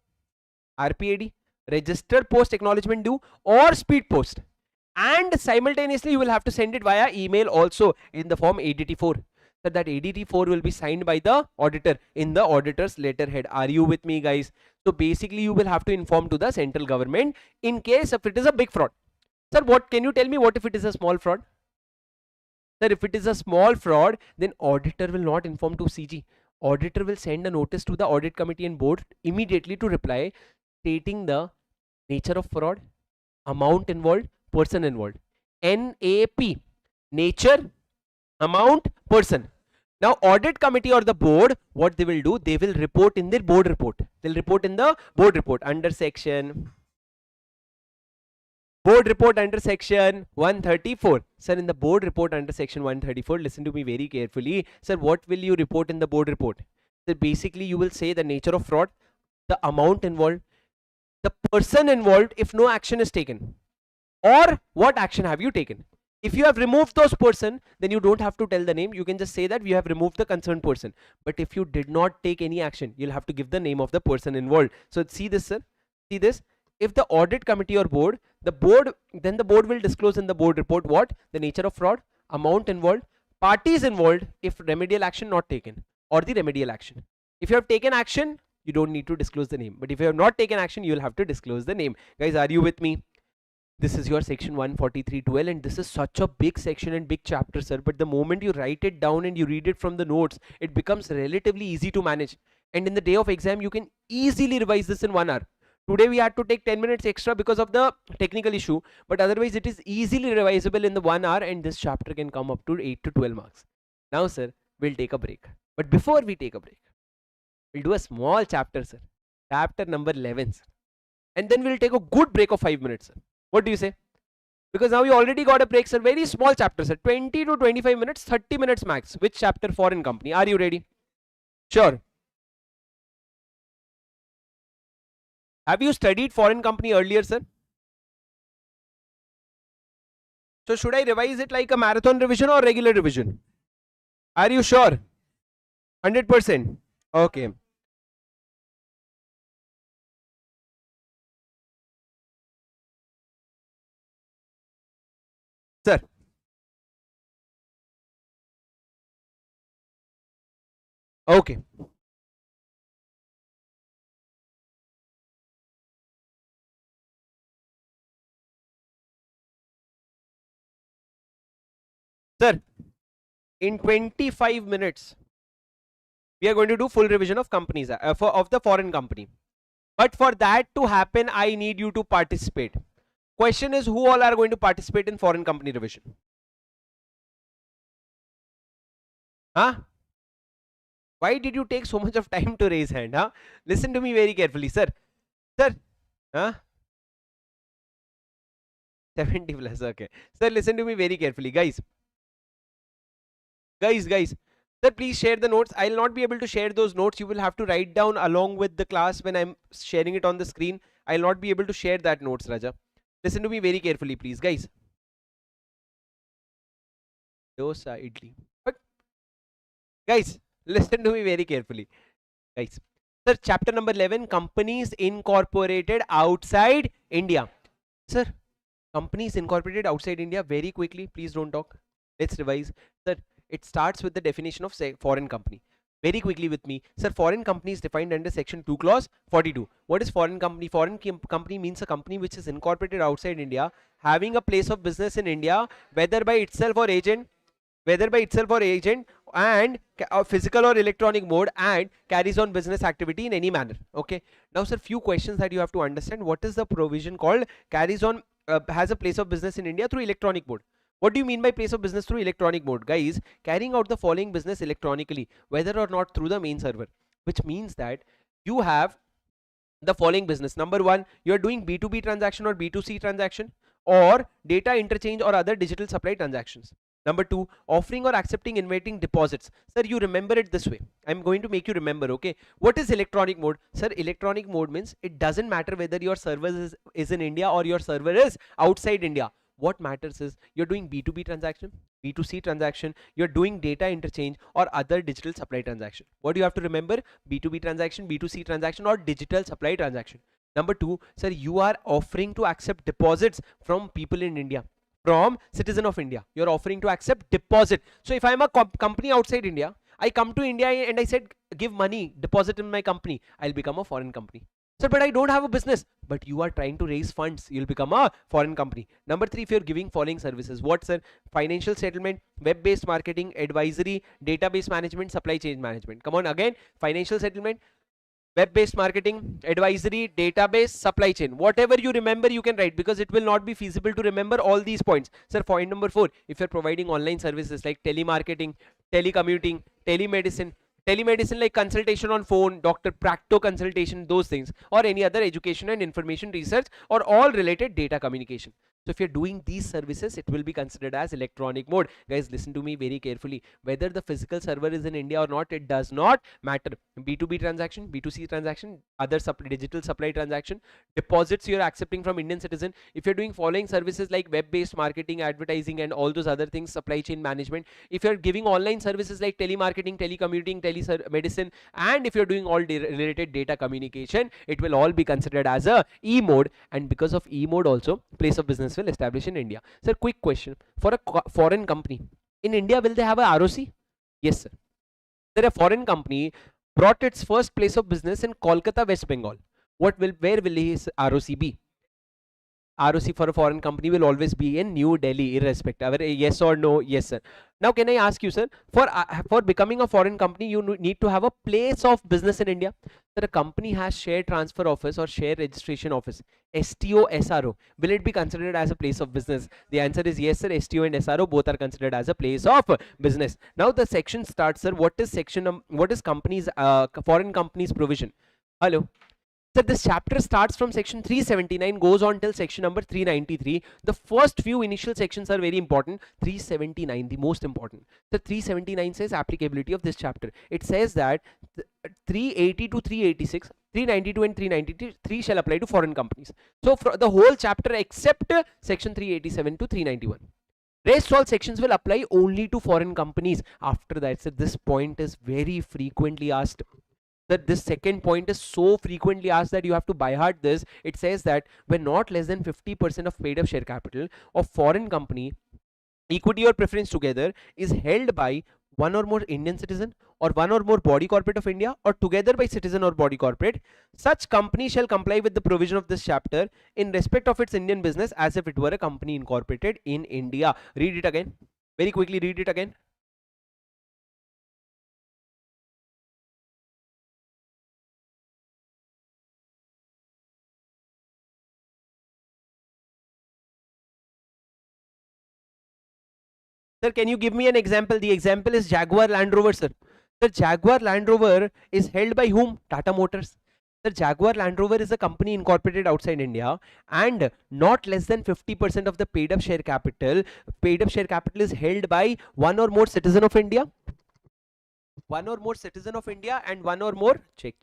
RPAD, registered post acknowledgement due, or speed post. And simultaneously, you will have to send it via email also in the form ADT4. So that ADT4 will be signed by the auditor in the auditor's letterhead. Are you with me, guys? So basically, you will have to inform to the central government in case if it is a big fraud. Sir, what can you tell me? What if it is a small fraud? Sir, if it is a small fraud, then auditor will not inform to CG. Auditor will send a notice to the audit committee and board immediately to reply, stating the nature of fraud, amount involved, person involved. NAP, nature, amount, person. Now audit committee or the board, what they will do, they will report in their board report. They'll report in the board report under section Board report under section 134. Sir, in the board report under section 134, listen to me very carefully. Sir, what will you report in the board report? So basically, you will say the nature of fraud, the amount involved, the person involved if no action is taken, or what action have you taken. If you have removed those person, then you don't have to tell the name. You can just say that we have removed the concerned person. But if you did not take any action, you'll have to give the name of the person involved. So see this, sir. See this. If the audit committee or board, then the board will disclose in the board report what? The nature of fraud, amount involved, parties involved if remedial action not taken, or the remedial action. If you have taken action, you don't need to disclose the name. But if you have not taken action, you will have to disclose the name. Guys, are you with me? This is your section 143.12, and this is such a big section and big chapter, sir. But the moment you write it down and you read it from the notes, it becomes relatively easy to manage. And in the day of exam, you can easily revise this in 1 hour. Today we had to take 10 minutes extra because of the technical issue, but otherwise it is easily revisable in the 1 hour, and this chapter can come up to 8 to 12 marks. Now, sir, we'll take a break. But before we take a break, we'll do a small chapter, sir. Chapter number 11, sir. And then we'll take a good break of 5 minutes, sir. What do you say? Because now you already got a break, sir. Very small chapter, sir. 20 to 25 minutes, 30 minutes max. Which chapter? Foreign company. Are you ready? Sure. Have you studied foreign company earlier, sir? So should I revise it like a marathon revision or regular revision? Are you sure? 100%. Okay. Sir. Okay. Sir, in 25 minutes, we are going to do full revision of companies, of the foreign company. But for that to happen, I need you to participate. Question is, who all are going to participate in foreign company revision? Huh? Why did you take so much of time to raise hand? Huh? Listen to me very carefully, sir. Sir, huh? 70 plus, okay. Sir, listen to me very carefully, guys. Guys, sir, please share the notes. I'll not be able to share those notes. You will have to write down along with the class when I'm sharing it on the screen. I'll not be able to share that notes, Raja. Listen to me very carefully, please, guys. Dosa idli. But guys, listen to me very carefully, guys. Sir, chapter number 11, companies incorporated outside India. Sir, companies incorporated outside India, very quickly, please don't talk. Let's revise. Sir, it starts with the definition of foreign company. Very quickly with me. Sir, foreign company is defined under section 2 clause 42. What is foreign company? Foreign company means a company which is incorporated outside India, having a place of business in India, whether by itself or agent, and physical or electronic mode, and carries on business activity in any manner. Okay. Now, sir, few questions that you have to understand. What is the provision called carries on, has a place of business in India through electronic mode? What do you mean by place of business through electronic mode? Guys, carrying out the following business electronically, whether or not through the main server, which means that you have the following business. Number one, you are doing B2B transaction or B2C transaction, or data interchange or other digital supply transactions. Number two, offering or accepting inviting deposits. Sir, you remember it this way. I'm going to make you remember, okay? What is electronic mode? Sir, electronic mode means it doesn't matter whether your server is in India or your server is outside India. What matters is you're doing B2B transaction, B2C transaction, you're doing data interchange or other digital supply transaction. What do you have to remember? B2B transaction, B2C transaction, or digital supply transaction. Number two, sir, you are offering to accept deposits from people in India, from citizen of India. You're offering to accept deposit. So if I'm a company outside India, I come to India and I said, give money, deposit in my company, I'll become a foreign company. Sir, but I don't have a business. But you are trying to raise funds, you'll become a foreign company. Number three, if you're giving following services, what, sir? Financial settlement, web-based marketing, advisory, database management, supply chain management. Come on, again, financial settlement, web-based marketing, advisory, database, supply chain. Whatever you remember, you can write, because it will not be feasible to remember all these points. Sir, point number four, if you're providing online services like telemarketing, telecommuting, telemedicine like consultation on phone, doctor practo consultation, those things, or any other education and information research, or all related data communication. So if you're doing these services, it will be considered as electronic mode. Guys, listen to me very carefully. Whether the physical server is in India or not, it does not matter. B2B transaction, B2C transaction, other digital supply transaction, deposits you're accepting from Indian citizen. If you're doing following services like web-based marketing, advertising, and all those other things, supply chain management, if you're giving online services like telemarketing, telecommuting, telemedicine, and if you're doing all related data communication, it will all be considered as a E mode. And because of E mode also, place of business will establish in India. Sir, quick question. For a foreign company in India, will they have a ROC? Yes, sir. There a foreign company brought its first place of business in Kolkata, West Bengal. Where will his ROC be? ROC for a foreign company will always be in New Delhi, irrespective. Yes or no? Yes, sir. Now, can I ask you, sir, for becoming a foreign company, you need to have a place of business in India. That a company has share transfer office or share registration office, STO, SRO. Will it be considered as a place of business? The answer is yes, sir. STO and SRO both are considered as a place of business. Now the section starts, sir. What is companies, foreign companies provision? Hello. So this chapter starts from section 379, goes on till section number 393. The first few initial sections are very important. 379, the most important. The 379 says applicability of this chapter. It says that 380 to 386, 392 and 393 shall apply to foreign companies. So for the whole chapter except section 387 to 391. Rest all sections will apply only to foreign companies. After that, so this point is very frequently asked. That this second point is so frequently asked that you have to by heart this. It says that when not less than 50% of paid up share capital of foreign company, equity or preference together, is held by one or more Indian citizen or one or more body corporate of India or together by citizen or body corporate, such company shall comply with the provision of this chapter in respect of its Indian business as if it were a company incorporated in India. Read it again. Very quickly read it again. Sir, can you give me an example? The example is Jaguar Land Rover, sir. Sir, Jaguar Land Rover is held by whom? Tata Motors. Sir, Jaguar Land Rover is a company incorporated outside India and not less than 50% of the paid up share capital. Paid up share capital is held by one or more citizen of India. One or more citizen of India and one or more, check.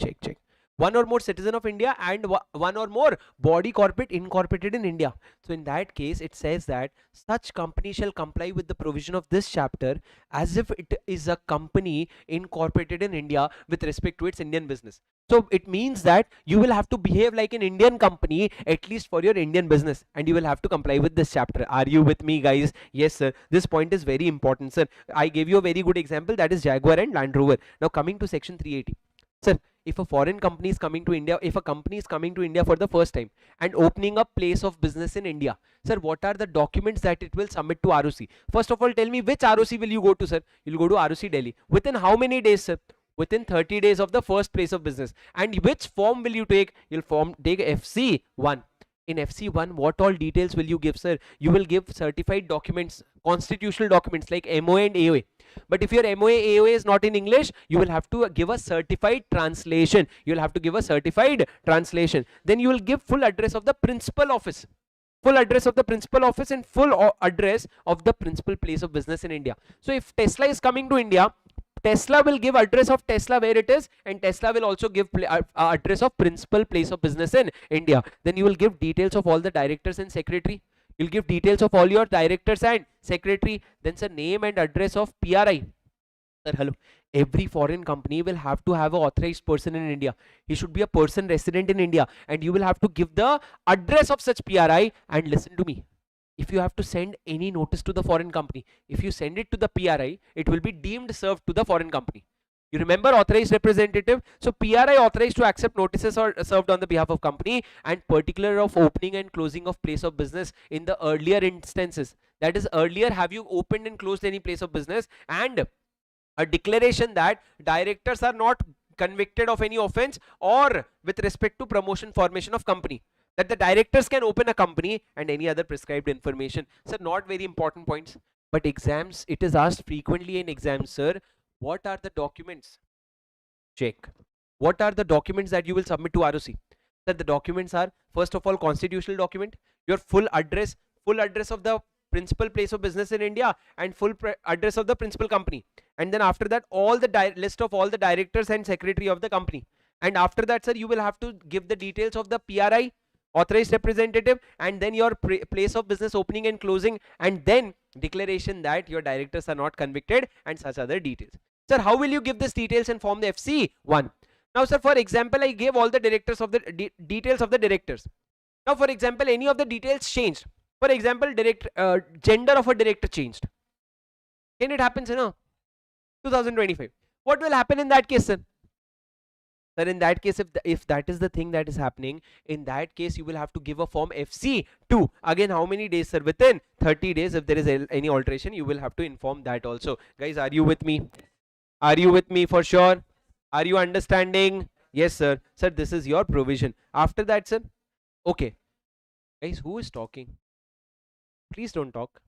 One or more citizen of India and one or more body corporate incorporated in India. So in that case, it says that such company shall comply with the provision of this chapter as if it is a company incorporated in India with respect to its Indian business. So it means that you will have to behave like an Indian company at least for your Indian business, and you will have to comply with this chapter. Are you with me, guys? Yes, sir. This point is very important, sir. I gave you a very good example, that is Jaguar and Land Rover. Now coming to section 380. Sir, if a foreign company is coming to India, if a company is coming to India for the first time and opening a place of business in India, sir, what are the documents that it will submit to ROC? First of all, tell me which ROC will you go to, sir? You'll go to ROC Delhi. Within how many days, sir? Within 30 days of the first place of business. And which form will you take? You'll take FC1. In FC1, what all details will you give, sir? You will give certified documents, constitutional documents like MOA and AOA. But if your MOA AOA is not in English, you will have to give a certified translation. You will have to give a certified translation. Then you will give full address of the principal office. Full address of the principal office and full address of the principal place of business in India. So if Tesla is coming to India, Tesla will give address of Tesla where it is, and Tesla will also give address of principal place of business in India. Then you will give details of all the directors and secretary. You'll give details of all your directors and secretary. Then sir, name and address of PRI. Sir, hello. Every foreign company will have to have an authorized person in India. He should be a person resident in India, and you will have to give the address of such PRI. And listen to me. If you have to send any notice to the foreign company, if you send it to the PRI, it will be deemed served to the foreign company. You remember authorized representative? So PRI authorized to accept notices or served on the behalf of company, and particular of opening and closing of place of business in the earlier instances. That is, earlier have you opened and closed any place of business, and a declaration that directors are not convicted of any offense or with respect to promotion formation of company, that the directors can open a company and any other prescribed information. Sir, not very important points, but exams, it is asked frequently in exams, sir. What are the documents? Check. What are the documents that you will submit to ROC? Sir, the documents are, first of all, constitutional document, your full address full address of the principal place of business in India and full address of the principal company, and then after that all the list of all the directors and secretary of the company, and after that sir you will have to give the details of the PRI, authorized representative, and then your place of business opening and closing, and then declaration that your directors are not convicted and such other details. Sir, how will you give these details and form the FC1? Now sir, for example, I gave all the directors of the details of the directors. Now for example, any of the details changed. For example, gender of a director changed. Can it happen, sir? 2025. What will happen in that case, sir? Sir, in that case, if that is the thing that is happening, in that case you will have to give a form FC2. Again, how many days, sir? Within 30 days, if there is any alteration, you will have to inform that also. Guys, are you with me? Are you with me for sure? Are you understanding? Yes, sir. Sir, this is your provision. After that, sir. Okay. Guys, who is talking? Please don't talk.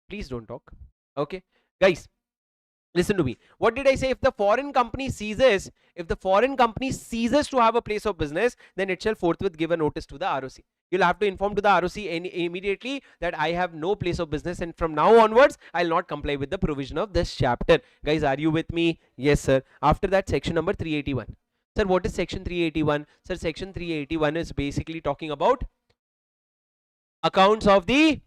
Please don't talk. Okay. Guys, listen to me. What did I say? If the foreign company ceases, to have a place of business, then it shall forthwith give a notice to the ROC. You'll have to inform to the ROC immediately that I have no place of business, and from now onwards I'll not comply with the provision of this chapter. Guys, are you with me? Yes, sir. After that, section number 381. Sir, what is section 381? Sir, section 381 is basically talking about accounts of the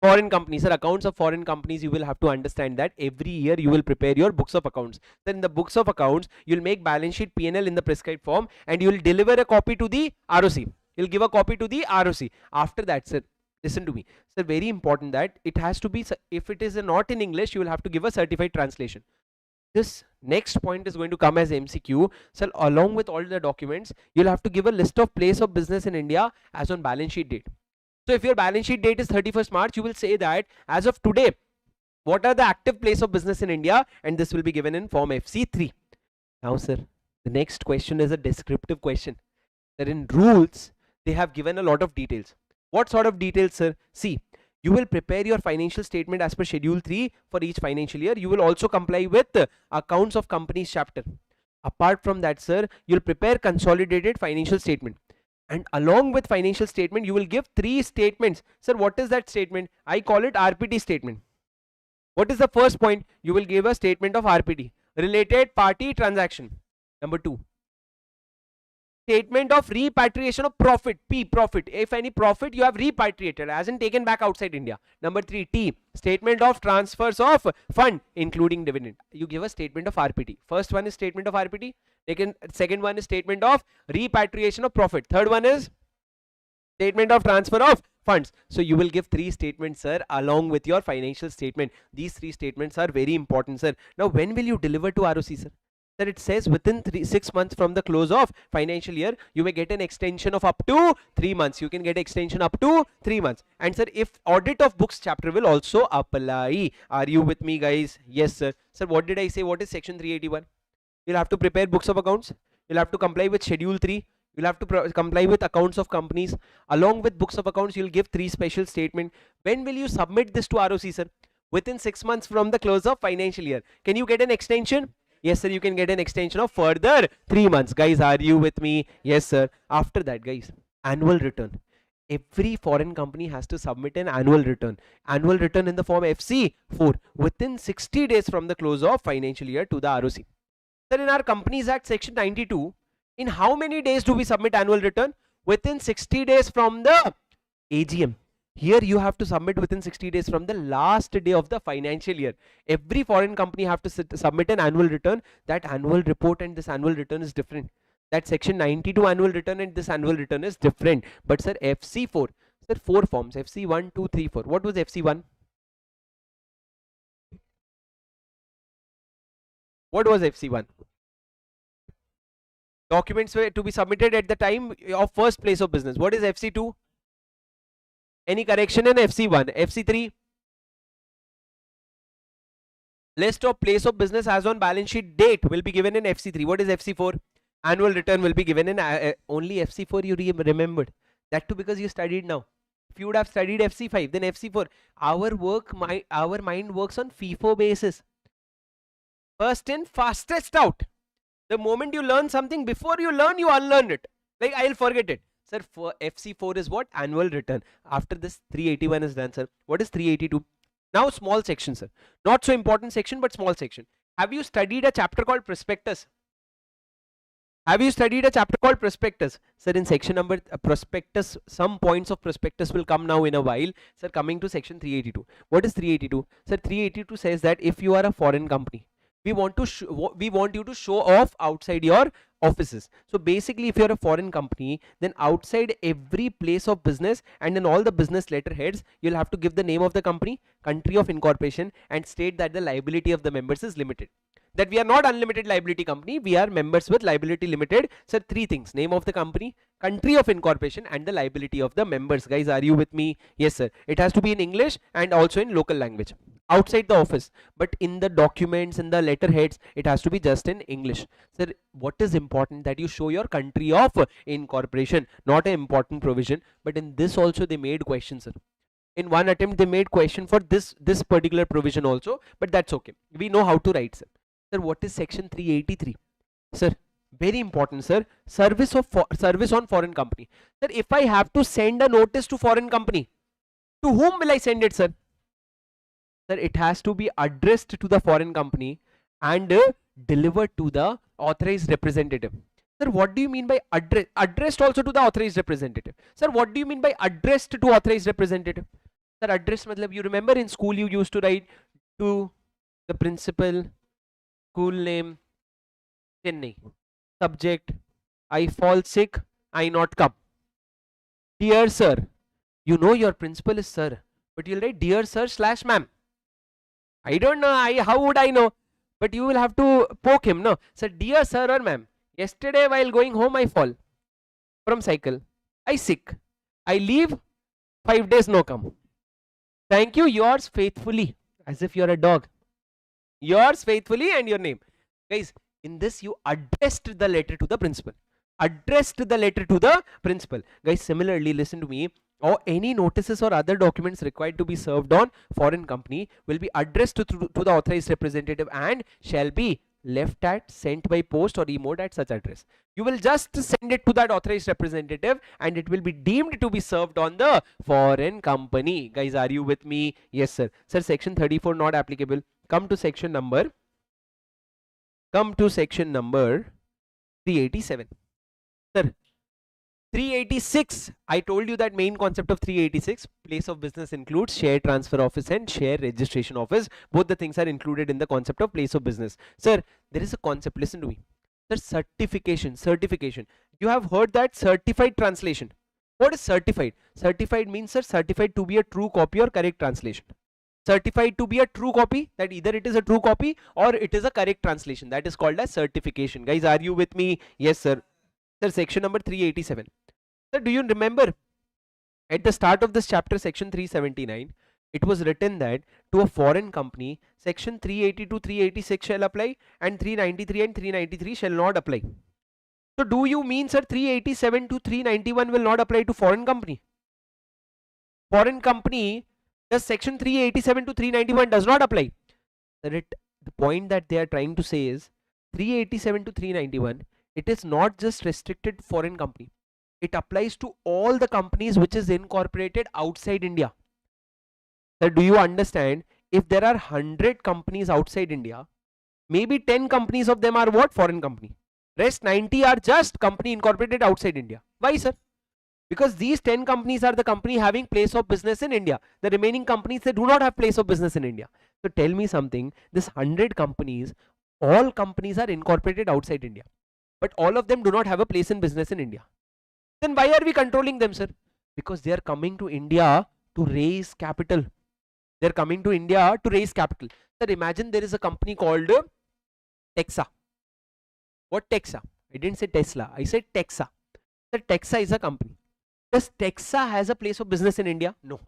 foreign companies. Sir, accounts of foreign companies, you will have to understand that every year you will prepare your books of accounts. Then in the books of accounts, you'll make balance sheet, P&L in the prescribed form, and you will deliver a copy to the ROC. You'll give a copy to the ROC. After that, sir, listen to me. Sir, very important that it has to be, if it is not in English, you will have to give a certified translation. This next point is going to come as MCQ. So along with all the documents, you'll have to give a list of place of business in India as on balance sheet date. So if your balance sheet date is 31st March, you will say that as of today, what are the active place of business in India, and this will be given in form FC3. Now sir, the next question is a descriptive question. That in rules, they have given a lot of details. What sort of details, sir? See, you will prepare your financial statement as per schedule 3 for each financial year. You will also comply with accounts of companies chapter. Apart from that, sir, you'll prepare consolidated financial statement. And along with financial statement, you will give 3 statements. Sir, what is that statement? I call it RPT statement. What is the first point? You will give a statement of RPT, related party transaction. Number 2, statement of repatriation of profit, P, profit. If any profit you have repatriated, as in taken back outside India. Number 3, T, statement of transfers of fund, including dividend. You give a statement of RPT. First one is statement of RPT. Second one is statement of repatriation of profit. Third one is statement of transfer of funds. So you will give 3 statements, sir, along with your financial statement. These 3 statements are very important, sir. Now, when will you deliver to ROC, sir? Sir, it says within 6 months from the close of financial year, you may get an extension of up to 3 months. You can get extension up to 3 months. And sir, if audit of books chapter will also apply. Are you with me, guys? Yes, sir. Sir, what did I say? What is section 381? You'll have to prepare books of accounts. You'll have to comply with schedule 3. You'll have to comply with accounts of companies. Along with books of accounts, you'll give 3 special statements. When will you submit this to ROC, sir? Within 6 months from the close of financial year. Can you get an extension? Yes, sir, you can get an extension of further 3 months. Guys, are you with me? Yes, sir. After that, guys, annual return. Every foreign company has to submit an annual return. Annual return in the form FC4 within 60 days from the close of financial year to the ROC. Sir, in our Companies Act section 92, in how many days do we submit annual return? Within 60 days from the AGM. Here you have to submit within 60 days from the last day of the financial year. Every foreign company have to submit an annual return. That annual report and this annual return is different. That section 92 annual return and this annual return is different. But sir, FC4, sir, 4 forms, FC1, 2, 3, 4. What was FC1? What was FC1? Documents were to be submitted at the time of first place of business. What is FC2? Any correction in FC1? FC3? List of place of business as on balance sheet date will be given in FC3. What is FC4? Annual return will be given in only FC4 you remembered. That too because you studied now. If you would have studied FC5, then FC4. Our mind works on FIFO basis. First in, fastest out. The moment you learn something, before you learn, you unlearn it. Like, I'll forget it. Sir, for FC4 is what? Annual return. After this 381 is done, sir. What is 382? Now small section, sir. Not so important section, but small section. Have you studied a chapter called Prospectus? Have you studied a chapter called Prospectus? Sir, in section number Prospectus, some points of Prospectus will come now in a while. Sir, coming to section 382. What is 382? Sir, 382 says that if you are a foreign company, we want you to show off outside your offices. So basically, if you're a foreign company, then outside every place of business and in all the business letterheads, you'll have to give the name of the company, country of incorporation, and state that the liability of the members is limited. That we are not unlimited liability company, we are members with liability limited. Sir, three things: name of the company, country of incorporation, and the liability of the members. Guys, are you with me? Yes, sir. It has to be in English and also in local language outside the office, but in the documents, in the letterheads, it has to be just in English. Sir, what is important? That you show your country of incorporation. Not an important provision, but in this also they made questions, sir. In one attempt they made question for this particular provision also, but that's okay. We know how to write, sir. Sir, what is section 383? Sir, very important, sir. Service on foreign company. Sir, if I have to send a notice to foreign company, to whom will I send it, sir? Sir, it has to be addressed to the foreign company and delivered to the authorized representative. Sir, what do you mean by addressed also to the authorized representative? Sir, what do you mean by addressed to authorized representative? Sir, address matlab, you remember in school you used to write to the principal, school name, Chennai, subject, I fall sick, I not come. Dear sir, you know your principal is sir, but you'll write dear sir / ma'am. I don't know, how would I know? But you will have to poke him, no? Sir, dear sir or ma'am, yesterday while going home I fall from cycle, I sick, I leave, 5 days no come. Thank you, yours faithfully. As if you're a dog. Yours faithfully and your name. Guys, in this you addressed the letter to the principal. Addressed the letter to the principal. Guys, similarly, listen to me. Or any notices or other documents required to be served on foreign company will be addressed to the authorized representative and shall be left at, sent by post or remote at such address. You will just send it to that authorized representative and it will be deemed to be served on the foreign company. Guys, are you with me? Yes, sir. Sir, section 34 not applicable. Come to section number 387. Sir, 386, I told you that main concept of 386, place of business includes share transfer office and share registration office. Both the things are included in the concept of place of business. Sir, there is a concept, listen to me. Sir, certification. You have heard that certified translation. What is certified? Certified means, sir, certified to be a true copy or correct translation. Certified to be a true copy, that either it is a true copy or it is a correct translation. That is called as certification. Guys, are you with me? Yes, sir. Sir, section number 387. Sir, do you remember at the start of this chapter, section 379, it was written that to a foreign company, section 382, 386 shall apply and 393 and 393 shall not apply. So do you mean, sir, 387 to 391 will not apply to foreign company? Foreign company, the section 387 to 391 does not apply. Sir, the point that they are trying to say is 387 to 391, it is not just restricted to foreign company. It applies to all the companies which is incorporated outside India. Sir, do you understand? If there are 100 companies outside India, maybe 10 companies of them are what? Foreign company. Rest 90 are just company incorporated outside India. Why, sir? Because these 10 companies are the company having place of business in India. The remaining companies, they do not have place of business in India. So tell me something, this 100 companies, all companies are incorporated outside India, but all of them do not have a place in business in India. Then why are we controlling them, sir? Because they are coming to India to raise capital. They are coming to India to raise capital. Sir, imagine there is a company called Texa. What Texa? I didn't say Tesla, I said Texa. Sir, Texa is a company. Does Texa has a place of business in India? No.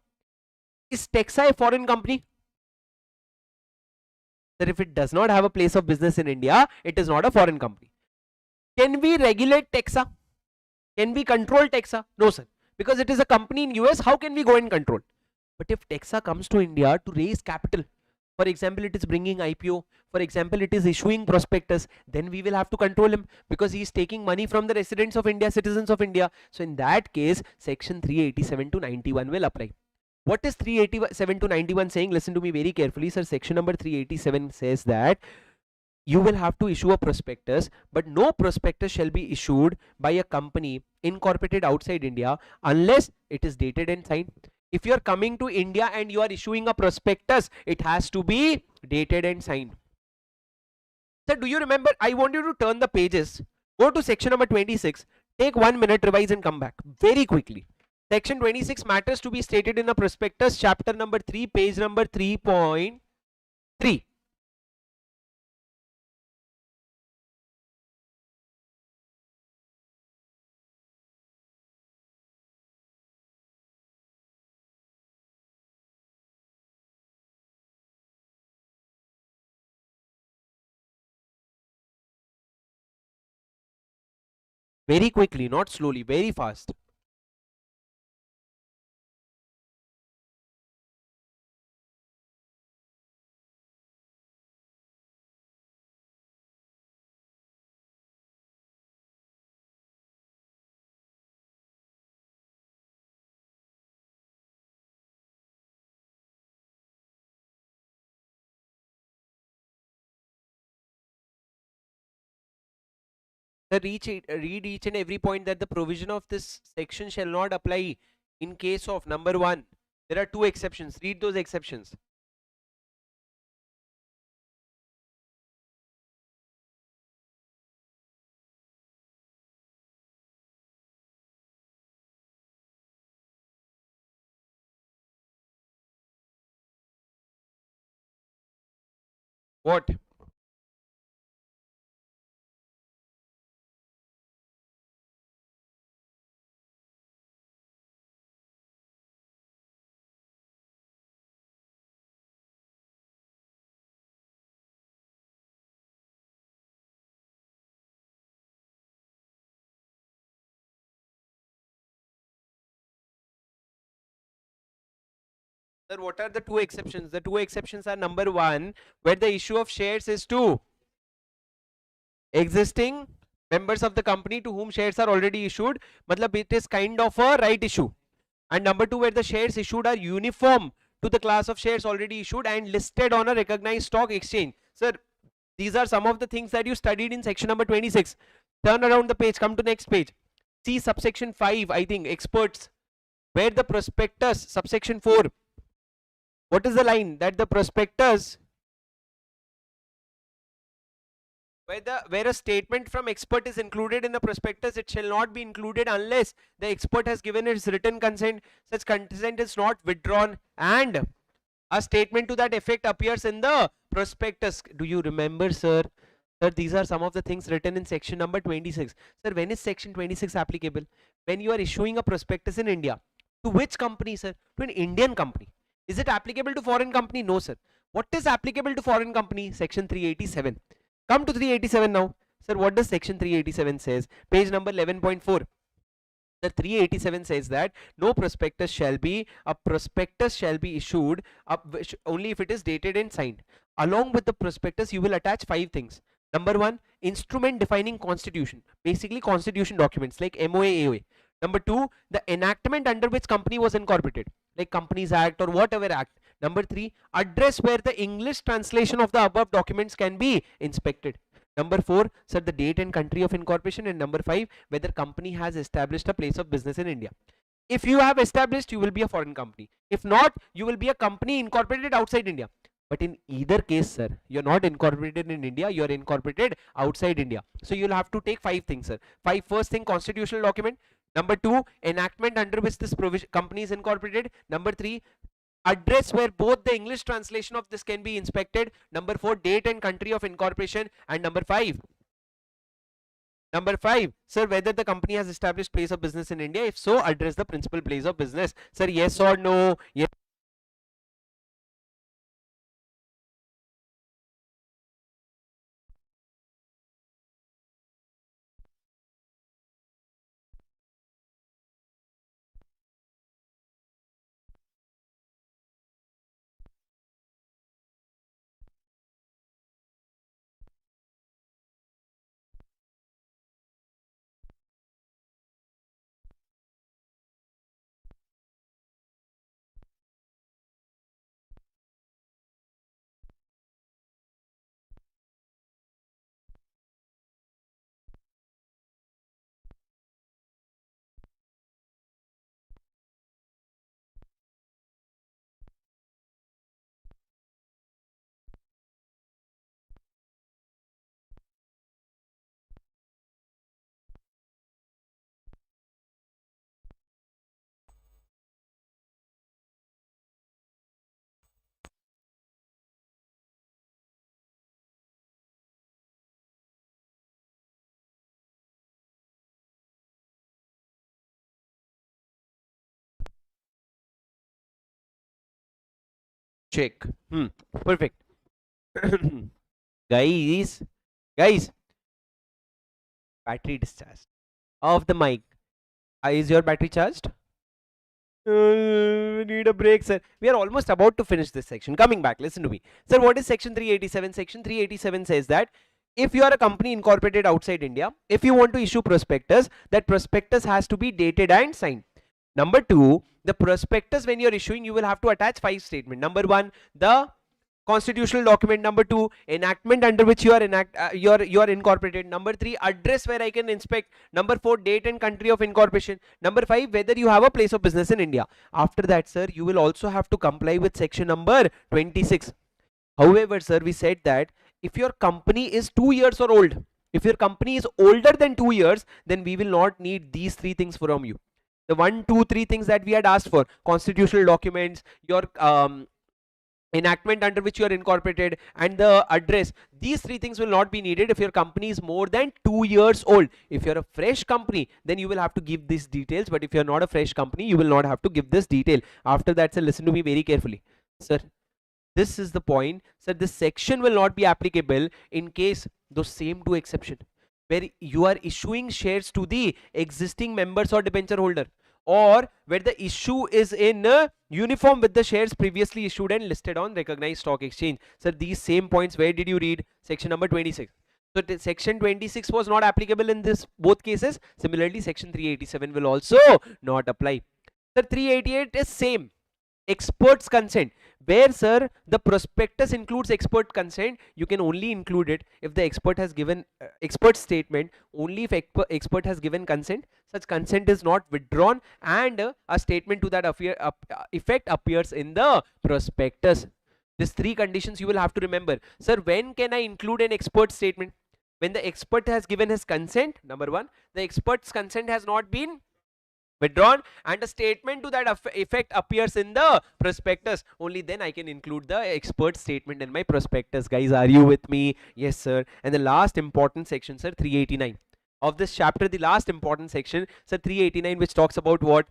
Is Texa a foreign company? Sir, if it does not have a place of business in India, it is not a foreign company. Can we regulate Texa? Can we control Texa? No, sir. Because it is a company in US, how can we go and control? But if Texa comes to India to raise capital, For example, it is bringing IPO, for example, it is issuing prospectus, then we will have to control him because he is taking money from the residents of India, citizens of India. So in that case, section 387 to 91 will apply. What is 387 to 91 saying? Listen to me very carefully, sir. Section number 387 says that you will have to issue a prospectus, but no prospectus shall be issued by a company incorporated outside India unless it is dated and signed. If you are coming to India and you are issuing a prospectus, it has to be dated and signed. Sir, do you remember? I want you to turn the pages, go to section number 26, take 1 minute, revise and come back very quickly. Section 26, matters to be stated in a prospectus, chapter number 3, page number 3.3. Very quickly, not slowly, very fast. Read each and every point that the provision of this section shall not apply in case of number 1. There are 2 exceptions. Read those exceptions. What? Sir, what are the 2 exceptions? The 2 exceptions are number 1, where the issue of shares is to existing members of the company to whom shares are already issued. Matlab it is kind of a right issue. And number 2, where the shares issued are uniform to the class of shares already issued and listed on a recognized stock exchange. Sir, these are some of the things that you studied in section number 26. Turn around the page, come to next page. See subsection 5, I think, experts, where the prospectus, subsection 4. What is the line? That the prospectus, where a statement from expert is included in the prospectus, it shall not be included unless the expert has given its written consent. Such consent is not withdrawn and a statement to that effect appears in the prospectus. Do you remember, sir? Sir, these are some of the things written in section number 26. Sir, when is section 26 applicable? When you are issuing a prospectus in India. To which company, sir? To an Indian company. Is it applicable to foreign company? No, sir. What is applicable to foreign company? Section 387. Come to 387 now. Sir, what does section 387 says? Page number 11.4. The 387 says that no prospectus shall be, a prospectus shall be issued only if it is dated and signed. Along with the prospectus, you will attach 5 things. Number 1, instrument defining constitution, basically constitution documents like MOA, AOA. Number 2, the enactment under which company was incorporated, like Companies Act or whatever act. Number 3, address where the English translation of the above documents can be inspected. Number 4, sir, the date and country of incorporation. And number 5, whether company has established a place of business in India. If you have established, you will be a foreign company. If not, you will be a company incorporated outside India. But in either case, sir, you're not incorporated in India, you're incorporated outside India. So you'll have to take 5 things, sir. 5, first thing, constitutional document. Number 2, enactment under which this company is incorporated. Number 3, address where both the English translation of this can be inspected. Number 4, date and country of incorporation. And number 5, sir, whether the company has established place of business in India. If so, address the principal place of business. Sir, yes or no? Yes. check. Perfect. guys, battery discharged of the mic. Is your battery charged? We need a break, sir. We are almost about to finish this section. Coming back, listen to me, sir. What is section 387? Section 387 says that if you are a company incorporated outside India, if you want to issue prospectus, that prospectus has to be dated and signed. Number two, the prospectus when you're issuing, you will have to attach 5 statements. Number one, the constitutional document. Number two, enactment under which you are incorporated. Number three, address where I can inspect. Number four, date and country of incorporation. Number five, whether you have a place of business in India. After that, sir, you will also have to comply with section number 26. However, sir, we said that if your company is 2 years or old, if your company is older than 2 years, then we will not need these 3 things from you. The 1, 2, 3 things that we had asked for: constitutional documents, your enactment under which you are incorporated, and the address. These 3 things will not be needed if your company is more than 2 years old. If you're a fresh company, then you will have to give these details, but if you're not a fresh company, you will not have to give this detail. After that, sir, listen to me very carefully, sir. This is the point, sir. This section will not be applicable in case those same 2 exception where you are issuing shares to the existing members or debenture holder, or where the issue is in uniform with the shares previously issued and listed on recognized stock exchange. Sir, these same points, where did you read? Section number 26. So section 26 was not applicable in this both cases. Similarly, section 387 will also not apply. Sir, 388 is same. Experts consent, where, sir, the prospectus includes expert consent. You can only include it if the expert has given expert statement. Only if expert has given consent, such consent is not withdrawn, and a statement to that effect appears in the prospectus. These 3 conditions you will have to remember. Sir, when can I include an expert statement? When the expert has given his consent. Number 1, the expert's consent has not been withdrawn, and a statement to that effect appears in the prospectus. Only then I can include the expert statement in my prospectus. Guys, are you with me? Yes, sir. And the last important section, sir, 389 of this chapter, the last important section, sir, 389, which talks about what?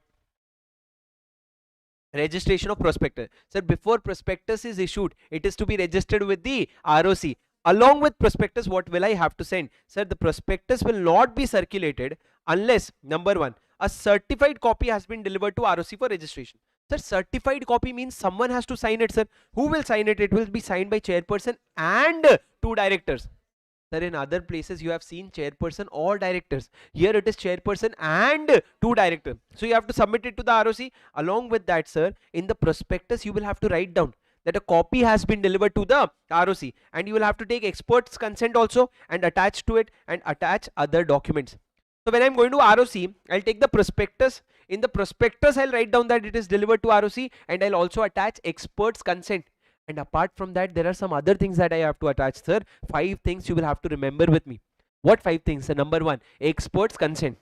Registration of prospectus. Sir, before prospectus is issued, it is to be registered with the ROC. Along with prospectus, what will I have to send? Sir, the prospectus will not be circulated unless, number 1, a certified copy has been delivered to ROC for registration. Sir, certified copy means someone has to sign it, sir. Who will sign it? It will be signed by chairperson and 2 directors. Sir, in other places you have seen chairperson or directors. Here it is chairperson and 2 directors. So you have to submit it to the ROC. Along with that, sir, in the prospectus you will have to write down that a copy has been delivered to the ROC, and you will have to take expert's consent also and attach to it, and attach other documents. So when I'm going to ROC, I'll take the prospectus. In the prospectus, I'll write down that it is delivered to ROC, and I'll also attach expert's consent. And apart from that, there are some other things that I have to attach, sir. 5 things you will have to remember with me. What 5 things? So number 1, expert's consent.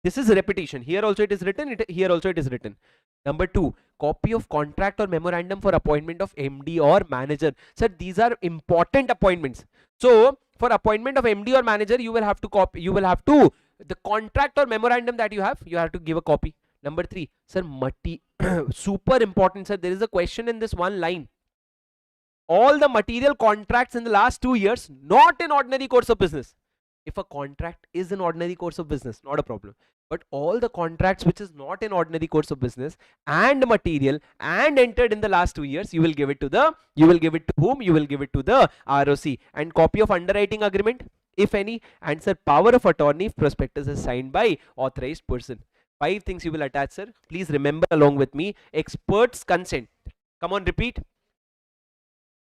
This is repetition. Here also it is written. Here also it is written. Number 2, copy of contract or memorandum for appointment of MD or manager. Sir, these are important appointments. So for appointment of MD or manager, you will have to copy. You will have to the contract or memorandum that you have to give a copy. Number 3, sir, super important, sir. There is a question in this one line. All the material contracts in the last 2 years not in ordinary course of business. If a contract is in ordinary course of business, not a problem, but all the contracts which is not in ordinary course of business and material and entered in the last 2 years, you will give it to the, you will give it to whom? You will give it to the ROC. And copy of underwriting agreement, if any, and sir, power of attorney if prospectus is signed by authorized person. 5 things you will attach, sir. Please remember along with me. Expert's consent. Come on, repeat.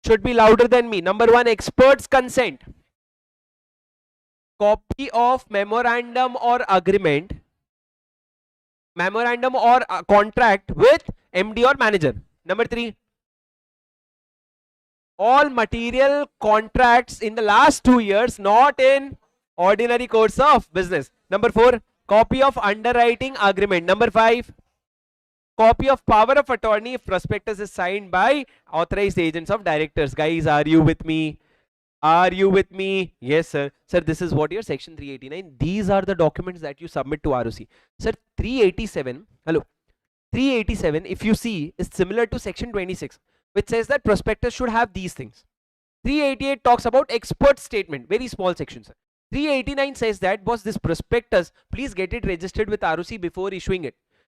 Should be louder than me. Number 1, expert's consent. Copy of memorandum or agreement, memorandum or contract with MD or manager. Number 3, all material contracts in the last 2 years not in ordinary course of business. Number 4, copy of underwriting agreement. Number 5, copy of power of attorney if prospectus is signed by authorized agents of directors. Guys, are you with me? Are you with me? Yes, sir. Sir, this is what your section 389. These are the documents that you submit to ROC. Sir, 387, hello, 387, if you see, is similar to section 26. which says that prospectus should have these things. 388 talks about expert statement, very small section, sir. 389 says that, boss, this prospectus, please get it registered with ROC before issuing it.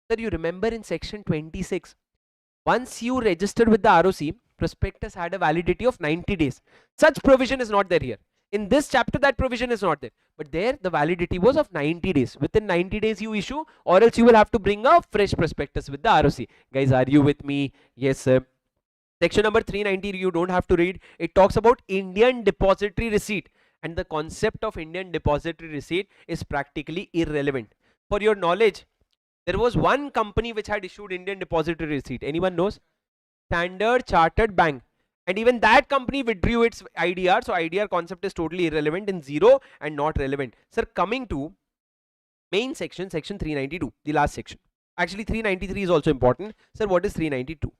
Sir, you remember in section 26, once you registered with the ROC, prospectus had a validity of 90 days. Such provision is not there here. In this chapter, that provision is not there. But there, the validity was of 90 days. Within 90 days, you issue, or else you will have to bring a fresh prospectus with the ROC. Guys, are you with me? Yes, sir. Section number 390, you don't have to read. It talks about Indian depository receipt. And the concept of Indian depository receipt is practically irrelevant. For your knowledge, there was one company which had issued Indian depository receipt. Anyone knows? Standard Chartered Bank. And even that company withdrew its IDR. So IDR concept is totally irrelevant in zero and not relevant. Sir, coming to main section, section 392, the last section. Actually, 393 is also important. Sir, what is 392?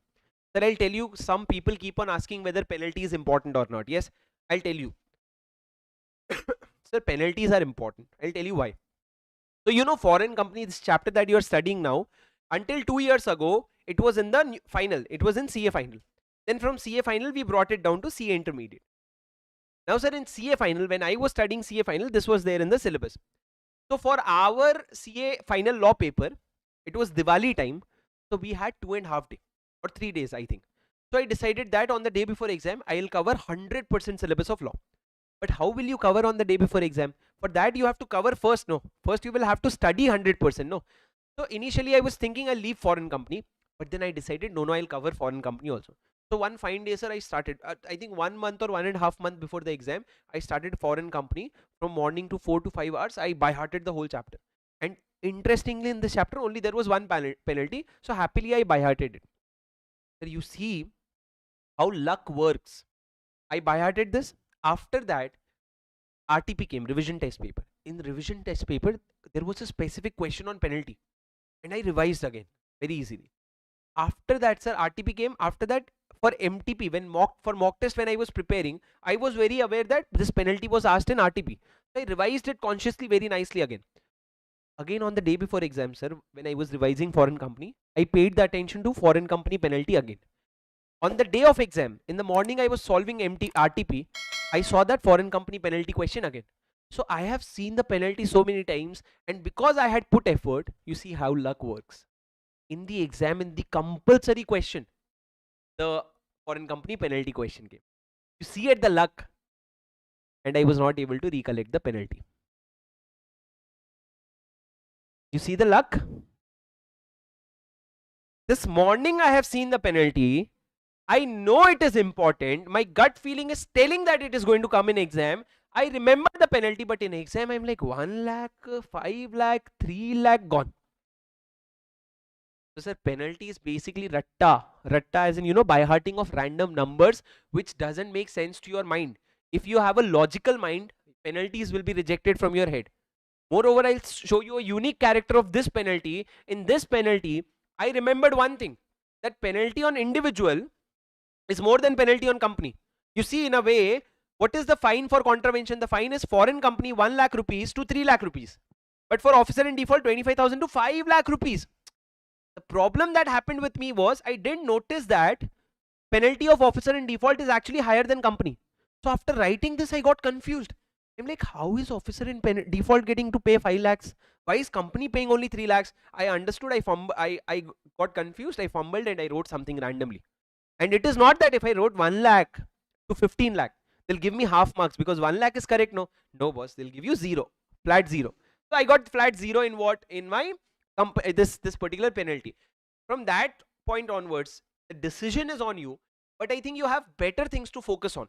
Sir, I'll tell you, some people keep on asking whether penalty is important or not. Yes, I'll tell you. Sir, penalties are important. I'll tell you why. So, you know, foreign company, this chapter that you're studying now, until 2 years ago, it was in the final. It was in CA final. Then from CA final, we brought it down to CA intermediate. Now, sir, in CA final, when I was studying CA final, this was there in the syllabus. So, for our CA final law paper, it was Diwali time. So, we had 2.5 days or 3 days, I think. So, I decided that on the day before exam, I will cover 100% syllabus of law. But how will you cover on the day before exam? For that, you have to cover first, no. First, you will have to study 100%, no. So, initially, I was thinking I'll leave foreign company. But then I decided, no, I'll cover foreign company also. So one fine day, sir, I started, I think 1 month or 1.5 months before the exam, I started foreign company. From morning to 4 to 5 hours, I by-hearted the whole chapter. And interestingly, in this chapter, only there was one penalty. So happily, I by-hearted it. So you see how luck works. I by-hearted this. After that, RTP came, revision test paper. In the revision test paper, there was a specific question on penalty. And I revised again, very easily. After that, sir, RTP came. After that, for MTP, when mock test, when I was preparing, I was very aware that this penalty was asked in RTP. So I revised it consciously very nicely again. Again, on the day before exam, sir, when I was revising foreign company, I paid the attention to foreign company penalty again. On the day of exam, in the morning, I was solving RTP. I saw that foreign company penalty question again. So I have seen the penalty so many times, and because I had put effort, you see how luck works. In the exam, in the compulsory question, the foreign company penalty question came. You see at the luck, and I was not able to recollect the penalty. You see the luck? This morning I have seen the penalty. I know it is important. My gut feeling is telling that it is going to come in exam. I remember the penalty, but in exam I'm like 1 lakh, 5 lakh, 3 lakh gone. So sir, penalty is basically ratta. Ratta as in, you know, by-hearting of random numbers which doesn't make sense to your mind. If you have a logical mind, penalties will be rejected from your head. Moreover, I'll show you a unique character of this penalty. In this penalty, I remembered one thing, that penalty on individual is more than penalty on company. You see, in a way, what is the fine for contravention? The fine is foreign company 1 lakh rupees to 3 lakh rupees. But for officer in default, 25,000 to 5 lakh rupees. The problem that happened with me was I didn't notice that penalty of officer in default is actually higher than company. So after writing this, I got confused. I'm like, how is officer in default getting to pay 5 lakhs? Why is company paying only 3 lakhs? I understood, I got confused, I fumbled and I wrote something randomly. And it is not that if I wrote 1 lakh to 15 lakh, they'll give me half marks because 1 lakh is correct. No, boss, they'll give you 0, flat 0. So I got flat 0 in what? In my this particular penalty. From that point onwards, the decision is on you, but I think you have better things to focus on.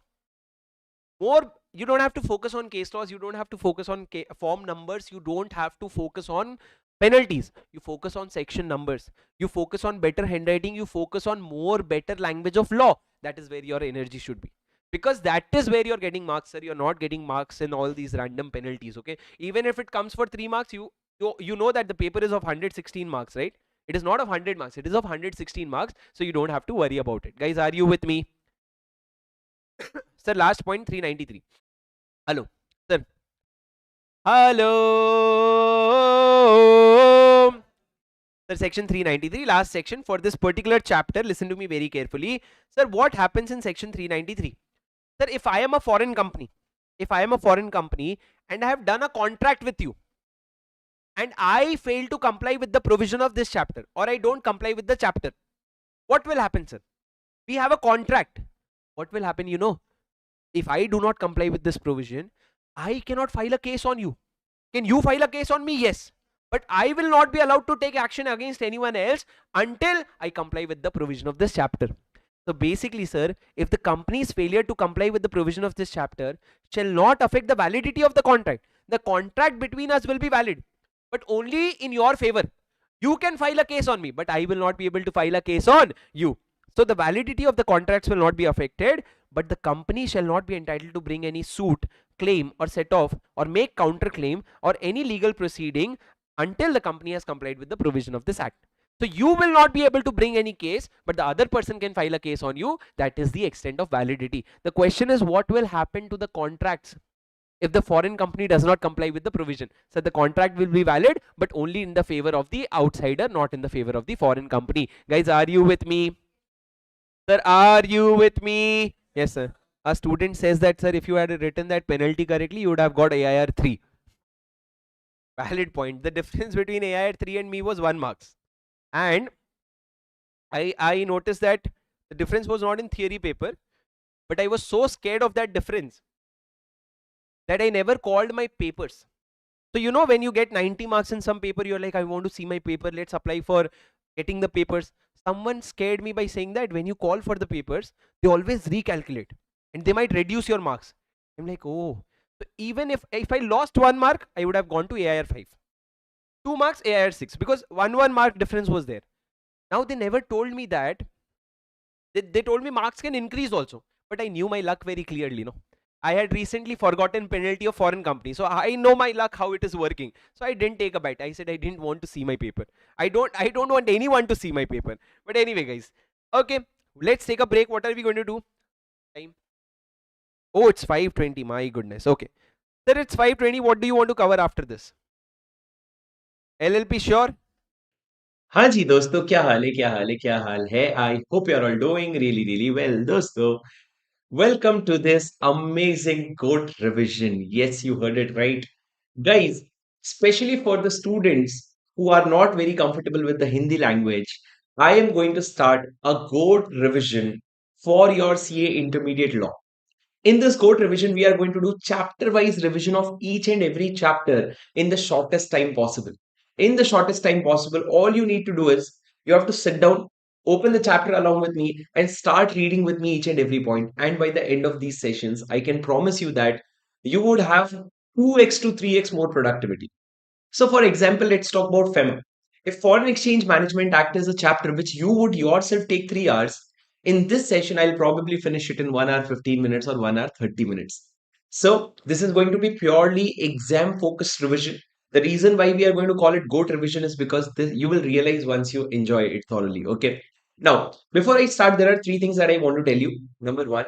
More, you don't have to focus on case laws, you don't have to focus on form numbers, you don't have to focus on penalties, you focus on section numbers, you focus on better handwriting, you focus on more better language of law. That is where your energy should be, because that is where you're getting marks, sir. You're not getting marks in all these random penalties. Okay, even if it comes for 3 marks, you know that the paper is of 116 marks, right? It is not of 100 marks, it is of 116 marks, so you don't have to worry about it. Guys, are you with me? Sir, last point, 393. Hello, sir. Hello. Sir, section 393, last section for this particular chapter. Listen to me very carefully. Sir, what happens in section 393? Sir, if I am a foreign company, and I have done a contract with you, and I fail to comply with the provision of this chapter, or I don't comply with the chapter, what will happen, sir? We have a contract. What will happen, you know? If I do not comply with this provision, I cannot file a case on you. Can you file a case on me? Yes. But I will not be allowed to take action against anyone else until I comply with the provision of this chapter. So basically, sir, if the company's failure to comply with the provision of this chapter shall not affect the validity of the contract between us will be valid, but only in your favor. You can file a case on me, but I will not be able to file a case on you. So the validity of the contracts will not be affected, but the company shall not be entitled to bring any suit, claim, or set off, or make counterclaim, or any legal proceeding until the company has complied with the provision of this act. So you will not be able to bring any case, but the other person can file a case on you. That is the extent of validity. The question is, what will happen to the contracts if the foreign company does not comply with the provision? So the contract will be valid, but only in the favor of the outsider, not in the favor of the foreign company. Guys, are you with me? Sir, are you with me? Yes, sir. A student says that, sir, if you had written that penalty correctly, you would have got AIR 3. Valid point. The difference between AIR 3 and me was 1 marks. And I noticed that the difference was not in theory paper, but I was so scared of that difference that I never called my papers. So you know, when you get 90 marks in some paper, you're like, I want to see my paper, let's apply for getting the papers. Someone scared me by saying that when you call for the papers, they always recalculate and they might reduce your marks. I'm like, oh. So even if I lost 1 mark, I would have gone to AIR 5. 2 marks, AIR 6, because 1 mark difference was there. Now they never told me that. They told me marks can increase also, but I knew my luck very clearly. No, I had recently forgotten penalty of foreign company, so I know my luck how it is working. So I didn't take a bite. I said I didn't want to see my paper. I don't want anyone to see my paper. But anyway, guys, okay, let's take a break. What are we going to do? Time. Oh, it's 5:20. My goodness. Okay, sir, it's 5:20. What do you want to cover after this? LLP, sure? हाँ जी दोस्तों, क्या हाल है, क्या हाल है, क्या हाल है? I hope you're all doing really well, दोस्तों. Welcome to this amazing code revision. Yes, you heard it right. Guys, especially for the students who are not very comfortable with the Hindi language, I am going to start a code revision for your CA intermediate law. In this code revision, we are going to do chapter-wise revision of each and every chapter in the shortest time possible. In the shortest time possible, all you need to do is you have to sit down, open the chapter along with me, and start reading with me each and every point. And by the end of these sessions, I can promise you that you would have 2x to 3x more productivity. So, for example, let's talk about FEMA. If Foreign Exchange Management Act is a chapter which you would yourself take 3 hours, in this session, I'll probably finish it in 1 hour 15 minutes or 1 hour 30 minutes. So, this is going to be purely exam focused revision. The reason why we are going to call it GOAT revision is because this, you will realize once you enjoy it thoroughly. Okay. Now, before I start, there are 3 things that I want to tell you. Number 1,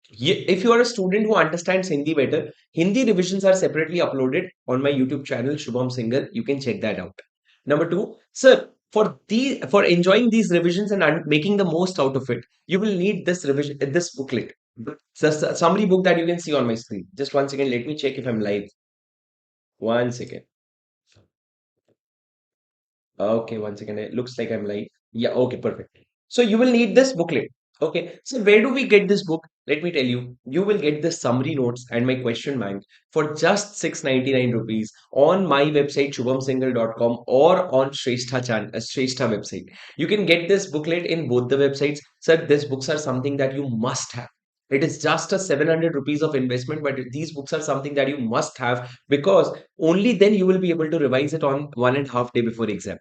if you are a student who understands Hindi better, Hindi revisions are separately uploaded on my YouTube channel, Shubham Singhal. You can check that out. Number 2, sir, for enjoying these revisions and making the most out of it, you will need this revision, this booklet. It's a summary book that you can see on my screen. Just 1 second, let me check if I'm live. 1 second. Okay, 1 second. It looks like I'm live. Yeah, okay, perfect. So you will need this booklet. Okay, so where do we get this book? Let me tell you, you will get the summary notes and my question bank for just 699 rupees on my website shubhamsinghal.com or on Shrestha website. You can get this booklet in both the websites. Sir, these books are something that you must have. It is just a 700 rupees of investment, but these books are something that you must have because only then you will be able to revise it on 1.5 day before exam,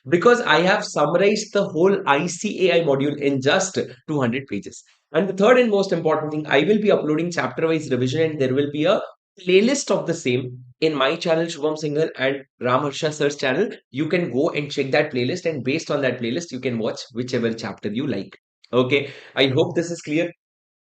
because I have summarized the whole ICAI module in just 200 pages. And the third and most important thing, I will be uploading chapter wise revision and there will be a playlist of the same in my channel Shubham Singhal and Harsha sir's channel. You can go and check that playlist, and based on that playlist, you can watch whichever chapter you like. Okay, I hope this is clear.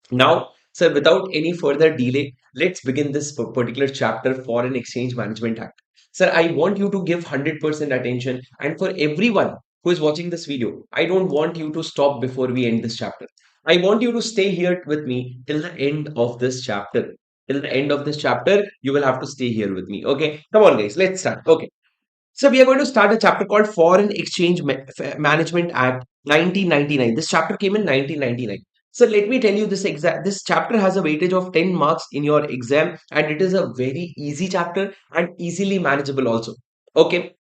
Now, sir, without any further delay, let's begin this particular chapter, Foreign Exchange Management Act. Sir, I want you to give 100% attention. And for everyone who is watching this video, I don't want you to stop before we end this chapter. I want you to stay here with me till the end of this chapter. Till the end of this chapter, you will have to stay here with me. Okay, come on, guys, let's start. Okay, so we are going to start a chapter called Foreign Exchange Management Act 1999. This chapter came in 1999. So let me tell you this chapter has a weightage of 10 marks in your exam, and it is a very easy chapter and easily manageable also. Okay.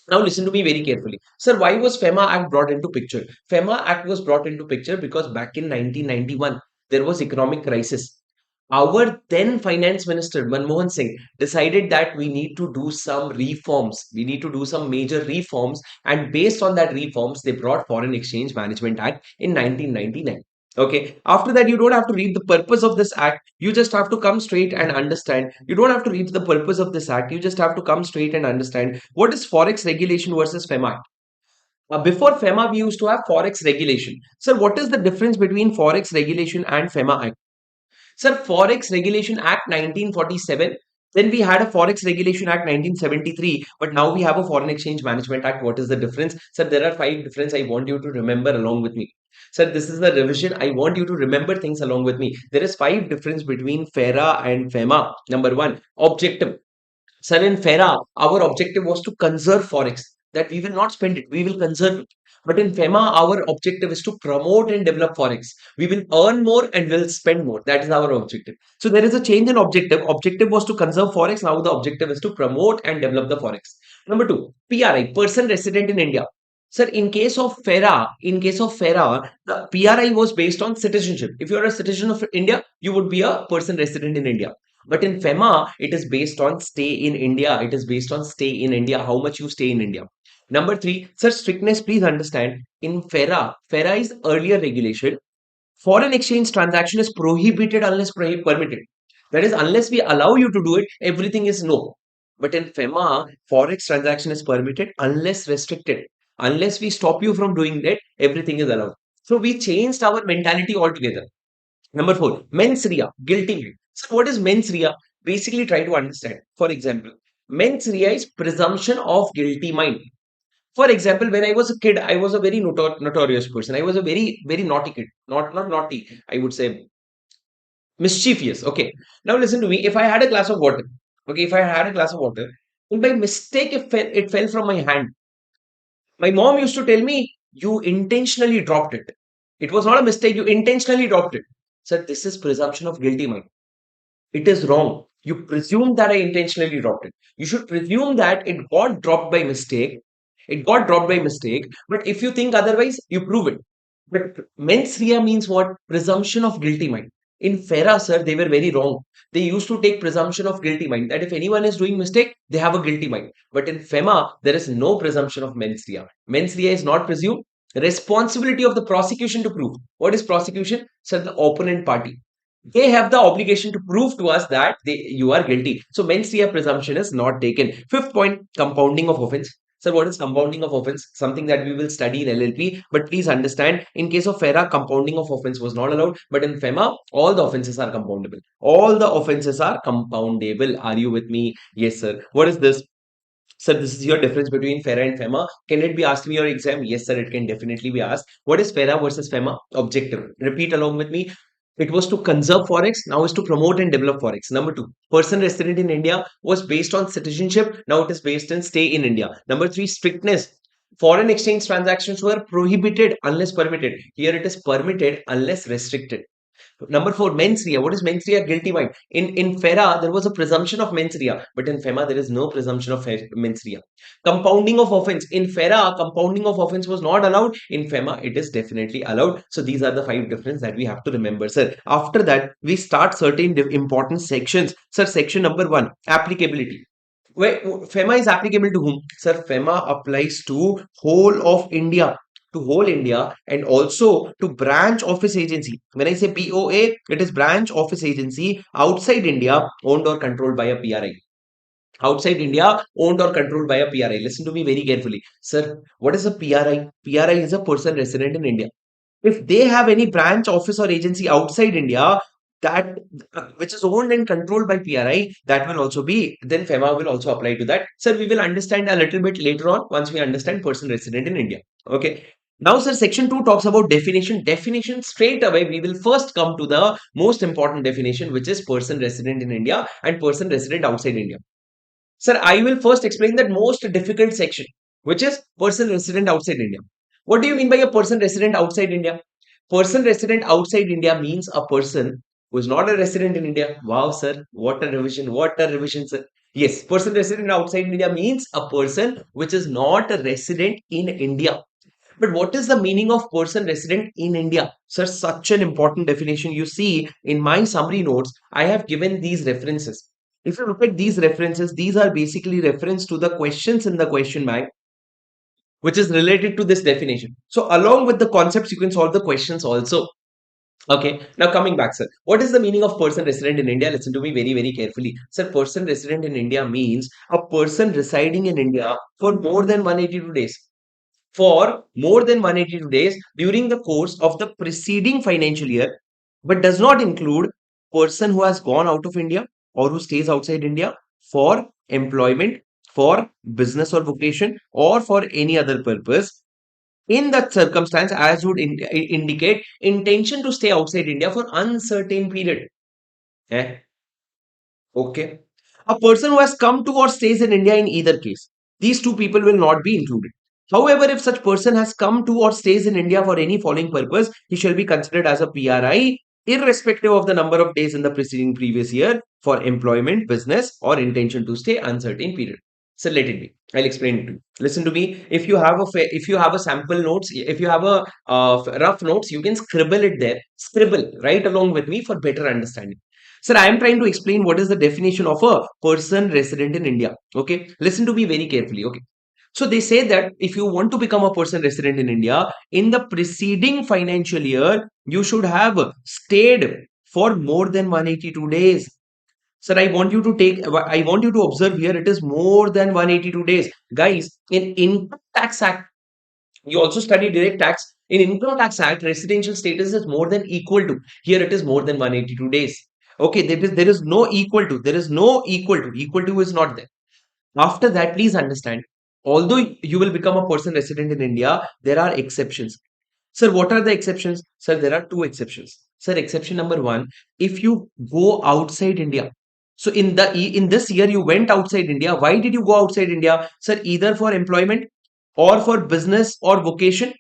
Now listen to me very carefully. Sir, why was FEMA Act brought into picture? FEMA Act was brought into picture because back in 1991 there was economic crisis. Our then finance minister Manmohan Singh decided that we need to do some reforms. We need to do some major reforms, and based on that reforms, they brought Foreign Exchange Management Act in 1999. Okay. After that, you don't have to read the purpose of this act. You just have to come straight and understand. You don't have to read the purpose of this act. You just have to come straight and understand what is forex regulation versus FEMA. Before FEMA, we used to have forex regulation. Sir, what is the difference between forex regulation and FEMA Act? Sir, Forex Regulation Act 1947. Then we had a Forex Regulation Act 1973, but now we have a Foreign Exchange Management Act. What is the difference? Sir, there are 5 differences I want you to remember along with me. Sir, this is the revision. I want you to remember things along with me. There is 5 difference between FERA and FEMA. Number one, objective. Sir, in FERA, our objective was to conserve forex, that we will not spend it, we will conserve it. But in FEMA, our objective is to promote and develop forex. We will earn more and will spend more. That is our objective. So there is a change in objective. Objective was to conserve forex. Now the objective is to promote and develop the forex. Number two, PRI, person resident in India. Sir, in case of FERA, the PRI was based on citizenship. If you are a citizen of India, you would be a person resident in India. But in FEMA, it is based on stay in India. It is based on stay in India, how much you stay in India. Number three, sir, strictness, please understand. In FERA is earlier regulation. Foreign exchange transaction is prohibited unless permitted. That is, unless we allow you to do it, everything is no. But in FEMA, forex transaction is permitted unless restricted. Unless we stop you from doing that, everything is allowed. So we changed our mentality altogether. Number four, mens rea, guilty mind. So what is mens rea? Basically, try to understand. For example, mens rea is presumption of guilty mind. For example, when I was a kid, I was a very notorious person. I was a very naughty kid. Not naughty. I would say mischievous. Okay. Now listen to me. If I had a glass of water, okay, if I had a glass of water, and by mistake it fell from my hand. My mom used to tell me, you intentionally dropped it. It was not a mistake. You intentionally dropped it. So this is presumption of guilty mind. It is wrong. You presume that I intentionally dropped it. You should presume that it got dropped by mistake. It got dropped by mistake. But if you think otherwise, you prove it. But mens rea means what? Presumption of guilty mind. In FERA, sir, they were very wrong. They used to take presumption of guilty mind. That if anyone is doing mistake, they have a guilty mind. But in FEMA, there is no presumption of mens rea. Mens rea is not presumed. Responsibility of the prosecution to prove. What is prosecution? Sir, the opponent party. They have the obligation to prove to us that you are guilty. So mens rea presumption is not taken. Fifth point, compounding of offense. Sir, what is compounding of offense? Something that we will study in LLP. But please understand, in case of FERA, compounding of offense was not allowed. But in FEMA, all the offenses are compoundable. All the offenses are compoundable. Are you with me? Yes, sir. What is this? Sir, this is your difference between FERA and FEMA. Can it be asked in your exam? Yes, sir, it can definitely be asked. What is FERA versus FEMA? Objective. Repeat along with me. It was to conserve forex, now is to promote and develop forex. Number two, person resident in India was based on citizenship, now it is based on stay in India. Number three, strictness. Foreign exchange transactions were prohibited unless permitted. Here it is permitted unless restricted. Number four, mens rea. What is mens rea? Guilty mind. In FERA, there was a presumption of mens rea, but in FEMA, there is no presumption of mens rea. Compounding of offense. In FERA, compounding of offense was not allowed. In FEMA, it is definitely allowed. So these are the 5 differences that we have to remember, sir. After that, we start certain important sections. Sir, section number 1, applicability. Where FEMA is applicable to whom? Sir, FEMA applies to whole of India. To whole India and also to branch office agency. When I say BOA, it is branch office agency outside India owned or controlled by a PRI. Outside India owned or controlled by a PRI. Listen to me very carefully. Sir, what is a PRI? PRI is a person resident in India. If they have any branch office or agency outside India, that which is owned and controlled by PRI, that will also be, then FEMA will also apply to that. Sir, we will understand a little bit later on once we understand person resident in India. Okay. Now, sir, section 2 talks about definition. Definition, straight away, we will first come to the most important definition, which is person resident in India and person resident outside India. Sir, I will first explain that most difficult section, which is person resident outside India. What do you mean by a person resident outside India? Person resident outside India means a person who is not a resident in India. Wow, sir, what a revision! What a revision, sir. Yes, person resident outside India means a person which is not a resident in India. But what is the meaning of person resident in India? Sir, such an important definition. You see, in my summary notes, I have given these references. If you look at these references, these are basically reference to the questions in the question bank, which is related to this definition. So, along with the concepts, you can solve the questions also. Okay, now coming back, sir. What is the meaning of person resident in India? Listen to me very, very carefully. Sir, person resident in India means a person residing in India for more than 182 days. For more than 182 days during the course of the preceding financial year, but does not include person who has gone out of India or who stays outside India for employment, for business or vocation, or for any other purpose. In that circumstance, as would indicate intention to stay outside India for uncertain period. Eh? Okay. A person who has come to or stays in India in either case, these two people will not be included. However, if such person has come to or stays in India for any following purpose, he shall be considered as a PRI, irrespective of the number of days in the preceding previous year for employment, business, or intention to stay uncertain period. So let it be. I'll explain it to you. Listen to me. If you have if you have a sample notes, if you have a rough notes, you can scribble it there. Scribble right along with me for better understanding. Sir, I am trying to explain what is the definition of a person resident in India. Okay, listen to me very carefully. Okay, so they say that if you want to become a person resident in India in the preceding financial year, you should have stayed for more than 182 days. Sir, I want you to I want you to observe here, it is more than 182 days. Guys, in Income Tax Act, you also study direct tax. In Income Tax Act, residential status is more than equal to. Here it is more than 182 days. Okay, there is no equal to. There is no equal to. Equal to is not there. After that, please understand, although you will become a person resident in India, there are exceptions. Sir, what are the exceptions? Sir, there are two exceptions. Sir, exception number one, if you go outside India. So in this year you went outside India. Why did you go outside India? Sir, either for employment or for business or vocation,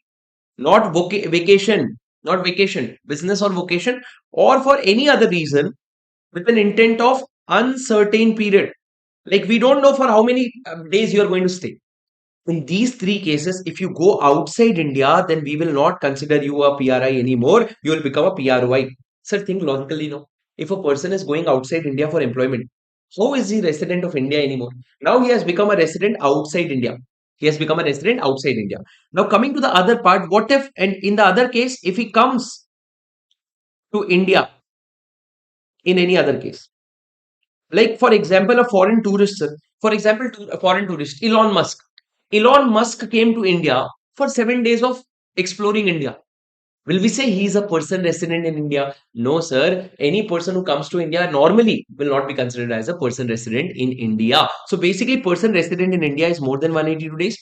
not vacation, not vacation, business or vocation, or for any other reason with an intent of uncertain period. Like we don't know for how many days you are going to stay. In these three cases, if you go outside India, then we will not consider you a PRI anymore. You will become a PRY. Sir, think logically, no. If a person is going outside India for employment, how is he resident of India anymore? Now he has become a resident outside India. He has become a resident outside India. Now coming to the other part, what if, and in the other case, if he comes to India in any other case, like for example, a foreign tourist, sir. For example, a foreign tourist, Elon Musk. Elon Musk came to India for 7 days of exploring India. Will we say he is a person resident in India? No, sir. Any person who comes to India normally will not be considered as a person resident in India. So basically, person resident in India is more than 182 days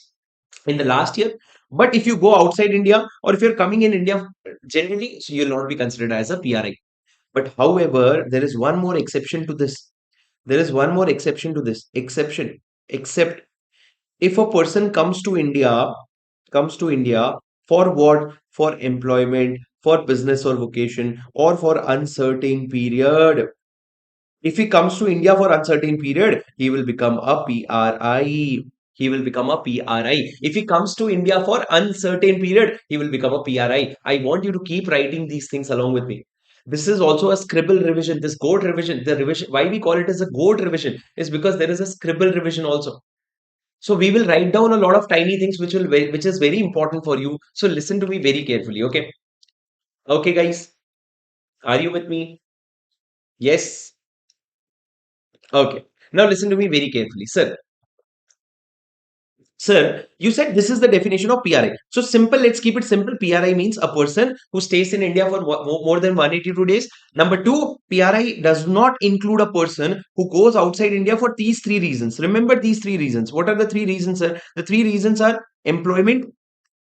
in the last year. But if you go outside India or if you're coming in India generally, so you'll not be considered as a PRI. But however, there is one more exception to this. There is one more exception to this. Except if a person comes to India for what? For employment, for business or vocation, or for uncertain period. If he comes to India for uncertain period, he will become a PRI. He will become a PRI. If he comes to India for uncertain period, he will become a PRI. I want you to keep writing these things along with me. This is also a scribble revision. This goat revision, the revision, why we call it as a goat revision is because there is a scribble revision also. So we will write down a lot of tiny things which is very important for you. So listen to me very carefully. Okay. Okay, guys. Are you with me? Yes. Okay. Now listen to me very carefully. Sir, Sir, you said this is the definition of PRI. So simple, let's keep it simple. PRI means a person who stays in India for more than 182 days. Number two, PRI does not include a person who goes outside India for these three reasons. Remember these three reasons. What are the three reasons, sir? The three reasons are employment,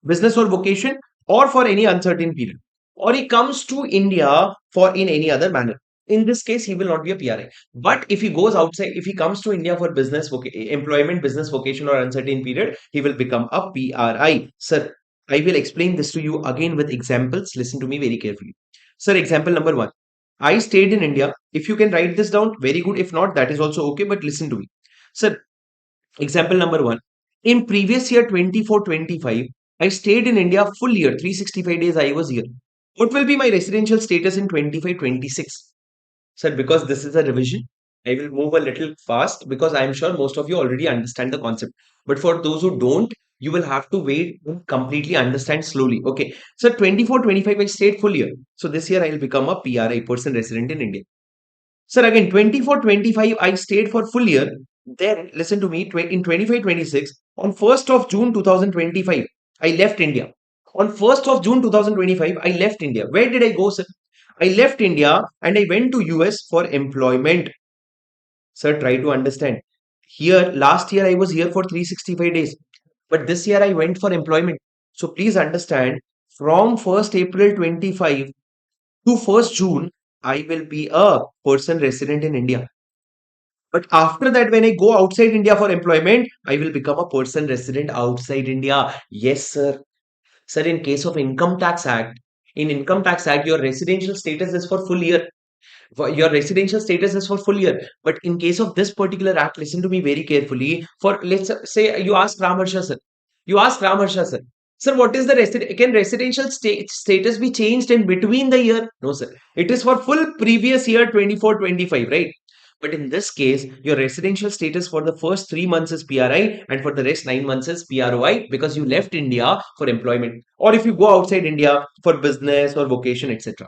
business or vocation, or for any uncertain period, or he comes to India for in any other manner. In this case, he will not be a PRI. But if he goes outside, if he comes to India for business, employment, business, vocation, or uncertain period, he will become a PRI. Sir, I will explain this to you again with examples. Listen to me very carefully. Sir, example number one. I stayed in India. If you can write this down, very good. If not, that is also okay. But listen to me. Sir, example number one. In previous year 24-25, I stayed in India full year, 365 days I was here. What will be my residential status in 25-26? Sir, because this is a revision, I will move a little fast because I am sure most of you already understand the concept. But for those who don't, you will have to wait and completely understand slowly. Okay. So 24-25, I stayed full year. So this year I will become a PRI, person resident in India. Sir, again, 24-25, I stayed for full year. Then, listen to me, in 25-26, on 1st of June 2025, I left India. On 1st of June 2025, I left India. Where did I go, sir? I left India and I went to US for employment. Sir, try to understand. Here, last year I was here for 365 days, but this year I went for employment. So please understand, from 1st April 25 to 1st June, I will be a person resident in India. But after that, when I go outside India for employment, I will become a person resident outside India. Yes, sir. Sir, in case of Income Tax Act, in Income Tax Act, your residential status is for full year. Your residential status is for full year. But in case of this particular act, listen to me very carefully. For let's say you ask Ramharsha sir. You ask Ramharsha sir. Sir, what is the can residential status be changed in between the year? No, sir. It is for full previous year 24-25, right? But in this case, your residential status for the first 3 months is PRI and for the rest 9 months is PROI because you left India for employment. Or if you go outside India for business or vocation, etc.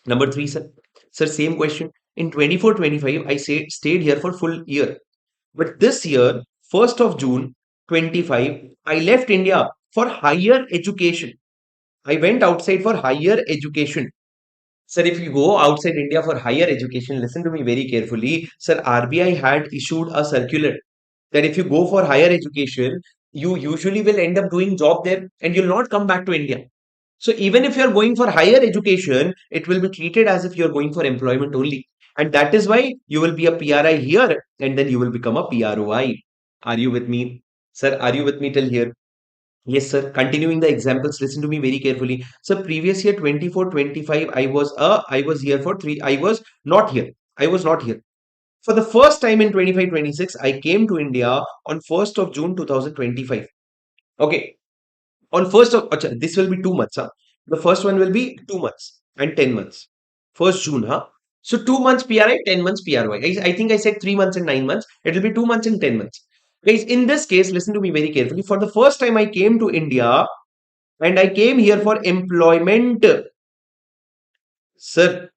Number three, sir. Sir, same question. In 24-25, I stayed here for full year. But this year, 1st of June 25, I left India for higher education. I went outside for higher education. Sir, if you go outside India for higher education, listen to me very carefully. Sir, RBI had issued a circular that if you go for higher education, you usually will end up doing job there and you'll not come back to India. So even if you're going for higher education, it will be treated as if you're going for employment only. And that is why you will be a PRI here and then you will become a PROI. Are you with me? Sir, are you with me till here? Yes, sir. Continuing the examples, listen to me very carefully. So previous year 24-25, I was here for three. I was not here. I was not here. For the first time in 25-26, I came to India on 1st of June 2025. Okay. On 1st of this will be 2 months, huh? The first one will be 2 months and 10 months. 1st June, huh? So 2 months PRI, 10 months PRY. I think I said 3 months and 9 months. It will be 2 months and 10 months. Guys, in this case, listen to me very carefully. For the first time I came to India and I came here for employment. Sir,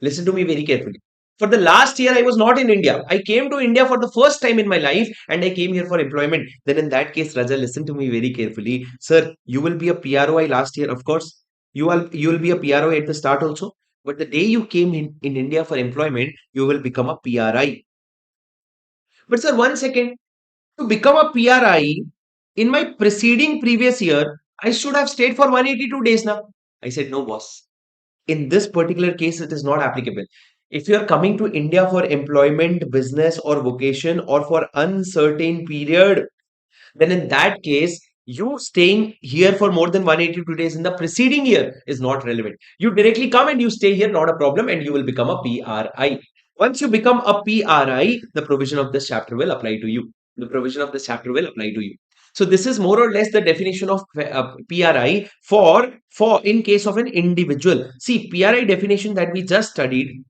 listen to me very carefully. For the last year, I was not in India. I came to India for the first time in my life and I came here for employment. Then, in that case, Raja, listen to me very carefully. Sir, you will be a PROI last year, of course. You will be a PROI at the start also. But the day you came in India for employment, you will become a PRI. But, sir, 1 second. To become a PRI, in my preceding previous year, I should have stayed for 182 days now. I said, no, boss. In this particular case, it is not applicable. If you are coming to India for employment, business, or vocation, or for uncertain period, then in that case, you staying here for more than 182 days in the preceding year is not relevant. You directly come and you stay here, not a problem, and you will become a PRI. Once you become a PRI, the provision of this chapter will apply to you. The provision of this chapter will apply to you. So this is more or less the definition of PRI for in case of an individual. See, PRI definition that we just studied,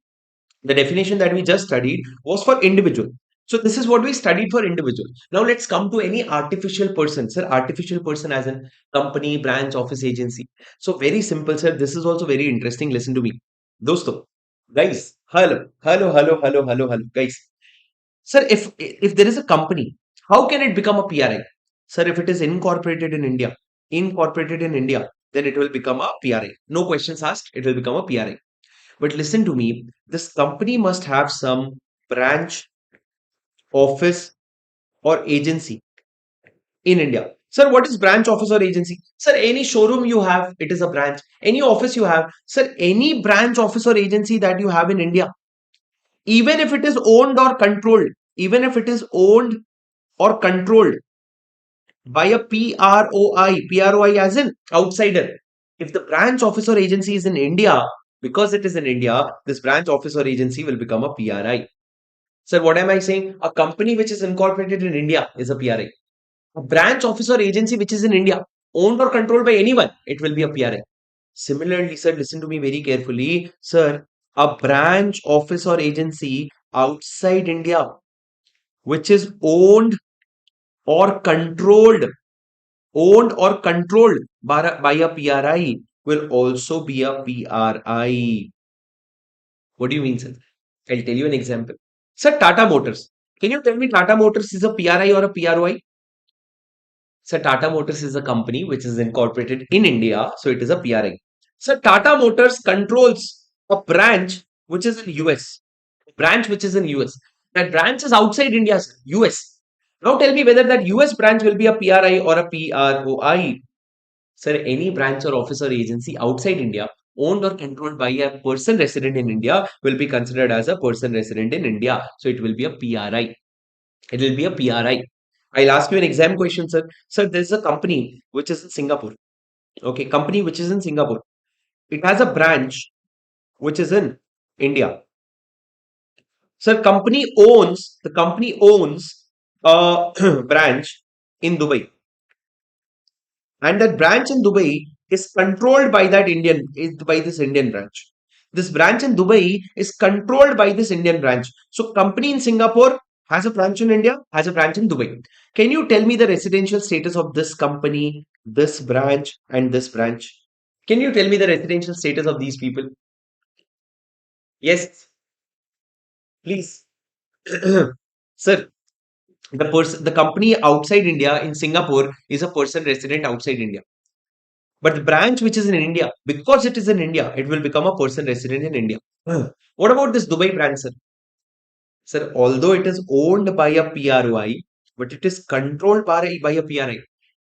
the definition that we just studied was for individual. So this is what we studied for individual. Now let's come to any artificial person. Sir, artificial person as in company, branch, office, agency. So very simple, sir. This is also very interesting. Listen to me. Dosto, guys, hello, guys. Sir, if there is a company, how can it become a PRI? Sir, if it is incorporated in India, then it will become a PRI. No questions asked, it will become a PRI. But listen to me, this company must have some branch, office, or agency in India. Sir, what is branch, office, or agency? Sir, any showroom you have, it is a branch. Any office you have, sir, any branch, office, or agency that you have in India, even if it is owned or controlled, even if it is owned or controlled by a PROI as in outsider. If the branch, office, or agency is in India, because it is in India, this branch, office, or agency will become a PRI. Sir, what am I saying? A company which is incorporated in India is a PRI. A branch, office, or agency which is in India, owned or controlled by anyone, it will be a PRI. Similarly, sir, listen to me very carefully. Sir, a branch, office, or agency outside India, which is or controlled, owned or controlled by a PRI, will also be a PRI. What do you mean, sir? I'll tell you an example. Sir, Tata Motors. Can you tell me Tata Motors is a PRI or a PROI? So Tata Motors is a company which is incorporated in India, so it is a PRI. So Tata Motors controls a branch which is in US. Branch which is in US. That branch is outside India, sir, US. Now tell me whether that US branch will be a PRI or a PROI. Sir, any branch or office or agency outside India owned or controlled by a person resident in India will be considered as a person resident in India. So it will be a PRI. It will be a PRI. I'll ask you an exam question, sir. Sir, there's a company which is in Singapore. Okay, company which is in Singapore. It has a branch which is in India. Sir, the company owns a branch in Dubai. And that branch in Dubai is controlled by by this Indian branch. This branch in Dubai is controlled by this Indian branch. So company in Singapore has a branch in India, has a branch in Dubai. Can you tell me the residential status of this company, this branch, and this branch? Can you tell me the residential status of these people? Yes, please. Sir, the company outside India in Singapore is a person resident outside India. But the branch which is in India, because it is in India, it will become a person resident in India. What about this Dubai branch, sir? Sir, although it is owned by a PROI, but it is controlled by a PRI.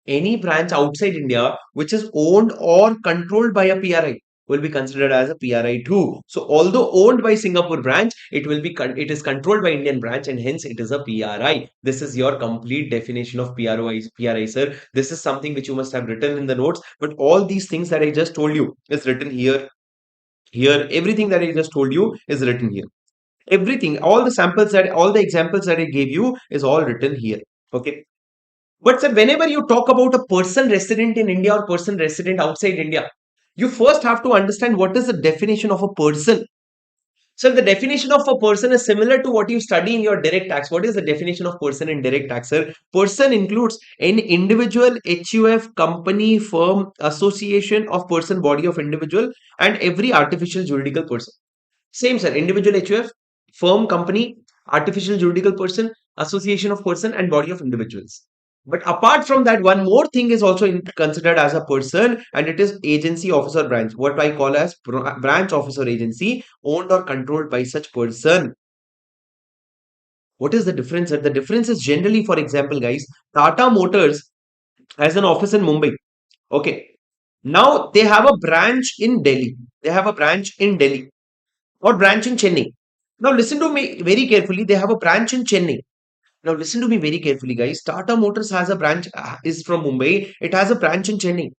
Any branch outside India which is owned or controlled by a PRI will be considered as a PRI too. So, although owned by Singapore branch, it is controlled by Indian branch, and hence it is a PRI. This is your complete definition of PRI, sir. This is something which you must have written in the notes. But all these things that I just told you is written here. Everything that I just told you is written here. Everything, all the examples that I gave you is all written here. Okay. But sir, whenever you talk about a person resident in India or person resident outside India, you first have to understand what is the definition of a person. So the definition of a person is similar to what you study in your direct tax. What is the definition of person in direct tax, sir? Person includes an individual, HUF, company, firm, association of person, body of individual, and every artificial juridical person. Same, sir. Individual HUF, firm, company, artificial juridical person, association of person, and body of individuals. But apart from that, one more thing is also considered as a person, and it is agency, office, or branch. What I call as branch, office, or agency owned or controlled by such person. What is the difference, sir? The difference is generally, for example, guys, Tata Motors has an office in Mumbai. Okay. Now they have a branch in Delhi. They have a branch in Delhi or branch in Chennai. Now listen to me very carefully. They have a branch in Chennai. Now listen to me very carefully, guys. Tata Motors has a branch, is from Mumbai. It has a branch in Chennai.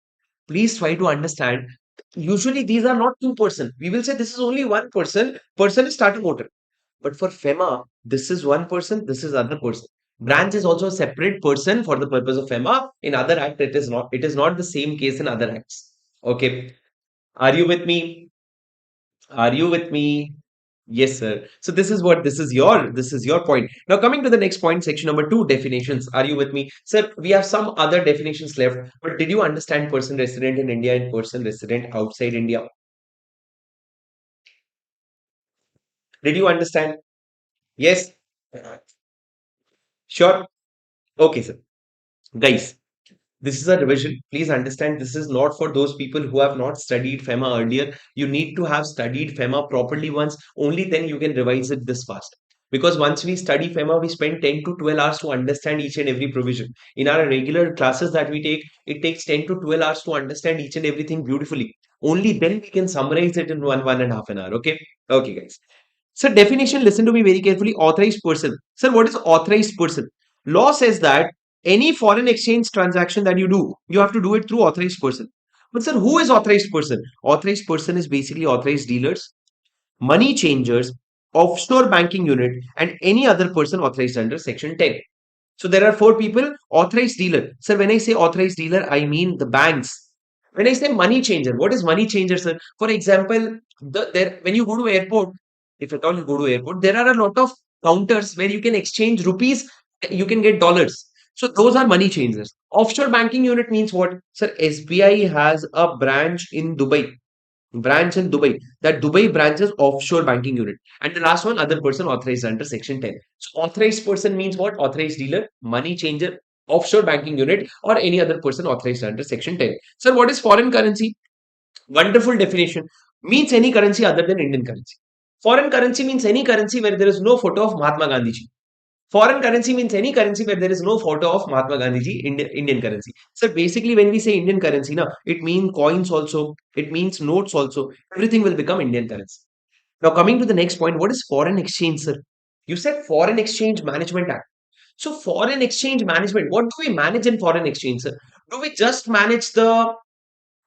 Please try to understand. Usually these are not two person. We will say this is only one person. Person is Tata Motor. But for FEMA, this is one person. This is other person. Branch is also a separate person for the purpose of FEMA. In other act, it is not. It is not the same case in other acts. Okay. Are you with me? Are you with me? Yes, sir. So this is your point. Now coming to the next point, section number 2, definitions. Are you with me? Sir, we have some other definitions left, but did you understand person resident in India and person resident outside India? Did you understand? Yes? Sure. Okay, sir. Guys, This is a revision. Please understand, this is not for those people who have not studied FEMA earlier. You need to have studied FEMA properly once, only then you can revise it this fast. Because once we study FEMA, we spend 10 to 12 hours to understand each and every provision. In our regular classes that we take, it takes 10 to 12 hours to understand each and everything beautifully. Only then we can summarize it in 1.5 an hour. Okay? Okay, guys. So definition, listen to me very carefully. Authorized person. Sir, what is authorized person? Law says that any foreign exchange transaction that you do, you have to do it through authorized person. But sir, who is authorized person? Authorized person is basically authorized dealers, money changers, offshore banking unit, and any other person authorized under section 10. So there are four people. Authorized dealer. Sir, when I say authorized dealer, I mean the banks. When I say money changer, what is money changer, sir? For example, when you go to airport, if at all you go to airport, there are a lot of counters where you can exchange rupees, you can get dollars. So those are money changers. Offshore banking unit means what? Sir, SBI has a branch in Dubai. Branch in Dubai. That Dubai branch is offshore banking unit. And the last one, other person authorized under section 10. So authorized person means what? Authorized dealer, money changer, offshore banking unit, or any other person authorized under section 10. Sir, what is foreign currency? Wonderful definition. Means any currency other than Indian currency. Foreign currency means any currency where there is no photo of Mahatma Gandhi ji. Foreign currency means any currency where there is no photo of Mahatma Gandhi ji, Indian currency. So basically, when we say Indian currency, now it means coins also, it means notes also. Everything will become Indian currency. Now, coming to the next point, what is foreign exchange, sir? You said Foreign Exchange Management Act. So, foreign exchange management, what do we manage in foreign exchange, sir? Do we just manage the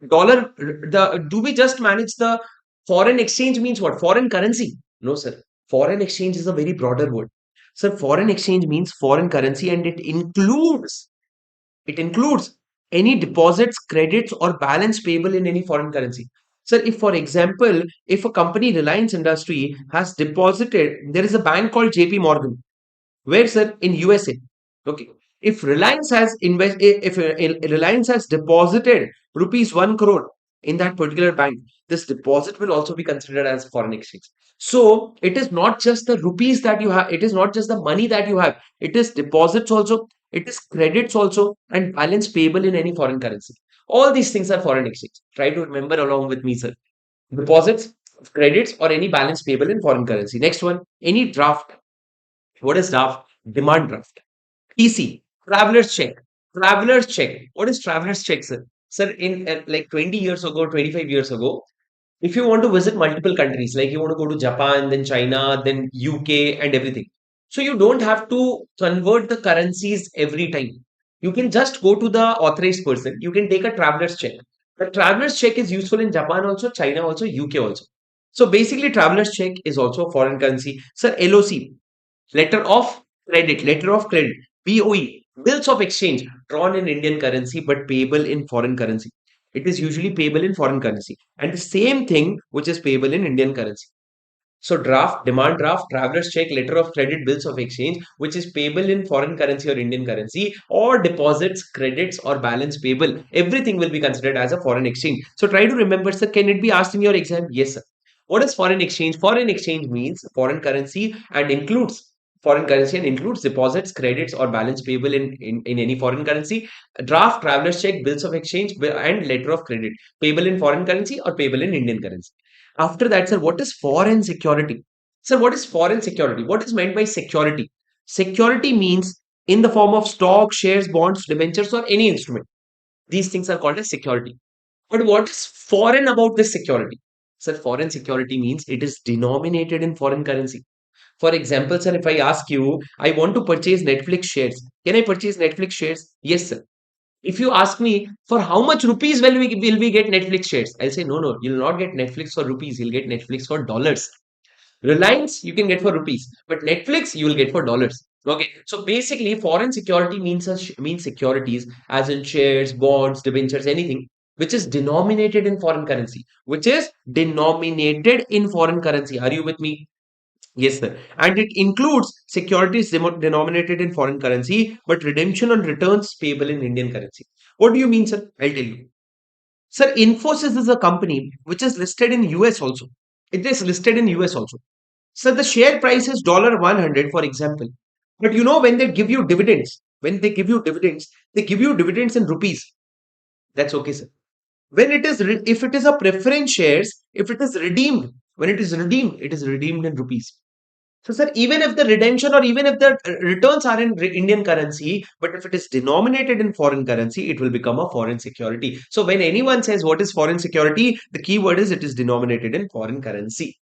dollar? Do we just manage the foreign exchange means what? Foreign currency? No, sir. Foreign exchange is a very broader word. Sir, foreign exchange means foreign currency, and it includes any deposits, credits, or balance payable in any foreign currency. Sir, if for example, if a company Reliance Industry has deposited, there is a bank called JP Morgan. Where, sir? In USA. Okay. If Reliance has if Reliance has deposited rupees 1 crore in that particular bank, this deposit will also be considered as foreign exchange. So it is not just the rupees that you have, it is not just the money that you have, it is deposits also, it is credits also, and balance payable in any foreign currency. All these things are foreign exchange. Try to remember along with me, sir. Deposits, credits, or any balance payable in foreign currency. Next one, any draft. What is draft? Demand draft. TC, traveler's check. Traveler's check. What is traveler's check, sir? Sir, in like 20 years ago, 25 years ago, if you want to visit multiple countries, like you want to go to Japan, then China, then UK, and everything. So you don't have to convert the currencies every time. You can just go to the authorized person. You can take a traveler's check. The traveler's check is useful in Japan also, China also, UK also. So basically, traveler's check is also a foreign currency. Sir, LOC, letter of credit, BOE, bills of exchange, drawn in Indian currency but payable in foreign currency. It is usually payable in foreign currency. And the same thing which is payable in Indian currency. So draft, demand draft, traveler's check, letter of credit, bills of exchange, which is payable in foreign currency or Indian currency, or deposits, credits, or balance payable, everything will be considered as a foreign exchange. So try to remember, sir, can it be asked in your exam? Yes, sir. What is foreign exchange? Foreign exchange means foreign currency and includes deposits, credits, or balance payable in any foreign currency. Draft, traveler's check, bills of exchange, and letter of credit, payable in foreign currency or payable in Indian currency. After that, sir, what is foreign security? Sir, what is foreign security? What is meant by security? Security means in the form of stock, shares, bonds, debentures, or any instrument. These things are called as security. But what is foreign about this security? Sir, foreign security means it is denominated in foreign currency. For example, sir, if I ask you, I want to purchase Netflix shares. Can I purchase Netflix shares? Yes, sir. If you ask me for how much rupees will we get Netflix shares, I'll say no, you'll not get Netflix for rupees, you'll get Netflix for dollars. Reliance you can get for rupees, but Netflix you will get for dollars. Okay, so basically foreign security means securities as in shares, bonds, debentures, anything which is denominated in foreign currency. Which is denominated in foreign currency. Are you with me? Yes, sir. And it includes securities denominated in foreign currency, but redemption on returns payable in Indian currency. What do you mean, sir? I'll tell you. Sir, Infosys is a company which is listed in US also. It is listed in US also. So the share price is $100, for example. But you know when they give you dividends, when they give you dividends, they give you dividends in rupees. That's okay, sir. When it is, if it is a preference shares, if it is redeemed, when it is redeemed, it is redeemed in rupees. So, sir, even if the redemption or even if the returns are in Indian currency, but if it is denominated in foreign currency, it will become a foreign security. So, when anyone says what is foreign security, the key word is it is denominated in foreign currency.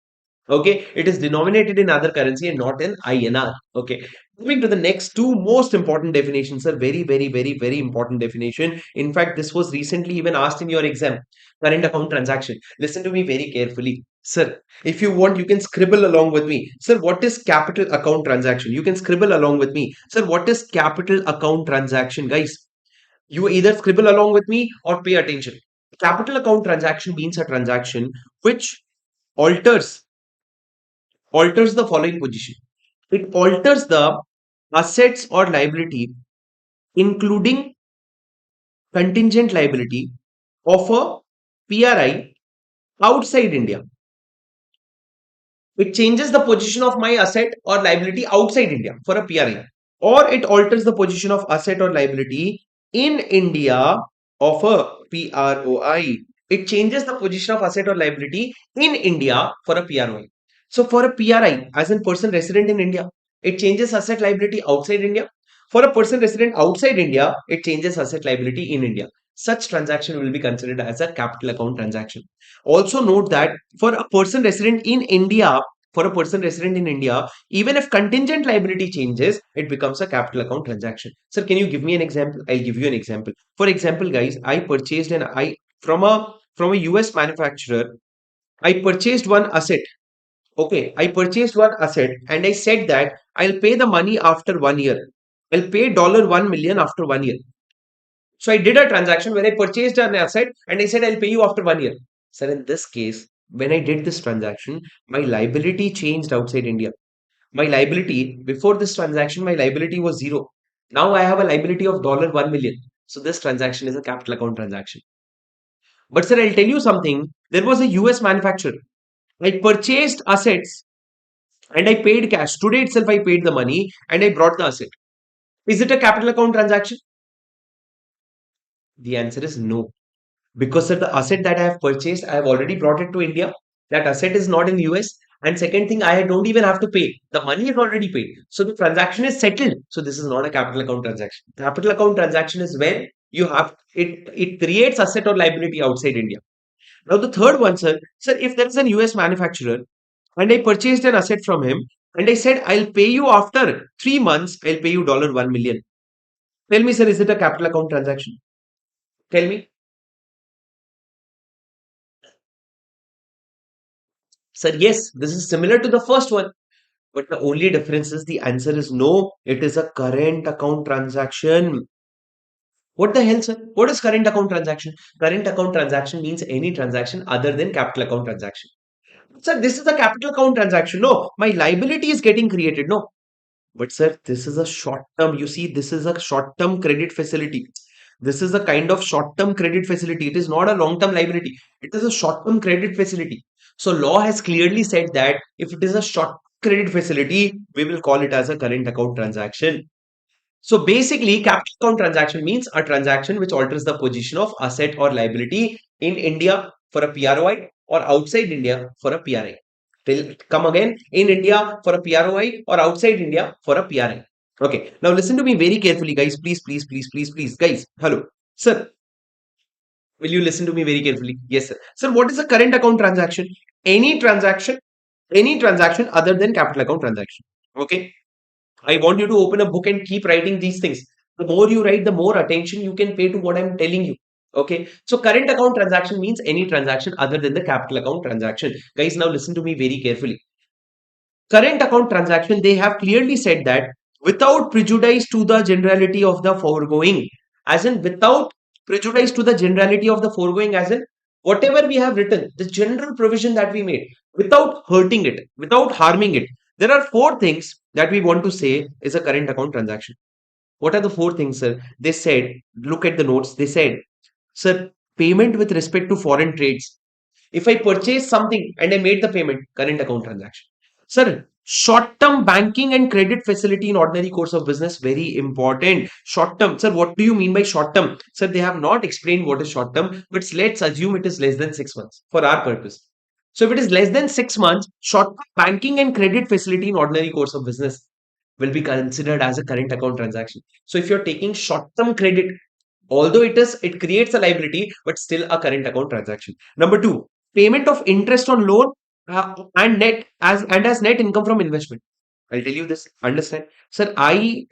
Okay, it is denominated in other currency and not in INR. Okay, moving to the next two most important definitions, sir. Very, very, very, very important definition. In fact, this was recently even asked in your exam. Current account transaction. Listen to me very carefully, sir. If you want, you can scribble along with me, sir. What is capital account transaction? You can scribble along with me, sir. What is capital account transaction, guys? You either scribble along with me or pay attention. Capital account transaction means a transaction which alters alters the following position. It alters the assets or liability, including contingent liability of a PRI outside India. It changes the position of my asset or liability outside India for a PRI, or it alters the position of asset or liability in India of a PROI. It changes the position of asset or liability in India for a PROI. So for a PRI, as in person resident in India, it changes asset liability outside India. For a person resident outside India, it changes asset liability in India. Such transaction will be considered as a capital account transaction. Also note that for a person resident in India, even if contingent liability changes, it becomes a capital account transaction. Sir, can you give me an example? I'll give you an example. For example, guys, I purchased from a US manufacturer. I purchased one asset. Okay, I purchased one asset and I said that I'll pay the money after 1 year. I'll pay $1 million after 1 year. So I did a transaction where I purchased an asset and I said I'll pay you after 1 year. Sir, in this case, when I did this transaction, my liability changed outside India. My liability before this transaction, my liability was zero. Now I have a liability of $1 million. So this transaction is a capital account transaction. But sir, I'll tell you something. There was a US manufacturer. I purchased assets and I paid cash. Today itself, I paid the money and I brought the asset. Is it a capital account transaction? The answer is no. Because sir, the asset that I have purchased, I have already brought it to India. That asset is not in US. And second thing, I don't even have to pay. The money is already paid. So the transaction is settled. So this is not a capital account transaction. Capital account transaction is when you have it creates asset or liability outside India. Now the third one, sir, if there is an US manufacturer and I purchased an asset from him and I said I'll pay you after 3 months, I'll pay you $1 million. Tell me, sir, is it a capital account transaction? Tell me. Sir, yes, this is similar to the first one. But the only difference is the answer is no. It is a current account transaction. What the hell, sir? What is current account transaction? Current account transaction means any transaction other than capital account transaction. Sir, this is a capital account transaction. No, my liability is getting created. No. But sir, this is a short term. You see, this is a short term credit facility. This is a kind of short term credit facility. It is not a long term liability. It is a short term credit facility. So law has clearly said that if it is a short credit facility, we will call it as a current account transaction. So basically, capital account transaction means a transaction which alters the position of asset or liability in India for a PROI or outside India for a PRI. Come again, in India for a PROI or outside India for a PRI. Okay, now listen to me very carefully, guys. Please, please, please, please, please, guys. Hello, sir. Will you listen to me very carefully? Yes, sir. Sir, what is a current account transaction? Any transaction, any transaction other than capital account transaction. Okay. I want you to open a book and keep writing these things. The more you write, the more attention you can pay to what I'm telling you. Okay. So current account transaction means any transaction other than the capital account transaction. Guys, now listen to me very carefully. Current account transaction, they have clearly said that without prejudice to the generality of the foregoing, as in without prejudice to the generality of the foregoing, as in whatever we have written, the general provision that we made, without hurting it, without harming it. There are four things that we want to say is a current account transaction. What are the four things, sir? They said, look at the notes. They said, sir, payment with respect to foreign trades. If I purchase something and I made the payment, current account transaction. Sir, Short-term banking and credit facility in ordinary course of business, very important. Short-term, sir, what do you mean by short-term? Sir, they have not explained what is short-term, but let's assume it is less than 6 months for our purpose. So if it is less than 6 months, short-term banking and credit facility in ordinary course of business will be considered as a current account transaction. So if you're taking short-term credit, although it creates a liability, but still a current account transaction. Number two, payment of interest on loan and as net income from investment. I'll tell you this. Understand, sir. I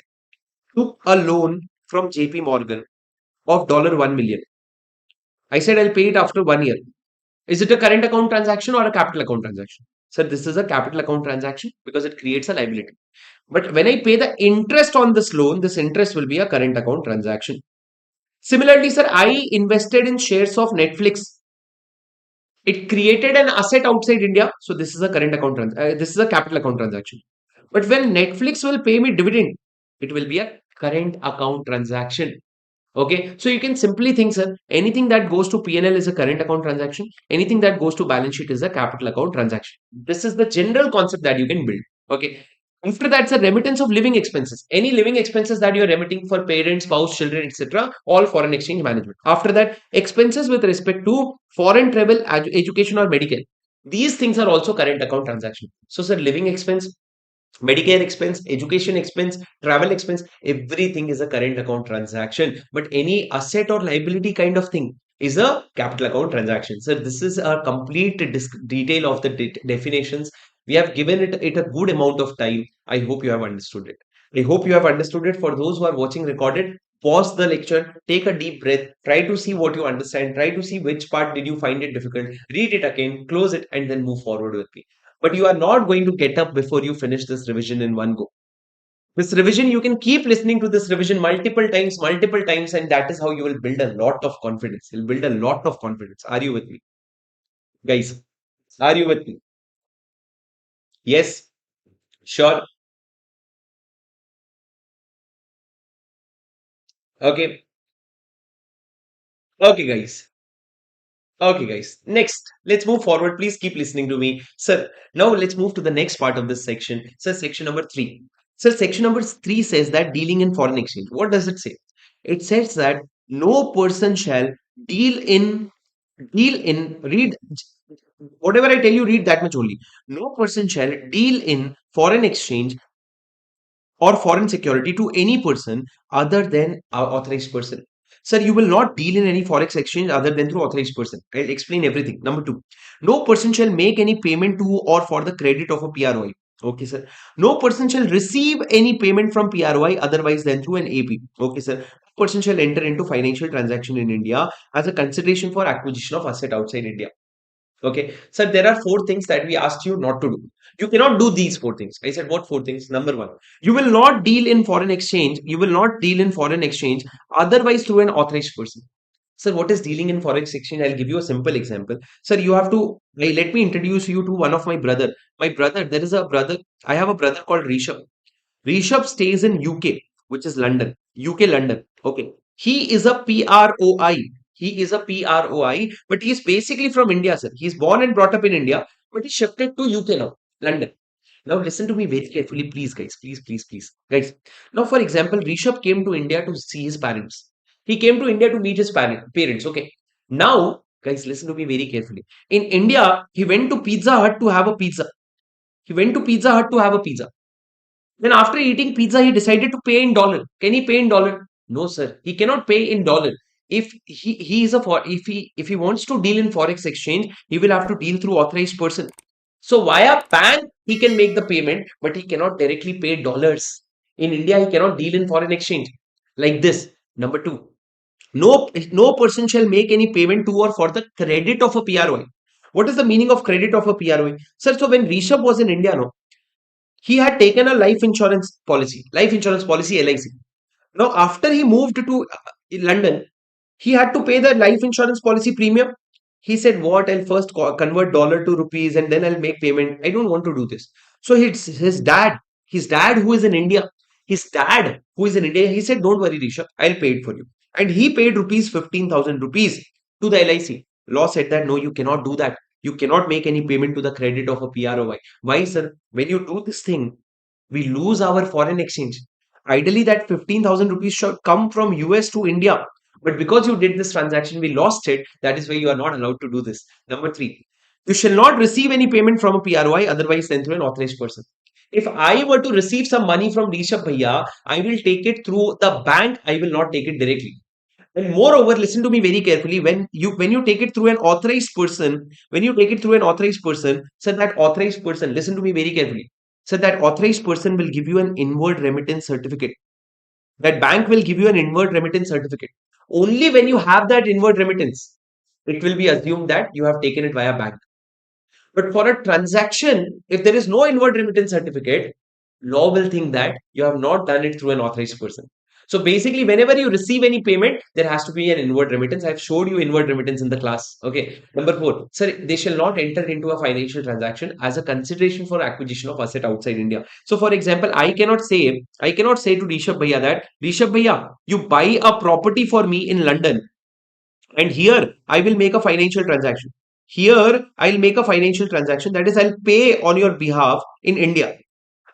took a loan from JP Morgan of $1 million. I said I'll pay it after 1 year. Is it a current account transaction or a capital account transaction? Sir, this is a capital account transaction because it creates a liability. But when I pay the interest on this loan, this interest will be a current account transaction. Similarly, sir, I invested in shares of Netflix. It created an asset outside India. So this is a current account, this is a capital account transaction. But when Netflix will pay me dividend, it will be a current account transaction. Okay, so you can simply think, sir, anything that goes to P&L is a current account transaction. Anything that goes to balance sheet is a capital account transaction. This is the general concept that you can build. Okay. After that, sir, remittance of living expenses. Any living expenses that you're remitting for parents, spouse, children, etc., all foreign exchange management. After that, expenses with respect to foreign travel, education, or medical. These things are also current account transaction. So, sir, living expense, Medicare expense, education expense, travel expense, everything is a current account transaction. But any asset or liability kind of thing is a capital account transaction. So this is a complete detail of the definitions. We have given it a good amount of time. I hope you have understood it. I hope you have understood it. For those who are watching recorded, pause the lecture, take a deep breath, try to see what you understand, try to see which part did you find it difficult, read it again, close it, and then move forward with me. But you are not going to get up before you finish this revision in one go. This revision, you can keep listening to this revision multiple times, and that is how you will build a lot of confidence. You'll build a lot of confidence. Are you with me? Guys, are you with me? Yes, sure. Okay. Okay, guys. Okay, guys. Next, let's move forward. Please keep listening to me. Sir, now let's move to the next part of this section. Sir, section number 3. Sir, section number 3 says that dealing in foreign exchange. What does it say? It says that no person shall deal in, read, whatever I tell you, read that much only. No person shall deal in foreign exchange or foreign security to any person other than our authorized person. Sir, you will not deal in any forex exchange other than through authorized person. I'll explain everything. Number 2, no person shall make any payment to or for the credit of a PROI. Okay, sir. No person shall receive any payment from PROI otherwise than through an AP. Okay, sir. No person shall enter into financial transaction in India as a consideration for acquisition of asset outside India. Okay, so there are 4 things that we asked you not to do. You cannot do these 4 things. I said, what 4 things? Number 1, you will not deal in foreign exchange. You will not deal in foreign exchange otherwise through an authorized person. Sir, what is dealing in forex exchange? I'll give you a simple example. Sir, you have to, let me introduce you to one of my brother. My brother, there is a brother, I have a brother called Rishabh. Rishabh stays in UK, which is London, UK, London. Okay. He is a PROI. He is a PROI, but he is basically from India, sir. He's born and brought up in India, but he shifted to UK now, London. Now listen to me very carefully, please, guys. Please. Guys. Now, for example, Rishabh came to India to see his parents. He came to India to meet his parents. Okay. Now, guys, listen to me very carefully. In India, he went to Pizza Hut to have a pizza. He went to Pizza Hut to have a pizza. Then after eating pizza, he decided to pay in dollar. Can he pay in dollar? No, sir. He cannot pay in dollar. If he is a for if he wants to deal in forex exchange, he will have to deal through authorized person. So via PAN, he can make the payment, but he cannot directly pay dollars. In India, he cannot deal in foreign exchange like this. Number 2, no person shall make any payment to or for the credit of a PROI. What is the meaning of credit of a PROI? Sir, so when Rishabh was in India, no, he had taken a life insurance policy LIC. Now, after he moved to London, he had to pay the life insurance policy premium. He said, what, I'll first convert dollar to rupees and then I'll make payment. I don't want to do this. So his dad who is in India, he said, don't worry, Rishabh, I'll pay it for you. And he paid rupees 15,000 rupees to the LIC. Law said that, no, you cannot do that. You cannot make any payment to the credit of a PROI. Why, sir? When you do this thing, we lose our foreign exchange. Ideally, that 15,000 rupees should come from US to India. But because you did this transaction, we lost it. That is why you are not allowed to do this. Number three, you shall not receive any payment from a PROI otherwise than through an authorized person. If I were to receive some money from Rishabh Bhaiya, I will take it through the bank. I will not take it directly. And moreover, listen to me very carefully. When you take it through an authorized person, when you take it through an authorized person, so that authorized person, listen to me very carefully. So that authorized person will give you an inward remittance certificate. That bank will give you an inward remittance certificate. Only when you have that inward remittance, it will be assumed that you have taken it via bank. But for a transaction, if there is no inward remittance certificate, law will think that you have not done it through an authorized person. So basically, whenever you receive any payment, there has to be an inward remittance. I've showed you inward remittance in the class. Okay. Number four, sir, they shall not enter into a financial transaction as a consideration for acquisition of asset outside India. So, for example, I cannot say to Rishabh Bhaiya that Rishabh Bhaiya, you buy a property for me in London, and here I will make a financial transaction. Here I'll make a financial transaction. That is, I'll pay on your behalf in India.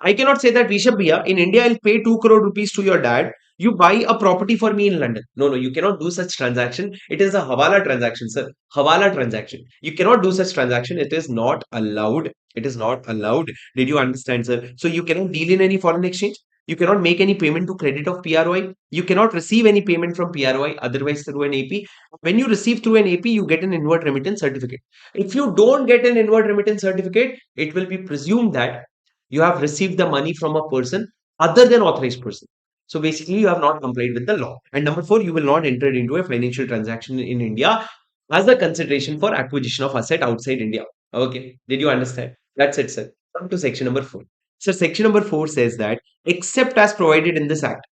I cannot say that Rishabh Bhaiya, in India, I'll pay 2 crore rupees to your dad. You buy a property for me in London. No, no, you cannot do such transaction. It is a Hawala transaction, sir. Hawala transaction. You cannot do such transaction. It is not allowed. It is not allowed. Did you understand, sir? So you cannot deal in any foreign exchange. You cannot make any payment to credit of PROI. You cannot receive any payment from PROI otherwise through an AP. When you receive through an AP, you get an inward remittance certificate. If you don't get an inward remittance certificate, it will be presumed that you have received the money from a person other than authorized person. So basically, you have not complied with the law. And number four, you will not enter into a financial transaction in India as a consideration for acquisition of asset outside India. Okay, did you understand? That's it, sir. Come to section number four. So section number four says that except as provided in this act,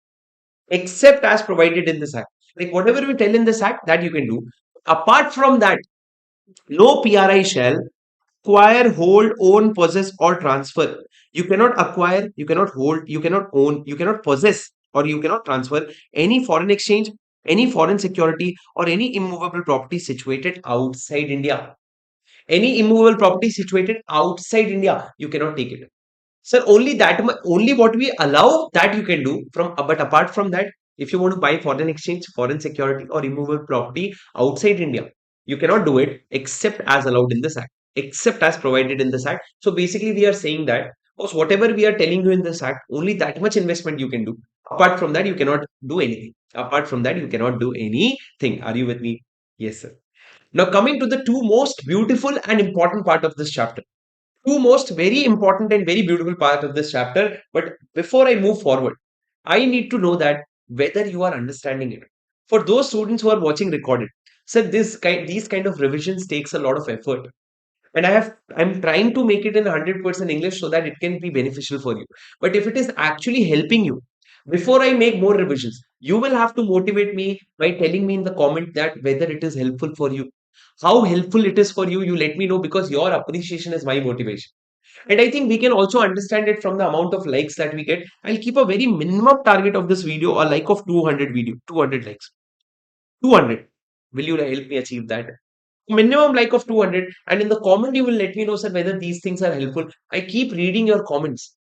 except as provided in this act, like whatever we tell in this act, that you can do. Apart from that, no PRI shall acquire, hold, own, possess, or transfer. You cannot acquire, you cannot hold, you cannot own, you cannot possess, or you cannot transfer any foreign exchange, any foreign security, or any immovable property situated outside India. Any immovable property situated outside India, you cannot take it. Sir, only that, only what we allow that you can do from, but apart from that, if you want to buy foreign exchange, foreign security, or immovable property outside India, you cannot do it except as allowed in this act, except as provided in this act. So basically, we are saying that, because whatever we are telling you in this act, only that much investment you can do. Apart from that, you cannot do anything. Apart from that, you cannot do anything. Are you with me? Yes, sir. Now, coming to the two most beautiful and important part of this chapter, two most very important and very beautiful part of this chapter. But before I move forward, I need to know that whether you are understanding it. For those students who are watching recorded, so these kind of revisions takes a lot of effort, and I'm trying to make it in 100% English so that it can be beneficial for you. But if it is actually helping you, before I make more revisions, you will have to motivate me by telling me in the comment that whether it is helpful for you. How helpful it is for you, you let me know, because your appreciation is my motivation. And I think we can also understand it from the amount of likes that we get. I'll keep a very minimum target of this video, a like of 200 likes. 200. Will you help me achieve that? Minimum like of 200. And in the comment, you will let me know, sir, whether these things are helpful. I keep reading your comments.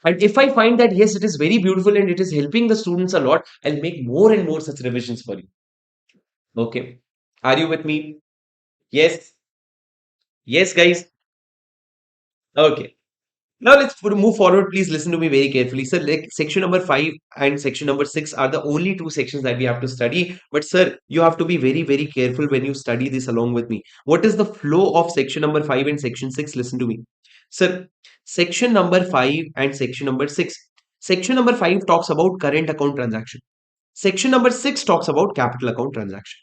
And if I find that, yes, it is very beautiful and it is helping the students a lot, I'll make more and more such revisions for you. Okay. Are you with me? Yes. Yes, guys. Okay. Now let's move forward. Please listen to me very carefully. Sir, like section number 5 and section number 6 are the only two sections that we have to study. But sir, you have to be very, very careful when you study this along with me. What is the flow of section number 5 and section 6? Listen to me. Sir, section number 5 and section number 6. Section number 5 talks about current account transaction. Section number 6 talks about capital account transaction.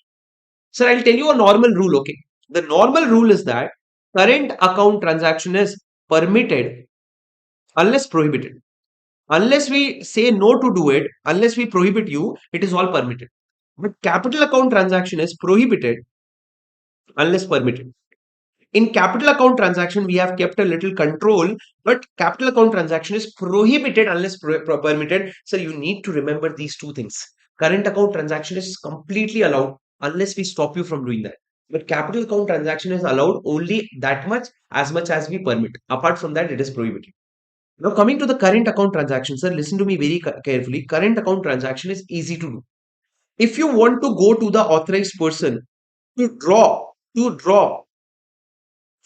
Sir, I'll tell you a normal rule, okay? The normal rule is that current account transaction is permitted unless prohibited. Unless we say no to do it, unless we prohibit you, it is all permitted. But capital account transaction is prohibited unless permitted. In capital account transaction, we have kept a little control, but capital account transaction is prohibited unless permitted. So you need to remember these two things. Current account transaction is completely allowed unless we stop you from doing that. But capital account transaction is allowed only that much as we permit. Apart from that, it is prohibited. Now, coming to the current account transaction, sir, listen to me very carefully. Current account transaction is easy to do. If you want to go to the authorized person to draw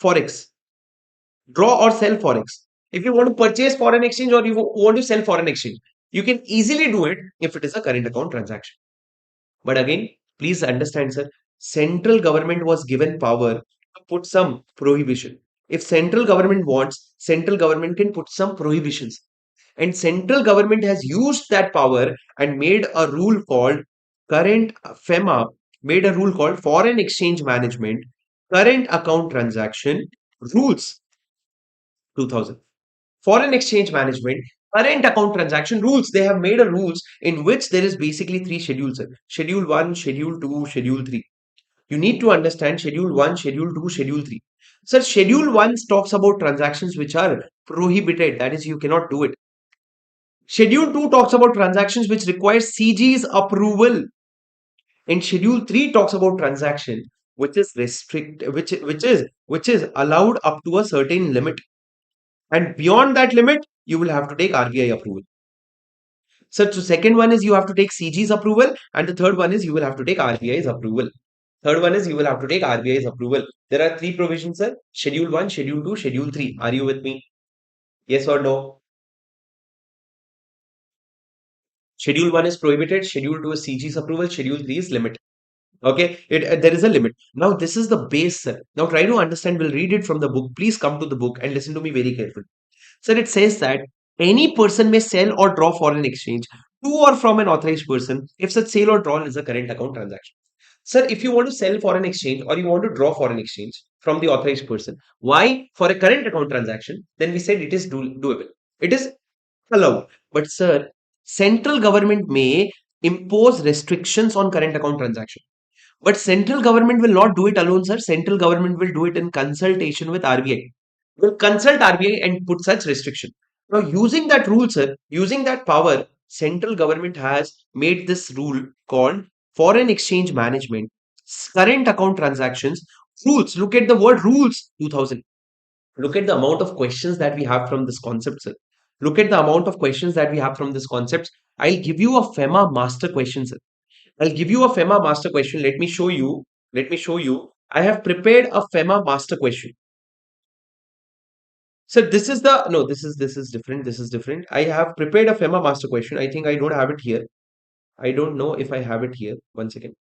forex, draw or sell forex. If you want to purchase foreign exchange or you want to sell foreign exchange, you can easily do it if it is a current account transaction. But again, please understand, sir, central government was given power to put some prohibition. If central government wants, central government can put some prohibitions. And central government has used that power and made a rule called current FEMA, made a rule called Foreign Exchange Management, Current Account Transaction Rules 2000. Foreign exchange management, current account transaction rules. They have made a rules in which there is basically three schedules, sir. Schedule 1, Schedule 2, Schedule 3. You need to understand Schedule 1, Schedule 2, Schedule 3. Sir, Schedule 1 talks about transactions which are prohibited. That is, you cannot do it. Schedule 2 talks about transactions which require CG's approval. And Schedule 3 talks about transaction which is which is allowed up to a certain limit. And beyond that limit, you will have to take RBI approval. So second one is you have to take CG's approval, and the third one is you will have to take RBI's approval. Third one is you will have to take RBI's approval. There are three provisions, sir. Schedule 1, Schedule 2, Schedule 3. Are you with me? Yes or no? Schedule 1 is prohibited, Schedule 2 is CG's approval, Schedule 3 is limit. Okay, there is a limit. Now, this is the base, sir. Now, try to understand. We'll read it from the book. Please come to the book and listen to me very carefully. Sir, it says that any person may sell or draw foreign exchange to or from an authorized person if such sale or drawal is a current account transaction. Sir, if you want to sell foreign exchange or you want to draw foreign exchange from the authorized person, why? For a current account transaction, then we said it is doable. It is allowed. But, sir, central government may impose restrictions on current account transaction. But central government will not do it alone, sir. Central government will do it in consultation with RBI. Will consult RBI and put such restriction. Now, using that rule, sir, using that power, central government has made this rule called Foreign Exchange Management, Current Account Transactions Rules. Look at the word rules 2000. Look at the amount of questions that we have from this concept, sir. Look at the amount of questions that we have from this concept. I'll give you a FEMA master question, sir. I'll give you a FEMA master question. Let me show you. Let me show you. I have prepared a FEMA master question. So this is the no. This is different. This is different. I have prepared a FEMA master question. I think I don't have it here. I don't know if I have it here. One second.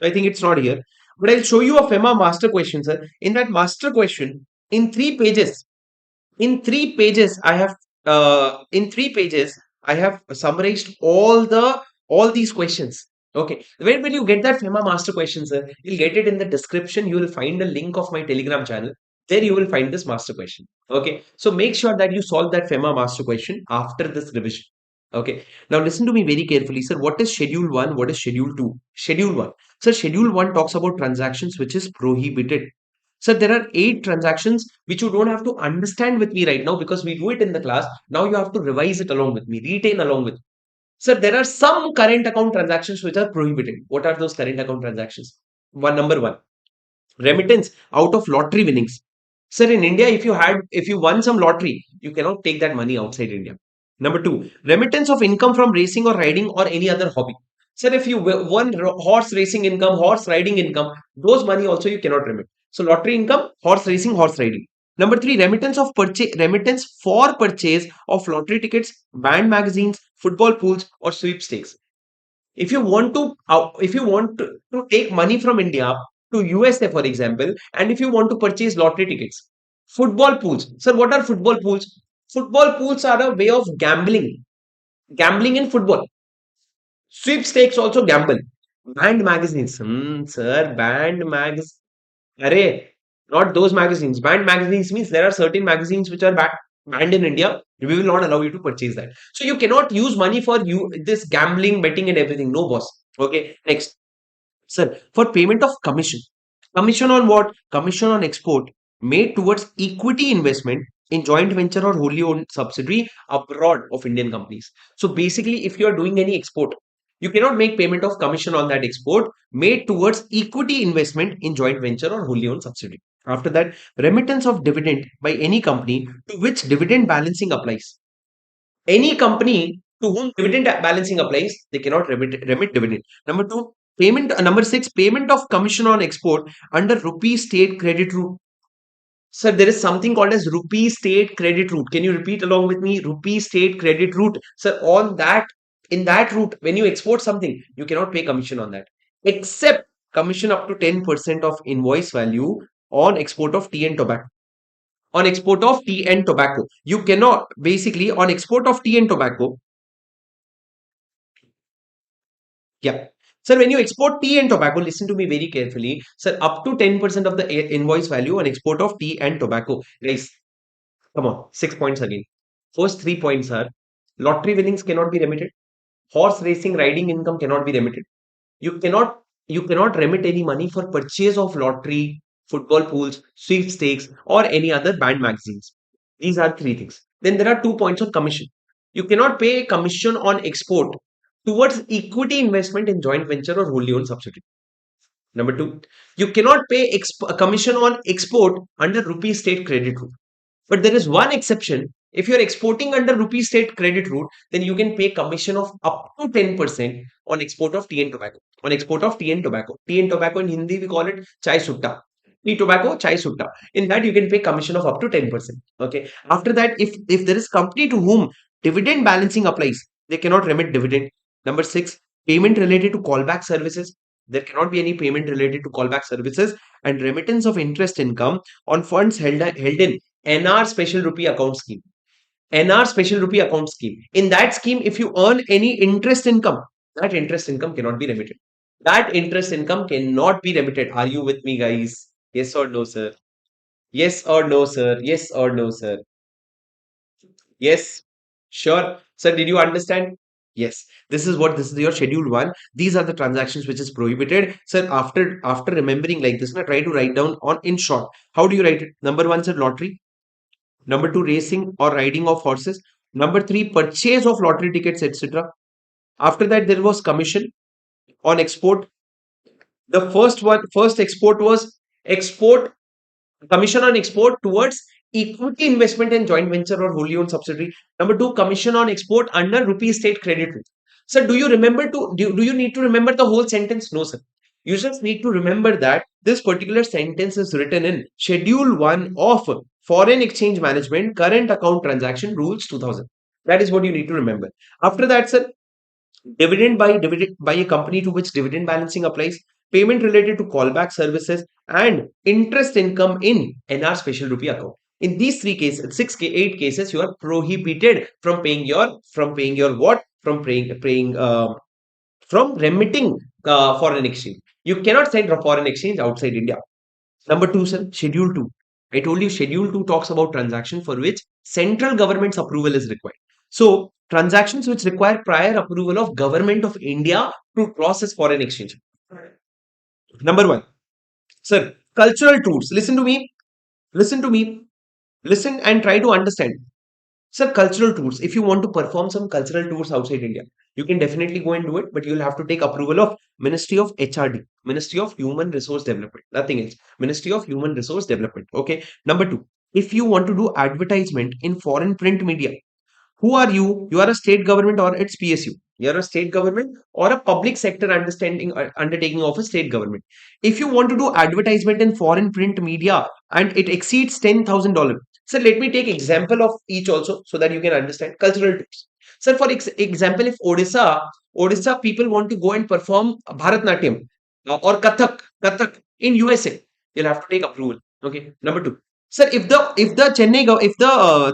I think it's not here. But I'll show you a FEMA master question, sir. In that master question, in 3 pages, in 3 pages I have summarized all these questions. Okay, where will you get that FEMA master question, sir? You'll get it in the description. You will find a link of my Telegram channel. There you will find this master question. Okay, so make sure that you solve that FEMA master question after this revision. Okay, now listen to me very carefully, sir. What is Schedule 1? What is Schedule 2? Schedule 1, sir. Schedule 1 talks about transactions which is prohibited. So there are 8 transactions which you don't have to understand with me right now because we do it in the class. Now you have to revise it along with me, retain along with me. So there are some current account transactions which are prohibited. What are those current account transactions? Number one, remittance out of lottery winnings. Sir, in India, if you won some lottery, you cannot take that money outside India. Number two, remittance of income from racing or riding or any other hobby. Sir, if you won horse racing income, horse riding income, those money also you cannot remit. So lottery income, horse racing, horse riding. Number three, remittance for purchase of lottery tickets, band magazines, football pools, or sweepstakes. If you want to take money from India to USA, for example, and if you want to purchase lottery tickets, football pools. Sir, what are football pools? Football pools are a way of gambling in football. Sweepstakes also gamble. Band magazines. Sir, band mags. Array, not those magazines. Banned magazines means there are certain magazines which are banned in India. We will not allow you to purchase that. So you cannot use money for this gambling, betting, and everything. No, boss. Okay. Next, sir, for payment of commission. Commission on what? Commission on export made towards equity investment in joint venture or wholly owned subsidiary abroad of Indian companies. So basically, if you are doing any export, You cannot make payment of commission on that export made towards equity investment in joint venture or wholly owned subsidiary. After that, remittance of dividend by any company to which dividend balancing applies. Any company to whom dividend balancing applies, they cannot remit dividend. Number two, payment. Number six, payment of commission on export under rupee state credit route. Sir, there is something called as rupee state credit route. Can you repeat along with me? Rupee state credit route. Sir, on that, in that route, when you export something, you cannot pay commission on that, except commission up to 10% of invoice value on export of tea and tobacco. On export of tea and tobacco, you cannot basically on export of tea and tobacco. Yeah. Sir, when you export tea and tobacco, listen to me very carefully. Sir, up to 10% of the invoice value on export of tea and tobacco. Guys, come on, 6 points again. First 3 points are lottery winnings cannot be remitted. Horse racing riding income cannot be remitted. You cannot remit any money for purchase of lottery, football pools, sweepstakes, or any other banned magazines. These are three things. Then there are 2 points on commission. You cannot pay commission on export towards equity investment in joint venture or wholly owned subsidiary. Number two, you cannot pay commission on export under rupee state credit route. But there is one exception. If you're exporting under rupee state credit route, then you can pay commission of up to 10% on export of tea and tobacco. On export of tea and tobacco. Tea and tobacco in Hindi we call it chai sutta. Tea tobacco, chai sutta. In that you can pay commission of up to 10%. Okay. After that, if there is company to whom dividend balancing applies, they cannot remit dividend. Number six, payment related to callback services. There cannot be any payment related to callback services and remittance of interest income on funds held in NR Special Rupee Account Scheme. NR Special Rupee Account Scheme. In that scheme, if you earn any interest income, that interest income cannot be remitted. That interest income cannot be remitted. Are you with me, guys? Yes or no, sir? Yes or no, sir? Yes or no, sir? Yes. Sure. Sir, did you understand? Yes. This is your schedule one. These are the transactions which is prohibited. Sir, after remembering like this, now try to write down on in short. How do you write it? Number one, sir, lottery. Number two, racing or riding of horses. Number three, purchase of lottery tickets, etc. After that, there was commission on export. The first export was export commission on export towards equity investment in joint venture or wholly owned subsidiary. Number two, commission on export under rupee state credit route. Sir, do you need to remember the whole sentence? No, sir. You just need to remember that this particular sentence is written in Schedule 1 of Foreign Exchange Management Current Account Transaction Rules 2000. That is what you need to remember. After that, sir, dividend by a company to which dividend balancing applies, payment related to callback services, and interest income in NR Special Rupee account. In these three cases, 8 cases, you are prohibited from paying your what? From remitting foreign exchange. You cannot send foreign exchange outside India. Number two, sir, Schedule 2. I told you Schedule 2 talks about transaction for which central government's approval is required. So, transactions which require prior approval of Government of India to process foreign exchange. Number one, sir, cultural tours. Listen to me. Listen to me. Listen and try to understand. Sir, cultural tours. If you want to perform some cultural tours outside India, you can definitely go and do it, but you'll have to take approval of Ministry of HRD, Ministry of Human Resource Development. Nothing else. Ministry of Human Resource Development. Okay. Number two, if you want to do advertisement in foreign print media, who are you? You are a state government or it's PSU. You are a state government or a public sector undertaking of a state government. If you want to do advertisement in foreign print media and it exceeds $10,000, so let me take example of each also so that you can understand cultural tips. Sir, for example, if Odisha people want to go and perform Bharatnatyam or Kathak in USA, you'll have to take approval. Okay. Number two. Sir, if the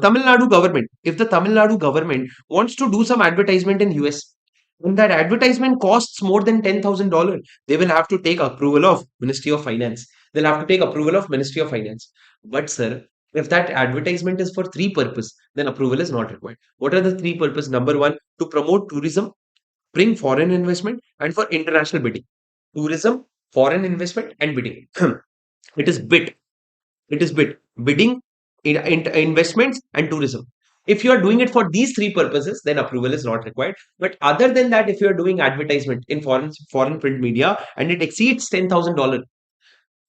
Tamil Nadu government wants to do some advertisement in US, when that advertisement costs more than $10,000, they will have to take approval of Ministry of Finance. They'll have to take approval of Ministry of Finance. But sir, if that advertisement is for three purpose, then approval is not required. What are the three purpose? Number one, to promote tourism, bring foreign investment, and for international bidding. Tourism, foreign investment, and bidding. It is bid. It is bid. Bidding, investments, and tourism. If you are doing it for these three purposes, then approval is not required. But other than that, if you are doing advertisement in foreign print media and it exceeds $10,000,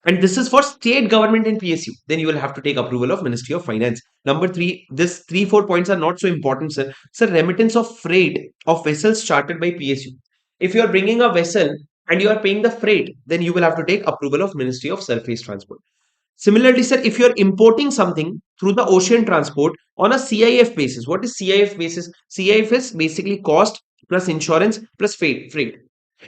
and this is for state government and PSU, then you will have to take approval of Ministry of Finance. Number three, this 3-4 points are not so important, sir. Sir, remittance of freight of vessels chartered by PSU. If you are bringing a vessel and you are paying the freight, then you will have to take approval of Ministry of Surface Transport. Similarly, sir, if you're importing something through the ocean transport on a CIF basis, what is CIF basis? CIF is basically cost plus insurance plus freight.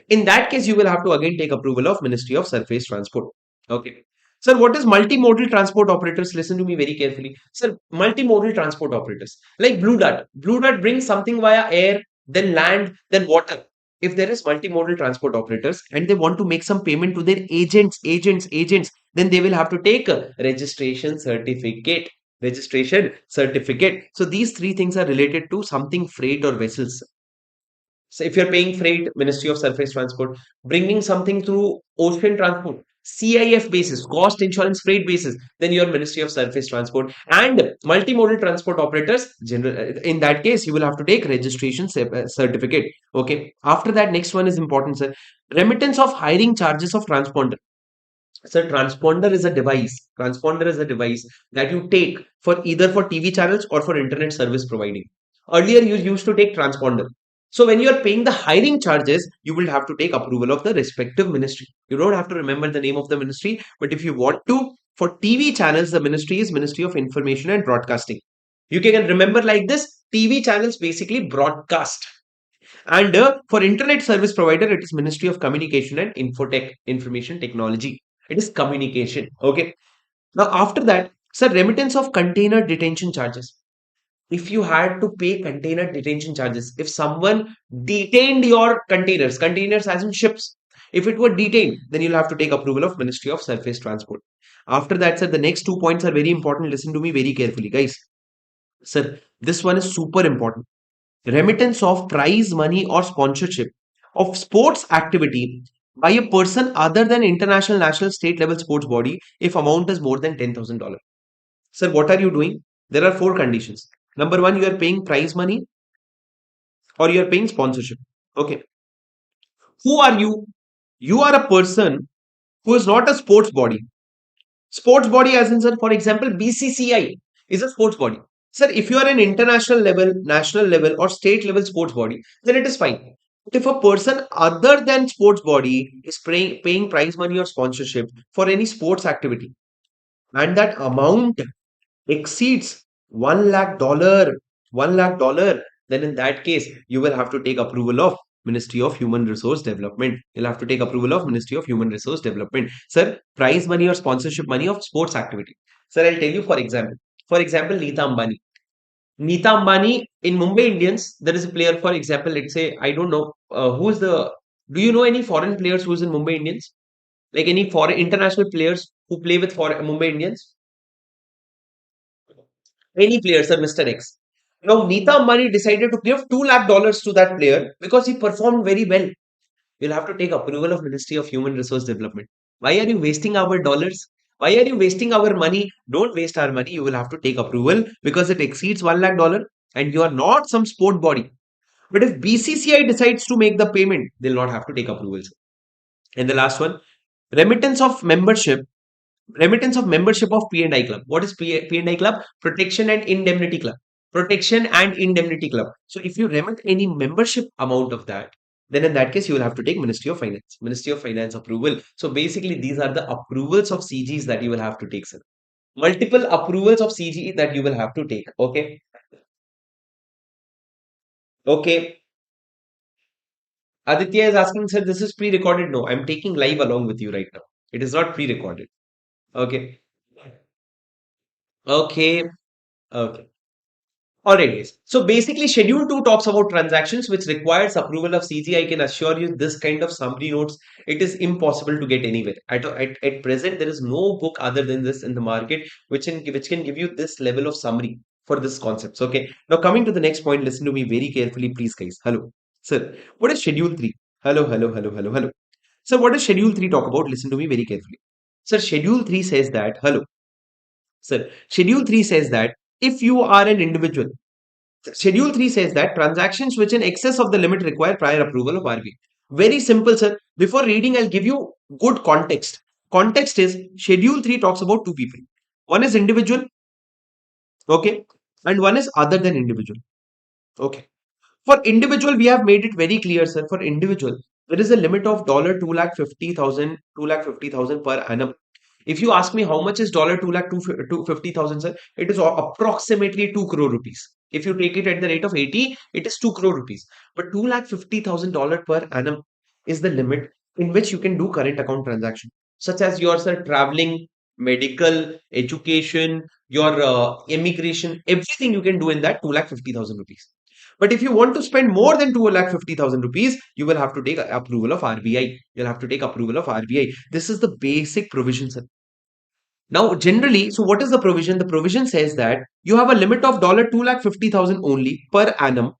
In that case, you will have to again take approval of Ministry of Surface Transport. Okay. Sir, what is multimodal transport operators? Listen to me very carefully. Sir, multimodal transport operators like Blue Dart. Blue Dart brings something via air, then land, then water. If there is multimodal transport operators and they want to make some payment to their agents, then they will have to take a registration certificate. Registration certificate. So these three things are related to something freight or vessels. So if you're paying freight, Ministry of Surface Transport, bringing something through ocean transport, CIF basis, cost insurance freight basis, then your Ministry of Surface Transport and multimodal transport operators. In that case, you will have to take registration certificate. Okay. After that, next one is important, sir. Remittance of hiring charges of transponder. So transponder is a device. Transponder is a device that you take for either for TV channels or for internet service providing. Earlier, you used to take transponder. So when you are paying the hiring charges, you will have to take approval of the respective ministry. You don't have to remember the name of the ministry, but if you want to, for TV channels, the ministry is Ministry of Information and Broadcasting. You can remember like this: TV channels basically broadcast. And for internet service provider, it is Ministry of Communication and Information Technology. It is communication. Okay. Now, after that, sir, remittance of container detention charges. If you had to pay container detention charges, if someone detained your containers as in ships, if it were detained, then you'll have to take approval of Ministry of Surface Transport. After that, sir, the next 2 points are very important. Listen to me very carefully, guys. Sir, this one is super important. Remittance of prize money or sponsorship of sports activity by a person other than international, national, state level sports body if amount is more than $10,000. Sir, what are you doing? There are 4 conditions. Number one, you are paying prize money or you are paying sponsorship. Okay. Who are you? You are a person who is not a sports body. Sports body, as in, sir, for example, BCCI is a sports body. Sir, if you are an international level, national level, or state level sports body, then it is fine. But if a person other than sports body is paying prize money or sponsorship for any sports activity, and that amount exceeds $1 lakh, then in that case, you will have to take approval of Ministry of Human Resource Development. You'll have to take approval of Ministry of Human Resource Development. Sir, prize money or sponsorship money of sports activity. Sir, I'll tell you for example. For example, Neeta Ambani. Neeta Ambani in Mumbai Indians, there is a player, for example, let's say, I don't know, do you know any foreign players who's in Mumbai Indians? Like any foreign international players who play with Mumbai Indians? Any player, sir, Mr. X. Now, Neeta Ambani decided to give $2 lakh to that player because he performed very well. You'll have to take approval of Ministry of Human Resource Development. Why are you wasting our dollars? Why are you wasting our money? Don't waste our money. You will have to take approval because it exceeds $1 lakh and you are not some sport body. But if BCCI decides to make the payment, they'll not have to take approvals. And the last one, remittance of membership. Remittance of membership of P&I Club. What is P&I Club? Protection and Indemnity Club. Protection and Indemnity Club. So if you remit any membership amount of that, then in that case, you will have to take Ministry of Finance. Ministry of Finance approval. So basically, these are the approvals of CGs that you will have to take, sir. Multiple approvals of CGE that you will have to take. Okay. Okay. Aditya is asking, sir, this is pre-recorded. No, I'm taking live along with you right now. It is not pre-recorded. Okay. Okay. Okay. Alright, guys. So basically, Schedule 2 talks about transactions which requires approval of CG. I can assure you this kind of summary notes, it is impossible to get anywhere. At present, there is no book other than this in the market which can give you this level of summary for this concepts. Okay. Now coming to the next point, listen to me very carefully, please, guys. Hello. Sir, what is Schedule 3? Hello. Sir, what does Schedule 3 talk about? Listen to me very carefully. Sir, Schedule 3 says that, hello. Sir, Schedule 3 says that if you are an individual, Schedule 3 says that transactions which in excess of the limit require prior approval of RBI. Very simple, sir. Before reading, I'll give you good context. Context is Schedule 3 talks about two people. One is individual, okay, and one is other than individual, okay. For individual, we have made it very clear, sir. For individual, there is a limit of $2,50,000, 2,50,000 per annum. If you ask me how much is $2,250,000, sir, it is approximately 2 crore rupees. If you take it at the rate of 80, it is 2 crore rupees. But $2,50,000 per annum is the limit in which you can do current account transaction, such as your, sir, traveling, medical, education, your immigration, everything you can do in that 2,50,000 rupees. But if you want to spend more than 2,50,000 rupees, you will have to take approval of RBI. You'll have to take approval of RBI. This is the basic provision, sir. Now, generally, so what is the provision? The provision says that you have a limit of $2,50,000 only per annum,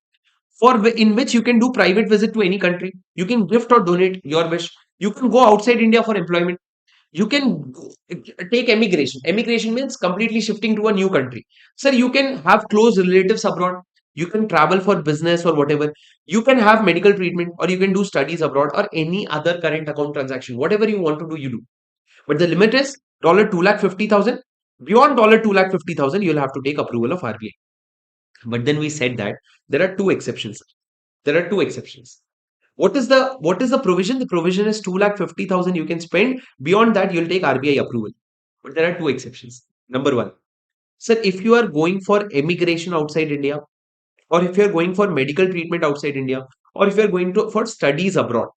in which you can do private visit to any country. You can gift or donate your wish. You can go outside India for employment. You can take emigration. Emigration means completely shifting to a new country. Sir, you can have close relatives abroad. You can travel for business or whatever. You can have medical treatment, or you can do studies abroad, or any other current account transaction. Whatever you want to do, you do. But the limit is $2,50,000. Beyond $2,50,000, you'll have to take approval of RBI. But then we said that there are two exceptions. There are two exceptions. What is the provision? The provision is 2,50,000 you can spend. Beyond that, you'll take RBI approval. But there are two exceptions. Number one, sir, if you are going for emigration outside India, or if you are going for medical treatment outside India, or if you are going to for studies abroad,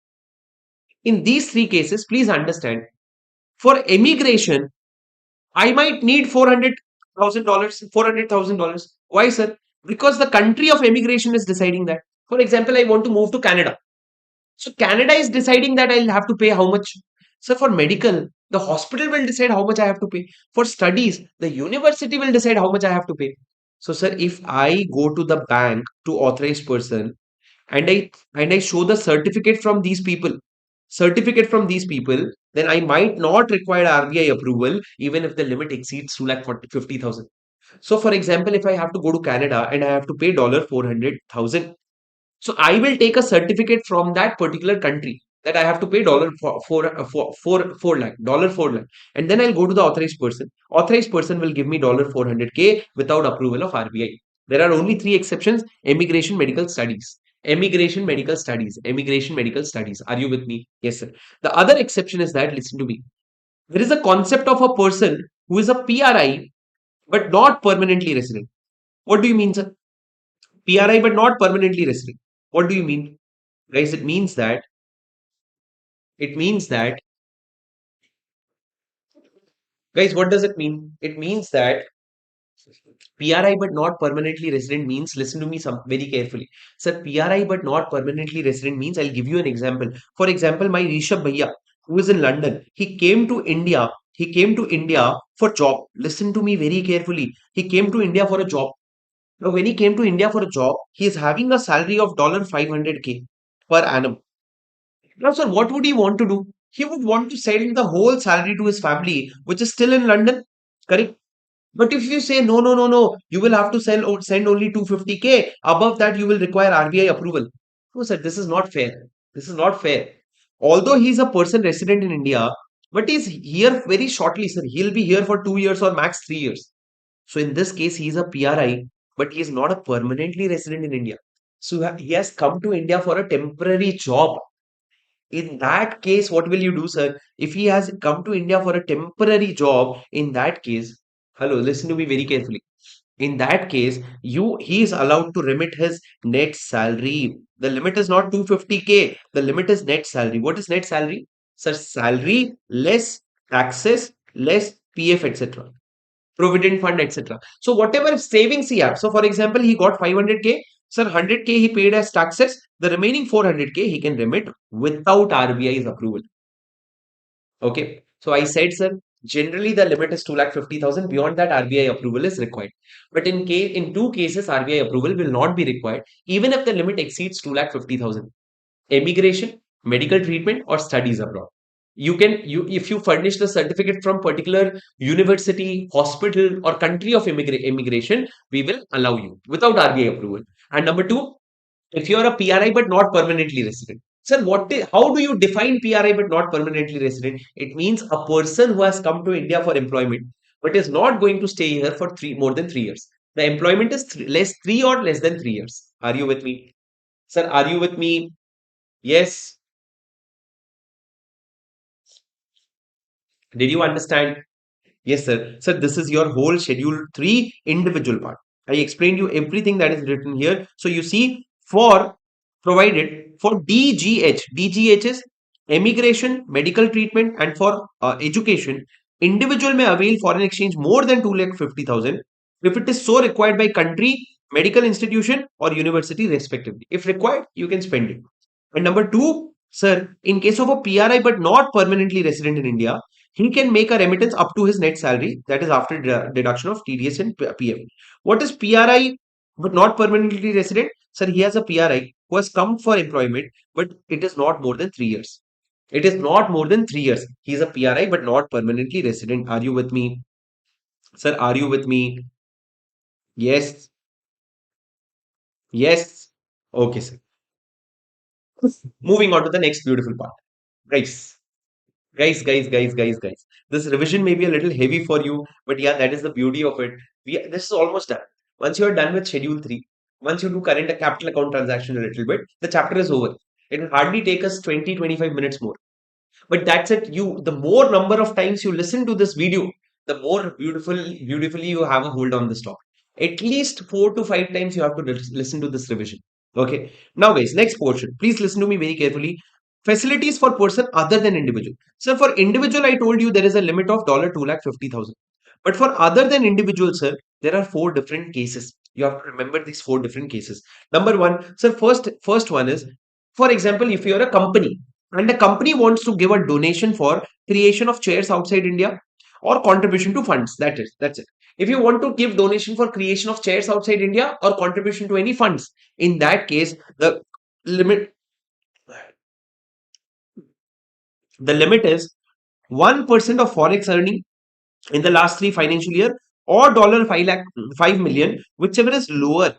in these three cases, please understand, for emigration, I might need $400,000. $400,000. Why, sir? Because the country of emigration is deciding that. For example, I want to move to Canada. So Canada is deciding that I'll have to pay how much. So for medical, the hospital will decide how much I have to pay. For studies, the university will decide how much I have to pay. So, sir, if I go to the bank to authorized person, and I show the certificate from these people, then I might not require RBI approval even if the limit exceeds 2,50,000. So, for example, if I have to go to Canada and I have to pay $400,000, so I will take a certificate from that particular country that I have to pay $4 lakh, and then I'll go to the authorized person. Authorized person will give me $400K without approval of RBI. There are only three exceptions: immigration, medical studies. Immigration, medical studies. Immigration, medical studies. Are you with me? Yes, sir. The other exception is that, listen to me. There is a concept of a person who is a PRI but not permanently resident. What do you mean, sir? PRI but not permanently resident. What do you mean? Guys, it means that, guys, what does it mean? It means that PRI but not permanently resident means, listen to me very carefully. Sir, PRI but not permanently resident means, I'll give you an example. For example, my Rishabh Bhaiya, who is in London, he came to India. He came to India for job. Listen to me very carefully. He came to India for a job. Now, when he came to India for a job, he is having a salary of $500K per annum. Now, sir, what would he want to do? He would want to send the whole salary to his family, which is still in London. Correct? But if you say no, no, no, no, you will have to send only 250K. Above that, you will require RBI approval. No, sir, this is not fair. This is not fair. Although he is a person resident in India, but he's here very shortly, sir. He'll be here for 2 years or max 3 years. So in this case, he is a PRI, but he is not a permanently resident in India. So he has come to India for a temporary job. In that case, what will you do, sir? If he has come to India for a temporary job, in that case, hello, listen to me very carefully. In that case, he is allowed to remit his net salary. The limit is not 250K. The limit is net salary. What is net salary? Sir, salary less taxes, less PF, etc. Provident fund, etc. So whatever savings he has. So for example, he got 500K. Sir, 100K he paid as taxes. The remaining 400K he can remit without RBI's approval. Okay. So I said, sir, generally the limit is 2,50,000. Beyond that, RBI approval is required. But in two cases, RBI approval will not be required, even if the limit exceeds 2,50,000. Immigration, medical treatment, or studies abroad. you if you furnish the certificate from particular university, hospital, or country of immigration, we will allow you without RBI approval. And number two, if you are a PRI but not permanently resident. Sir, how do you define PRI but not permanently resident? It means a person who has come to India for employment but is not going to stay here for more than 3 years. The employment is three or less than 3 years. Are you with me? Sir, are you with me? Yes. Did you understand? Yes, sir. Sir, this is your whole schedule 3 individual part. I explained you everything that is written here. So you see, for provided for DGH is immigration, medical treatment, and for education, individual may avail foreign exchange more than 2,50,000 if it is so required by country, medical institution, or university respectively. If required, you can spend it. And number two, sir, in case of a PRI but not permanently resident in India, he can make a remittance up to his net salary, that is after deduction of TDS and PF. What is PRI but not permanently resident? Sir, he has a PRI who has come for employment, but it is not more than 3 years. It is not more than 3 years. He is a PRI but not permanently resident. Are you with me? Sir, are you with me? Yes. Yes. Okay, sir. Moving on to the next beautiful part. Guys, guys. This revision may be a little heavy for you, but yeah, that is the beauty of it. This is almost done. Once you are done with Schedule 3, once you do current capital account transaction a little bit, the chapter is over. It will hardly take us 20-25 minutes more. But that's it. The more number of times you listen to this video, the more beautifully you have a hold on this topic. At least 4 to 5 times you have to listen to this revision. Okay. Now, guys, next portion. Please listen to me very carefully. Facilities for person other than individual. So for individual, I told you there is a limit of $250,000. But for other than individual, sir, there are 4 different cases. You have to remember these 4 different cases. Number one, sir, first one is, for example, if you are a company and the company wants to give a donation for creation of chairs outside India or contribution to funds. That's it. If you want to give donation for creation of chairs outside India or contribution to any funds, in that case, limit the limit is 1% of forex earning in the last 3 financial year or $5 million, whichever is lower.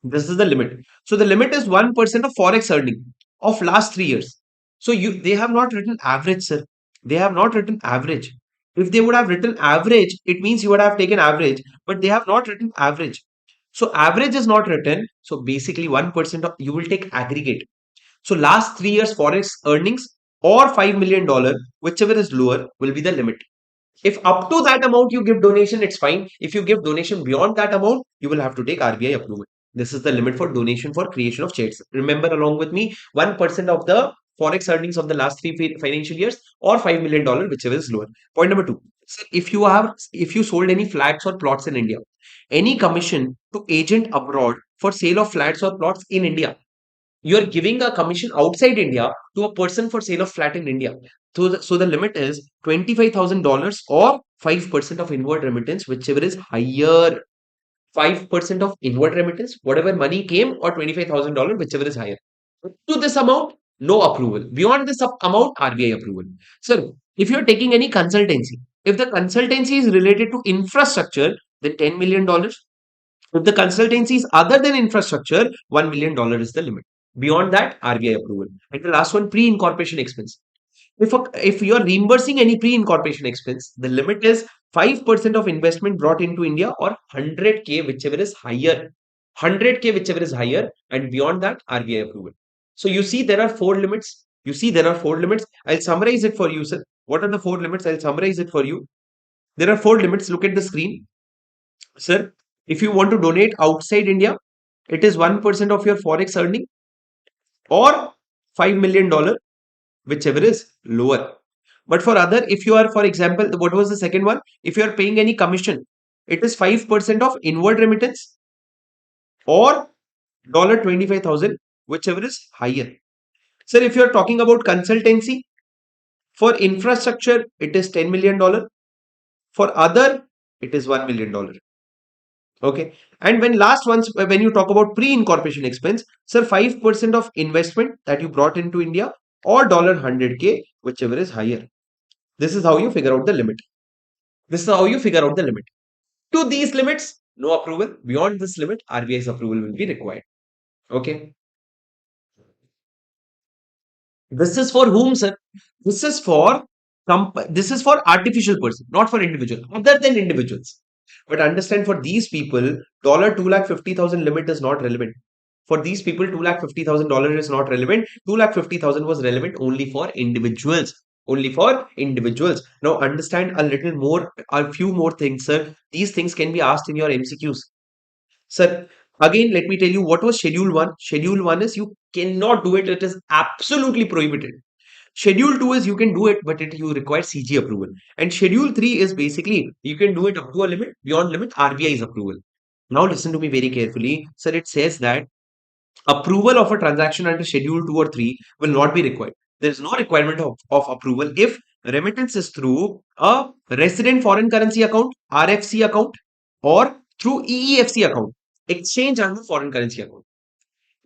This is the limit. So the limit is 1% of forex earning of last 3 years. So they have not written average, sir. They have not written average. If they would have written average, it means you would have taken average, but they have not written average. So average is not written. So basically 1% of you will take aggregate. So last 3 years forex earnings or $5 million, whichever is lower, will be the limit. If up to that amount you give donation, it's fine. If you give donation beyond that amount, you will have to take RBI approval. This is the limit for donation for creation of chairs. Remember along with me, 1% of the forex earnings of the last 3 financial years or $5 million, whichever is lower. Point number two. So if you sold any flats or plots in India, any commission to agent abroad for sale of flats or plots in India, you are giving a commission outside India to a person for sale of flat in India. So the limit is $25,000 or 5% of inward remittance, whichever is higher. 5% of inward remittance, whatever money came, or $25,000, whichever is higher. To this amount, no approval. Beyond this amount, RBI approval. So if you're taking any consultancy, if the consultancy is related to infrastructure, then $10 million. If the consultancy is other than infrastructure, $1 million is the limit. Beyond that, RBI approval. And the last one, pre-incorporation expense. If you are reimbursing any pre-incorporation expense, the limit is 5% of investment brought into India or 100K, whichever is higher. 100K, whichever is higher, and beyond that, RBI approval. So you see there are 4 limits. I'll summarize it for you, sir. What are the 4 limits? I'll summarize it for you. There are 4 limits. Look at the screen. Sir, if you want to donate outside India, it is 1% of your forex earning or $5 million, whichever is lower. But for other, if you are, for example, what was the second one? If you are paying any commission, it is 5% of inward remittance or $25,000, whichever is higher. Sir, if you are talking about consultancy, for infrastructure, it is $10 million. For other, it is $1 million. Okay. And when you talk about pre-incorporation expense, sir, 5% of investment that you brought into India or $100K, whichever is higher. This is how you figure out the limit. This is how you figure out the limit. To these limits, no approval. Beyond this limit, RBI's approval will be required. Okay. This is for whom, sir? This is for this is for artificial person, not for individual, other than individuals. But understand, for these people, $2,50,000 limit is not relevant. For these people, $2,50,000 is not relevant. 2,50,000 was relevant only for individuals. Only for individuals. Now understand a little more, a few more things, sir. These things can be asked in your MCQs. Sir, again, let me tell you what was Schedule 1. Schedule 1 is you cannot do it. It is absolutely prohibited. Schedule 2 is you can do it, but you require CG approval. And Schedule 3 is basically you can do it up to a limit. Beyond limit, RBI's approval. Now listen to me very carefully. Sir, it says that approval of a transaction under Schedule 2 or 3 will not be required. There is no requirement of approval if remittance is through a resident foreign currency account, RFC account, or through EEFC account, exchange under foreign currency account,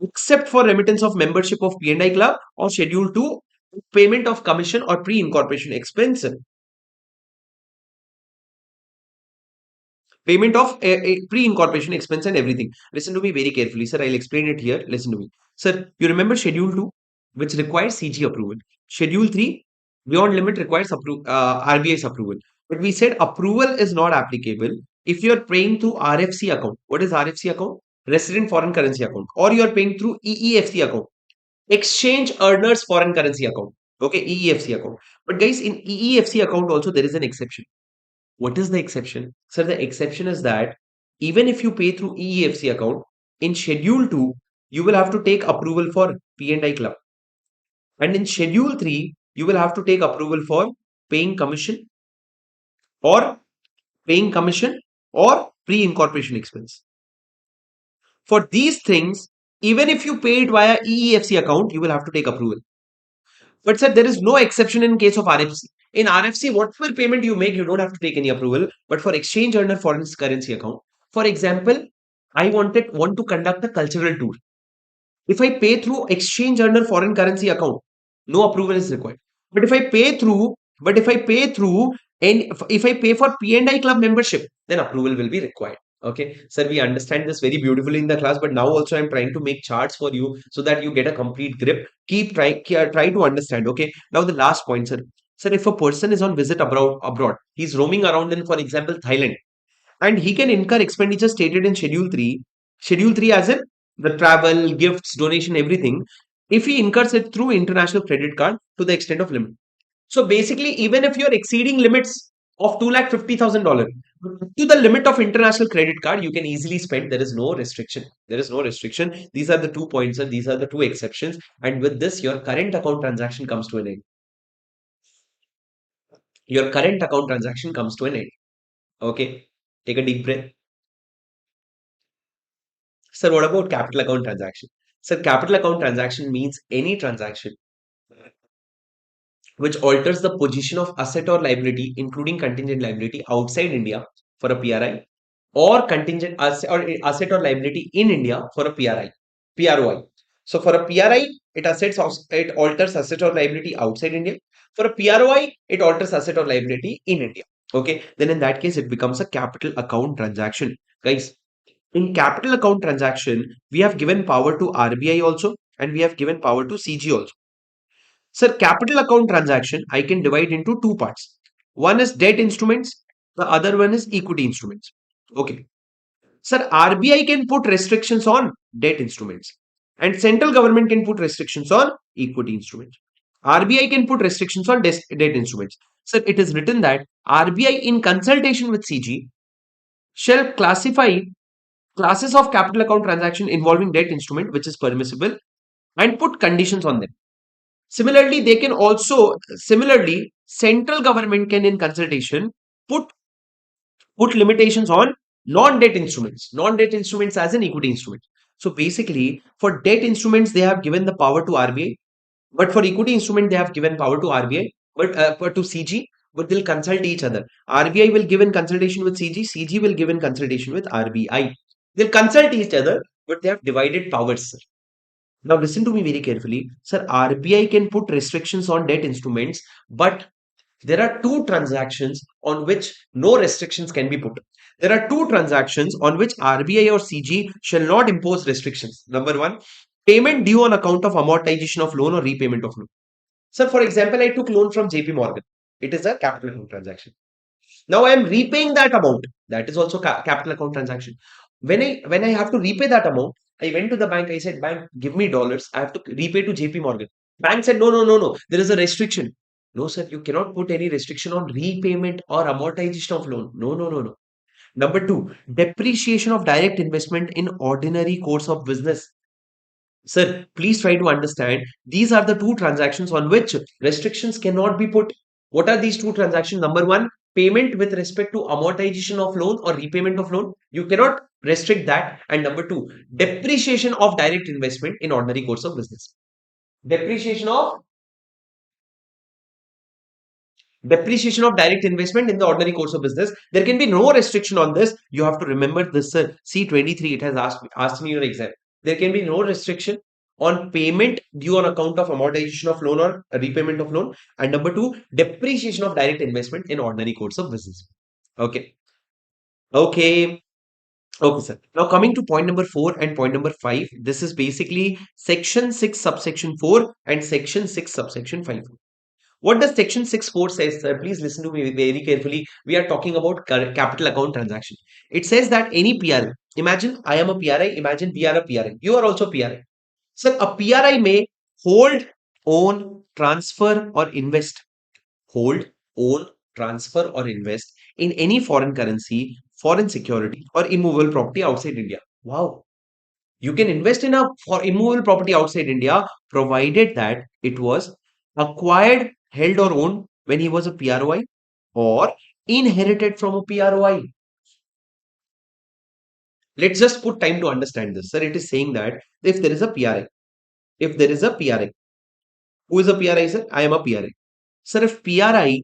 except for remittance of membership of P&I club or Schedule 2, payment of commission or pre-incorporation expense. Payment of a pre-incorporation expense and everything. Listen to me very carefully, sir. I'll explain it here. Listen to me. Sir, you remember Schedule 2, which requires CG approval. Schedule 3, beyond limit requires RBI's approval. But we said approval is not applicable if you're paying through RFC account. What is RFC account? Resident foreign currency account. Or you're paying through EEFC account. Exchange earners foreign currency account. Okay, EEFC account. But guys, in EEFC account also there is an exception. What is the exception? Sir, the exception is that even if you pay through EEFC account, in Schedule 2, you will have to take approval for P&I club. And in Schedule 3, you will have to take approval for paying commission or pre-incorporation expense. For these things, even if you pay it via EEFC account, you will have to take approval. But sir, there is no exception in case of RFC. In RFC, whatever payment you make, you don't have to take any approval. But for exchange earner foreign currency account, for example, I want to conduct a cultural tour. If I pay through exchange earner foreign currency account, no approval is required. But if I pay for P&I club membership, then approval will be required. Okay, sir, we understand this very beautifully in the class, but now also I'm trying to make charts for you so that you get a complete grip. Try to understand. Okay, now the last point, sir. Sir, if a person is on visit abroad, he's roaming around in, for example, Thailand, and he can incur expenditure stated in Schedule 3. Schedule 3 as in the travel, gifts, donation, everything, if he incurs it through international credit card to the extent of limit. So basically, even if you're exceeding limits of $250,000 to the limit of international credit card, you can easily spend. There is no restriction. There is no restriction. These are the 2 points, and these are the 2 exceptions. And with this, your current account transaction comes to an end. Your current account transaction comes to an end. Okay, take a deep breath. Sir, what about capital account transaction? Sir, capital account transaction means any transaction which alters the position of asset or liability, including contingent liability outside India for a PRI, or contingent asset or liability in India for a PROI. So for a PRI, it alters asset or liability outside India. For a PROI, it alters asset or liability in India. Okay, then in that case, it becomes a capital account transaction. Guys, in capital account transaction, we have given power to RBI also, and we have given power to CG also. Sir, capital account transaction, I can divide into 2 parts. One is debt instruments, the other one is equity instruments. Okay. Sir, RBI can put restrictions on debt instruments, and central government can put restrictions on equity instruments. RBI can put restrictions on debt instruments. Sir, it is written that RBI, in consultation with CG, shall classify classes of capital account transaction involving debt instrument which is permissible and put conditions on them. Similarly, central government can, in consultation, put limitations on non-debt instruments as an equity instrument. So basically, for debt instruments, they have given the power to RBI, but for equity instrument, they have given power to RBI, but to CG, but they'll consult each other. RBI will give in consultation with CG, CG will give in consultation with RBI. They'll consult each other, but they have divided powers. Now listen to me very carefully. Sir, RBI can put restrictions on debt instruments, but there are two transactions on which no restrictions can be put. There are two transactions on which RBI or CG shall not impose restrictions. Number one, payment due on account of amortization of loan or repayment of loan. Sir, for example, I took loan from JP Morgan. It is a capital account transaction. Now I am repaying that amount. That is also capital account transaction. When I have to repay that amount, I went to the bank. I said, bank, give me dollars. I have to repay to JP Morgan. Bank said, no, no, no, no. There is a restriction. No, sir, you cannot put any restriction on repayment or amortization of loan. No, no, no, no. Number two, depreciation of direct investment in ordinary course of business. Sir, please try to understand. These are the two transactions on which restrictions cannot be put. What are these two transactions? Number one, payment with respect to amortization of loan or repayment of loan. You cannot restrict that. And number two, depreciation of direct investment in ordinary course of business. Depreciation of direct investment in the ordinary course of business. There can be no restriction on this. You have to remember this, sir. C23, it has asked me your exam. There can be no restriction on payment due on account of amortization of loan or repayment of loan. And number two, depreciation of direct investment in ordinary course of business. Okay. Okay. Okay, sir. Now coming to point number 4 and point number 5. This is basically section 6 subsection 4 and section 6 subsection 5. What does section 6.4 says, sir? Please listen to me very carefully. We are talking about capital account transaction. It says that any PRI, imagine I am a PRI, imagine we are a PRI. You are also PRI. Sir, a PRI may hold, own, transfer or invest. Hold, own, transfer or invest in any foreign currency, foreign security or immovable property outside India. Wow. You can invest in a for immovable property outside India, provided that it was acquired, held or owned when he was a PROI or inherited from a PROI. Let's just put time to understand this. Sir, it is saying that if there is a PRI, if there is a PRI, who is a PRI, sir? I am a PRI. Sir, if PRI,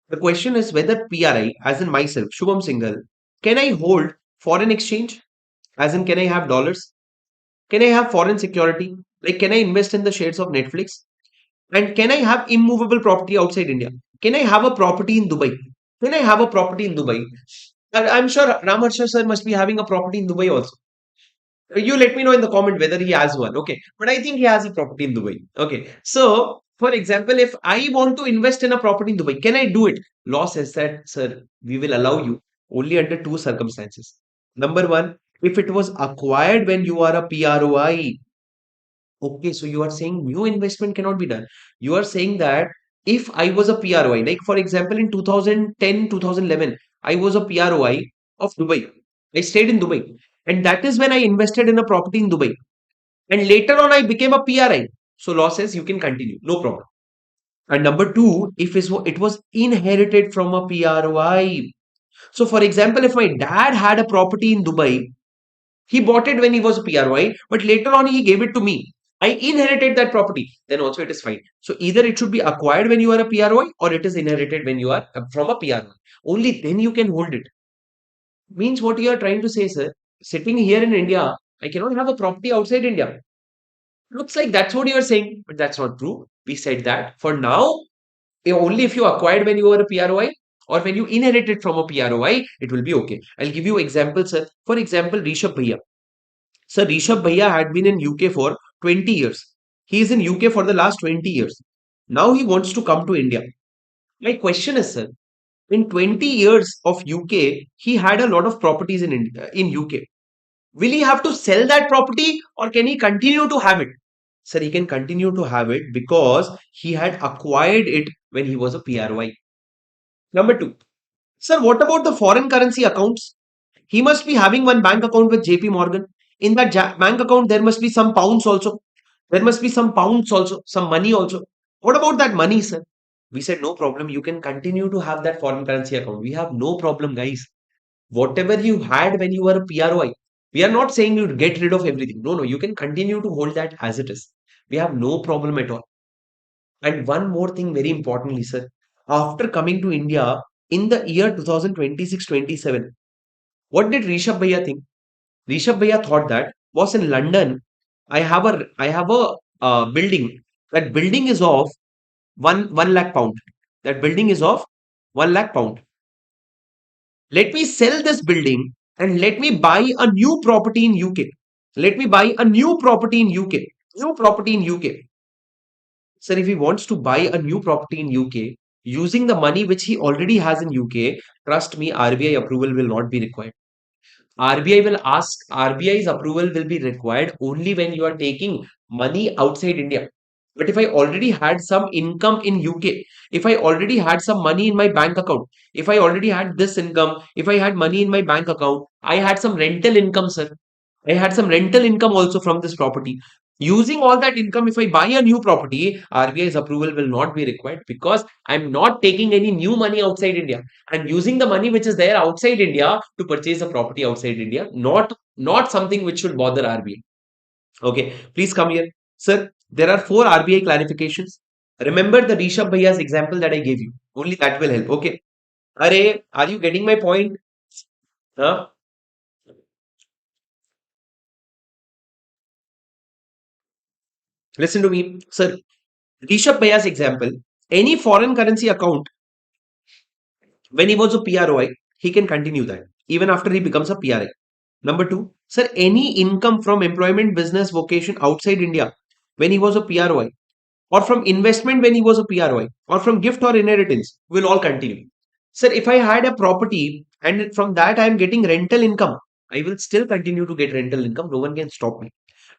the question is whether PRI, as in myself, Shubham Singhal, can I hold foreign exchange? As in, can I have dollars? Can I have foreign security? Like, can I invest in the shares of Netflix? And can I have immovable property outside India? Can I have a property in Dubai? Can I have a property in Dubai? I'm sure Harsha sir must be having a property in Dubai also. You let me know in the comment whether he has one. Okay. But I think he has a property in Dubai. Okay. So, for example, if I want to invest in a property in Dubai, can I do it? Law says that, sir, we will allow you only under two circumstances. Number one, if it was acquired when you are a PROI. Okay, so you are saying new investment cannot be done. You are saying that if I was a PROI, like for example, in 2010, 2011, I was a PROI of Dubai. I stayed in Dubai. And that is when I invested in a property in Dubai. And later on, I became a PRI. So law says you can continue, no problem. And number two, if it was inherited from a PROI. So for example, if my dad had a property in Dubai, he bought it when he was a PROI, but later on he gave it to me. I inherited that property. Then also it is fine. So either it should be acquired when you are a PROI or it is inherited when you are from a PROI. Only then you can hold it. Means what you are trying to say, sir? Sitting here in India, I cannot have a property outside India. Looks like that's what you are saying, but that's not true. We said that for now, only if you acquired when you were a PROI or when you inherited from a PROI, it will be okay. I'll give you examples, sir. For example, Rishabh Bhaiya. Sir, Rishabh Bhaiya had been in UK for 20 years. He is in UK for the last 20 years. Now he wants to come to India. My question is, sir, in 20 years of UK, he had a lot of properties in India, in UK. Will he have to sell that property or can he continue to have it? Sir, he can continue to have it because he had acquired it when he was a PROI. Number two, sir, what about the foreign currency accounts? He must be having one bank account with JP Morgan. In that bank account, there must be some pounds also. There must be some pounds also, some money also. What about that money, sir? We said, no problem. You can continue to have that foreign currency account. We have no problem, guys. Whatever you had when you were a PROI, we are not saying you get rid of everything. No, no, you can continue to hold that as it is. We have no problem at all. And one more thing, very importantly, sir, after coming to India in the year 2026-27, what did Rishabh Bhaiya think? Rishabh Bhaiya thought that was in London. I have a building. That building is of 1 lakh pound. That building is of 1 lakh pound. Let me sell this building and let me buy a new property in UK. Let me buy a new property in UK. New property in UK. Sir, if he wants to buy a new property in UK using the money which he already has in UK, trust me, RBI approval will not be required. RBI's approval will be required only when you are taking money outside India. But if I already had some income in UK, if I already had some money in my bank account, if I already had this income, if I had money in my bank account, I had some rental income, sir. I had some rental income also from this property. Using all that income, if I buy a new property, RBI's approval will not be required because I'm not taking any new money outside India. I'm using the money which is there outside India to purchase a property outside India, not something which should bother RBI. Okay, please come here. Sir, there are 4 RBI clarifications. Remember the Rishabh Bhaiya's example that I gave you. Only that will help. Okay. Are you getting my point? Huh? Listen to me. Sir, Rishabh Bhaiya's example, any foreign currency account, when he was a PROI, he can continue that even after he becomes a PRI. Number 2, sir, any income from employment, business, vocation outside India when he was a PROI, or from investment when he was a PROI, or from gift or inheritance will all continue. Sir, if I had a property and from that I am getting rental income, I will still continue to get rental income. No one can stop me.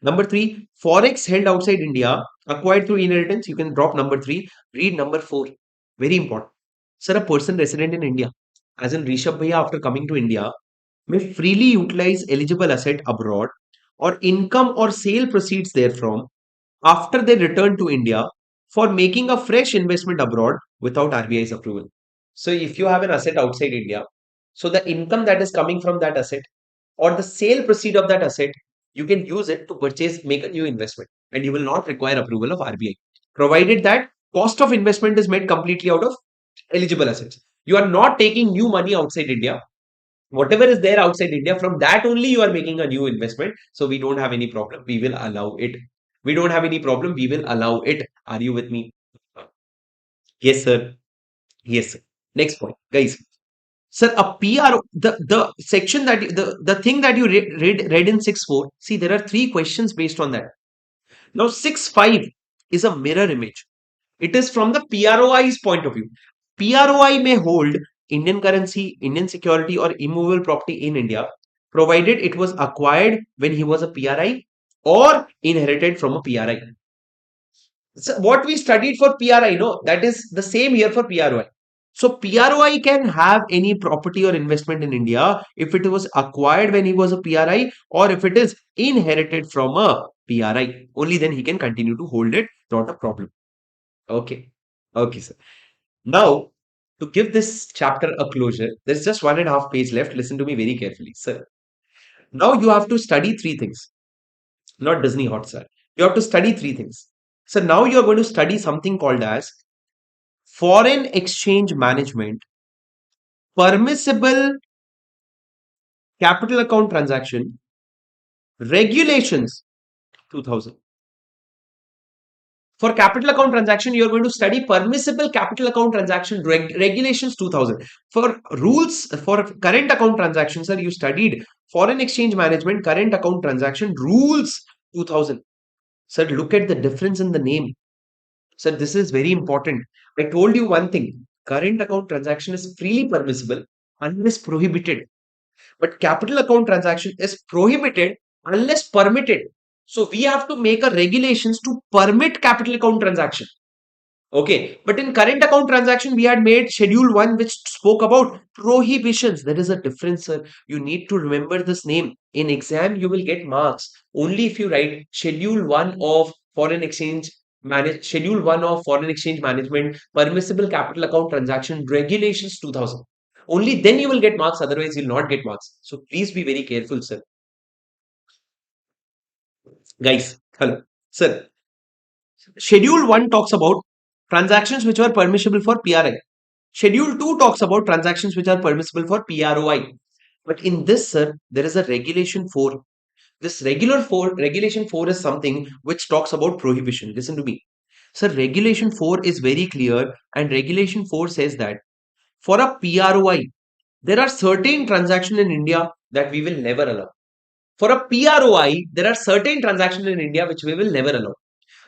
Number 3, forex held outside India, acquired through inheritance. You can drop number 3, read number 4. Very important. Sir, a person resident in India, as in Rishabh Bhaiya, after coming to India, may freely utilize eligible asset abroad or income or sale proceeds therefrom after they return to India for making a fresh investment abroad without RBI's approval. So, if you have an asset outside India, so the income that is coming from that asset or the sale proceed of that asset, you can use it to purchase, make a new investment, and you will not require approval of RBI, provided that cost of investment is made completely out of eligible assets. You are not taking new money outside India. Whatever is there outside India, from that only you are making a new investment. So we don't have any problem. We will allow it. We don't have any problem. We will allow it. Are you with me? Yes, sir. Yes, sir. Next point, guys. Sir, a PR, the section that the thing that you read in 6.4. See, there are 3 questions based on that. Now 6.5 is a mirror image. It is from the PROI's point of view. PROI may hold Indian currency, Indian security, or immovable property in India, provided it was acquired when he was a PRI or inherited from a PRI. So what we studied for PRI, no, that is the same here for PROI. So PROI can have any property or investment in India if it was acquired when he was a PRI or if it is inherited from a PRI. Only then he can continue to hold it, not a problem. Okay. Okay, sir. Now, to give this chapter a closure, there's just 1.5 page left. Listen to me very carefully, sir. Now you have to study 3 things, not Disney Hotstar. You have to study 3 things. So now you are going to study something called as foreign exchange management, permissible capital account transaction, regulations 2000. For capital account transaction, you are going to study permissible capital account transaction regulations 2000. For rules for current account transactions, sir, you studied foreign exchange management, current account transaction rules 2000. Sir, look at the difference in the name. Sir, this is very important. I told you one thing. Current account transaction is freely permissible unless prohibited. But capital account transaction is prohibited unless permitted. So we have to make a regulations to permit capital account transaction. Okay, but in current account transaction, we had made schedule 1 which spoke about prohibitions. There is a difference, sir. You need to remember this name. In exam, you will get marks only if you write schedule 1 of foreign exchange schedule 1 of foreign exchange management, permissible capital account transaction regulations 2000. Only then you will get marks, otherwise you'll not get marks. So please be very careful, sir. Guys, hello. Sir, Schedule 1 talks about transactions which are permissible for PRI. Schedule 2 talks about transactions which are permissible for PROI. But in this, sir, there is a regulation 4. This regulation 4 is something which talks about prohibition. Listen to me. So regulation 4 is very clear, and regulation 4 says that for a PROI, there are certain transactions in India that we will never allow. For a PROI, there are certain transactions in India which we will never allow.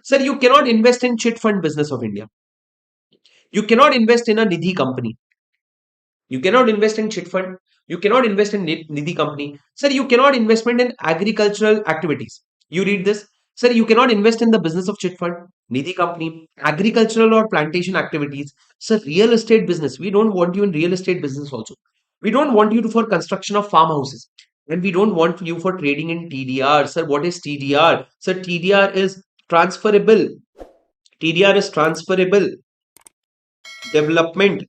Sir, you cannot invest in chit fund business of India. You cannot invest in a Nidhi company. You cannot invest in chit fund. You cannot invest in Nidhi company. Sir, you cannot investment in agricultural activities. You read this. Sir, you cannot invest in the business of chit fund, Nidhi company, agricultural or plantation activities. Sir, real estate business. We don't want you in real estate business also. We don't want you to for construction of farmhouses. And we don't want you for trading in TDR. Sir, what is TDR? Sir, TDR is transferable. TDR is transferable development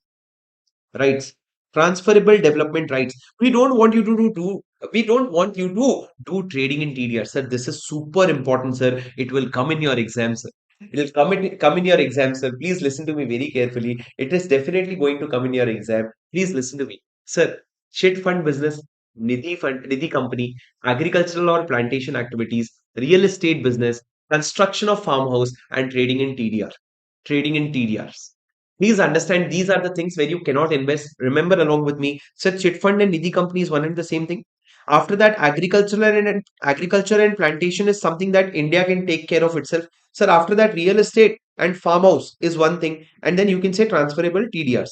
rights. Transferable development rights. We don't want you to we don't want you to do trading in TDR. Sir, this is super important, sir. It will come in your exam, sir. It will come in your exam, sir. Please listen to me very carefully. It is definitely going to come in your exam. Please listen to me. Sir, chit fund business, Nidhi company, agricultural or plantation activities, real estate business, construction of farmhouse, and trading in TDR. Trading in TDRs. Please understand these are the things where you cannot invest. Remember along with me, such chit fund and Nidhi company is one and the same thing. After that, agriculture and plantation is something that India can take care of itself. Sir, after that, real estate and farmhouse is one thing, and then you can say transferable TDRs.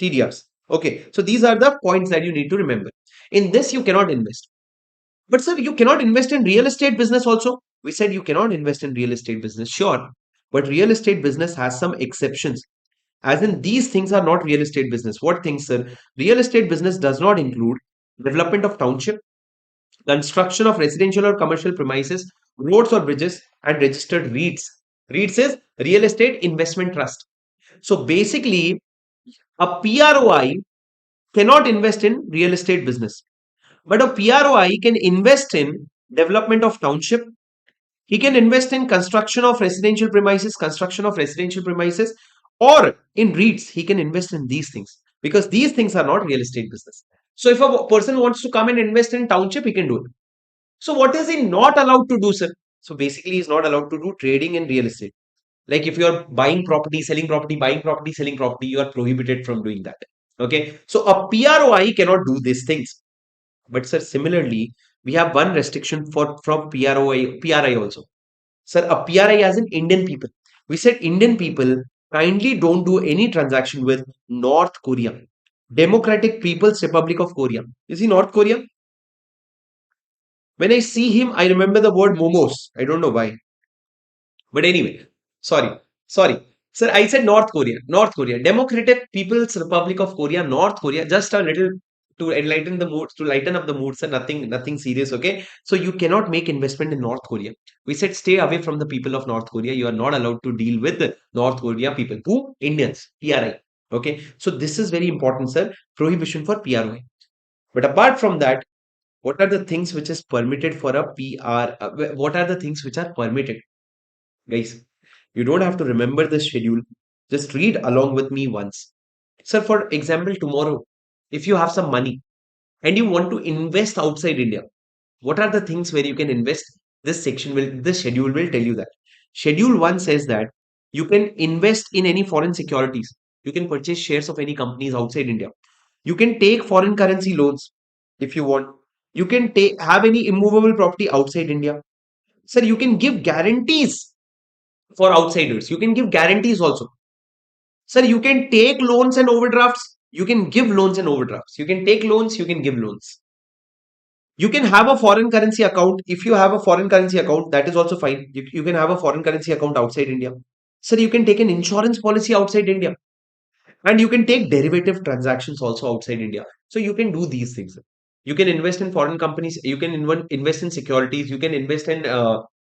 TDRs. Okay, so these are the points that you need to remember. In this, you cannot invest. But sir, you cannot invest in real estate business also. We said you cannot invest in real estate business, sure. But real estate business has some exceptions. As in, these things are not real estate business. What things, sir? Real estate business does not include development of township, construction of residential or commercial premises, roads or bridges, and registered REITs. REITs is Real Estate Investment Trust. So basically, a PROI cannot invest in real estate business, but a PROI can invest in development of township. He can invest in construction of residential premises, or in REITs. He can invest in these things because these things are not real estate business. So if a person wants to come and invest in township, he can do it. So what is he not allowed to do, sir? So basically, he's not allowed to do trading in real estate. Like if you're buying property, selling property, buying property, selling property, you are prohibited from doing that. Okay. So a PROI cannot do these things. But sir, similarly, we have one restriction for from PRI also. Sir, a PRI as in Indian people. We said Indian people kindly don't do any transaction with North Korea. Democratic People's Republic of Korea. Is he North Korea? When I see him, I remember the word momos. I don't know why. But anyway, sorry, sorry. Sir, I said North Korea. North Korea. Democratic People's Republic of Korea, North Korea. Just a little to enlighten the mood, to lighten up the mood, sir. Nothing serious, okay? So you cannot make investment in North Korea. We said stay away from the people of North Korea. You are not allowed to deal with the North Korea people. Who? Indians. PRI. Okay. So this is very important, sir. Prohibition for PRI. But apart from that, what are the things which is permitted for a PR? What are the things which are permitted? Guys, you don't have to remember the schedule. Just read along with me once. Sir, for example, tomorrow, if you have some money and you want to invest outside India, what are the things where you can invest? This schedule will tell you that. Schedule 1 says that you can invest in any foreign securities. You can purchase shares of any companies outside India. You can take foreign currency loans if you want. You can have any immovable property outside India. Sir, you can give guarantees for outsiders. You can give guarantees also. Sir, you can take loans and overdrafts. You can give loans and overdrafts. You can take loans. You can give loans. You can have a foreign currency account. If you have a foreign currency account, that is also fine. You can have a foreign currency account outside India. Sir, you can take an insurance policy outside India. And you can take derivative transactions also outside India. So you can do these things. You can invest in foreign companies. You can invest in securities. You can invest in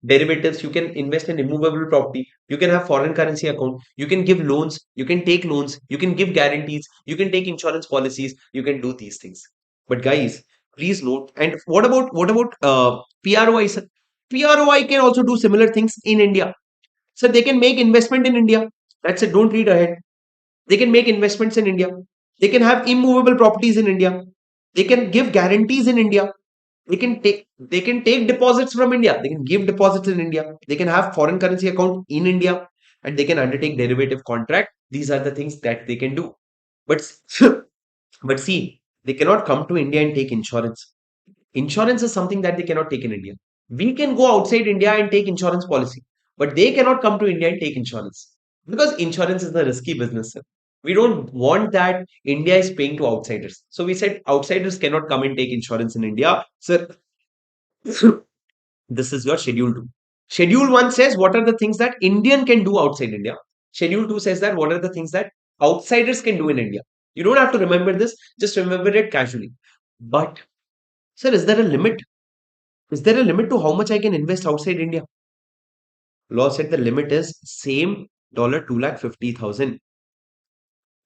derivatives. You can invest in immovable property. You can have foreign currency account. You can give loans. You can take loans. You can give guarantees. You can take insurance policies. You can do these things. But guys, please note. And what about PROI? Sir? PROI can also do similar things in India. So they can make investment in India. That's it. Don't read ahead. They can make investments in India. They can have immovable properties in India. They can give guarantees in India. they can take deposits from India. They can give deposits in India. They can have foreign currency account in India, and they can undertake derivative contract. These are the things that they can do. But but see, they cannot come to India and take insurance. Insurance is something that they cannot take in India. We can go outside India and take insurance policy, but they cannot come to India and take insurance because insurance is a risky business, sir. We don't want that India is paying to outsiders. So we said outsiders cannot come and take insurance in India. Sir, this is your schedule 2. Schedule 1 says what are the things that Indian can do outside India. Schedule 2 says that what are the things that outsiders can do in India. You don't have to remember this, just remember it casually. But, sir, is there a limit? Is there a limit to how much I can invest outside India? Law said the limit is same $250,000.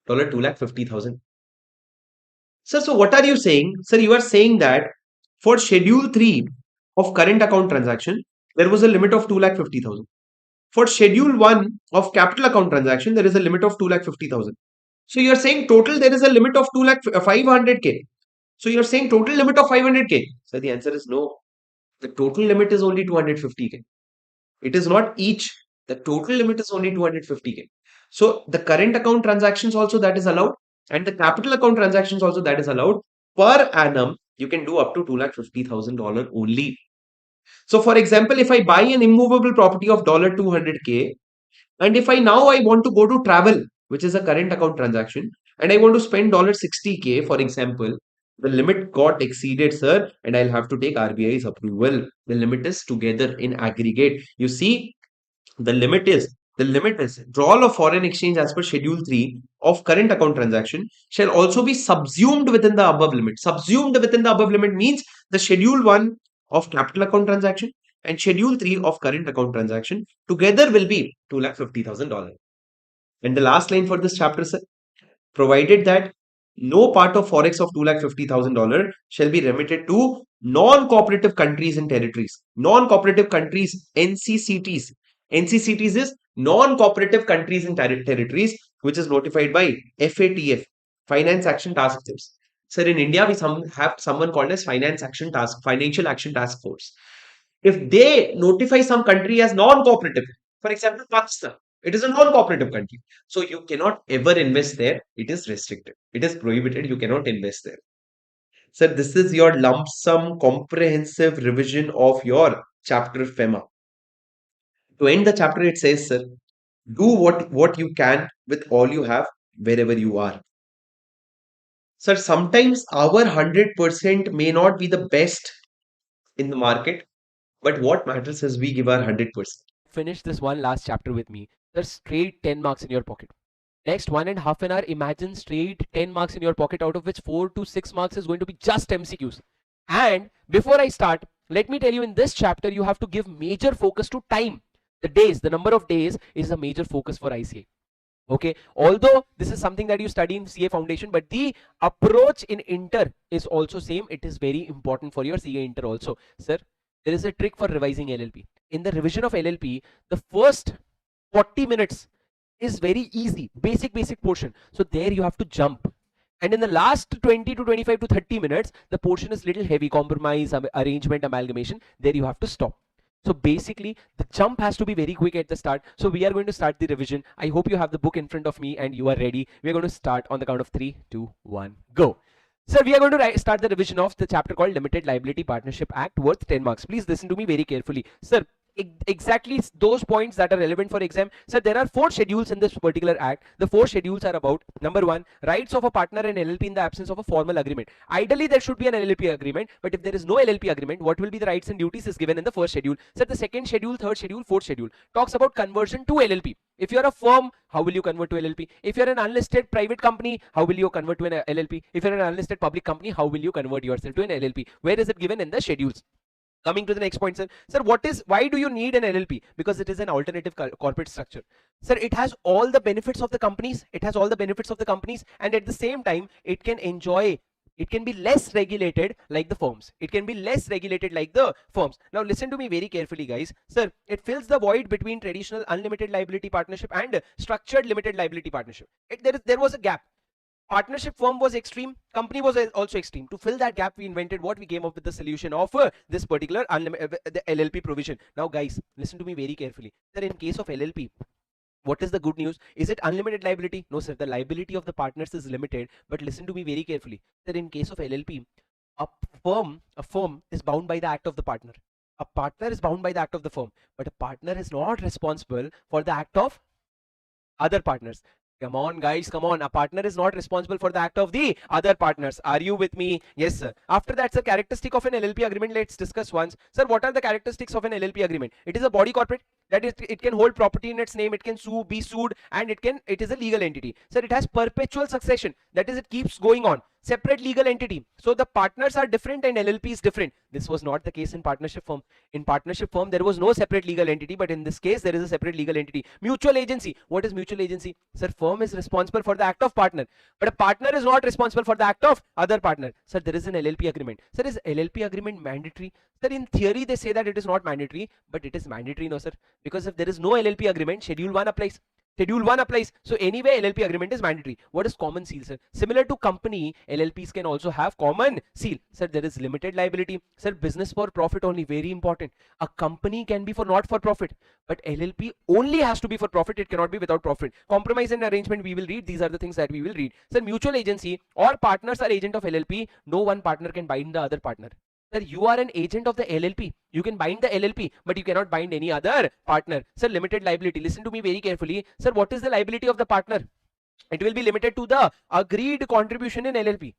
$250,000. Sir, so what are you saying? Sir, you are saying that for Schedule 3 of current account transaction, there was a limit of 2,50,000. For Schedule 1 of capital account transaction, there is a limit of 2,50,000. So you are saying total there is a limit of 500K. So you are saying total limit of 500K. So the answer is no. The total limit is only 250K. It is not each. The total limit is only 250K. So the current account transactions also that is allowed, and the capital account transactions also that is allowed. Per annum, you can do up to $250,000 only. So for example, if I buy an immovable property of $200K, and if I want to go to travel, which is a current account transaction, and I want to spend $60K, for example, the limit got exceeded, sir, and I'll have to take RBI's approval. The limit is together in aggregate. You see, the limit is withdrawal of foreign exchange as per Schedule 3 of current account transaction shall also be subsumed within the above limit. Subsumed within the above limit means the Schedule 1 of capital account transaction and Schedule 3 of current account transaction together will be $250,000. And the last line for this chapter, sir, provided that no part of forex of $250,000 shall be remitted to non-cooperative countries and territories. Non-cooperative countries, NCCTs. NCCTs is non-cooperative countries and territories, which is notified by FATF, Finance Action Task Force. Sir, in India, we have someone called as Financial Action Task Force. If they notify some country as non-cooperative, for example, Pakistan, it is a non-cooperative country. So you cannot ever invest there. It is restricted. It is prohibited. You cannot invest there. Sir, this is your lump sum comprehensive revision of your chapter FEMA. To end the chapter, it says, sir, do what you can with all you have wherever you are. Sir, sometimes our 100% may not be the best in the market, but what matters is we give our 100%. Finish this one last chapter with me. There's straight 10 marks in your pocket. Next 1.5 an hour, imagine straight 10 marks in your pocket, out of which 4 to 6 marks is going to be just MCQs. And before I start, let me tell you, in this chapter, you have to give major focus to time. The days, the number of days is a major focus for ICA. Okay, although this is something that you study in CA foundation, but the approach in inter is also same. It is very important for your CA inter also. Sir, there is a trick for revising LLP. In the revision of LLP, the first 40 minutes is very easy, basic portion. So there you have to jump. And in the last 20 to 25 to 30 minutes, the portion is little heavy, compromise, arrangement, amalgamation. There you have to stop. So basically, the jump has to be very quick at the start. So we are going to start the revision. I hope you have the book in front of me and you are ready. We are going to start on the count of 3, 2, 1, go. Sir, we are going to start the revision of the chapter called Limited Liability Partnership Act, worth 10 marks. Please listen to me very carefully. Sir, exactly those points that are relevant for exam. So there are 4 schedules in this particular act. The 4 schedules are about: number 1, rights of a partner in LLP in the absence of a formal agreement. Ideally, there should be an LLP agreement, but if there is no LLP agreement, what will be the rights and duties is given in the first schedule. So the second schedule, third schedule, fourth schedule talks about conversion to LLP. If you are a firm, how will you convert to LLP? If you are an unlisted private company, how will you convert to an LLP? If you are an unlisted public company, how will you convert yourself to an LLP? Where is it given in the schedules? Coming to the next point, sir. Sir, why do you need an LLP? Because it is an alternative corporate structure. Sir, it has all the benefits of the companies. It has all the benefits of the companies, and at the same time, it can be less regulated like the firms. It can be less regulated like the firms. Now listen to me very carefully, guys. Sir, it fills the void between traditional unlimited liability partnership and structured limited liability partnership. There was a gap. Partnership firm was extreme, company was also extreme. To fill that gap, we invented what? We came up with the solution of this particular the LLP provision. Now guys, listen to me very carefully. Sir, in case of LLP, what is the good news? Is it unlimited liability? No sir, the liability of the partners is limited. But listen to me very carefully. Sir, in case of LLP, a firm is bound by the act of the partner. A partner is bound by the act of the firm, but a partner is not responsible for the act of other partners. Come on guys, come on. A partner is not responsible for the act of the other partners. Are you with me? Yes sir. After that, sir, characteristic of an LLP agreement, let's discuss once. Sir, what are the characteristics of an LLP agreement? It is a body corporate. That is, it can hold property in its name, it can be sued, and it is a legal entity. Sir, it has perpetual succession. That is, it keeps going on. Separate legal entity. So the partners are different and LLP is different. This was not the case in partnership firm. In partnership firm, there was no separate legal entity, but in this case, there is a separate legal entity. Mutual agency. What is mutual agency? Sir, firm is responsible for the act of partner, but a partner is not responsible for the act of other partner. Sir, there is an LLP agreement. Sir, is LLP agreement mandatory? Sir, in theory, they say that it is not mandatory, but it is mandatory, no sir. Because if there is no LLP agreement, Schedule 1 applies. Schedule 1 applies. So anyway, LLP agreement is mandatory. What is common seal, sir? Similar to company, LLPs can also have common seal. Sir, there is limited liability. Sir, business for profit only, very important. A company can be for not for profit, but LLP only has to be for profit. It cannot be without profit. Compromise and arrangement we will read. These are the things that we will read. Sir, mutual agency, or partners are agent of LLP. No one partner can bind the other partner. Sir, you are an agent of the LLP. You can bind the LLP, but you cannot bind any other partner. Sir, limited liability. Listen to me very carefully. Sir, what is the liability of the partner? It will be limited to the agreed contribution in LLP.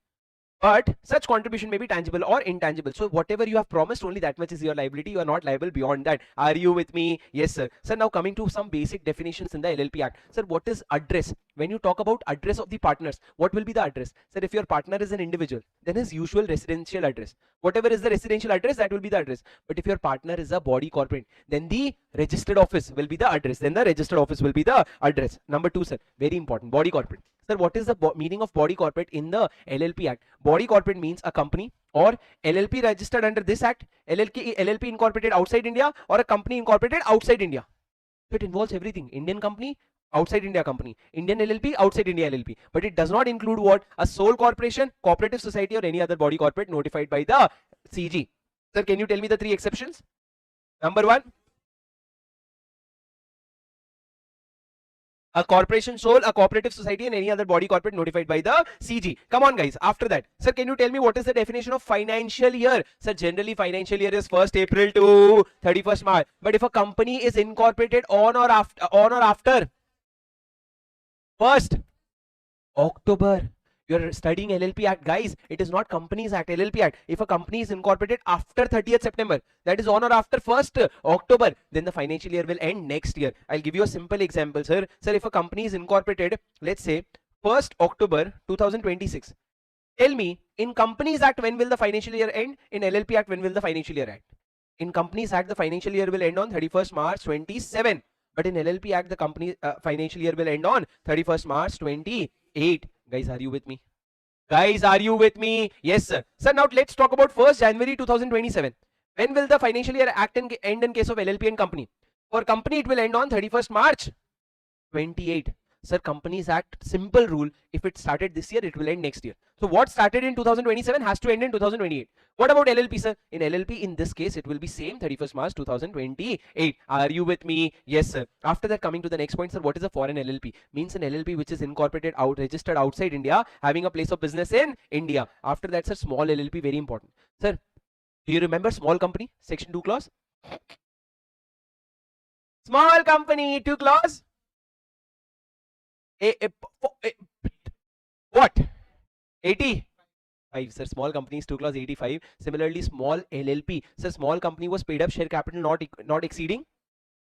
But such contribution may be tangible or intangible. So whatever you have promised, only that much is your liability. You are not liable beyond that. Are you with me? Yes, sir. Sir, now coming to some basic definitions in the LLP Act. Sir, what is address? When you talk about address of the partners, what will be the address? Sir, if your partner is an individual, then his usual residential address. Whatever is the residential address, that will be the address. But if your partner is a body corporate, then the registered office will be the address. Then the registered office will be the address. Number 2, sir, very important, body corporate. Sir, what is the meaning of body corporate in the LLP Act? Body corporate means a company or LLP registered under this Act, LLP incorporated outside India, or a company incorporated outside India. So it involves everything. Indian company, outside India company. Indian LLP, outside India LLP. But it does not include what? A sole corporation, cooperative society, or any other body corporate notified by the CG. Sir, can you tell me the 3 exceptions? Number 1. A corporation sole, a cooperative society, and any other body corporate notified by the CG. Come on guys, after that. Sir, can you tell me what is the definition of financial year? Sir, generally financial year is 1st April to 31st March. But if a company is incorporated on or after 1st October. You're studying LLP Act, guys. It is not Companies Act, LLP Act. If a company is incorporated after 30th September, that is on or after 1st October, then the financial year will end next year. I'll give you a simple example, sir. Sir, if a company is incorporated, let's say 1st October 2026. Tell me, in Companies Act, when will the financial year end? In LLP Act, when will the financial year end? In Companies Act, the financial year will end on 31st March 27. But in LLP Act, the company financial year will end on 31st March 28. Guys, are you with me? Guys, are you with me? Yes, sir. Sir, now let's talk about 1st January 2027. When will the financial year act end in case of LLP and company? For company, it will end on 31st March 28. Sir, Companies Act, simple rule. If it started this year, it will end next year. So what started in 2027 has to end in 2028. What about LLP, sir? In LLP, in this case, it will be same 31st March 2028. Are you with me? Yes, sir. After that, coming to the next point, sir, what is a foreign LLP? Means an LLP which is incorporated registered outside India, having a place of business in India. After that, sir, small LLP, very important. Sir, do you remember small company? Section 2 clause? Small company, 2 clause? What? 85, sir. Small companies 2 clause 85. Similarly, small LLP, sir, small company was paid up share capital not exceeding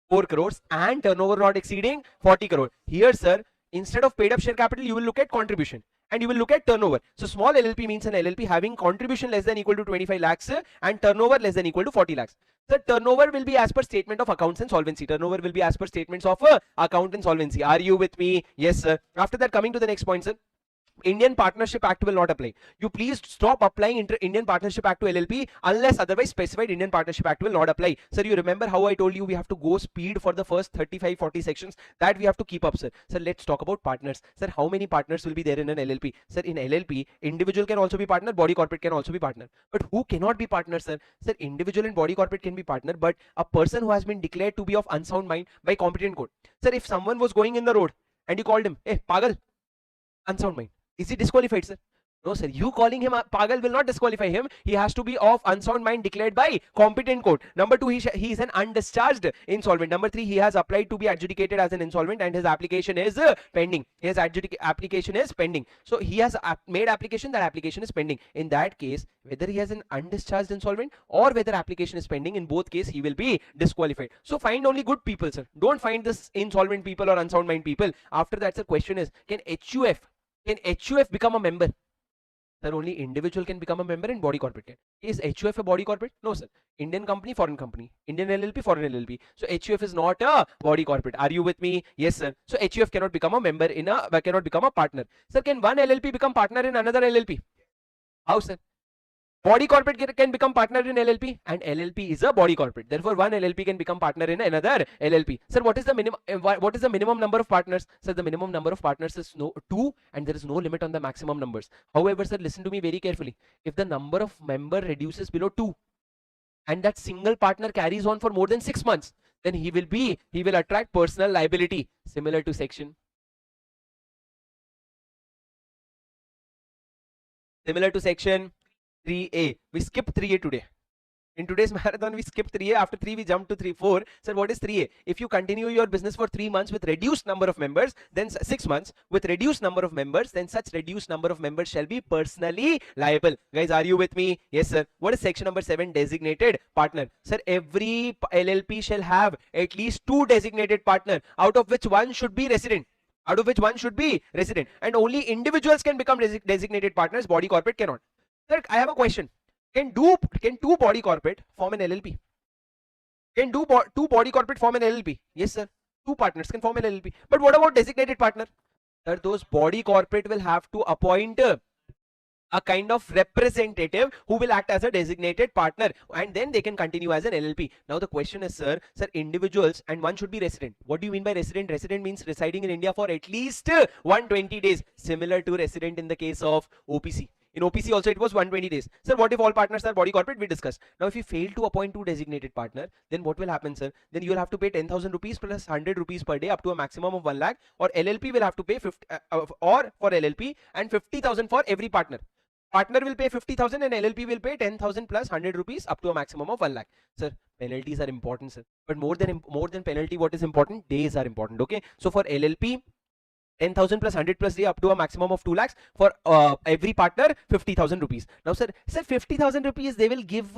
4 crores and turnover not exceeding 40 crore. Here, sir, instead of paid up share capital, you will look at contribution and you will look at turnover. So small LLP means an LLP having contribution less than equal to 25 lakhs and turnover less than equal to 40 lakhs. The turnover will be as per statement of accounts and solvency. Turnover will be as per statements of account and solvency. Are you with me? Yes, sir. After that, coming to the next point, sir. Indian Partnership Act will not apply. You please stop applying Indian Partnership Act to LLP unless otherwise specified. Indian Partnership Act will not apply. Sir, you remember how I told you we have to go speed for the first 35-40 sections? That we have to keep up, sir. Sir, let's talk about partners. Sir, how many partners will be there in an LLP? Sir, in LLP, individual can also be partner, body corporate can also be partner. But who cannot be partner, sir? Sir, individual and body corporate can be partner, but a person who has been declared to be of unsound mind by competent court. Sir, if someone was going in the road and you called him, hey, pagal, unsound mind, is he disqualified, sir? No, sir. You calling him a pagal will not disqualify him. He has to be of unsound mind declared by competent court. Number two, he is an undischarged insolvent. Number three, he has applied to be adjudicated as an insolvent and his application is pending. His application is pending. So he has made application, that application is pending. In that case, whether he has an undischarged insolvent or whether application is pending, in both cases, he will be disqualified. So find only good people, sir. Don't find this insolvent people or unsound mind people. After that, the question is, can HUF become a member? Sir, only individual can become a member and body corporate can. Is HUF a body corporate? No, sir. Indian company, foreign company. Indian LLP, foreign LLP. So HUF is not a body corporate. Are you with me? Yes, sir. So HUF cannot become a member cannot become a partner. Sir, can one LLP become partner in another LLP? How, sir? Body corporate can become partner in LLP and LLP is a body corporate. Therefore, one LLP can become partner in another LLP. Sir, what is the minimum number of partners? Sir, the minimum number of partners is 2 and there is no limit on the maximum numbers. However, sir, listen to me very carefully. If the number of member reduces below 2 and that single partner carries on for more than 6 months, then he will attract personal liability similar to section 3A. We skip 3A today. In today's marathon, we skip 3A. After 3, we jump to 4. Sir, what is 3A? If you continue your business for 3 months with reduced number of members, then 6 months with reduced number of members, then such reduced number of members shall be personally liable. Guys, are you with me? Yes, sir. What is section number 7? Designated partner. Sir, every LLP shall have at least 2 designated partner, out of which one should be resident. And only individuals can become designated partners. Body corporate cannot. Sir, I have a question. Can two body corporate form an LLP? Can two body corporate form an LLP? Yes, sir. 2 partners can form an LLP. But what about designated partner? Sir, those body corporate will have to appoint a kind of representative who will act as a designated partner and then they can continue as an LLP. Now the question is, sir, individuals and one should be resident. What do you mean by resident? Resident means residing in India for at least 120 days, similar to resident in the case of OPC. In OPC also it was 120 days. Sir, what if all partners are body corporate? We discussed. Now if you fail to appoint 2 designated partner, then what will happen, sir? Then you will have to pay 10,000 rupees plus 100 rupees per day up to a maximum of 1 lakh, or LLP will have to pay 50 or for LLP and 50,000 for every partner. Partner will pay 50,000 and LLP will pay 10,000 plus 100 rupees up to a maximum of 1 lakh. Sir, penalties are important, sir. But more than penalty, what is important? Days are important. Okay. So for LLP, 10,000 plus 100 plus day up to a maximum of 2 lakhs. For every partner, 50,000 rupees. Now, sir, 50,000 rupees they will give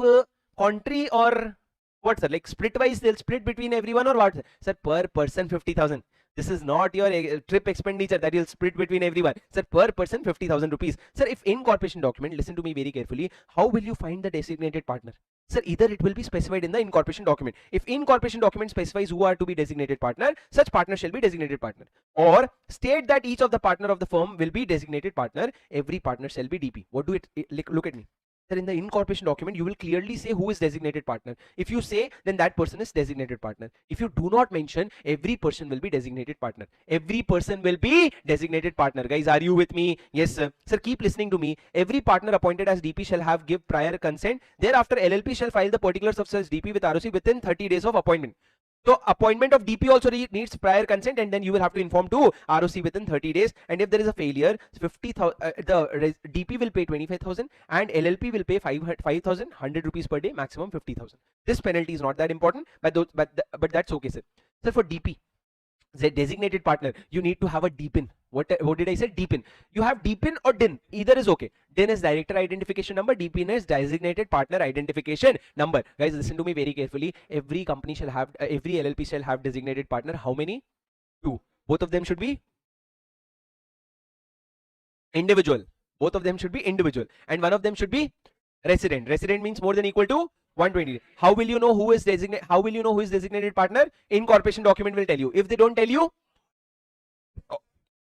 country or what, sir? Like split wise, they'll split between everyone or what? Sir, per person 50,000. This is not your trip expenditure that you'll split between everyone. Sir, per person 50,000 rupees. Sir, if incorporation document, listen to me very carefully, how will you find the designated partner? Sir, either it will be specified in the incorporation document. If incorporation document specifies who are to be designated partner, such partner shall be designated partner. Or state that each of the partner of the firm will be designated partner. Every partner shall be DP. What do it? Look at me. Sir, in the incorporation document, you will clearly say who is designated partner. If you say, then that person is designated partner. If you do not mention, every person will be designated partner. Every person will be designated partner. Guys, are you with me? Yes, sir. Sir, keep listening to me. Every partner appointed as DP shall have give prior consent. Thereafter, LLP shall file the particulars of such DP with ROC within 30 days of appointment. So appointment of DP also needs prior consent, and then you will have to inform to ROC within 30 days. And if there is a failure, 50,000, the DP will pay 25,000 and LLP will pay 5,000, 100 rupees per day, maximum 50,000. This penalty is not that important, but that's okay, sir. So for DP, the designated partner, you need to have a DPIN. What did I say? DPIN. You have DPIN or DIN. Either is okay. DIN is director identification number. DPIN is designated partner identification number. Guys, listen to me very carefully. Every company shall have, every LLP shall have designated partner. How many? 2. Both of them should be individual. Both of them should be individual. And one of them should be resident. Resident means more than equal to 120. How will you know who is designated? How will you know who is designated partner? Incorporation document will tell you. If they don't tell you,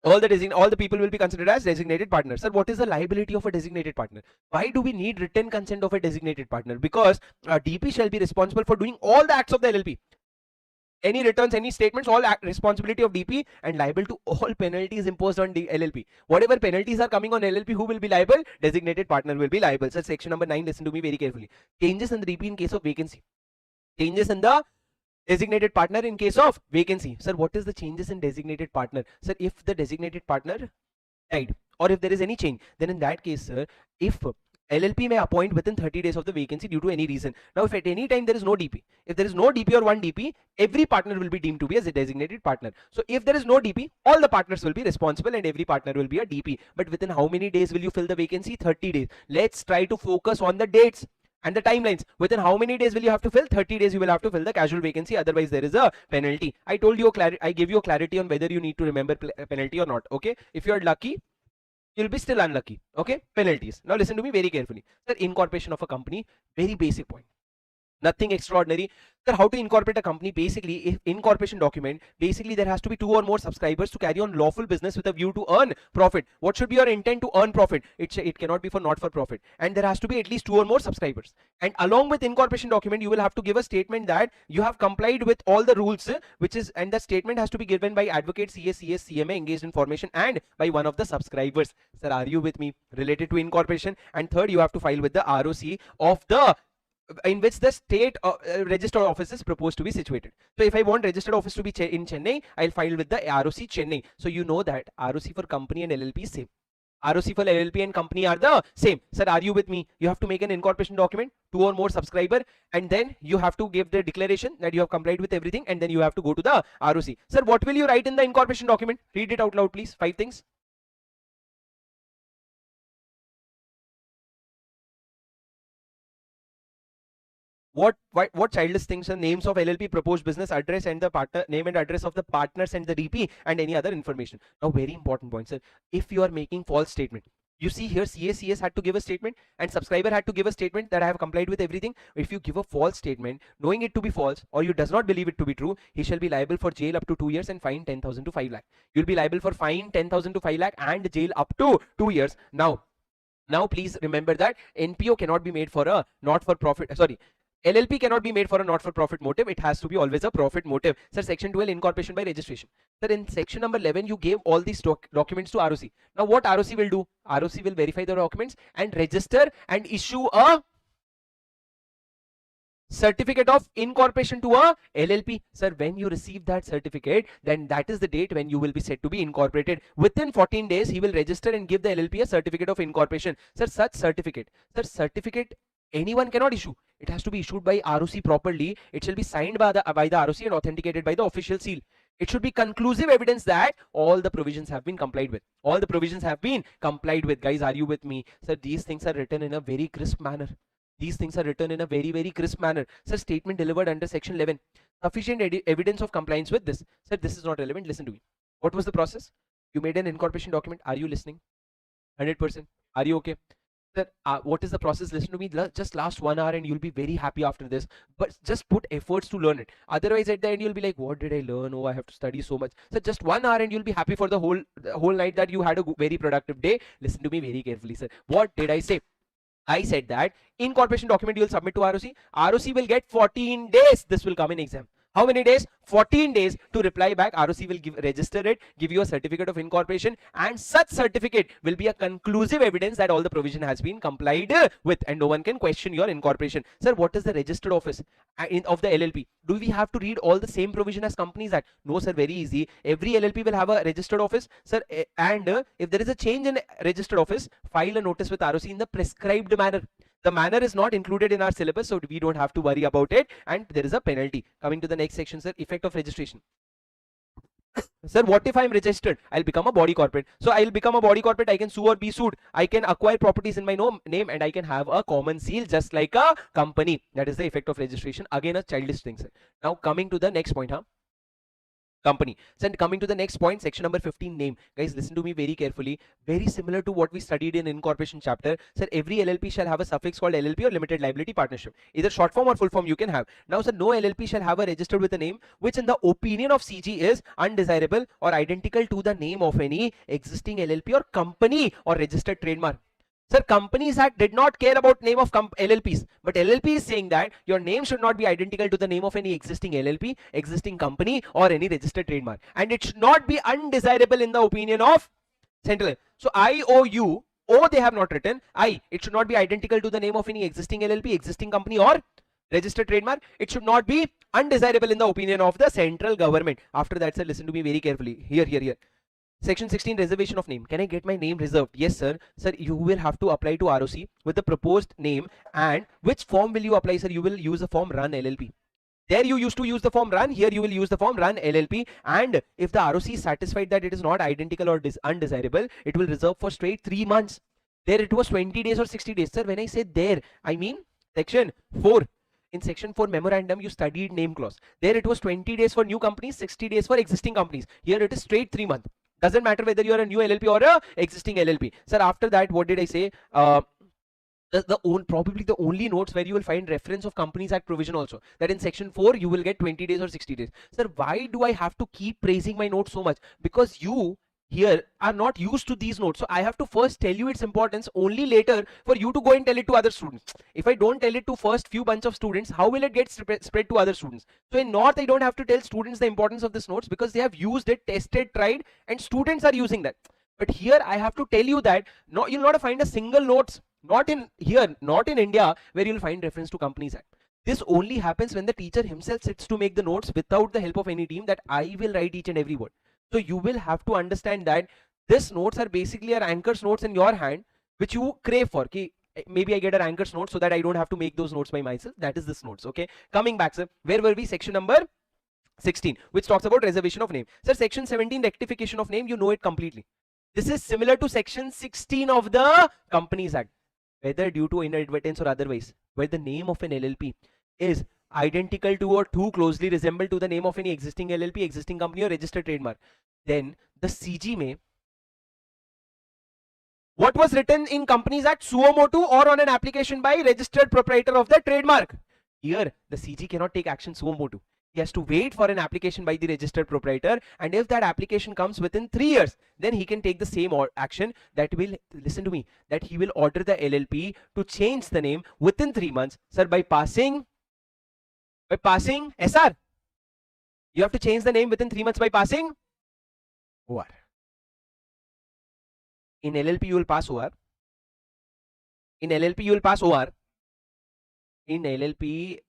All the people will be considered as designated partners. Sir, what is the liability of a designated partner? Why do we need written consent of a designated partner? Because DP shall be responsible for doing all the acts of the LLP. Any returns, any statements, all responsibility of DP, and liable to all penalties imposed on the LLP. Whatever penalties are coming on LLP, who will be liable? Designated partner will be liable. So section number 9, listen to me very carefully. Changes in the DP in case of vacancy. Changes in the designated partner in case of vacancy. Sir, what is the changes in designated partner? Sir, if the designated partner died, or if there is any change, then in that case, sir, if LLP may appoint within 30 days of the vacancy due to any reason. Now, if at any time there is no DP, if there is no DP or one DP, every partner will be deemed to be as a designated partner. So if there is no DP, all the partners will be responsible and every partner will be a DP. But within how many days will you fill the vacancy? 30 days. Let's try to focus on the dates and the timelines. Within how many days will you have to fill? 30 days you will have to fill the casual vacancy, otherwise there is a penalty. I told you, I gave you a clarity on whether you need to remember penalty or not. Okay, if you are lucky, you'll be still unlucky. Okay, penalties. Now listen to me very carefully. Sir, incorporation of a company, very basic point, nothing extraordinary. Sir, how to incorporate a company? Basically, if incorporation document, basically there has to be 2 or more subscribers to carry on lawful business with a view to earn profit. What should be your intent? To earn profit. It cannot be for not for profit, and there has to be at least 2 or more subscribers. And along with incorporation document, you will have to give a statement that you have complied with all the rules, which is, and the statement has to be given by advocate, CS, CMA engaged in formation, and by one of the subscribers. Sir, are you with me? Related to incorporation. And third, you have to file with the ROC of the in which the state registered office is proposed to be situated. So if I want registered office to be in Chennai, I'll file with the ROC Chennai. So you know that ROC for company and LLP is same. ROC for LLP and company are the same. Sir, are you with me? You have to make an incorporation document, 2 or more subscriber, and then you have to give the declaration that you have complied with everything, and then you have to go to the ROC. Sir, what will you write in the incorporation document? Read it out loud, please. 5 things. What childish things are names of LLP, proposed business address, and the partner name and address of the partners and the DP, and any other information. Now, very important point, sir. If you are making false statement, you see here CACS had to give a statement and subscriber had to give a statement that I have complied with everything. If you give a false statement knowing it to be false, or you does not believe it to be true, he shall be liable for jail up to 2 years and fine 10,000 to 5 lakh. You'll be liable for fine 10,000 to 5 lakh and jail up to 2 years. Now please remember that NPO cannot be made for a not for profit, sorry, LLP cannot be made for a not for profit motive. It has to be always a profit motive. Sir, section 12, incorporation by registration. Sir, in section number 11, you gave all these documents to ROC. Now what ROC will do? ROC will verify the documents and register and issue a certificate of incorporation to a LLP. Sir, when you receive that certificate, then that is the date when you will be said to be incorporated. Within 14 days, he will register and give the LLP a certificate of incorporation. Sir, such certificate, anyone cannot issue. It has to be issued by ROC properly. It shall be signed by the ROC and authenticated by the official seal. It should be conclusive evidence that all the provisions have been complied with. All the provisions have been complied with. Guys, are you with me? Sir, these things are written in a very crisp manner. These things are written in a very, very crisp manner. Sir, statement delivered under section 11. Sufficient evidence of compliance with this. Sir, this is not relevant. Listen to me. What was the process? You made an incorporation document. Are you listening? 100%. Are you okay? Sir, what is the process? Listen to me. Just last 1 hour and you'll be very happy after this. But just put efforts to learn it. Otherwise, at the end, you'll be like, what did I learn? Oh, I have to study so much. So just 1 hour and you'll be happy for the whole night that you had a very productive day. Listen to me very carefully, sir. What did I say? I said that incorporation document you will submit to ROC. ROC will get 14 days. This will come in exam. How many days? 14 days to reply back. ROC will register it, give you a certificate of incorporation, and such certificate will be a conclusive evidence that all the provision has been complied with and no one can question your incorporation. Sir, what is the registered office of the LLP? Do we have to read all the same provision as Companies Act? No, sir, very easy. Every LLP will have a registered office, sir, and if there is a change in registered office, file a notice with ROC in the prescribed manner. The manner is not included in our syllabus, so we don't have to worry about it, and there is a penalty. Coming to the next section, sir, effect of registration. Sir, what if I'm registered? I'll become a body corporate. So I'll become a body corporate. I can sue or be sued. I can acquire properties in my name, and I can have a common seal just like a company. That is the effect of registration. Again, a childish thing, sir. Now coming to the next point, company. So coming to the next point, section number 15, name. Guys, listen to me very carefully. Very similar to what we studied in incorporation chapter. Sir, every LLP shall have a suffix called LLP or limited liability partnership. Either short form or full form you can have. Now, sir, no LLP shall have a registered with a name which in the opinion of CG is undesirable or identical to the name of any existing LLP or company or registered trademark. Sir, Companies Act did not care about name of LLPs, but LLP is saying that your name should not be identical to the name of any existing LLP, existing company or any registered trademark, and it should not be undesirable in the opinion of central. So IOU, O they have not written, it should not be identical to the name of any existing LLP, existing company or registered trademark. It should not be undesirable in the opinion of the central government. After that, sir, listen to me very carefully. Here. Section 16, reservation of name. Can I get my name reserved? Yes, sir. Sir, you will have to apply to ROC with the proposed name. And which form will you apply, sir? You will use the form run LLP. There you used to use the form run. Here you will use the form run LLP. And if the ROC is satisfied that it is not identical or undesirable, it will reserve for straight 3 months. There it was 20 days or 60 days. Sir, when I say there, I mean section 4. In section 4 memorandum, you studied name clause. There it was 20 days for new companies, 60 days for existing companies. Here it is straight 3 months. Doesn't matter whether you are a new LLP or a existing LLP. Sir, after that, what did I say? Probably the only notes where you will find reference of Companies Act provision also. That in section 4, you will get 20 days or 60 days. Sir, why do I have to keep praising my notes so much? Because you here are not used to these notes. So I have to first tell you its importance, only later for you to go and tell it to other students. If I don't tell it to first few bunch of students, how will it get spread to other students? So in North, I don't have to tell students the importance of this notes because they have used it, tested, tried, and students are using that. But here I have to tell you that you'll not find a single notes, not in India, where you'll find reference to Companies Act. This only happens when the teacher himself sits to make the notes without the help of any team, that I will write each and every word. So you will have to understand that these notes are basically our anchors notes in your hand, which you crave for. Okay, maybe I get an anchors note so that I don't have to make those notes by myself. That is this notes. Okay, coming back, sir, where were we? Section number 16, which talks about reservation of name. Sir, section 17, rectification of name, you know it completely. This is similar to section 16 of the Companies Act, whether due to inadvertence or otherwise, where the name of an LLP is identical to or too closely resemble to the name of any existing LLP, existing company or registered trademark, then the CG may, what was written in Companies Act, suo motu or on an application by registered proprietor of the trademark. Here the CG cannot take action suo motu. He has to wait for an application by the registered proprietor, and if that application comes within 3 years, then he can take the same action. That will, listen to me, that he will order the LLP to change the name within 3 months. Sir, by passing SR, you have to change the name within 3 months by passing OR. In LLP you will pass OR. In LLP you will pass OR. In LLP,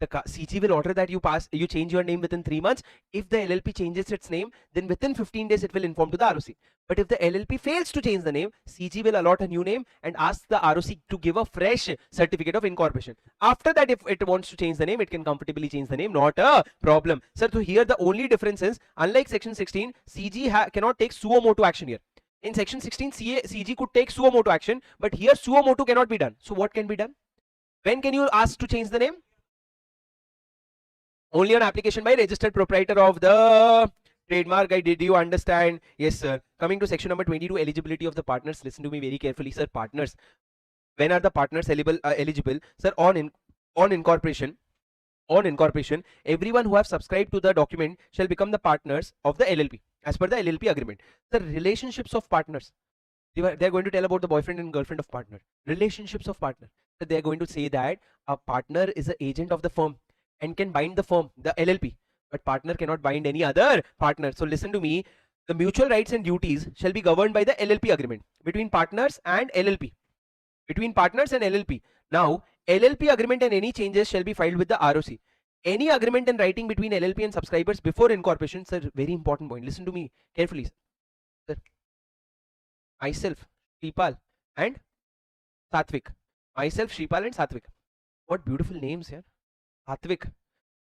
the CG will order that you change your name within 3 months. If the LLP changes its name, then within 15 days it will inform to the ROC. But if the LLP fails to change the name, CG will allot a new name and ask the ROC to give a fresh certificate of incorporation. After that, if it wants to change the name, it can comfortably change the name, not a problem. Sir, so here the only difference is, unlike section 16, CG cannot take suo motu action here. In section 16, CG could take suo motu action, but here suo motu cannot be done. So what can be done? When can you ask to change the name? Only on application by registered proprietor of the trademark. Did you understand? Yes, sir. Coming to section number 22, eligibility of the partners. Listen to me very carefully, sir. Partners. When are the partners eligible? Sir, on incorporation, everyone who have subscribed to the document shall become the partners of the LLP as per the LLP agreement. The relationships of partners. They are going to tell about the boyfriend and girlfriend of partner. Relationships of partner. So they are going to say that a partner is an agent of the firm and can bind the firm, the LLP, but partner cannot bind any other partner. So listen to me, the mutual rights and duties shall be governed by the LLP agreement between partners and LLP. Between partners and LLP. Now, LLP agreement and any changes shall be filed with the ROC. Any agreement in writing between LLP and subscribers before incorporation, sir, very important point. Listen to me carefully, sir. Myself, Shripal and Satvik. Myself, Shripal and Satvik. What beautiful names here. Satvik,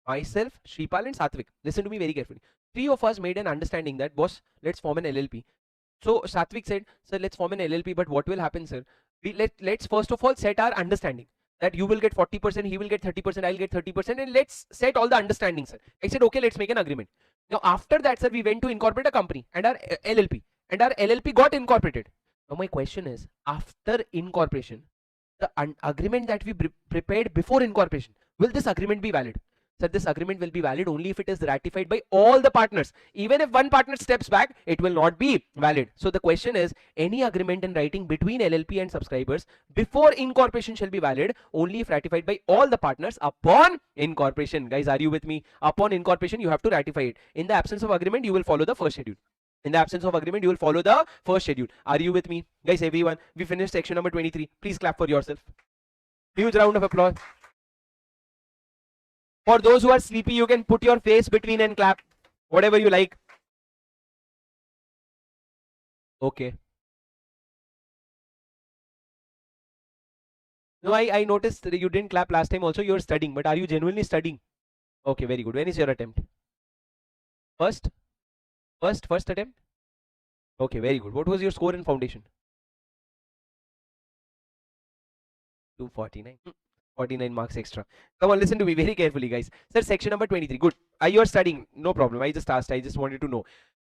myself, Shripal and Satvik. Listen to me very carefully. 3 of us made an understanding that, boss, let's form an LLP. So Satvik said, sir, let's form an LLP, but what will happen, sir? Let's first of all set our understanding that you will get 40%, he will get 30%, I'll get 30%, and let's set all the understanding, sir. I said, okay, let's make an agreement. Now after that, sir, we went to incorporate a company and our LLP, and our LLP got incorporated. Now my question is, after incorporation, the agreement that we prepared before incorporation, will this agreement be valid? Sir, this agreement will be valid only if it is ratified by all the partners. Even if one partner steps back, it will not be valid. So the question is, any agreement in writing between LLP and subscribers before incorporation shall be valid only if ratified by all the partners upon incorporation. Guys, are you with me? Upon incorporation, you have to ratify it. In the absence of agreement, you will follow the first schedule. In the absence of agreement, you will follow the first schedule. Are you with me? Guys, everyone, we finished section number 23. Please clap for yourself. Huge round of applause. For those who are sleepy, you can put your face between and clap. Whatever you like. Okay. No, I noticed that you didn't clap last time also. You're studying, but are you genuinely studying? Okay, very good. When is your attempt? First attempt? Okay, very good. What was your score in foundation? 249. 49 marks extra. Come on, listen to me very carefully, guys. Sir, section number 23. Good. You are studying. No problem. I just asked. I just wanted to know.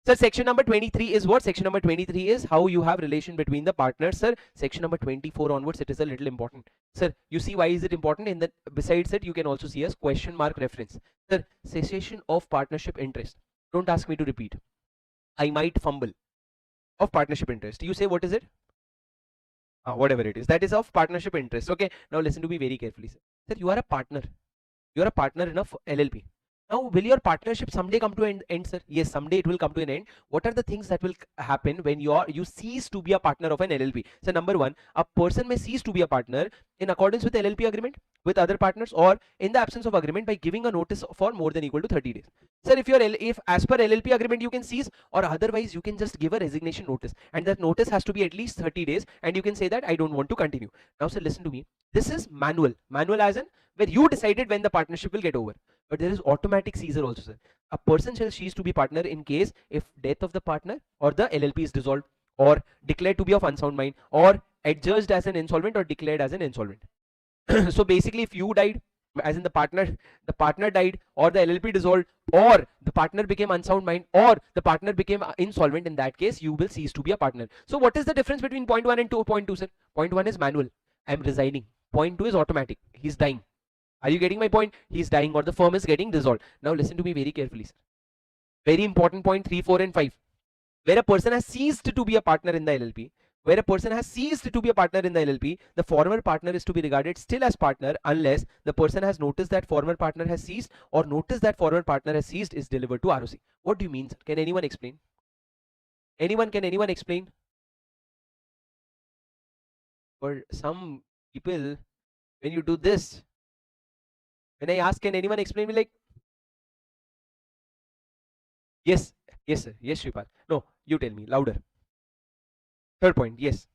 Sir, section number 23 is what? Section number 23 is how you have relation between the partners. Sir, section number 24 onwards, it is a little important. Sir, you see why is it important? In that, besides it, you can also see as question mark reference. Sir, cessation of partnership interest. Don't ask me to repeat. I might fumble. Of partnership interest. You say what is it? Whatever it is, that is of partnership interest. Okay, now listen to me very carefully, sir. Sir, you are a partner. You are a partner in a LLP. Now, will your partnership someday come to an end, sir? Yes, someday it will come to an end. What are the things that will happen when you cease to be a partner of an LLP? So, number one, a person may cease to be a partner in accordance with LLP agreement with other partners, or in the absence of agreement by giving a notice for more than equal to 30 days. Sir, if as per LLP agreement you can cease, or otherwise you can just give a resignation notice, and that notice has to be at least 30 days, and you can say that I don't want to continue. Now, sir, listen to me. This is manual as in where you decided when the partnership will get over. But there is automatic seizure also, sir. A person shall cease to be partner in case if death of the partner, or the LLP is dissolved, or declared to be of unsound mind, or adjudged as an insolvent, or declared as an insolvent. So basically, if you died, as in the partner died, or the LLP dissolved, or the partner became unsound mind, or the partner became insolvent, in that case you will cease to be a partner. So what is the difference between point 1 and 2.2, sir? Point 1 is manual, I am resigning. Point 2 is automatic, he's dying. Are you getting my point? He's dying, or the firm is getting dissolved. Now listen to me very carefully, sir. Very important point 3, 4 and 5. Where a person has ceased to be a partner in the LLP, where a person has ceased to be a partner in the LLP, the former partner is to be regarded still as partner unless the person has noticed that former partner has ceased, or notice that former partner has ceased is delivered to ROC. What do you mean, sir? Can anyone explain? Can anyone explain? For some people, when you do this, when I ask, can anyone explain me, like, yes, sir, yes, Shripal. No, you tell me louder. Third point, yes.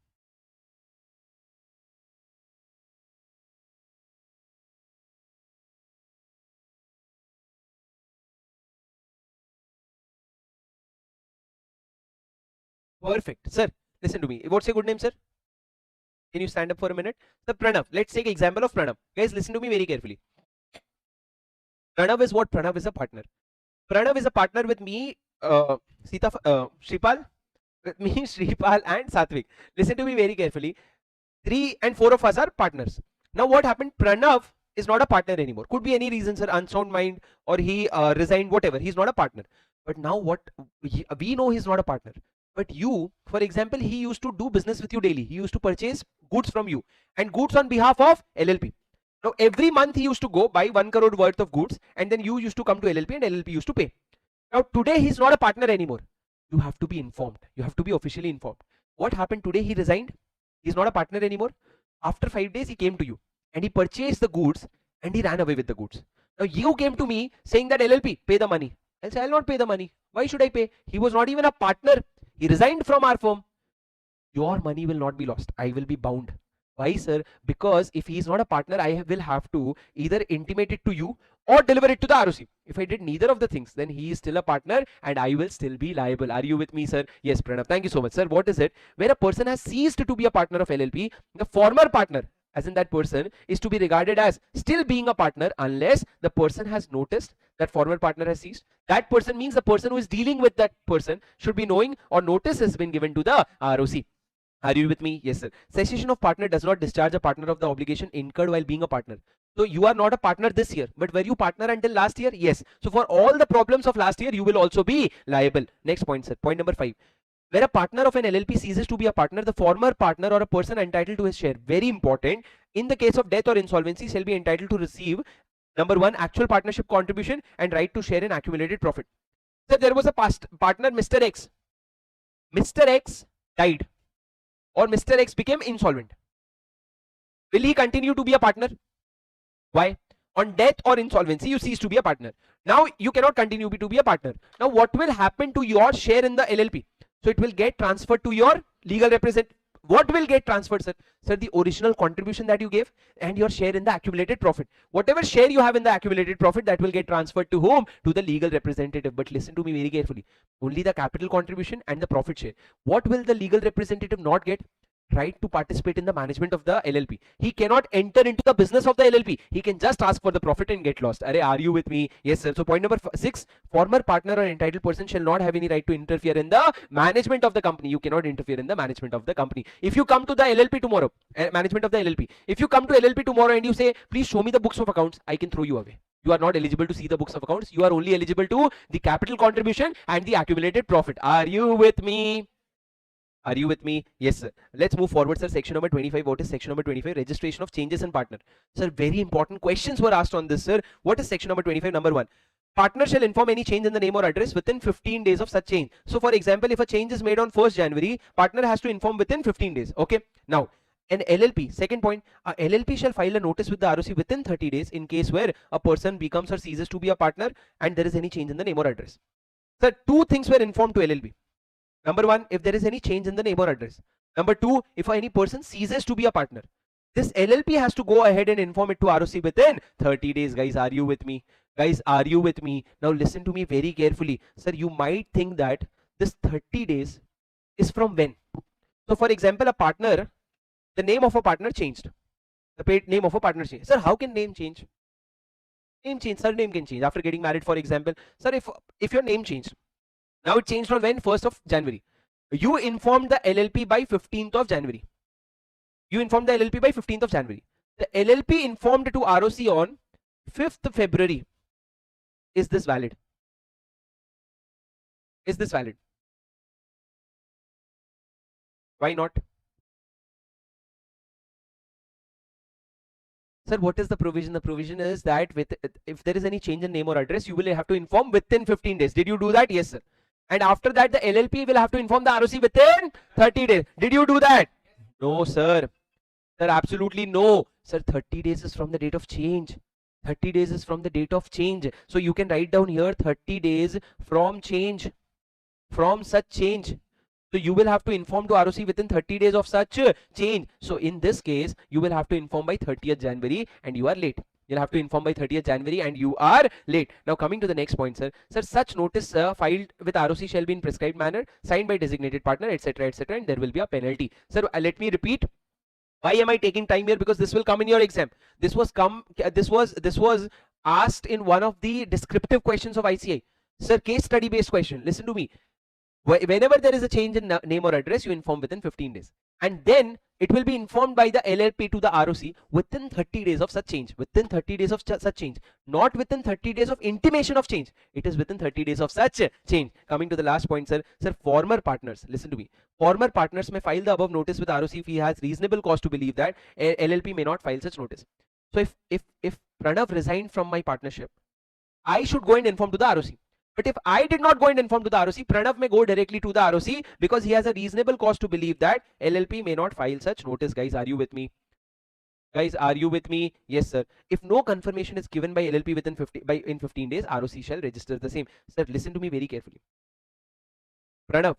Perfect, sir. Listen to me. What's your good name, sir? Can you stand up for a minute? The Pranav. Let's take example of Pranav. Guys, listen to me very carefully. Pranav is what? Pranav is a partner. Pranav is a partner with me, Shripal, with me, Shripal and Satvik. Listen to me very carefully. 3 and 4 of us are partners. Now what happened? Pranav is not a partner anymore. Could be any reason, sir, unsound mind, or he resigned, whatever. He's not a partner. But now what? We know he's not a partner. But you, for example, he used to do business with you daily. He used to purchase goods from you, and goods on behalf of LLP. Now every month he used to go buy 1 crore worth of goods, and then you used to come to LLP and LLP used to pay. Now today he's not a partner anymore. You have to be informed. You have to be officially informed. What happened today? He resigned. He's not a partner anymore. After 5 days he came to you and he purchased the goods and he ran away with the goods. Now you came to me saying that LLP, pay the money. I'll say, I'll not pay the money. Why should I pay? He was not even a partner. He resigned from our firm. Your money will not be lost. I will be bound. Why, sir? Because if he is not a partner, I will have to either intimate it to you or deliver it to the ROC. If I did neither of the things, then he is still a partner and I will still be liable. Are you with me, sir? Yes, Pranav. Thank you so much, sir. What is it? Where a person has ceased to be a partner of LLP, the former partner, as in that person is to be regarded as still being a partner unless the person has noticed that former partner has ceased. That person means the person who is dealing with that person should be knowing or notice has been given to the ROC. Are you with me? Yes, sir. Cessation of partner does not discharge a partner of the obligation incurred while being a partner. So you are not a partner this year, but were you partner until last year? Yes. So for all the problems of last year, you will also be liable. Next point, sir. Point number 5. Where a partner of an LLP ceases to be a partner, the former partner or a person entitled to his share, very important, in the case of death or insolvency, shall be entitled to receive, number 1, actual partnership contribution and right to share in accumulated profit. So there was a past partner, Mr. X. Mr. X died or Mr. X became insolvent. Will he continue to be a partner? Why? On death or insolvency, you cease to be a partner. Now you cannot continue to be a partner. Now what will happen to your share in the LLP? So it will get transferred to your legal representative. What will get transferred, sir? Sir, the original contribution that you gave and your share in the accumulated profit. Whatever share you have in the accumulated profit, that will get transferred to whom? To the legal representative. But listen to me very carefully. Only the capital contribution and the profit share. What will the legal representative not get? Right to participate in the management of the LLP. He cannot enter into the business of the LLP. He can just ask for the profit and get lost. Are you with me? Yes, sir. So point number 6, former partner or entitled person shall not have any right to interfere in the management of the company. You cannot interfere in the management of the company. If you come to the LLP tomorrow, management of the LLP, if you come to LLP tomorrow and you say, please show me the books of accounts, I can throw you away. You are not eligible to see the books of accounts. You are only eligible to the capital contribution and the accumulated profit. Are you with me? Are you with me? Yes, sir. Let's move forward, sir. Section number 25. What is section number 25? Registration of changes in partner. Sir, very important questions were asked on this, sir. What is section number 25? Number 1. Partner shall inform any change in the name or address within 15 days of such change. So, for example, if a change is made on 1st January, partner has to inform within 15 days. Okay. Now, an LLP, second point, a LLP shall file a notice with the ROC within 30 days in case where a person becomes or ceases to be a partner and there is any change in the name or address. Sir, 2 things were informed to LLP. Number 1, if there is any change in the name or address. Number 2, if any person ceases to be a partner. This LLP has to go ahead and inform it to ROC within 30 days. Guys, are you with me? Guys, are you with me? Now listen to me very carefully. Sir, you might think that this 30 days is from when? So for example, a partner, the name of a partner changed. The paid name of a partner changed. Sir, how can name change? Name change, surname can change. After getting married, for example. Sir, if your name changed, now it changed from when? 1st of January. You informed the LLP by 15th of January. You informed the LLP by 15th of January. The LLP informed to ROC on 5th February. Is this valid? Is this valid? Why not? Sir, what is the provision? The provision is that if there is any change in name or address, you will have to inform within 15 days. Did you do that? Yes, sir. And after that, the LLP will have to inform the ROC within 30 days. Did you do that? No, sir. Sir, absolutely no. Sir, 30 days is from the date of change. 30 days is from the date of change. So you can write down here 30 days from change. From such change. So you will have to inform to ROC within 30 days of such change. So in this case, you will have to inform by 30th January and you are late. You'll have to inform by 30th January and you are late. Now coming to the next point, sir. Sir, such notice filed with ROC shall be in prescribed manner, signed by designated partner, etc., and there will be a penalty. Sir, let me repeat. Why am I taking time here? Because this will come in your exam. This was asked in one of the descriptive questions of ICI. Sir, case study based question. Listen to me. Whenever there is a change in name or address, you inform within 15 days. And then it will be informed by the LLP to the ROC within 30 days of such change. Within 30 days of such change. Not within 30 days of intimation of change. It is within 30 days of such change. Coming to the last point, sir. Sir, former partners, listen to me. Former partners may file the above notice with ROC if he has reasonable cause to believe that LLP may not file such notice. So if Pranav resigned from my partnership, I should go and inform to the ROC. But if I did not go and inform to the ROC, Pranav may go directly to the ROC because he has a reasonable cause to believe that LLP may not file such notice. Guys, are you with me? Guys, are you with me? Yes, sir. If no confirmation is given by LLP within 15 days, ROC shall register the same. Sir, listen to me very carefully. Pranav,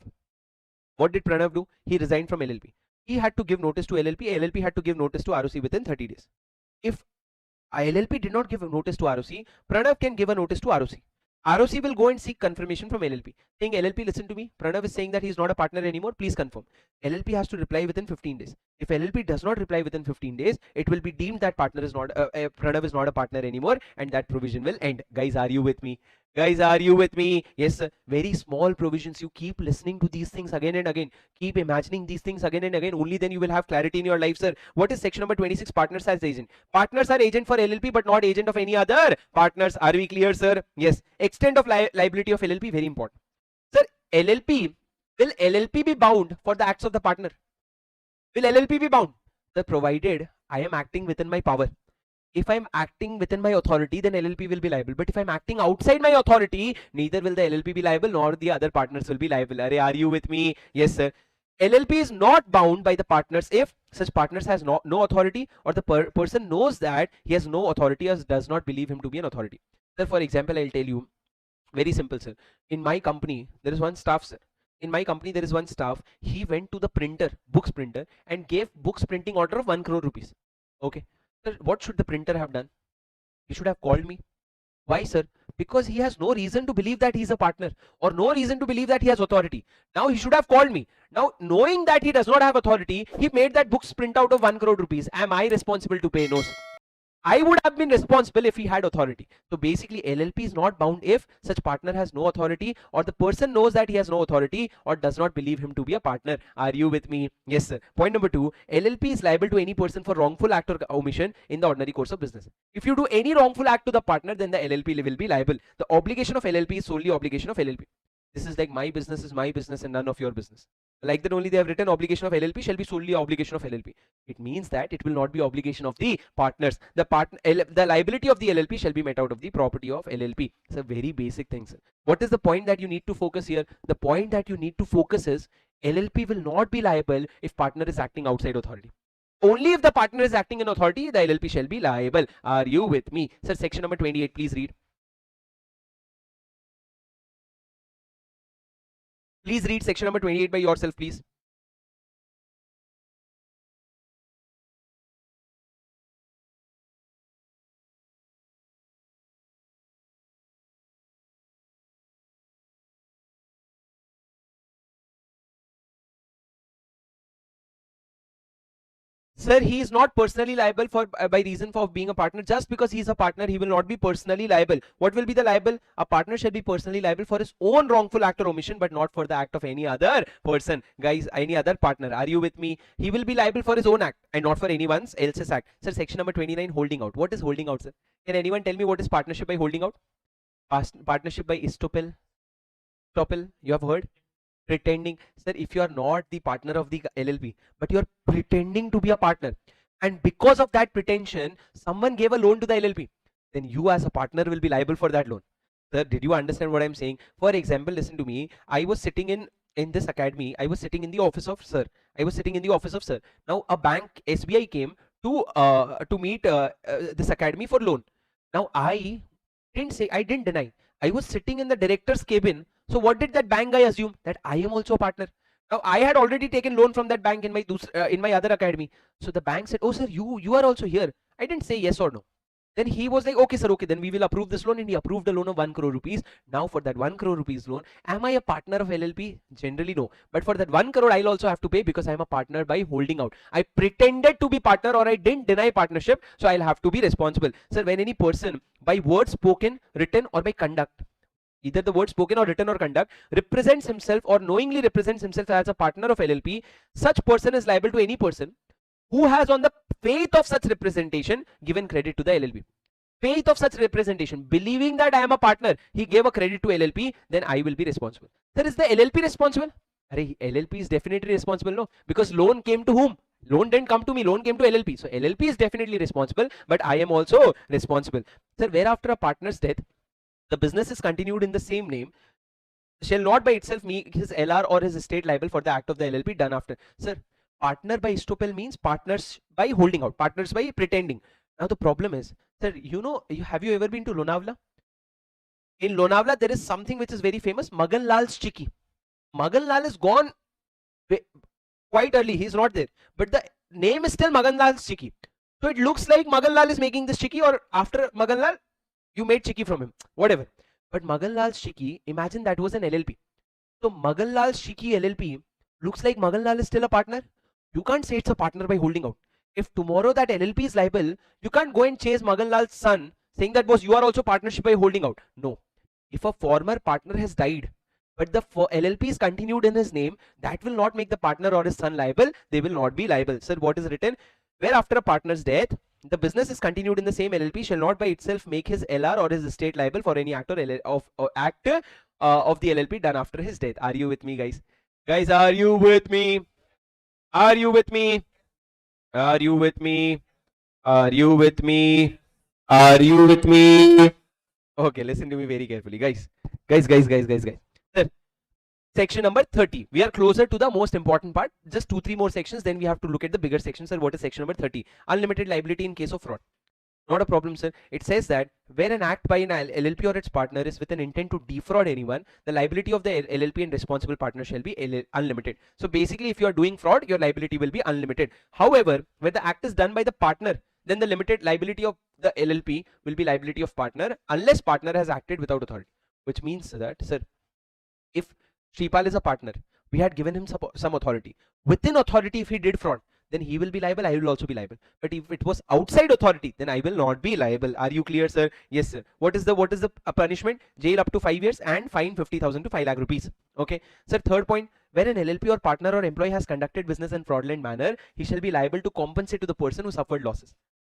what did Pranav do? He resigned from LLP. He had to give notice to LLP. LLP had to give notice to ROC within 30 days. If LLP did not give a notice to ROC, Pranav can give a notice to ROC. ROC will go and seek confirmation from LLP. Saying, LLP, listen to me. Pranav is saying that he is not a partner anymore. Please confirm. LLP has to reply within 15 days. If LLP does not reply within 15 days, it will be deemed that partner is not Pranav is not a partner anymore, and that provision will end. Guys, are you with me? Guys, are you with me? Yes, sir. Very small provisions. You keep listening to these things again and again. Keep imagining these things again and again. Only then you will have clarity in your life, sir. What is section number 26? Partners as agent. Partners are agent for LLP, but not agent of any other partners. Are we clear, sir? Yes. Extent of liability of LLP, very important. Sir, LLP, will LLP be bound for the acts of the partner? Will LLP be bound? Sir, provided I am acting within my power. If I'm acting within my authority, then LLP will be liable. But if I'm acting outside my authority, neither will the LLP be liable nor the other partners will be liable. Are you with me? Yes, sir. LLP is not bound by the partners if such partners has no authority, or the person knows that he has no authority or does not believe him to be an authority. Sir, for example, I'll tell you, very simple, sir. In my company, there is one staff, sir. In my company, there is one staff. He went to the printer, books printer, and gave books printing order of 1 crore rupees. Okay. Sir, what should the printer have done? He should have called me. Why, sir? Because he has no reason to believe that he is a partner, or no reason to believe that he has authority. Now he should have called me. Now, knowing that he does not have authority, he made that books print out of 1 crore rupees. Am I responsible to pay? No, sir. I would have been responsible if he had authority. So basically, LLP is not bound if such partner has no authority, or the person knows that he has no authority or does not believe him to be a partner. Are you with me? Yes, sir. Point number 2, LLP is liable to any person for wrongful act or omission in the ordinary course of business. If you do any wrongful act to the partner, then the LLP will be liable. The obligation of LLP is solely obligation of LLP. This is like my business is my business and none of your business. Like that only they have written obligation of LLP shall be solely obligation of LLP. It means that it will not be obligation of the partners. The liability of the LLP shall be met out of the property of LLP. It's a very basic thing, sir. What is the point that you need to focus here? The point that you need to focus is LLP will not be liable if partner is acting outside authority. Only if the partner is acting in authority, the LLP shall be liable. Are you with me? Sir, section number 28, please read. Please read section number 28 by yourself, please. Sir, he is not personally liable for by reason for being a partner. Just because he is a partner, he will not be personally liable. What will be the liable? A partner shall be personally liable for his own wrongful act or omission, but not for the act of any other person. Guys, any other partner. Are you with me? He will be liable for his own act and not for anyone else's act. Sir, section number 29, holding out. What is holding out, sir? Can anyone tell me what is partnership by holding out? Partnership by estoppel. You have heard? Pretending. Sir, if you are not the partner of the LLP, but you are pretending to be a partner, and because of that pretension someone gave a loan to the LLP, then you as a partner will be liable for that loan. Sir, did you understand what I'm saying? For example, listen to me. I was sitting in this academy. I was sitting in the office of sir. Now a bank, SBI, came to meet this academy for loan. Now I didn't deny. I was sitting in the director's cabin. So what did that bank guy assume? That I am also a partner. Now I had already taken loan from that bank in my other academy. So the bank said, "Oh sir, you are also here." I didn't say yes or no. Then he was like, "Okay sir, okay, then we will approve this loan," and he approved a loan of 1 crore rupees. Now for that 1 crore rupees loan, am I a partner of LLP? Generally no. But for that 1 crore, I'll also have to pay because I'm a partner by holding out. I pretended to be partner, or I didn't deny partnership, so I'll have to be responsible. Sir, when any person by word spoken, written, or by conduct, either the word spoken or written or conduct, represents himself or knowingly represents himself as a partner of LLP, such person is liable to any person who has on the faith of such representation given credit to the LLP. Faith of such representation, believing that I am a partner, he gave a credit to LLP, then I will be responsible. Sir, is the LLP responsible? LLP is definitely responsible, no? Because loan came to whom? Loan didn't come to me, loan came to LLP. So LLP is definitely responsible, but I am also responsible. Sir, whereafter a partner's death, the business is continued in the same name, shall not by itself make his LR or his estate liable for the act of the LLP done after. Sir, partner by estoppel means partners by holding out, partners by pretending. Now the problem is, sir, have you ever been to Lonavala? In Lonavala, there is something which is very famous, Magan Lal's Chicky. Magan Lal is gone quite early, he's not there. But the name is still Magan Lal's Chicky. So it looks like Magan Lal is making this Chicky, or after Magan Lal, you made Chicky from him, whatever. But Magan Lal's Chicky, imagine that was an LLP. So Magan Lal's Chicky LLP looks like Magan Lal is still a partner. You can't say it's a partner by holding out. If tomorrow that LLP is liable, you can't go and chase Magan Lal's son saying that, boss, you are also partnership by holding out. No. If a former partner has died, but the LLP is continued in his name, that will not make the partner or his son liable. They will not be liable. Sir, what is written? Where after a partner's death, the business is continued in the same LLP shall not by itself make his LR or his estate liable for any act of the LLP done after his death. Are you with me, guys? Guys, are you with me? Are you with me? Are you with me? Are you with me? Are you with me? Okay, listen to me very carefully, guys. Guys. Sir, section number 30. We are closer to the most important part. Just 2-3 more sections, then we have to look at the bigger section. Sir, what is section number 30? Unlimited liability in case of fraud. Not a problem, sir. It says that where an act by an LLP or its partner is with an intent to defraud anyone, the liability of the LLP and responsible partner shall be unlimited. So basically, if you are doing fraud, your liability will be unlimited. However, when the act is done by the partner, then the limited liability of the LLP will be liability of partner unless partner has acted without authority. Which means that, sir, if Shripal is a partner, we had given him some authority. Within authority, if he did fraud, then he will be liable, I will also be liable. But if it was outside authority, then I will not be liable. Are you clear, sir? Yes, sir. What is the punishment? Jail up to 5 years and fine 50,000 to 5 lakh rupees. Okay. Sir, third point, when an LLP or partner or employee has conducted business in fraudulent manner, he shall be liable to compensate to the person who suffered losses.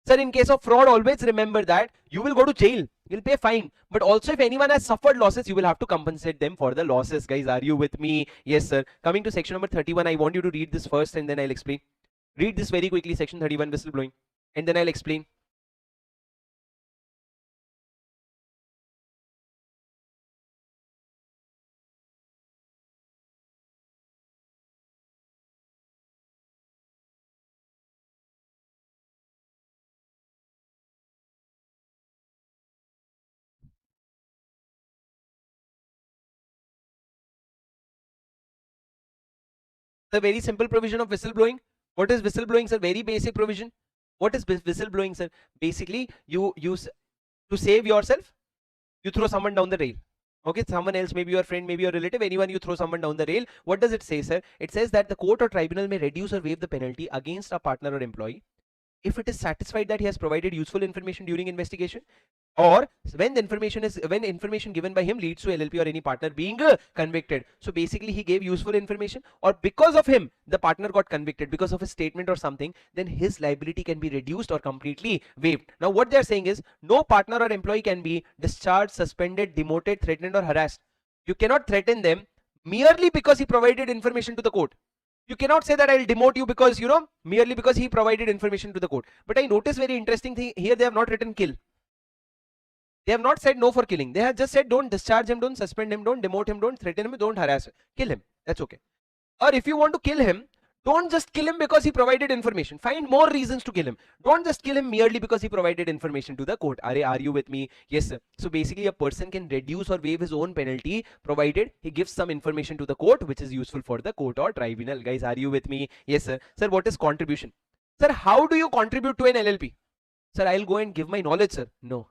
Sir, in case of fraud, always remember that you will go to jail, you'll pay fine. But also if anyone has suffered losses, you will have to compensate them for the losses. Guys, are you with me? Yes, sir. Coming to section number 31, I want you to read this first and then I'll explain. Read this very quickly, section 31, whistleblowing, and then I'll explain. The very simple provision of whistleblowing. What is whistleblowing, sir? Very basic provision. What is whistleblowing, sir? Basically, you use to save yourself, you throw someone down the rail. Okay, someone else, maybe your friend, maybe your relative, anyone, you throw someone down the rail. What does it say, sir? It says that the court or tribunal may reduce or waive the penalty against a partner or employee if it is satisfied that he has provided useful information during investigation, or when information given by him leads to LLP or any partner being convicted. So basically he gave useful information, or because of him the partner got convicted because of his statement or something, then his liability can be reduced or completely waived. Now what they are saying is, no partner or employee can be discharged, suspended, demoted, threatened or harassed. You cannot threaten them merely because he provided information to the court. You cannot say that I'll demote you because, merely because he provided information to the court. But I notice very interesting thing here, they have not written kill. They have not said no for killing. They have just said don't discharge him, don't suspend him, don't demote him, don't threaten him, don't harass him. Kill him. That's okay. Or if you want to kill him, don't just kill him because he provided information. Find more reasons to kill him. Don't just kill him merely because he provided information to the court. Are you with me? Yes, sir. So basically a person can reduce or waive his own penalty provided he gives some information to the court which is useful for the court or tribunal. Guys, are you with me? Yes, sir. Sir, what is contribution? Sir, how do you contribute to an LLP? Sir, I'll go and give my knowledge, sir. No.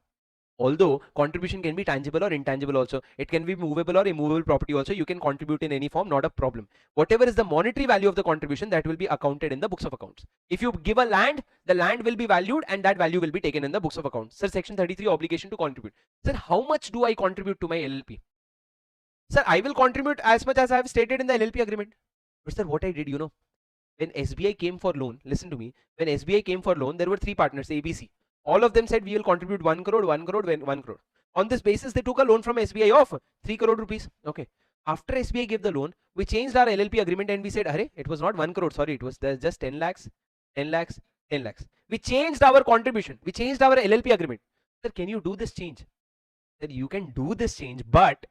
Although contribution can be tangible or intangible also, it can be movable or immovable property also, you can contribute in any form, not a problem. Whatever is the monetary value of the contribution, that will be accounted in the books of accounts. If you give a land, the land will be valued and that value will be taken in the books of accounts. Sir, section 33, obligation to contribute. Sir, how much do I contribute to my LLP? Sir, I will contribute as much as I have stated in the LLP agreement. But sir, what I did, when SBI came for loan, listen to me, when SBI came for loan, there were 3 partners, ABC. All of them said we will contribute 1 crore, 1 crore, 1 crore. On this basis, they took a loan from SBI of 3 crore rupees. Okay. After SBI gave the loan, we changed our LLP agreement and we said, Arey, it was not 1 crore, sorry, it was just 10 lakhs, 10 lakhs, 10 lakhs. We changed our contribution. We changed our LLP agreement. Sir, can you do this change? Sir, you can do this change, but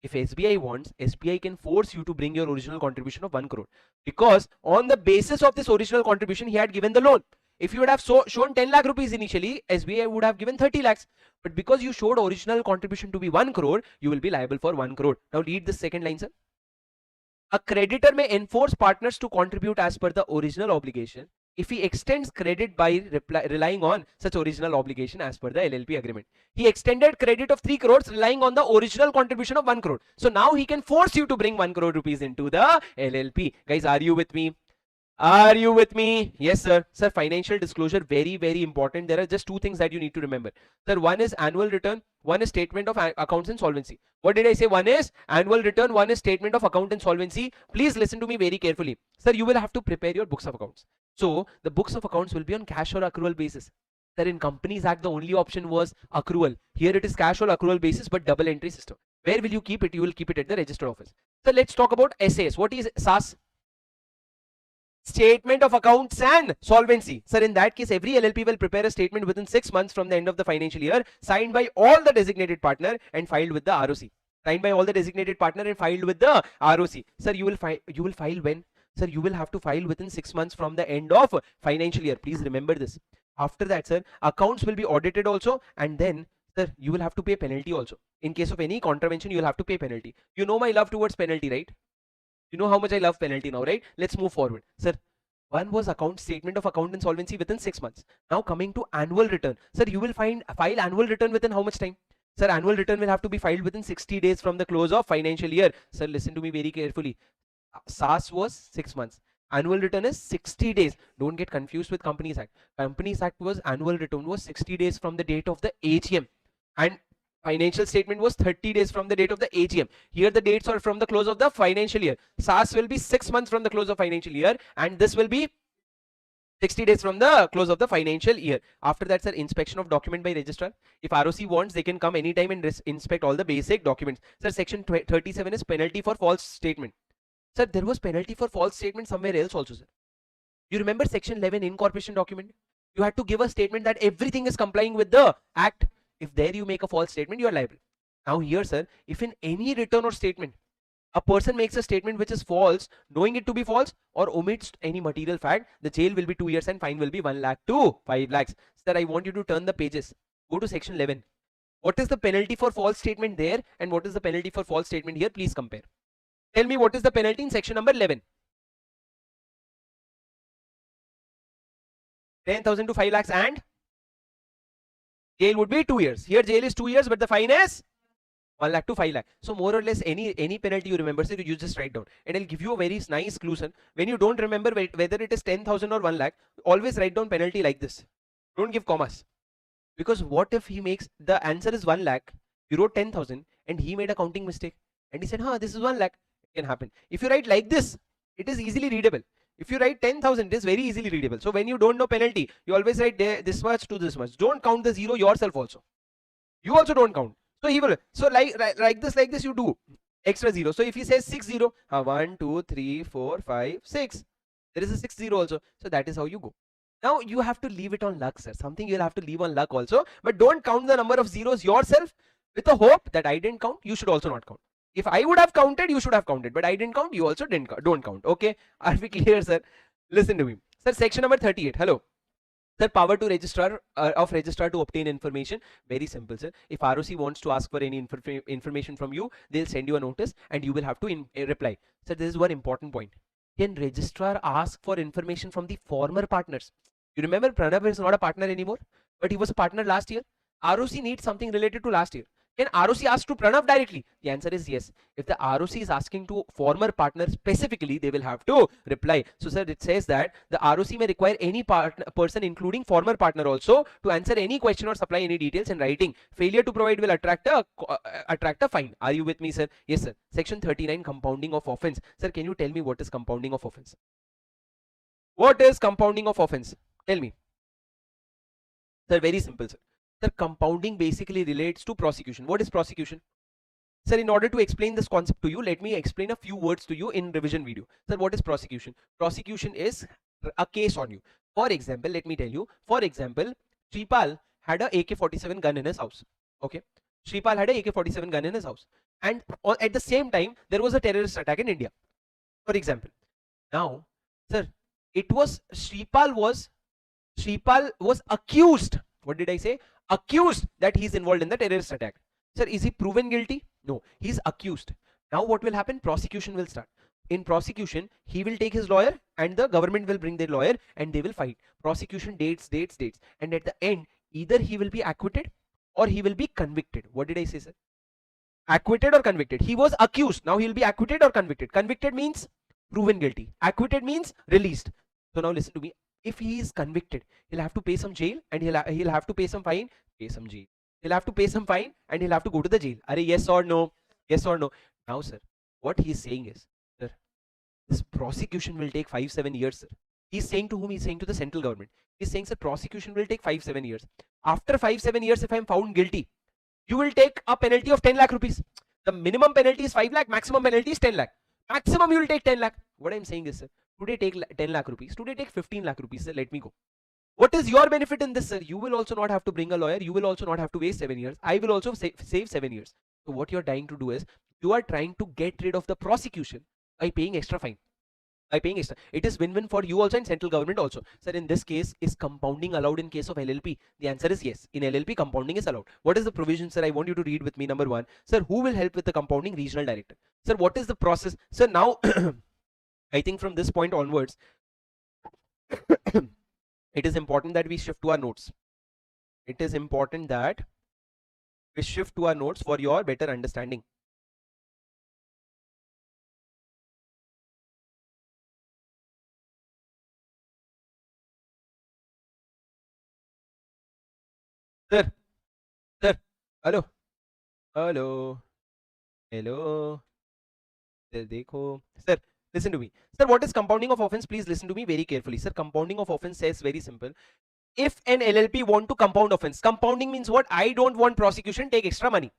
if SBI wants, SBI can force you to bring your original contribution of 1 crore. Because on the basis of this original contribution, he had given the loan. If you would have shown 10 lakh rupees initially, SBI would have given 30 lakhs. But because you showed original contribution to be 1 crore, you will be liable for 1 crore. Now read the second line, sir. A creditor may enforce partners to contribute as per the original obligation if he extends credit by relying on such original obligation as per the LLP agreement. He extended credit of 3 crores relying on the original contribution of 1 crore. So now he can force you to bring 1 crore rupees into the LLP. Guys, are you with me? Are you with me? Yes, sir. Sir, financial disclosure, very, very important. There are just two things that you need to remember. Sir, one is annual return, one is statement of accounts and solvency. What did I say? One is annual return, one is statement of account and solvency. Please listen to me very carefully. Sir, you will have to prepare your books of accounts. So, the books of accounts will be on cash or accrual basis. Sir, in Companies Act, the only option was accrual. Here it is cash or accrual basis, but double entry system. Where will you keep it? You will keep it at the register office. So, let's talk about SAS. What is SAS? Statement of accounts and solvency. Sir, in that case, every LLP will prepare a statement within 6 months from the end of the financial year, signed by all the designated partner and filed with the ROC. Signed by all the designated partner and filed with the ROC. Sir, you will file when? Sir, you will have to file within 6 months from the end of financial year. Please remember this. After that, sir, accounts will be audited also, and then, sir, you will have to pay penalty also. In case of any contravention, you will have to pay penalty. You know my love towards penalty, right? You know how much I love penalty now, right? Let's move forward. Sir, one was statement of account and solvency within 6 months. Now coming to annual return. Sir, you will file annual return within how much time? Sir, annual return will have to be filed within 60 days from the close of financial year. Sir, listen to me very carefully. SAS was 6 months. Annual return is 60 days. Don't get confused with Companies Act. Companies Act was annual return was 60 days from the date of the AGM. And financial statement was 30 days from the date of the AGM. Here the dates are from the close of the financial year. SAS will be 6 months from the close of financial year, and this will be 60 days from the close of the financial year. After that, sir, inspection of document by registrar. If ROC wants, they can come anytime and inspect all the basic documents. Sir, section 37 is penalty for false statement. Sir, there was penalty for false statement somewhere else also, sir. You remember section 11 incorporation document? You had to give a statement that everything is complying with the act. If there you make a false statement, you are liable. Now here, sir, if in any return or statement, a person makes a statement which is false, knowing it to be false, or omits any material fact, the jail will be 2 years and fine will be 1 lakh to 5 lakhs. Sir, I want you to turn the pages. Go to section 11. What is the penalty for false statement there, and what is the penalty for false statement here? Please compare. Tell me what is the penalty in section number 11. 10,000 to 5 lakhs and jail would be 2 years. Here jail is 2 years, but the fine is 1 lakh to 5 lakh. So more or less any penalty you remember, sir, you just write down. And I'll give you a very nice clue, sir. When you don't remember whether it is 10,000 or 1 lakh, always write down penalty like this. Don't give commas. Because what if he makes, the answer is 1 lakh, you wrote 10,000 and he made a counting mistake. And he said, this is 1 lakh. It can happen. If you write like this, it is easily readable. If you write 10,000, it is very easily readable. So when you don't know penalty, you always write this much to this much. Don't count the zero yourself also. You also don't count. So he will. So like this you do extra zero. So if he says 6 0, 1 2 3 4 5 6, there is a 6 0 also. So that is how you go. Now you have to leave it on luck, sir. Something you'll have to leave on luck also. But don't count the number of zeros yourself with the hope that I didn't count. You should also not count. If I would have counted, you should have counted. But I didn't count. You also don't count. Okay? Are we clear, sir? Listen to me, sir. Section number 38. Hello. Sir, power to registrar to obtain information. Very simple, sir. If ROC wants to ask for any information from you, they'll send you a notice and you will have to reply. Sir, this is one important point. Can registrar ask for information from the former partners? You remember Pranav is not a partner anymore, but he was a partner last year. ROC needs something related to last year. Can ROC ask to Pranav directly? The answer is yes. If the ROC is asking to former partner specifically, they will have to reply. So sir, it says that the ROC may require any person including former partner also to answer any question or supply any details in writing. Failure to provide will attract a fine. Are you with me, sir? Yes, sir. Section 39, compounding of offense. Sir, can you tell me what is compounding of offense? What is compounding of offense? Tell me. Sir, very simple, sir. Sir, compounding basically relates to prosecution. What is prosecution? Sir, in order to explain this concept to you, let me explain a few words to you in revision video. Sir, what is prosecution? Prosecution is a case on you. For example, let me tell you. For example, Shripal had a AK-47 gun in his house. Okay. Shripal had a AK-47 gun in his house. And at the same time, there was a terrorist attack in India. For example. Now, sir, it was Shripal was accused. What did I say? Accused that he's involved in the terrorist attack. Sir, is he proven guilty? No, he's accused. Now what will happen? Prosecution will start. In prosecution, he will take his lawyer and the government will bring their lawyer and they will fight. Prosecution dates. And at the end, either he will be acquitted or he will be convicted. What did I say, sir? Acquitted or convicted? He was accused. Now he will be acquitted or convicted. Convicted means proven guilty. Acquitted means released. So now listen to me. If he is convicted, he'll have to pay some jail and he'll have to pay some fine, pay some jail. He'll have to pay some fine and he'll have to go to the jail. Are yes or no? Yes or no? Now, sir, what he's saying is, sir, this prosecution will take 5-7 years, sir. He's saying to whom? He's saying to the central government. He's saying, sir, prosecution will take 5-7 years. After 5-7 years, if I'm found guilty, you will take a penalty of 10 lakh rupees. The minimum penalty is 5 lakh, maximum penalty is 10 lakh. Maximum you will take 10 lakh. What I'm saying is, sir, today take 10 lakh rupees, today take 15 lakh rupees, sir, let me go. What is your benefit in this, sir? You will also not have to bring a lawyer. You will also not have to waste 7 years. I will also save 7 years. So what you're trying to do is, you are trying to get rid of the prosecution by paying extra fine. By paying extra. It is win-win for you also and central government also. Sir, in this case, is compounding allowed in case of LLP? The answer is yes. In LLP, compounding is allowed. What is the provision, sir? I want you to read with me. Number one, sir, who will help with the compounding? Regional director. Sir, what is the process? Sir, now, I think from this point onwards, it is important that we shift to our notes. It is important that we shift to our notes for your better understanding. Sir, sir, hello, hello, hello. Sir, dekho. Sir, listen to me. Sir, what is compounding of offense? Please listen to me very carefully. Sir, compounding of offense says very simple. If an LLP want to compound offense, compounding means what? I don't want prosecution, take extra money.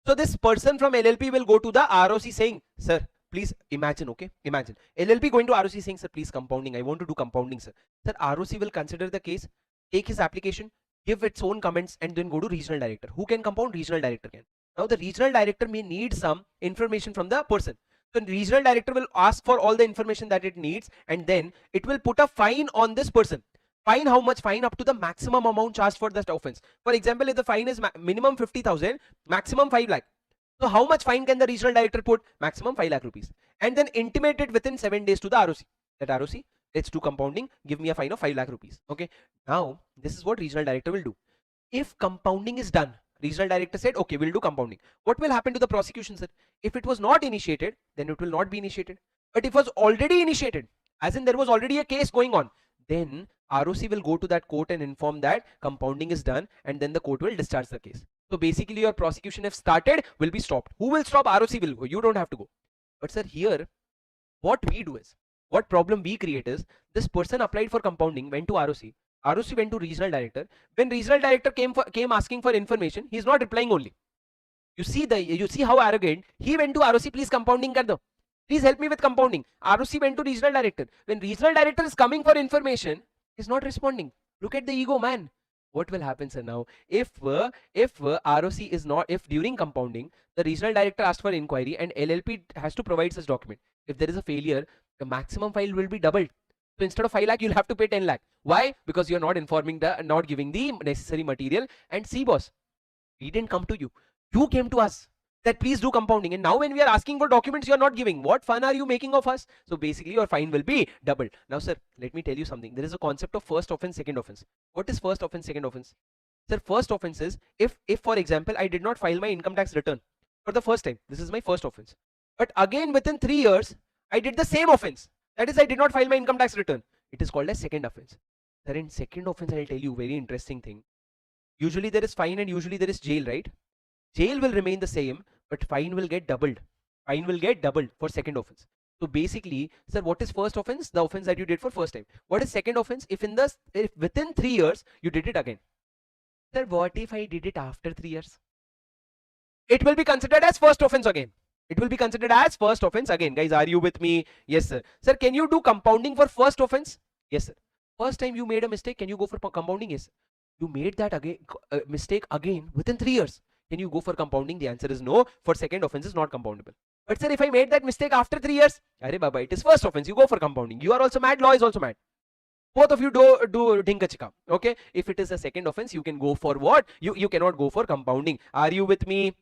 So this person from LLP will go to the ROC saying, sir, please imagine, okay? Imagine. LLP going to ROC saying, sir, please compounding. I want to do compounding, sir. Sir, ROC will consider the case, take his application, give its own comments, and then go to regional director. Who can compound? Regional director can. Now the regional director may need some information from the person. So the regional director will ask for all the information that it needs, and then it will put a fine on this person. Fine, how much? Fine up to the maximum amount charged for that offense. For example, if the fine is minimum 50,000, maximum 5 lakh. So how much fine can the regional director put? Maximum 5 lakh rupees. And then intimate it within 7 days to the ROC. That ROC, let's do compounding, give me a fine of 5 lakh rupees. Okay. Now, this is what regional director will do. If compounding is done, regional director said, okay, we'll do compounding. What will happen to the prosecution, sir? If it was not initiated, then it will not be initiated. But if it was already initiated, as in there was already a case going on, then ROC will go to that court and inform that compounding is done, and then the court will discharge the case. So basically your prosecution, if started, will be stopped. Who will stop? ROC will go. You don't have to go. But sir, here, what we do is, what problem we create is, this person applied for compounding, went to ROC. ROC went to regional director. When regional director came asking for information, he's not replying only. You see how arrogant. He went to ROC, please compounding kar do. Please help me with compounding. ROC went to regional director. When regional director is coming for information, he's not responding. Look at the ego, man. What will happen, sir? Now, if ROC is not, if during compounding the regional director asked for inquiry and LLP has to provide such document, if there is a failure, the maximum fine will be doubled. So instead of 5 lakh, you'll have to pay 10 lakh. Why? Because you're not informing not giving the necessary material. And see, boss, we didn't come to you. You came to us that please do compounding. And now when we are asking for documents, you're not giving. What fun are you making of us? So basically your fine will be doubled. Now, sir, let me tell you something. There is a concept of first offense, second offense. What is first offense, second offense? Sir, first offense is if for example, I did not file my income tax return for the first time. This is my first offense. But again, within 3 years, I did the same offense. That is, I did not file my income tax return. It is called as second offense. Sir, in second offense, I'll tell you very interesting thing. Usually there is fine and usually there is jail, right? Jail will remain the same, but fine will get doubled. Fine will get doubled for second offense. So basically, sir, what is first offense? The offense that you did for first time. What is second offense? If within 3 years you did it again. Sir, what if I did it after 3 years? It will be considered as first offense again. It will be considered as first offense again. Guys, are you with me? Yes, sir. Sir, can you do compounding for first offense? Yes, sir. First time you made a mistake, can you go for compounding? Yes, sir. You made that again mistake again within 3 years. Can you go for compounding? The answer is no. For second offense is not compoundable. But sir, if I made that mistake after 3 years, Arey Baba, it is first offense. You go for compounding. You are also mad. Law is also mad. Both of you do dinka chika. Okay. If it is a second offense, you can go for what? You cannot go for compounding. Are you with me?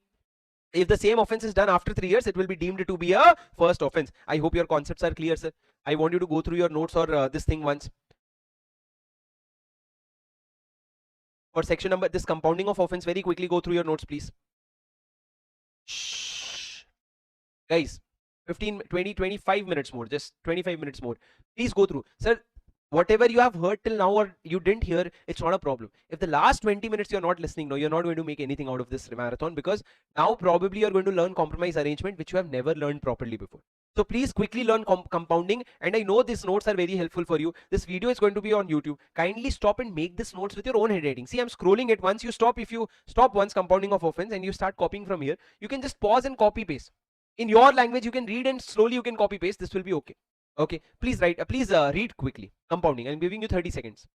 If the same offense is done after 3 years, it will be deemed to be a first offense. I hope your concepts are clear, sir. I want you to go through your notes or this thing once. For section number, this compounding of offense, very quickly go through your notes, please. Shh. Guys, 15, 20, 25 minutes more, just 25 minutes more. Please go through. Sir, whatever you have heard till now or you didn't hear, it's not a problem. If the last 20 minutes you're not listening, no, you're not going to make anything out of this marathon, because now probably you're going to learn compromise arrangement, which you have never learned properly before. So please quickly learn compounding, and I know these notes are very helpful for you. This video is going to be on YouTube. Kindly stop and make these notes with your own handwriting. See, I'm scrolling it. Once you stop, if you stop once compounding of offense and you start copying from here, you can just pause and copy paste. In your language, you can read and slowly you can copy paste. This will be okay. Okay, please write. Please read quickly. Compounding. I'm giving you 30 seconds.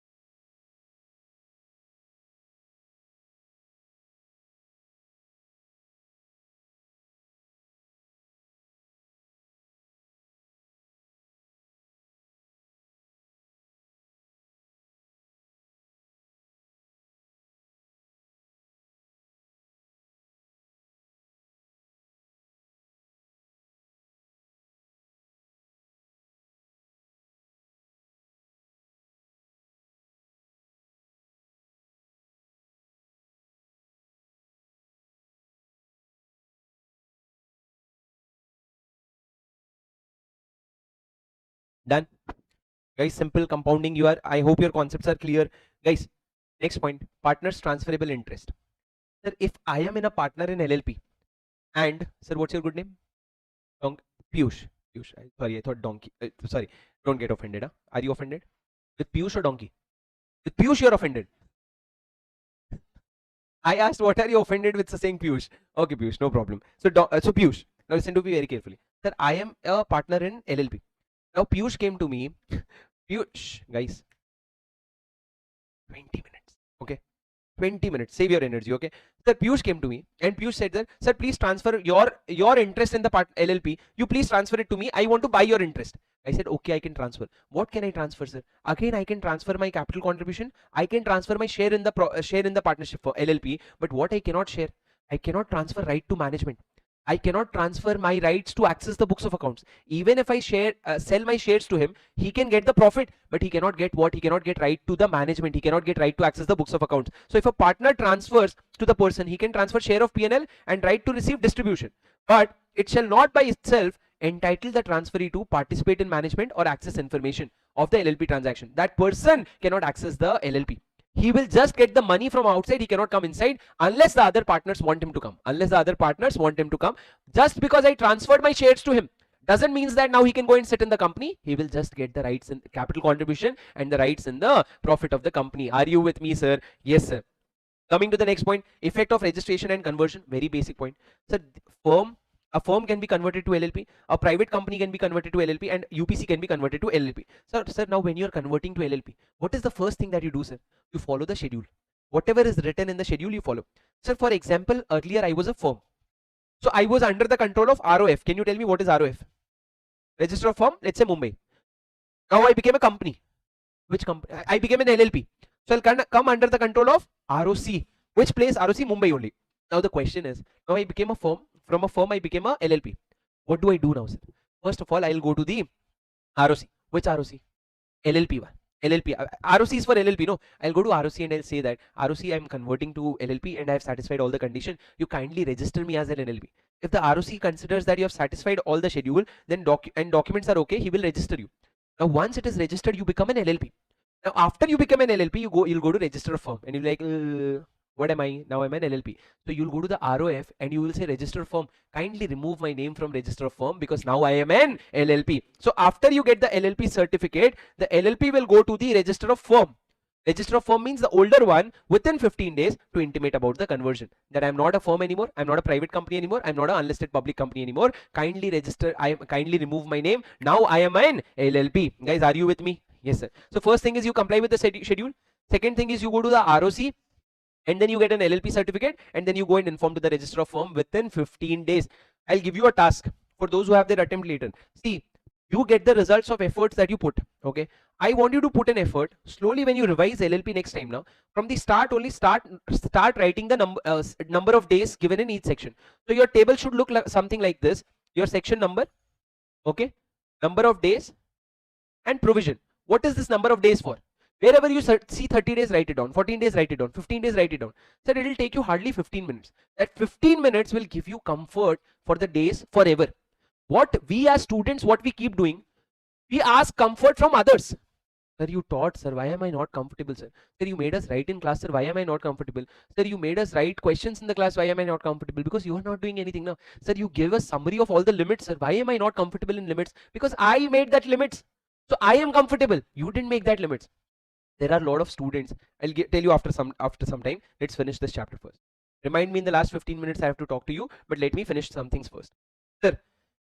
Done. Guys, simple compounding. I hope your concepts are clear. Guys, next point, partners transferable interest. Sir, if I am in a partner in LLP, and sir, what's your good name? Piyush. Piyush. Sorry, I thought donkey. Sorry, don't get offended. Huh? Are you offended? With Piyush or donkey? With Piyush, you're offended. I asked, what are you offended with saying Piyush? Okay, Piyush, no problem. So, so Piyush, now listen to me very carefully. Sir, I am a partner in LLP. Now Piyush came to me. Piyush, guys, 20 minutes. Okay, 20 minutes. Save your energy. Okay. Sir, Piyush came to me and Piyush said that, sir, please transfer your interest in the LLP. You please transfer it to me. I want to buy your interest. I said, okay, I can transfer. What can I transfer, sir? Again, I can transfer my capital contribution. I can transfer my share in the partnership for LLP. But what I cannot share, I cannot transfer right to management. I cannot transfer my rights to access the books of accounts. Even if I sell my shares to him, he can get the profit, but he cannot get what? He cannot get right to the management. He cannot get right to access the books of accounts. So if a partner transfers to the person, he can transfer share of P&L and right to receive distribution. But it shall not by itself entitle the transferee to participate in management or access information of the LLP transaction. That person cannot access the LLP. He will just get the money from outside. He cannot come inside unless the other partners want him to come. Unless the other partners want him to come. Just because I transferred my shares to him doesn't mean that now he can go and sit in the company. He will just get the rights in capital contribution and the rights in the profit of the company. Are you with me, sir? Yes, sir. Coming to the next point, effect of registration and conversion. Very basic point. Sir, a firm can be converted to LLP, a private company can be converted to LLP, and UPC can be converted to LLP. Sir, now when you're converting to LLP, what is the first thing that you do, sir? You follow the schedule. Whatever is written in the schedule, you follow. Sir, for example, earlier I was a firm. So I was under the control of ROF. Can you tell me what is ROF? Register of firm, let's say Mumbai. Now I became a company. Which company? I became an LLP. So I'll come under the control of ROC. Which place? ROC Mumbai only. Now the question is, now I became a firm. From a firm, I became a LLP. What do I do now, sir? First of all, I'll go to the ROC. Which ROC? LLP one. LLP. ROC is for LLP, no? I'll go to ROC and I'll say that, ROC, I'm converting to LLP and I've satisfied all the conditions. You kindly register me as an LLP. If the ROC considers that you have satisfied all the schedule, then documents are okay, he will register you. Now, once it is registered, you become an LLP. Now, after you become an LLP, you'll go to register a firm and you'll be like, what am I? Now I'm an LLP. So you'll go to the ROF and you will say register firm. Kindly remove my name from register firm because now I am an LLP. So after you get the LLP certificate, the LLP will go to the register of firm. Register of firm means the older one within 15 days to intimate about the conversion. That I'm not a firm anymore. I'm not a private company anymore. I'm not an unlisted public company anymore. Kindly register. Kindly remove my name. Now I am an LLP. Guys, are you with me? Yes, sir. So first thing is you comply with the schedule. Second thing is you go to the ROC. And then you get an LLP certificate and then you go and inform to the register of firm within 15 days. I'll give you a task for those who have their attempt later. See, you get the results of efforts that you put. Okay. I want you to put an effort slowly when you revise LLP next time now. From the start only start writing the number of days given in each section. So your table should look like something like this. Your section number. Okay. Number of days and provision. What is this number of days for? Wherever you see 30 days, write it down. 14 days, write it down. 15 days, write it down. So it will take you hardly 15 minutes. That 15 minutes will give you comfort for the days forever. What we as students, what we keep doing, we ask comfort from others. Sir, you taught, sir. Why am I not comfortable, sir? Sir, you made us write in class, sir. Why am I not comfortable? Sir, you made us write questions in the class. Why am I not comfortable? Because you are not doing anything now. Sir, you gave us summary of all the limits, sir. Why am I not comfortable in limits? Because I made that limits. So I am comfortable. You didn't make that limits. There are a lot of students. Tell you after some time. Let's finish this chapter first. Remind me in the last 15 minutes I have to talk to you, but let me finish some things first. Sir,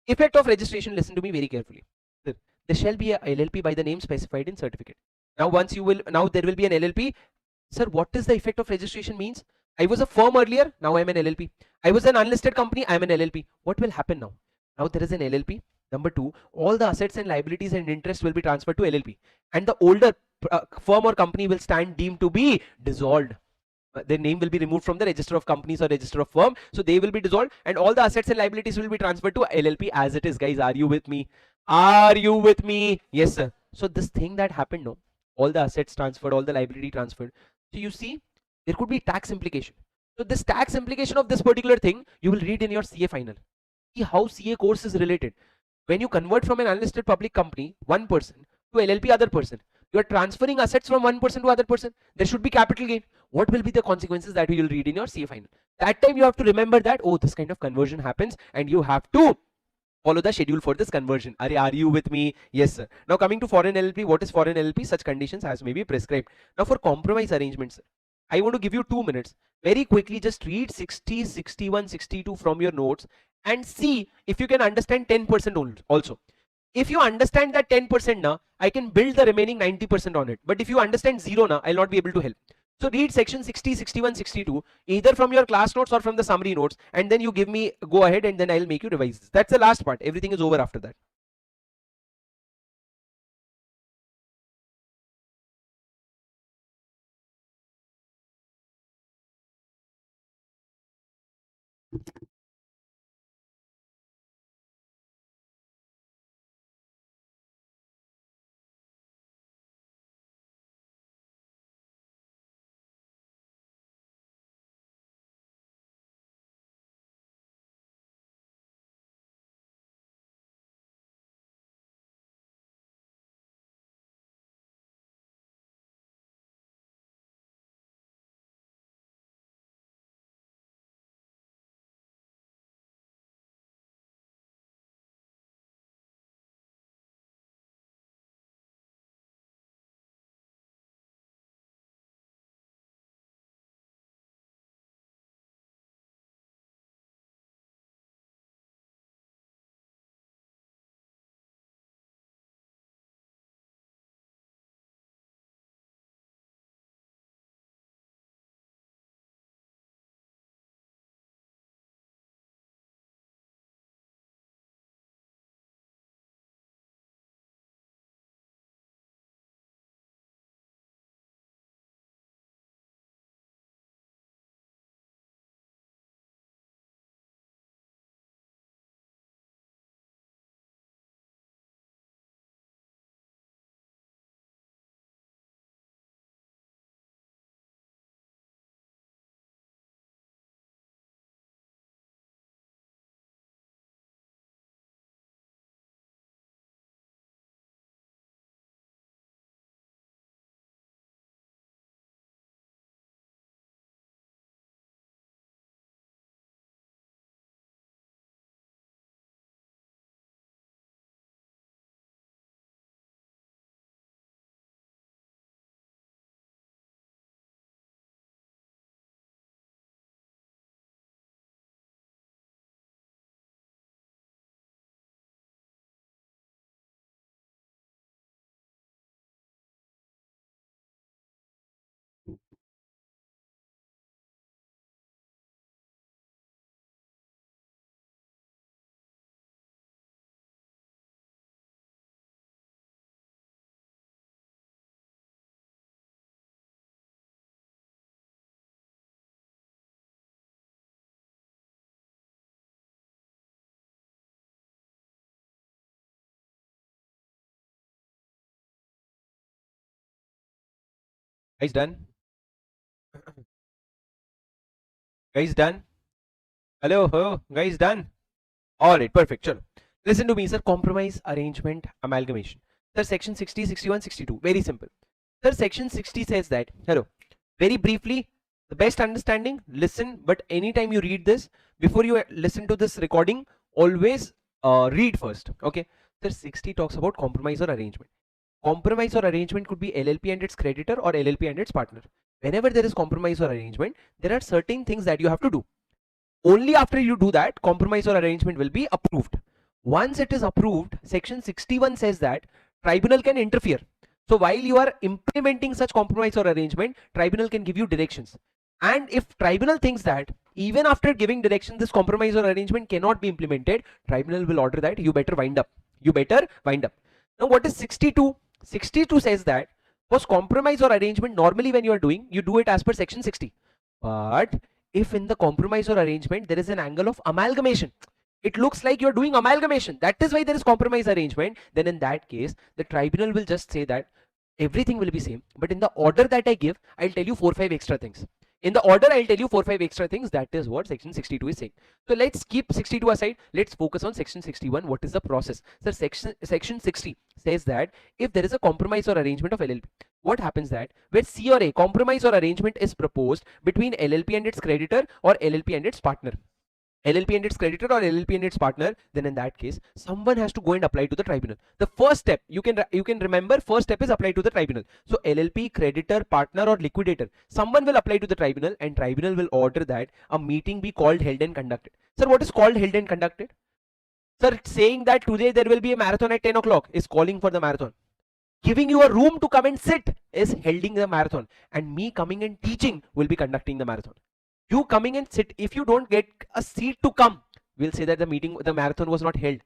effect of registration. Listen to me very carefully. Sir, there shall be a LLP by the name specified in certificate. Now there will be an LLP. Sir, what is the effect of registration means? I was a firm earlier, now I am an LLP. I was an unlisted company, I am an LLP. What will happen now? Now there is an LLP. Number two, all the assets and liabilities and interest will be transferred to LLP, and the older firm or company will stand deemed to be dissolved. Their name will be removed from the register of companies or register of firm, so they will be dissolved, and all the assets and liabilities will be transferred to LLP as it is. Guys, are you with me? Are you with me? Yes, sir. So this thing that happened, no, all the assets transferred, all the liability transferred. So you see, there could be tax implication. So this tax implication of this particular thing, you will read in your CA final. See how CA course is related. When you convert from an unlisted public company, one person, to LLP other person, you are transferring assets from one person to other person. There should be capital gain. What will be the consequences that you will read in your CA final? That time you have to remember that, oh, this kind of conversion happens, and you have to follow the schedule for this conversion. Are you with me? Yes, sir. Now coming to foreign LLP, what is foreign LLP? Such conditions as may be prescribed. Now for compromise arrangements, I want to give you 2 minutes. Very quickly, just read 60, 61, 62 from your notes and see if you can understand 10% also. If you understand that 10% now, I can build the remaining 90% on it. But if you understand 0 now, I'll not be able to help. So read section 60, 61, 62, either from your class notes or from the summary notes, and then you give me go ahead, and then I'll make you revise this. That's the last part. Everything is over after that. Guys done? Guys done? Hello, hello, guys done? All right, perfect. Chalo. Listen to me, sir. Compromise, arrangement, amalgamation. Sir, section 60, 61, 62. Very simple. Sir, section 60 says that, hello, very briefly, the best understanding, listen, but anytime you read this, before you listen to this recording, always read first. Okay. Sir, 60 talks about compromise or arrangement. Compromise or arrangement could be LLP and its creditor or LLP and its partner. Whenever there is compromise or arrangement, there are certain things that you have to do. Only after you do that, compromise or arrangement will be approved. Once it is approved, section 61 says that tribunal can interfere. So while you are implementing such compromise or arrangement, tribunal can give you directions. And if tribunal thinks that even after giving direction, this compromise or arrangement cannot be implemented, tribunal will order that you better wind up. You better wind up. Now what is 62? 62 says that for compromise or arrangement, normally when you are doing, you do it as per section 60. But if in the compromise or arrangement, there is an angle of amalgamation, it looks like you're doing amalgamation, that is why there is compromise arrangement, then in that case, the tribunal will just say that everything will be same, but in the order that I give, I'll tell you 4-5 extra things. In the order, I'll tell you 4-5 extra things. That is what section 62 is saying. So let's keep 62 aside. Let's focus on section 61. What is the process? So section 60 says that if there is a compromise or arrangement of LLP, what happens that where C or A compromise or arrangement is proposed between LLP and its creditor or LLP and its partner. LLP and its creditor or LLP and its partner, then in that case, someone has to go and apply to the tribunal. The first step, you can remember, first step is apply to the tribunal. So LLP, creditor, partner or liquidator, someone will apply to the tribunal and tribunal will order that a meeting be called, held and conducted. Sir, what is called, held and conducted? Sir, saying that today there will be a marathon at 10 o'clock is calling for the marathon. Giving you a room to come and sit is holding the marathon, and me coming and teaching will be conducting the marathon. You coming and sit, if you don't get a seat to come, we'll say that the marathon was not held.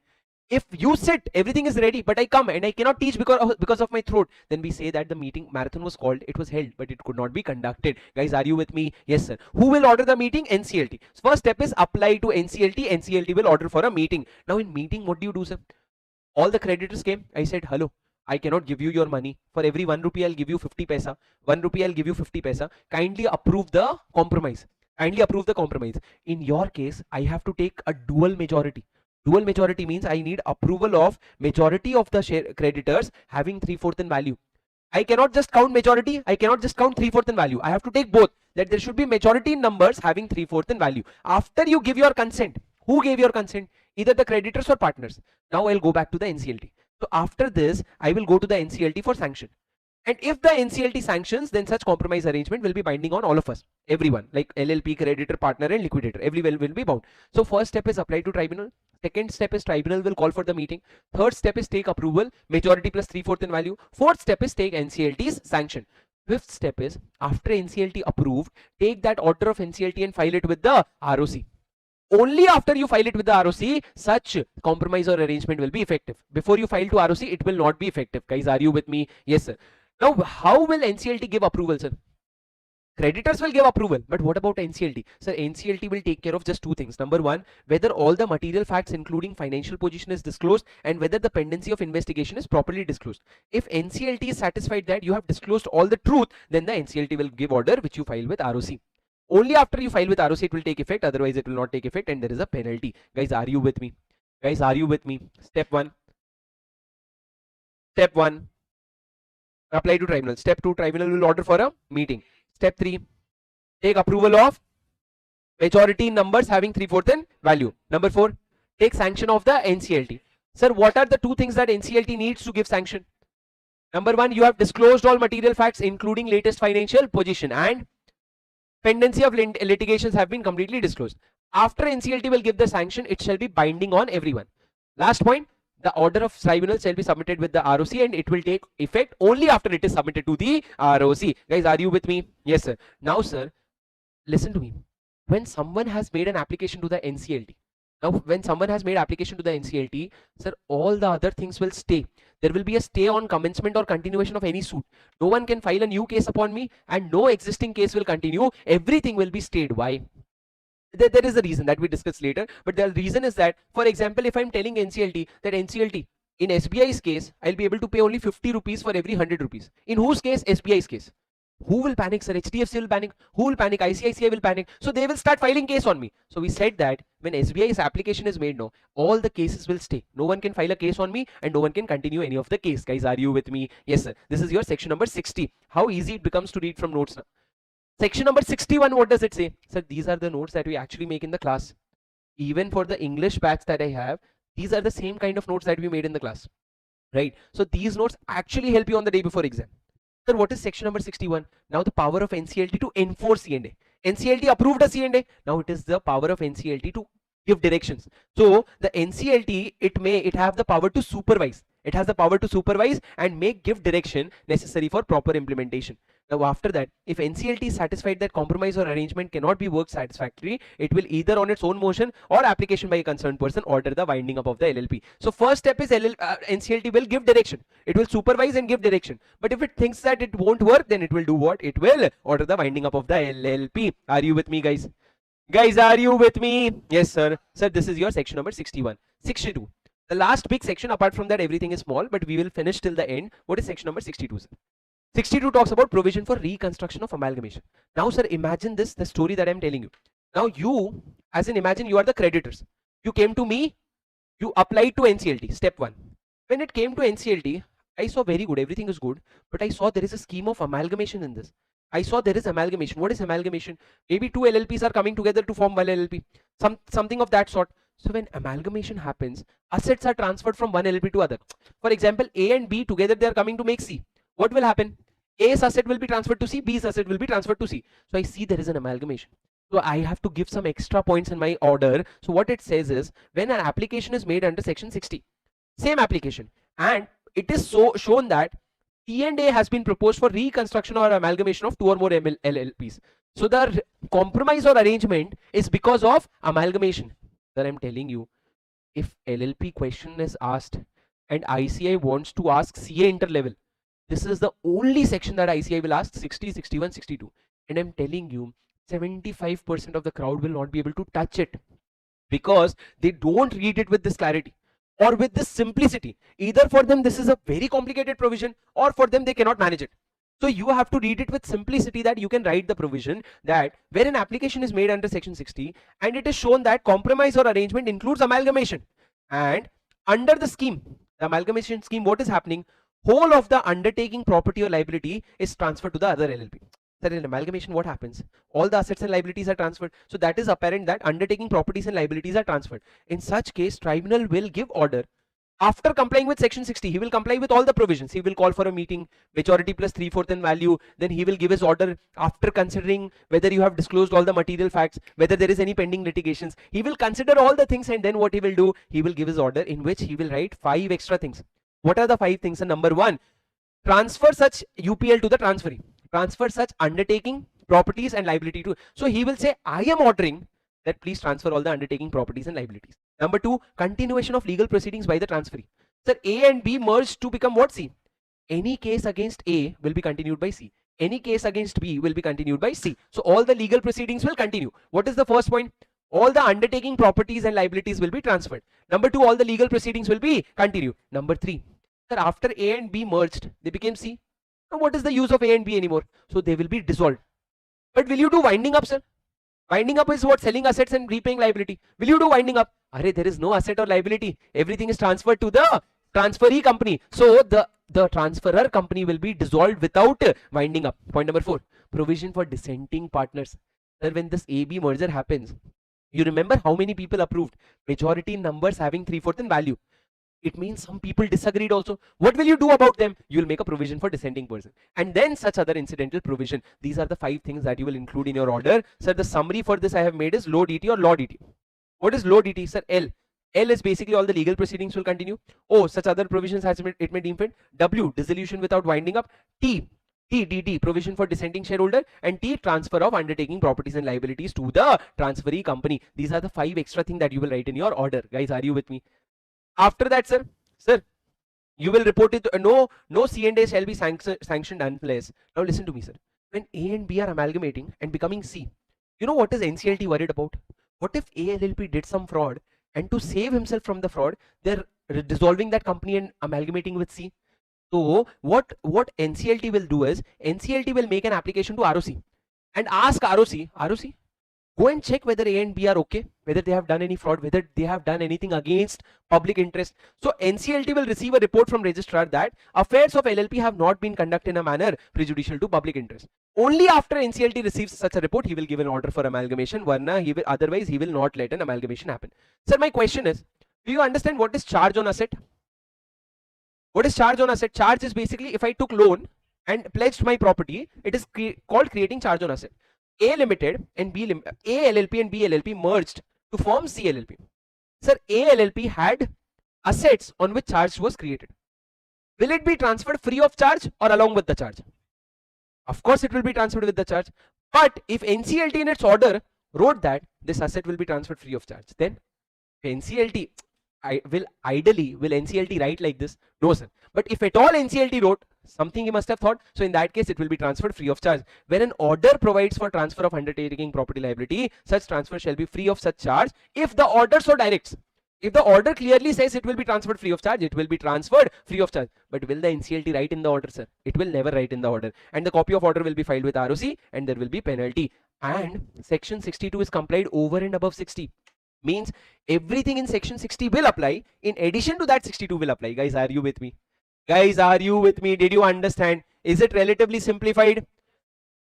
If you sit, everything is ready, but I come and I cannot teach because of my throat, then we say that the marathon was called, it was held, but it could not be conducted. Guys, are you with me? Yes, sir. Who will order the meeting? NCLT. First step is apply to NCLT. NCLT will order for a meeting. Now in meeting, what do you do, sir? All the creditors came. I said, hello, I cannot give you your money. For every 1 rupee, I'll give you 50 paisa. 1 rupee, I'll give you 50 paisa. Kindly approve the compromise. Kindly approve the compromise. In your case, I have to take a dual majority. Dual majority means I need approval of majority of the share creditors having 3/4 in value. I cannot just count majority. I cannot just count 3/4 in value. I have to take both. That there should be majority in numbers having 3/4 in value. After you give your consent, who gave your consent? Either the creditors or partners. Now I'll go back to the NCLT. So after this, I will go to the NCLT for sanction. And if the NCLT sanctions, then such compromise arrangement will be binding on all of us, everyone, like LLP, creditor, partner and liquidator, everyone will be bound. So first step is apply to tribunal. Second step is tribunal will call for the meeting. Third step is take approval, majority plus 3/4 in value. Fourth step is take NCLT's sanction. Fifth step is after NCLT approved, take that order of NCLT and file it with the ROC. Only after you file it with the ROC, such compromise or arrangement will be effective. Before you file to ROC, it will not be effective. Guys, are you with me? Yes, sir. Now, how will NCLT give approval, sir? Creditors will give approval, but what about NCLT? Sir, NCLT will take care of just two things. Number one, whether all the material facts including financial position is disclosed and whether the pendency of investigation is properly disclosed. If NCLT is satisfied that you have disclosed all the truth, then the NCLT will give order which you file with ROC. Only after you file with ROC it will take effect, otherwise it will not take effect and there is a penalty. Guys, are you with me? Guys, are you with me? Step 1. Step 1. Apply to tribunal. Step 2, tribunal will order for a meeting. Step 3, take approval of majority in numbers having 3/4 in value. Number 4, take sanction of the NCLT. Sir, what are the two things that NCLT needs to give sanction? Number 1, you have disclosed all material facts including latest financial position and pendency of litigations have been completely disclosed. After NCLT will give the sanction, it shall be binding on everyone. Last point, the order of tribunal shall be submitted with the ROC and it will take effect only after it is submitted to the ROC. Guys, are you with me? Yes, sir. Now, sir, listen to me. When someone has made an application to the NCLT, sir, all the other things will stay. There will be a stay on commencement or continuation of any suit. No one can file a new case upon me and no existing case will continue. Everything will be stayed. Why? There is a reason that we discuss later, but the reason is that, for example, if I'm telling NCLT that NCLT, in SBI's case, I'll be able to pay only 50 rupees for every 100 rupees. In whose case? SBI's case. Who will panic, sir? HDFC will panic. Who will panic? ICICI will panic. So they will start filing case on me. So we said that when SBI's application is made, no, all the cases will stay. No one can file a case on me and no one can continue any of the case. Guys, are you with me? Yes, sir. This is your section number 60. How easy it becomes to read from notes now. Section number 61, what does it say? Sir, these are the notes that we actually make in the class. Even for the English batch that I have, these are the same kind of notes that we made in the class. Right? So these notes actually help you on the day before exam. Sir, what is section number 61? Now the power of NCLT to enforce C&A. NCLT approved a C&A. Now it is the power of NCLT to give directions. So the NCLT, it have the power to supervise. It has the power to supervise and give direction necessary for proper implementation. Now after that, if NCLT is satisfied that compromise or arrangement cannot be worked satisfactorily, it will either on its own motion or application by a concerned person order the winding up of the LLP. So first step is NCLT will give direction. It will supervise and give direction. But if it thinks that it won't work, then it will do what? It will order the winding up of the LLP. Are you with me, guys? Guys, are you with me? Yes, sir. Sir, this is your section number 61. 62. The last big section, apart from that, everything is small, but we will finish till the end. What is section number 62, sir? 62 talks about provision for reconstruction of amalgamation. Now, sir, imagine this, the story that I'm telling you. Now, you, as in imagine you are the creditors. You came to me, you applied to NCLT, step 1. When it came to NCLT, I saw very good, everything is good, but I saw there is a scheme of amalgamation in this. I saw there is amalgamation. What is amalgamation? Maybe two LLPs are coming together to form one LLP. Something of that sort. So when amalgamation happens, assets are transferred from one LLP to other. For example, A and B together they are coming to make C. What will happen? A's asset will be transferred to C, B's asset will be transferred to C. So I see there is an amalgamation. So I have to give some extra points in my order. So what it says is, when an application is made under section 60, same application, and it is shown that T&A has been proposed for reconstruction or amalgamation of 2 or more LLPs. So the compromise or arrangement is because of amalgamation. That I'm telling you, if LLP question is asked and ICI wants to ask CA interlevel, this is the only section that ICI will ask 60, 61, 62. And I'm telling you, 75% of the crowd will not be able to touch it because they don't read it with this clarity or with this simplicity. Either for them this is a very complicated provision, or for them they cannot manage it. So you have to read it with simplicity, that you can write the provision that where an application is made under section 60 and it is shown that compromise or arrangement includes amalgamation, and under the scheme, the amalgamation scheme, what is happening? Whole of the undertaking property or liability is transferred to the other LLP. That in amalgamation, what happens? All the assets and liabilities are transferred. So that is apparent that undertaking properties and liabilities are transferred. In such case, tribunal will give order. After complying with section 60, he will comply with all the provisions. He will call for a meeting, majority plus 3/4 in value. Then he will give his order after considering whether you have disclosed all the material facts, whether there is any pending litigations. He will consider all the things, and then what he will do? He will give his order in which he will write 5 extra things. What are the 5 things? And number 1, transfer such UPL to the transferee. Transfer such undertaking, properties and liability to. So he will say, I am ordering that please transfer all the undertaking, properties and liabilities. Number 2, continuation of legal proceedings by the transferee. Sir, A and B merged to become what? C. Any case against A will be continued by C. Any case against B will be continued by C. So all the legal proceedings will continue. What is the first point? All the undertaking, properties and liabilities will be transferred. Number 2, all the legal proceedings will be continued. Number 3, sir, after A and B merged, they became C. Now what is the use of A and B anymore? So they will be dissolved. But will you do winding up, sir? Winding up is what? Selling assets and repaying liability. Will you do winding up? Array, there is no asset or liability. Everything is transferred to the transferee company. So the transferor company will be dissolved without winding up. Point number 4, provision for dissenting partners. Sir, when this AB merger happens, you remember how many people approved? Majority numbers having 3/4 in value. It means some people disagreed also. What will you do about them? You will make a provision for dissenting person, and then such other incidental provision. These are the 5 things that you will include in your order. Sir, the summary for this I have made is low DT or law DT. What is low DT? Sir, L. L is basically all the legal proceedings will continue. O, such other provisions as it may deem fit. W, dissolution without winding up. T, DD, provision for dissenting shareholder. And T, transfer of undertaking, properties and liabilities to the transferee company. These are the 5 extra things that you will write in your order. Guys, are you with me? After that, sir, you will report it. No C&A shall be sanctioned unless. Now listen to me, sir. When A and B are amalgamating and becoming C, you know what is NCLT worried about? What if A LLP did some fraud, and to save himself from the fraud, they're dissolving that company and amalgamating with C? So what NCLT will do is, NCLT will make an application to ROC and ask ROC, go and check whether A and B are okay, whether they have done any fraud, whether they have done anything against public interest. So NCLT will receive a report from registrar that affairs of LLP have not been conducted in a manner prejudicial to public interest. Only after NCLT receives such a report, he will give an order for amalgamation. Otherwise he will not let an amalgamation happen. Sir, my question is, do you understand what is charge on asset? What is charge on asset? Charge is basically if I took loan and pledged my property, it is called creating charge on asset. A Limited and A LLP and B LLP merged to form C LLP. Sir, A LLP had assets on which charge was created. Will it be transferred free of charge or along with the charge? Of course it will be transferred with the charge. But if NCLT in its order wrote that this asset will be transferred free of charge, then NCLT will NCLT write like this? No, sir. But if at all NCLT wrote something, he must have thought, so in that case it will be transferred free of charge. When an order provides for transfer of undertaking property liability, such transfer shall be free of such charge if the order so directs. If the order clearly says it will be transferred free of charge, it will be transferred free of charge. But will the NCLT write in the order, sir? It will never write in the order. And the copy of order will be filed with ROC and there will be penalty. And section 62 is complied over and above 60. Means everything in section 60 will apply. In addition to that, 62 will apply. Guys, are you with me? Guys, are you with me? Did you understand? Is it relatively simplified?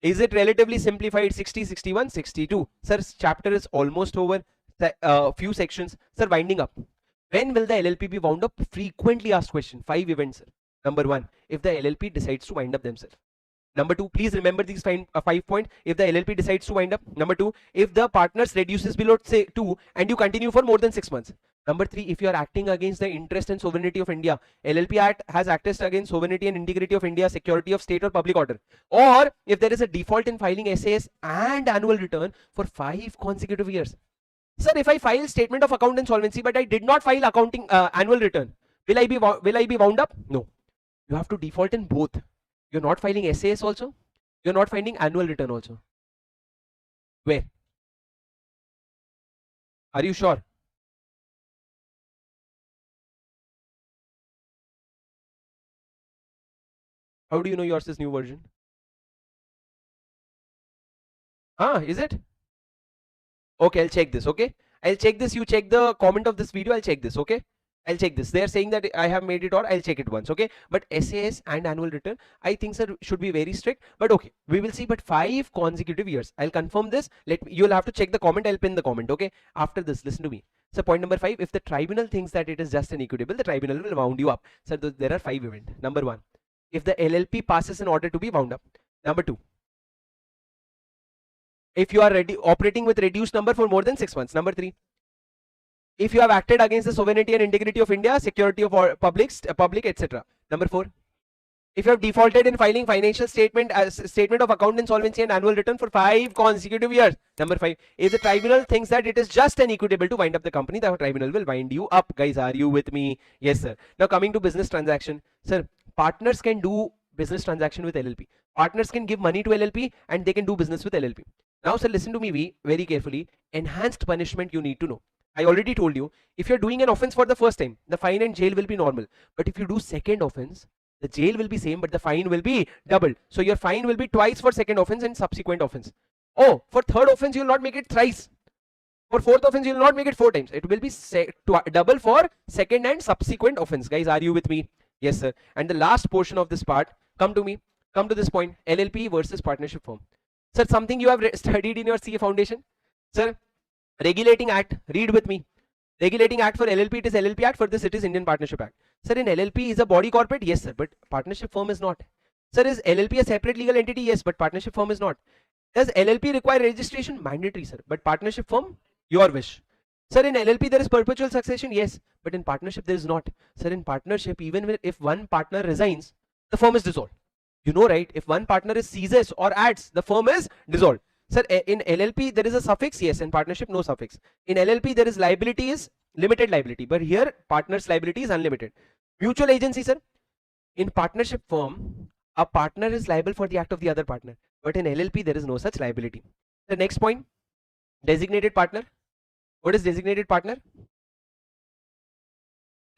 Is it relatively simplified? 60, 61, 62. Sir, chapter is almost over. Few sections. Sir, winding up. When will the LLP be wound up? Frequently asked question. 5 events, sir. Number 1, if the LLP decides to wind up themselves. Number 2, please remember these 5 points. If the LLP decides to wind up. Number 2, if the partners reduces below say 2 and you continue for more than 6 months. Number 3, if you are acting against the interest and sovereignty of India, LLP Act has acted against sovereignty and integrity of India, security of state or public order. Or if there is a default in filing SAS and annual return for 5 consecutive years. Sir, if I file statement of account and solvency, but I did not file accounting annual return, will I be wound up? No. You have to default in both. You're not filing SAS also. You're not filing annual return also. Where? Are you sure? How do you know yours is new version? Is it? Okay, I'll check this. Okay, I'll check this. You check the comment of this video. I'll check this. Okay, I'll check this. They're saying that I have made it, or I'll check it once. Okay, but SAS and annual return, I think, sir, should be very strict. But okay, we will see. But 5 consecutive years, I'll confirm this. You'll have to check the comment. I'll pin the comment. Okay, after this, listen to me. So point number 5, if the tribunal thinks that it is just and equitable, the tribunal will wound you up. So there are 5 events. Number 1, if the LLP passes an order to be wound up. Number 2, if you are operating with reduced number for more than 6 months. Number 3, if you have acted against the sovereignty and integrity of India, security of public, etc. Number 4, if you have defaulted in filing financial statement of account and solvency and annual return for 5 consecutive years. Number 5, if the tribunal thinks that it is just and equitable to wind up the company, the tribunal will wind you up. Guys, are you with me? Yes, sir. Now coming to business transaction, sir, partners can do business transaction with LLP. Partners can give money to LLP and they can do business with LLP. Now, sir, listen to me very carefully. Enhanced punishment you need to know. I already told you, if you're doing an offense for the first time, the fine and jail will be normal. But if you do second offense, the jail will be same, but the fine will be doubled. So your fine will be twice for second offense and subsequent offense. Oh, for third offense, you will not make it thrice. For fourth offense, you will not make it 4 times. It will be double for second and subsequent offense. Guys, are you with me? Yes, sir. And the last portion of this part, come to this point, LLP versus partnership firm. Sir, something you have studied in your CA foundation? Sir, Regulating Act, read with me. Regulating Act, for LLP it is LLP Act, for this it is Indian Partnership Act. Sir, in LLP is a body corporate? Yes, sir, but partnership firm is not. Sir, is LLP a separate legal entity? Yes, but partnership firm is not. Does LLP require registration? Mandatory, sir, but partnership firm, your wish. Sir, in LLP there is perpetual succession? Yes, but in partnership there is not. Sir, in partnership, even if one partner resigns, the firm is dissolved. You know, right? If one partner ceases or adds, the firm is dissolved. Sir, in LLP there is a suffix? Yes. In partnership, no suffix. In LLP there is liability is limited liability, but here partner's liability is unlimited. Mutual agency, sir. In partnership firm, a partner is liable for the act of the other partner, but in LLP there is no such liability. The next point, designated partner. What is designated partner?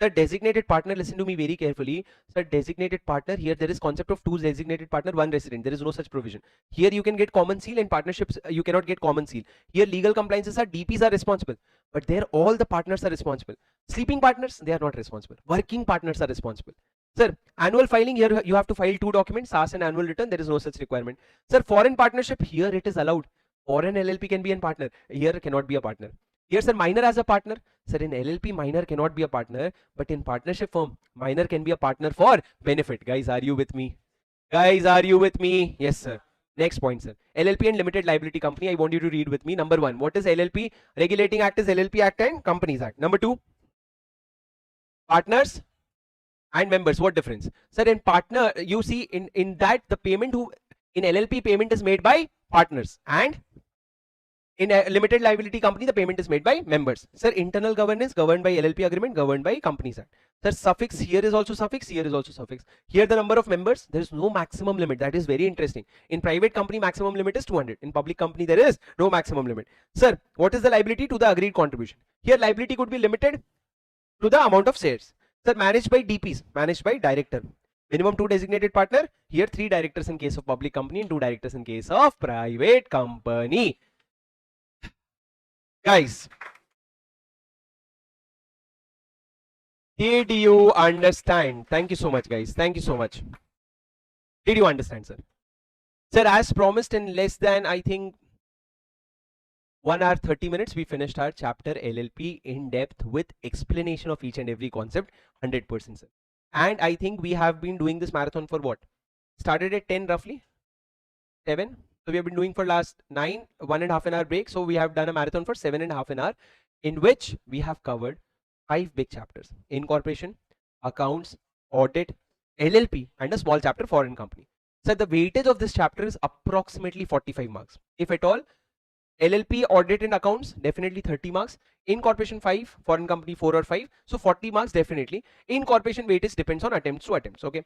Sir, designated partner, listen to me very carefully. Sir, designated partner, here there is concept of two designated partner, one resident. There is no such provision. Here you can get common seal, and partnerships you cannot get common seal. Here legal compliances are DPs are responsible, but there all the partners are responsible. Sleeping partners, they are not responsible. Working partners are responsible. Sir, annual filing, here you have to file two documents, SAS and annual return. There is no such requirement. Sir, foreign partnership, here it is allowed. Foreign LLP can be a partner. Here cannot be a partner. Here, sir, minor as a partner. Sir, in LLP, minor cannot be a partner, but in partnership firm, minor can be a partner for benefit. Guys, are you with me? Guys, are you with me? Yes, sir. Next point, sir. LLP and limited liability company. I want you to read with me. Number one, what is LLP? Regulating Act is LLP Act and Companies Act. Number two, partners and members. What difference? Sir, in partner, you see in that the payment in LLP payment is made by partners, and in a limited liability company, the payment is made by members. Sir, internal governance governed by LLP agreement, governed by Companies Act. Sir, suffix, here is also suffix, here is also suffix. Here the number of members, there is no maximum limit. That is very interesting. In private company, maximum limit is 200. In public company, there is no maximum limit. Sir, what is the liability? To the agreed contribution. Here liability could be limited to the amount of shares. Sir, managed by DPs, managed by director. Minimum 2 designated partner. Here 3 directors in case of public company and 2 directors in case of private company. Guys, did you understand? Thank you so much, guys. Thank you so much. Did you understand, sir? Sir, as promised, in less than, I think, 1 hour 30 minutes, we finished our chapter LLP in depth with explanation of each and every concept, 100%, sir. And I think we have been doing this marathon for what? Started at 10 roughly? 7? So we have been doing for last 9, 1.5 an hour break. So we have done a marathon for 7.5 an hour, in which we have covered 5 big chapters: incorporation, accounts, audit, LLP, and a small chapter foreign company. So the weightage of this chapter is approximately 45 marks. If at all, LLP, audit and accounts, definitely 30 marks. Incorporation 5, foreign company 4 or 5. So 40 marks definitely. Incorporation weightage depends on attempts to attempts. Okay.